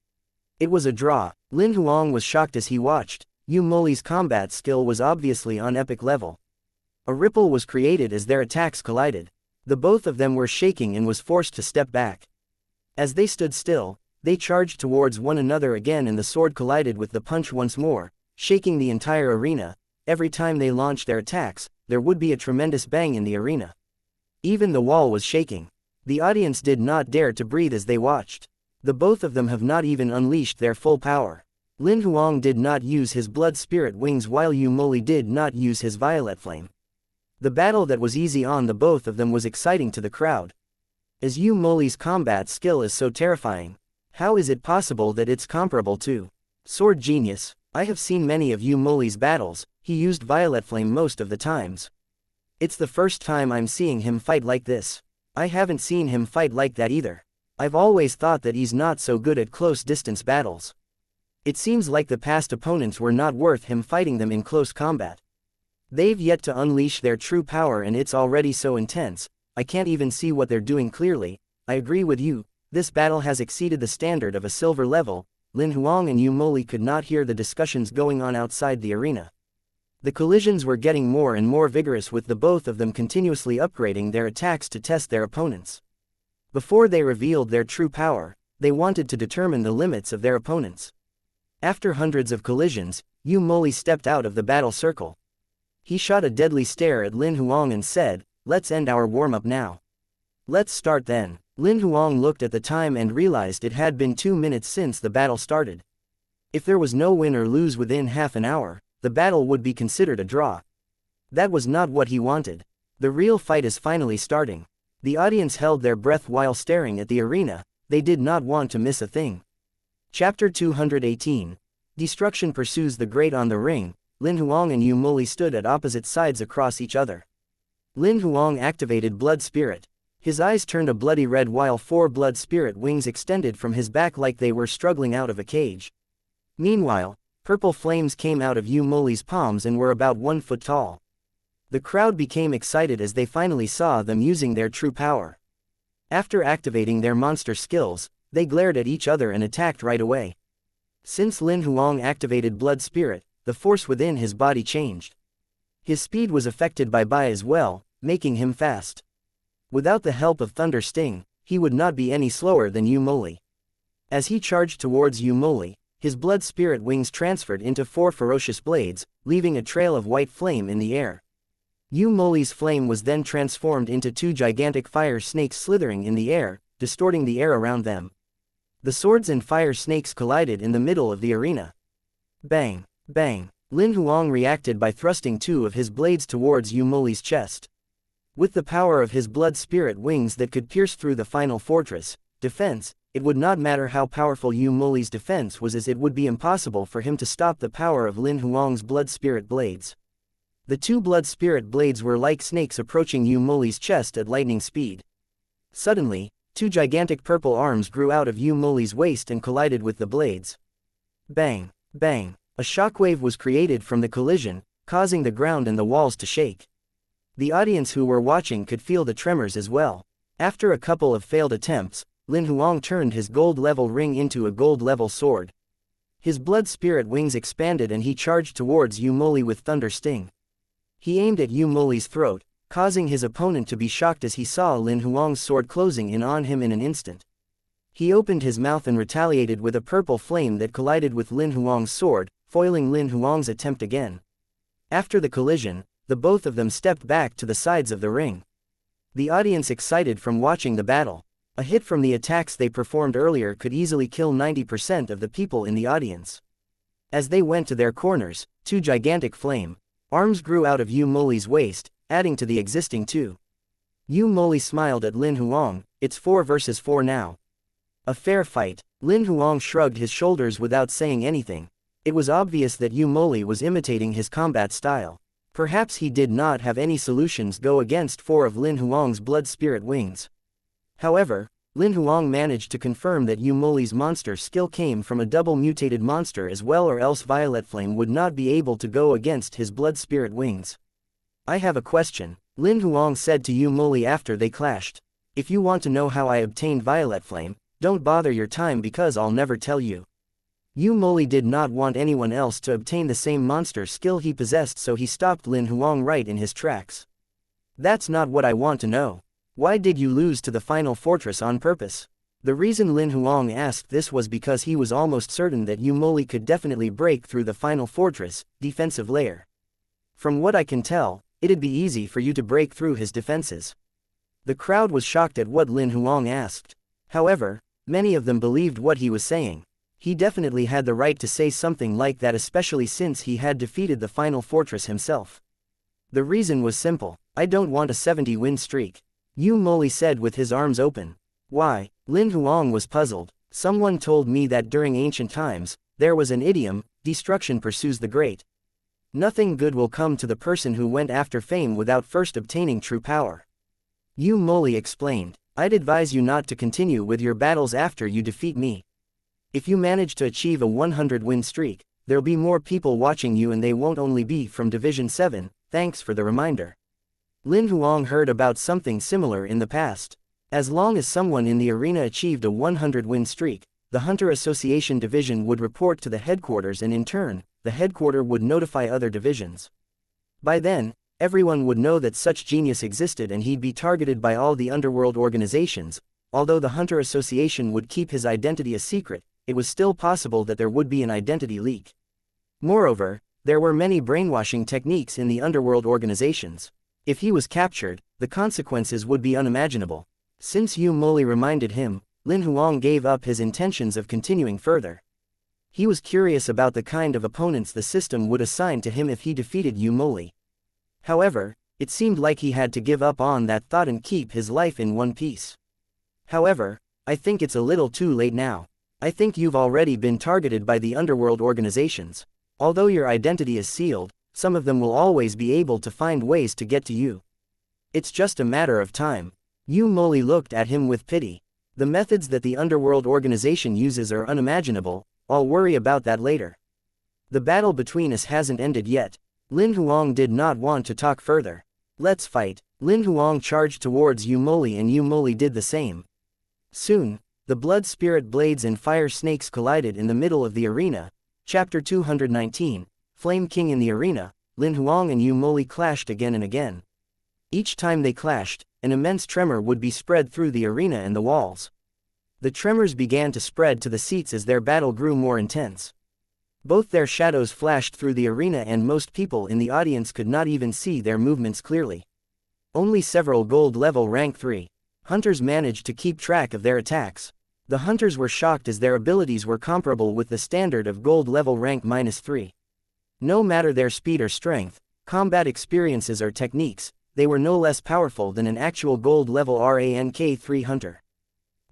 It was a draw. Lin Huang was shocked as he watched. Yu Moli's combat skill was obviously on epic level. A ripple was created as their attacks collided. The both of them were shaking and was forced to step back. As they stood still, they charged towards one another again, and the sword collided with the punch once more, shaking the entire arena. Every time they launched their attacks, there would be a tremendous bang in the arena. Even the wall was shaking. The audience did not dare to breathe as they watched. The both of them have not even unleashed their full power. Lin Huang did not use his blood spirit wings while Yu Moli did not use his violet flame. The battle that was easy on the both of them was exciting to the crowd. As Yu Moli's combat skill is so terrifying, how is it possible that it's comparable to Sword Genius? I have seen many of Yu Moli's battles, he used violet flame most of the times. It's the first time I'm seeing him fight like this. I haven't seen him fight like that either. I've always thought that he's not so good at close distance battles. It seems like the past opponents were not worth him fighting them in close combat. They've yet to unleash their true power and it's already so intense, I can't even see what they're doing clearly. I agree with you, this battle has exceeded the standard of a silver level. Lin Huang and Yu Moli could not hear the discussions going on outside the arena. The collisions were getting more and more vigorous with the both of them continuously upgrading their attacks to test their opponents. Before they revealed their true power, they wanted to determine the limits of their opponents. After hundreds of collisions, Yu Moli stepped out of the battle circle. He shot a deadly stare at Lin Huang and said, "Let's end our warm-up now." "Let's start then." Lin Huang looked at the time and realized it had been 2 minutes since the battle started. If there was no win or lose within half an hour, the battle would be considered a draw. That was not what he wanted. The real fight is finally starting. The audience held their breath while staring at the arena, they did not want to miss a thing. Chapter 218. Destruction pursues the great on the ring. Lin Huang and Yu Moli stood at opposite sides across each other. Lin Huang activated Blood Spirit. His eyes turned a bloody red while 4 blood spirit wings extended from his back like they were struggling out of a cage. Meanwhile, purple flames came out of Yu Moli's palms and were about 1 foot tall. The crowd became excited as they finally saw them using their true power. After activating their monster skills, they glared at each other and attacked right away. Since Lin Huang activated Blood Spirit, the force within his body changed. His speed was affected by as well, making him fast. Without the help of Thunder Sting, he would not be any slower than Yu Moli. As he charged towards Yu Moli, his blood spirit wings transferred into 4 ferocious blades, leaving a trail of white flame in the air. Yu Moli's flame was then transformed into 2 gigantic fire snakes slithering in the air, distorting the air around them. The swords and fire snakes collided in the middle of the arena. Bang! Bang! Lin Huang reacted by thrusting 2 of his blades towards Yu Moli's chest. With the power of his blood spirit wings that could pierce through the final fortress defense, it would not matter how powerful Yu Moli's defense was, as it would be impossible for him to stop the power of Lin Huang's blood spirit blades. The 2 blood spirit blades were like snakes approaching Yu Moli's chest at lightning speed. Suddenly, 2 gigantic purple arms grew out of Yu Moli's waist and collided with the blades. Bang! Bang! A shockwave was created from the collision, causing the ground and the walls to shake. The audience who were watching could feel the tremors as well. After a couple of failed attempts, Lin Huang turned his gold-level ring into a gold-level sword. His blood spirit wings expanded and he charged towards Yu Moli with Thunder Sting. He aimed at Yu Moli's throat, causing his opponent to be shocked as he saw Lin Huang's sword closing in on him in an instant. He opened his mouth and retaliated with a purple flame that collided with Lin Huang's sword, foiling Lin Huang's attempt again. After the collision, the both of them stepped back to the sides of the ring. The audience excited from watching the battle. A hit from the attacks they performed earlier could easily kill 90% of the people in the audience. As they went to their corners, 2 gigantic flame arms grew out of Yu Moli's waist, adding to the existing 2. Yu Moli smiled at Lin Huang. "It's 4 versus 4 now. A fair fight." Lin Huang shrugged his shoulders without saying anything. It was obvious that Yu Moli was imitating his combat style. Perhaps he did not have any solutions go against 4 of Lin Huang's blood spirit wings. However, Lin Huang managed to confirm that Yu Moli's monster skill came from a double mutated monster as well, or else Violet Flame would not be able to go against his blood spirit wings. "I have a question," Lin Huang said to Yu Moli after they clashed. "If you want to know how I obtained Violet Flame, don't bother your time because I'll never tell you." Yu Moli did not want anyone else to obtain the same monster skill he possessed, so he stopped Lin Huang right in his tracks. "That's not what I want to know. Why did you lose to the final fortress on purpose?" The reason Lin Huang asked this was because he was almost certain that Yu Moli could definitely break through the final fortress defensive layer. "From what I can tell, it'd be easy for you to break through his defenses." The crowd was shocked at what Lin Huang asked. However, many of them believed what he was saying. He definitely had the right to say something like that, especially since he had defeated the final fortress himself. The reason was simple. I don't want a 70-win streak. Yu Moli said with his arms open. Why? Lin Huang was puzzled. Someone told me that during ancient times, there was an idiom, destruction pursues the great. Nothing good will come to the person who went after fame without first obtaining true power. Yu Moli explained. I'd advise you not to continue with your battles after you defeat me. If you manage to achieve a 100-win streak, there'll be more people watching you and they won't only be from Division 7, thanks for the reminder. Lin Huang heard about something similar in the past. As long as someone in the arena achieved a 100-win streak, the Hunter Association division would report to the headquarters and in turn, the headquarters would notify other divisions. By then, everyone would know that such genius existed and he'd be targeted by all the underworld organizations. Although the Hunter Association would keep his identity a secret, it was still possible that there would be an identity leak. Moreover, there were many brainwashing techniques in the underworld organizations. If he was captured, the consequences would be unimaginable. Since Yu Moli reminded him, Lin Huang gave up his intentions of continuing further. He was curious about the kind of opponents the system would assign to him if he defeated Yu Moli. However, it seemed like he had to give up on that thought and keep his life in one piece. However, I think it's a little too late now. I think you've already been targeted by the underworld organizations. Although your identity is sealed, some of them will always be able to find ways to get to you. It's just a matter of time. Yu Moli looked at him with pity. The methods that the underworld organization uses are unimaginable. I'll worry about that later. The battle between us hasn't ended yet. Lin Huang did not want to talk further. Let's fight. Lin Huang charged towards Yu Moli and Yu Moli did the same. Soon, the blood spirit blades and fire snakes collided in the middle of the arena. Chapter 219, Flame King in the arena. Lin Huang and Yu Moli clashed again and again. Each time they clashed, an immense tremor would be spread through the arena and the walls. The tremors began to spread to the seats as their battle grew more intense. Both their shadows flashed through the arena and most people in the audience could not even see their movements clearly. Only several gold level rank 3 hunters managed to keep track of their attacks. The hunters were shocked as their abilities were comparable with the standard of gold level rank -3. No matter their speed or strength, combat experiences or techniques, they were no less powerful than an actual gold level rank 3 hunter.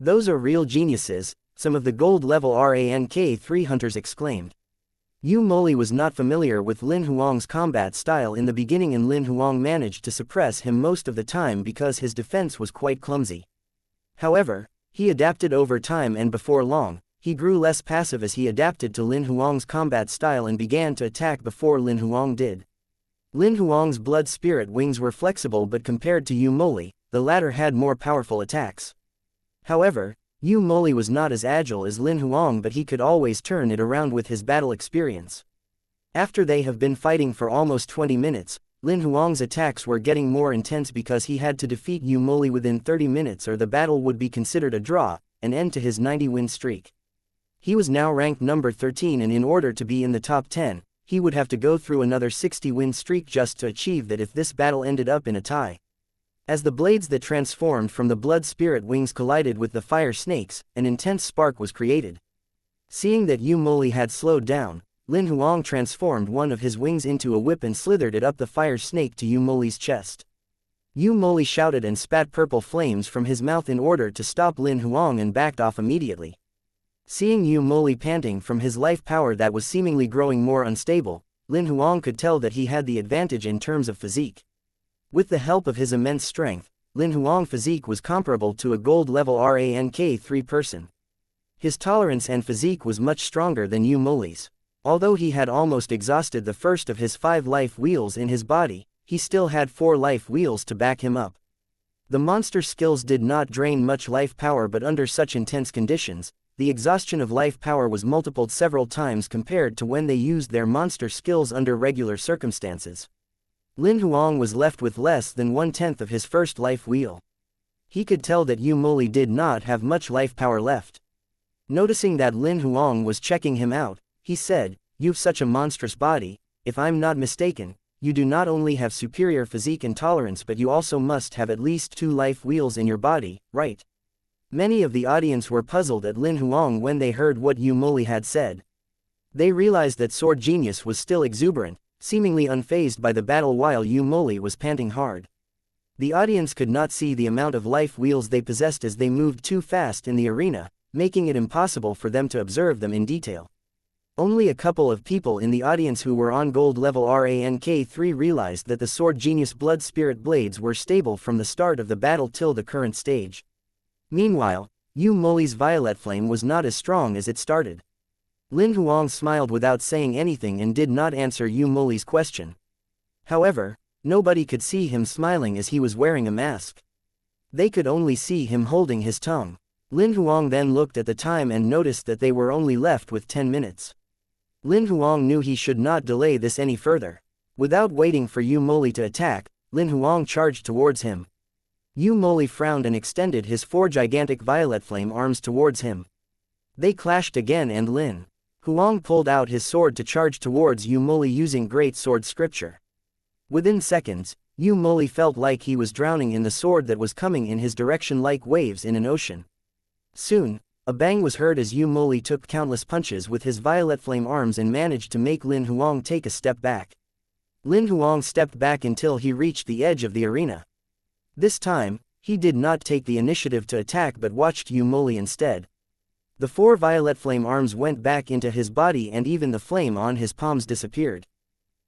Those are real geniuses, some of the gold level rank 3 hunters exclaimed. Yu Moli was not familiar with Lin Huang's combat style in the beginning and Lin Huang managed to suppress him most of the time because his defense was quite clumsy. However, he adapted over time and before long, he grew less passive as he adapted to Lin Huang's combat style and began to attack before Lin Huang did. Lin Huang's blood spirit wings were flexible but compared to Yu Moli, the latter had more powerful attacks. However, Yu Moli was not as agile as Lin Huang but he could always turn it around with his battle experience. After they have been fighting for almost 20 minutes, Lin Huang's attacks were getting more intense because he had to defeat Yu Moli within 30 minutes or the battle would be considered a draw, an end to his 90-win streak. He was now ranked number 13 and in order to be in the top 10, he would have to go through another 60-win streak just to achieve that if this battle ended up in a tie. As the blades that transformed from the blood spirit wings collided with the fire snakes, an intense spark was created. Seeing that Yu Moli had slowed down, Lin Huang transformed one of his wings into a whip and slithered it up the fire snake to Yu Moli's chest. Yu Moli shouted and spat purple flames from his mouth in order to stop Lin Huang and backed off immediately. Seeing Yu Moli panting from his life power that was seemingly growing more unstable, Lin Huang could tell that he had the advantage in terms of physique. With the help of his immense strength, Lin Huang's physique was comparable to a gold level rank 3 person. His tolerance and physique was much stronger than Yu Moli's. Although he had almost exhausted the first of his 5 life wheels in his body, he still had 4 life wheels to back him up. The monster skills did not drain much life power but under such intense conditions, the exhaustion of life power was multiplied several times compared to when they used their monster skills under regular circumstances. Lin Huang was left with less than 1/10 of his first life wheel. He could tell that Yu Moli did not have much life power left. Noticing that Lin Huang was checking him out, he said, "You've such a monstrous body, if I'm not mistaken, you do not only have superior physique and tolerance but you also must have at least 2 life wheels in your body, right? Many of the audience were puzzled at Lin Huang when they heard what Yu Moli had said. They realized that Sword Genius was still exuberant, seemingly unfazed by the battle while Yu Moli was panting hard. The audience could not see the amount of life wheels they possessed as they moved too fast in the arena, making it impossible for them to observe them in detail. Only a couple of people in the audience who were on gold level rank 3 realized that the Sword Genius Blood Spirit blades were stable from the start of the battle till the current stage. Meanwhile, Yu Moli's Violet Flame was not as strong as it started. Lin Huang smiled without saying anything and did not answer Yu Moli's question. However, nobody could see him smiling as he was wearing a mask. They could only see him holding his tongue. Lin Huang then looked at the time and noticed that they were only left with 10 minutes. Lin Huang knew he should not delay this any further. Without waiting for Yu Moli to attack, Lin Huang charged towards him. Yu Moli frowned and extended his 4 gigantic violet flame arms towards him. They clashed again and Lin Huang pulled out his sword to charge towards Yu Moli using Great Sword Scripture. Within seconds, Yu Moli felt like he was drowning in the sword that was coming in his direction like waves in an ocean. Soon, a bang was heard as Yu Moli took countless punches with his violet flame arms and managed to make Lin Huang take a step back. Lin Huang stepped back until he reached the edge of the arena. This time, he did not take the initiative to attack but watched Yu Moli instead. The 4 violet flame arms went back into his body and even the flame on his palms disappeared.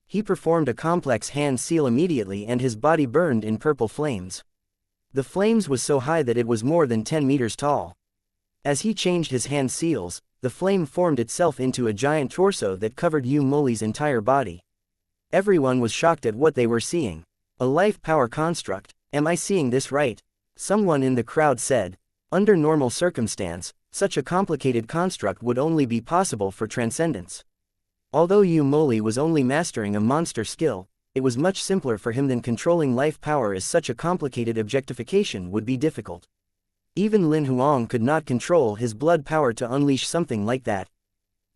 He performed a complex hand seal immediately and his body burned in purple flames. The flames was so high that it was more than 10 meters tall. As he changed his hand seals, the flame formed itself into a giant torso that covered Yu Moli's entire body. Everyone was shocked at what they were seeing. A life power construct. Am I seeing this right? Someone in the crowd said. Under normal circumstance, such a complicated construct would only be possible for transcendence. Although Yu Moli was only mastering a monster skill, it was much simpler for him than controlling life power, as such a complicated objectification would be difficult. Even Lin Huang could not control his blood power to unleash something like that.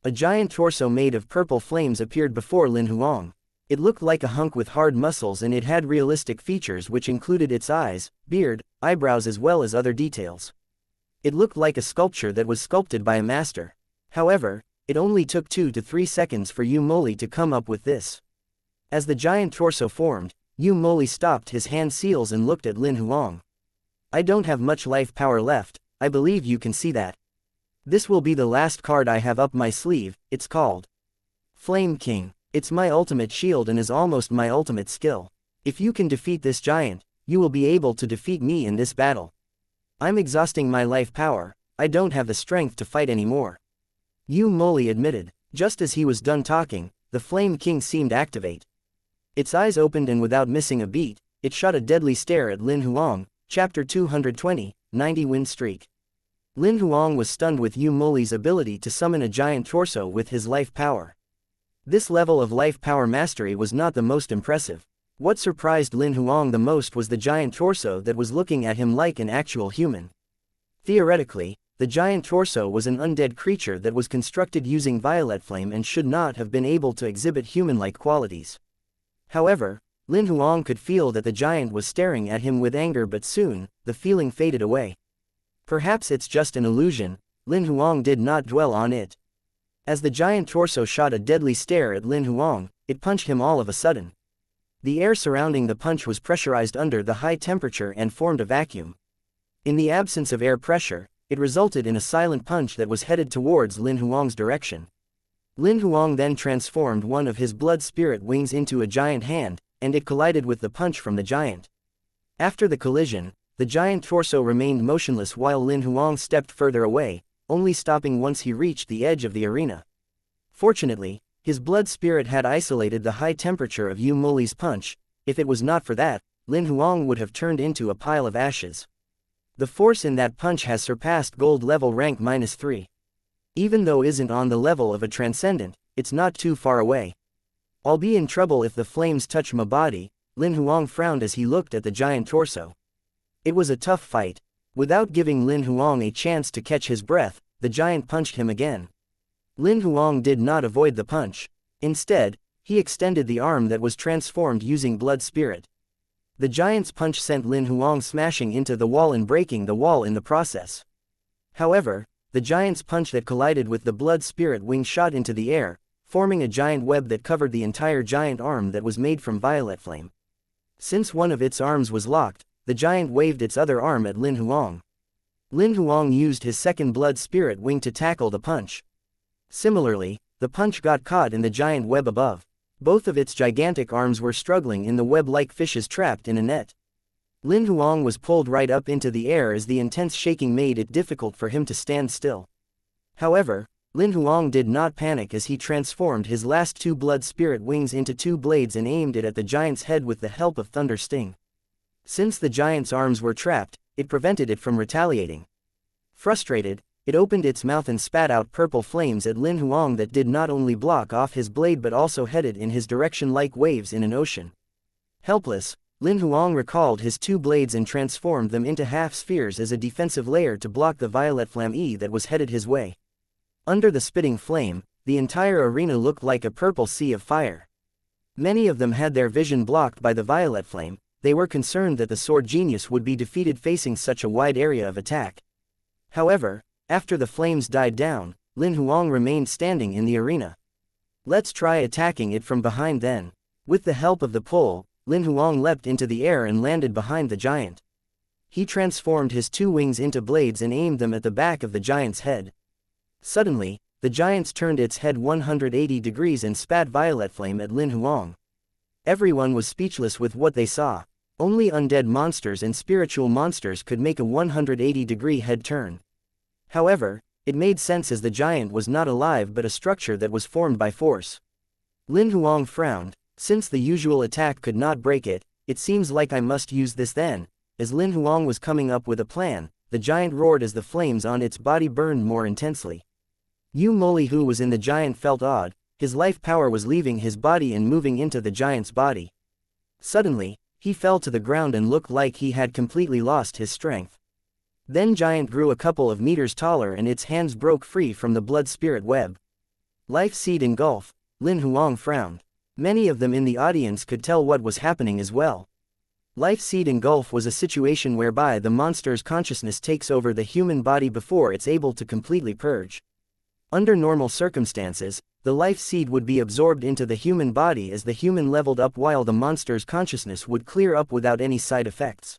A giant torso made of purple flames appeared before Lin Huang. It looked like a hunk with hard muscles and it had realistic features which included its eyes, beard, eyebrows as well as other details. It looked like a sculpture that was sculpted by a master. However, it only took 2 to 3 seconds for Yu Moli to come up with this. As the giant torso formed, Yu Moli stopped his hand seals and looked at Lin Huang. I don't have much life power left, I believe you can see that. This will be the last card I have up my sleeve, it's called Flame King. It's my ultimate shield and is almost my ultimate skill. If you can defeat this giant, you will be able to defeat me in this battle. I'm exhausting my life power, I don't have the strength to fight anymore. Yu Moli admitted. Just as he was done talking, the Flame King seemed to activate. Its eyes opened and without missing a beat, it shot a deadly stare at Lin Huang. Chapter 220, 90 Win Streak. Lin Huang was stunned with Yu Moli's ability to summon a giant torso with his life power. This level of life power mastery was not the most impressive. What surprised Lin Huang the most was the giant torso that was looking at him like an actual human. Theoretically, the giant torso was an undead creature that was constructed using violet flame and should not have been able to exhibit human-like qualities. However, Lin Huang could feel that the giant was staring at him with anger, but soon, the feeling faded away. Perhaps it's just an illusion, Lin Huang did not dwell on it. As the giant torso shot a deadly stare at Lin Huang, it punched him all of a sudden. The air surrounding the punch was pressurized under the high temperature and formed a vacuum. In the absence of air pressure, it resulted in a silent punch that was headed towards Lin Huang's direction. Lin Huang then transformed one of his blood spirit wings into a giant hand, and it collided with the punch from the giant. After the collision, the giant torso remained motionless while Lin Huang stepped further away, only stopping once he reached the edge of the arena. Fortunately, his blood spirit had isolated the high temperature of Yu Moli's punch. If it was not for that, Lin Huang would have turned into a pile of ashes. The force in that punch has surpassed gold level rank -3. Even though isn't on the level of a transcendent, it's not too far away. I'll be in trouble if the flames touch my body, Lin Huang frowned as he looked at the giant torso. It was a tough fight. Without giving Lin Huang a chance to catch his breath, the giant punched him again. Lin Huang did not avoid the punch. Instead, He extended the arm that was transformed using blood spirit. The giant's punch sent Lin Huang smashing into the wall and breaking the wall in the process. However, the giant's punch that collided with the blood spirit wing shot into the air, forming a giant web that covered the entire giant arm that was made from violet flame. Since one of its arms was locked, the giant waved its other arm at Lin Huang. Lin Huang used his second blood spirit wing to tackle the punch. Similarly, the punch got caught in the giant web above. Both of its gigantic arms were struggling in the web like fishes trapped in a net. Lin Huang was pulled right up into the air as the intense shaking made it difficult for him to stand still. However, Lin Huang did not panic as he transformed his last two blood spirit wings into two blades and aimed it at the giant's head with the help of Thunder Sting. Since the giant's arms were trapped, it prevented it from retaliating. Frustrated, it opened its mouth and spat out purple flames at Lin Huang that did not only block off his blade but also headed in his direction like waves in an ocean. Helpless, Lin Huang recalled his two blades and transformed them into half-spheres as a defensive layer to block the violet flame that was headed his way. Under the spitting flame, the entire arena looked like a purple sea of fire. Many of them had their vision blocked by the violet flame. They were concerned that the sword genius would be defeated facing such a wide area of attack. However, after the flames died down, Lin Huang remained standing in the arena. Let's try attacking it from behind then. With the help of the pole, Lin Huang leapt into the air and landed behind the giant. He transformed his two wings into blades and aimed them at the back of the giant's head. Suddenly, the giant turned its head 180 degrees and spat violet flame at Lin Huang. Everyone was speechless with what they saw. Only undead monsters and spiritual monsters could make a 180-degree head turn. However, it made sense as the giant was not alive but a structure that was formed by force. Lin Huang frowned. Since the usual attack could not break it, it seems like I must use this then. As Lin Huang was coming up with a plan, the giant roared as the flames on its body burned more intensely. Yu Moli, who was in the giant, felt odd. His life power was leaving his body and moving into the giant's body. Suddenly, he fell to the ground and looked like he had completely lost his strength. Then giant grew a couple of meters taller and its hands broke free from the blood spirit web. Life seed engulf. Lin Huang frowned. Many of them in the audience could tell what was happening as well. Life seed engulf was a situation whereby the monster's consciousness takes over the human body before it's able to completely purge. Under normal circumstances, the life seed would be absorbed into the human body as the human leveled up while the monster's consciousness would clear up without any side effects.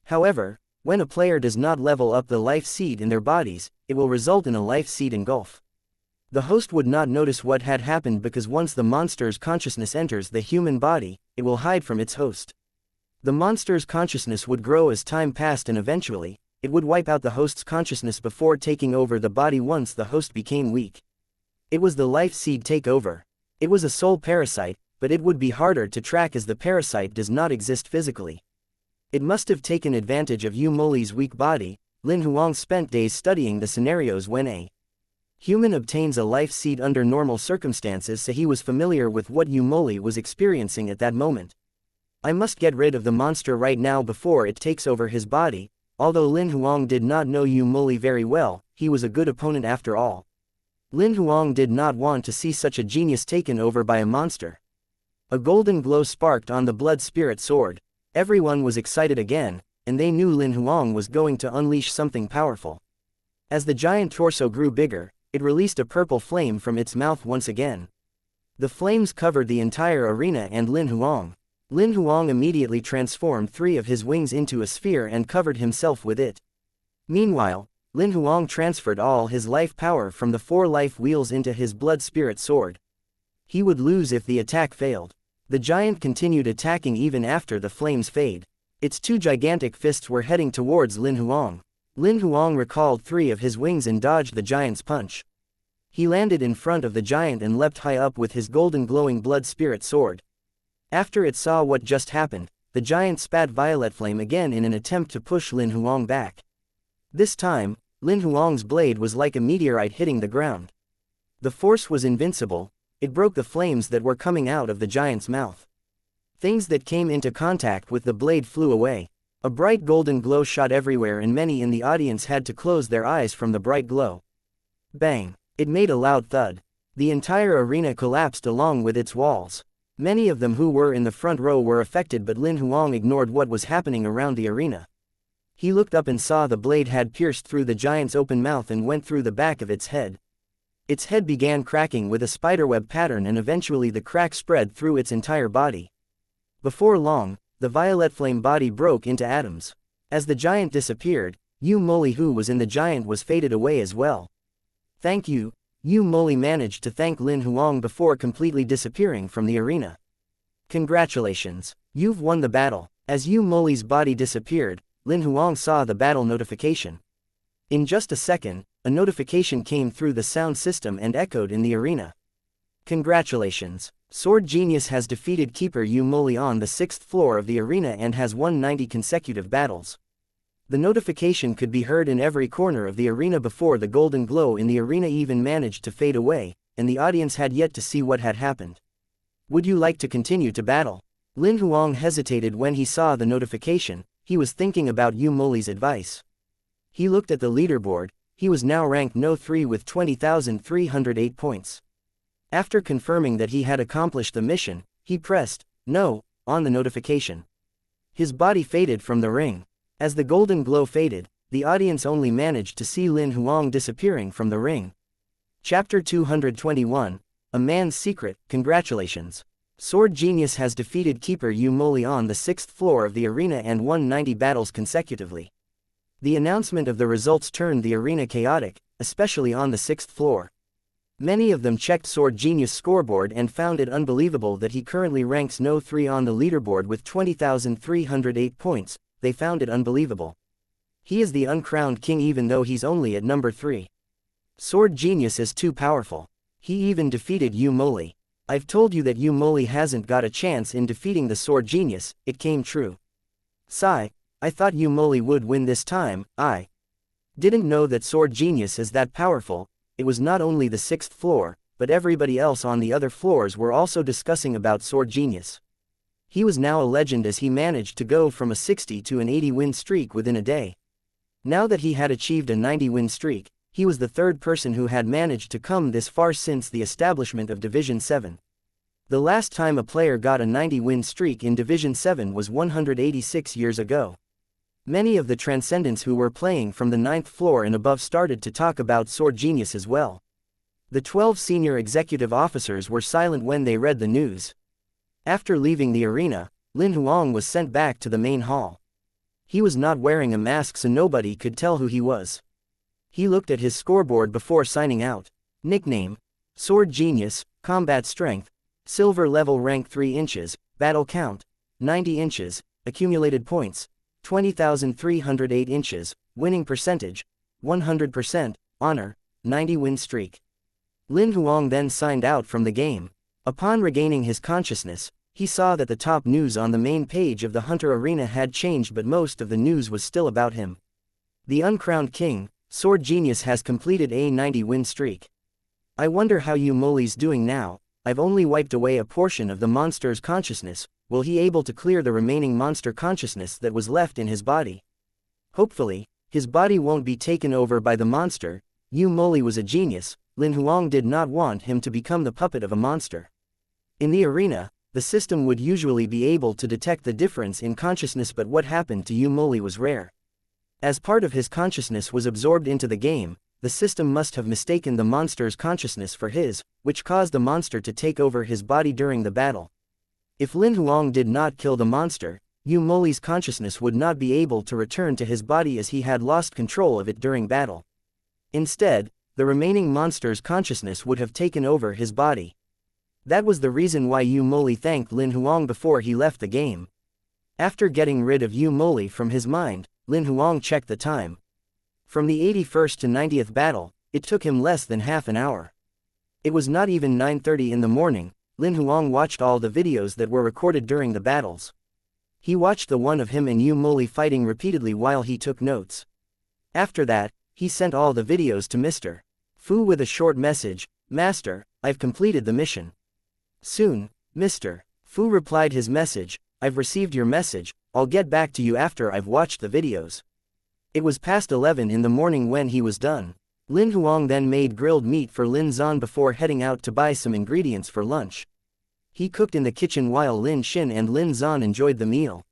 However, when a player does not level up the life seed in their bodies, it will result in a life seed engulf. The host would not notice what had happened because once the monster's consciousness enters the human body, it will hide from its host. The monster's consciousness would grow as time passed and eventually, it would wipe out the host's consciousness before taking over the body once the host became weak. It was the life seed takeover. It was a soul parasite, but it would be harder to track as the parasite does not exist physically. It must have taken advantage of Yu Moli's weak body. Lin Huang spent days studying the scenarios when a human obtains a life seed under normal circumstances, so he was familiar with what Yu Moli was experiencing at that moment. I must get rid of the monster right now before it takes over his body. Although Lin Huang did not know Yu Moli very well, he was a good opponent after all. Lin Huang did not want to see such a genius taken over by a monster. A golden glow sparked on the blood spirit sword. Everyone was excited again, and they knew Lin Huang was going to unleash something powerful. As the giant torso grew bigger, it released a purple flame from its mouth once again. The flames covered the entire arena and Lin Huang. Lin Huang immediately transformed 3 of his wings into a sphere and covered himself with it. Meanwhile, Lin Huang transferred all his life power from the 4 life wheels into his blood spirit sword. He would lose if the attack failed. The giant continued attacking even after the flames fade. Its 2 gigantic fists were heading towards Lin Huang. Lin Huang recalled 3 of his wings and dodged the giant's punch. He landed in front of the giant and leapt high up with his golden glowing blood spirit sword. After it saw what just happened, the giant spat violet flame again in an attempt to push Lin Huang back. This time, Lin Huang's blade was like a meteorite hitting the ground. The force was invincible. It broke the flames that were coming out of the giant's mouth. Things that came into contact with the blade flew away. A bright golden glow shot everywhere and many in the audience had to close their eyes from the bright glow. Bang! It made a loud thud. The entire arena collapsed along with its walls. Many of them who were in the front row were affected, but Lin Huang ignored what was happening around the arena. He looked up and saw the blade had pierced through the giant's open mouth and went through the back of its head. Its head began cracking with a spiderweb pattern, and eventually the crack spread through its entire body. Before long, the violet flame body broke into atoms. As the giant disappeared, Yu Moli, who was in the giant, was faded away as well. Thank you. Yu Moli managed to thank Lin Huang before completely disappearing from the arena. Congratulations. You've won the battle. As Yu Moli's body disappeared, Lin Huang saw the battle notification. In just a second, a notification came through the sound system and echoed in the arena. Congratulations. Sword Genius has defeated Keeper Yu Moli on the 6th floor of the arena and has won 90 consecutive battles. The notification could be heard in every corner of the arena before the golden glow in the arena even managed to fade away, and the audience had yet to see what had happened. Would you like to continue to battle? Lin Huang hesitated when he saw the notification. He was thinking about Yu Moli's advice. He looked at the leaderboard. He was now ranked No. 3 with 20,308 points. After confirming that he had accomplished the mission, he pressed No on the notification. His body faded from the ring. As the golden glow faded, the audience only managed to see Lin Huang disappearing from the ring. Chapter 221, A Man's Secret. Congratulations. Sword Genius has defeated Keeper Yu Moli on the 6th floor of the arena and won 90 battles consecutively. The announcement of the results turned the arena chaotic, especially on the 6th floor. Many of them checked Sword Genius' scoreboard and found it unbelievable that he currently ranks No. 3 on the leaderboard with 20,308 points. They found it unbelievable. He is the uncrowned king even though he's only at number 3. Sword Genius is too powerful. He even defeated Yu Moli. I've told you that Yu Moli hasn't got a chance in defeating the Sword Genius. It came true. Sigh, I thought Yu Moli would win this time. I didn't know that Sword Genius is that powerful. It was not only the 6th floor, but everybody else on the other floors were also discussing about Sword Genius. He was now a legend as he managed to go from a 60 to an 80 win streak within a day. Now that he had achieved a 90 win streak, he was the third person who had managed to come this far since the establishment of Division 7. The last time a player got a 90 win streak in Division 7 was 186 years ago. Many of the Transcendents who were playing from the 9th floor and above started to talk about Sword Genius as well. The 12 senior executive officers were silent when they read the news. After leaving the arena, Lin Huang was sent back to the main hall. He was not wearing a mask so nobody could tell who he was. He looked at his scoreboard before signing out. Nickname: Sword Genius, Combat Strength, Silver Level Rank 3 inches, Battle Count, 90 inches, Accumulated Points, 20,308 inches, Winning Percentage, 100%, Honor, 90 win streak. Lin Huang then signed out from the game. Upon regaining his consciousness, he saw that the top news on the main page of the Hunter Arena had changed, but most of the news was still about him. The uncrowned king, Sword Genius, has completed a 90 win streak. I wonder how Yu Moli's doing now. I've only wiped away a portion of the monster's consciousness. Will he able to clear the remaining monster consciousness that was left in his body? Hopefully, his body won't be taken over by the monster. Yu Moli was a genius. Lin Huang did not want him to become the puppet of a monster. In the arena, the system would usually be able to detect the difference in consciousness, but what happened to Yu Moli was rare. As part of his consciousness was absorbed into the game, the system must have mistaken the monster's consciousness for his, which caused the monster to take over his body during the battle. If Lin Huang did not kill the monster, Yu Moli's consciousness would not be able to return to his body as he had lost control of it during battle. Instead, the remaining monster's consciousness would have taken over his body. That was the reason why Yu Moli thanked Lin Huang before he left the game. After getting rid of Yu Moli from his mind, Lin Huang checked the time. From the 81st to 90th battle, it took him less than half an hour. It was not even 9:30 in the morning. Lin Huang watched all the videos that were recorded during the battles. He watched the one of him and Yu Moli fighting repeatedly while he took notes. After that, he sent all the videos to Mr. Fu with a short message: "Master, I've completed the mission." Soon, Mr. Fu replied his message: "I've received your message, I'll get back to you after I've watched the videos." It was past 11 in the morning when he was done. Lin Huang then made grilled meat for Lin Zan before heading out to buy some ingredients for lunch. He cooked in the kitchen while Lin Xin and Lin Zan enjoyed the meal.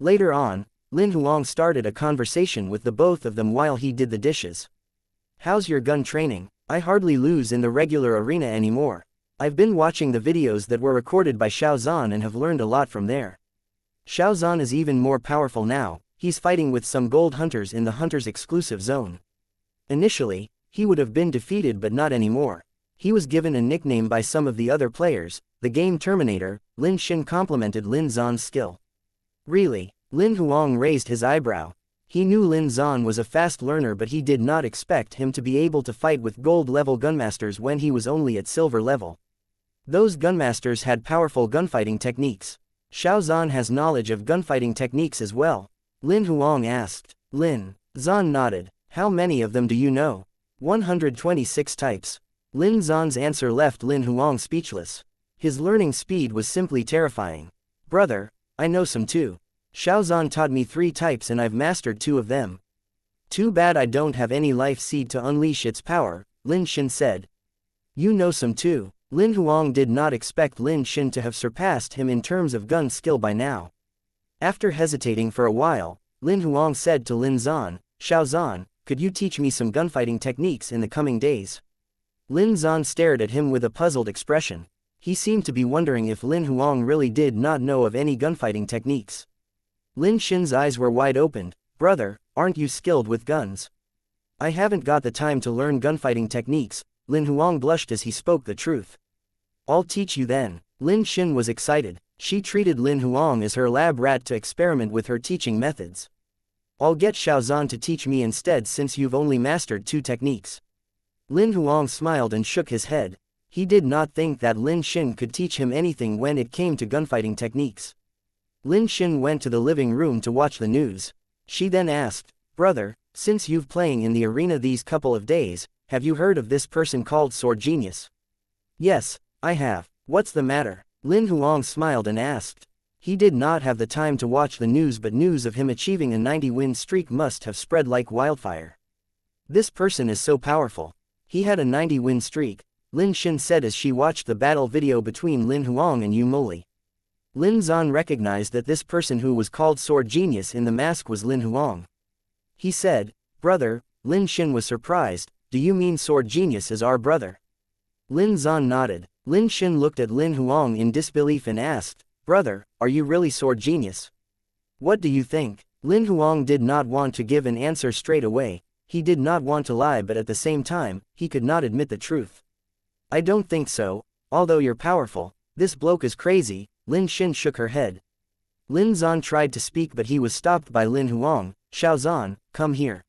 Later on, Lin Huang started a conversation with the both of them while he did the dishes. "How's your gun training? I hardly lose in the regular arena anymore. I've been watching the videos that were recorded by Xiao Zan and have learned a lot from there. Xiao Zan is even more powerful now, he's fighting with some gold hunters in the hunter's exclusive zone. Initially, he would have been defeated but not anymore. He was given a nickname by some of the other players, the Game Terminator." Lin Xin complimented Lin Zan's skill. "Really?" Lin Huang raised his eyebrow. He knew Lin Zan was a fast learner but he did not expect him to be able to fight with gold-level gunmasters when he was only at silver level. Those gunmasters had powerful gunfighting techniques. "Xiao Zan has knowledge of gunfighting techniques as well?" Lin Huang asked. Lin Zan nodded. "How many of them do you know?" 126 types. Lin Zan's answer left Lin Huang speechless. His learning speed was simply terrifying. "Brother, I know some too. Xiao Zan taught me 3 types and I've mastered 2 of them. Too bad I don't have any life seed to unleash its power," Lin Xin said. "You know some too." Lin Huang did not expect Lin Xin to have surpassed him in terms of gun skill by now. After hesitating for a while, Lin Huang said to Lin Zan, "Xiao Zan, could you teach me some gunfighting techniques in the coming days?" Lin Zan stared at him with a puzzled expression. He seemed to be wondering if Lin Huang really did not know of any gunfighting techniques. Lin Xin's eyes were wide opened. "Brother, aren't you skilled with guns?" "I haven't got the time to learn gunfighting techniques." Lin Huang blushed as he spoke the truth. "I'll teach you then." Lin Xin was excited. She treated Lin Huang as her lab rat to experiment with her teaching methods. "I'll get Xiao Zan to teach me instead since you've only mastered 2 techniques." Lin Huang smiled and shook his head. He did not think that Lin Xin could teach him anything when it came to gunfighting techniques. Lin Xin went to the living room to watch the news. She then asked, "Brother, since you've playing in the arena these couple of days, have you heard of this person called Sword Genius?" "Yes, I have. What's the matter?" Lin Huang smiled and asked. He did not have the time to watch the news but news of him achieving a 90-win streak must have spread like wildfire. "This person is so powerful. He had a 90-win streak," Lin Xin said as she watched the battle video between Lin Huang and Yu Moli. Lin Zan recognized that this person who was called Sword Genius in the mask was Lin Huang. He said, "Brother," Lin Xin was surprised, "do you mean Sword Genius is our brother?" Lin Zan nodded. Lin Xin looked at Lin Huang in disbelief and asked, "Brother, are you really Sword Genius? What do you think?" Lin Huang did not want to give an answer straight away. He did not want to lie but at the same time, he could not admit the truth. "I don't think so, although you're powerful. This bloke is crazy." Lin Xin shook her head. Lin Zan tried to speak but he was stopped by Lin Huang. "Xiao Zan, come here.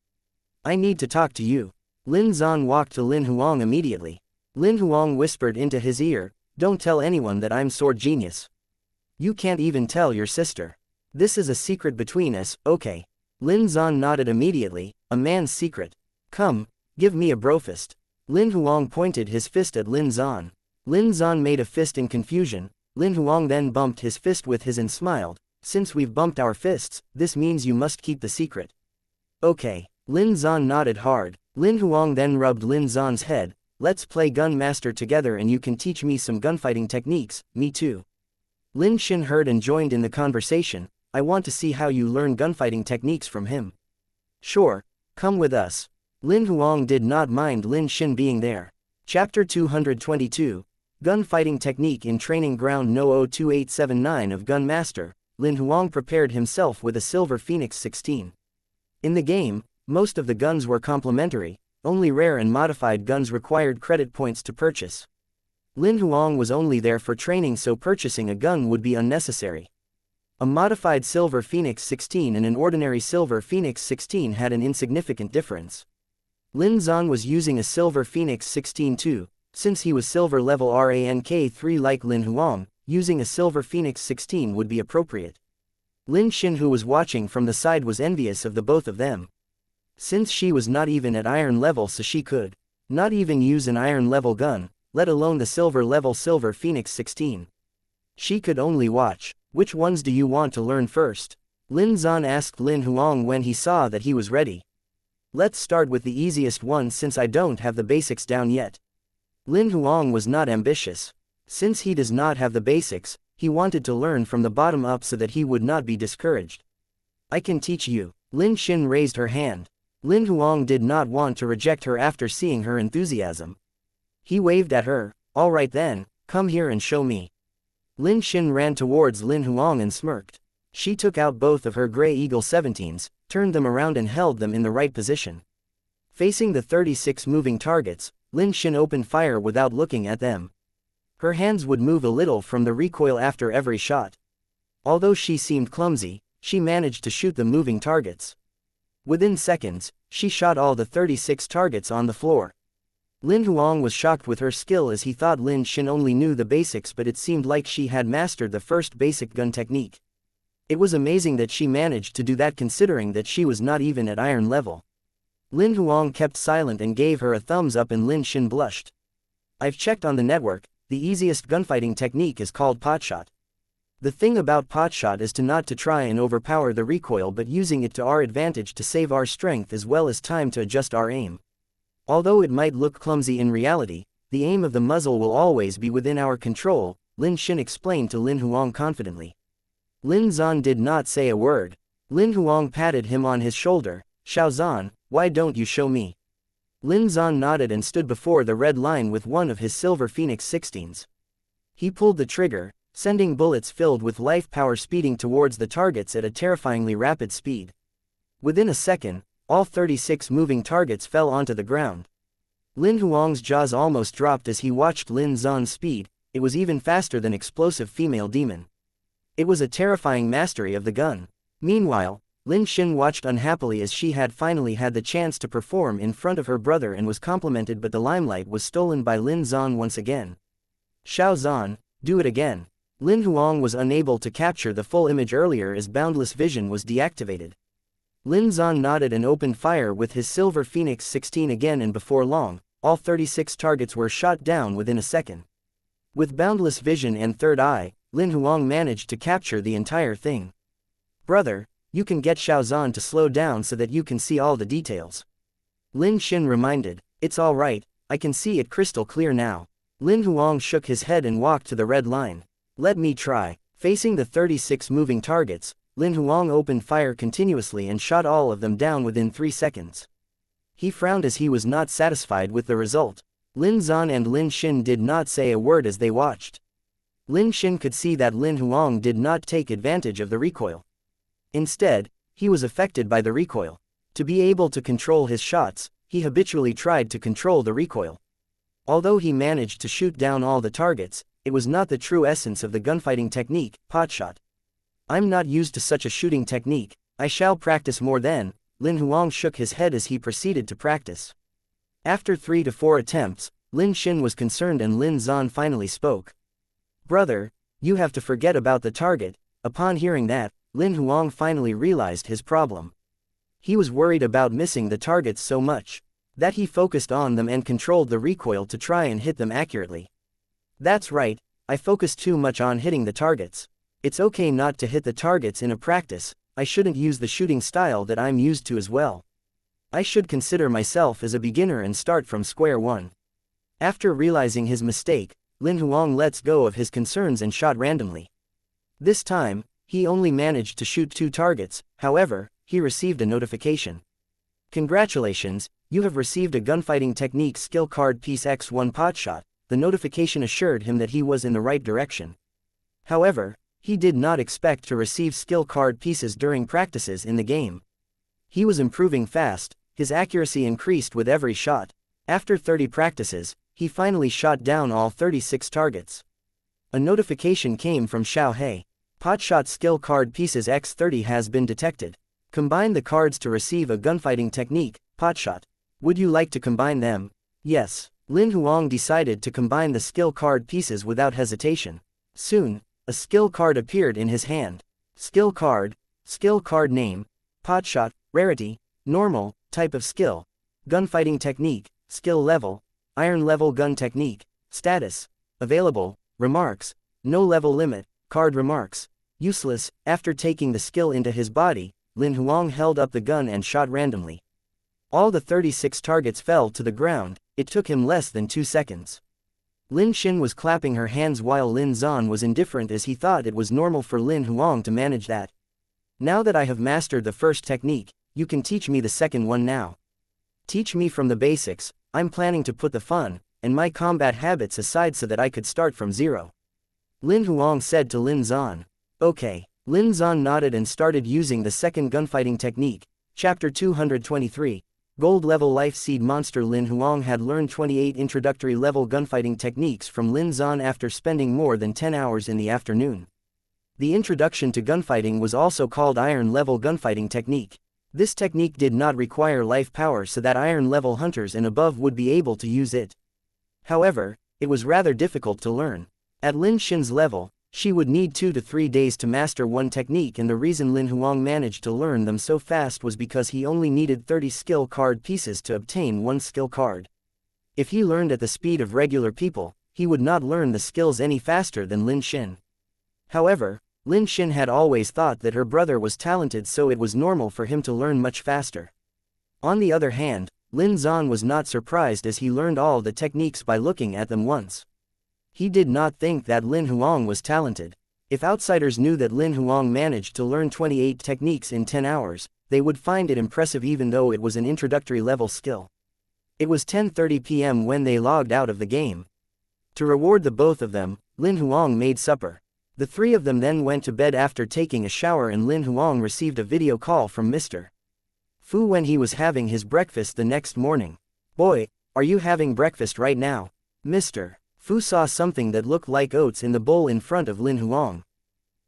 I need to talk to you." Lin Zan walked to Lin Huang immediately. Lin Huang whispered into his ear, "Don't tell anyone that I'm Sword Genius. You can't even tell your sister. This is a secret between us, okay?" Lin Zan nodded immediately. "A man's secret. Come, give me a brofist." Lin Huang pointed his fist at Lin Zan. Lin Zan made a fist in confusion. Lin Huang then bumped his fist with his and smiled. "Since we've bumped our fists, this means you must keep the secret." "Okay." Lin Zan nodded hard. Lin Huang then rubbed Lin Zan's head. "Let's play Gun Master together and you can teach me some gunfighting techniques." "Me too." Lin Xin heard and joined in the conversation. "I want to see how you learn gunfighting techniques from him." "Sure, come with us." Lin Huang did not mind Lin Xin being there. Chapter 222, Gunfighting Technique in Training Ground No. 02879 of Gun Master. Lin Huang prepared himself with a Silver Phoenix 16. In the game, most of the guns were complementary. Only rare and modified guns required credit points to purchase. Lin Huang was only there for training so purchasing a gun would be unnecessary. A modified Silver Phoenix 16 and an ordinary Silver Phoenix 16 had an insignificant difference. Lin Zan was using a Silver Phoenix 16 too, since he was silver level rank 3 like Lin Huang, using a Silver Phoenix 16 would be appropriate. Lin Xin who was watching from the side was envious of the both of them. Since she was not even at iron level so she could not even use an iron level gun, let alone the silver level Silver Phoenix 16. She could only watch. "Which ones do you want to learn first?" Lin Zan asked Lin Huang when he saw that he was ready. Let's start with the easiest one since I don't have the basics down yet. Lin Huang was not ambitious. Since he does not have the basics, he wanted to learn from the bottom up so that he would not be discouraged. I can teach you. Lin Xin raised her hand. Lin Huang did not want to reject her after seeing her enthusiasm. He waved at her. All right then, come here and show me. Lin Xin ran towards Lin Huang and smirked. She took out both of her Grey Eagle 17s, turned them around and held them in the right position. Facing the 36 moving targets, Lin Xin opened fire without looking at them. Her hands would move a little from the recoil after every shot. Although she seemed clumsy, she managed to shoot the moving targets. Within seconds, she shot all the 36 targets on the floor. Lin Huang was shocked with her skill as he thought Lin Xin only knew the basics, but it seemed like she had mastered the first basic gun technique. It was amazing that she managed to do that considering that she was not even at iron level. Lin Huang kept silent and gave her a thumbs up and Lin Xin blushed. I've checked on the network, the easiest gunfighting technique is called potshot. The thing about potshot is to not to try and overpower the recoil but using it to our advantage to save our strength as well as time to adjust our aim. Although it might look clumsy in reality, the aim of the muzzle will always be within our control, Lin Xin explained to Lin Huang confidently. Lin Zan did not say a word. Lin Huang patted him on his shoulder. Xiao Zan, why don't you show me? Lin Zan nodded and stood before the red line with one of his silver Phoenix 16s. He pulled the trigger, sending bullets filled with life power speeding towards the targets at a terrifyingly rapid speed. Within a second, all 36 moving targets fell onto the ground. Lin Huang's jaws almost dropped as he watched Lin Zan's speed. It was even faster than explosive female demon. It was a terrifying mastery of the gun. Meanwhile, Lin Xin watched unhappily as she had finally had the chance to perform in front of her brother and was complimented, but the limelight was stolen by Lin Zan once again. Xiao Zan, do it again. Lin Huang was unable to capture the full image earlier as boundless vision was deactivated. Lin Zan nodded and opened fire with his silver Phoenix 16 again, and before long, all 36 targets were shot down within a second. With boundless vision and third eye, Lin Huang managed to capture the entire thing. Brother, you can get Xiao Zan to slow down so that you can see all the details. Lin Xin reminded. It's all right, I can see it crystal clear now. Lin Huang shook his head and walked to the red line. Let me try. Facing the 36 moving targets, Lin Huang opened fire continuously and shot all of them down within 3 seconds. He frowned as he was not satisfied with the result. Lin Zan and Lin Xin did not say a word as they watched. Lin Xin could see that Lin Huang did not take advantage of the recoil. Instead, he was affected by the recoil. To be able to control his shots, he habitually tried to control the recoil. Although he managed to shoot down all the targets, it was not the true essence of the gunfighting technique, potshot. I'm not used to such a shooting technique, I shall practice more then. Lin Huang shook his head as he proceeded to practice. After 3 to 4 attempts, Lin Xin was concerned and Lin Zan finally spoke. Brother, you have to forget about the target. Upon hearing that, Lin Huang finally realized his problem. He was worried about missing the targets so much that he focused on them and controlled the recoil to try and hit them accurately. That's right, I focused too much on hitting the targets. It's okay not to hit the targets in a practice, I shouldn't use the shooting style that I'm used to as well. I should consider myself as a beginner and start from square one. After realizing his mistake, Lin Huang lets go of his concerns and shot randomly. This time, he only managed to shoot 2 targets, however, he received a notification. Congratulations, you have received a gunfighting technique skill card piece X1 potshot. The notification assured him that he was in the right direction. However, he did not expect to receive skill card pieces during practices in the game. He was improving fast, his accuracy increased with every shot. After 30 practices, he finally shot down all 36 targets. A notification came from Xiao He. Potshot skill card pieces X30 has been detected. Combine the cards to receive a gunfighting technique, potshot. Would you like to combine them? Yes. Lin Huang decided to combine the skill card pieces without hesitation. Soon, a skill card appeared in his hand. Skill card name, potshot, rarity, normal, type of skill, gunfighting technique, skill level, iron level gun technique, status, available, remarks, no level limit, card remarks, useless. After taking the skill into his body, Lin Huang held up the gun and shot randomly. All the 36 targets fell to the ground. It took him less than 2 seconds. Lin Xin was clapping her hands while Lin Zan was indifferent, as he thought it was normal for Lin Huang to manage that. Now that I have mastered the first technique, you can teach me the second one now. Teach me from the basics. I'm planning to put the fun and my combat habits aside so that I could start from zero. Lin Huang said to Lin Zan. Okay. Lin Zan nodded and started using the second gunfighting technique. Chapter 223. Gold Level Life Seed Monster. Lin Huang had learned 28 introductory level gunfighting techniques from Lin Zan after spending more than 10 hours in the afternoon. The introduction to gunfighting was also called Iron Level Gunfighting Technique. This technique did not require life power, so that Iron Level hunters and above would be able to use it. However, it was rather difficult to learn. At Lin Xin's level, she would need 2 to 3 days to master one technique, and the reason Lin Huang managed to learn them so fast was because he only needed 30 skill card pieces to obtain one skill card. If he learned at the speed of regular people, he would not learn the skills any faster than Lin Xin. However, Lin Xin had always thought that her brother was talented, so it was normal for him to learn much faster. On the other hand, Lin Zan was not surprised, as he learned all the techniques by looking at them once. He did not think that Lin Huang was talented. If outsiders knew that Lin Huang managed to learn 28 techniques in 10 hours, they would find it impressive even though it was an introductory level skill. It was 10:30 p.m. when they logged out of the game. To reward the both of them, Lin Huang made supper. The three of them then went to bed after taking a shower, and Lin Huang received a video call from Mr. Fu when he was having his breakfast the next morning. Boy, are you having breakfast right now? Mr. Fu saw something that looked like oats in the bowl in front of Lin Huang.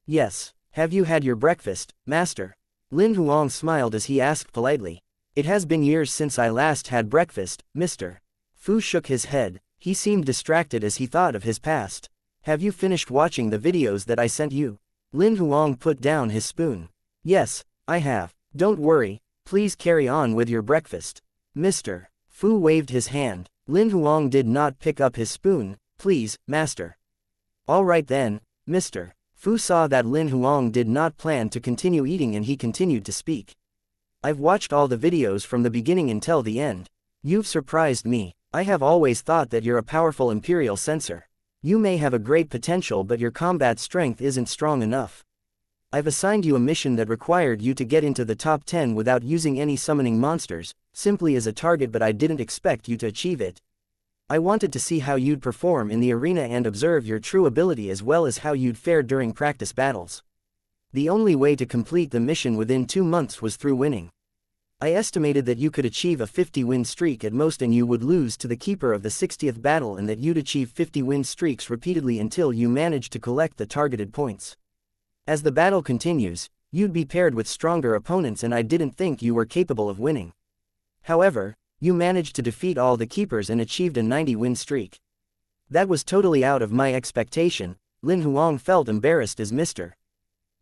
Yes. Have you had your breakfast, master? Lin Huang smiled as he asked politely. It has been years since I last had breakfast, Mr. Fu shook his head. He seemed distracted as he thought of his past. Have you finished watching the videos that I sent you? Lin Huang put down his spoon. Yes, I have. Don't worry, please carry on with your breakfast. Mr. Fu waved his hand. Lin Huang did not pick up his spoon. Please, master. All right then, Mr. Fu saw that Lin Huang did not plan to continue eating, and he continued to speak. I've watched all the videos from the beginning until the end. You've surprised me. I have always thought that you're a powerful imperial censor. You may have a great potential, but your combat strength isn't strong enough. I've assigned you a mission that required you to get into the top 10 without using any summoning monsters, simply as a target, but I didn't expect you to achieve it. I wanted to see how you'd perform in the arena and observe your true ability as well as how you'd fare during practice battles. The only way to complete the mission within 2 months was through winning. I estimated that you could achieve a 50-win streak at most, and you would lose to the keeper of the 60th battle, and that you'd achieve 50-win streaks repeatedly until you managed to collect the targeted points. As the battle continues, you'd be paired with stronger opponents, and I didn't think you were capable of winning. However, you managed to defeat all the keepers and achieved a 90-win streak. That was totally out of my expectation. Lin Huang felt embarrassed as Mr.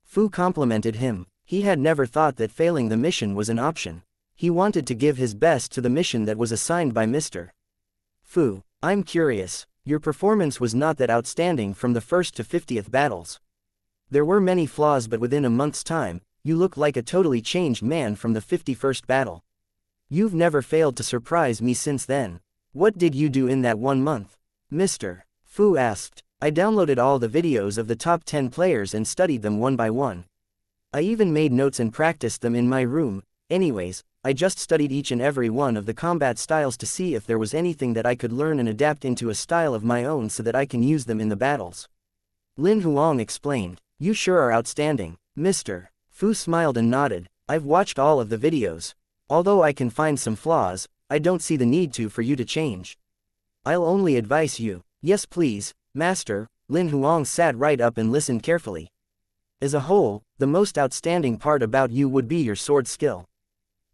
Fu complimented him. He had never thought that failing the mission was an option. He wanted to give his best to the mission that was assigned by Mr. Fu. I'm curious. Your performance was not that outstanding from the 1st to 50th battles. There were many flaws, but within a month's time, you look like a totally changed man from the 51st battle. You've never failed to surprise me since then. What did you do in that 1 month? Mr. Fu asked. I downloaded all the videos of the top 10 players and studied them one by one. I even made notes and practiced them in my room. Anyways, I just studied each and every one of the combat styles to see if there was anything that I could learn and adapt into a style of my own so that I can use them in the battles. Lin Huang explained. You sure are outstanding. Mr. Fu smiled and nodded. I've watched all of the videos. Although I can find some flaws, I don't see the need for you to change. I'll only advise you. Yes please, master. Lin Huang sat right up and listened carefully. As a whole, the most outstanding part about you would be your sword skill.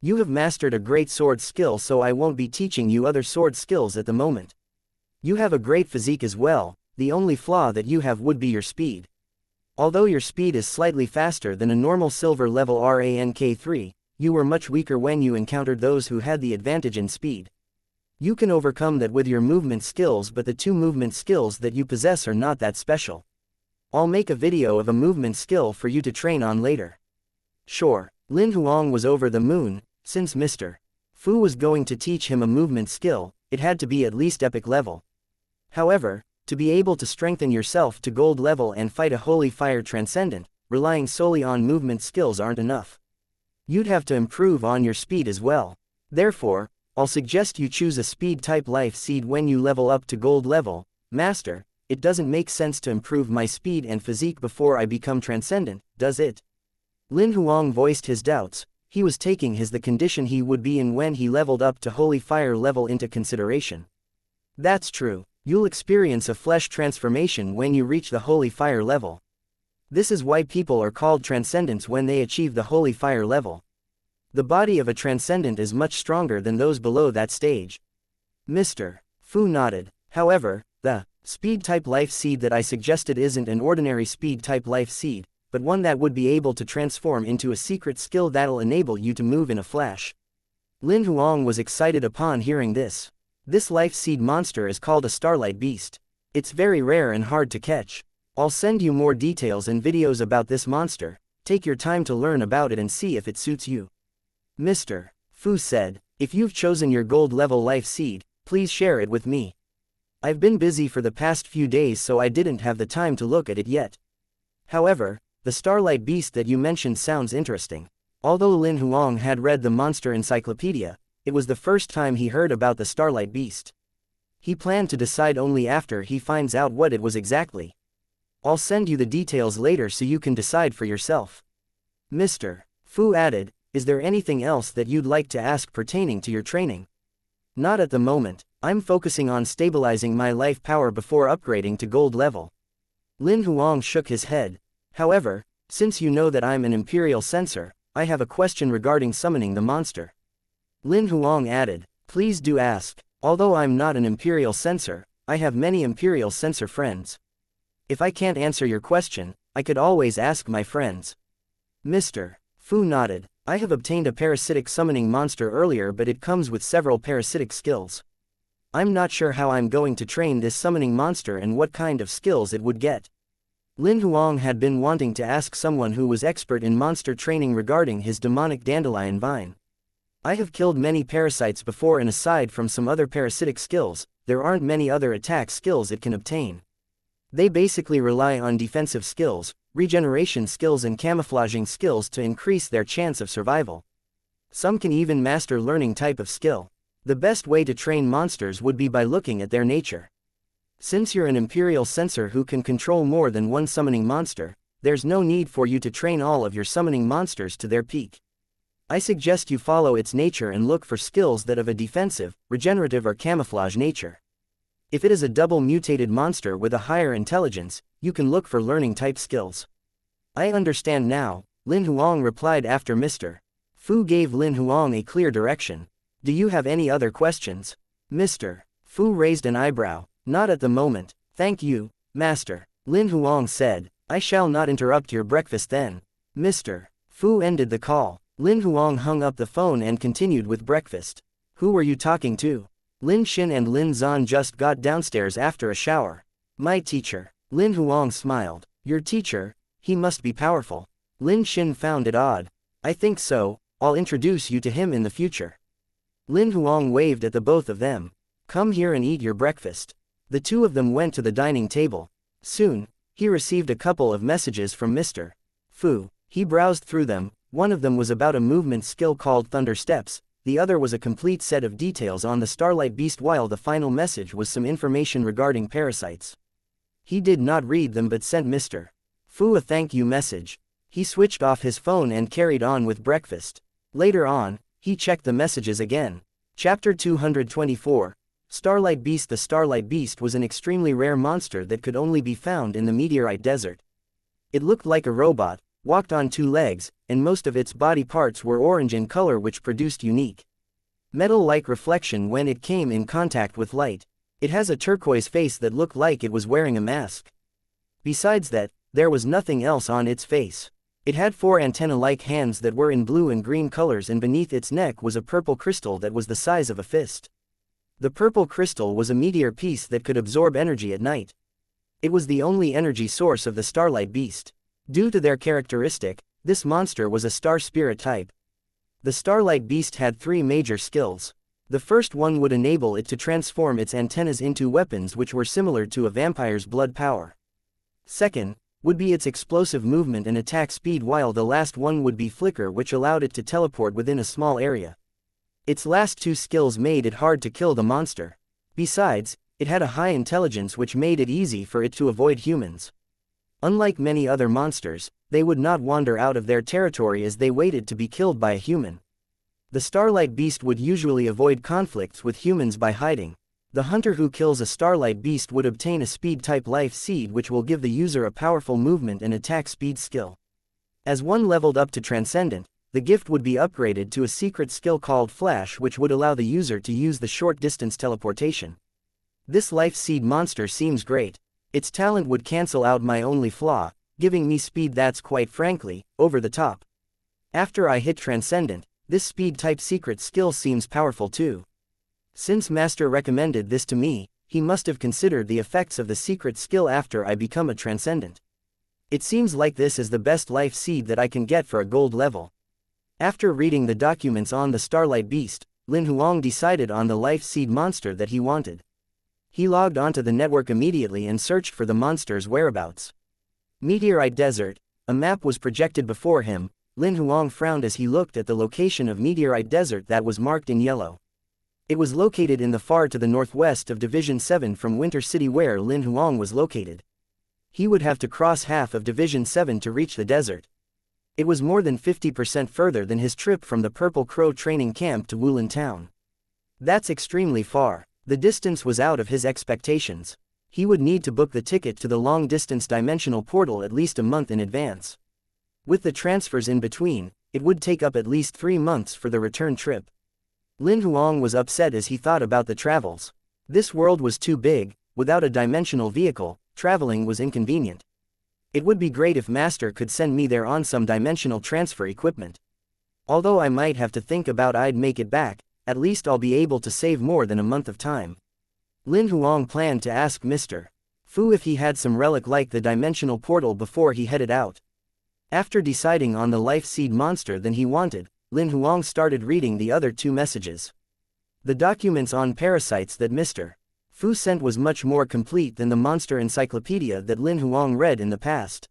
You have mastered a great sword skill, so I won't be teaching you other sword skills at the moment. You have a great physique as well. The only flaw that you have would be your speed. Although your speed is slightly faster than a normal silver level rank 3, you were much weaker when you encountered those who had the advantage in speed. You can overcome that with your movement skills, but the 2 movement skills that you possess are not that special. I'll make a video of a movement skill for you to train on later. Sure. Lin Huang was over the moon, since Mr. Fu was going to teach him a movement skill, it had to be at least epic level. However, to be able to strengthen yourself to gold level and fight a holy fire transcendent, relying solely on movement skills aren't enough. You'd have to improve on your speed as well. Therefore, I'll suggest you choose a speed type life seed when you level up to gold level. Master, it doesn't make sense to improve my speed and physique before I become transcendent, does it? Lin Huang voiced his doubts. He was taking the condition he would be in when he leveled up to holy fire level into consideration. That's true. You'll experience a flesh transformation when you reach the holy fire level. This is why people are called transcendents when they achieve the holy fire level. The body of a transcendent is much stronger than those below that stage. Mr. Fu nodded. However, the speed type life seed that I suggested isn't an ordinary speed type life seed, but one that would be able to transform into a secret skill that'll enable you to move in a flash. Lin Huang was excited upon hearing this. This life seed monster is called a starlight beast. It's very rare and hard to catch. I'll send you more details and videos about this monster. Take your time to learn about it and see if it suits you. Mr. Fu said, if you've chosen your gold level life seed, please share it with me. I've been busy for the past few days so I didn't have the time to look at it yet. However, the starlight beast that you mentioned sounds interesting. Although Lin Huang had read the monster encyclopedia, it was the first time he heard about the starlight beast. He planned to decide only after he finds out what it was exactly. I'll send you the details later so you can decide for yourself. Mr. Fu added, is there anything else that you'd like to ask pertaining to your training? Not at the moment, I'm focusing on stabilizing my life power before upgrading to gold level. Lin Huang shook his head. However, since you know that I'm an imperial censor, I have a question regarding summoning the monster. Lin Huang added, please do ask. Although I'm not an imperial censor, I have many imperial censor friends. If I can't answer your question, I could always ask my friends. Mr. Fu nodded. I have obtained a parasitic summoning monster earlier, but it comes with several parasitic skills. I'm not sure how I'm going to train this summoning monster and what kind of skills it would get. Lin Huang had been wanting to ask someone who was expert in monster training regarding his demonic dandelion vine. I have killed many parasites before, and aside from some other parasitic skills, there aren't many other attack skills it can obtain. They basically rely on defensive skills, regeneration skills and camouflaging skills to increase their chance of survival. Some can even master learning type of skill. The best way to train monsters would be by looking at their nature. Since you're an imperial censor who can control more than one summoning monster, there's no need for you to train all of your summoning monsters to their peak. I suggest you follow its nature and look for skills that have a defensive, regenerative or camouflage nature. If it is a double mutated monster with a higher intelligence, you can look for learning type skills. I understand now, Lin Huang replied after Mr. Fu gave Lin Huang a clear direction. Do you have any other questions? Mr. Fu raised an eyebrow. Not at the moment, thank you, Master. Lin Huang said, I shall not interrupt your breakfast then. Mr. Fu ended the call. Lin Huang hung up the phone and continued with breakfast. Who were you talking to? Lin Xin and Lin Zan just got downstairs after a shower. My teacher. Lin Huang smiled. Your teacher? He must be powerful. Lin Xin found it odd. I think so, I'll introduce you to him in the future. Lin Huang waved at the both of them. Come here and eat your breakfast. The two of them went to the dining table. Soon, he received a couple of messages from Mr. Fu. He browsed through them. One of them was about a movement skill called Thunder Steps, the other was a complete set of details on the Starlight Beast, while the final message was some information regarding parasites. He did not read them but sent Mr. Fu a thank you message. He switched off his phone and carried on with breakfast. Later on, he checked the messages again. Chapter 224. Starlight Beast. The Starlight Beast was an extremely rare monster that could only be found in the Meteorite Desert. It looked like a robot, walked on two legs, and most of its body parts were orange in color, which produced unique metal-like reflection when it came in contact with light. It has a turquoise face that looked like it was wearing a mask. Besides that, there was nothing else on its face. It had four antenna-like hands that were in blue and green colors, and beneath its neck was a purple crystal that was the size of a fist. The purple crystal was a meteor piece that could absorb energy at night. It was the only energy source of the Starlight Beast. Due to their characteristic, this monster was a star spirit type. The Starlight Beast had 3 major skills. The first one would enable it to transform its antennas into weapons which were similar to a vampire's blood power. Second, would be its explosive movement and attack speed, while the last one would be flicker, which allowed it to teleport within a small area. Its last 2 skills made it hard to kill the monster. Besides, it had a high intelligence which made it easy for it to avoid humans. Unlike many other monsters, they would not wander out of their territory as they waited to be killed by a human. The Starlight Beast would usually avoid conflicts with humans by hiding. The hunter who kills a Starlight Beast would obtain a speed-type life seed which will give the user a powerful movement and attack speed skill. As one leveled up to Transcendent, the gift would be upgraded to a secret skill called Flash, which would allow the user to use the short-distance teleportation. This life seed monster seems great. Its talent would cancel out my only flaw, giving me speed that's, quite frankly, over the top. After I hit Transcendent, this speed-type secret skill seems powerful too. Since Master recommended this to me, he must have considered the effects of the secret skill after I become a Transcendent. It seems like this is the best life seed that I can get for a gold level. After reading the documents on the Starlight Beast, Lin Huang decided on the life seed monster that he wanted. He logged onto the network immediately and searched for the monster's whereabouts. Meteorite Desert. A map was projected before him. Lin Huang frowned as he looked at the location of Meteorite Desert that was marked in yellow. It was located in the far to the northwest of Division 7 from Winter City, where Lin Huang was located. He would have to cross half of Division 7 to reach the desert. It was more than 50% further than his trip from the Purple Crow training camp to Wulin Town. That's extremely far. The distance was out of his expectations. He would need to book the ticket to the long-distance dimensional portal at least a month in advance. With the transfers in between, it would take up at least 3 months for the return trip. Lin Huang was upset as he thought about the travels. This world was too big. Without a dimensional vehicle, traveling was inconvenient. It would be great if Master could send me there on some dimensional transfer equipment. Although I might have to think about I'd make it back, at least I'll be able to save more than a month of time. Lin Huang planned to ask Mr. Fu if he had some relic like the dimensional portal before he headed out. After deciding on the life seed monster that he wanted, Lin Huang started reading the other 2 messages. The documents on parasites that Mr. Fu sent was much more complete than the monster encyclopedia that Lin Huang read in the past.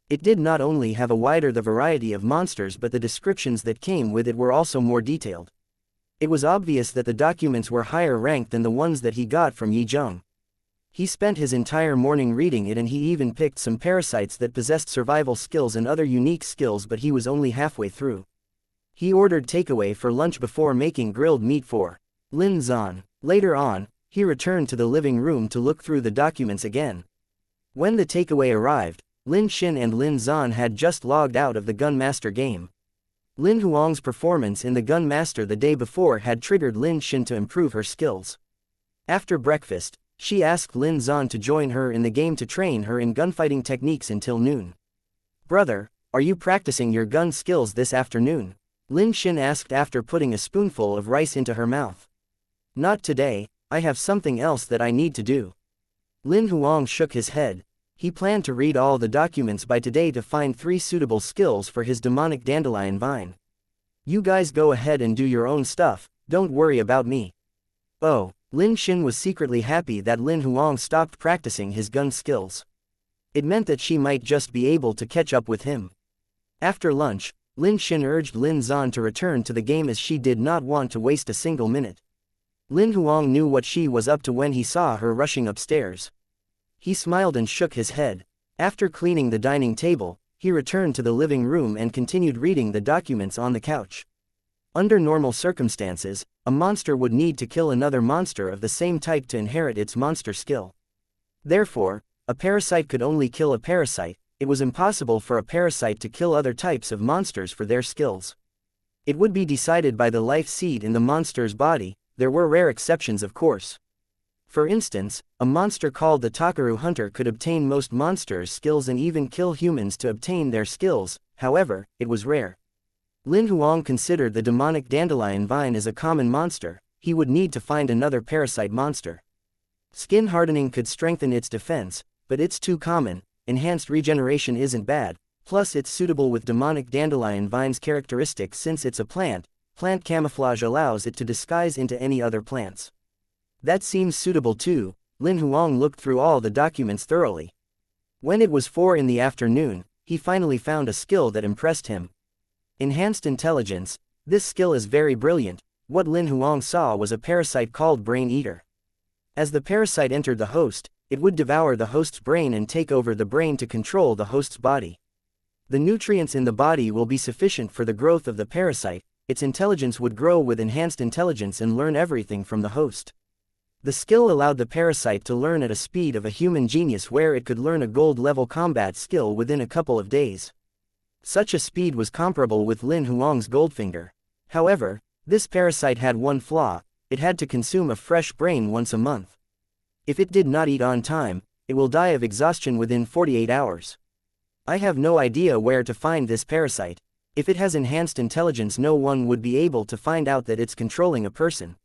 It did not only have a wider variety of monsters, but the descriptions that came with it were also more detailed. It was obvious that the documents were higher ranked than the ones that he got from Yi Zheng. He spent his entire morning reading it, and he even picked some parasites that possessed survival skills and other unique skills, but he was only halfway through. He ordered takeaway for lunch before making grilled meat for Lin Zan. Later on, he returned to the living room to look through the documents again. When the takeaway arrived, Lin Xin and Lin Zan had just logged out of the Gunmaster game. Lin Huang's performance in the Gunmaster the day before had triggered Lin Xin to improve her skills. After breakfast, she asked Lin Zan to join her in the game to train her in gunfighting techniques until noon. "Brother, are you practicing your gun skills this afternoon?" Lin Xin asked after putting a spoonful of rice into her mouth. "Not today, I have something else that I need to do." Lin Huang shook his head. He planned to read all the documents by today to find 3 suitable skills for his demonic dandelion vine. "You guys go ahead and do your own stuff, don't worry about me." Oh, Lin Xin was secretly happy that Lin Huang stopped practicing his gun skills. It meant that she might just be able to catch up with him. After lunch, Lin Xin urged Lin Zan to return to the game as she did not want to waste a single minute. Lin Huang knew what she was up to when he saw her rushing upstairs. He smiled and shook his head. After cleaning the dining table, he returned to the living room and continued reading the documents on the couch. Under normal circumstances, a monster would need to kill another monster of the same type to inherit its monster skill. Therefore, a parasite could only kill a parasite. It was impossible for a parasite to kill other types of monsters for their skills. It would be decided by the life seed in the monster's body. There were rare exceptions, of course. For instance, a monster called the Takaru Hunter could obtain most monsters' skills and even kill humans to obtain their skills. However, it was rare. Lin Huang considered the demonic dandelion vine as a common monster. He would need to find another parasite monster. Skin hardening could strengthen its defense, but it's too common. Enhanced regeneration isn't bad, Plus it's suitable with demonic dandelion vine's characteristics since it's a plant camouflage allows it to disguise into any other plants. That seems suitable too. Lin Huang looked through all the documents thoroughly. When it was 4 in the afternoon, he finally found a skill that impressed him. Enhanced intelligence. This skill is very brilliant. What Lin Huang saw was a parasite called Brain Eater. As the parasite entered the host, it would devour the host's brain and take over the brain to control the host's body. The nutrients in the body will be sufficient for the growth of the parasite. Its intelligence would grow with enhanced intelligence and learn everything from the host. The skill allowed the parasite to learn at a speed of a human genius where it could learn a gold-level combat skill within a couple of days. Such a speed was comparable with Lin Huang's Goldfinger. However, this parasite had one flaw: it had to consume a fresh brain once a month. If it did not eat on time, it will die of exhaustion within 48 hours. I have no idea where to find this parasite. If it has enhanced intelligence, no one would be able to find out that it's controlling a person.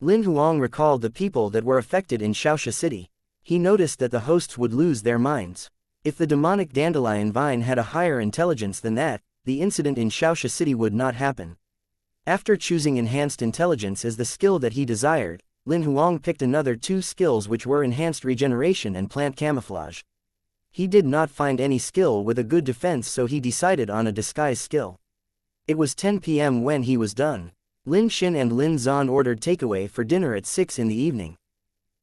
Lin Huang recalled the people that were affected in xianxia city. He noticed that the hosts would lose their minds. If the demonic dandelion vine had a higher intelligence than that, the incident in xianxia city would not happen. After choosing enhanced intelligence as the skill that he desired, Lin Huang picked another 2 skills which were enhanced regeneration and plant camouflage. He did not find any skill with a good defense, so he decided on a disguise skill. It was 10 p.m. when he was done. Lin Xin and Lin Zan ordered takeaway for dinner at 6 in the evening.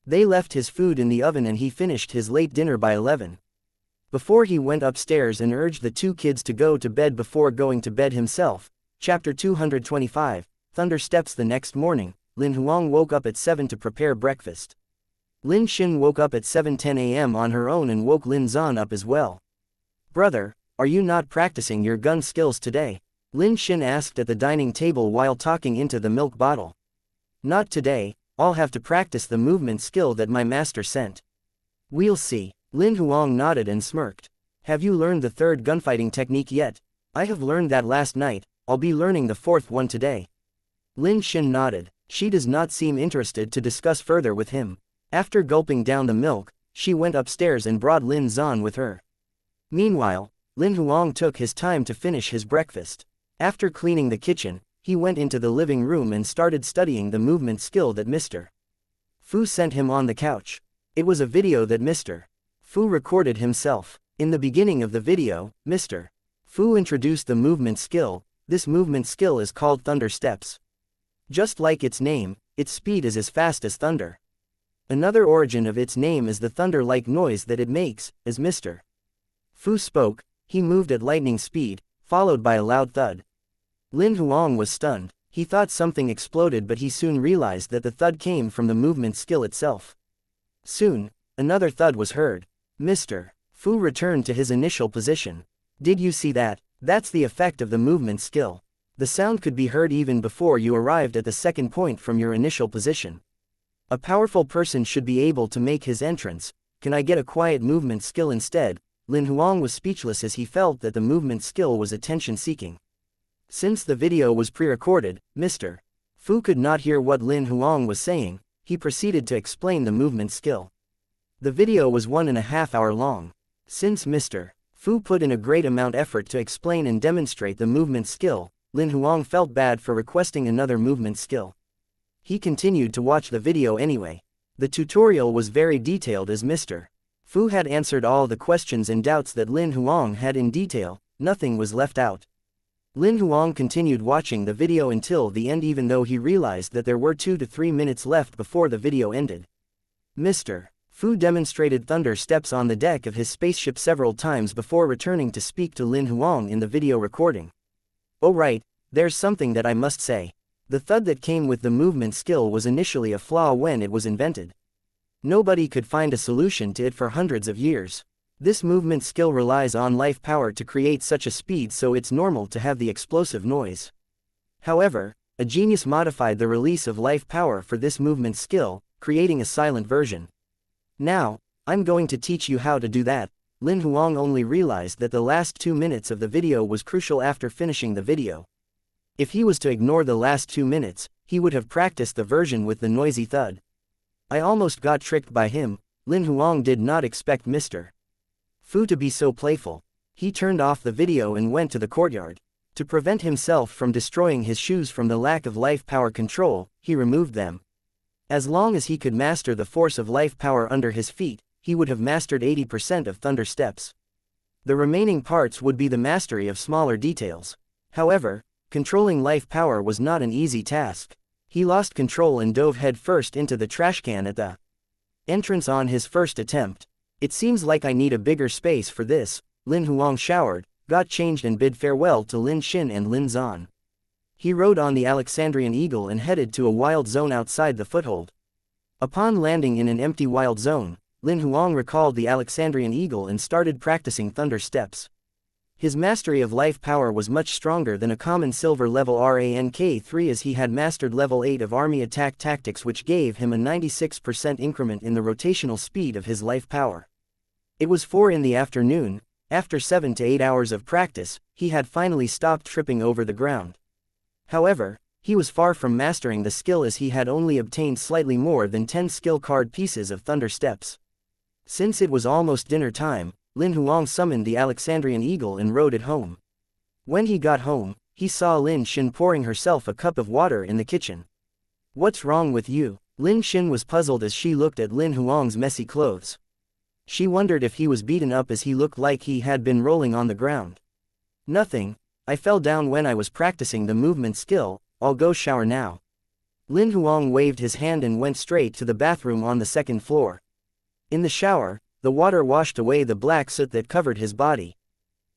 They left his food in the oven and he finished his late dinner by 11. Before he went upstairs and urged the 2 kids to go to bed before going to bed himself. Chapter 225, Thunder Steps. The next morning, Lin Huang woke up at 7 to prepare breakfast. Lin Xin woke up at 7:10 a.m. on her own and woke Lin Zan up as well. "Brother, are you not practicing your gun skills today?" Lin Xin asked at the dining table while talking into the milk bottle. "Not today, I'll have to practice the movement skill that my master sent." "We'll see." Lin Huang nodded and smirked. "Have you learned the 3rd gunfighting technique yet?" "I have learned that last night, I'll be learning the 4th one today." Lin Xin nodded. She does not seem interested to discuss further with him. After gulping down the milk, she went upstairs and brought Lin Zan with her. Meanwhile, Lin Huang took his time to finish his breakfast. After cleaning the kitchen, he went into the living room and started studying the movement skill that Mr. Fu sent him on the couch. It was a video that Mr. Fu recorded himself. In the beginning of the video, Mr. Fu introduced the movement skill. This movement skill is called Thunder Steps. Just like its name, its speed is as fast as thunder. Another origin of its name is the thunder-like noise that it makes. As Mr. Fu spoke, he moved at lightning speed, followed by a loud thud. Lin Huang was stunned. He thought something exploded, but he soon realized that the thud came from the movement skill itself. Soon, another thud was heard. Mr. Fu returned to his initial position. "Did you see that? That's the effect of the movement skill. The sound could be heard even before you arrived at the second point from your initial position. A powerful person should be able to make his entrance. Can I get a quiet movement skill instead?" Lin Huang was speechless as he felt that the movement skill was attention-seeking. Since the video was pre-recorded, Mr. Fu could not hear what Lin Huang was saying. He proceeded to explain the movement skill. The video was 1.5 hours long. Since Mr. Fu put in a great amount effort to explain and demonstrate the movement skill, Lin Huang felt bad for requesting another movement skill. He continued to watch the video anyway. The tutorial was very detailed as Mr. Fu had answered all the questions and doubts that Lin Huang had in detail. Nothing was left out. Lin Huang continued watching the video until the end, even though he realized that there were 2 to 3 minutes left before the video ended. Mr. Fu demonstrated thunder steps on the deck of his spaceship several times before returning to speak to Lin Huang in the video recording. "Oh right, there's something that I must say. The thud that came with the movement skill was initially a flaw when it was invented. Nobody could find a solution to it for hundreds of years. This movement skill relies on life power to create such a speed, so it's normal to have the explosive noise. However, a genius modified the release of life power for this movement skill, creating a silent version. Now, I'm going to teach you how to do that." Lin Huang only realized that the last 2 minutes of the video was crucial after finishing the video. If he was to ignore the last 2 minutes, he would have practiced the version with the noisy thud. "I almost got tricked by him." Lin Huang did not expect Mr. Fu to be so playful. He turned off the video and went to the courtyard. To prevent himself from destroying his shoes from the lack of life power control, he removed them. As long as he could master the force of life power under his feet, he would have mastered 80% of thunder steps. The remaining parts would be the mastery of smaller details. However, controlling life power was not an easy task. He lost control and dove headfirst into the trash can at the entrance on his first attempt. It seems like I need a bigger space for this. Lin Huang showered, got changed and bid farewell to Lin Xin and Lin Zan. He rode on the Alexandrian Eagle and headed to a wild zone outside the foothold. Upon landing in an empty wild zone, Lin Huang recalled the Alexandrian Eagle and started practicing thunder steps. His mastery of life power was much stronger than a common silver level rank 3, as he had mastered level 8 of army attack tactics, which gave him a 96% increment in the rotational speed of his life power. It was 4 in the afternoon. After 7 to 8 hours of practice, he had finally stopped tripping over the ground. However, he was far from mastering the skill, as he had only obtained slightly more than 10 skill card pieces of thunder steps. Since it was almost dinner time, Lin Huang summoned the Alexandrian Eagle and rode it home. When he got home, he saw Lin Xin pouring herself a cup of water in the kitchen. "What's wrong with you?" Lin Xin was puzzled as she looked at Lin Huang's messy clothes. She wondered if he was beaten up, as he looked like he had been rolling on the ground. "Nothing, I fell down when I was practicing the movement skill. I'll go shower now." Lin Huang waved his hand and went straight to the bathroom on the second floor. In the shower, the water washed away the black soot that covered his body.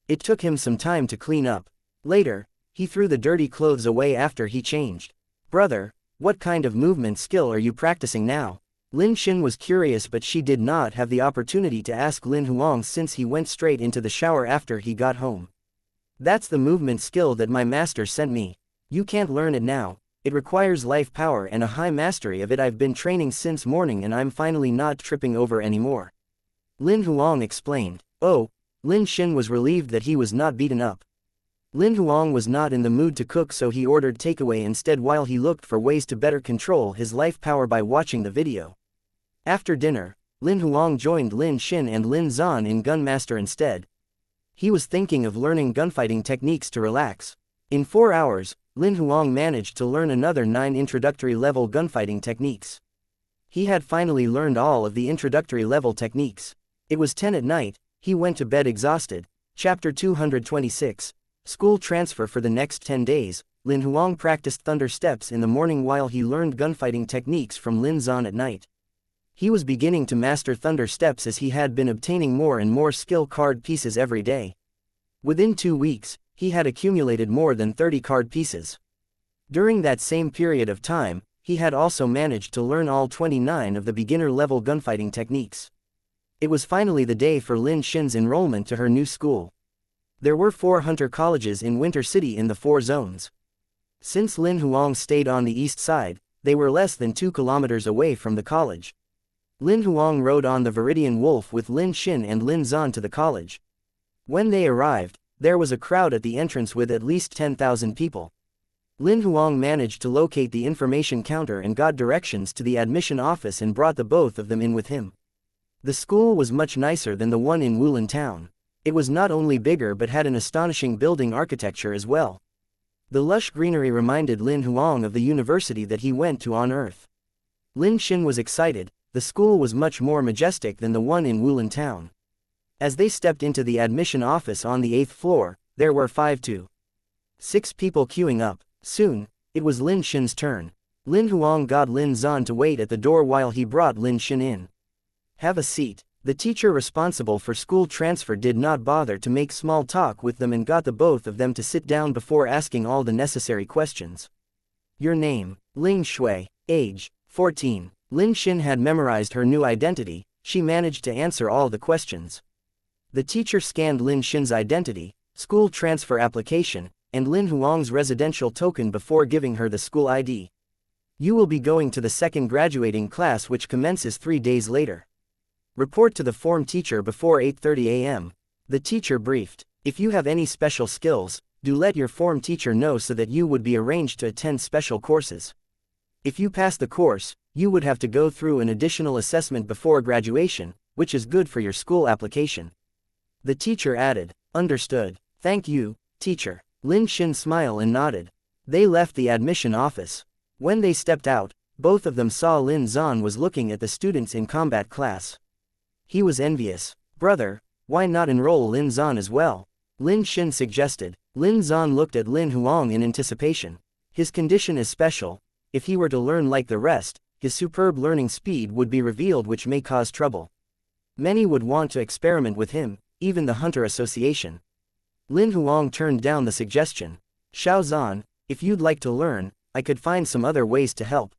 It took him some time to clean up. Later, he threw the dirty clothes away after he changed. "Brother, what kind of movement skill are you practicing now?" Lin Xin was curious, but she did not have the opportunity to ask Lin Huang since he went straight into the shower after he got home. "That's the movement skill that my master sent me. You can't learn it now. It requires life power and a high mastery of it. I've been training since morning and I'm finally not tripping over anymore," Lin Huang explained. "Oh," Lin Xin was relieved that he was not beaten up. Lin Huang was not in the mood to cook, so he ordered takeaway instead while he looked for ways to better control his life power by watching the video. After dinner, Lin Huang joined Lin Xin and Lin Zan in Gunmaster instead. He was thinking of learning gunfighting techniques to relax. In 4 hours, Lin Huang managed to learn another 9 introductory level gunfighting techniques. He had finally learned all of the introductory level techniques. It was 10 at night. He went to bed exhausted. Chapter 226. School transfer. For the next 10 days, Lin Huang practiced thunder steps in the morning while he learned gunfighting techniques from Lin Zan at night. He was beginning to master thunder steps as he had been obtaining more and more skill card pieces every day. Within 2 weeks, he had accumulated more than 30 card pieces. During that same period of time, he had also managed to learn all 29 of the beginner-level gunfighting techniques. It was finally the day for Lin Xin's enrollment to her new school. There were 4 hunter colleges in Winter City in the 4 zones. Since Lin Huang stayed on the east side, they were less than 2 kilometers away from the college. Lin Huang rode on the Viridian Wolf with Lin Xin and Lin Zan to the college. When they arrived, there was a crowd at the entrance with at least 10,000 people. Lin Huang managed to locate the information counter and got directions to the admission office and brought the both of them in with him. The school was much nicer than the one in Wulin town. It was not only bigger but had an astonishing building architecture as well. The lush greenery reminded Lin Huang of the university that he went to on Earth. Lin Xin was excited. The school was much more majestic than the one in Wulin town. As they stepped into the admission office on the 8th floor, there were 5 to 6 people queuing up. Soon, it was Lin Xin's turn. Lin Huang got Lin Zan to wait at the door while he brought Lin Xin in. "Have a seat." The teacher responsible for school transfer did not bother to make small talk with them and got the both of them to sit down before asking all the necessary questions. "Your name?" "Ling Shui." "Age?" 14. Lin Xin had memorized her new identity. She managed to answer all the questions. The teacher scanned Lin Xin's identity, school transfer application, and Lin Huang's residential token before giving her the school ID. "You will be going to the second graduating class, which commences 3 days later. Report to the form teacher before 8:30 a.m. The teacher briefed. "If you have any special skills, do let your form teacher know so that you would be arranged to attend special courses. If you pass the course, you would have to go through an additional assessment before graduation, which is good for your school application." The teacher added. Understood. Thank you, teacher. Lin Xin smiled and nodded. They left the admission office. When they stepped out, both of them saw Lin Zan was looking at the students in combat class. He was envious. Brother, why not enroll Lin Zan as well? Lin Xin suggested. Lin Zan looked at Lin Huang in anticipation. His condition is special. If he were to learn like the rest, his superb learning speed would be revealed, which may cause trouble. Many would want to experiment with him, even the Hunter Association. Lin Huang turned down the suggestion. Xiao Zan, if you'd like to learn, I could find some other ways to help.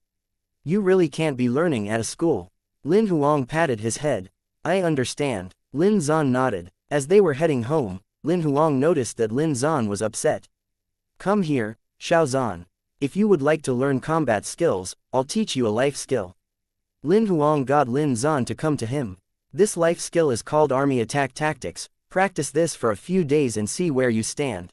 You really can't be learning at a school. Lin Huang patted his head. I understand. Lin Zan nodded. As they were heading home, Lin Huang noticed that Lin Zan was upset. Come here, Xiao Zan. If you would like to learn combat skills, I'll teach you a life skill. Lin Huang got Lin Zan to come to him. This life skill is called Army Attack Tactics. Practice this for a few days and see where you stand.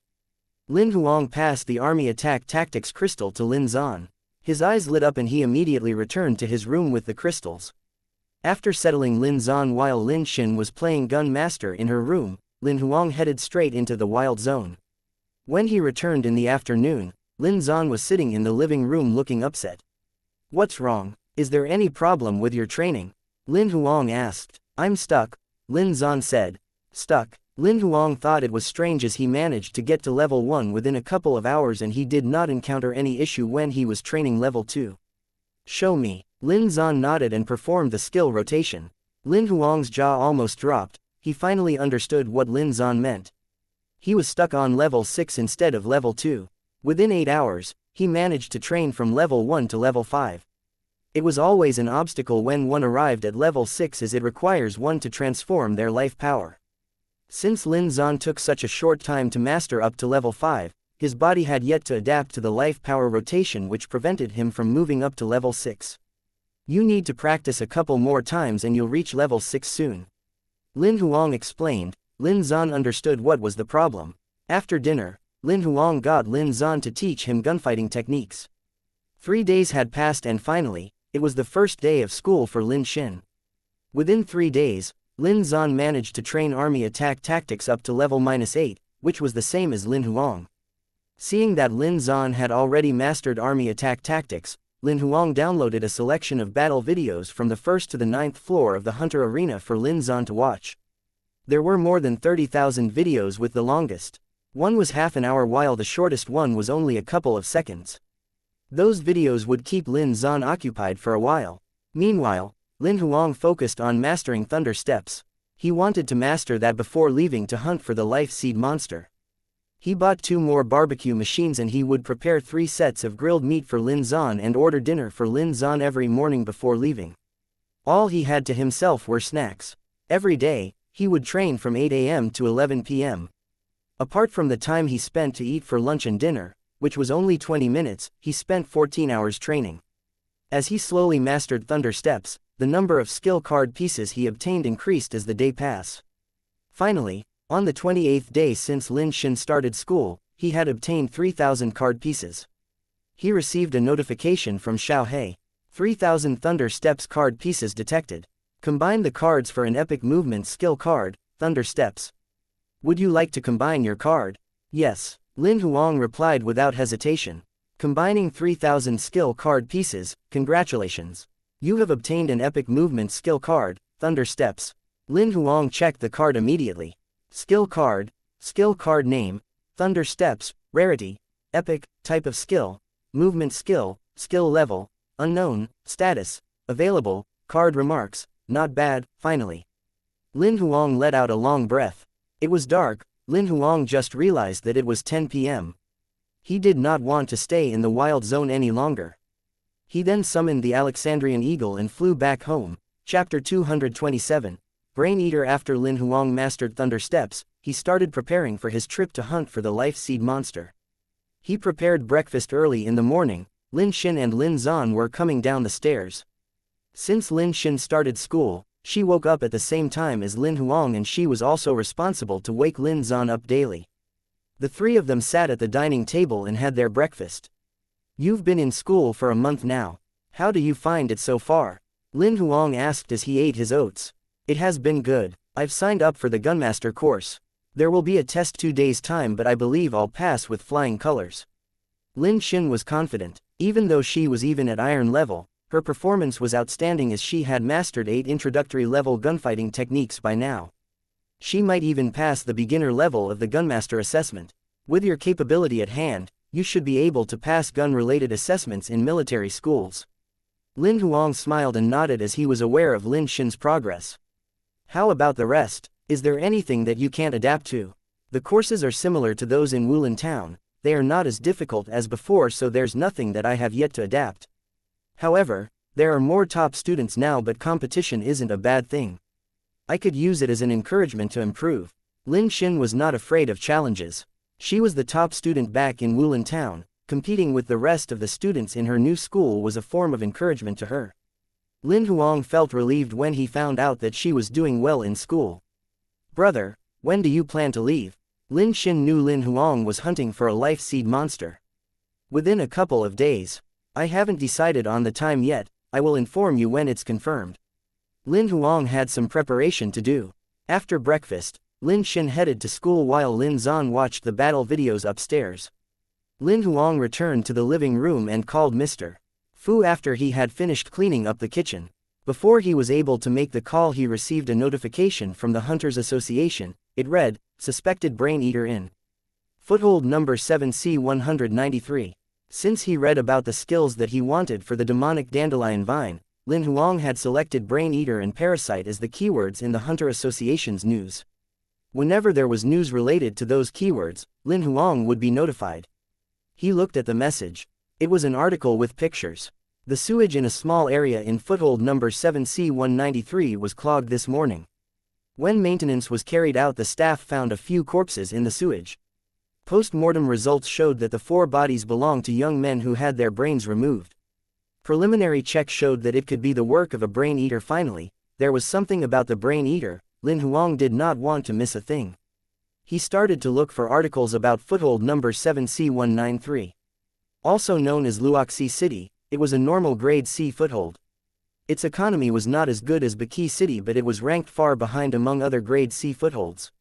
Lin Huang passed the Army Attack Tactics crystal to Lin Zan. His eyes lit up and he immediately returned to his room with the crystals. After settling Lin Zan while Lin Xin was playing Gun Master in her room, Lin Huang headed straight into the wild zone. When he returned in the afternoon, Lin Zan was sitting in the living room looking upset. What's wrong? Is there any problem with your training? Lin Huang asked. I'm stuck, Lin Zan said. Stuck? Lin Huang thought it was strange as he managed to get to level 1 within a couple of hours and he did not encounter any issue when he was training level 2. Show me. Lin Zan nodded and performed the skill rotation. Lin Huang's jaw almost dropped. He finally understood what Lin Zan meant. He was stuck on level 6 instead of level 2. Within 8 hours, he managed to train from level 1 to level 5. It was always an obstacle when one arrived at level 6 as it requires one to transform their life power. Since Lin Zan took such a short time to master up to level 5, his body had yet to adapt to the life power rotation, which prevented him from moving up to level 6. You need to practice a couple more times and you'll reach level 6 soon. Lin Huang explained. Lin Zan understood what was the problem. After dinner, Lin Huang got Lin Zan to teach him gunfighting techniques. 3 days had passed and finally, it was the first day of school for Lin Xin. Within 3 days, Lin Zan managed to train Army Attack Tactics up to level -8, which was the same as Lin Huang. Seeing that Lin Zan had already mastered Army Attack Tactics, Lin Huang downloaded a selection of battle videos from the 1st to the 9th floor of the Hunter Arena for Lin Zan to watch. There were more than 30,000 videos, with the longest one was half an hour while the shortest one was only a couple of seconds. Those videos would keep Lin Zan occupied for a while. Meanwhile, Lin Huang focused on mastering Thunder Steps. He wanted to master that before leaving to hunt for the Life Seed monster. He bought 2 more barbecue machines and he would prepare 3 sets of grilled meat for Lin Zan and order dinner for Lin Zan every morning before leaving. All he had to himself were snacks. Every day, he would train from 8 a.m. to 11 p.m. Apart from the time he spent to eat for lunch and dinner, which was only 20 minutes, he spent 14 hours training. As he slowly mastered Thunder Steps, the number of skill card pieces he obtained increased as the day passed. Finally, on the 28th day since Lin Xin started school, he had obtained 3,000 card pieces. He received a notification from Xiao He. 3,000 Thunder Steps card pieces detected. Combine the cards for an epic movement skill card, Thunder Steps. Would you like to combine your card? Yes, Lin Huang replied without hesitation. Combining 3,000 skill card pieces, congratulations. You have obtained an epic movement skill card, Thunder Steps. Lin Huang checked the card immediately. Skill card name, Thunder Steps, rarity, epic, type of skill, movement skill level, unknown, status, available, card remarks, not bad, finally. Lin Huang let out a long breath. It was dark. Lin Huang just realized that it was 10 p.m. He did not want to stay in the wild zone any longer. He then summoned the Alexandrian Eagle and flew back home. Chapter 227. Brain Eater. After Lin Huang mastered Thunder Steps, he started preparing for his trip to hunt for the Life Seed monster. He prepared breakfast early in the morning. Lin Xin and Lin Zan were coming down the stairs. Since Lin Xin started school, she woke up at the same time as Lin Huang and she was also responsible to wake Lin Zan up daily. The 3 of them sat at the dining table and had their breakfast. You've been in school for a month now. How do you find it so far? Lin Huang asked as he ate his oats. It has been good. I've signed up for the Gunmaster course. There will be a test 2 days' time, but I believe I'll pass with flying colors. Lin Xin was confident. Even though she was even at iron level, her performance was outstanding as she had mastered 8 introductory level gunfighting techniques by now. She might even pass the beginner level of the Gunmaster assessment. With your capability at hand, you should be able to pass gun-related assessments in military schools. Lin Huang smiled and nodded as he was aware of Lin Xin's progress. How about the rest? Is there anything that you can't adapt to? The courses are similar to those in Wulin Town. They are not as difficult as before, so there's nothing that I have yet to adapt. However, there are more top students now, but competition isn't a bad thing. I could use it as an encouragement to improve. Lin Xin was not afraid of challenges. She was the top student back in Wulin Town. Competing with the rest of the students in her new school was a form of encouragement to her. Lin Huang felt relieved when he found out that she was doing well in school. Brother, when do you plan to leave? Lin Xin knew Lin Huang was hunting for a life seed monster. Within a couple of days. I haven't decided on the time yet, I will inform you when it's confirmed. Lin Huang had some preparation to do. After breakfast, Lin Xin headed to school while Lin Zan watched the battle videos upstairs. Lin Huang returned to the living room and called Mr. Fu after he had finished cleaning up the kitchen. Before he was able to make the call, he received a notification from the Hunters Association. It read, "Suspected Brain Eater in Foothold number 7C193. Since he read about the skills that he wanted for the demonic dandelion vine, Lin Huang had selected Brain Eater and Parasite as the keywords in the Hunter Association's news. Whenever there was news related to those keywords, Lin Huang would be notified. He looked at the message. It was an article with pictures. The sewage in a small area in foothold number 7C193 was clogged this morning. When maintenance was carried out, the staff found a few corpses in the sewage. Post-mortem results showed that the 4 bodies belonged to young men who had their brains removed. Preliminary checks showed that it could be the work of a brain eater. Finally, there was something about the brain eater. Lin Huang did not want to miss a thing. He started to look for articles about foothold number 7C193. Also known as Luoxi City, it was a normal grade C foothold. Its economy was not as good as Baki City, but it was ranked far behind among other grade C footholds.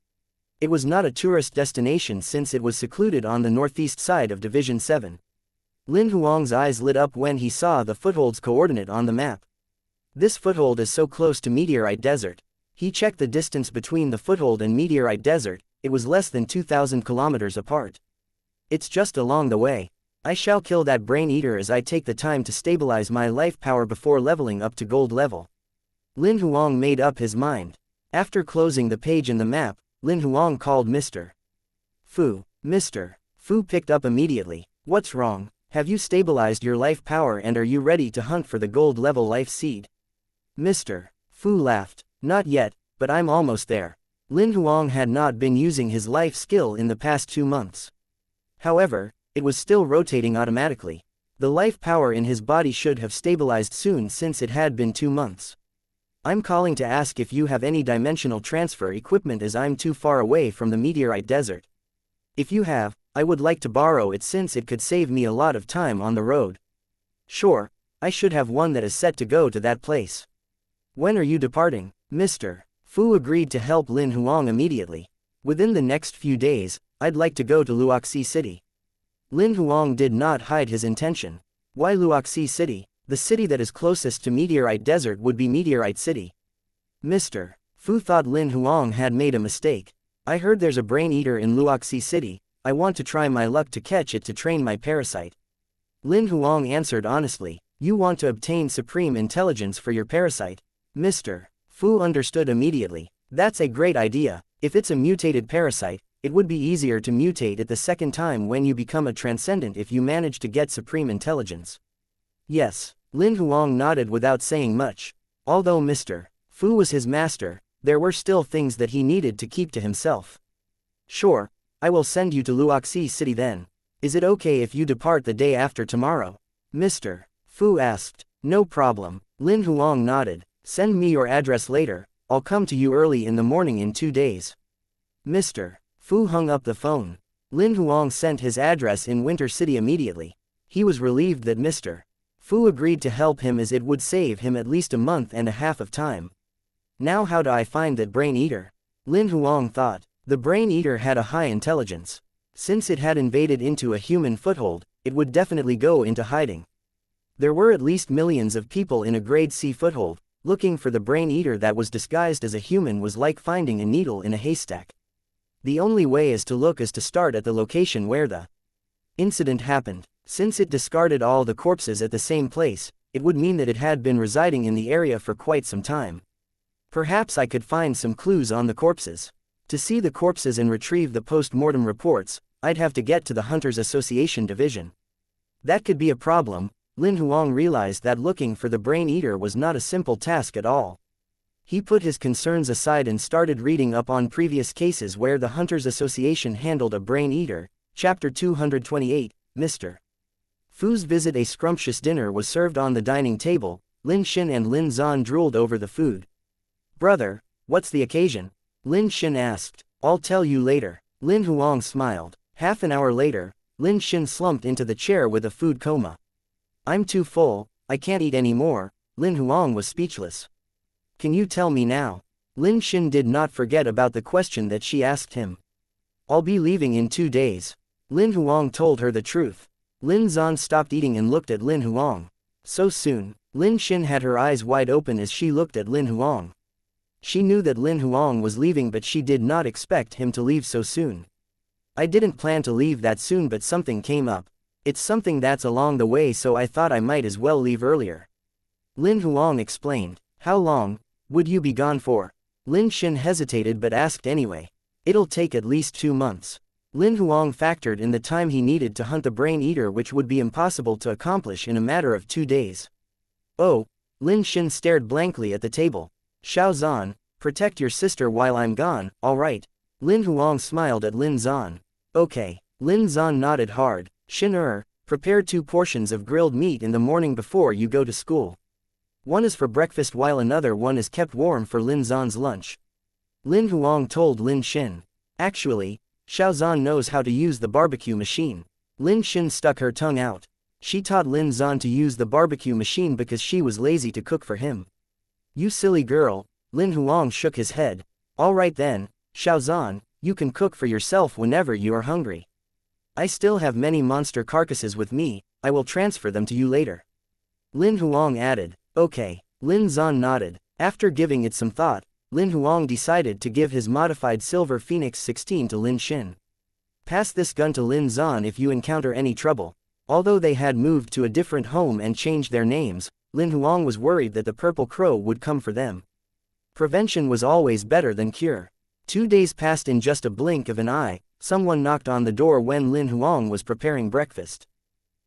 It was not a tourist destination since it was secluded on the northeast side of Division 7. Lin Huang's eyes lit up when he saw the foothold's coordinate on the map. This foothold is so close to Meteorite Desert. He checked the distance between the foothold and Meteorite Desert. It was less than 2,000 kilometers apart. It's just along the way. I shall kill that brain eater as I take the time to stabilize my life power before leveling up to gold level. Lin Huang made up his mind. After closing the page in the map, Lin Huang called Mr. Fu. Mr. Fu picked up immediately. What's wrong? Have you stabilized your life power and are you ready to hunt for the gold level life seed? Mr. Fu laughed. Not yet, but I'm almost there. Lin Huang had not been using his life skill in the past 2 months. However, it was still rotating automatically. The life power in his body should have stabilized soon since it had been 2 months. I'm calling to ask if you have any dimensional transfer equipment as I'm too far away from the Meteorite Desert. If you have, I would like to borrow it since it could save me a lot of time on the road. Sure, I should have one that is set to go to that place. When are you departing? Mr. Fu agreed to help Lin Huang immediately. Within the next few days, I'd like to go to Luoxi City. Lin Huang did not hide his intention. Why Luoxi City? The city that is closest to Meteorite Desert would be Meteorite City. Mr. Fu thought Lin Huang had made a mistake. I heard there's a brain eater in Luoxi City. I want to try my luck to catch it to train my parasite. Lin Huang answered honestly. You want to obtain supreme intelligence for your parasite? Mr. Fu understood immediately. That's a great idea. If it's a mutated parasite, it would be easier to mutate it the second time when you become a transcendent if you manage to get supreme intelligence. Yes, Lin Huang nodded without saying much. Although Mr. Fu was his master, there were still things that he needed to keep to himself. Sure, I will send you to Luoxi City then. Is it okay if you depart the day after tomorrow? Mr. Fu asked. No problem. Lin Huang nodded. Send me your address later, I'll come to you early in the morning in 2 days. Mr. Fu hung up the phone. Lin Huang sent his address in Winter City immediately. He was relieved that Mr. Fu agreed to help him as it would save him at least a month and a half of time. Now how do I find that brain eater? Lin Huang thought. The brain eater had a high intelligence. Since it had invaded into a human foothold, it would definitely go into hiding. There were at least millions of people in a grade C foothold. Looking for the brain eater that was disguised as a human was like finding a needle in a haystack. The only way is to start at the location where the incident happened. Since it discarded all the corpses at the same place, it would mean that it had been residing in the area for quite some time. Perhaps I could find some clues on the corpses. To see the corpses and retrieve the post-mortem reports, I'd have to get to the Hunters Association division. That could be a problem. Lin Huang realized that looking for the brain eater was not a simple task at all. He put his concerns aside and started reading up on previous cases where the Hunters Association handled a brain eater. Chapter 228, Mr. Fu's visit. A scrumptious dinner was served on the dining table. Lin Xin and Lin Zan drooled over the food. "Brother, what's the occasion?" Lin Xin asked. "I'll tell you later." Lin Huang smiled. Half an hour later, Lin Xin slumped into the chair with a food coma. "I'm too full, I can't eat anymore." Lin Huang was speechless. "Can you tell me now?" Lin Xin did not forget about the question that she asked him. "I'll be leaving in 2 days." Lin Huang told her the truth. Lin Zan stopped eating and looked at Lin Huang. So soon? Lin Xin had her eyes wide open as she looked at Lin Huang. She knew that Lin Huang was leaving, but she did not expect him to leave so soon. "I didn't plan to leave that soon, but something came up. It's something that's along the way, so I thought I might as well leave earlier." Lin Huang explained. "How long would you be gone for?" Lin Xin hesitated but asked anyway. "It'll take at least 2 months. Lin Huang factored in the time he needed to hunt the brain eater, which would be impossible to accomplish in a matter of 2 days. "Oh." Lin Xin stared blankly at the table. "Xiao Zan, protect your sister while I'm gone, all right?" Lin Huang smiled at Lin Zan. "Okay." Lin Zan nodded hard. "Xin prepare 2 portions of grilled meat in the morning before you go to school. One is for breakfast while another one is kept warm for Lin Zan's lunch." Lin Huang told Lin Xin. "Actually, Xiao Zan knows how to use the barbecue machine." Lin Xin stuck her tongue out. She taught Lin Zan to use the barbecue machine because she was lazy to cook for him. "You silly girl." Lin Huang shook his head. "All right then, Xiao Zan, you can cook for yourself whenever you are hungry. I still have many monster carcasses with me, I will transfer them to you later." Lin Huang added. "Okay." Lin Zan nodded. After giving it some thought, Lin Huang decided to give his modified Silver Phoenix 16 to Lin Xin. "Pass this gun to Lin Zan if you encounter any trouble." Although they had moved to a different home and changed their names, Lin Huang was worried that the Purple Crow would come for them. Prevention was always better than cure. 2 days passed in just a blink of an eye. Someone knocked on the door when Lin Huang was preparing breakfast.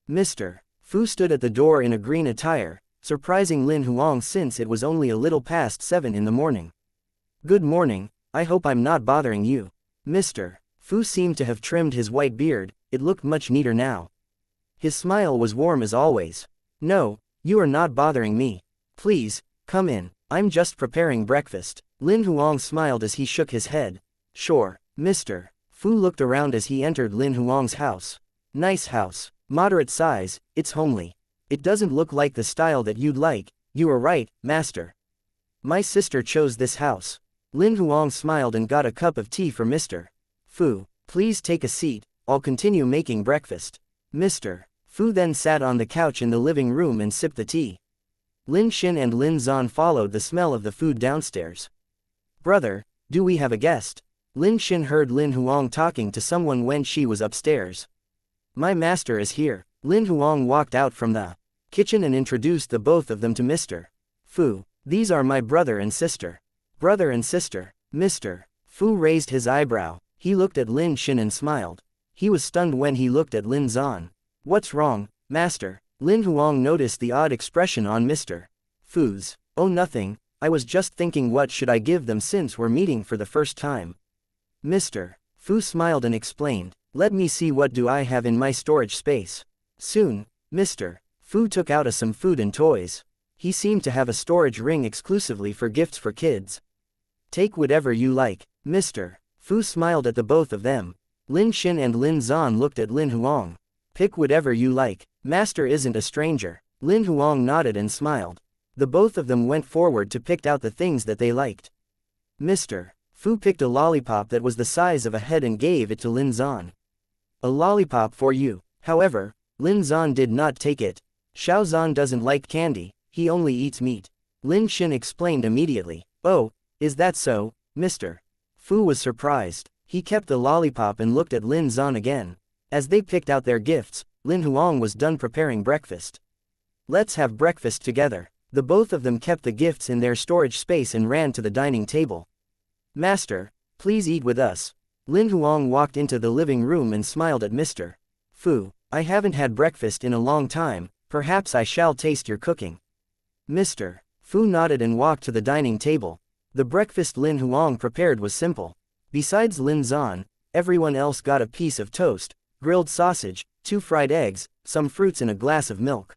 Mr. Fu stood at the door in a green attire, surprising Lin Huang since it was only a little past 7 in the morning. "Good morning, I hope I'm not bothering you." Mr. Fu seemed to have trimmed his white beard, it looked much neater now. His smile was warm as always. "No, you are not bothering me. Please, come in, I'm just preparing breakfast." Lin Huang smiled as he shook his head. "Sure." Mr. Fu looked around as he entered Lin Huang's house. "Nice house. Moderate size, it's homely. It doesn't look like the style that you'd like." "You are right, master. My sister chose this house." Lin Huang smiled and got a cup of tea for Mr. Fu. "Please take a seat, I'll continue making breakfast." Mr. Fu then sat on the couch in the living room and sipped the tea. Lin Xin and Lin Zan followed the smell of the food downstairs. "Brother, do we have a guest?" Lin Xin heard Lin Huang talking to someone when she was upstairs. "My master is here." Lin Huang walked out from the kitchen and introduced the both of them to Mr. Fu. "These are my brother and sister." "Brother and sister?" Mr. Fu raised his eyebrow. He looked at Lin Xin and smiled. He was stunned when he looked at Lin Zan. "What's wrong, master?" Lin Huang noticed the odd expression on Mr. Fu's. "Oh, nothing, I was just thinking what should I give them since we're meeting for the first time." Mr. Fu smiled and explained, "Let me see, what do I have in my storage space?" Soon, Mr. Fu took out some food and toys. He seemed to have a storage ring exclusively for gifts for kids. "Take whatever you like." Mr. Fu smiled at the both of them. Lin Xin and Lin Zan looked at Lin Huang. "Pick whatever you like. Master isn't a stranger." Lin Huang nodded and smiled. The both of them went forward to pick out the things that they liked. Mr. Fu picked a lollipop that was the size of a head and gave it to Lin Zan. A lollipop for you. However, Lin Zan did not take it. Xiao Zan doesn't like candy, he only eats meat. Lin Xin explained immediately. Oh, is that so, mister? Fu was surprised. He kept the lollipop and looked at Lin Zan again. As they picked out their gifts, Lin Huang was done preparing breakfast. Let's have breakfast together. The both of them kept the gifts in their storage space and ran to the dining table. Master, please eat with us. Lin Huang walked into the living room and smiled at Mr. Fu. I haven't had breakfast in a long time, perhaps I shall taste your cooking. Mr. Fu nodded and walked to the dining table. The breakfast Lin Huang prepared was simple. Besides Lin Zan, everyone else got a piece of toast, grilled sausage, 2 fried eggs, some fruits and a glass of milk.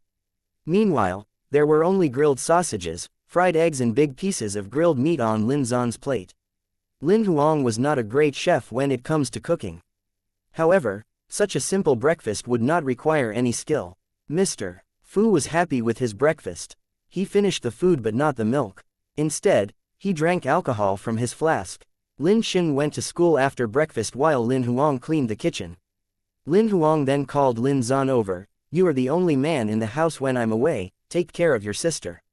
Meanwhile, there were only grilled sausages, fried eggs and big pieces of grilled meat on Lin Zan's plate. Lin Huang was not a great chef when it comes to cooking. However, such a simple breakfast would not require any skill. Mr. Fu was happy with his breakfast. He finished the food but not the milk. Instead, he drank alcohol from his flask. Lin Xin went to school after breakfast while Lin Huang cleaned the kitchen. Lin Huang then called Lin Zan over. You are the only man in the house when I'm away, take care of your sister.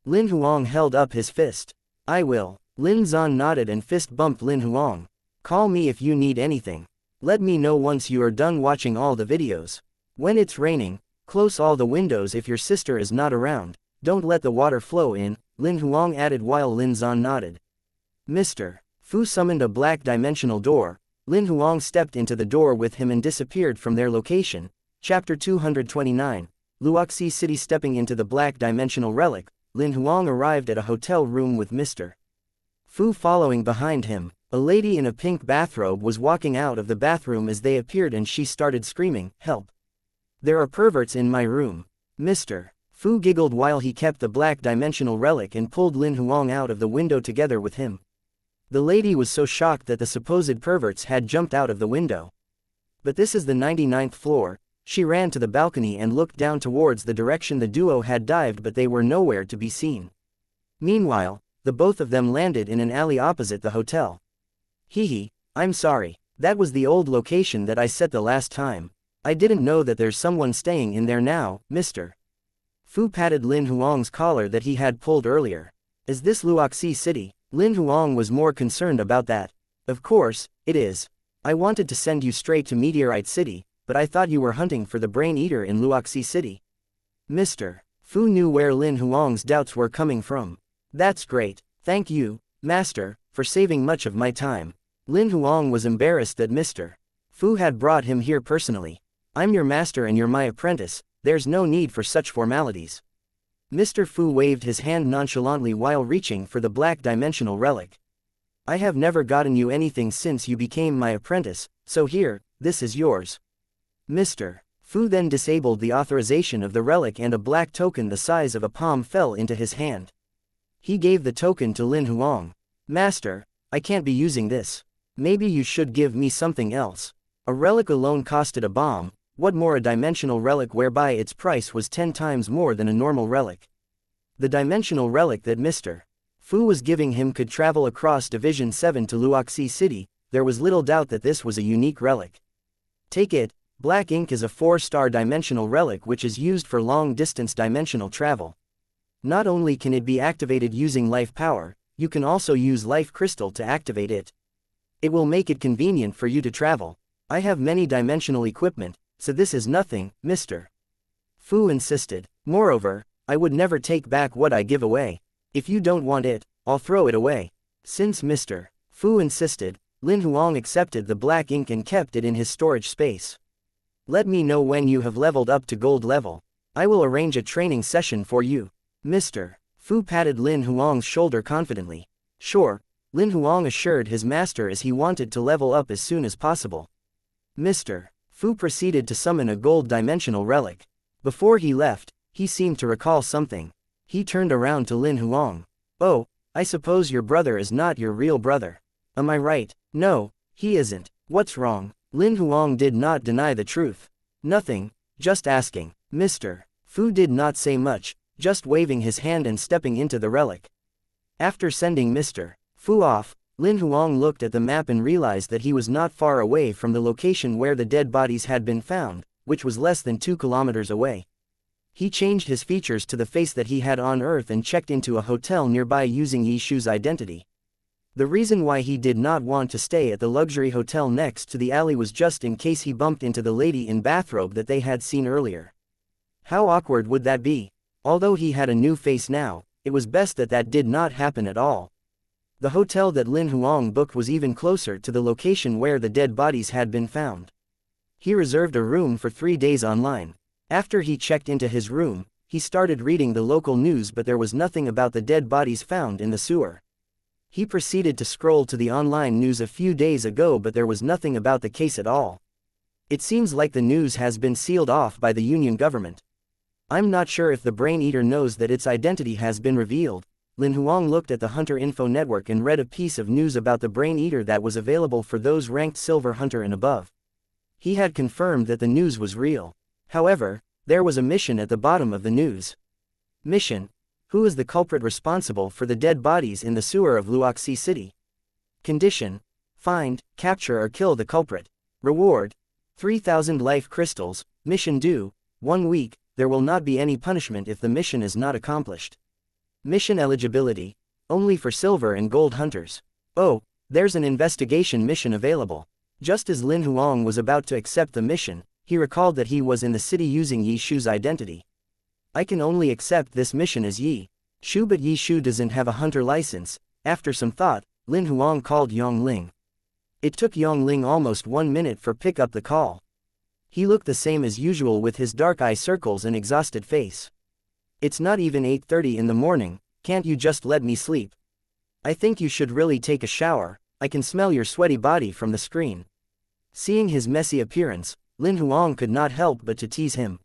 Lin Huang held up his fist. I will. Lin Zan nodded and fist bumped Lin Huang. Call me if you need anything. Let me know once you are done watching all the videos. When it's raining, close all the windows if your sister is not around. Don't let the water flow in, Lin Huang added while Lin Zan nodded. Mr. Fu summoned a black dimensional door. Lin Huang stepped into the door with him and disappeared from their location. Chapter 229. Wuxia City. Stepping into the black dimensional relic, Lin Huang arrived at a hotel room with Mr. Fu following behind him. A lady in a pink bathrobe was walking out of the bathroom as they appeared and she started screaming, "Help! There are perverts in my room." Mr. Fu giggled while he kept the black dimensional relic and pulled Lin Huang out of the window together with him. The lady was so shocked that the supposed perverts had jumped out of the window. But this is the 99th floor. She ran to the balcony and looked down towards the direction the duo had dived, but they were nowhere to be seen. Meanwhile, the both of them landed in an alley opposite the hotel. Hehe, I'm sorry. That was the old location that I set the last time. I didn't know that there's someone staying in there now, Mr. Fu patted Lin Huang's collar that he had pulled earlier. Is this Wuxia City? Lin Huang was more concerned about that. Of course, it is. I wanted to send you straight to Meteorite City, but I thought you were hunting for the Brain Eater in Wuxia City. Mr. Fu knew where Lin Huang's doubts were coming from. That's great. Thank you, Master, for saving much of my time. Lin Huang was embarrassed that Mr. Fu had brought him here personally. I'm your master and you're my apprentice, there's no need for such formalities. Mr. Fu waved his hand nonchalantly while reaching for the black dimensional relic. I have never gotten you anything since you became my apprentice, so here, this is yours. Mr. Fu then disabled the authorization of the relic and a black token the size of a palm fell into his hand. He gave the token to Lin Huang. Master, I can't be using this. Maybe you should give me something else. A relic alone costed a bomb, what more a dimensional relic whereby its price was 10 times more than a normal relic. The dimensional relic that Mr. Fu was giving him could travel across Division 7 to Wuxia City. There was little doubt that this was a unique relic. Take it. Black ink is a 4-star dimensional relic which is used for long-distance dimensional travel. Not only can it be activated using life power, you can also use life crystal to activate it. It will make it convenient for you to travel. I have many dimensional equipment, so this is nothing, Mr. Fu insisted. Moreover, I would never take back what I give away. If you don't want it, I'll throw it away. Since Mr. Fu insisted, Lin Huang accepted the black ink and kept it in his storage space. Let me know when you have leveled up to gold level. I will arrange a training session for you. Mr. Fu patted Lin Huang's shoulder confidently. Sure, Lin Huang assured his master as he wanted to level up as soon as possible. Mr. Fu proceeded to summon a gold dimensional relic. Before he left, he seemed to recall something. He turned around to Lin Huang. Oh, I suppose your brother is not your real brother. Am I right? No, he isn't. What's wrong? Lin Huang did not deny the truth. Nothing, just asking. Mr. Fu did not say much, just waving his hand and stepping into the relic. After sending Mr. Fu off, Lin Huang looked at the map and realized that he was not far away from the location where the dead bodies had been found, which was less than 2 kilometers away. He changed his features to the face that he had on Earth and checked into a hotel nearby using Yi Shu's identity. The reason why he did not want to stay at the luxury hotel next to the alley was just in case he bumped into the lady in bathrobe that they had seen earlier. How awkward would that be? Although he had a new face now, it was best that that did not happen at all. The hotel that Lin Huang booked was even closer to the location where the dead bodies had been found. He reserved a room for 3 days online. After he checked into his room, he started reading the local news, but there was nothing about the dead bodies found in the sewer. He proceeded to scroll to the online news a few days ago, but there was nothing about the case at all. It seems like the news has been sealed off by the Union government. I'm not sure if the Brain Eater knows that its identity has been revealed. Lin Huang looked at the Hunter Info Network and read a piece of news about the Brain Eater that was available for those ranked Silver Hunter and above. He had confirmed that the news was real. However, there was a mission at the bottom of the news. Mission: who is the culprit responsible for the dead bodies in the sewer of Luoxi City? Condition: find, capture or kill the culprit. Reward: 3,000 life crystals. Mission due: 1 week. There will not be any punishment if the mission is not accomplished. Mission eligibility: only for silver and gold hunters. Oh, there's an investigation mission available. Just as Lin Huang was about to accept the mission, he recalled that he was in the city using Yi Shu's identity. I can only accept this mission as Yi Shu, but Yi Shu doesn't have a hunter license. After some thought, Lin Huang called Yongling. It took Yongling almost 1 minute for pick up the call. He looked the same as usual with his dark eye circles and exhausted face. It's not even 8:30 in the morning, can't you just let me sleep? I think you should really take a shower, I can smell your sweaty body from the screen. Seeing his messy appearance, Lin Huang could not help but to tease him.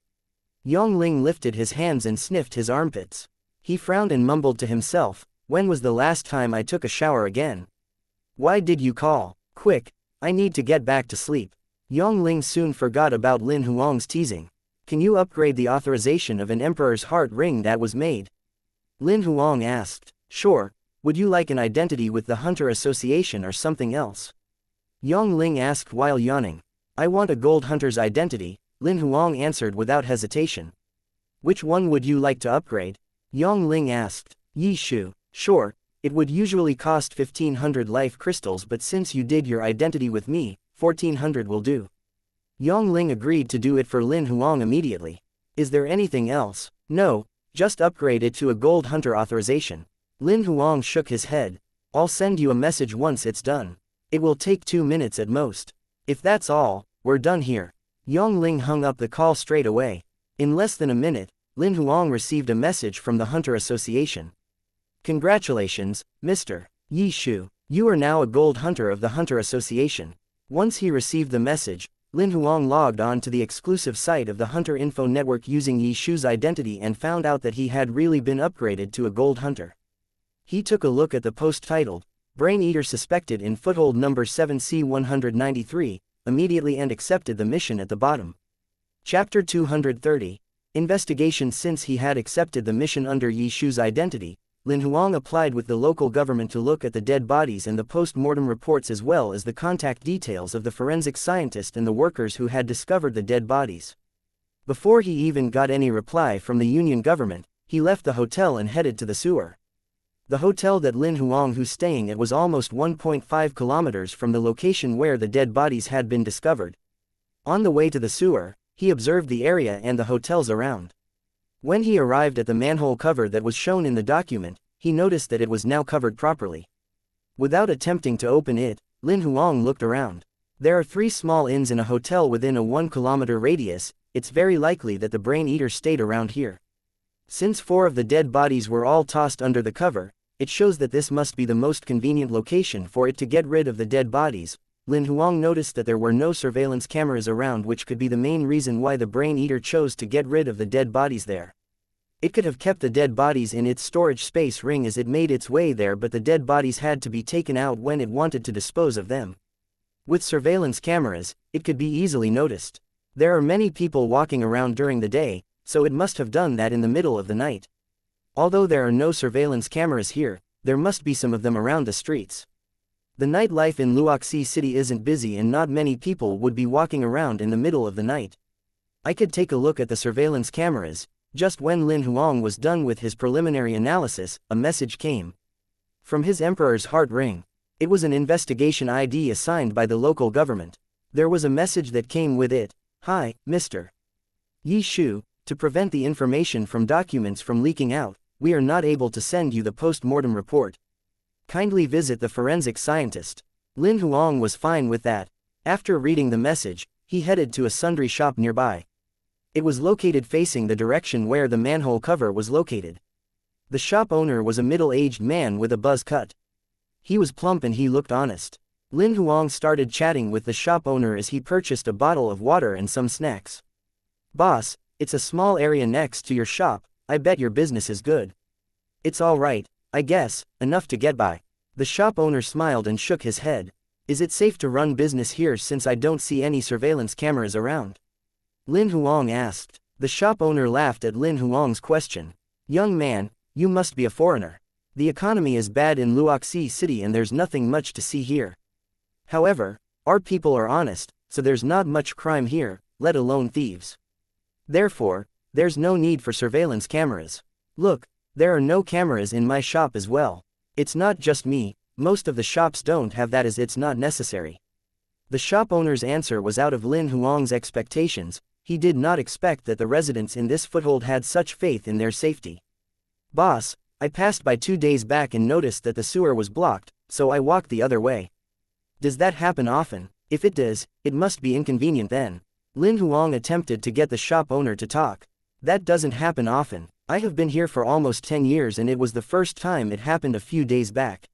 Yongling lifted his hands and sniffed his armpits. He frowned and mumbled to himself, when was the last time I took a shower again? Why did you call? Quick, I need to get back to sleep. Yongling soon forgot about Lin Huang's teasing. Can you upgrade the authorization of an Emperor's Heart ring that was made? Lin Huang asked. Sure, would you like an identity with the Hunter Association or something else? Yongling asked while yawning. I want a gold hunter's identity, Lin Huang answered without hesitation. Which one would you like to upgrade? Yongling asked. Yi Shu. Sure, it would usually cost 1,500 life crystals, but since you did your identity with me, 1,400 will do. Yongling agreed to do it for Lin Huang immediately. Is there anything else? No, just upgrade it to a gold hunter authorization. Lin Huang shook his head. I'll send you a message once it's done. It will take 2 minutes at most. If that's all, we're done here. Yongling hung up the call straight away. In less than a minute, Lin Huang received a message from the Hunter Association. Congratulations, Mr. Yi Shu. You are now a gold hunter of the Hunter Association. Once he received the message, Lin Huang logged on to the exclusive site of the Hunter Info Network using Yi Shu's identity and found out that he had really been upgraded to a gold hunter. He took a look at the post titled, Brain Eater Suspected in Foothold Number 7C193, immediately and accepted the mission at the bottom. Chapter 230. Investigation. Since he had accepted the mission under Yi Shu's identity, Lin Huang applied with the local government to look at the dead bodies and the post-mortem reports as well as the contact details of the forensic scientist and the workers who had discovered the dead bodies. Before he even got any reply from the Union government, he left the hotel and headed to the sewer. The hotel that Lin Huang was staying at was almost 1.5 kilometers from the location where the dead bodies had been discovered. On the way to the sewer, he observed the area and the hotels around. When he arrived at the manhole cover that was shown in the document, he noticed that it was now covered properly. Without attempting to open it, Lin Huang looked around. There are 3 small inns in a hotel within a 1-kilometer radius. It's very likely that the Brain Eater stayed around here. Since 4 of the dead bodies were all tossed under the cover, it shows that this must be the most convenient location for it to get rid of the dead bodies. Lin Huang noticed that there were no surveillance cameras around, which could be the main reason why the Brain Eater chose to get rid of the dead bodies there. It could have kept the dead bodies in its storage space ring as it made its way there, but the dead bodies had to be taken out when it wanted to dispose of them. With surveillance cameras, it could be easily noticed. There are many people walking around during the day, so it must have done that in the middle of the night. Although there are no surveillance cameras here, there must be some of them around the streets. The nightlife in Wuxia City isn't busy and not many people would be walking around in the middle of the night. I could take a look at the surveillance cameras. Just when Lin Huang was done with his preliminary analysis, a message came from his emperor's heart ring. It was an investigation ID assigned by the local government. There was a message that came with it. Hi, Mr. Yi Shu, to prevent the information from documents from leaking out, we are not able to send you the post-mortem report. Kindly visit the forensic scientist. Lin Huang was fine with that. After reading the message, he headed to a sundry shop nearby. It was located facing the direction where the manhole cover was located. The shop owner was a middle-aged man with a buzz cut. He was plump and he looked honest. Lin Huang started chatting with the shop owner as he purchased a bottle of water and some snacks. Boss, it's a small area next to your shop, I bet your business is good. It's all right, I guess, enough to get by. The shop owner smiled and shook his head. Is it safe to run business here since I don't see any surveillance cameras around? Lin Huang asked. The shop owner laughed at Lin Huang's question. Young man, you must be a foreigner. The economy is bad in Wuxia City and there's nothing much to see here. However, our people are honest, so there's not much crime here, let alone thieves. Therefore, there's no need for surveillance cameras. Look, there are no cameras in my shop as well. It's not just me, most of the shops don't have that as it's not necessary. The shop owner's answer was out of Lin Huang's expectations. He did not expect that the residents in this foothold had such faith in their safety. Boss, I passed by 2 days back and noticed that the sewer was blocked, so I walked the other way. Does that happen often? If it does, it must be inconvenient then. Lin Huang attempted to get the shop owner to talk. That doesn't happen often. I have been here for almost 10 years and it was the first time it happened a few days back.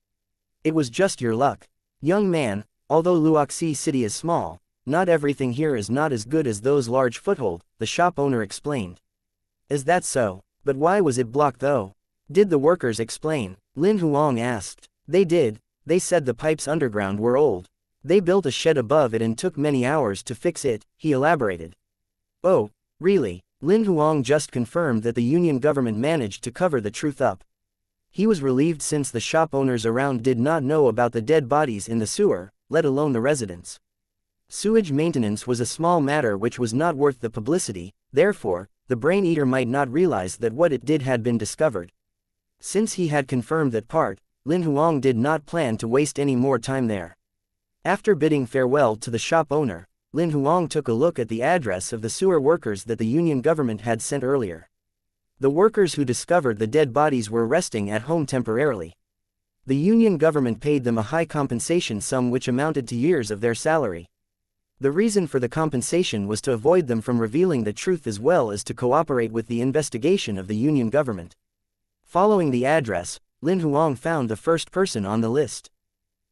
It was just your luck. Young man, although Wuxia City is small, not everything here is not as good as those large foothold, the shop owner explained. Is that so? But why was it blocked though? Did the workers explain? Lin Huang asked. They did. They said the pipes underground were old. They built a shed above it and took many hours to fix it, he elaborated. Oh, really? Lin Huang just confirmed that the Union government managed to cover the truth up. He was relieved since the shop owners around did not know about the dead bodies in the sewer, let alone the residents. Sewage maintenance was a small matter which was not worth the publicity, therefore, the brain-eater might not realize that what it did had been discovered. Since he had confirmed that part, Lin Huang did not plan to waste any more time there. After bidding farewell to the shop owner, Lin Huang took a look at the address of the sewer workers that the Union government had sent earlier. The workers who discovered the dead bodies were resting at home temporarily. The Union government paid them a high compensation sum which amounted to years of their salary. The reason for the compensation was to avoid them from revealing the truth as well as to cooperate with the investigation of the Union government. Following the address, Lin Huang found the first person on the list.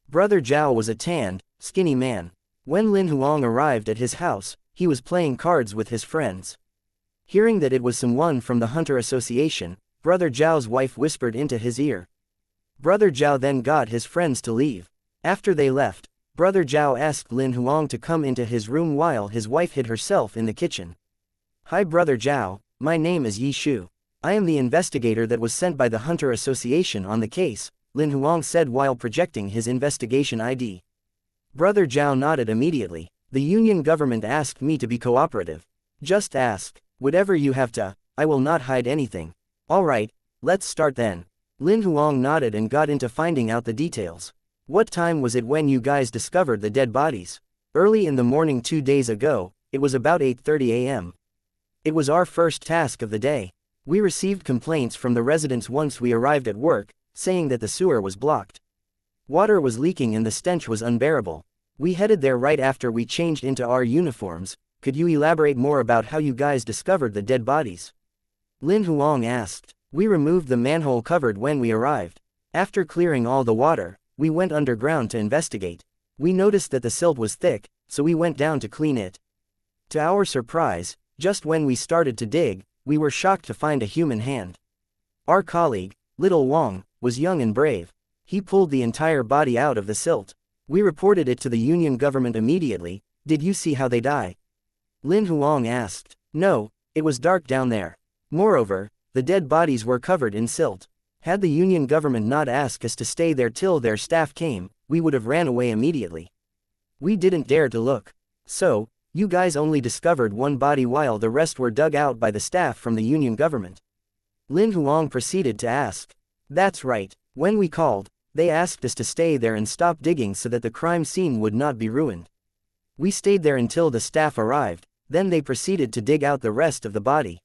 Brother Zhao was a tanned, skinny man. When Lin Huang arrived at his house, he was playing cards with his friends. Hearing that it was someone from the Hunter Association, Brother Zhao's wife whispered into his ear. Brother Zhao then got his friends to leave. After they left, Brother Zhao asked Lin Huang to come into his room while his wife hid herself in the kitchen. Hi Brother Zhao, my name is Yi Shu. I am the investigator that was sent by the Hunter Association on the case, Lin Huang said while projecting his investigation ID. Brother Zhao nodded immediately. The Union government asked me to be cooperative. Just ask, whatever you have to, I will not hide anything. Alright, let's start then. Lin Huang nodded and got into finding out the details. What time was it when you guys discovered the dead bodies? Early in the morning 2 days ago, it was about 8:30 a.m. It was our first task of the day. We received complaints from the residents once we arrived at work, saying that the sewer was blocked. Water was leaking and the stench was unbearable. We headed there right after we changed into our uniforms. Could you elaborate more about how you guys discovered the dead bodies? Lin Huang asked. We removed the manhole covered when we arrived. After clearing all the water, we went underground to investigate. We noticed that the silt was thick, so we went down to clean it. To our surprise, just when we started to dig, we were shocked to find a human hand. Our colleague, Lin Huang, was young and brave. He pulled the entire body out of the silt. We reported it to the Union government immediately. Did you see how they die? Lin Huang asked. No, it was dark down there. Moreover, the dead bodies were covered in silt. Had the Union government not asked us to stay there till their staff came, we would have ran away immediately. We didn't dare to look. So, you guys only discovered one body while the rest were dug out by the staff from the Union government? Lin Huang proceeded to ask. That's right. When we called, they asked us to stay there and stop digging so that the crime scene would not be ruined. We stayed there until the staff arrived, then they proceeded to dig out the rest of the body.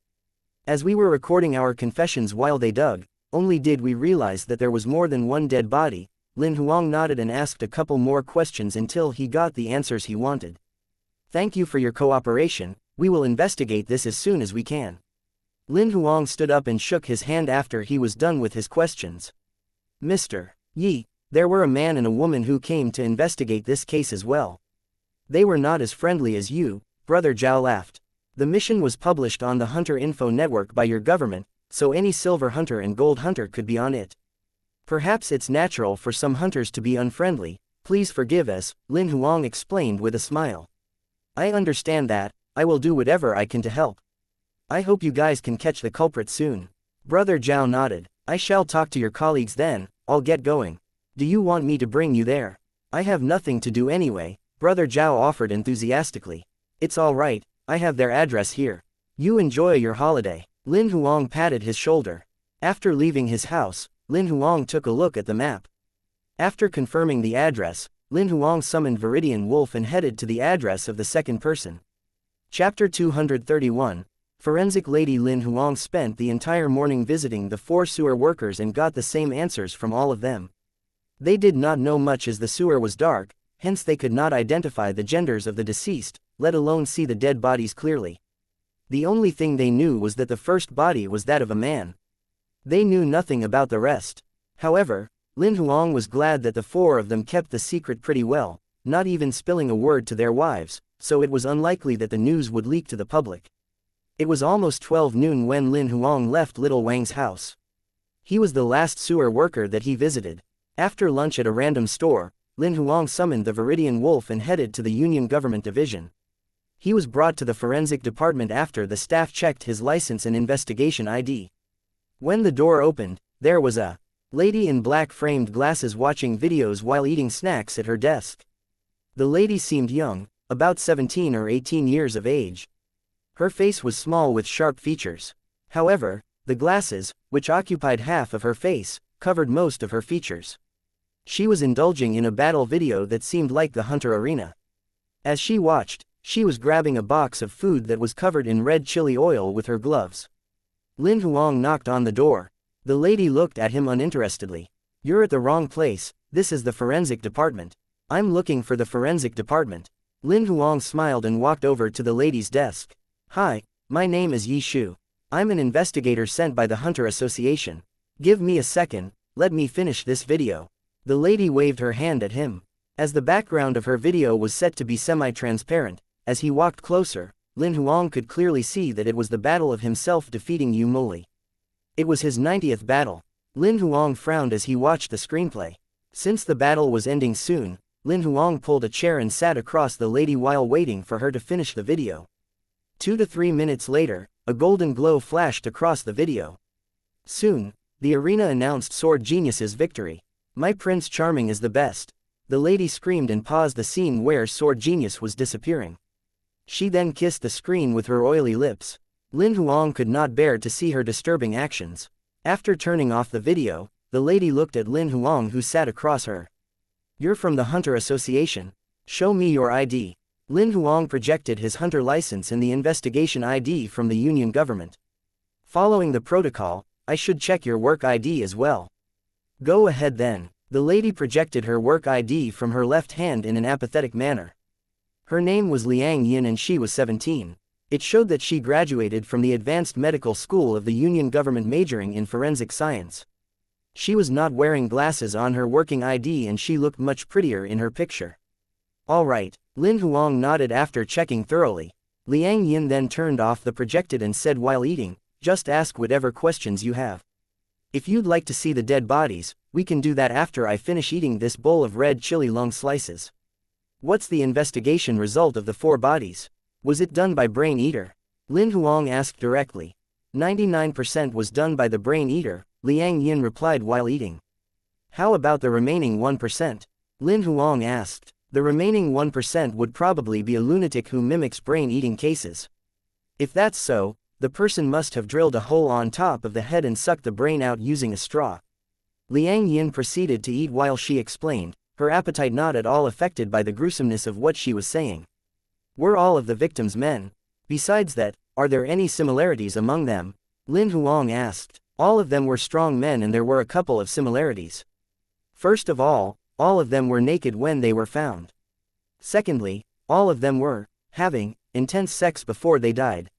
As we were recording our confessions while they dug, only did we realize that there was more than one dead body. Lin Huang nodded and asked a couple more questions until he got the answers he wanted. Thank you for your cooperation, we will investigate this as soon as we can. Lin Huang stood up and shook his hand after he was done with his questions. Mr. Yi, there were a man and a woman who came to investigate this case as well. They were not as friendly as you, Brother Zhao laughed. The mission was published on the Hunter Info Network by your government, so any silver hunter and gold hunter could be on it. Perhaps it's natural for some hunters to be unfriendly, please forgive us, Lin Huang explained with a smile. I understand that, I will do whatever I can to help. I hope you guys can catch the culprit soon. Brother Zhao nodded. I shall talk to your colleagues then, I'll get going. Do you want me to bring you there? I have nothing to do anyway, Brother Zhao offered enthusiastically. It's all right, I have their address here. You enjoy your holiday. Lin Huang patted his shoulder. After leaving his house, Lin Huang took a look at the map. After confirming the address, Lin Huang summoned Viridian Wolf and headed to the address of the second person. Chapter 231. Forensic Lady Lin Huang spent the entire morning visiting the 4 sewer workers and got the same answers from all of them. They did not know much as the sewer was dark, hence they could not identify the genders of the deceased, let alone see the dead bodies clearly. The only thing they knew was that the first body was that of a man. They knew nothing about the rest. However, Lin Huang was glad that the 4 of them kept the secret pretty well, not even spilling a word to their wives, so it was unlikely that the news would leak to the public. It was almost 12 noon when Lin Huang left Little Wang's house. He was the last sewer worker that he visited. After lunch at a random store, Lin Huang summoned the Viridian Wolf and headed to the Union Government Division. He was brought to the forensic department after the staff checked his license and investigation ID. When the door opened, there was a lady in black framed glasses watching videos while eating snacks at her desk. The lady seemed young, about 17 or 18 years of age. Her face was small with sharp features. However, the glasses, which occupied half of her face, covered most of her features. She was indulging in a battle video that seemed like the Hunter Arena. As she watched, she was grabbing a box of food that was covered in red chili oil with her gloves. Lin Huang knocked on the door. The lady looked at him uninterestedly. You're at the wrong place, this is the forensic department. I'm looking for the forensic department. Lin Huang smiled and walked over to the lady's desk. Hi, my name is Yi Shu. I'm an investigator sent by the Hunter Association. Give me a second, let me finish this video. The lady waved her hand at him. As the background of her video was set to be semi-transparent, as he walked closer, Lin Huang could clearly see that it was the battle of himself defeating Yu Moli. It was his 90th battle. Lin Huang frowned as he watched the screenplay. Since the battle was ending soon, Lin Huang pulled a chair and sat across the lady while waiting for her to finish the video. 2 to 3 minutes later, a golden glow flashed across the video. Soon, the arena announced Sword Genius's victory. My Prince Charming is the best. The lady screamed and paused the scene where Sword Genius was disappearing. She then kissed the screen with her oily lips. Lin Huang could not bear to see her disturbing actions. After turning off the video, the lady looked at Lin Huang who sat across her. You're from the Hunter Association. Show me your ID. Lin Huang projected his hunter license and the investigation ID from the Union government. Following the protocol, I should check your work ID as well. Go ahead then. The lady projected her work ID from her left hand in an apathetic manner. Her name was Liang Yin and she was 17. It showed that she graduated from the Advanced Medical School of the Union government majoring in forensic science. She was not wearing glasses on her working ID and she looked much prettier in her picture. Alright, Lin Huang nodded after checking thoroughly. Liang Yin then turned off the projected and said while eating, just ask whatever questions you have. If you'd like to see the dead bodies, we can do that after I finish eating this bowl of red chili long slices. What's the investigation result of the 4 bodies? Was it done by Brain Eater? Lin Huang asked directly. 99% was done by the Brain Eater, Liang Yin replied while eating. How about the remaining 1%? Lin Huang asked. The remaining 1% would probably be a lunatic who mimics brain-eating cases. If that's so, the person must have drilled a hole on top of the head and sucked the brain out using a straw. Liang Yin proceeded to eat while she explained, her appetite not at all affected by the gruesomeness of what she was saying. Were all of the victims men? Besides that, are there any similarities among them? Lin Huang asked. All of them were strong men and there were a couple of similarities. First of all of them were naked when they were found. Secondly, all of them were having intense sex before they died.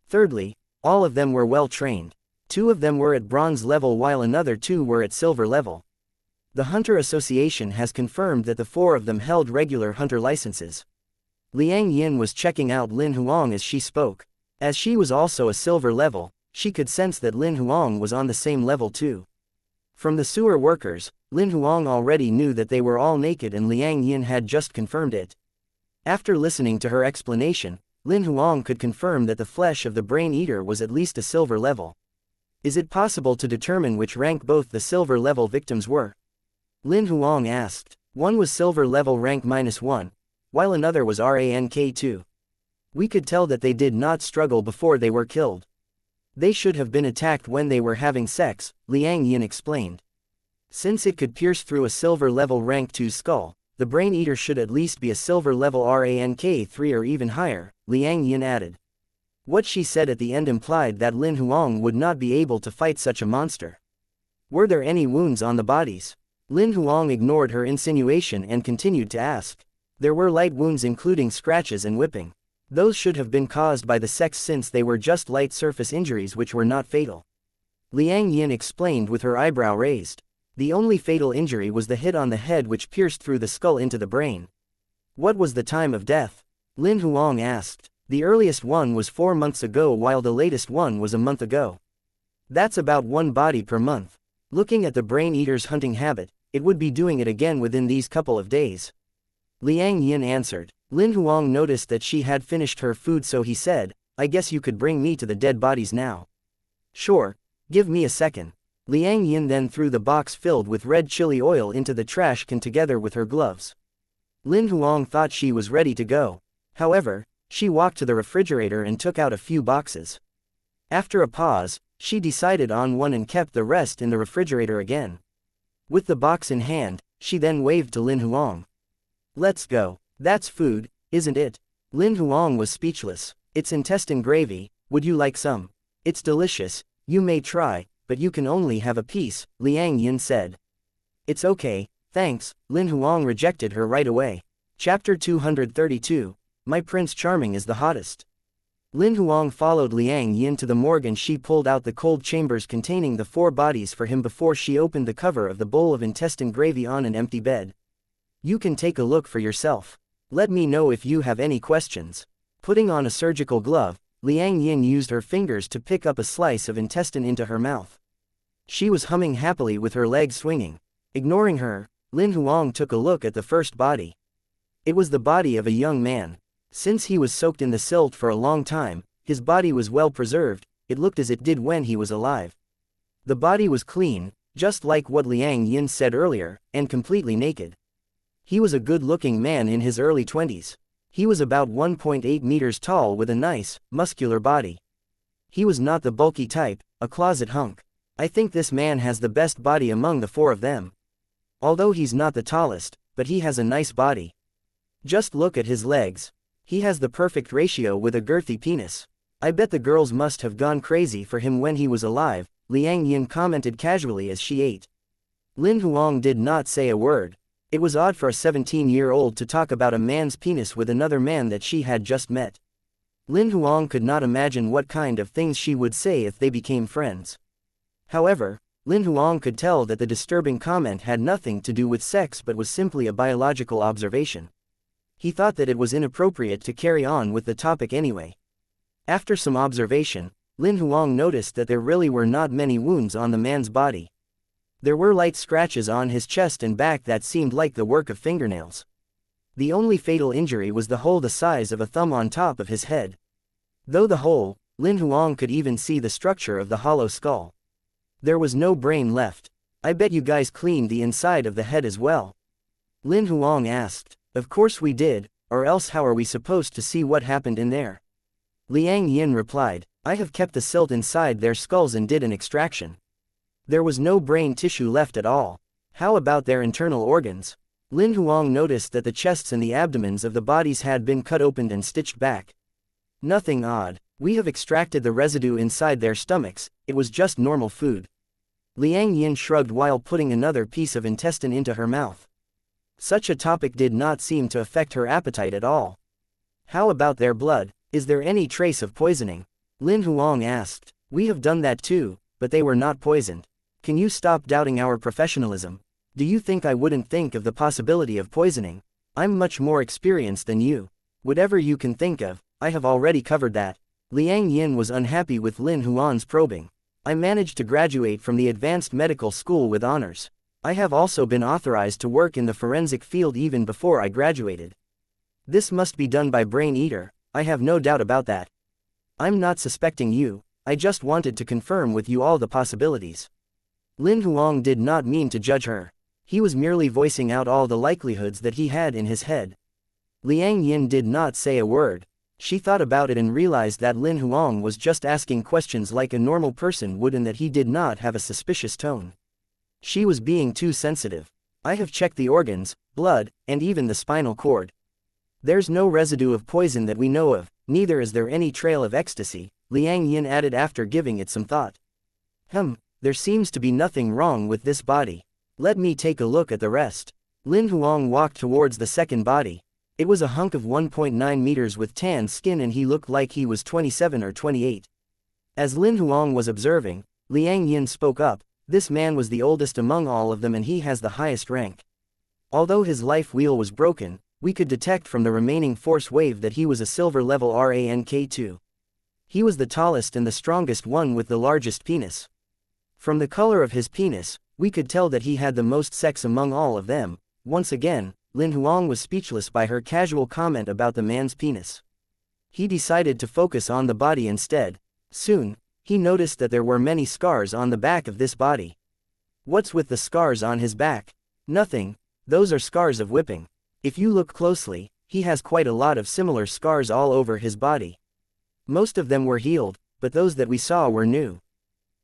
Thirdly, all of them were well trained. 2 of them were at bronze level while another 2 were at silver level. The Hunter Association has confirmed that the 4 of them held regular hunter licenses. Liang Yin was checking out Lin Huang as she spoke. As she was also a silver level, she could sense that Lin Huang was on the same level too. From the sewer workers, Lin Huang already knew that they were all naked and Liang Yin had just confirmed it. After listening to her explanation, Lin Huang could confirm that the flesh of the brain eater was at least a silver level. Is it possible to determine which rank both the silver level victims were? Lin Huang asked. One was silver level rank -1, while another was rank 2. We could tell that they did not struggle before they were killed. They should have been attacked when they were having sex, Liang Yin explained. Since it could pierce through a silver level rank 2 skull, the brain eater should at least be a silver level rank 3 or even higher, Liang Yin added. What she said at the end implied that Lin Huang would not be able to fight such a monster. Were there any wounds on the bodies? Lin Huang ignored her insinuation and continued to ask. There were light wounds including scratches and whipping. Those should have been caused by the sex since they were just light surface injuries which were not fatal. Liang Yin explained with her eyebrow raised. The only fatal injury was the hit on the head which pierced through the skull into the brain. What was the time of death? Lin Huang asked. The earliest one was 4 months ago while the latest one was a month ago. That's about 1 body per month. Looking at the brain eater's hunting habit, it would be doing it again within these couple of days. Liang Yin answered. Lin Huang noticed that she had finished her food so he said, I guess you could bring me to the dead bodies now. Sure, give me a second. Liang Yin then threw the box filled with red chili oil into the trash can together with her gloves. Lin Huang thought she was ready to go. However, she walked to the refrigerator and took out a few boxes. After a pause, she decided on one and kept the rest in the refrigerator again. With the box in hand, she then waved to Lin Huang. Let's go. That's food, isn't it? Lin Huang was speechless. It's intestine gravy, would you like some? It's delicious, you may try, but you can only have a piece, Liang Yin said. It's okay, thanks, Lin Huang rejected her right away. Chapter 232, My Prince Charming is the hottest. Lin Huang followed Liang Yin to the morgue and she pulled out the cold chambers containing the 4 bodies for him before she opened the cover of the bowl of intestine gravy on an empty bed. You can take a look for yourself. Let me know if you have any questions. Putting on a surgical glove, Liang Yin used her fingers to pick up a slice of intestine into her mouth. She was humming happily with her legs swinging. Ignoring her, Lin Huang took a look at the first body. It was the body of a young man. Since he was soaked in the silt for a long time, his body was well preserved, it looked as it did when he was alive. The body was clean, just like what Liang Yin said earlier, and completely naked. He was a good-looking man in his early 20s. He was about 1.8 meters tall with a nice, muscular body. He was not the bulky type, a closet hunk. I think this man has the best body among the 4 of them. Although he's not the tallest, but he has a nice body. Just look at his legs. He has the perfect ratio with a girthy penis. I bet the girls must have gone crazy for him when he was alive, Liang Yin commented casually as she ate. Lin Huang did not say a word. It was odd for a 17-year-old to talk about a man's penis with another man that she had just met. Lin Huang could not imagine what kind of things she would say if they became friends. However, Lin Huang could tell that the disturbing comment had nothing to do with sex but was simply a biological observation. He thought that it was inappropriate to carry on with the topic anyway. After some observation, Lin Huang noticed that there really were not many wounds on the man's body. There were light scratches on his chest and back that seemed like the work of fingernails. The only fatal injury was the hole the size of a thumb on top of his head. Though the hole, Lin Huang could even see the structure of the hollow skull. There was no brain left. I bet you guys cleaned the inside of the head as well. Lin Huang asked. Of course we did, or else how are we supposed to see what happened in there? Liang Yin replied. I have kept the silt inside their skulls and did an extraction. There was no brain tissue left at all. How about their internal organs? Lin Huang noticed that the chests and the abdomens of the bodies had been cut open and stitched back. Nothing odd. We have extracted the residue inside their stomachs, it was just normal food. Liang Yin shrugged while putting another piece of intestine into her mouth. Such a topic did not seem to affect her appetite at all. How about their blood? Is there any trace of poisoning? Lin Huang asked. We have done that too, but they were not poisoned. Can you stop doubting our professionalism? Do you think I wouldn't think of the possibility of poisoning? I'm much more experienced than you. Whatever you can think of, I have already covered that. Liang Yin was unhappy with Lin Huang's probing. I managed to graduate from the advanced medical school with honors. I have also been authorized to work in the forensic field even before I graduated. This must be done by Brain Eater, I have no doubt about that. I'm not suspecting you, I just wanted to confirm with you all the possibilities. Lin Huang did not mean to judge her. He was merely voicing out all the likelihoods that he had in his head. Liang Yin did not say a word. She thought about it and realized that Lin Huang was just asking questions like a normal person would and that he did not have a suspicious tone. She was being too sensitive. I have checked the organs, blood, and even the spinal cord. There's no residue of poison that we know of, neither is there any trail of ecstasy, Liang Yin added after giving it some thought. There seems to be nothing wrong with this body. Let me take a look at the rest. Lin Huang walked towards the second body. It was a hunk of 1.9 meters with tan skin and he looked like he was 27 or 28. As Lin Huang was observing, Liang Yin spoke up. This man was the oldest among all of them and he has the highest rank. Although his life wheel was broken, we could detect from the remaining force wave that he was a silver level rank 2. He was the tallest and the strongest one with the largest penis. From the color of his penis, we could tell that he had the most sex among all of them. Once again, Lin Huang was speechless by her casual comment about the man's penis. He decided to focus on the body instead. Soon, he noticed that there were many scars on the back of this body. What's with the scars on his back? Nothing, those are scars of whipping. If you look closely, he has quite a lot of similar scars all over his body. Most of them were healed, but those that we saw were new.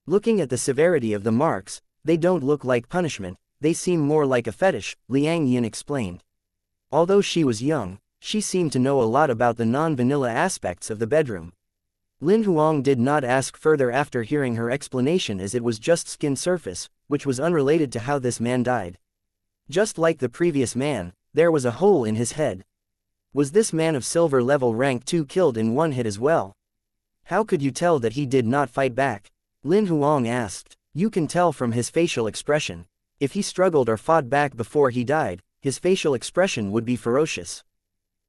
Looking at the severity of the marks, they don't look like punishment, they seem more like a fetish, Liang Yin explained. Although she was young, she seemed to know a lot about the non-vanilla aspects of the bedroom. Lin Huang did not ask further after hearing her explanation as it was just skin surface, which was unrelated to how this man died. Just like the previous man, there was a hole in his head. Was this man of silver level rank 2 killed in one hit as well? How could you tell that he did not fight back? Lin Huang asked. You can tell from his facial expression. If he struggled or fought back before he died, his facial expression would be ferocious.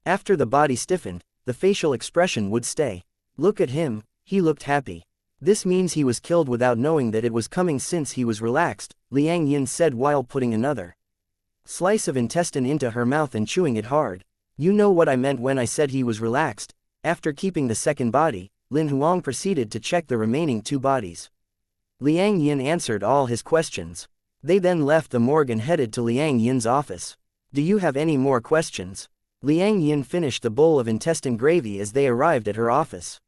After the body stiffened, the facial expression would stay. Look at him, he looked happy. This means he was killed without knowing that it was coming since he was relaxed, Liang Yin said while putting another slice of intestine into her mouth and chewing it hard. You know what I meant when I said he was relaxed. After keeping the second body, Lin Huang proceeded to check the remaining 2 bodies. Liang Yin answered all his questions. They then left the morgue and headed to Liang Yin's office. Do you have any more questions? Liang Yin finished the bowl of intestine gravy as they arrived at her office.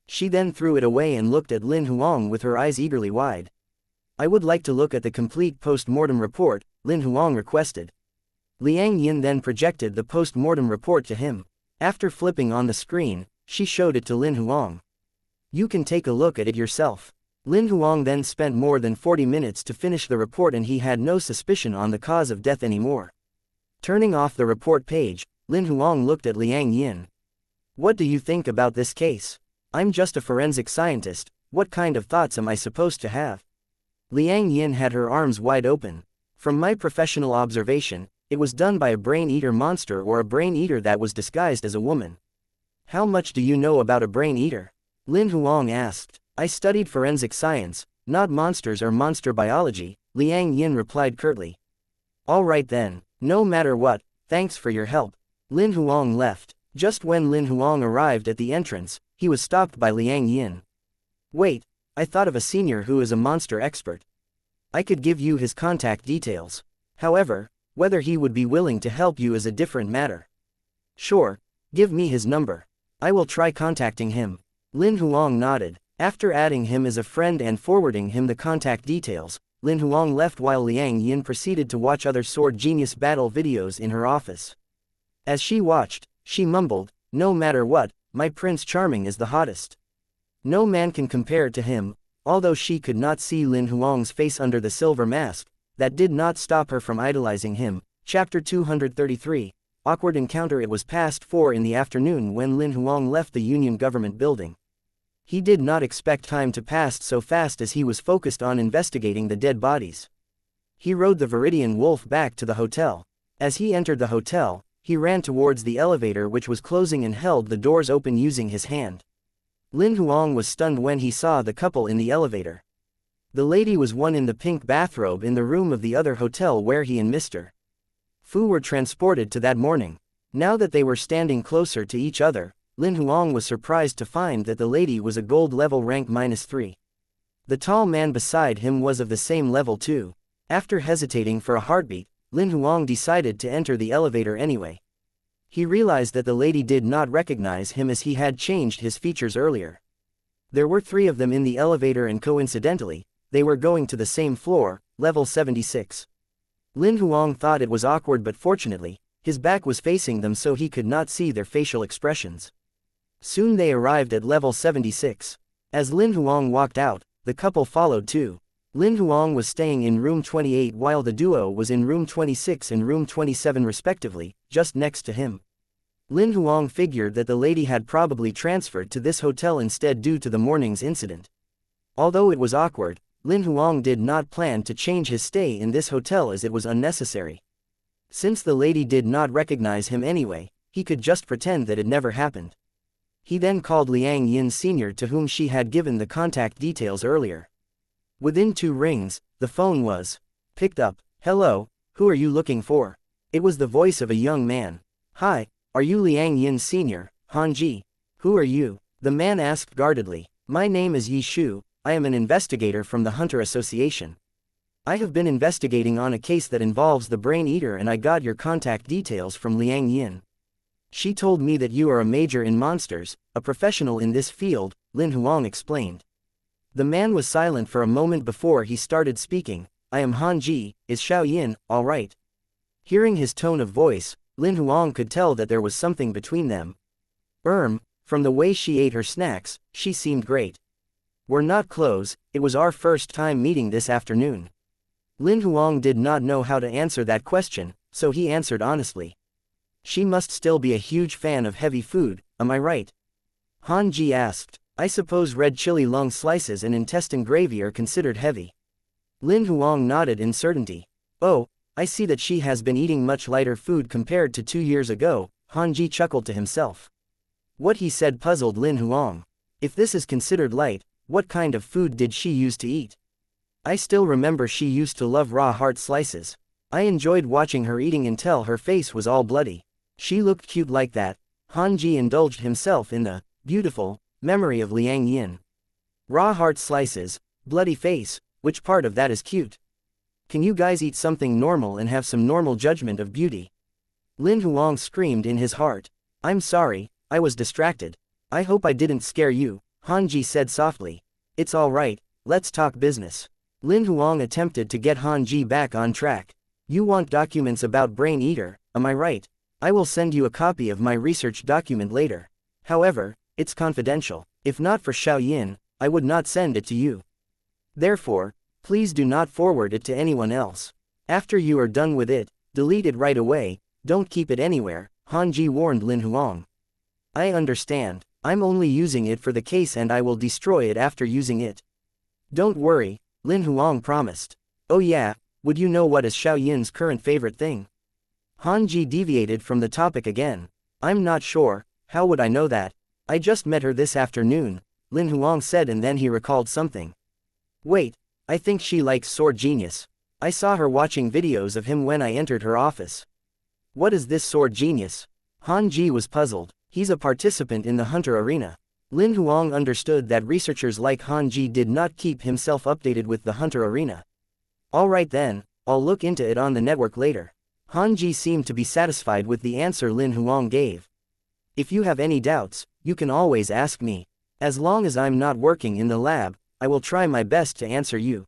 She then threw it away and looked at Lin Huang with her eyes eagerly wide. I would like to look at the complete post-mortem report, Lin Huang requested. Liang Yin then projected the post-mortem report to him. After flipping on the screen, she showed it to Lin Huang. You can take a look at it yourself. Lin Huang then spent more than 40 minutes to finish the report and he had no suspicion on the cause of death anymore. Turning off the report page, Lin Huang looked at Liang Yin. What do you think about this case? I'm just a forensic scientist, what kind of thoughts am I supposed to have? Liang Yin had her arms wide open. From my professional observation, it was done by a brain-eater monster or a brain-eater that was disguised as a woman. How much do you know about a brain-eater? Lin Huang asked. I studied forensic science, not monsters or monster biology, Liang Yin replied curtly. All right then, no matter what, thanks for your help. Lin Huang left. Just when Lin Huang arrived at the entrance, he was stopped by Liang Yin. Wait, I thought of a senior who is a monster expert. I could give you his contact details. However, whether he would be willing to help you is a different matter. Sure, give me his number. I will try contacting him. Lin Huang nodded. After adding him as a friend and forwarding him the contact details, Lin Huang left while Liang Yin proceeded to watch other sword genius battle videos in her office. As she watched, she mumbled, "No matter what, my Prince Charming is the hottest. No man can compare to him." Although she could not see Lin Huang's face under the silver mask, that did not stop her from idolizing him. Chapter 233, Awkward Encounter. It was past 4 in the afternoon when Lin Huang left the Union government building. He did not expect time to pass so fast as he was focused on investigating the dead bodies. He rode the Viridian Wolf back to the hotel. As he entered the hotel, he ran towards the elevator which was closing and held the doors open using his hand. Lin Huang was stunned when he saw the couple in the elevator. The lady was one in the pink bathrobe in the room of the other hotel where he and Mr. Fu were transported to that morning. Now that they were standing closer to each other, Lin Huang was surprised to find that the lady was a gold level rank -3. The tall man beside him was of the same level too. After hesitating for a heartbeat, Lin Huang decided to enter the elevator anyway. He realized that the lady did not recognize him as he had changed his features earlier. There were 3 of them in the elevator and coincidentally, they were going to the same floor, level 76. Lin Huang thought it was awkward but fortunately, his back was facing them so he could not see their facial expressions. Soon they arrived at level 76. As Lin Huang walked out, the couple followed too. Lin Huang was staying in room 28 while the duo was in room 26 and room 27 respectively, just next to him. Lin Huang figured that the lady had probably transferred to this hotel instead due to the morning's incident. Although it was awkward, Lin Huang did not plan to change his stay in this hotel as it was unnecessary. Since the lady did not recognize him anyway, he could just pretend that it never happened. He then called Liang Yin Sr. to whom she had given the contact details earlier. Within 2 rings, the phone was picked up. "Hello, who are you looking for?" It was the voice of a young man. "Hi, are you Liang Yin Sr., Hanji? Who are you?" the man asked guardedly. "My name is Yi Shu, I am an investigator from the Hunter Association. I have been investigating on a case that involves the Brain Eater and I got your contact details from Liang Yin. She told me that you are a major in monsters, a professional in this field," Lin Huang explained. The man was silent for a moment before he started speaking. "I am Hanji, is Xiaoyin, all right?" Hearing his tone of voice, Lin Huang could tell that there was something between them. From the way she ate her snacks, she seemed great. "We're not close, it was our first time meeting this afternoon." Lin Huang did not know how to answer that question, so he answered honestly. "She must still be a huge fan of heavy food, am I right?" Hanji asked. "I suppose red chili lung slices and intestine gravy are considered heavy." Lin Huang nodded in certainty. "Oh, I see that she has been eating much lighter food compared to 2 years ago," Hanji chuckled to himself. What he said puzzled Lin Huang. If this is considered light, what kind of food did she used to eat? I still remember she used to love raw heart slices. I enjoyed watching her eating until her face was all bloody. She looked cute like that. Hanji indulged himself in the beautiful memory of Liang Yin. Raw heart slices, bloody face, which part of that is cute? Can you guys eat something normal and have some normal judgment of beauty? Lin Huang screamed in his heart. "I'm sorry, I was distracted. I hope I didn't scare you," Hanji said softly. "It's all right, let's talk business." Lin Huang attempted to get Hanji back on track. "You want documents about Brain Eater, am I right? I will send you a copy of my research document later. However, it's confidential. If not for Xiaoyin, I would not send it to you. Therefore, please do not forward it to anyone else. After you are done with it, delete it right away, don't keep it anywhere," Hanji warned Lin Huang. "I understand, I'm only using it for the case and I will destroy it after using it." "Don't worry," Lin Huang promised. "Oh yeah, would you know what is Xiaoyin's current favorite thing?" Hanji deviated from the topic again. "I'm not sure, how would I know that? I just met her this afternoon," Lin Huang said, and then he recalled something. "Wait, I think she likes Sword Genius. I saw her watching videos of him when I entered her office." "What is this Sword Genius?" Hanji was puzzled. "He's a participant in the Hunter Arena. Lin Huang understood that researchers like Han Ji did not keep himself updated with the Hunter Arena. Alright then, I'll look into it on the network later. Han Ji seemed to be satisfied with the answer Lin Huang gave. If you have any doubts, you can always ask me. As long as I'm not working in the lab, I will try my best to answer you.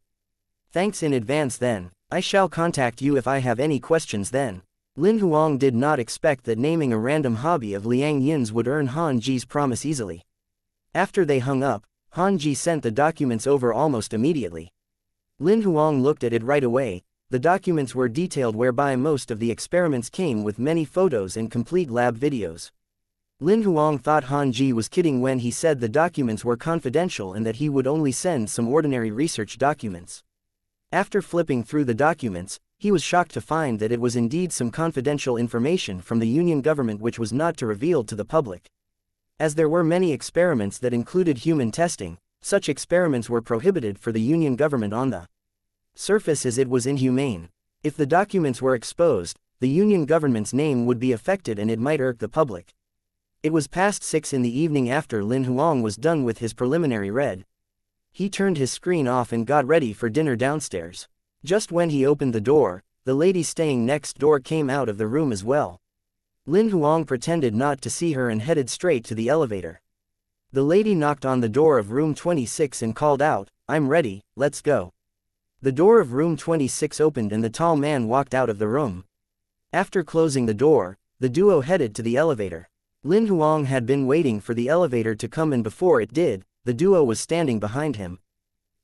Thanks in advance then. I shall contact you if I have any questions then. Lin Huang did not expect that naming a random hobby of Liang Yin's would earn Han Ji's promise easily. After they hung up, Han Ji sent the documents over almost immediately. Lin Huang looked at it right away. The documents were detailed, whereby most of the experiments came with many photos and complete lab videos. Lin Huang thought Han Ji was kidding when he said the documents were confidential and that he would only send some ordinary research documents. After flipping through the documents, he was shocked to find that it was indeed some confidential information from the Union government which was not to reveal to the public. As there were many experiments that included human testing, such experiments were prohibited for the Union government on the surface, as it was inhumane. If the documents were exposed, the Union government's name would be affected and it might irk the public. It was past 6 in the evening after Lin Huang was done with his preliminary read. He turned his screen off and got ready for dinner downstairs. Just when he opened the door, the lady staying next door came out of the room as well. Lin Huang pretended not to see her and headed straight to the elevator. The lady knocked on the door of room 26 and called out, "I'm ready, let's go." The door of room 26 opened and the tall man walked out of the room. After closing the door, the duo headed to the elevator. Lin Huang had been waiting for the elevator to come, and before it did, the duo was standing behind him.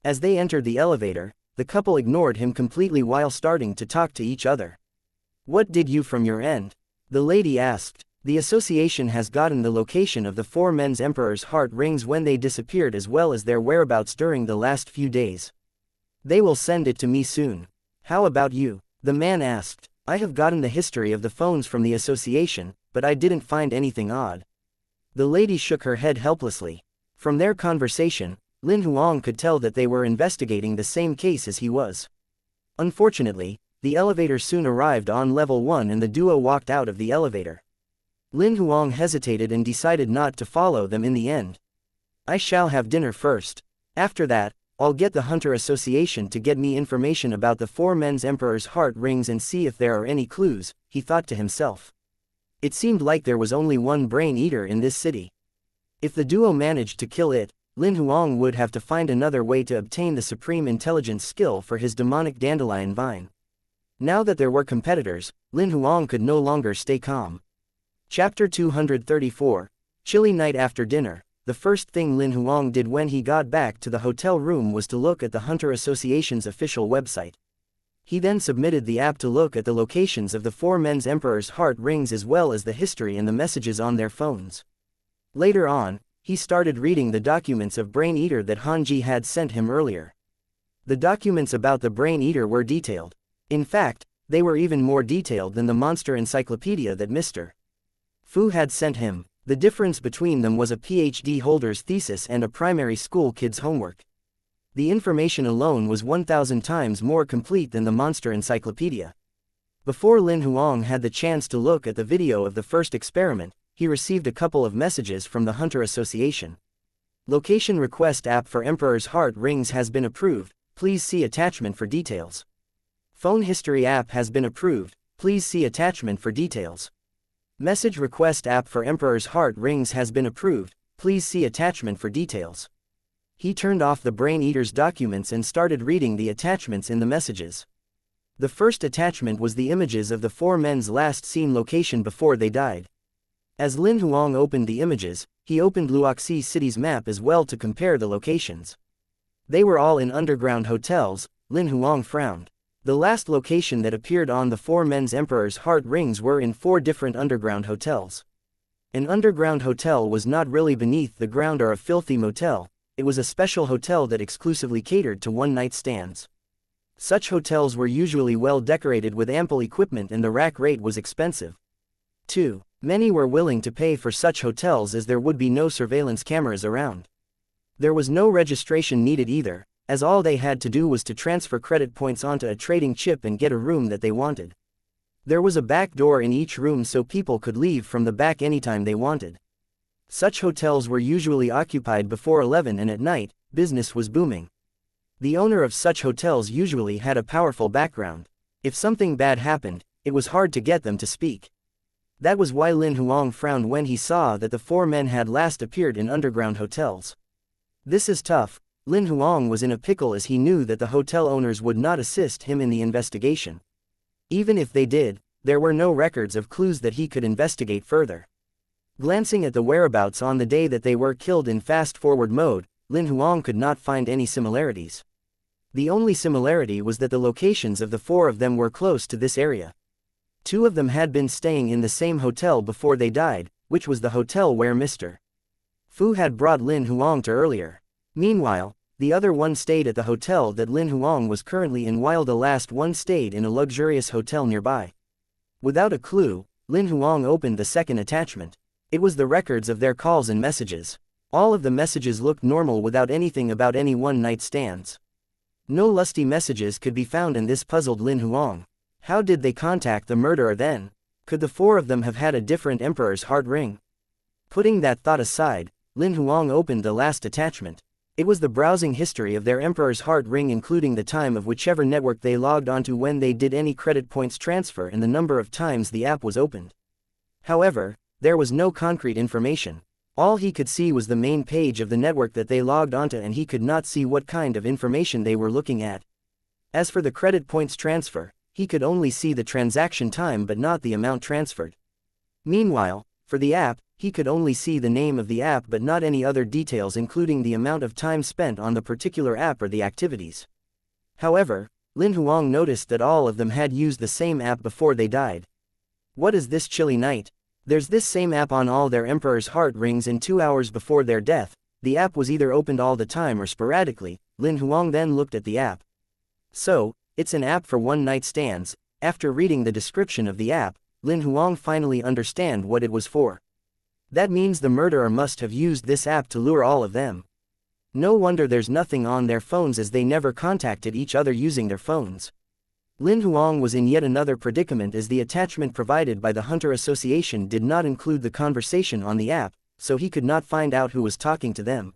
As they entered the elevator, the couple ignored him completely while starting to talk to each other. "What did you from your end?" the lady asked. "The association has gotten the location of the 4 men's Emperor's heart rings when they disappeared, as well as their whereabouts during the last few days. They will send it to me soon. How about you?" the man asked. "I have gotten the history of the phones from the association, but I didn't find anything odd." The lady shook her head helplessly. From their conversation, Lin Huang could tell that they were investigating the same case as he was. Unfortunately, the elevator soon arrived on level 1 and the duo walked out of the elevator. Lin Huang hesitated and decided not to follow them in the end. "I shall have dinner first. After that, I'll get the Hunter Association to get me information about the 4 men's Emperor's heart rings and see if there are any clues," he thought to himself. It seemed like there was only one brain eater in this city. If the duo managed to kill it, Lin Huang would have to find another way to obtain the supreme intelligence skill for his demonic dandelion vine. Now that there were competitors, Lin Huang could no longer stay calm. Chapter 234, Chilly Night. After dinner, the first thing Lin Huang did when he got back to the hotel room was to look at the Hunter Association's official website. He then submitted the app to look at the locations of the 4 men's Emperor's heart rings as well as the history and the messages on their phones. Later on, he started reading the documents of Brain Eater that Han Ji had sent him earlier. The documents about the Brain Eater were detailed. In fact, they were even more detailed than the monster encyclopedia that Mr. Fu had sent him. The difference between them was a PhD holder's thesis and a primary school kid's homework. The information alone was 1,000 times more complete than the monster encyclopedia. Before Lin Huang had the chance to look at the video of the first experiment, he received a couple of messages from the Hunter Association. Location request app for Emperor's heart rings has been approved, please see attachment for details. Phone history app has been approved, please see attachment for details. Message request app for Emperor's heart rings has been approved, please see attachment for details. He turned off the Brain Eater's documents and started reading the attachments in the messages. The first attachment was the images of the 4 men's last seen location before they died. As Lin Huang opened the images, he opened Luoxi City's map as well to compare the locations. They were all in underground hotels. Lin Huang frowned. The last location that appeared on the 4 men's Emperor's heart rings were in 4 different underground hotels. An underground hotel was not really beneath the ground or a filthy motel, it was a special hotel that exclusively catered to one-night stands. Such hotels were usually well decorated with ample equipment and the rack rate was expensive. 2. Many were willing to pay for such hotels as there would be no surveillance cameras around. There was no registration needed either, as all they had to do was to transfer credit points onto a trading chip and get a room that they wanted. There was a back door in each room so people could leave from the back anytime they wanted. Such hotels were usually occupied before 11 and at night, business was booming. The owner of such hotels usually had a powerful background. If something bad happened, it was hard to get them to speak. That was why Lin Huang frowned when he saw that the four men had last appeared in underground hotels. This is tough. Lin Huang was in a pickle as he knew that the hotel owners would not assist him in the investigation. Even if they did, there were no records of clues that he could investigate further. Glancing at the whereabouts on the day that they were killed in fast-forward mode, Lin Huang could not find any similarities. The only similarity was that the locations of the four of them were close to this area. Two of them had been staying in the same hotel before they died, which was the hotel where Mr. Fu had brought Lin Huang to earlier. Meanwhile, the other one stayed at the hotel that Lin Huang was currently in while the last one stayed in a luxurious hotel nearby. Without a clue, Lin Huang opened the second attachment. It was the records of their calls and messages. All of the messages looked normal without anything about any one-night stands. No lusty messages could be found, and this puzzled Lin Huang. How did they contact the murderer then? Could the four of them have had a different emperor's heart ring? Putting that thought aside, Lin Huang opened the last attachment. It was the browsing history of their emperor's heart ring, including the time of whichever network they logged onto when they did any credit points transfer and the number of times the app was opened. However, there was no concrete information. All he could see was the main page of the network that they logged onto, and he could not see what kind of information they were looking at. As for the credit points transfer, he could only see the transaction time but not the amount transferred. Meanwhile, for the app, he could only see the name of the app but not any other details, including the amount of time spent on the particular app or the activities. However, Lin Huang noticed that all of them had used the same app before they died. What is this chilly night? There's this same app on all their emperor's heart rings, and 2 hours before their death, the app was either opened all the time or sporadically. Lin Huang then looked at the app. So, it's an app for one-night stands. After reading the description of the app, Lin Huang finally understood what it was for. That means the murderer must have used this app to lure all of them. No wonder there's nothing on their phones, as they never contacted each other using their phones. Lin Huang was in yet another predicament, as the attachment provided by the Hunter Association did not include the conversation on the app, so he could not find out who was talking to them.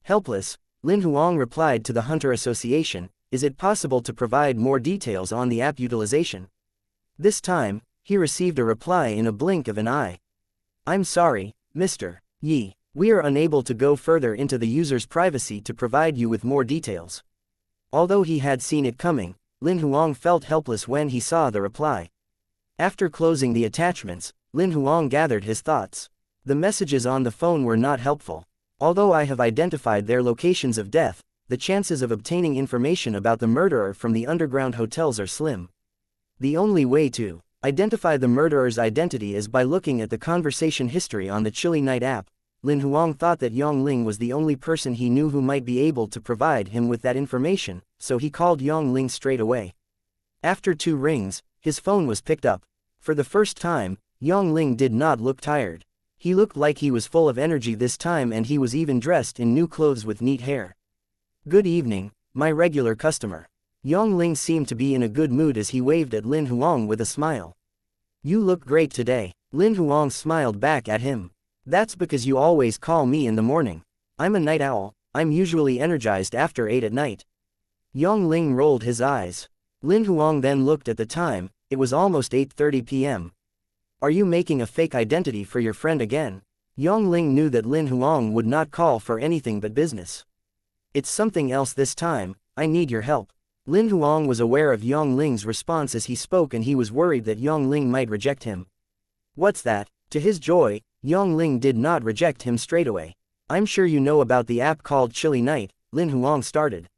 Helpless, Lin Huang replied to the Hunter Association, "Is it possible to provide more details on the app utilization?" This time, he received a reply in a blink of an eye. "I'm sorry, Mr. Yi. We are unable to go further into the user's privacy to provide you with more details." Although he had seen it coming, Lin Huang felt helpless when he saw the reply. After closing the attachments, Lin Huang gathered his thoughts. The messages on the phone were not helpful. Although I have identified their locations of death, the chances of obtaining information about the murderer from the underground hotels are slim. The only way to identify the murderer's identity is by looking at the conversation history on the Chilly Night app. Lin Huang thought that Yongling was the only person he knew who might be able to provide him with that information, so he called Yongling straight away. After 2 rings, his phone was picked up. For the first time, Yongling did not look tired. He looked like he was full of energy this time, and he was even dressed in new clothes with neat hair. "Good evening, my regular customer." Yongling seemed to be in a good mood as he waved at Lin Huang with a smile. "You look great today." Lin Huang smiled back at him. "That's because you always call me in the morning. I'm a night owl. I'm usually energized after 8 at night." Yongling rolled his eyes. Lin Huang then looked at the time. It was almost 8:30 p.m. "Are you making a fake identity for your friend again?" Yongling knew that Lin Huang would not call for anything but business. "It's something else this time. I need your help." Lin Huang was aware of Yongling's response as he spoke, and he was worried that Yongling might reject him. "What's that?" To his joy, Yongling did not reject him straight away. "I'm sure you know about the app called Chilly Night," Lin Huang started.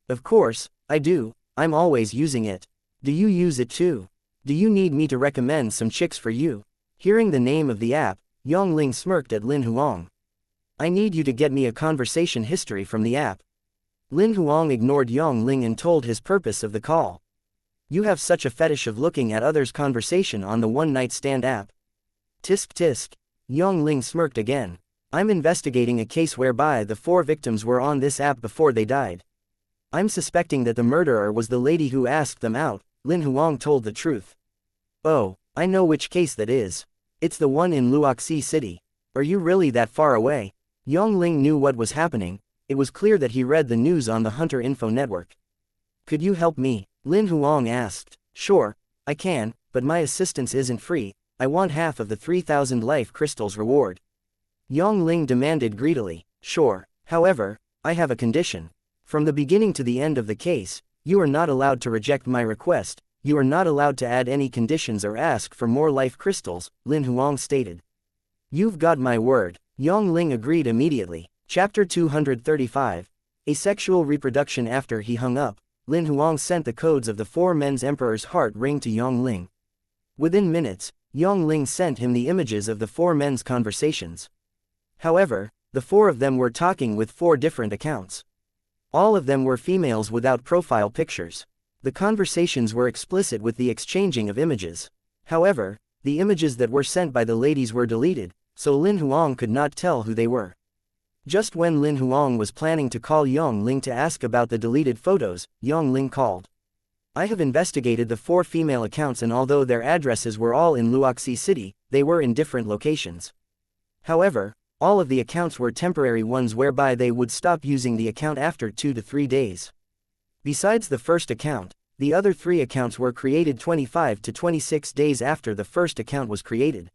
"Of course, I do. I'm always using it. Do you use it too? Do you need me to recommend some chicks for you?" Hearing the name of the app, Yongling smirked at Lin Huang. "I need you to get me a conversation history from the app." Lin Huang ignored Yongling and told his purpose of the call. "You have such a fetish of looking at others' conversation on the one-night stand app." "Tisk tisk." Yongling smirked again. "I'm investigating a case whereby the 4 victims were on this app before they died. I'm suspecting that the murderer was the lady who asked them out." Lin Huang told the truth. "Oh, I know which case that is. It's the one in Luoxi City. Are you really that far away? Yang Ling knew what was happening. It was clear that he read the news on the Hunter Info Network. Could you help me? Lin Huang asked. Sure, I can, but my assistance isn't free. I want half of the 3,000 life crystals reward. Yang Ling demanded greedily. Sure, however, I have a condition. From the beginning to the end of the case, you are not allowed to reject my request. You are not allowed to add any conditions or ask for more life crystals, Lin Huang stated. You've got my word. Yang Ling agreed immediately. Chapter 235. Asexual reproduction. After he hung up, Lin Huang sent the codes of the 4 men's emperor's heart ring to Yang Ling. Within minutes, Yang Ling sent him the images of the 4 men's conversations. However, the 4 of them were talking with 4 different accounts. All of them were females without profile pictures. The conversations were explicit with the exchanging of images. However, the images that were sent by the ladies were deleted, so Lin Huang could not tell who they were. Just when Lin Huang was planning to call Yang Ling to ask about the deleted photos, Yang Ling called. I have investigated the 4 female accounts, and although their addresses were all in Wuxia City, they were in different locations. However, all of the accounts were temporary ones whereby they would stop using the account after 2 to 3 days. Besides the first account, the other 3 accounts were created 25 to 26 days after the first account was created.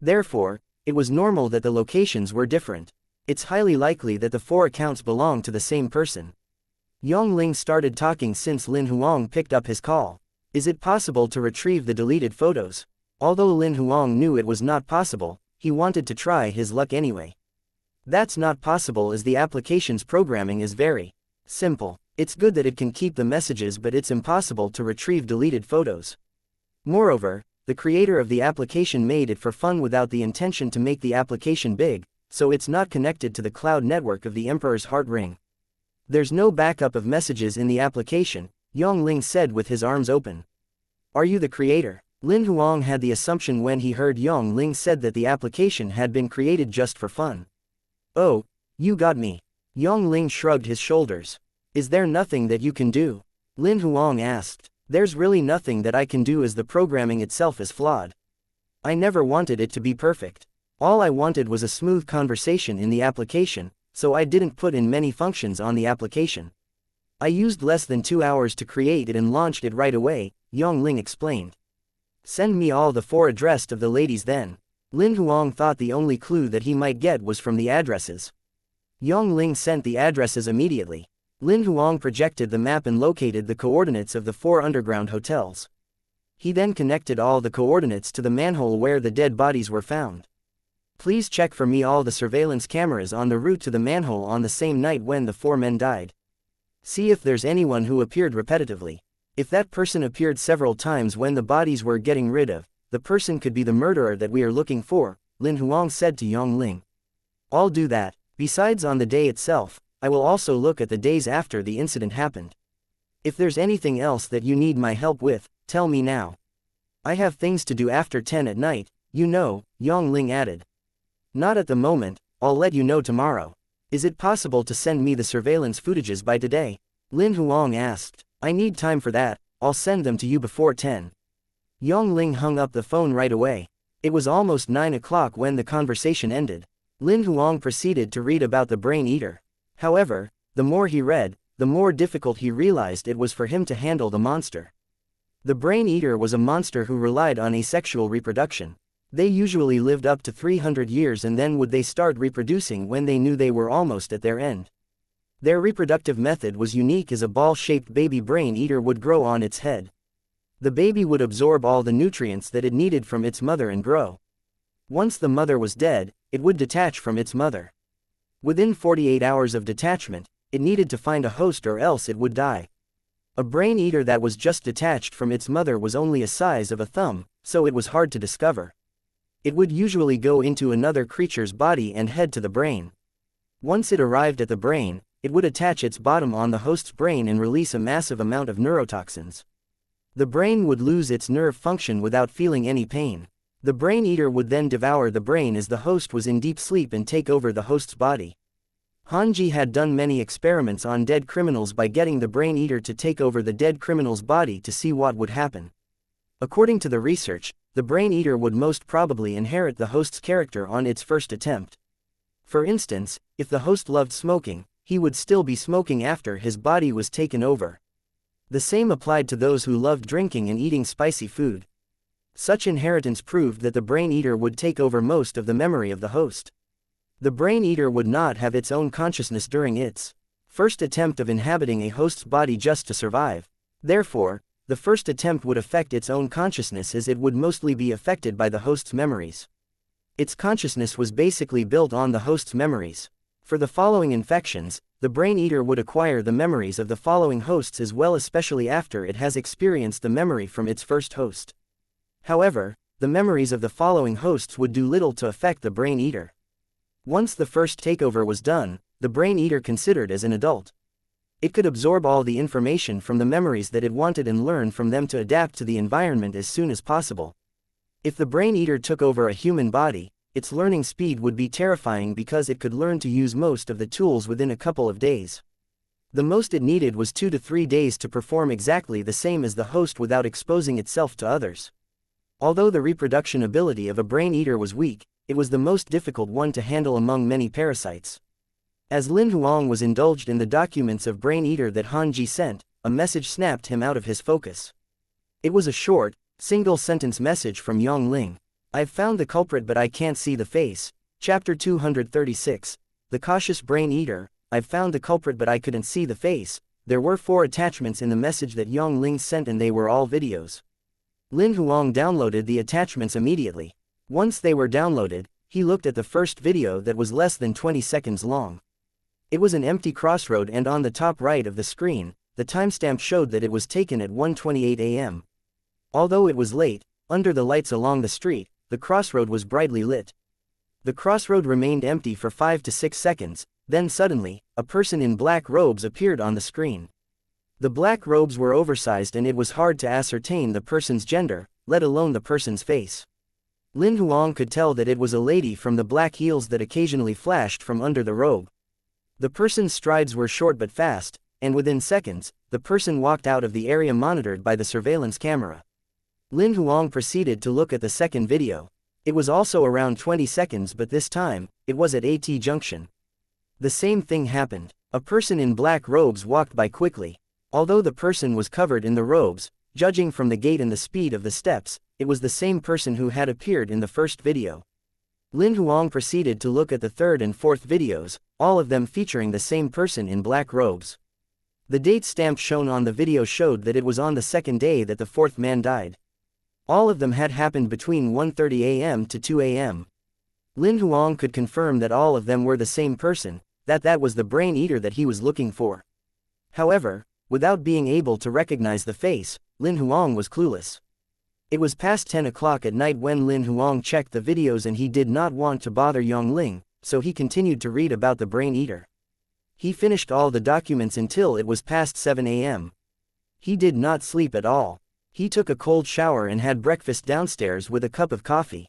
Therefore, it was normal that the locations were different. It's highly likely that the 4 accounts belong to the same person. Yang Ling started talking since Lin Huang picked up his call. Is it possible to retrieve the deleted photos? Although Lin Huang knew it was not possible, he wanted to try his luck anyway. That's not possible as the application's programming is very simple. It's good that it can keep the messages, but it's impossible to retrieve deleted photos. Moreover, the creator of the application made it for fun without the intention to make the application big, so it's not connected to the cloud network of the Emperor's Heart Ring. There's no backup of messages in the application, Yang Ling said with his arms open. Are you the creator? Lin Huang had the assumption when he heard Yang Ling said that the application had been created just for fun. Oh, you got me. Yang Ling shrugged his shoulders. Is there nothing that you can do? Lin Huang asked. There's really nothing that I can do as the programming itself is flawed. I never wanted it to be perfect. All I wanted was a smooth conversation in the application, so I didn't put in many functions on the application. I used less than 2 hours to create it and launched it right away, Yang Ling explained. Send me all the 4 addressed of the ladies then. Lin Huang thought the only clue that he might get was from the addresses. Yang Ling sent the addresses immediately. Lin Huang projected the map and located the coordinates of the 4 underground hotels. He then connected all the coordinates to the manhole where the dead bodies were found. Please check for me all the surveillance cameras on the route to the manhole on the same night when the 4 men died. See if there's anyone who appeared repetitively. If that person appeared several times when the bodies were getting rid of, the person could be the murderer that we are looking for, Lin Huang said to Yang Ling. I'll do that. Besides, on the day itself, I will also look at the days after the incident happened. If there's anything else that you need my help with, tell me now. I have things to do after 10 at night, you know, Yang Ling added. Not at the moment, I'll let you know tomorrow. Is it possible to send me the surveillance footages by today? Lin Huang asked. I need time for that, I'll send them to you before 10. Yang Ling hung up the phone right away. It was almost 9 o'clock when the conversation ended. Lin Huang proceeded to read about the brain eater. However, the more he read, the more difficult he realized it was for him to handle the monster. The brain eater was a monster who relied on asexual reproduction. They usually lived up to 300 years and then would they start reproducing when they knew they were almost at their end. Their reproductive method was unique as a ball-shaped baby brain eater would grow on its head. The baby would absorb all the nutrients that it needed from its mother and grow. Once the mother was dead, it would detach from its mother. Within 48 hours of detachment, it needed to find a host or else it would die. A brain eater that was just detached from its mother was only a size of a thumb, so it was hard to discover. It would usually go into another creature's body and head to the brain. Once it arrived at the brain, it would attach its bottom on the host's brain and release a massive amount of neurotoxins. The brain would lose its nerve function without feeling any pain. The brain eater would then devour the brain as the host was in deep sleep and take over the host's body. Hanji had done many experiments on dead criminals by getting the brain eater to take over the dead criminal's body to see what would happen. According to the research, the brain eater would most probably inherit the host's character on its first attempt. For instance, if the host loved smoking, he would still be smoking after his body was taken over. The same applied to those who loved drinking and eating spicy food. Such inheritance proved that the brain eater would take over most of the memory of the host. The brain eater would not have its own consciousness during its first attempt of inhabiting a host's body just to survive. Therefore, the first attempt would affect its own consciousness as it would mostly be affected by the host's memories. Its consciousness was basically built on the host's memories. For the following infections, the brain eater would acquire the memories of the following hosts as well, especially after it has experienced the memory from its first host. However, the memories of the following hosts would do little to affect the brain eater. Once the first takeover was done, the brain eater considered as an adult. It could absorb all the information from the memories that it wanted and learn from them to adapt to the environment as soon as possible. If the brain eater took over a human body, its learning speed would be terrifying because it could learn to use most of the tools within a couple of days. The most it needed was 2 to 3 days to perform exactly the same as the host without exposing itself to others. Although the reproduction ability of a brain eater was weak, it was the most difficult one to handle among many parasites. As Lin Huang was indulged in the documents of brain eater that Han Ji sent, a message snapped him out of his focus. It was a short, single-sentence message from Yang Ling. "I've found the culprit but I can't see the face." Chapter 236, The Cautious Brain Eater. "I've found the culprit but I couldn't see the face." There were 4 attachments in the message that Yang Ling sent and they were all videos. Lin Huang downloaded the attachments immediately. Once they were downloaded, he looked at the first video that was less than 20 seconds long. It was an empty crossroad and on the top right of the screen, the timestamp showed that it was taken at 1:28 a.m. Although it was late, under the lights along the street, the crossroad was brightly lit. The crossroad remained empty for 5 to 6 seconds, then suddenly, a person in black robes appeared on the screen. The black robes were oversized and it was hard to ascertain the person's gender, let alone the person's face. Lin Huang could tell that it was a lady from the black heels that occasionally flashed from under the robe. The person's strides were short but fast, and within seconds, the person walked out of the area monitored by the surveillance camera. Lin Huang proceeded to look at the second video. It was also around 20 seconds but this time, it was at AT Junction. The same thing happened. A person in black robes walked by quickly. Although the person was covered in the robes, judging from the gait and the speed of the steps, it was the same person who had appeared in the first video. Lin Huang proceeded to look at the third and fourth videos, all of them featuring the same person in black robes. The date stamp shown on the video showed that it was on the second day that the fourth man died. All of them had happened between 1:30 a.m. to 2 a.m. Lin Huang could confirm that all of them were the same person, that was the brain eater that he was looking for. However, without being able to recognize the face, Lin Huang was clueless. It was past 10 o'clock at night when Lin Huang checked the videos and he did not want to bother Yang Ling, so he continued to read about the brain eater. He finished all the documents until it was past 7 a.m. He did not sleep at all. He took a cold shower and had breakfast downstairs with a cup of coffee.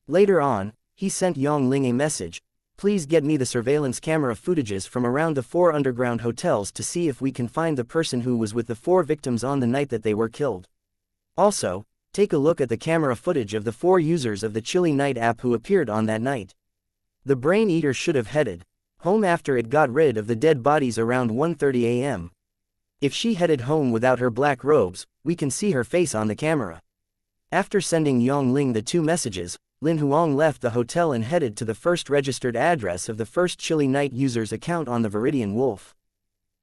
Later on, he sent Yang Ling a message. "Please get me the surveillance camera footages from around the 4 underground hotels to see if we can find the person who was with the 4 victims on the night that they were killed. Also, take a look at the camera footage of the 4 users of the Chilly Night app who appeared on that night." The brain eater should have headed home after it got rid of the dead bodies around 1:30 a.m. If she headed home without her black robes, we can see her face on the camera. After sending Yang Ling the 2 messages, Lin Huang left the hotel and headed to the first registered address of the first Chilly Night user's account on the Viridian Wolf.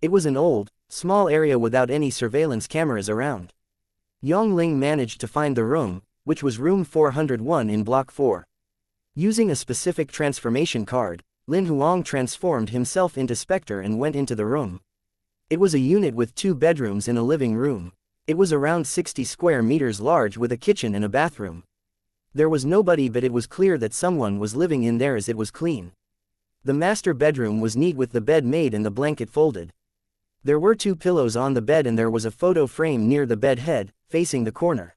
It was an old, small area without any surveillance cameras around. Yang Ling managed to find the room, which was room 401 in Block 4. Using a specific transformation card, Lin Huang transformed himself into Spectre and went into the room. It was a unit with 2 bedrooms and a living room. It was around 60 square meters large with a kitchen and a bathroom. There was nobody but it was clear that someone was living in there as it was clean. The master bedroom was neat with the bed made and the blanket folded. There were 2 pillows on the bed and there was a photo frame near the bed head, facing the corner.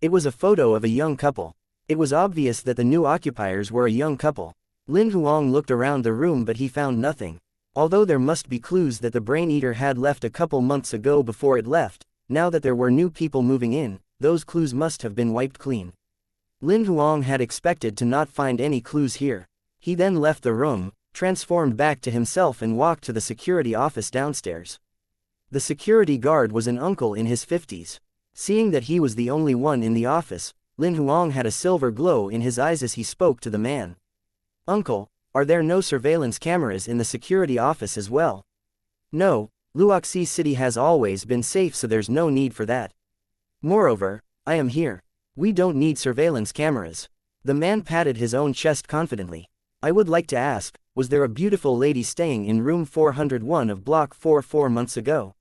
It was a photo of a young couple. It was obvious that the new occupiers were a young couple. Lin Huang looked around the room but he found nothing. Although there must be clues that the brain eater had left a couple months ago before it left, now that there were new people moving in, those clues must have been wiped clean. Lin Huang had expected to not find any clues here. He then left the room, transformed back to himself and walked to the security office downstairs. The security guard was an uncle in his 50s. Seeing that he was the only one in the office, Lin Huang had a silver glow in his eyes as he spoke to the man. "Uncle, are there no surveillance cameras in the security office as well?" "No, Luoxi City has always been safe, so there's no need for that. Moreover, I am here. We don't need surveillance cameras." The man patted his own chest confidently. "I would like to ask, was there a beautiful lady staying in room 401 of block 4 months ago?"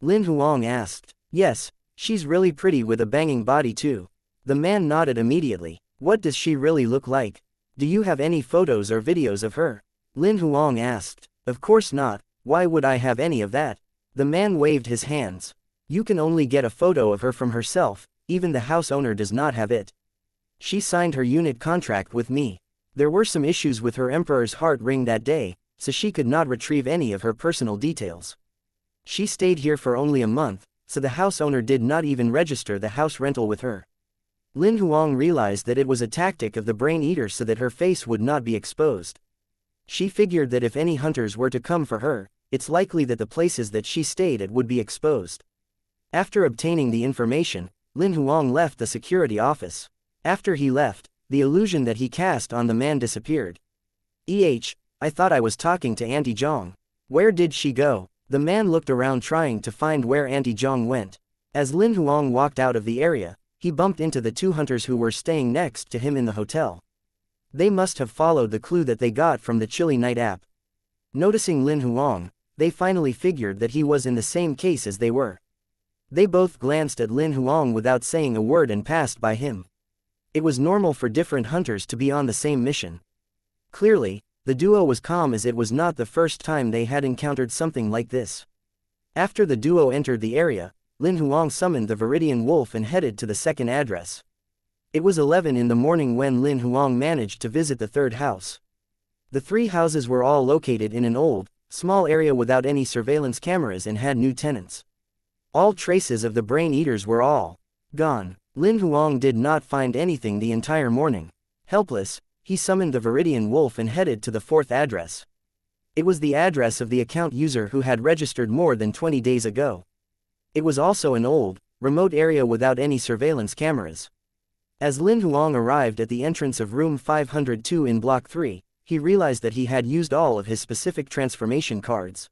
Lin Huang asked. "Yes, she's really pretty with a banging body too." The man nodded immediately. "What does she really look like? Do you have any photos or videos of her?" Lin Huang asked. "Of course not, why would I have any of that?" The man waved his hands. "You can only get a photo of her from herself, even the house owner does not have it. She signed her unit contract with me. There were some issues with her Emperor's heart ring that day, so she could not retrieve any of her personal details. She stayed here for only a month, so the house owner did not even register the house rental with her." Lin Huang realized that it was a tactic of the brain eater so that her face would not be exposed. She figured that if any hunters were to come for her, it's likely that the places that she stayed at would be exposed. After obtaining the information, Lin Huang left the security office. After he left, the illusion that he cast on the man disappeared. I thought I was talking to Auntie Zhang. Where did she go?" The man looked around trying to find where Auntie Zhang went. As Lin Huang walked out of the area, he bumped into the two hunters who were staying next to him in the hotel. They must have followed the clue that they got from the Chilly Night app. Noticing Lin Huang, they finally figured that he was in the same case as they were. They both glanced at Lin Huang without saying a word and passed by him. It was normal for different hunters to be on the same mission. Clearly, the duo was calm as it was not the first time they had encountered something like this. After the duo entered the area, Lin Huang summoned the Viridian Wolf and headed to the second address. It was 11 in the morning when Lin Huang managed to visit the third house. The three houses were all located in an old, small area without any surveillance cameras and had new tenants. All traces of the brain eaters were all gone. Lin Huang did not find anything the entire morning. Helpless, he summoned the Viridian Wolf and headed to the fourth address. It was the address of the account user who had registered more than 20 days ago. It was also an old, remote area without any surveillance cameras. As Lin Huang arrived at the entrance of room 502 in block 3, he realized that he had used all of his specific transformation cards.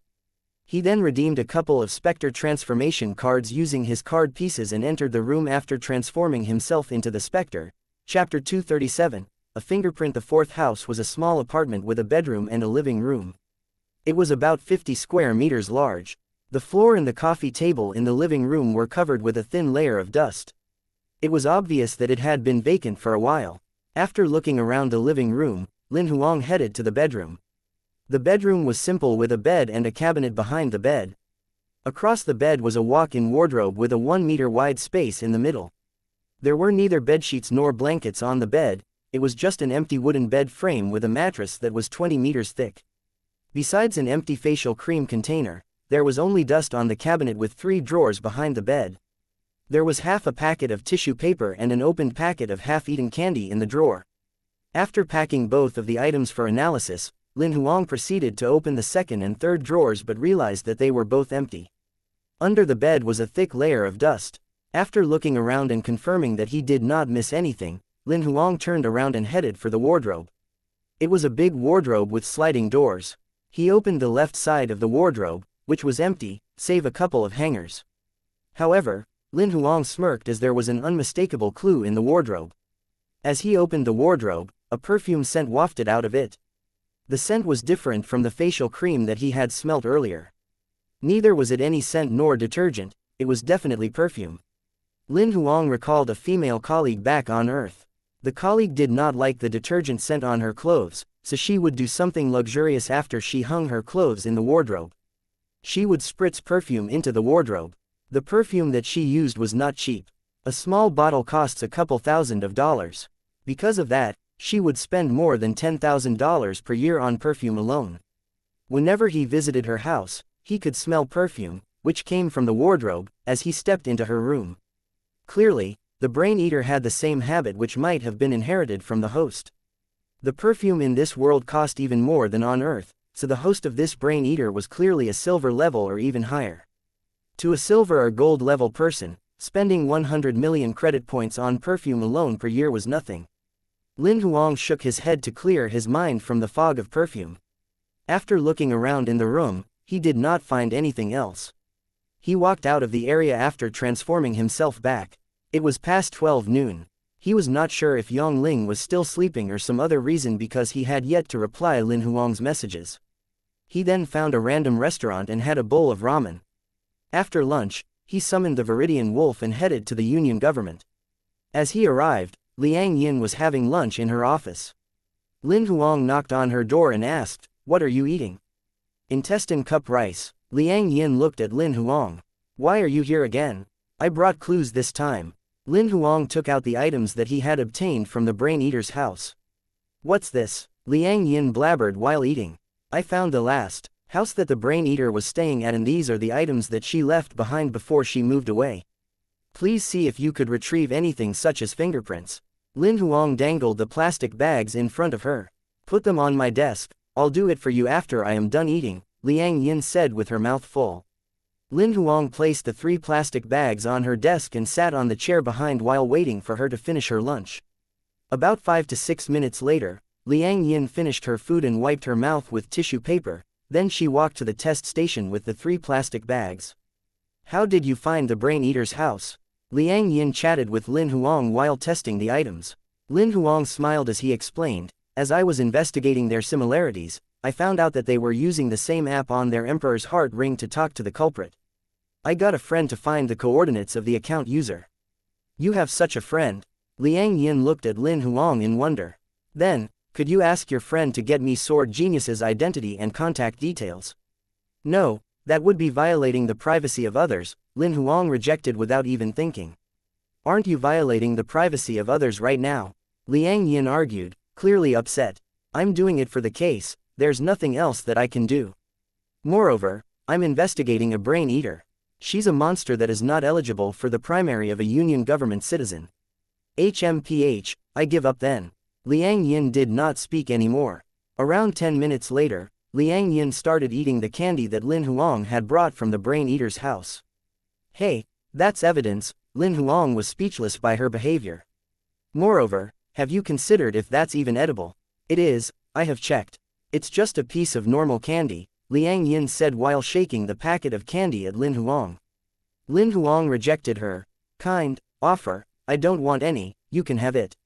He then redeemed a couple of Spectre transformation cards using his card pieces and entered the room after transforming himself into the Spectre. Chapter 237, A Fingerprint. The fourth house was a small apartment with a bedroom and a living room. It was about 50 square meters large. The floor and the coffee table in the living room were covered with a thin layer of dust. It was obvious that it had been vacant for a while. After looking around the living room, Lin Huang headed to the bedroom. The bedroom was simple with a bed and a cabinet behind the bed. Across the bed was a walk-in wardrobe with a 1-meter wide space in the middle. There were neither bedsheets nor blankets on the bed, it was just an empty wooden bed frame with a mattress that was 20 meters thick. Besides an empty facial cream container, there was only dust on the cabinet with 3 drawers behind the bed. There was half a packet of tissue paper and an opened packet of half-eaten candy in the drawer. After packing both of the items for analysis, Lin Huang proceeded to open the second and third drawers but realized that they were both empty. Under the bed was a thick layer of dust. After looking around and confirming that he did not miss anything, Lin Huang turned around and headed for the wardrobe. It was a big wardrobe with sliding doors. He opened the left side of the wardrobe, which was empty, save a couple of hangers. However, Lin Huang smirked as there was an unmistakable clue in the wardrobe. As he opened the wardrobe, a perfume scent wafted out of it. The scent was different from the facial cream that he had smelt earlier. Neither was it any scent nor detergent, it was definitely perfume. Lin Huang recalled a female colleague back on Earth. The colleague did not like the detergent scent on her clothes, so she would do something luxurious after she hung her clothes in the wardrobe. She would spritz perfume into the wardrobe. The perfume that she used was not cheap. A small bottle costs a couple $1,000s. Because of that, she would spend more than $10,000 per year on perfume alone. Whenever he visited her house, he could smell perfume, which came from the wardrobe, as he stepped into her room. Clearly, the brain eater had the same habit which might have been inherited from the host. The perfume in this world cost even more than on Earth, so the host of this brain eater was clearly a silver level or even higher. To a silver or gold level person, spending 100 million credit points on perfume alone per year was nothing. Lin Huang shook his head to clear his mind from the fog of perfume. After looking around in the room, he did not find anything else. He walked out of the area after transforming himself back. It was past 12 noon. He was not sure if Yongling was still sleeping or some other reason because he had yet to reply Lin Huang's messages. He then found a random restaurant and had a bowl of ramen. After lunch, he summoned the Viridian Wolf and headed to the Union government. As he arrived, Liang Yin was having lunch in her office. Lin Huang knocked on her door and asked, "What are you eating?" "Intestine cup rice." Liang Yin looked at Lin Huang. "Why are you here again?" "I brought clues this time." Lin Huang took out the items that he had obtained from the brain eater's house. "What's this?" Liang Yin blabbered while eating. "I found the last house that the brain eater was staying at, and these are the items that she left behind before she moved away. Please see if you could retrieve anything such as fingerprints." Lin Huang dangled the plastic bags in front of her. "Put them on my desk, I'll do it for you after I am done eating," Liang Yin said with her mouth full. Lin Huang placed the 3 plastic bags on her desk and sat on the chair behind while waiting for her to finish her lunch. About 5 to 6 minutes later, Liang Yin finished her food and wiped her mouth with tissue paper, then she walked to the test station with the 3 plastic bags. "How did you find the brain eater's house?" Liang Yin chatted with Lin Huang while testing the items. Lin Huang smiled as he explained, "As I was investigating their similarities, I found out that they were using the same app on their Emperor's Heart ring to talk to the culprit. I got a friend to find the coordinates of the account user." "You have such a friend?" Liang Yin looked at Lin Huang in wonder. "Then, could you ask your friend to get me Sword Genius's identity and contact details?" "No, that would be violating the privacy of others," Lin Huang rejected without even thinking. "Aren't you violating the privacy of others right now?" Liang Yin argued, clearly upset. "I'm doing it for the case, there's nothing else that I can do. Moreover, I'm investigating a brain eater. She's a monster that is not eligible for the primary of a Union government citizen. HMPH, I give up then." Liang Yin did not speak anymore. Around 10 minutes later, Liang Yin started eating the candy that Lin Huang had brought from the brain eater's house. "Hey, that's evidence." Lin Huang was speechless by her behavior. "Moreover, have you considered if that's even edible?" "It is, I have checked. It's just a piece of normal candy," Liang Yin said while shaking the packet of candy at Lin Huang. Lin Huang rejected her kind offer. "I don't want any, you can have it."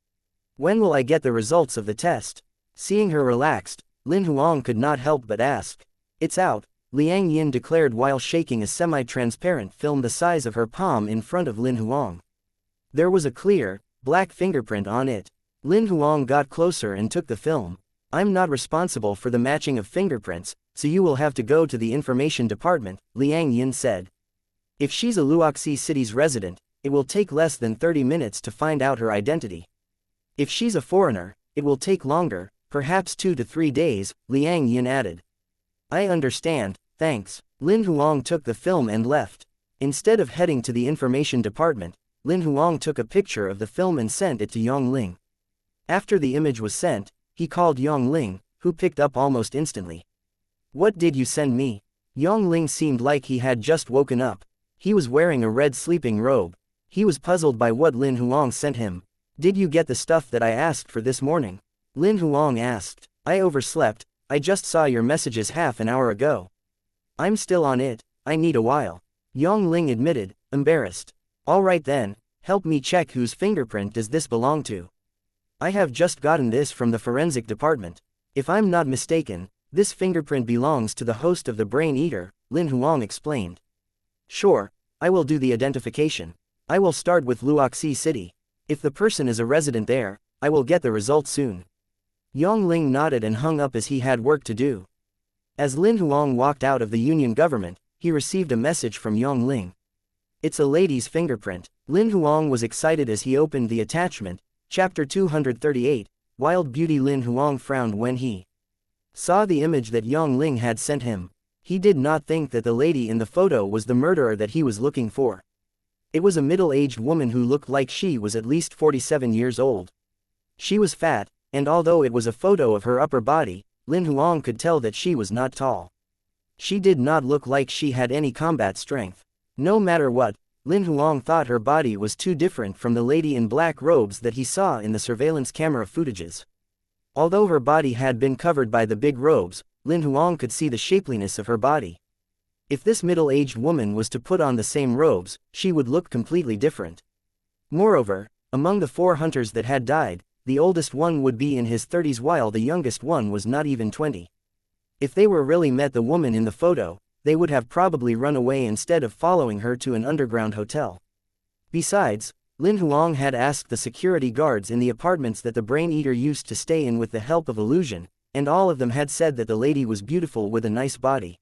"When will I get the results of the test?" Seeing her relaxed, Lin Huang could not help but ask. "It's out," Liang Yin declared while shaking a semi-transparent film the size of her palm in front of Lin Huang. There was a clear, black fingerprint on it. Lin Huang got closer and took the film. "I'm not responsible for the matching of fingerprints, so you will have to go to the information department," Liang Yin said. "If she's a Luoxi city's resident, it will take less than 30 minutes to find out her identity. If she's a foreigner, it will take longer, perhaps 2 to 3 days, Liang Yin added. "I understand, thanks." Lin Huang took the film and left. Instead of heading to the information department, Lin Huang took a picture of the film and sent it to Yongling. After the image was sent, he called Yongling, who picked up almost instantly. "What did you send me?" Yongling seemed like he had just woken up. He was wearing a red sleeping robe. He was puzzled by what Lin Huang sent him. "Did you get the stuff that I asked for this morning?" Lin Huang asked. "I overslept, I just saw your messages half an hour ago. I'm still on it, I need a while." Yongling admitted, embarrassed. "All right then, help me check whose fingerprint does this belong to. I have just gotten this from the forensic department. If I'm not mistaken, this fingerprint belongs to the host of the brain eater," Lin Huang explained. "Sure, I will do the identification. I will start with Luoxi City. If the person is a resident there, I will get the results soon." Yongling nodded and hung up as he had work to do. As Lin Huang walked out of the Union government, he received a message from Yongling. "It's a lady's fingerprint." Lin Huang was excited as he opened the attachment. Chapter 238, Wild Beauty. Lin Huang frowned when he saw the image that Yongling had sent him. He did not think that the lady in the photo was the murderer that he was looking for. It was a middle-aged woman who looked like she was at least 47 years old. She was fat, and although it was a photo of her upper body, Lin Huang could tell that she was not tall. She did not look like she had any combat strength. No matter what, Lin Huang thought her body was too different from the lady in black robes that he saw in the surveillance camera footages. Although her body had been covered by the big robes, Lin Huang could see the shapeliness of her body. If this middle-aged woman was to put on the same robes, she would look completely different. Moreover, among the 4 hunters that had died, the oldest one would be in his 30s while the youngest one was not even 20. If they were really met the woman in the photo, they would have probably run away instead of following her to an underground hotel. Besides, Lin Huang had asked the security guards in the apartments that the Brain Eater used to stay in with the help of illusion, and all of them had said that the lady was beautiful with a nice body.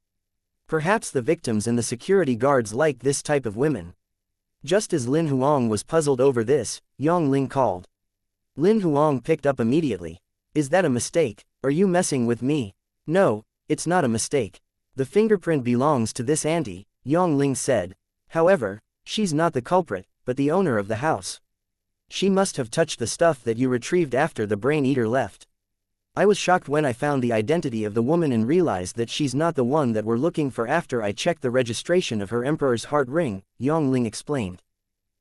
Perhaps the victims and the security guards liked this type of women. Just as Lin Huang was puzzled over this, Yang Ling called. Lin Huang picked up immediately. Is that a mistake? Are you messing with me? No, it's not a mistake. The fingerprint belongs to this auntie, Yang Ling said. However, she's not the culprit, but the owner of the house. She must have touched the stuff that you retrieved after the Brain Eater left. I was shocked when I found the identity of the woman and realized that she's not the one that we're looking for after I checked the registration of her Emperor's Heart Ring, Yang Ling explained.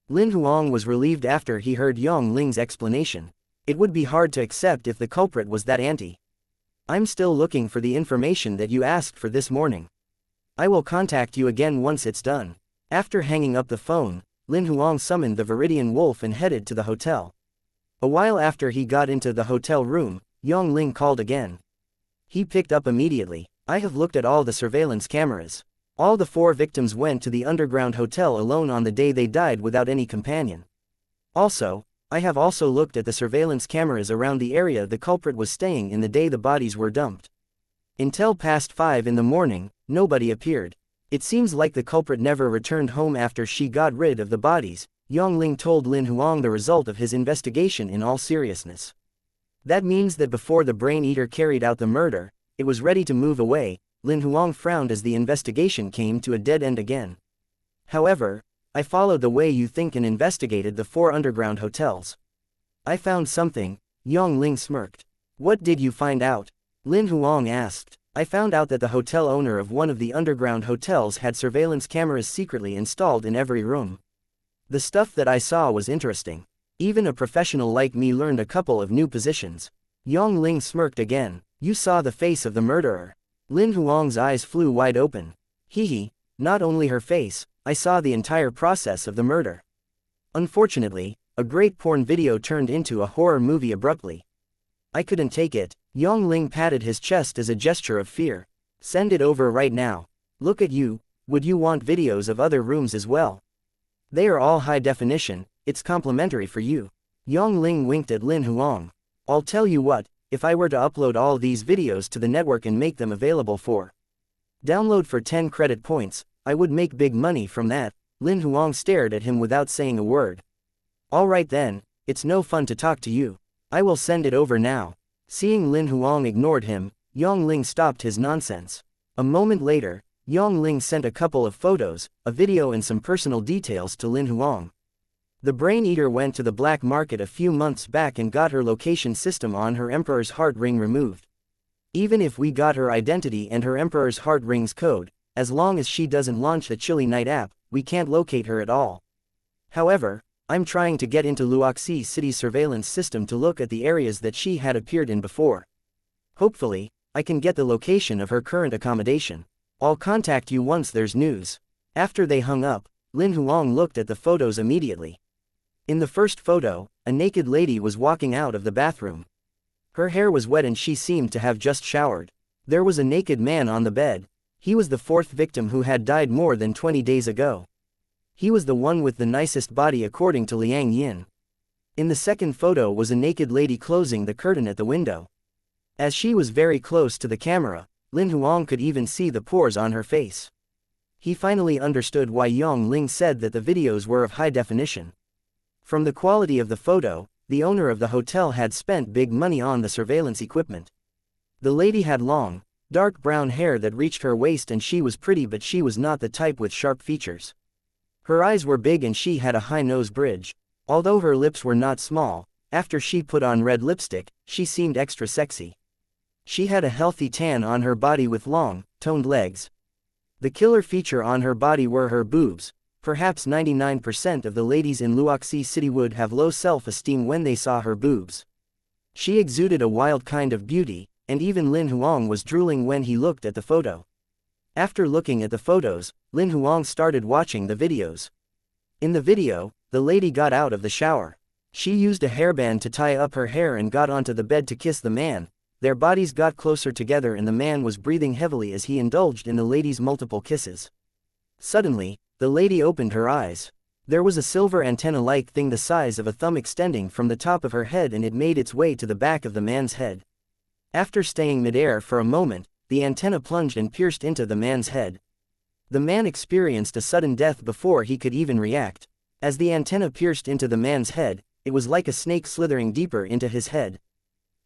Lin Huang was relieved after he heard Yang Ling's explanation. It would be hard to accept if the culprit was that auntie. I'm still looking for the information that you asked for this morning. I will contact you again once it's done. After hanging up the phone, Lin Huang summoned the Viridian Wolf and headed to the hotel. A while after he got into the hotel room, Yang Ling called again. He picked up immediately. I have looked at all the surveillance cameras. All the 4 victims went to the underground hotel alone on the day they died without any companion. Also, I have also looked at the surveillance cameras around the area the culprit was staying in the day the bodies were dumped. Until past 5 in the morning, nobody appeared. It seems like the culprit never returned home after she got rid of the bodies. Yang Ling told Lin Huang the result of his investigation in all seriousness. That means that before the Brain Eater carried out the murder, it was ready to move away. Lin Huang frowned as the investigation came to a dead end again. However, I followed the way you think and investigated the 4 underground hotels. I found something, Yang Ling smirked. What did you find out? Lin Huang asked. I found out that the hotel owner of one of the underground hotels had surveillance cameras secretly installed in every room. The stuff that I saw was interesting. Even a professional like me learned a couple of new positions. Yang Ling smirked again. You saw the face of the murderer. Lin Huang's eyes flew wide open. Hee, not only her face, I saw the entire process of the murder. Unfortunately, a great porn video turned into a horror movie abruptly. I couldn't take it. Yang Ling patted his chest as a gesture of fear. Send it over right now. Look at you, would you want videos of other rooms as well? They are all high definition, it's complimentary for you. Yang Ling winked at Lin Huang. I'll tell you what, if I were to upload all these videos to the network and make them available for download for 10 credit points, I would make big money from that. Lin Huang stared at him without saying a word. Alright then, it's no fun to talk to you. I will send it over now. Seeing Lin Huang ignored him, Yang Ling stopped his nonsense. A moment later, Yang Ling sent a couple of photos, a video and some personal details to Lin Huang. The Brain Eater went to the black market a few months back and got her location system on her Emperor's Heart Ring removed. Even if we got her identity and her Emperor's Heart Ring's code, as long as she doesn't launch the Chilly Night app, we can't locate her at all. However, I'm trying to get into Luoxi City's surveillance system to look at the areas that she had appeared in before. Hopefully, I can get the location of her current accommodation. I'll contact you once there's news. After they hung up, Lin Huang looked at the photos immediately. In the first photo, a naked lady was walking out of the bathroom. Her hair was wet and she seemed to have just showered. There was a naked man on the bed. He was the 4th victim who had died more than 20 days ago. He was the one with the nicest body according to Liang Yin. In the second photo was a naked lady closing the curtain at the window. As she was very close to the camera, Lin Huang could even see the pores on her face. He finally understood why Yang Ling said that the videos were of high definition. From the quality of the photo, the owner of the hotel had spent big money on the surveillance equipment. The lady had long, dark brown hair that reached her waist and she was pretty, but she was not the type with sharp features. Her eyes were big and she had a high nose bridge. Although her lips were not small, after she put on red lipstick, she seemed extra sexy. She had a healthy tan on her body with long, toned legs. The killer feature on her body were her boobs. Perhaps 99% of the ladies in Wuxia City would have low self-esteem when they saw her boobs. She exuded a wild kind of beauty, and even Lin Huang was drooling when he looked at the photo. After looking at the photos, Lin Huang started watching the videos. In the video, the lady got out of the shower. She used a hairband to tie up her hair and got onto the bed to kiss the man. Their bodies got closer together and the man was breathing heavily as he indulged in the lady's multiple kisses. Suddenly, the lady opened her eyes. There was a silver antenna-like thing the size of a thumb extending from the top of her head and it made its way to the back of the man's head. After staying midair for a moment, the antenna plunged and pierced into the man's head. The man experienced a sudden death before he could even react. As the antenna pierced into the man's head, it was like a snake slithering deeper into his head.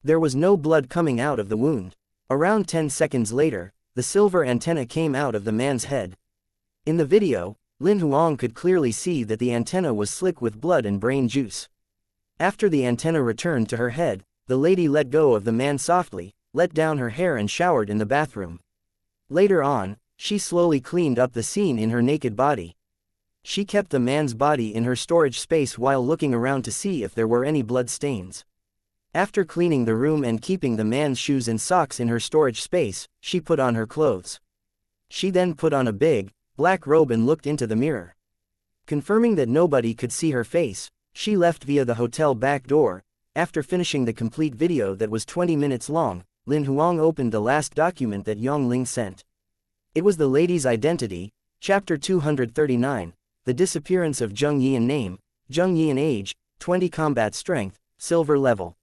There was no blood coming out of the wound. Around 10 seconds later, the silver antenna came out of the man's head. In the video, Lin Huang could clearly see that the antenna was slick with blood and brain juice. After the antenna returned to her head, the lady let go of the man softly, let down her hair and showered in the bathroom. Later on, she slowly cleaned up the scene in her naked body. She kept the man's body in her storage space while looking around to see if there were any blood stains. After cleaning the room and keeping the man's shoes and socks in her storage space, she put on her clothes. She then put on a big, black robe and looked into the mirror. Confirming that nobody could see her face, she left via the hotel back door. After finishing the complete video that was 20 minutes long, Lin Huang opened the last document that Yongling sent. It was the lady's identity, Chapter 239, the disappearance of Zheng Yian name, Zheng Yian age, 20 combat strength, silver level.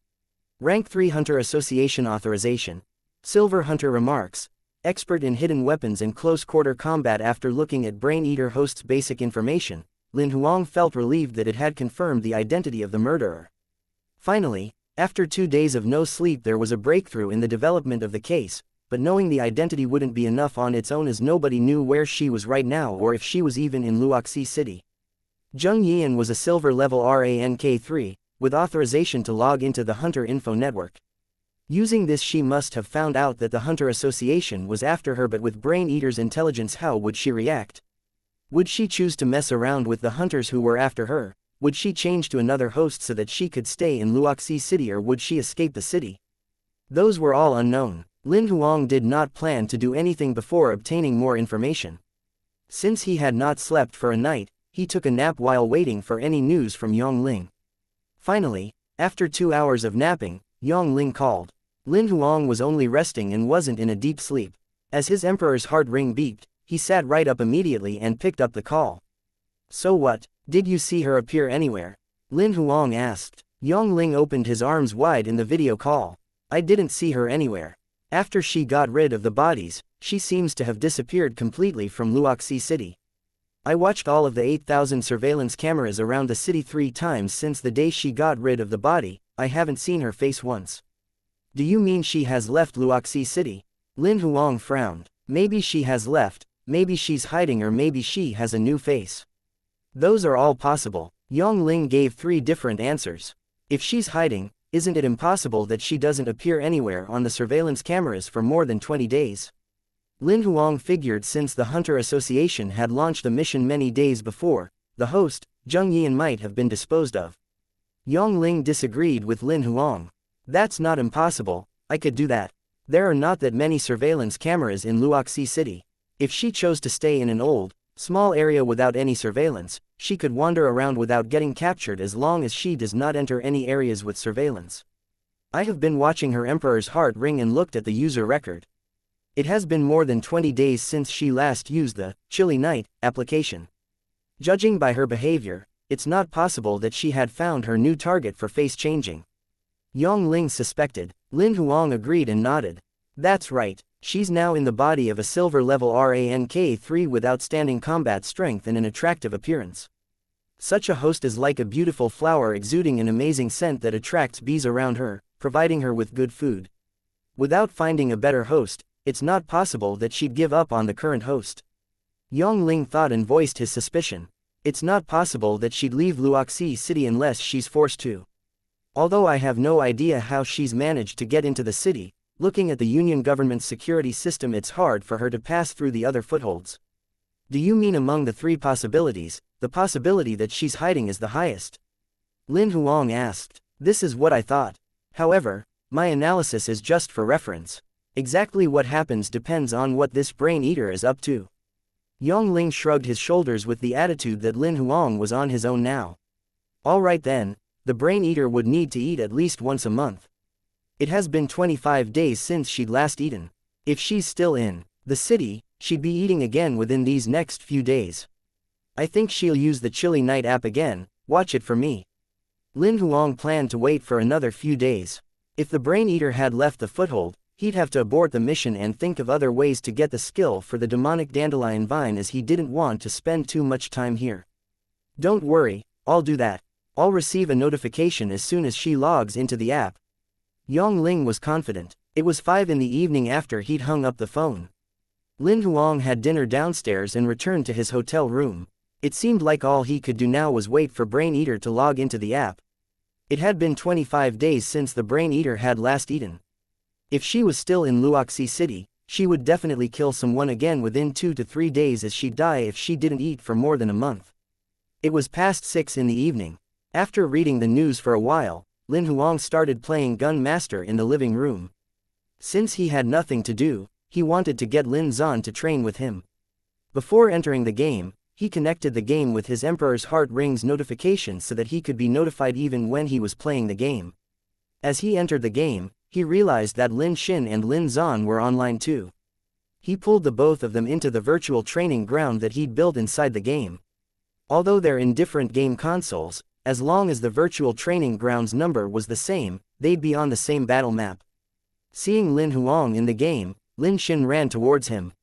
Rank 3 Hunter Association authorization. Silver Hunter remarks, expert in hidden weapons and close-quarter combat. After looking at Brain Eater host's basic information, Lin Huang felt relieved that it had confirmed the identity of the murderer. Finally, after 2 days of no sleep there was a breakthrough in the development of the case, but knowing the identity wouldn't be enough on its own as nobody knew where she was right now or if she was even in Wuxia City. Zheng Yian was a silver level rank 3, with authorization to log into the Hunter Info Network. Using this she must have found out that the Hunter Association was after her, but with Brain Eater's intelligence how would she react? Would she choose to mess around with the hunters who were after her? Would she change to another host so that she could stay in Wuxia City, or would she escape the city? Those were all unknown. Lin Huang did not plan to do anything before obtaining more information. Since he had not slept for a night, he took a nap while waiting for any news from Yongling. Finally, after 2 hours of napping, Yongling called. Lin Huang was only resting and wasn't in a deep sleep. As his emperor's heart ring beeped, he sat right up immediately and picked up the call. "So what? Did you see her appear anywhere?" Lin Huang asked. Yongling opened his arms wide in the video call. "I didn't see her anywhere. After she got rid of the bodies, she seems to have disappeared completely from Wuxia City. I watched all of the 8,000 surveillance cameras around the city 3 times since the day she got rid of the body. I haven't seen her face once." "Do you mean she has left Wuxia City?" Lin Huang frowned. "Maybe she has left, maybe she's hiding, or maybe she has a new face. Those are all possible." Yongling gave 3 different answers. If she's hiding, isn't it impossible that she doesn't appear anywhere on the surveillance cameras for more than 20 days? Lin Huang figured since the Hunter Association had launched a mission many days before, the host, Zheng Yian, might have been disposed of. Yongling disagreed with Lin Huang. "That's not impossible, I could do that. There are not that many surveillance cameras in Wuxia City. If she chose to stay in an old, small area without any surveillance, she could wander around without getting captured as long as she does not enter any areas with surveillance. I have been watching her emperor's heart ring and looked at the user record. It has been more than 20 days since she last used the Chilly Night application. Judging by her behavior, it's not possible that she had found her new target for face changing." Yongling suspected. Lin Huang agreed and nodded. "That's right. She's now in the body of a silver level rank 3 with outstanding combat strength and an attractive appearance. Such a host is like a beautiful flower exuding an amazing scent that attracts bees around her, providing her with good food. Without finding a better host, it's not possible that she'd give up on the current host." Yongling thought and voiced his suspicion. It's not possible that she'd leave Wuxia City unless she's forced to. Although I have no idea how she's managed to get into the city, looking at the Union government's security system, it's hard for her to pass through the other footholds. Do you mean among the three possibilities, the possibility that she's hiding is the highest? Lin Huang asked. This is what I thought. However, my analysis is just for reference. Exactly what happens depends on what this brain eater is up to. Yongling shrugged his shoulders with the attitude that Lin Huang was on his own now. All right then, the brain eater would need to eat at least once a month. It has been 25 days since she'd last eaten. If she's still in the city, she'd be eating again within these next few days. I think she'll use the Chilly Night app again, watch it for me. Lin Huang planned to wait for another few days. If the brain eater had left the foothold, he'd have to abort the mission and think of other ways to get the skill for the demonic dandelion vine, as he didn't want to spend too much time here. Don't worry, I'll do that. I'll receive a notification as soon as she logs into the app. Yongling was confident. It was 5 in the evening after he'd hung up the phone. Lin Huang had dinner downstairs and returned to his hotel room. It seemed like all he could do now was wait for Brain Eater to log into the app. It had been 25 days since the Brain Eater had last eaten. If she was still in Wuxia City, she would definitely kill someone again within 2 to 3 days, as she'd die if she didn't eat for more than a month. It was past 6 in the evening. After reading the news for a while, Lin Huang started playing Gun Master in the living room. Since he had nothing to do, he wanted to get Lin Zan to train with him. Before entering the game, he connected the game with his Emperor's Heart Rings notification so that he could be notified even when he was playing the game. As he entered the game, he realized that Lin Xin and Lin Zan were online too. He pulled the both of them into the virtual training ground that he'd built inside the game. Although they're in different game consoles, as long as the virtual training ground's number was the same, they'd be on the same battle map. Seeing Lin Huang in the game, Lin Xin ran towards him.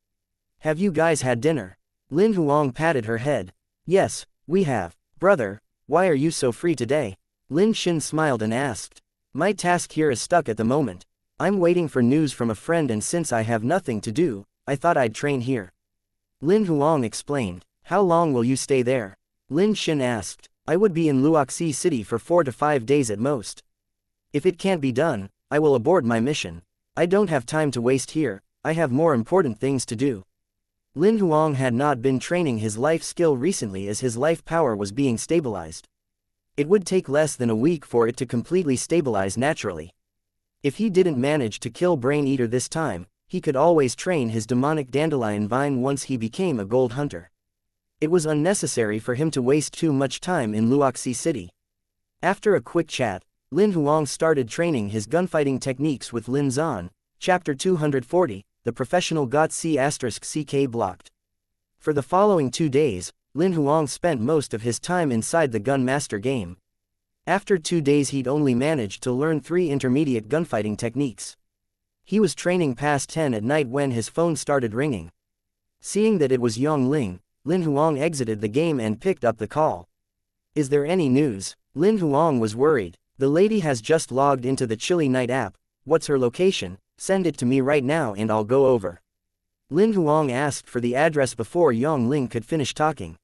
Have you guys had dinner? Lin Huang patted her head. Yes, we have. Brother, why are you so free today? Lin Xin smiled and asked. My task here is stuck at the moment. I'm waiting for news from a friend, and since I have nothing to do, I thought I'd train here. Lin Huang explained. How long will you stay there? Lin Xin asked. I would be in Wuxia City for 4 to 5 days at most. If it can't be done, I will abort my mission. I don't have time to waste here, I have more important things to do. Lin Huang had not been training his life skill recently, as his life power was being stabilized. It would take less than a week for it to completely stabilize naturally. If he didn't manage to kill Brain Eater this time, he could always train his demonic dandelion vine once he became a gold hunter. It was unnecessary for him to waste too much time in Wuxia City. After a quick chat, Lin Huang started training his gunfighting techniques with Lin Zan. Chapter 240, The Professional Got C***CK Blocked. For the following 2 days, Lin Huang spent most of his time inside the Gun Master game. After 2 days he'd only managed to learn 3 intermediate gunfighting techniques. He was training past 10 at night when his phone started ringing. Seeing that it was Yongling, Lin Huang exited the game and picked up the call. Is there any news? Lin Huang was worried. The lady has just logged into the Chilly Night app. What's her location? Send it to me right now and I'll go over. Lin Huang asked for the address before Yongling could finish talking.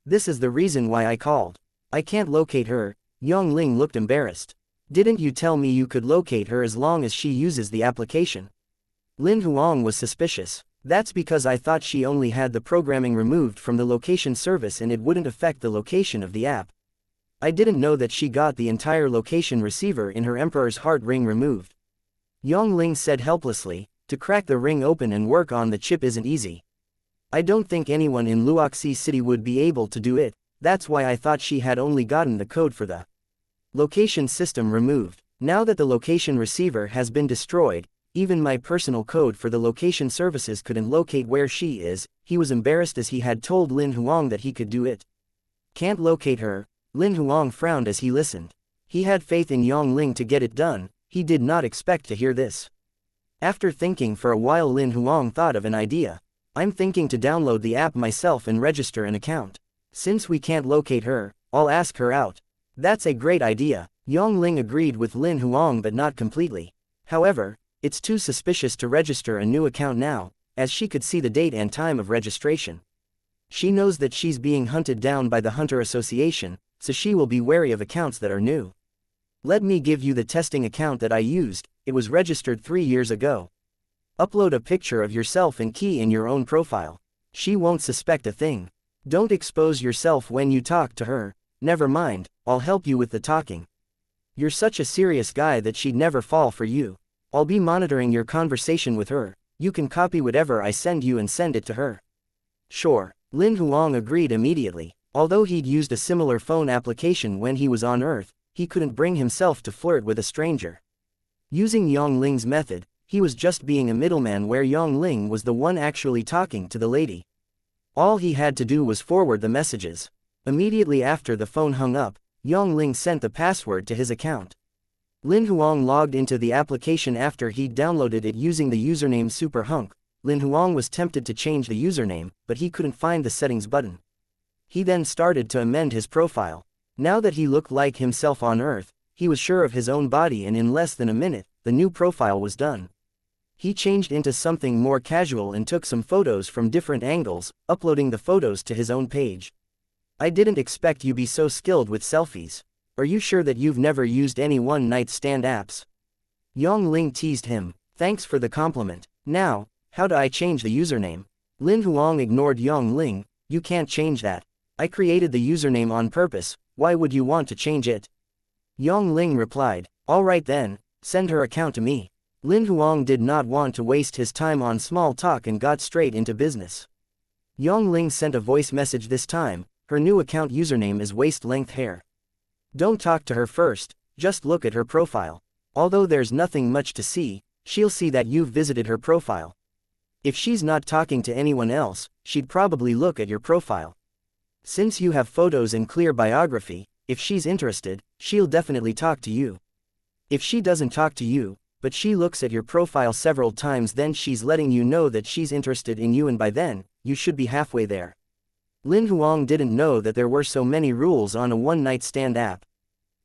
This is the reason why I called. I can't locate her. Yongling looked embarrassed. Didn't you tell me you could locate her as long as she uses the application? Lin Huang was suspicious. That's because I thought she only had the programming removed from the location service and it wouldn't affect the location of the app. I didn't know that she got the entire location receiver in her Emperor's Heart Ring removed. Yongling said helplessly. To crack the ring open and work on the chip isn't easy. I don't think anyone in Wuxia City would be able to do it, that's why I thought she had only gotten the code for the location system removed. Now that the location receiver has been destroyed, even my personal code for the location services couldn't locate where she is. He was embarrassed as he had told Lin Huang that he could do it. Can't locate her. Lin Huang frowned as he listened. He had faith in Yongling to get it done, he did not expect to hear this. After thinking for a while, Lin Huang thought of an idea. I'm thinking to download the app myself and register an account. Since we can't locate her, I'll ask her out. That's a great idea. Yongling agreed with Lin Huang, but not completely. However, it's too suspicious to register a new account now, as she could see the date and time of registration. She knows that she's being hunted down by the Hunter Association, so she will be wary of accounts that are new. Let me give you the testing account that I used. It was registered 3 years ago. Upload a picture of yourself and key in your own profile. She won't suspect a thing. Don't expose yourself when you talk to her. Never mind, I'll help you with the talking. You're such a serious guy that she'd never fall for you. I'll be monitoring your conversation with her. You can copy whatever I send you and send it to her. Sure. Lin Huang agreed immediately. Although he'd used a similar phone application when he was on Earth, he couldn't bring himself to flirt with a stranger. Using Yang Ling's method, he was just being a middleman where Yang Ling was the one actually talking to the lady. All he had to do was forward the messages. Immediately after the phone hung up, Yang Ling sent the password to his account. Lin Huang logged into the application after he'd downloaded it using the username SuperHunk. Lin Huang was tempted to change the username, but he couldn't find the settings button. He then started to amend his profile. Now that he looked like himself on Earth, he was sure of his own body, and in less than a minute, the new profile was done. He changed into something more casual and took some photos from different angles, uploading the photos to his own page. I didn't expect you be so skilled with selfies. Are you sure that you've never used any one-night stand apps? Yang Ling teased him. Thanks for the compliment. Now, how do I change the username? Lin Huang ignored Yang Ling. You can't change that. I created the username on purpose. Why would you want to change it? Yang Ling replied. Alright then, send her account to me. Lin Huang did not want to waste his time on small talk and got straight into business. Yang Ling sent a voice message this time. Her new account username is waist-length hair. Don't talk to her first, just look at her profile. Although there's nothing much to see, she'll see that you've visited her profile. If she's not talking to anyone else, she'd probably look at your profile. Since you have photos and clear biography, if she's interested, she'll definitely talk to you. If she doesn't talk to you, but she looks at your profile several times, then she's letting you know that she's interested in you, and by then, you should be halfway there. Lin Huang didn't know that there were so many rules on a one-night stand app.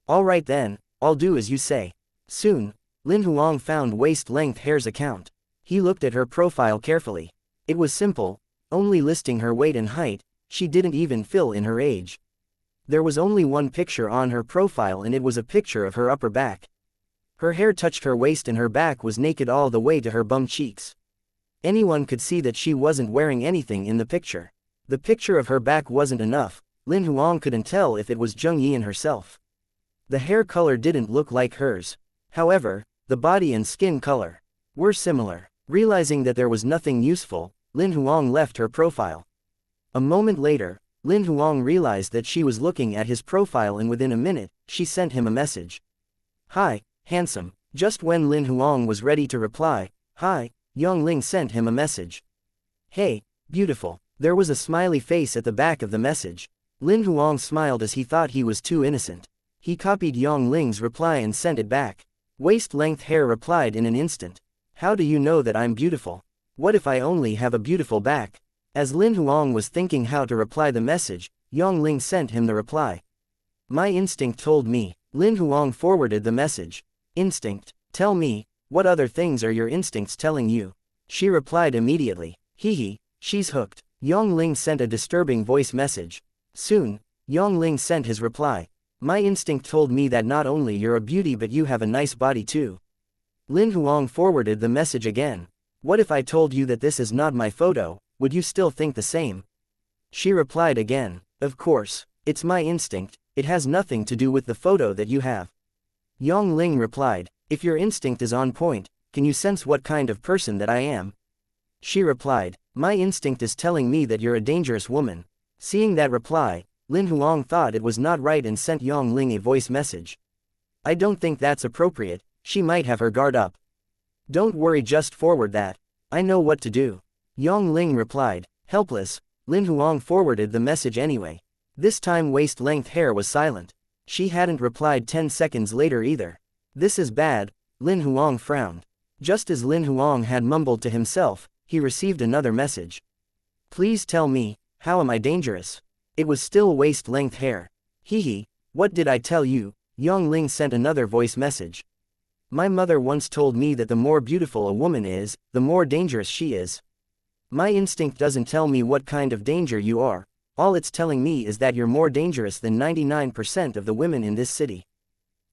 Alright then, I'll do as you say. Soon, Lin Huang found waist-length hair's account. He looked at her profile carefully. It was simple, only listing her weight and height. She didn't even fill in her age. There was only one picture on her profile, and it was a picture of her upper back. Her hair touched her waist and her back was naked all the way to her bum cheeks. Anyone could see that she wasn't wearing anything in the picture. The picture of her back wasn't enough. Lin Huang couldn't tell if it was Zheng Yian herself. The hair color didn't look like hers. However, the body and skin color were similar. Realizing that there was nothing useful, Lin Huang left her profile. A moment later, Lin Huang realized that she was looking at his profile, and within a minute, she sent him a message. Hi, handsome. Just when Lin Huang was ready to reply, hi, Yang Ling sent him a message. Hey, beautiful. There was a smiley face at the back of the message. Lin Huang smiled as he thought he was too innocent. He copied Yang Ling's reply and sent it back. Waist-length hair replied in an instant. How do you know that I'm beautiful? What if I only have a beautiful back? As Lin Huang was thinking how to reply the message, Yang Ling sent him the reply. My instinct told me. Lin Huang forwarded the message. Instinct? Tell me, what other things are your instincts telling you? She replied immediately. Hee, she's hooked. Yang Ling sent a disturbing voice message. Soon, Yang Ling sent his reply. My instinct told me that not only you're a beauty but you have a nice body too. Lin Huang forwarded the message again. What if I told you that this is not my photo, would you still think the same? She replied again. Of course, it's my instinct, it has nothing to do with the photo that you have. Yang Ling replied, if your instinct is on point, can you sense what kind of person that I am? She replied, my instinct is telling me that you're a dangerous woman. Seeing that reply, Lin Huang thought it was not right and sent Yang Ling a voice message. I don't think that's appropriate, she might have her guard up. Don't worry, just forward that. I know what to do. Yang Ling replied. Helpless, Lin Huang forwarded the message anyway. This time waist-length hair was silent. She hadn't replied 10 seconds later either. This is bad, Lin Huang frowned. Just as Lin Huang had mumbled to himself, he received another message. Please tell me, how am I dangerous? It was still waist-length hair. Hee, what did I tell you? Yang Ling sent another voice message. My mother once told me that the more beautiful a woman is, the more dangerous she is. My instinct doesn't tell me what kind of danger you are. All it's telling me is that you're more dangerous than 99% of the women in this city.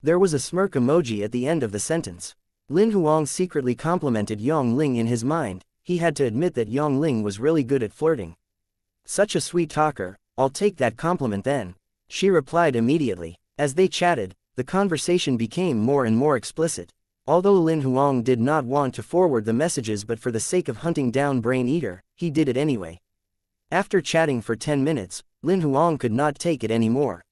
There was a smirk emoji at the end of the sentence. Lin Huang secretly complimented Yongling in his mind. He had to admit that Yongling was really good at flirting. Such a sweet talker, I'll take that compliment then. She replied immediately. As they chatted, the conversation became more and more explicit. Although Lin Huang did not want to forward the messages, but for the sake of hunting down Brain Eater, he did it anyway. After chatting for 10 minutes, Lin Huang could not take it anymore.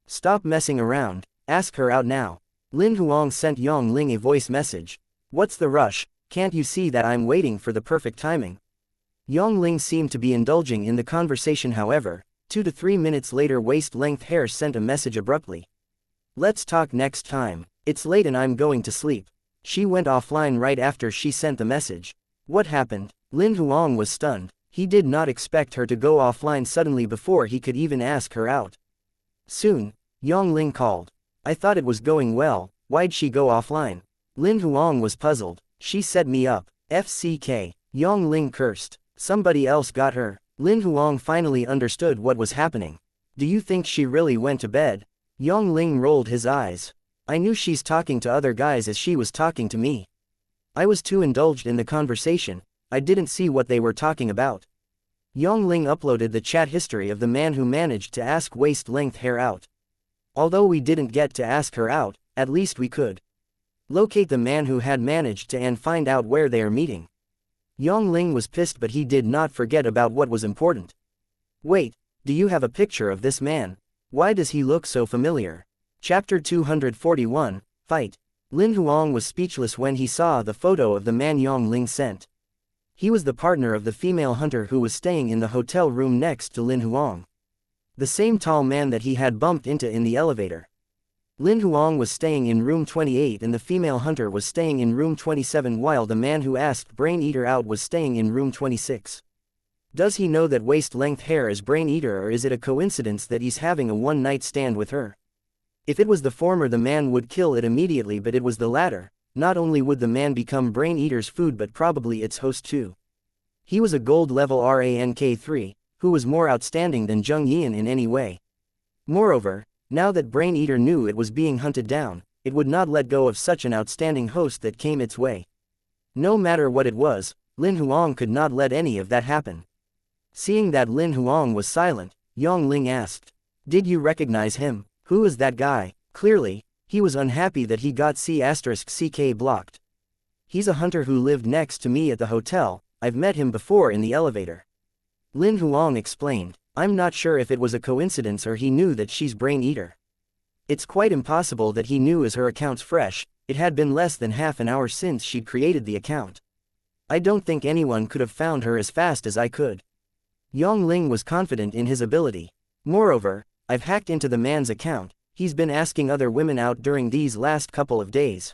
Stop messing around, ask her out now. Lin Huang sent Yongling a voice message. What's the rush, can't you see that I'm waiting for the perfect timing? Yongling seemed to be indulging in the conversation. However, 2 to 3 minutes later, waist-length hair sent a message abruptly. Let's talk next time, it's late and I'm going to sleep. She went offline right after she sent the message. What happened? Lin Huang was stunned. He did not expect her to go offline suddenly before he could even ask her out. Soon, Yongling called. I thought it was going well, why'd she go offline? Lin Huang was puzzled. She set me up. FCK. Yongling cursed. Somebody else got her. Lin Huang finally understood what was happening. Do you think she really went to bed? Yongling rolled his eyes. I knew she's talking to other guys as she was talking to me. I was too indulged in the conversation, I didn't see what they were talking about. Yongling uploaded the chat history of the man who managed to ask waist-length hair out. Although we didn't get to ask her out, at least we could locate the man who had managed to and find out where they are meeting. Yongling was pissed, but he did not forget about what was important. Wait, do you have a picture of this man? Why does he look so familiar? Chapter 241, Fight. Lin Huang was speechless when he saw the photo of the man Yongling sent. He was the partner of the female hunter who was staying in the hotel room next to Lin Huang. The same tall man that he had bumped into in the elevator. Lin Huang was staying in room 28 and the female hunter was staying in room 27, while the man who asked Brain Eater out was staying in room 26. Does he know that waist-length hair is Brain Eater, or is it a coincidence that he's having a one-night stand with her? If it was the former, the man would kill it immediately, but it was the latter. Not only would the man become Brain Eater's food, but probably its host too. He was a gold level rank 3, who was more outstanding than Zheng Yian in any way. Moreover, now that Brain Eater knew it was being hunted down, it would not let go of such an outstanding host that came its way. No matter what it was, Lin Huang could not let any of that happen. Seeing that Lin Huang was silent, Yongling asked, "Did you recognize him? Who is that guy?" Clearly, he was unhappy that he got C**ck blocked. He's a hunter who lived next to me at the hotel, I've met him before in the elevator. Lin Huang explained, I'm not sure if it was a coincidence or he knew that she's Brain Eater. It's quite impossible that he knew, as her account's fresh, it had been less than half an hour since she'd created the account. I don't think anyone could have found her as fast as I could. Yongling was confident in his ability. Moreover, I've hacked into the man's account. He's been asking other women out during these last couple of days.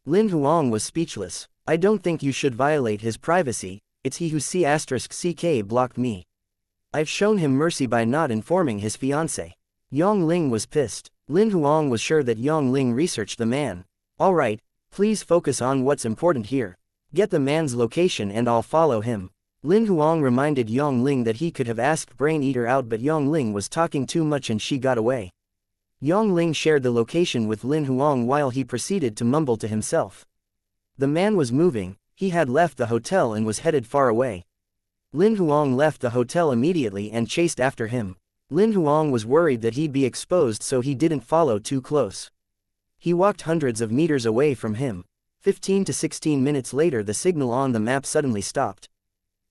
Lin Huang was speechless. I don't think you should violate his privacy, it's he who C**ck blocked me. I've shown him mercy by not informing his fiancée. Yongling was pissed. Lin Huang was sure that Yongling researched the man. Alright, please focus on what's important here. Get the man's location and I'll follow him. Lin Huang reminded Yongling that he could have asked Brain Eater out, but Yongling was talking too much and she got away. Yongling shared the location with Lin Huang while he proceeded to mumble to himself. The man was moving, he had left the hotel and was headed far away. Lin Huang left the hotel immediately and chased after him. Lin Huang was worried that he'd be exposed, so he didn't follow too close. He walked hundreds of meters away from him. 15 to 16 minutes later, the signal on the map suddenly stopped.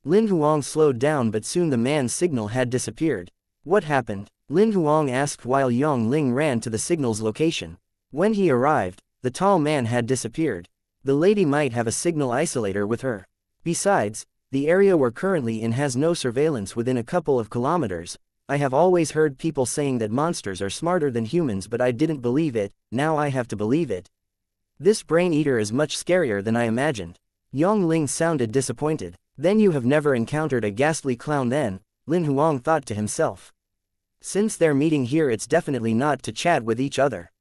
Lin Huang slowed down, but soon the man's signal had disappeared. What happened? Lin Huang asked while Yongling ran to the signal's location. When he arrived, the tall man had disappeared. The lady might have a signal isolator with her. Besides, the area we're currently in has no surveillance within a couple of kilometers. I have always heard people saying that monsters are smarter than humans, but I didn't believe it, now I have to believe it. This Brain Eater is much scarier than I imagined. Yongling sounded disappointed. Then you have never encountered a ghastly clown then, Lin Huang thought to himself. Since they're meeting here, it's definitely not to chat with each other.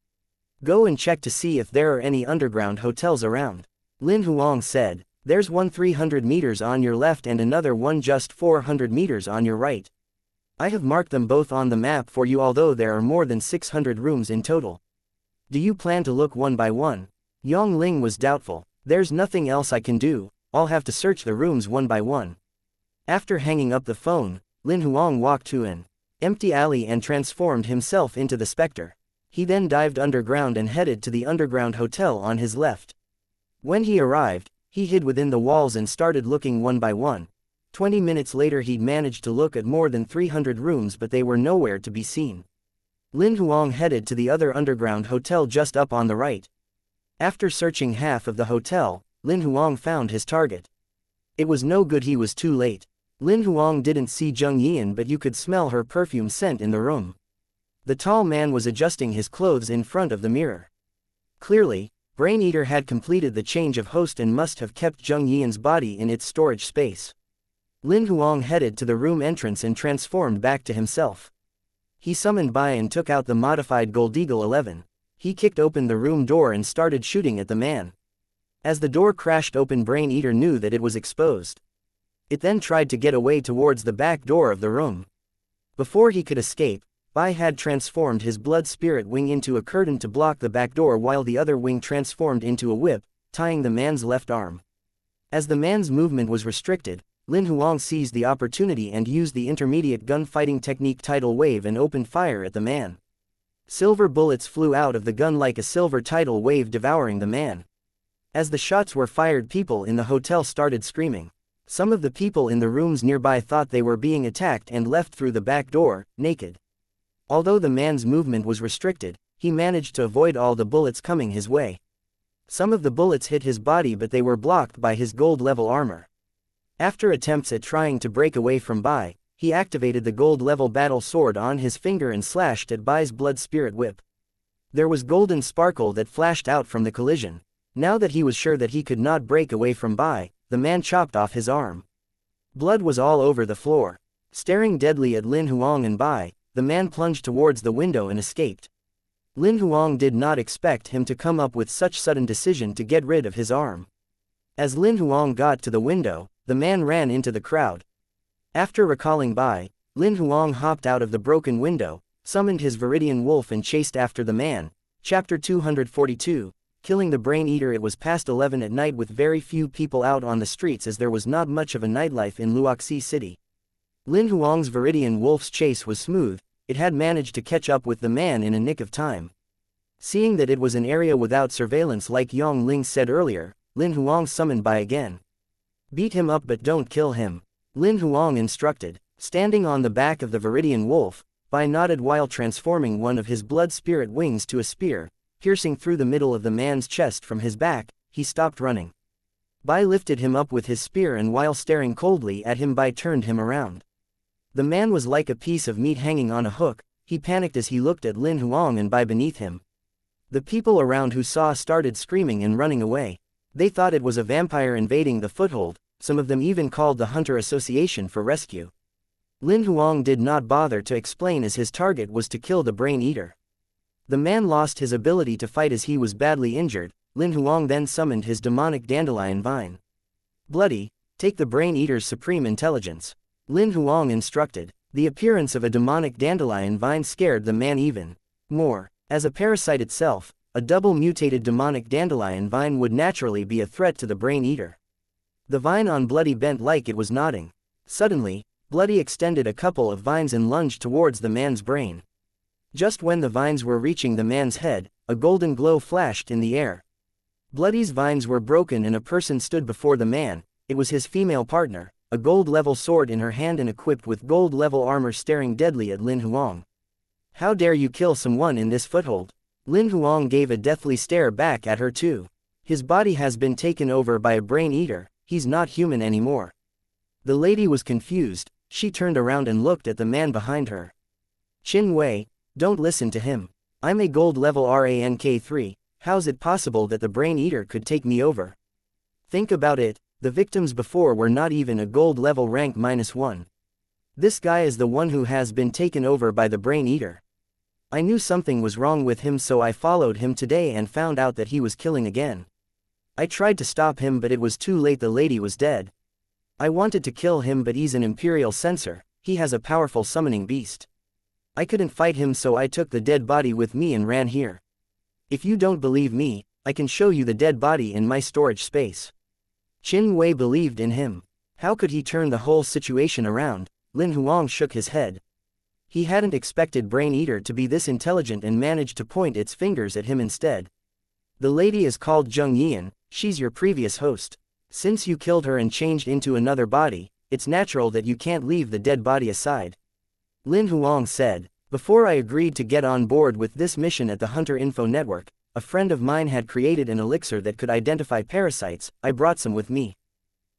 Go and check to see if there are any underground hotels around. Lin Huang said. There's one 300 meters on your left and another one just 400 meters on your right. I have marked them both on the map for you, although there are more than 600 rooms in total. Do you plan to look one by one? Yang Ling was doubtful. There's nothing else I can do, I'll have to search the rooms one by one. After hanging up the phone, Lin Huang walked to an empty alley and transformed himself into the specter. He then dived underground and headed to the underground hotel on his left. When he arrived, he hid within the walls and started looking one by one. 20 minutes later he'd managed to look at more than 300 rooms, but they were nowhere to be seen. Lin Huang headed to the other underground hotel just up on the right. After searching half of the hotel, Lin Huang found his target. It was no good, he was too late. Lin Huang didn't see Zheng Yian, but you could smell her perfume scent in the room. The tall man was adjusting his clothes in front of the mirror. Clearly, Brain Eater had completed the change of host and must have kept Zheng Yian's body in its storage space. Lin Huang headed to the room entrance and transformed back to himself. He summoned Bai and took out the modified Gold Eagle 11. He kicked open the room door and started shooting at the man. As the door crashed open, Brain Eater knew that it was exposed. It then tried to get away towards the back door of the room. Before he could escape, Bai had transformed his blood spirit wing into a curtain to block the back door, while the other wing transformed into a whip, tying the man's left arm. As the man's movement was restricted, Lin Huang seized the opportunity and used the intermediate gunfighting technique Tidal Wave and opened fire at the man. Silver bullets flew out of the gun like a silver tidal wave, devouring the man. As the shots were fired, people in the hotel started screaming. Some of the people in the rooms nearby thought they were being attacked and left through the back door, naked. Although the man's movement was restricted, he managed to avoid all the bullets coming his way. Some of the bullets hit his body, but they were blocked by his gold-level armor. After attempts at trying to break away from Bai, he activated the gold-level battle sword on his finger and slashed at Bai's blood spirit whip. There was golden sparkle that flashed out from the collision. Now that he was sure that he could not break away from Bai, the man chopped off his arm. Blood was all over the floor. Staring deadly at Lin Huang and Bai, the man plunged towards the window and escaped. Lin Huang did not expect him to come up with such sudden decision to get rid of his arm. As Lin Huang got to the window, the man ran into the crowd. After recalling Bai, Lin Huang hopped out of the broken window, summoned his Viridian Wolf and chased after the man. Chapter 242, Killing the Brain Eater. It was past 11 at night with very few people out on the streets, as there was not much of a nightlife in Wuxia City. Lin Huang's Viridian Wolf's chase was smooth. It had managed to catch up with the man in a nick of time. Seeing that it was an area without surveillance, like Yang Ling said earlier, Lin Huang summoned Bai again. Beat him up but don't kill him, Lin Huang instructed. Standing on the back of the Viridian Wolf, Bai nodded while transforming one of his blood spirit wings to a spear, piercing through the middle of the man's chest from his back. He stopped running. Bai lifted him up with his spear, and while staring coldly at him, Bai turned him around. The man was like a piece of meat hanging on a hook. He panicked as he looked at Lin Huang and Bai beneath him. The people around who saw started screaming and running away. They thought it was a vampire invading the foothold. Some of them even called the Hunter Association for rescue. Lin Huang did not bother to explain, as his target was to kill the Brain Eater. The man lost his ability to fight as he was badly injured. Lin Huang then summoned his demonic dandelion vine. Bloody, take the Brain Eater's supreme intelligence, Lin Huang instructed. The appearance of a demonic dandelion vine scared the man even more. As a parasite itself, a double mutated demonic dandelion vine would naturally be a threat to the Brain Eater. The vine on Bloody bent like it was nodding. Suddenly, Bloody extended a couple of vines and lunged towards the man's brain. Just when the vines were reaching the man's head, a golden glow flashed in the air. Bloody's vines were broken and a person stood before the man. It was his female partner, a gold-level sword in her hand and equipped with gold-level armor, staring deadly at Lin Huang. How dare you kill someone in this foothold? Lin Huang gave a deathly stare back at her too. His body has been taken over by a Brain Eater. He's not human anymore. The lady was confused. She turned around and looked at the man behind her. Qin Wei, don't listen to him. I'm a gold-level rank 3. How's it possible that the Brain Eater could take me over? Think about it. The victims before were not even a gold-level rank -1. This guy is the one who has been taken over by the Brain Eater. I knew something was wrong with him, so I followed him today and found out that he was killing again. I tried to stop him but it was too late, the lady was dead. I wanted to kill him but he's an imperial censor, he has a powerful summoning beast. I couldn't fight him so I took the dead body with me and ran here. If you don't believe me, I can show you the dead body in my storage space. Qin Wei believed in him. How could he turn the whole situation around? Lin Huang shook his head. He hadn't expected Brain Eater to be this intelligent and managed to point its fingers at him instead. The lady is called Zheng Yian, she's your previous host. Since you killed her and changed into another body, it's natural that you can't leave the dead body aside. Lin Huang said, before I agreed to get on board with this mission at the Hunter Info Network, a friend of mine had created an elixir that could identify parasites, I brought some with me.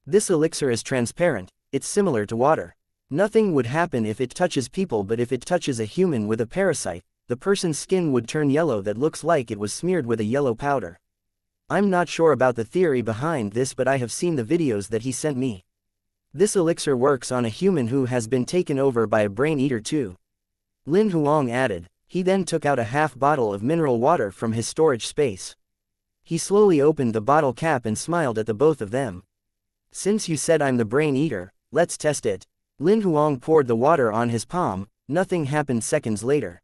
This elixir is transparent, it's similar to water. Nothing would happen if it touches people, but if it touches a human with a parasite, the person's skin would turn yellow that looks like it was smeared with a yellow powder. I'm not sure about the theory behind this but I have seen the videos that he sent me. This elixir works on a human who has been taken over by a brain eater too. Lin Huang added. He then took out a half bottle of mineral water from his storage space. He slowly opened the bottle cap and smiled at the both of them. Since you said I'm the brain eater, let's test it. Lin Huang poured the water on his palm, nothing happened seconds later.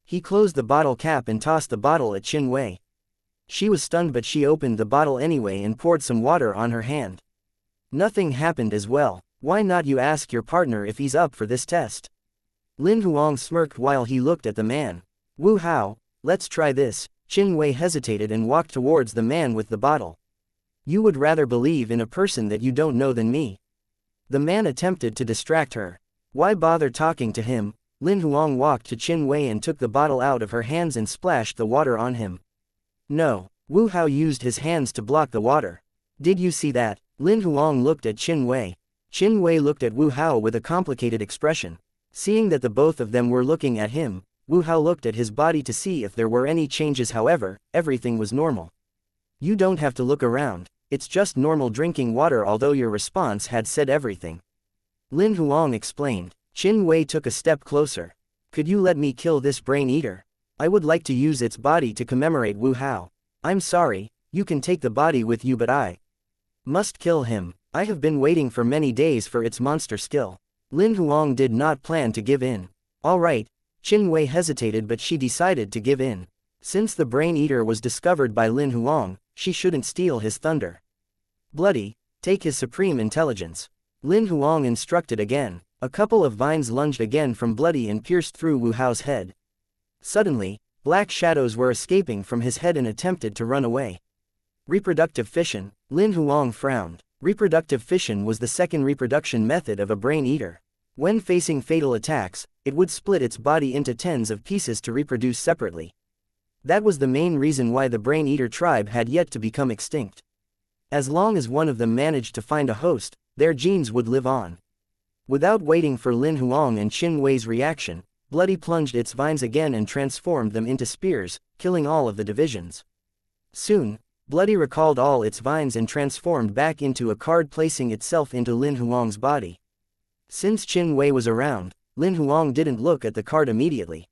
He closed the bottle cap and tossed the bottle at Qin Wei. She was stunned but she opened the bottle anyway and poured some water on her hand. Nothing happened as well. Why not you ask your partner if he's up for this test? Lin Huang smirked while he looked at the man. Wu Hao, let's try this. Qin Wei hesitated and walked towards the man with the bottle. You would rather believe in a person that you don't know than me. The man attempted to distract her. Why bother talking to him? Lin Huang walked to Qin Wei and took the bottle out of her hands and splashed the water on him. No, Wu Hao used his hands to block the water. Did you see that? Lin Huang looked at Qin Wei. Qin Wei looked at Wu Hao with a complicated expression. Seeing that the both of them were looking at him, Wu Hao looked at his body to see if there were any changes. However, everything was normal. You don't have to look around. It's just normal drinking water, although your response had said everything. Lin Huang explained. Qin Wei took a step closer. Could you let me kill this brain eater? I would like to use its body to commemorate Wu Hao. I'm sorry, you can take the body with you but I must kill him. I have been waiting for many days for its monster skill. Lin Huang did not plan to give in. Alright, Qin Wei hesitated but she decided to give in. Since the brain eater was discovered by Lin Huang, she shouldn't steal his thunder. Bloody, take his supreme intelligence. Lin Huang instructed again. A couple of vines lunged again from Bloody and pierced through Wu Hao's head. Suddenly, black shadows were escaping from his head and attempted to run away. Reproductive fission. Lin Huang frowned. Reproductive fission was the second reproduction method of a brain eater. When facing fatal attacks, it would split its body into tens of pieces to reproduce separately. That was the main reason why the brain eater tribe had yet to become extinct. As long as one of them managed to find a host, their genes would live on. Without waiting for Lin Huang and Qin Wei's reaction, Bloody plunged its vines again and transformed them into spears, killing all of the divisions. Soon, Bloody recalled all its vines and transformed back into a card, placing itself into Lin Huang's body. Since Qin Wei was around, Lin Huang didn't look at the card immediately.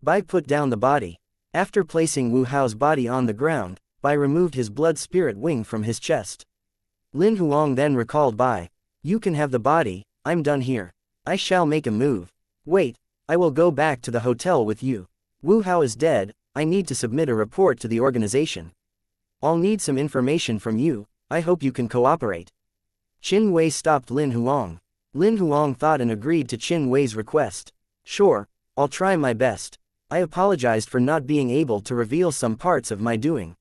Bai put down the body. After placing Wu Hao's body on the ground, Bai removed his blood spirit wing from his chest. Lin Huang then recalled Bai. You can have the body, I'm done here. I shall make a move. Wait, I will go back to the hotel with you. Wu Hao is dead, I need to submit a report to the organization. I'll need some information from you, I hope you can cooperate. Qin Wei stopped Lin Huang. Lin Huang thought and agreed to Qin Wei's request. Sure, I'll try my best. I apologized for not being able to reveal some parts of my doing.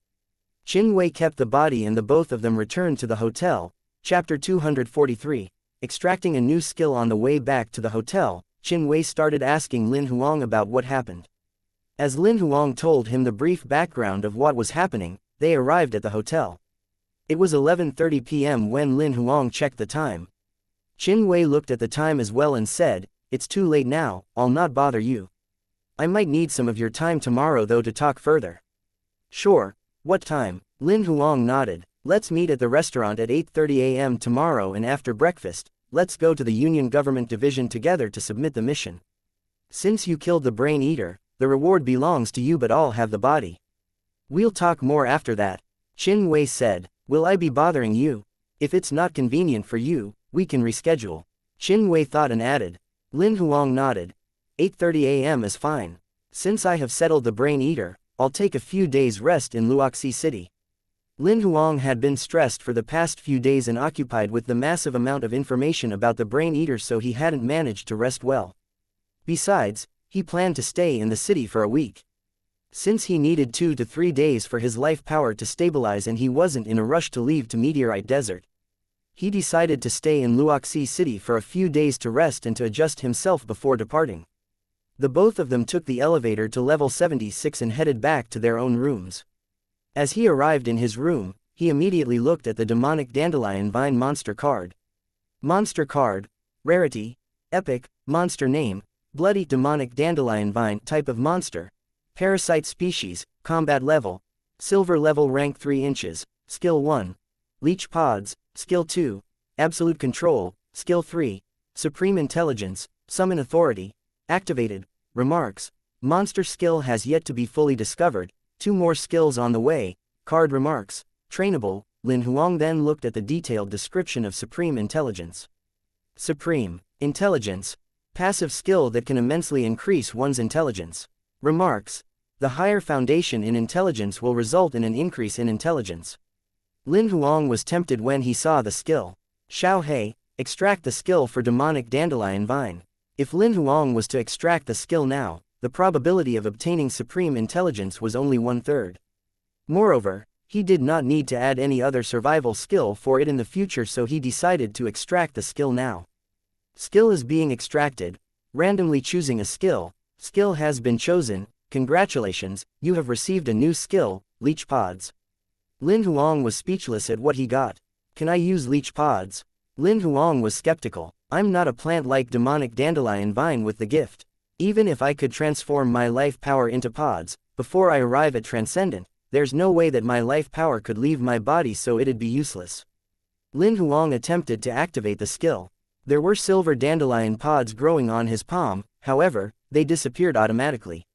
Qin Wei kept the body and the both of them returned to the hotel. Chapter 243. Extracting a new skill. On the way back to the hotel, Qin Wei started asking Lin Huang about what happened. As Lin Huang told him the brief background of what was happening, they arrived at the hotel. It was 11:30 p.m. when Lin Huang checked the time. Qin Wei looked at the time as well and said, "It's too late now, I'll not bother you. I might need some of your time tomorrow though to talk further." "Sure, what time?" Lin Huang nodded. "Let's meet at the restaurant at 8:30 a.m. tomorrow and after breakfast, let's go to the Union Government Division together to submit the mission. Since you killed the brain eater, the reward belongs to you but I'll have the body. We'll talk more after that." Qin Wei said, "Will I be bothering you? If it's not convenient for you, we can reschedule." Qin Wei thought and added. Lin Huang nodded. 8:30 a.m. is fine. Since I have settled the Brain Eater, I'll take a few days rest in Luoxi City. Lin Huang had been stressed for the past few days and occupied with the massive amount of information about the Brain Eater, so he hadn't managed to rest well. Besides, he planned to stay in the city for a week. Since he needed 2 to 3 days for his life power to stabilize and he wasn't in a rush to leave to Meteorite Desert, he decided to stay in Luoxi City for a few days to rest and to adjust himself before departing. The both of them took the elevator to level 76 and headed back to their own rooms. As he arrived in his room, he immediately looked at the demonic dandelion vine monster card. Monster card, rarity, epic, monster name, bloody demonic dandelion vine, type of monster, parasite species, combat level, silver level, rank 3 inches, skill 1, leech pods, skill 2, absolute control, skill 3, supreme intelligence, summon authority, activated. Remarks: monster skill has yet to be fully discovered, 2 more skills on the way. Card remarks: trainable. Lin Huang then looked at the detailed description of supreme intelligence. Supreme intelligence, passive skill that can immensely increase one's intelligence. Remarks: the higher foundation in intelligence will result in an increase in intelligence. Lin Huang was tempted when he saw the skill. Xiao He, extract the skill for demonic dandelion vine. If Lin Huang was to extract the skill now, the probability of obtaining supreme intelligence was only 1/3. Moreover, he did not need to add any other survival skill for it in the future, so he decided to extract the skill now. Skill is being extracted. Randomly choosing a skill. Skill has been chosen. Congratulations, you have received a new skill, leech pods. Lin Huang was speechless at what he got. Can I use leech pods? Lin Huang was skeptical. I'm not a plant like demonic dandelion vine with the gift. Even if I could transform my life power into pods, before I arrive at Transcendent, there's no way that my life power could leave my body, so it'd be useless. Lin Huang attempted to activate the skill. There were silver dandelion pods growing on his palm, however, they disappeared automatically.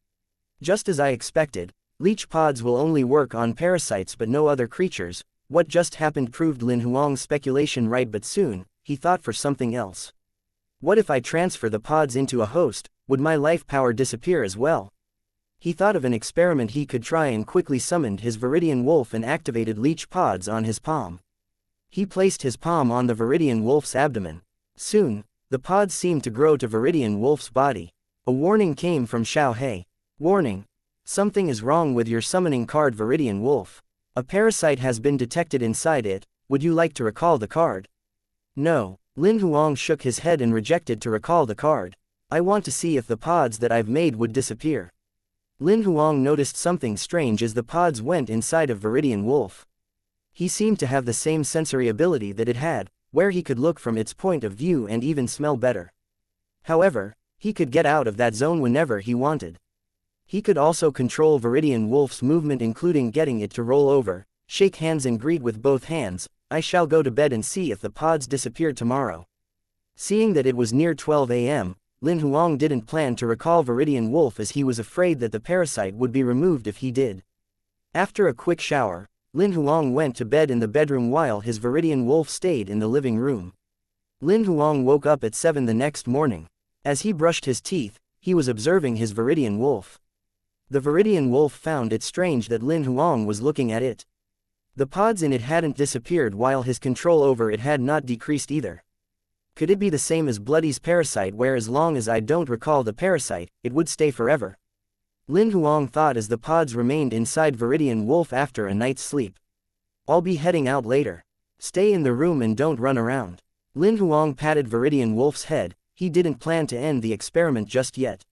Just as I expected, leech pods will only work on parasites but no other creatures. What just happened proved Lin Huang's speculation right, but soon, he thought for something else. What if I transfer the pods into a host? Would my life power disappear as well? He thought of an experiment he could try and quickly summoned his Viridian Wolf and activated leech pods on his palm. He placed his palm on the Viridian Wolf's abdomen. Soon, the pods seemed to grow to Viridian Wolf's body. A warning came from Xiao He. Warning: something is wrong with your summoning card Viridian Wolf. A parasite has been detected inside it. Would you like to recall the card? No. Lin Huang shook his head and rejected to recall the card. I want to see if the pods that I've made would disappear. Lin Huang noticed something strange as the pods went inside of Viridian Wolf. He seemed to have the same sensory ability that it had, where he could look from its point of view and even smell better. However, he could get out of that zone whenever he wanted. He could also control Viridian Wolf's movement, including getting it to roll over, shake hands and greet with both hands. I shall go to bed and see if the pods disappear tomorrow. Seeing that it was near 12 a.m., Lin Huang didn't plan to recall Viridian Wolf as he was afraid that the parasite would be removed if he did. After a quick shower, Lin Huang went to bed in the bedroom while his Viridian Wolf stayed in the living room. Lin Huang woke up at 7 the next morning. As he brushed his teeth, he was observing his Viridian Wolf. The Viridian Wolf found it strange that Lin Huang was looking at it. The pods in it hadn't disappeared while his control over it had not decreased either. Could it be the same as Bloody's parasite, where as long as I don't recall the parasite, it would stay forever? Lin Huang thought as the pods remained inside Viridian Wolf after a night's sleep. I'll be heading out later. Stay in the room and don't run around. Lin Huang patted Viridian Wolf's head. He didn't plan to end the experiment just yet.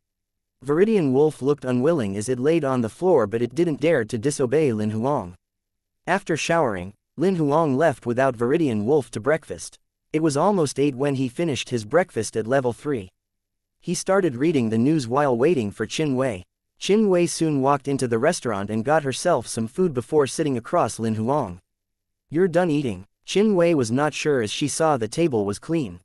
Viridian Wolf looked unwilling as it laid on the floor, but it didn't dare to disobey Lin Huang. After showering, Lin Huang left without Viridian Wolf to breakfast. It was almost 8 when he finished his breakfast at level 3. He started reading the news while waiting for Qin Wei. Qin Wei soon walked into the restaurant and got herself some food before sitting across Lin Huang. You're done eating? Qin Wei was not sure as she saw the table was clean.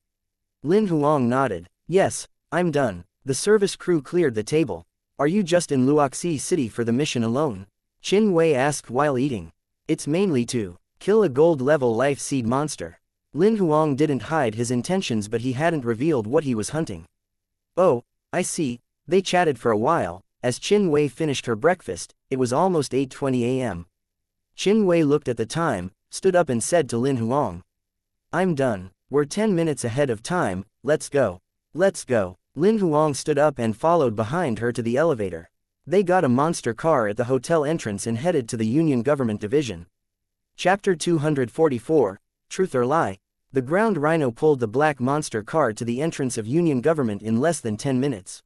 Lin Huang nodded. Yes, I'm done. The service crew cleared the table. Are you just in Luoxi City for the mission alone? Qin Wei asked while eating. It's mainly to kill a gold-level life seed monster. Lin Huang didn't hide his intentions, but he hadn't revealed what he was hunting. Oh, I see. They chatted for a while. As Qin Wei finished her breakfast, it was almost 8:20 a.m. Qin Wei looked at the time, stood up and said to Lin Huang, "I'm done. We're 10 minutes ahead of time, let's go." "Let's go." Lin Huang stood up and followed behind her to the elevator. They got a monster car at the hotel entrance and headed to the Union Government Division. Chapter 244, Truth or Lie? The ground rhino pulled the black monster car to the entrance of Union Government in less than 10 minutes.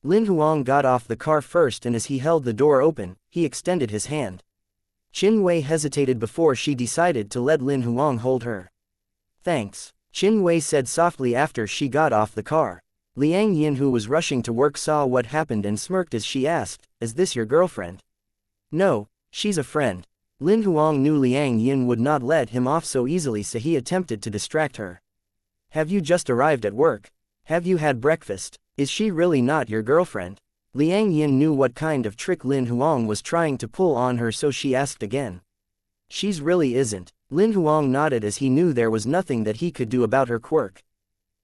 Lin Huang got off the car first, and as he held the door open, he extended his hand. Qin Wei hesitated before she decided to let Lin Huang hold her. "Thanks," Qin Wei said softly after she got off the car. Liang Yin, who was rushing to work, saw what happened and smirked as she asked, "Is this your girlfriend?" "No, she's a friend." Lin Huang knew Liang Yin would not let him off so easily, so he attempted to distract her. "Have you just arrived at work? Have you had breakfast? Is she really not your girlfriend?" Liang Yin knew what kind of trick Lin Huang was trying to pull on her, so she asked again. "She's really isn't." Lin Huang nodded as he knew there was nothing that he could do about her quirk.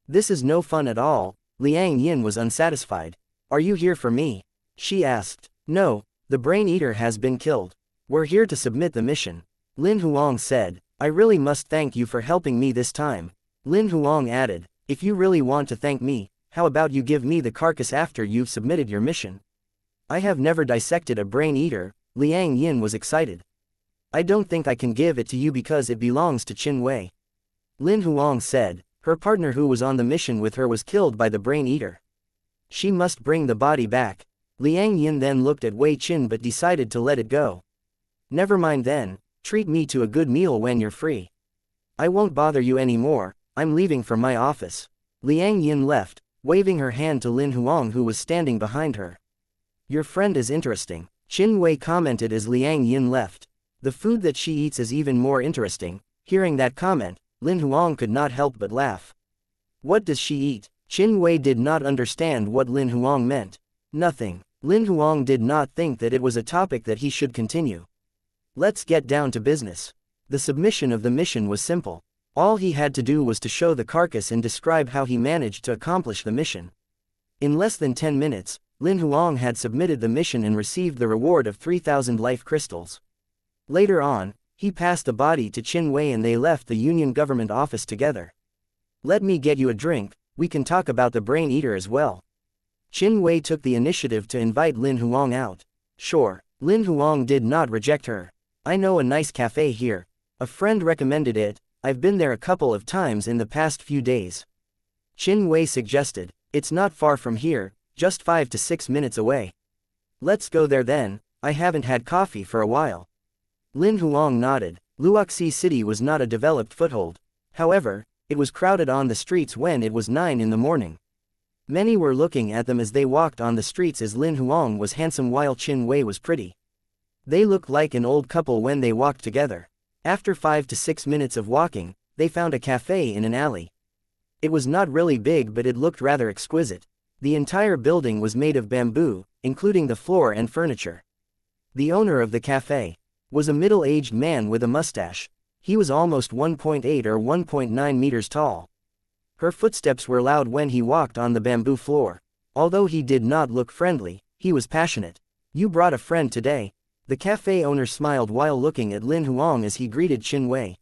"This is no fun at all." Liang Yin was unsatisfied. "Are you here for me?" she asked. "No, the brain eater has been killed. We're here to submit the mission." Lin Huang said. "I really must thank you for helping me this time." Lin Huang added, "If you really want to thank me, how about you give me the carcass after you've submitted your mission?" "I have never dissected a brain eater." Liang Yin was excited. "I don't think I can give it to you because it belongs to Qin Wei." Lin Huang said. Her partner who was on the mission with her was killed by the brain eater. She must bring the body back. Liang Yin then looked at Wei Qin but decided to let it go. "Never mind then, treat me to a good meal when you're free. I won't bother you anymore, I'm leaving for my office." Liang Yin left, waving her hand to Lin Huang, who was standing behind her. "Your friend is interesting," Qin Wei commented as Liang Yin left. "The food that she eats is even more interesting." Hearing that comment, Lin Huang could not help but laugh. "What does she eat?" Qin Wei did not understand what Lin Huang meant. "Nothing." Lin Huang did not think that it was a topic that he should continue. "Let's get down to business." The submission of the mission was simple. All he had to do was to show the carcass and describe how he managed to accomplish the mission. In less than 10 minutes, Lin Huang had submitted the mission and received the reward of 3,000 life crystals. Later on, he passed the body to Qin Wei and they left the Union Government office together. "Let me get you a drink, we can talk about the brain eater as well." Qin Wei took the initiative to invite Lin Huang out. "Sure." Lin Huang did not reject her. "I know a nice cafe here. A friend recommended it, I've been there a couple of times in the past few days." Qin Wei suggested. "It's not far from here, just 5 to 6 minutes away." "Let's go there then, I haven't had coffee for a while." Lin Huang nodded. Wuxia City was not a developed foothold. However, it was crowded on the streets when it was 9 in the morning. Many were looking at them as they walked on the streets, as Lin Huang was handsome while Qin Wei was pretty. They looked like an old couple when they walked together. After 5 to 6 minutes of walking, they found a cafe in an alley. It was not really big, but it looked rather exquisite. The entire building was made of bamboo, including the floor and furniture. The owner of the cafe was a middle-aged man with a mustache. He was almost 1.8 or 1.9 meters tall. Her footsteps were loud when he walked on the bamboo floor. Although he did not look friendly, he was passionate. "You brought a friend today?" The cafe owner smiled while looking at Lin Huang as he greeted Qin Wei.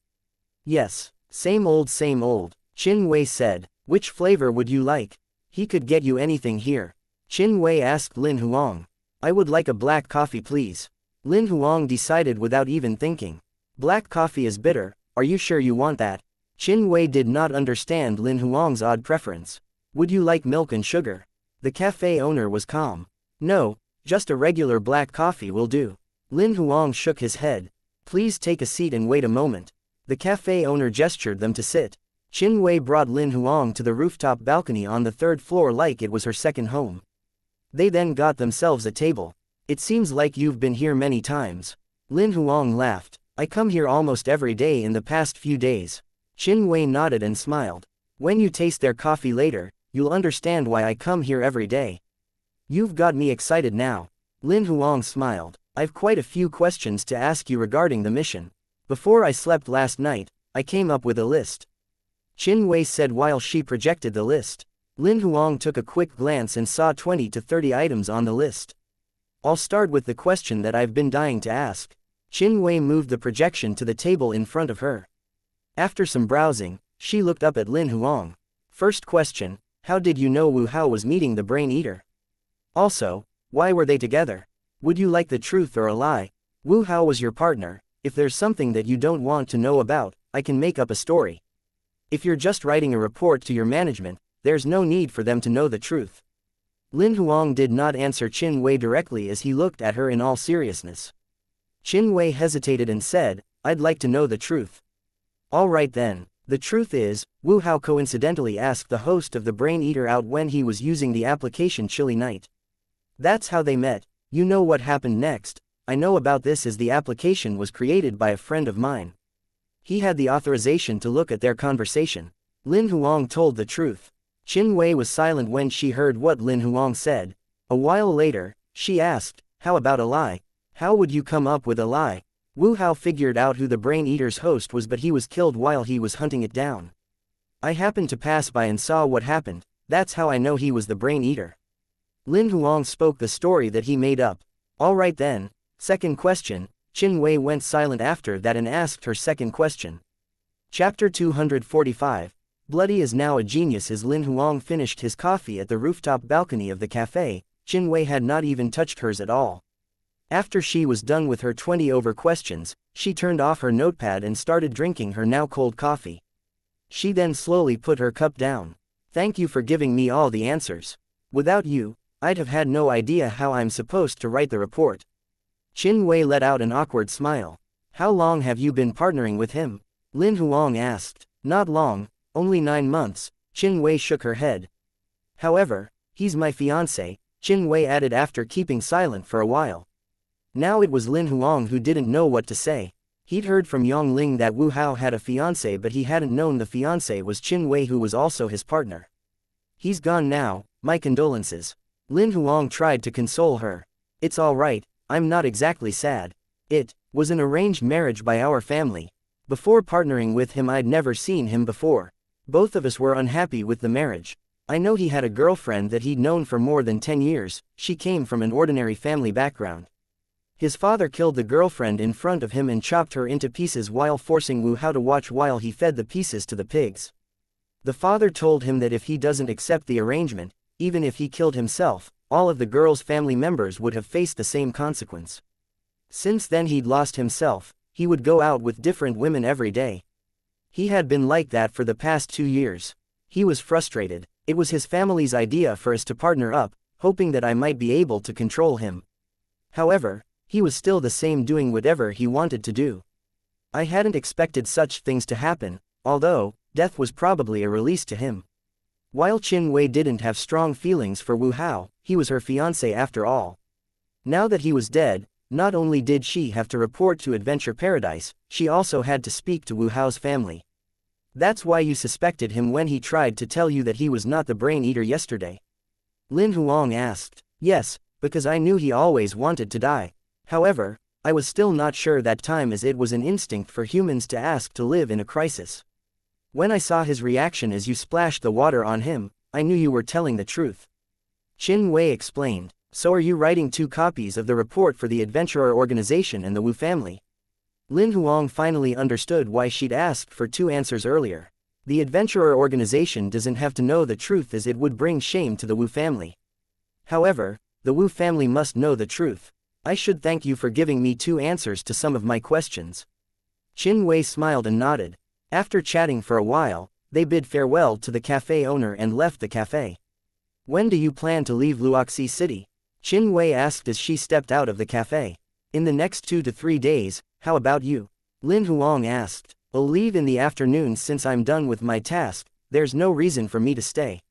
"Yes, same old, Qin Wei said. "Which flavor would you like?" "He could get you anything here." Qin Wei asked Lin Huang. "I would like a black coffee, please." Lin Huang decided without even thinking. "Black coffee is bitter, are you sure you want that?" Qin Wei did not understand Lin Huang's odd preference. "Would you like milk and sugar?" The cafe owner was calm. "No, just a regular black coffee will do." Lin Huang shook his head. "Please take a seat and wait a moment." The cafe owner gestured them to sit. Qin Wei brought Lin Huang to the rooftop balcony on the 3rd floor like it was her second home. They then got themselves a table. "It seems like you've been here many times." Lin Huang laughed. "I come here almost every day in the past few days." Qin Wei nodded and smiled. "When you taste their coffee later, you'll understand why I come here every day." "You've got me excited now." Lin Huang smiled. I've quite a few questions to ask you regarding the mission. Before I slept last night, I came up with a list. Qin Wei said while she projected the list. Lin Huang took a quick glance and saw 20 to 30 items on the list. I'll start with the question that I've been dying to ask. Qin Wei moved the projection to the table in front of her. After some browsing, she looked up at Lin Huang. First question, how did you know Wu Hao was meeting the Brain Eater? Also, why were they together? Would you like the truth or a lie? Wu Hao was your partner. If there's something that you don't want to know about, I can make up a story. If you're just writing a report to your management, there's no need for them to know the truth. Lin Huang did not answer Qin Wei directly as he looked at her in all seriousness. Qin Wei hesitated and said, I'd like to know the truth. All right then, the truth is, Wu Hao coincidentally asked the host of the Brain Eater out when he was using the application Chilly Night. That's how they met. You know what happened next. I know about this as the application was created by a friend of mine. He had the authorization to look at their conversation. Lin Huang told the truth. Qin Wei was silent when she heard what Lin Huang said. A while later, she asked, how about a lie? How would you come up with a lie? Wu Hao figured out who the Brain Eater's host was, but he was killed while he was hunting it down. I happened to pass by and saw what happened. That's how I know he was the Brain Eater. Lin Huang spoke the story that he made up. All right then. Second question. Qin Wei went silent after that and asked her second question. Chapter 245. Bloody is now a genius. As Lin Huang finished his coffee at the rooftop balcony of the cafe, Qin Wei had not even touched hers at all. After she was done with her 20 over questions, she turned off her notepad and started drinking her now cold coffee. She then slowly put her cup down. Thank you for giving me all the answers. Without you, I'd have had no idea how I'm supposed to write the report. Qin Wei let out an awkward smile. How long have you been partnering with him? Lin Huang asked. Not long, only 9 months, Qin Wei shook her head. However, he's my fiancé, Qin Wei added after keeping silent for a while. Now it was Lin Huang who didn't know what to say. He'd heard from Yongling that Wu Hao had a fiancé, but he hadn't known the fiancé was Qin Wei, who was also his partner. He's gone now, my condolences. Lin Huang tried to console her. It's all right, I'm not exactly sad. It was an arranged marriage by our family. Before partnering with him, I'd never seen him before. Both of us were unhappy with the marriage. I know he had a girlfriend that he'd known for more than 10 years, she came from an ordinary family background. His father killed the girlfriend in front of him and chopped her into pieces while forcing Wu Hao to watch while he fed the pieces to the pigs. The father told him that if he doesn't accept the arrangement, even if he killed himself, all of the girl's family members would have faced the same consequence. Since then he'd lost himself, he would go out with different women every day. He had been like that for the past 2 years. He was frustrated. It was his family's idea for us to partner up, hoping that I might be able to control him. However, he was still the same, doing whatever he wanted to do. I hadn't expected such things to happen, although death was probably a release to him. While Qin Wei didn't have strong feelings for Wu Hao, he was her fiancé after all. Now that he was dead, not only did she have to report to Adventure Paradise, she also had to speak to Wu Hao's family. That's why you suspected him when he tried to tell you that he was not the Brain Eater yesterday? Lin Huang asked. Yes, because I knew he always wanted to die. However, I was still not sure that time, as it was an instinct for humans to ask to live in a crisis. When I saw his reaction as you splashed the water on him, I knew you were telling the truth. Qin Wei explained. So are you writing 2 copies of the report for the Adventurer organization and the Wu family? Lin Huang finally understood why she'd asked for 2 answers earlier. The Adventurer organization doesn't have to know the truth, as it would bring shame to the Wu family. However, the Wu family must know the truth. I should thank you for giving me 2 answers to some of my questions. Qin Wei smiled and nodded. After chatting for a while, they bid farewell to the cafe owner and left the cafe. When do you plan to leave Luoxi City? Qin Wei asked as she stepped out of the cafe. In the next 2 to 3 days, how about you? Lin Huang asked. I'll leave in the afternoon since I'm done with my task, there's no reason for me to stay.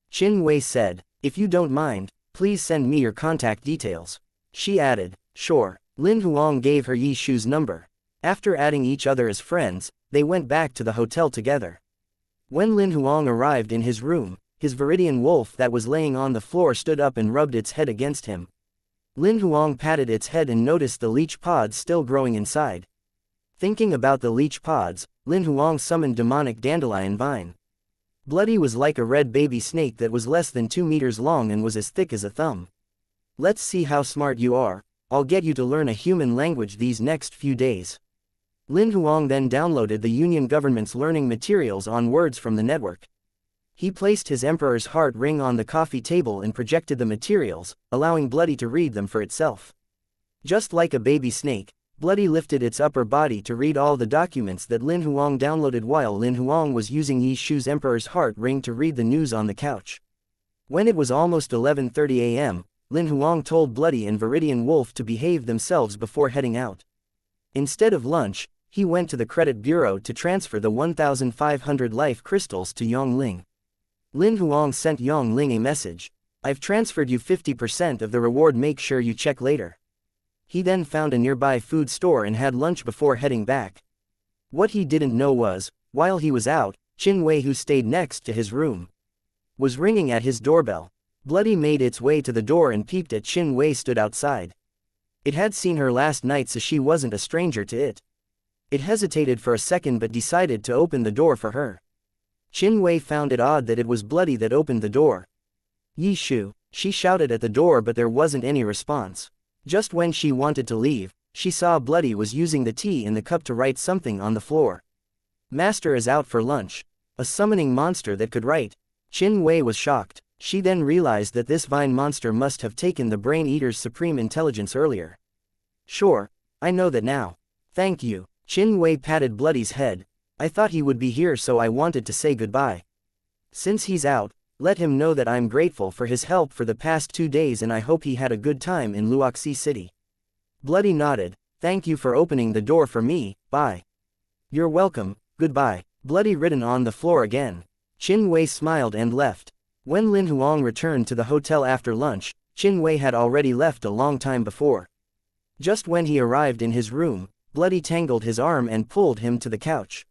Qin Wei said. If you don't mind, please send me your contact details. She added. Sure. Lin Huang gave her Yi Shu's number. After adding each other as friends, they went back to the hotel together. When Lin Huang arrived in his room, his Viridian wolf that was laying on the floor stood up and rubbed its head against him. Lin Huang patted its head and noticed the leech pods still growing inside. Thinking about the leech pods, Lin Huang summoned demonic dandelion vine. Bloody was like a red baby snake that was less than 2 meters long and was as thick as a thumb. Let's see how smart you are. I'll get you to learn a human language these next few days. Lin Huang then downloaded the Union government's learning materials on words from the network. He placed his Emperor's heart ring on the coffee table and projected the materials, allowing Bloody to read them for itself. Just like a baby snake, Bloody lifted its upper body to read all the documents that Lin Huang downloaded while Lin Huang was using Yi Shu's Emperor's heart ring to read the news on the couch. When it was almost 11:30 a.m., Lin Huang told Bloody and Viridian Wolf to behave themselves before heading out. Instead of lunch, he went to the credit bureau to transfer the 1,500 life crystals to Yongling. Lin Huang sent Yongling a message. I've transferred you 50% of the reward, make sure you check later. He then found a nearby food store and had lunch before heading back. What he didn't know was, while he was out, Qin Wei, who stayed next to his room, was ringing at his doorbell. Bloody made its way to the door and peeped at Qin Wei stood outside. It had seen her last night, so she wasn't a stranger to it. It hesitated for a second but decided to open the door for her. Qin Wei found it odd that it was Bloody that opened the door. Yi Shu, she shouted at the door but there wasn't any response. Just when she wanted to leave, she saw Bloody was using the tea in the cup to write something on the floor. Master is out for lunch. A summoning monster that could write. Qin Wei was shocked. She then realized that this vine monster must have taken the Brain Eater's supreme intelligence earlier. Sure, I know that now. Thank you. Qin Wei patted Bloody's head. I thought he would be here, so I wanted to say goodbye. Since he's out, let him know that I'm grateful for his help for the past 2 days and I hope he had a good time in Wuxia City. Bloody nodded. Thank you for opening the door for me, bye. You're welcome, goodbye. Bloody written on the floor again. Qin Wei smiled and left. When Lin Huang returned to the hotel after lunch, Qin Wei had already left a long time before. Just when he arrived in his room, Bloody tangled his arm and pulled him to the couch.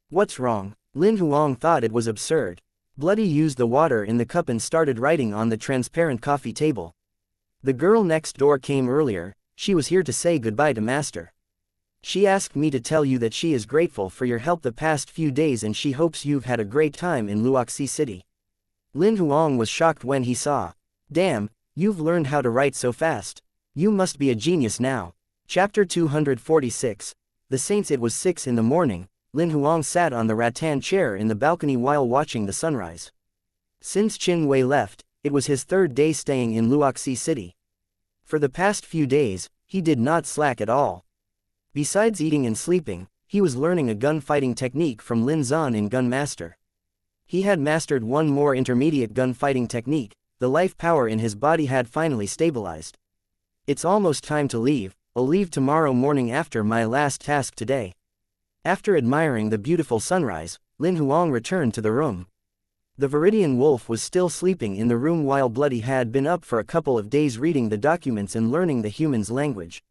What's wrong? Lin Huang thought it was absurd. Bloody used the water in the cup and started writing on the transparent coffee table. The girl next door came earlier. She was here to say goodbye to Master. She asked me to tell you that she is grateful for your help the past few days and she hopes you've had a great time in Wuxia City. Lin Huang was shocked when he saw. Damn, you've learned how to write so fast. You must be a genius now. Chapter 246. The Saints. It was 6 in the morning. Lin Huang sat on the rattan chair in the balcony while watching the sunrise. Since Qin Wei left, it was his 3rd day staying in Wuxia City. For the past few days, he did not slack at all. Besides eating and sleeping, he was learning a gunfighting technique from Lin Zan in Gun Master. He had mastered one more intermediate gunfighting technique. The life power in his body had finally stabilized. It's almost time to leave. I'll leave tomorrow morning after my last task today. After admiring the beautiful sunrise, Lin Huang returned to the room. The Viridian Wolf was still sleeping in the room while Bloody had been up for a couple of days reading the documents and learning the human's language.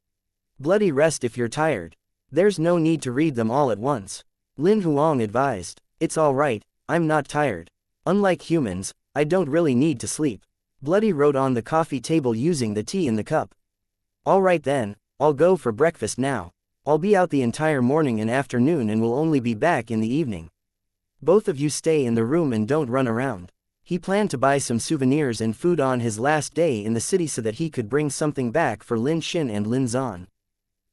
Bloody, rest if you're tired. There's no need to read them all at once. Lin Huang advised. It's alright, I'm not tired. Unlike humans, I don't really need to sleep. Bloody wrote on the coffee table using the tea in the cup. Alright then, I'll go for breakfast now. I'll be out the entire morning and afternoon and will only be back in the evening. Both of you stay in the room and don't run around. He planned to buy some souvenirs and food on his last day in the city so that he could bring something back for Lin Xin and Lin Zan.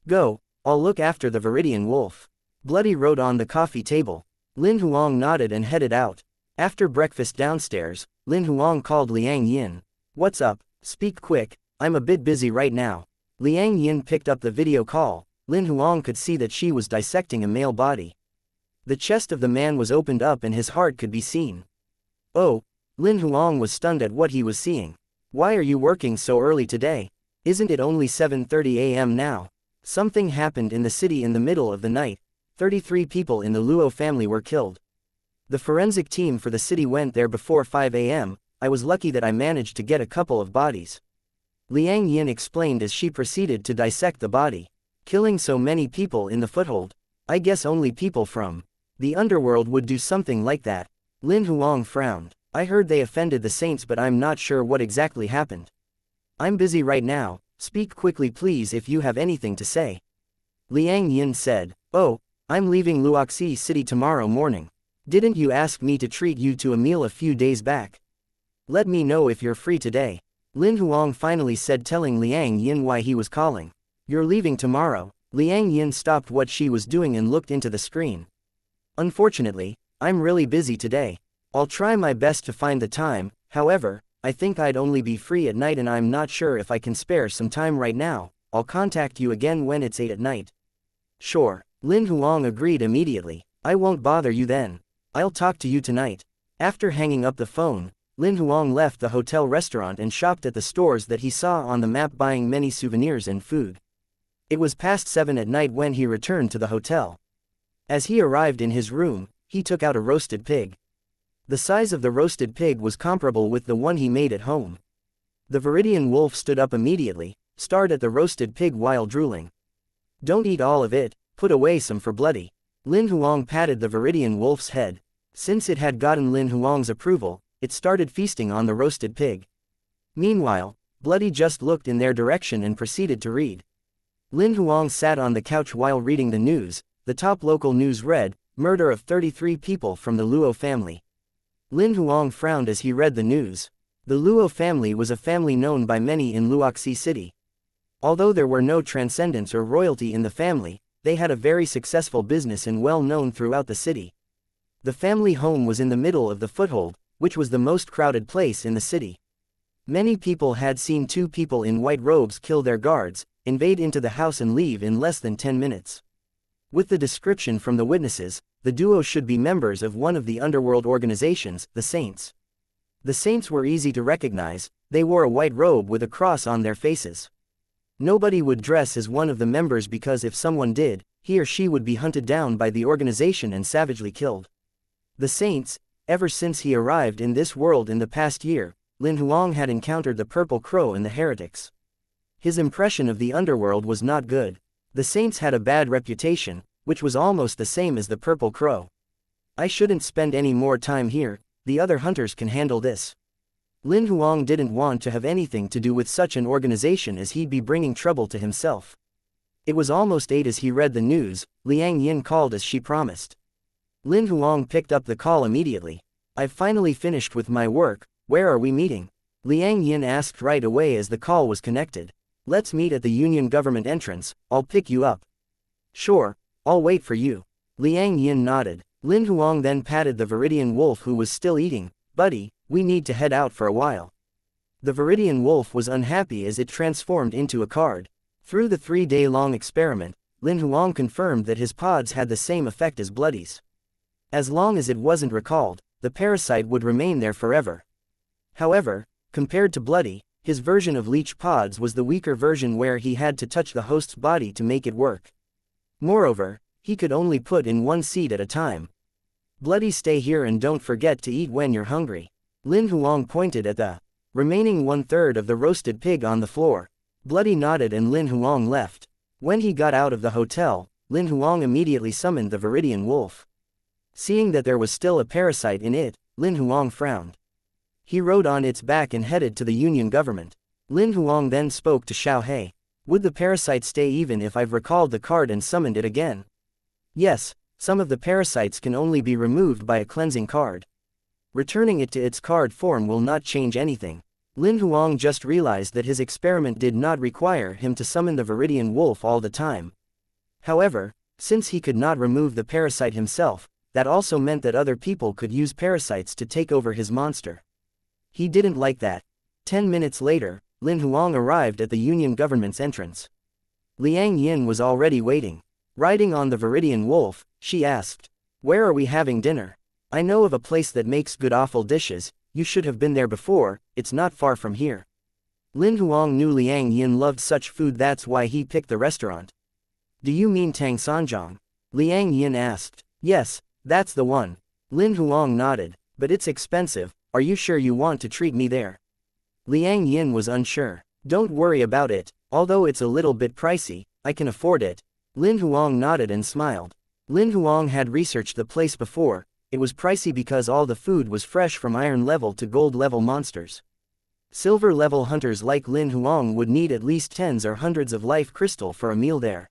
Go, I'll look after the Viridian Wolf. Bloody wrote on the coffee table. Lin Huang nodded and headed out. After breakfast downstairs, Lin Huang called Liang Yin. What's up? Speak quick, I'm a bit busy right now. Liang Yin picked up the video call. Lin Huang could see that she was dissecting a male body. The chest of the man was opened up and his heart could be seen. Oh, Lin Huang was stunned at what he was seeing. Why are you working so early today? Isn't it only 7:30 a.m. now? Something happened in the city in the middle of the night. 33 people in the Luo family were killed. The forensic team for the city went there before 5 a.m. I was lucky that I managed to get a couple of bodies. Liang Yin explained as she proceeded to dissect the body. Killing so many people in the foothold. I guess only people from the underworld would do something like that. Lin Huang frowned. I heard they offended the saints but I'm not sure what exactly happened. I'm busy right now, Speak quickly please if you have anything to say. Liang Yin said, "Oh, I'm leaving Luoxi City tomorrow morning. Didn't you ask me to treat you to a meal a few days back? Let me know if you're free today." Lin Huang finally said, telling Liang Yin why he was calling. "You're leaving tomorrow." Liang Yin stopped what she was doing and looked into the screen. "Unfortunately, I'm really busy today. I'll try my best to find the time, however, I think I'd only be free at night and I'm not sure if I can spare some time right now. I'll contact you again when it's 8 at night." "Sure." Lin Huang agreed immediately. "I won't bother you then. I'll talk to you tonight." After hanging up the phone, Lin Huang left the hotel restaurant and shopped at the stores that he saw on the map, buying many souvenirs and food. It was past 7 at night when he returned to the hotel. As he arrived in his room, he took out a roasted pig. The size of the roasted pig was comparable with the one he made at home. The Viridian wolf stood up immediately, stared at the roasted pig while drooling. "Don't eat all of it, put away some for Bloody." Lin Huang patted the Viridian wolf's head. Since it had gotten Lin Huang's approval, it started feasting on the roasted pig. Meanwhile, Bloody just looked in their direction and proceeded to read. Lin Huang sat on the couch while reading the news. The top local news read, "Murder of 33 people from the Luo family." Lin Huang frowned as he read the news. The Luo family was a family known by many in Luoxi City. Although there were no transcendents or royalty in the family, they had a very successful business and well known throughout the city. The family home was in the middle of the foothold, which was the most crowded place in the city. Many people had seen 2 people in white robes kill their guards, invade into the house and leave in less than 10 minutes. With the description from the witnesses, the duo should be members of one of the underworld organizations, the Saints. The Saints were easy to recognize. They wore a white robe with a cross on their faces. Nobody would dress as one of the members because if someone did, he or she would be hunted down by the organization and savagely killed. The Saints, ever since he arrived in this world in the past year, Lin Huang had encountered the Purple Crow and the heretics. His impression of the underworld was not good. The Saints had a bad reputation, which was almost the same as the Purple Crow. "I shouldn't spend any more time here, the other hunters can handle this." Lin Huang didn't want to have anything to do with such an organization as he'd be bringing trouble to himself. It was almost 8 as he read the news. Liang Yin called as she promised. Lin Huang picked up the call immediately. "I've finally finished with my work, where are we meeting?" Liang Yin asked right away as the call was connected. "Let's meet at the Union Government entrance, I'll pick you up." "Sure, I'll wait for you." Liang Yin nodded. Lin Huang then patted the Viridian wolf who was still eating. "Buddy, we need to head out for a while." The Viridian wolf was unhappy as it transformed into a card. Through the 3-day-long experiment, Lin Huang confirmed that his pods had the same effect as Bloody's. As long as it wasn't recalled, the parasite would remain there forever. However, compared to Bloody, his version of leech pods was the weaker version where he had to touch the host's body to make it work. Moreover, he could only put in 1 seed at a time. "Bloody, stay here and don't forget to eat when you're hungry." Lin Huang pointed at the remaining 1/3 of the roasted pig on the floor. Bloody nodded and Lin Huang left. When he got out of the hotel, Lin Huang immediately summoned the Viridian wolf. Seeing that there was still a parasite in it, Lin Huang frowned. He rode on its back and headed to the Union Government. Lin Huang then spoke to Xiao He. "Would the parasite stay even if I've recalled the card and summoned it again?" "Yes, some of the parasites can only be removed by a cleansing card. Returning it to its card form will not change anything." Lin Huang just realized that his experiment did not require him to summon the Viridian wolf all the time. However, since he could not remove the parasite himself, that also meant that other people could use parasites to take over his monster. He didn't like that. 10 minutes later, Lin Huang arrived at the Union Government's entrance. Liang Yin was already waiting. Riding on the Viridian wolf, she asked, "Where are we having dinner? I know of a place that makes good offal dishes. You should have been there before, it's not far from here." Lin Huang knew Liang Yin loved such food, that's why he picked the restaurant. "Do you mean Tang Sanjiang?" Liang Yin asked. "Yes, that's the one." Lin Huang nodded. "But it's expensive, are you sure you want to treat me there?" Liang Yin was unsure. "Don't worry about it, although it's a little bit pricey, I can afford it." Lin Huang nodded and smiled. Lin Huang had researched the place before. It was pricey because all the food was fresh from iron level to gold level monsters. Silver-level hunters like Lin Huang would need at least tens or hundreds of life crystal for a meal there.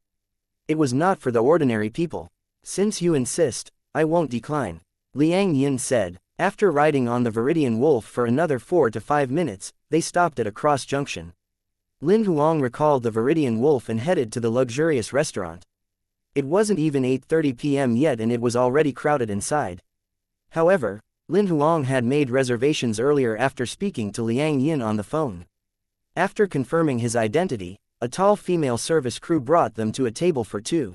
It was not for the ordinary people. Since you insist, I won't decline, Liang Yin said. After riding on the Viridian Wolf for another 4 to 5 minutes, they stopped at a cross junction. Lin Huang recalled the Viridian Wolf and headed to the luxurious restaurant. It wasn't even 8:30 p.m. yet and it was already crowded inside. However, Lin Huang had made reservations earlier after speaking to Liang Yin on the phone. After confirming his identity, a tall female service crew brought them to a table for two.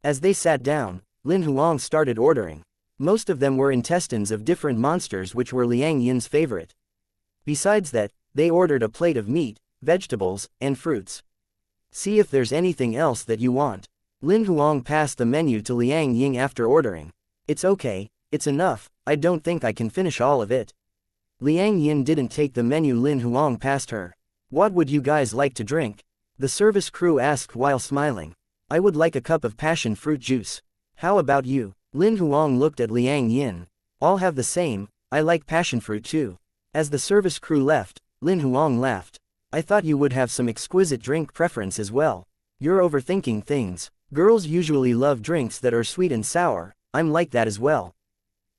As they sat down, Lin Huang started ordering. Most of them were intestines of different monsters which were Liang Yin's favorite. Besides that, they ordered a plate of meat, vegetables, and fruits. See if there's anything else that you want. Lin Huang passed the menu to Liang Yin after ordering. It's okay, it's enough, I don't think I can finish all of it. Liang Yin didn't take the menu Lin Huang passed her. What would you guys like to drink? The service crew asked while smiling. I would like a cup of passion fruit juice. How about you? Lin Huang looked at Liang Yin. All have the same, I like passion fruit too. As the service crew left, Lin Huang laughed. I thought you would have some exquisite drink preference as well. You're overthinking things. Girls usually love drinks that are sweet and sour, I'm like that as well.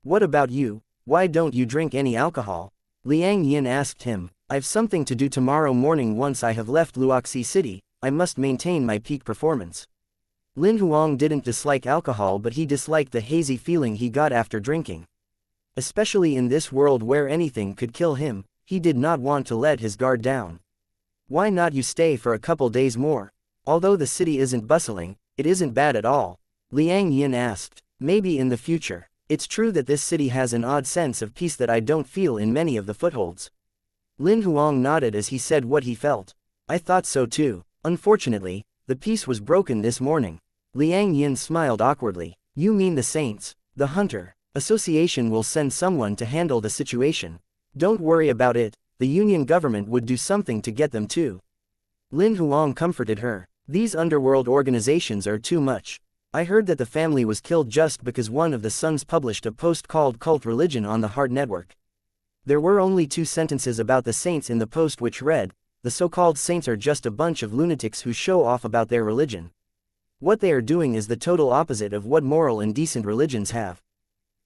What about you, why don't you drink any alcohol? Liang Yin asked him. I've something to do tomorrow morning once I have left Luoxi City, I must maintain my peak performance. Lin Huang didn't dislike alcohol but he disliked the hazy feeling he got after drinking. Especially in this world where anything could kill him, he did not want to let his guard down. Why not you stay for a couple days more? Although the city isn't bustling, it isn't bad at all. Liang Yin asked. Maybe in the future. It's true that this city has an odd sense of peace that I don't feel in many of the footholds. Lin Huang nodded as he said what he felt. I thought so too. Unfortunately, the peace was broken this morning. Liang Yin smiled awkwardly. You mean the Saints, the Hunter Association will send someone to handle the situation. Don't worry about it, the Union government would do something to get them too. Lin Huang comforted her. These underworld organizations are too much. I heard that the family was killed just because one of the sons published a post called Cult Religion on the Heart Network. There were only 2 sentences about the saints in the post which read, the so-called saints are just a bunch of lunatics who show off about their religion. What they are doing is the total opposite of what moral and decent religions have.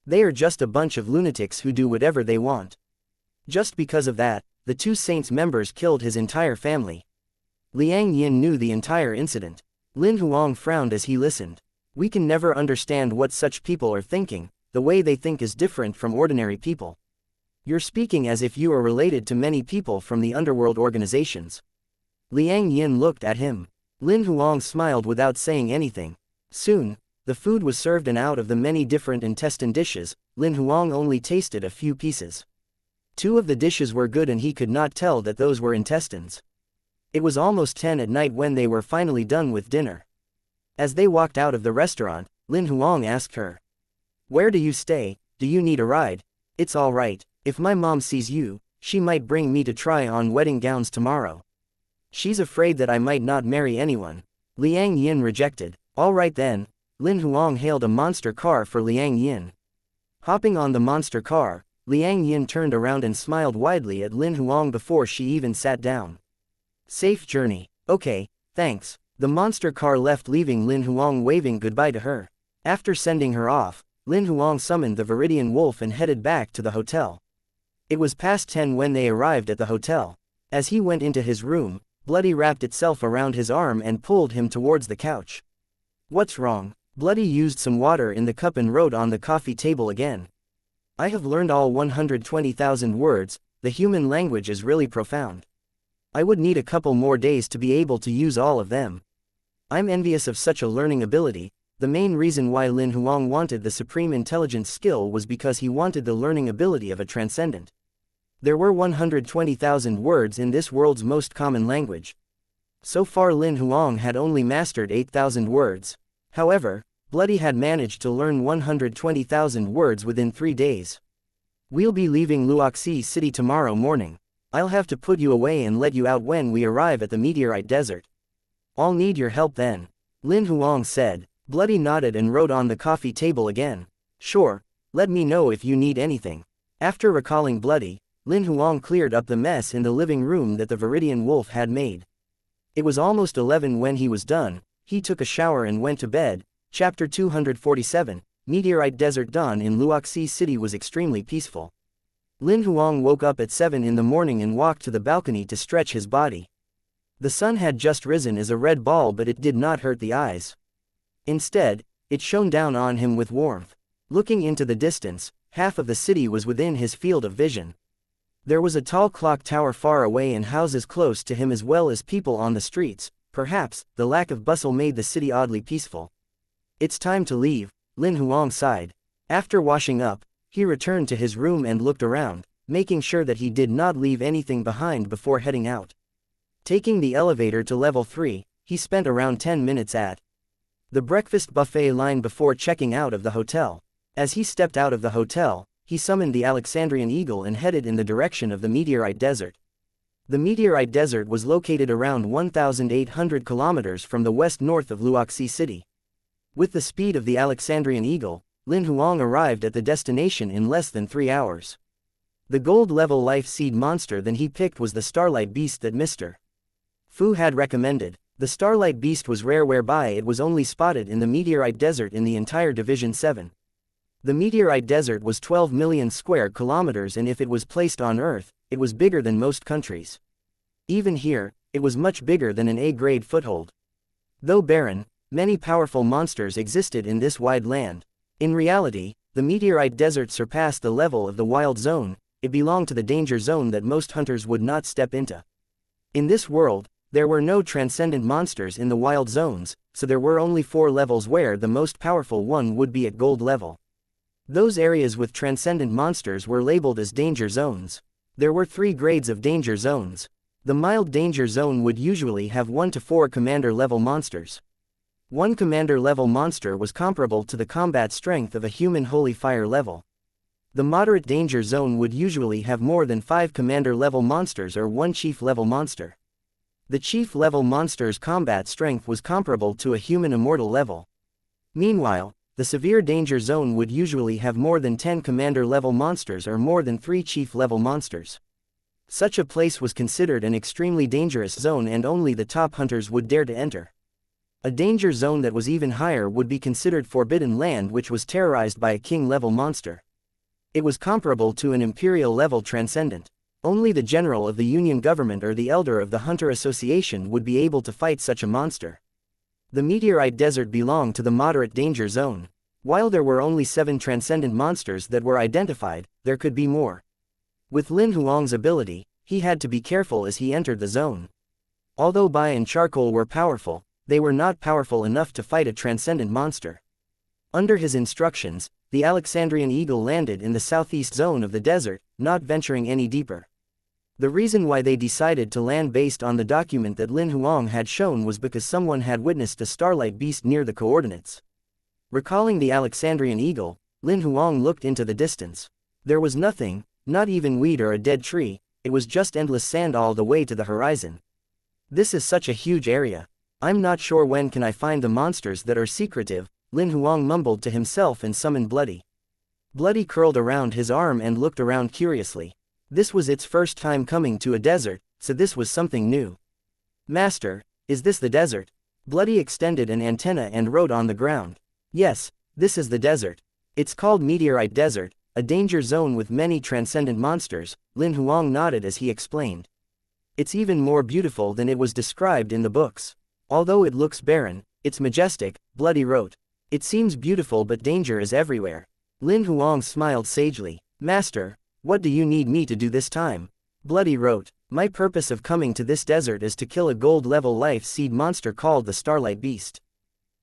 They are just a bunch of lunatics who do whatever they want. Just because of that, the 2 saints members killed his entire family. Liang Yin knew the entire incident. Lin Huang frowned as he listened. We can never understand what such people are thinking, the way they think is different from ordinary people. You're speaking as if you are related to many people from the underworld organizations. Liang Yin looked at him. Lin Huang smiled without saying anything. Soon, the food was served and out of the many different intestine dishes, Lin Huang only tasted a few pieces. 2 of the dishes were good and he could not tell that those were intestines. It was almost 10 at night when they were finally done with dinner. As they walked out of the restaurant, Lin Huang asked her. Where do you stay? Do you need a ride? It's all right, if my mom sees you, she might bring me to try on wedding gowns tomorrow. She's afraid that I might not marry anyone. Liang Yin rejected. All right then. Lin Huang hailed a monster car for Liang Yin. Hopping on the monster car, Liang Yin turned around and smiled widely at Lin Huang before she even sat down. Safe journey. Okay, thanks. The monster car left leaving Lin Huang waving goodbye to her. After sending her off, Lin Huang summoned the Viridian Wolf and headed back to the hotel. It was past 10 when they arrived at the hotel. As he went into his room, Bloody wrapped itself around his arm and pulled him towards the couch. What's wrong? Bloody used some water in the cup and wrote on the coffee table again. I have learned all 120,000 words, the human language is really profound. I would need a couple more days to be able to use all of them. I'm envious of such a learning ability. The main reason why Lin Huang wanted the supreme intelligence skill was because he wanted the learning ability of a transcendent. There were 120,000 words in this world's most common language. So far Lin Huang had only mastered 8,000 words. However, Bloody had managed to learn 120,000 words within 3 days. We'll be leaving Luoxi City tomorrow morning. I'll have to put you away and let you out when we arrive at the meteorite desert. I'll need your help then. Lin Huang said. Bloody nodded and wrote on the coffee table again. Sure, let me know if you need anything. After recalling Bloody, Lin Huang cleared up the mess in the living room that the Viridian wolf had made. It was almost 11 when he was done. He took a shower and went to bed. Chapter 247, Meteorite Desert. Dawn in Wuxia City was extremely peaceful. Lin Huang woke up at 7 in the morning and walked to the balcony to stretch his body. The sun had just risen as a red ball, but it did not hurt the eyes. Instead, it shone down on him with warmth. Looking into the distance, half of the city was within his field of vision. There was a tall clock tower far away and houses close to him as well as people on the streets. Perhaps, the lack of bustle made the city oddly peaceful. It's time to leave, Lin Huang sighed. After washing up, he returned to his room and looked around, making sure that he did not leave anything behind before heading out. Taking the elevator to level 3, he spent around 10 minutes at the breakfast buffet line before checking out of the hotel. As he stepped out of the hotel, he summoned the Alexandrian eagle and headed in the direction of the Meteorite Desert. The Meteorite Desert was located around 1,800 kilometers from the west-north of Wuxia City. With the speed of the Alexandrian eagle, Lin Huang arrived at the destination in less than 3 hours. The gold-level life seed monster that he picked was the Starlight Beast that Mr. Fu had recommended. The Starlight Beast was rare, whereby it was only spotted in the Meteorite Desert in the entire Division 7. The Meteorite Desert was 12 million square kilometers, and if it was placed on Earth, it was bigger than most countries. Even here, it was much bigger than an A-grade foothold. Though barren, many powerful monsters existed in this wide land. In reality, the Meteorite Desert surpassed the level of the Wild Zone. It belonged to the danger zone that most hunters would not step into. In this world, there were no transcendent monsters in the Wild Zones, so there were only 4 levels where the most powerful one would be at gold level. Those areas with transcendent monsters were labeled as danger zones. There were 3 grades of danger zones. The mild danger zone would usually have 1 to 4 commander level monsters. One commander level monster was comparable to the combat strength of a human holy fire level. The moderate danger zone would usually have more than 5 commander level monsters or 1 chief level monster. The chief level monster's combat strength was comparable to a human immortal level. Meanwhile, the severe danger zone would usually have more than 10 commander level monsters or more than 3 chief level monsters. Such a place was considered an extremely dangerous zone, and only the top hunters would dare to enter. A danger zone that was even higher would be considered forbidden land, which was terrorized by a king level monster. It was comparable to an imperial level transcendent. Only the general of the Union government or the elder of the Hunter Association would be able to fight such a monster. The Meteorite Desert belonged to the moderate danger zone. While there were only 7 transcendent monsters that were identified, there could be more. With Lin Huang's ability, he had to be careful as he entered the zone. Although Bai and Charcoal were powerful, they were not powerful enough to fight a transcendent monster. Under his instructions, the Alexandrian eagle landed in the southeast zone of the desert, not venturing any deeper. The reason why they decided to land based on the document that Lin Huang had shown was because someone had witnessed a starlight beast near the coordinates. Recalling the Alexandrian eagle, Lin Huang looked into the distance. There was nothing, not even weed or a dead tree. It was just endless sand all the way to the horizon. This is such a huge area. I'm not sure when can I find the monsters that are secretive, Lin Huang mumbled to himself and summoned Bloody. Bloody curled around his arm and looked around curiously. This was its first time coming to a desert, so this was something new. Master, is this the desert? Bloody extended an antenna and wrote on the ground. Yes, this is the desert. It's called Meteorite Desert, a danger zone with many transcendent monsters, Lin Huang nodded as he explained. It's even more beautiful than it was described in the books. Although it looks barren, it's majestic, Bloody wrote. It seems beautiful, but danger is everywhere. Lin Huang smiled sagely. Master, what do you need me to do this time? Bloody wrote. My purpose of coming to this desert is to kill a gold-level life seed monster called the Starlight Beast.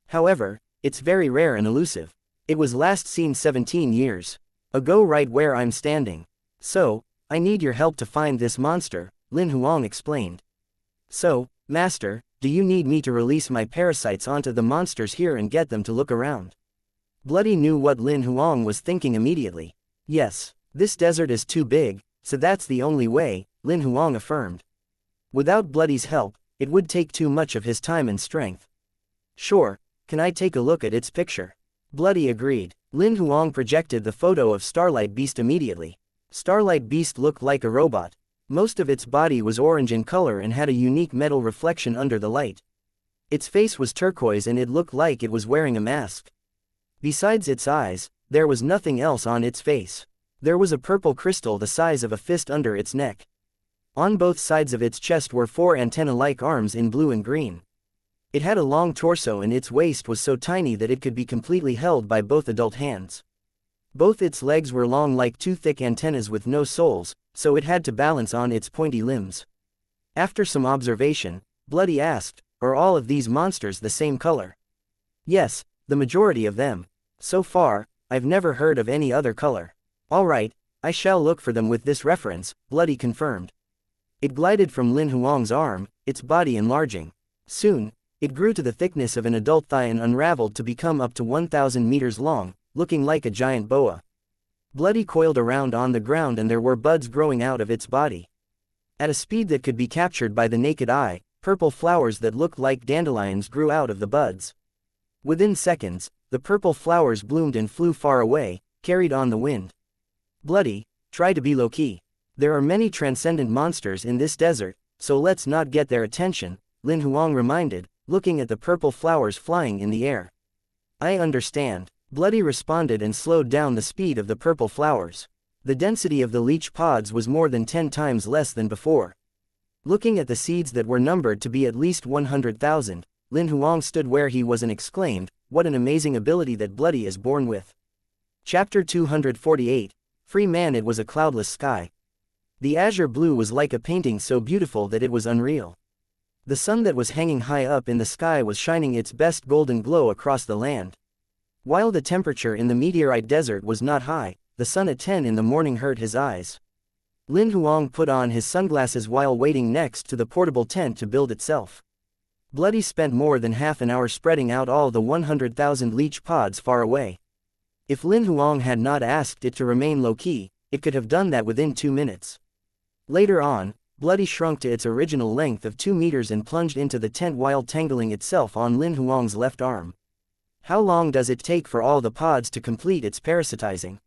However, it's very rare and elusive. It was last seen 17 years ago right where I'm standing. So, I need your help to find this monster, Lin Huang explained. So, Master, do you need me to release my parasites onto the monsters here and get them to look around? Bloody knew what Lin Huang was thinking immediately. Yes, this desert is too big, so that's the only way, Lin Huang affirmed. Without Bloody's help, it would take too much of his time and strength. Sure, can I take a look at its picture? Bloody agreed. Lin Huang projected the photo of Starlight Beast immediately. Starlight Beast looked like a robot. Most of its body was orange in color and had a unique metal reflection under the light. Its face was turquoise and it looked like it was wearing a mask. Besides its eyes, there was nothing else on its face. There was a purple crystal the size of a fist under its neck. On both sides of its chest were 4 antenna-like arms in blue and green. It had a long torso and its waist was so tiny that it could be completely held by both adult hands. Both its legs were long like 2 thick antennas with no soles, so it had to balance on its pointy limbs. After some observation, Bloody asked, "Are all of these monsters the same color?" "Yes, the majority of them. So far, I've never heard of any other color." "All right, I shall look for them with this reference," Bloody confirmed. It glided from Lin Huang's arm, its body enlarging. Soon, it grew to the thickness of an adult thigh and unraveled to become up to 1,000 meters long, looking like a giant boa. Bloody coiled around on the ground and there were buds growing out of its body. At a speed that could be captured by the naked eye, purple flowers that looked like dandelions grew out of the buds. Within seconds, the purple flowers bloomed and flew far away, carried on the wind. "Bloody, try to be low-key. There are many transcendent monsters in this desert, so let's not get their attention," Lin Huang reminded, looking at the purple flowers flying in the air. "I understand," Bloody responded and slowed down the speed of the purple flowers. The density of the leech pods was more than 10 times less than before. Looking at the seeds that were numbered to be at least 100,000, Lin Huang stood where he was and exclaimed, "What an amazing ability that Bloody is born with." Chapter 248, Free Man. It was a cloudless sky. The azure blue was like a painting so beautiful that it was unreal. The sun that was hanging high up in the sky was shining its best golden glow across the land. While the temperature in the meteorite desert was not high, the sun at 10 in the morning hurt his eyes. Lin Huang put on his sunglasses while waiting next to the portable tent to build itself. Bloody spent more than half an hour spreading out all the 100,000 leech pods far away. If Lin Huang had not asked it to remain low-key, it could have done that within 2 minutes. Later on, Bloody shrunk to its original length of 2 meters and plunged into the tent while tangling itself on Lin Huang's left arm. "How long does it take for all the pods to complete its parasitizing?"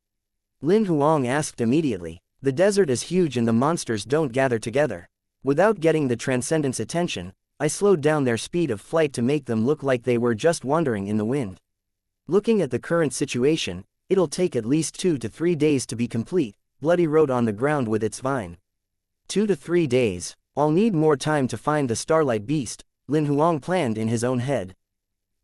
Lin Huang asked immediately. "The desert is huge and the monsters don't gather together. Without getting the Transcendent's attention, I slowed down their speed of flight to make them look like they were just wandering in the wind. Looking at the current situation, it'll take at least 2 to 3 days to be complete," Bloody wrote on the ground with its vine. 2 to 3 days, I'll need more time to find the Starlight Beast, Lin Huang planned in his own head.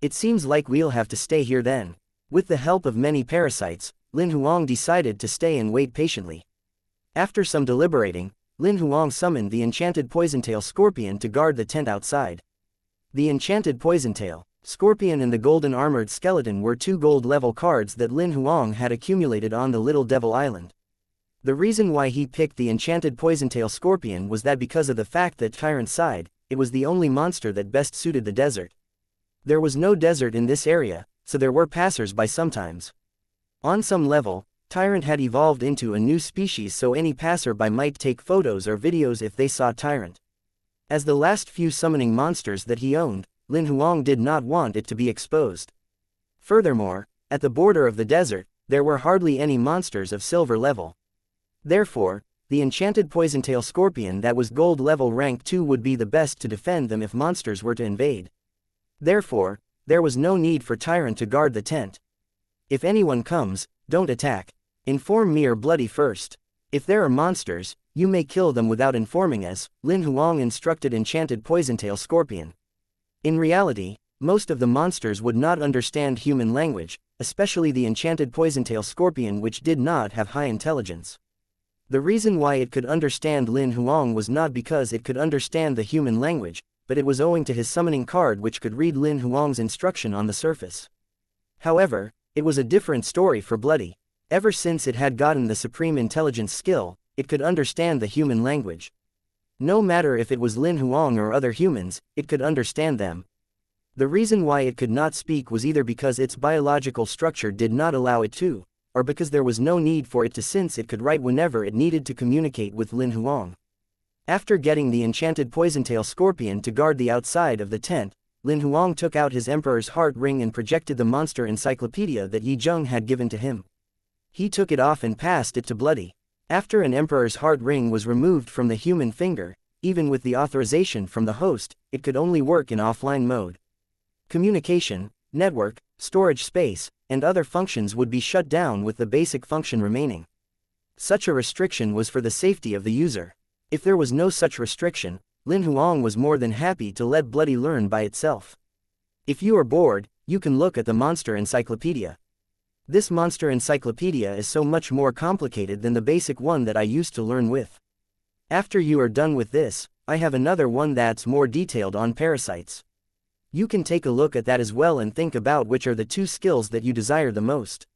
"It seems like we'll have to stay here then." With the help of many parasites, Lin Huang decided to stay and wait patiently. After some deliberating, Lin Huang summoned the enchanted poisontail scorpion to guard the tent outside. The enchanted poisontail, scorpion and the golden armored skeleton were 2 gold-level cards that Lin Huang had accumulated on the Little Devil Island. The reason why he picked the enchanted poisontail scorpion was that because of the fact that Tyrant sighed, it was the only monster that best suited the desert. There was no desert in this area, so there were passers-by sometimes. On some level, Tyrant had evolved into a new species so any passer-by might take photos or videos if they saw Tyrant. As the last few summoning monsters that he owned, Lin Huang did not want it to be exposed. Furthermore, at the border of the desert, there were hardly any monsters of silver level. Therefore, the enchanted poisontail scorpion that was gold level rank 2 would be the best to defend them if monsters were to invade. Therefore, there was no need for Tyrant to guard the tent. "If anyone comes, don't attack. Inform me or Bloody first. If there are monsters, you may kill them without informing us," Lin Huang instructed enchanted poisontail scorpion. In reality, most of the monsters would not understand human language, especially the enchanted poisontail scorpion which did not have high intelligence. The reason why it could understand Lin Huang was not because it could understand the human language, but it was owing to his summoning card which could read Lin Huang's instruction on the surface. However, it was a different story for Bloody. Ever since it had gotten the supreme intelligence skill, it could understand the human language. No matter if it was Lin Huang or other humans, it could understand them. The reason why it could not speak was either because its biological structure did not allow it to, or because there was no need for it to since it could write whenever it needed to communicate with Lin Huang. After getting the enchanted poisontail scorpion to guard the outside of the tent, Lin Huang took out his Emperor's Heart Ring and projected the monster encyclopedia that Yi Zheng had given to him. He took it off and passed it to Bloody. After an emperor's heart ring was removed from the human finger, even with the authorization from the host, it could only work in offline mode. Communication, network, storage space, and other functions would be shut down with the basic function remaining. Such a restriction was for the safety of the user. If there was no such restriction, Lin Huang was more than happy to let Bloody learn by itself. If you are bored, you can look at the Monster Encyclopedia. This Monster Encyclopedia is so much more complicated than the basic one that I used to learn with. After you are done with this, I have another one that's more detailed on parasites. You can take a look at that as well and think about which are the 2 skills that you desire the most.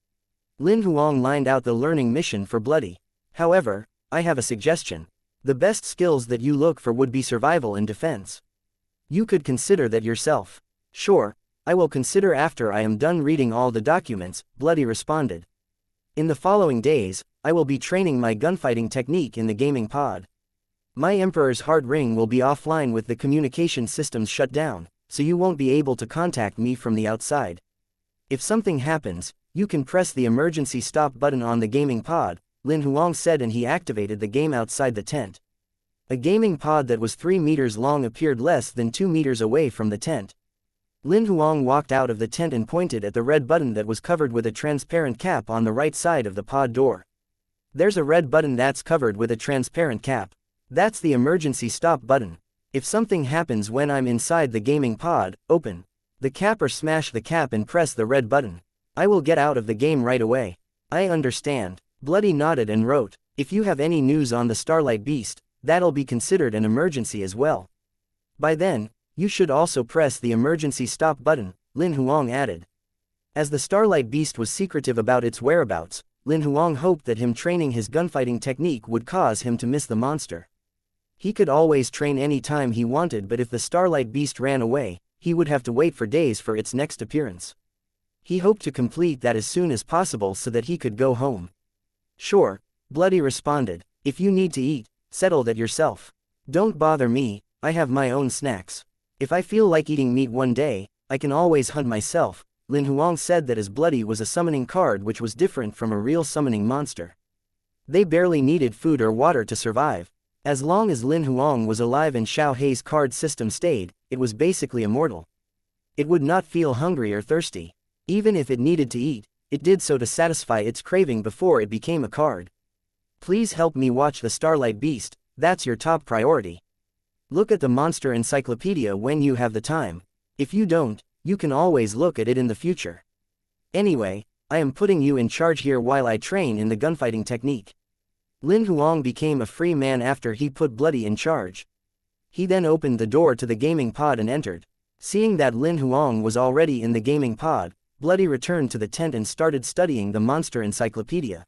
Lin Huang lined out the learning mission for Bloody. However, I have a suggestion. The best skills that you look for would be survival and defense. You could consider that yourself. Sure, I will consider after I am done reading all the documents, Bloody responded. In the following days, I will be training my gunfighting technique in the gaming pod. My Emperor's heart ring will be offline with the communication systems shut down, so you won't be able to contact me from the outside. If something happens, you can press the emergency stop button on the gaming pod, Lin Huang said, and he activated the game outside the tent. A gaming pod that was 3 meters long appeared less than 2 meters away from the tent. Lin Huang walked out of the tent and pointed at the red button that was covered with a transparent cap on the right side of the pod door. There's a red button that's covered with a transparent cap. That's the emergency stop button. If something happens when I'm inside the gaming pod, open the cap or smash the cap and press the red button. I will get out of the game right away. I understand. Bloody nodded and wrote, if you have any news on the Starlight Beast, that'll be considered an emergency as well. By then, you should also press the emergency stop button, Lin Huang added. As the Starlight Beast was secretive about its whereabouts, Lin Huang hoped that him training his gunfighting technique would cause him to miss the monster. He could always train any time he wanted, but if the Starlight Beast ran away, he would have to wait for days for its next appearance. He hoped to complete that as soon as possible so that he could go home. Sure, Bloody responded. If you need to eat, settle that yourself. Don't bother me, I have my own snacks. If I feel like eating meat one day, I can always hunt myself. Lin Huang said that as Bloody was a summoning card which was different from a real summoning monster. They barely needed food or water to survive. As long as Lin Huang was alive and Xiao Hei's card system stayed, it was basically immortal. It would not feel hungry or thirsty. Even if it needed to eat, it did so to satisfy its craving before it became a card. Please help me watch the Starlight Beast, that's your top priority. Look at the Monster Encyclopedia when you have the time. If you don't, you can always look at it in the future. Anyway, I am putting you in charge here while I train in the gunfighting technique. Lin Huang became a free man after he put Bloody in charge. He then opened the door to the gaming pod and entered. Seeing that Lin Huang was already in the gaming pod, Bloody returned to the tent and started studying the Monster Encyclopedia.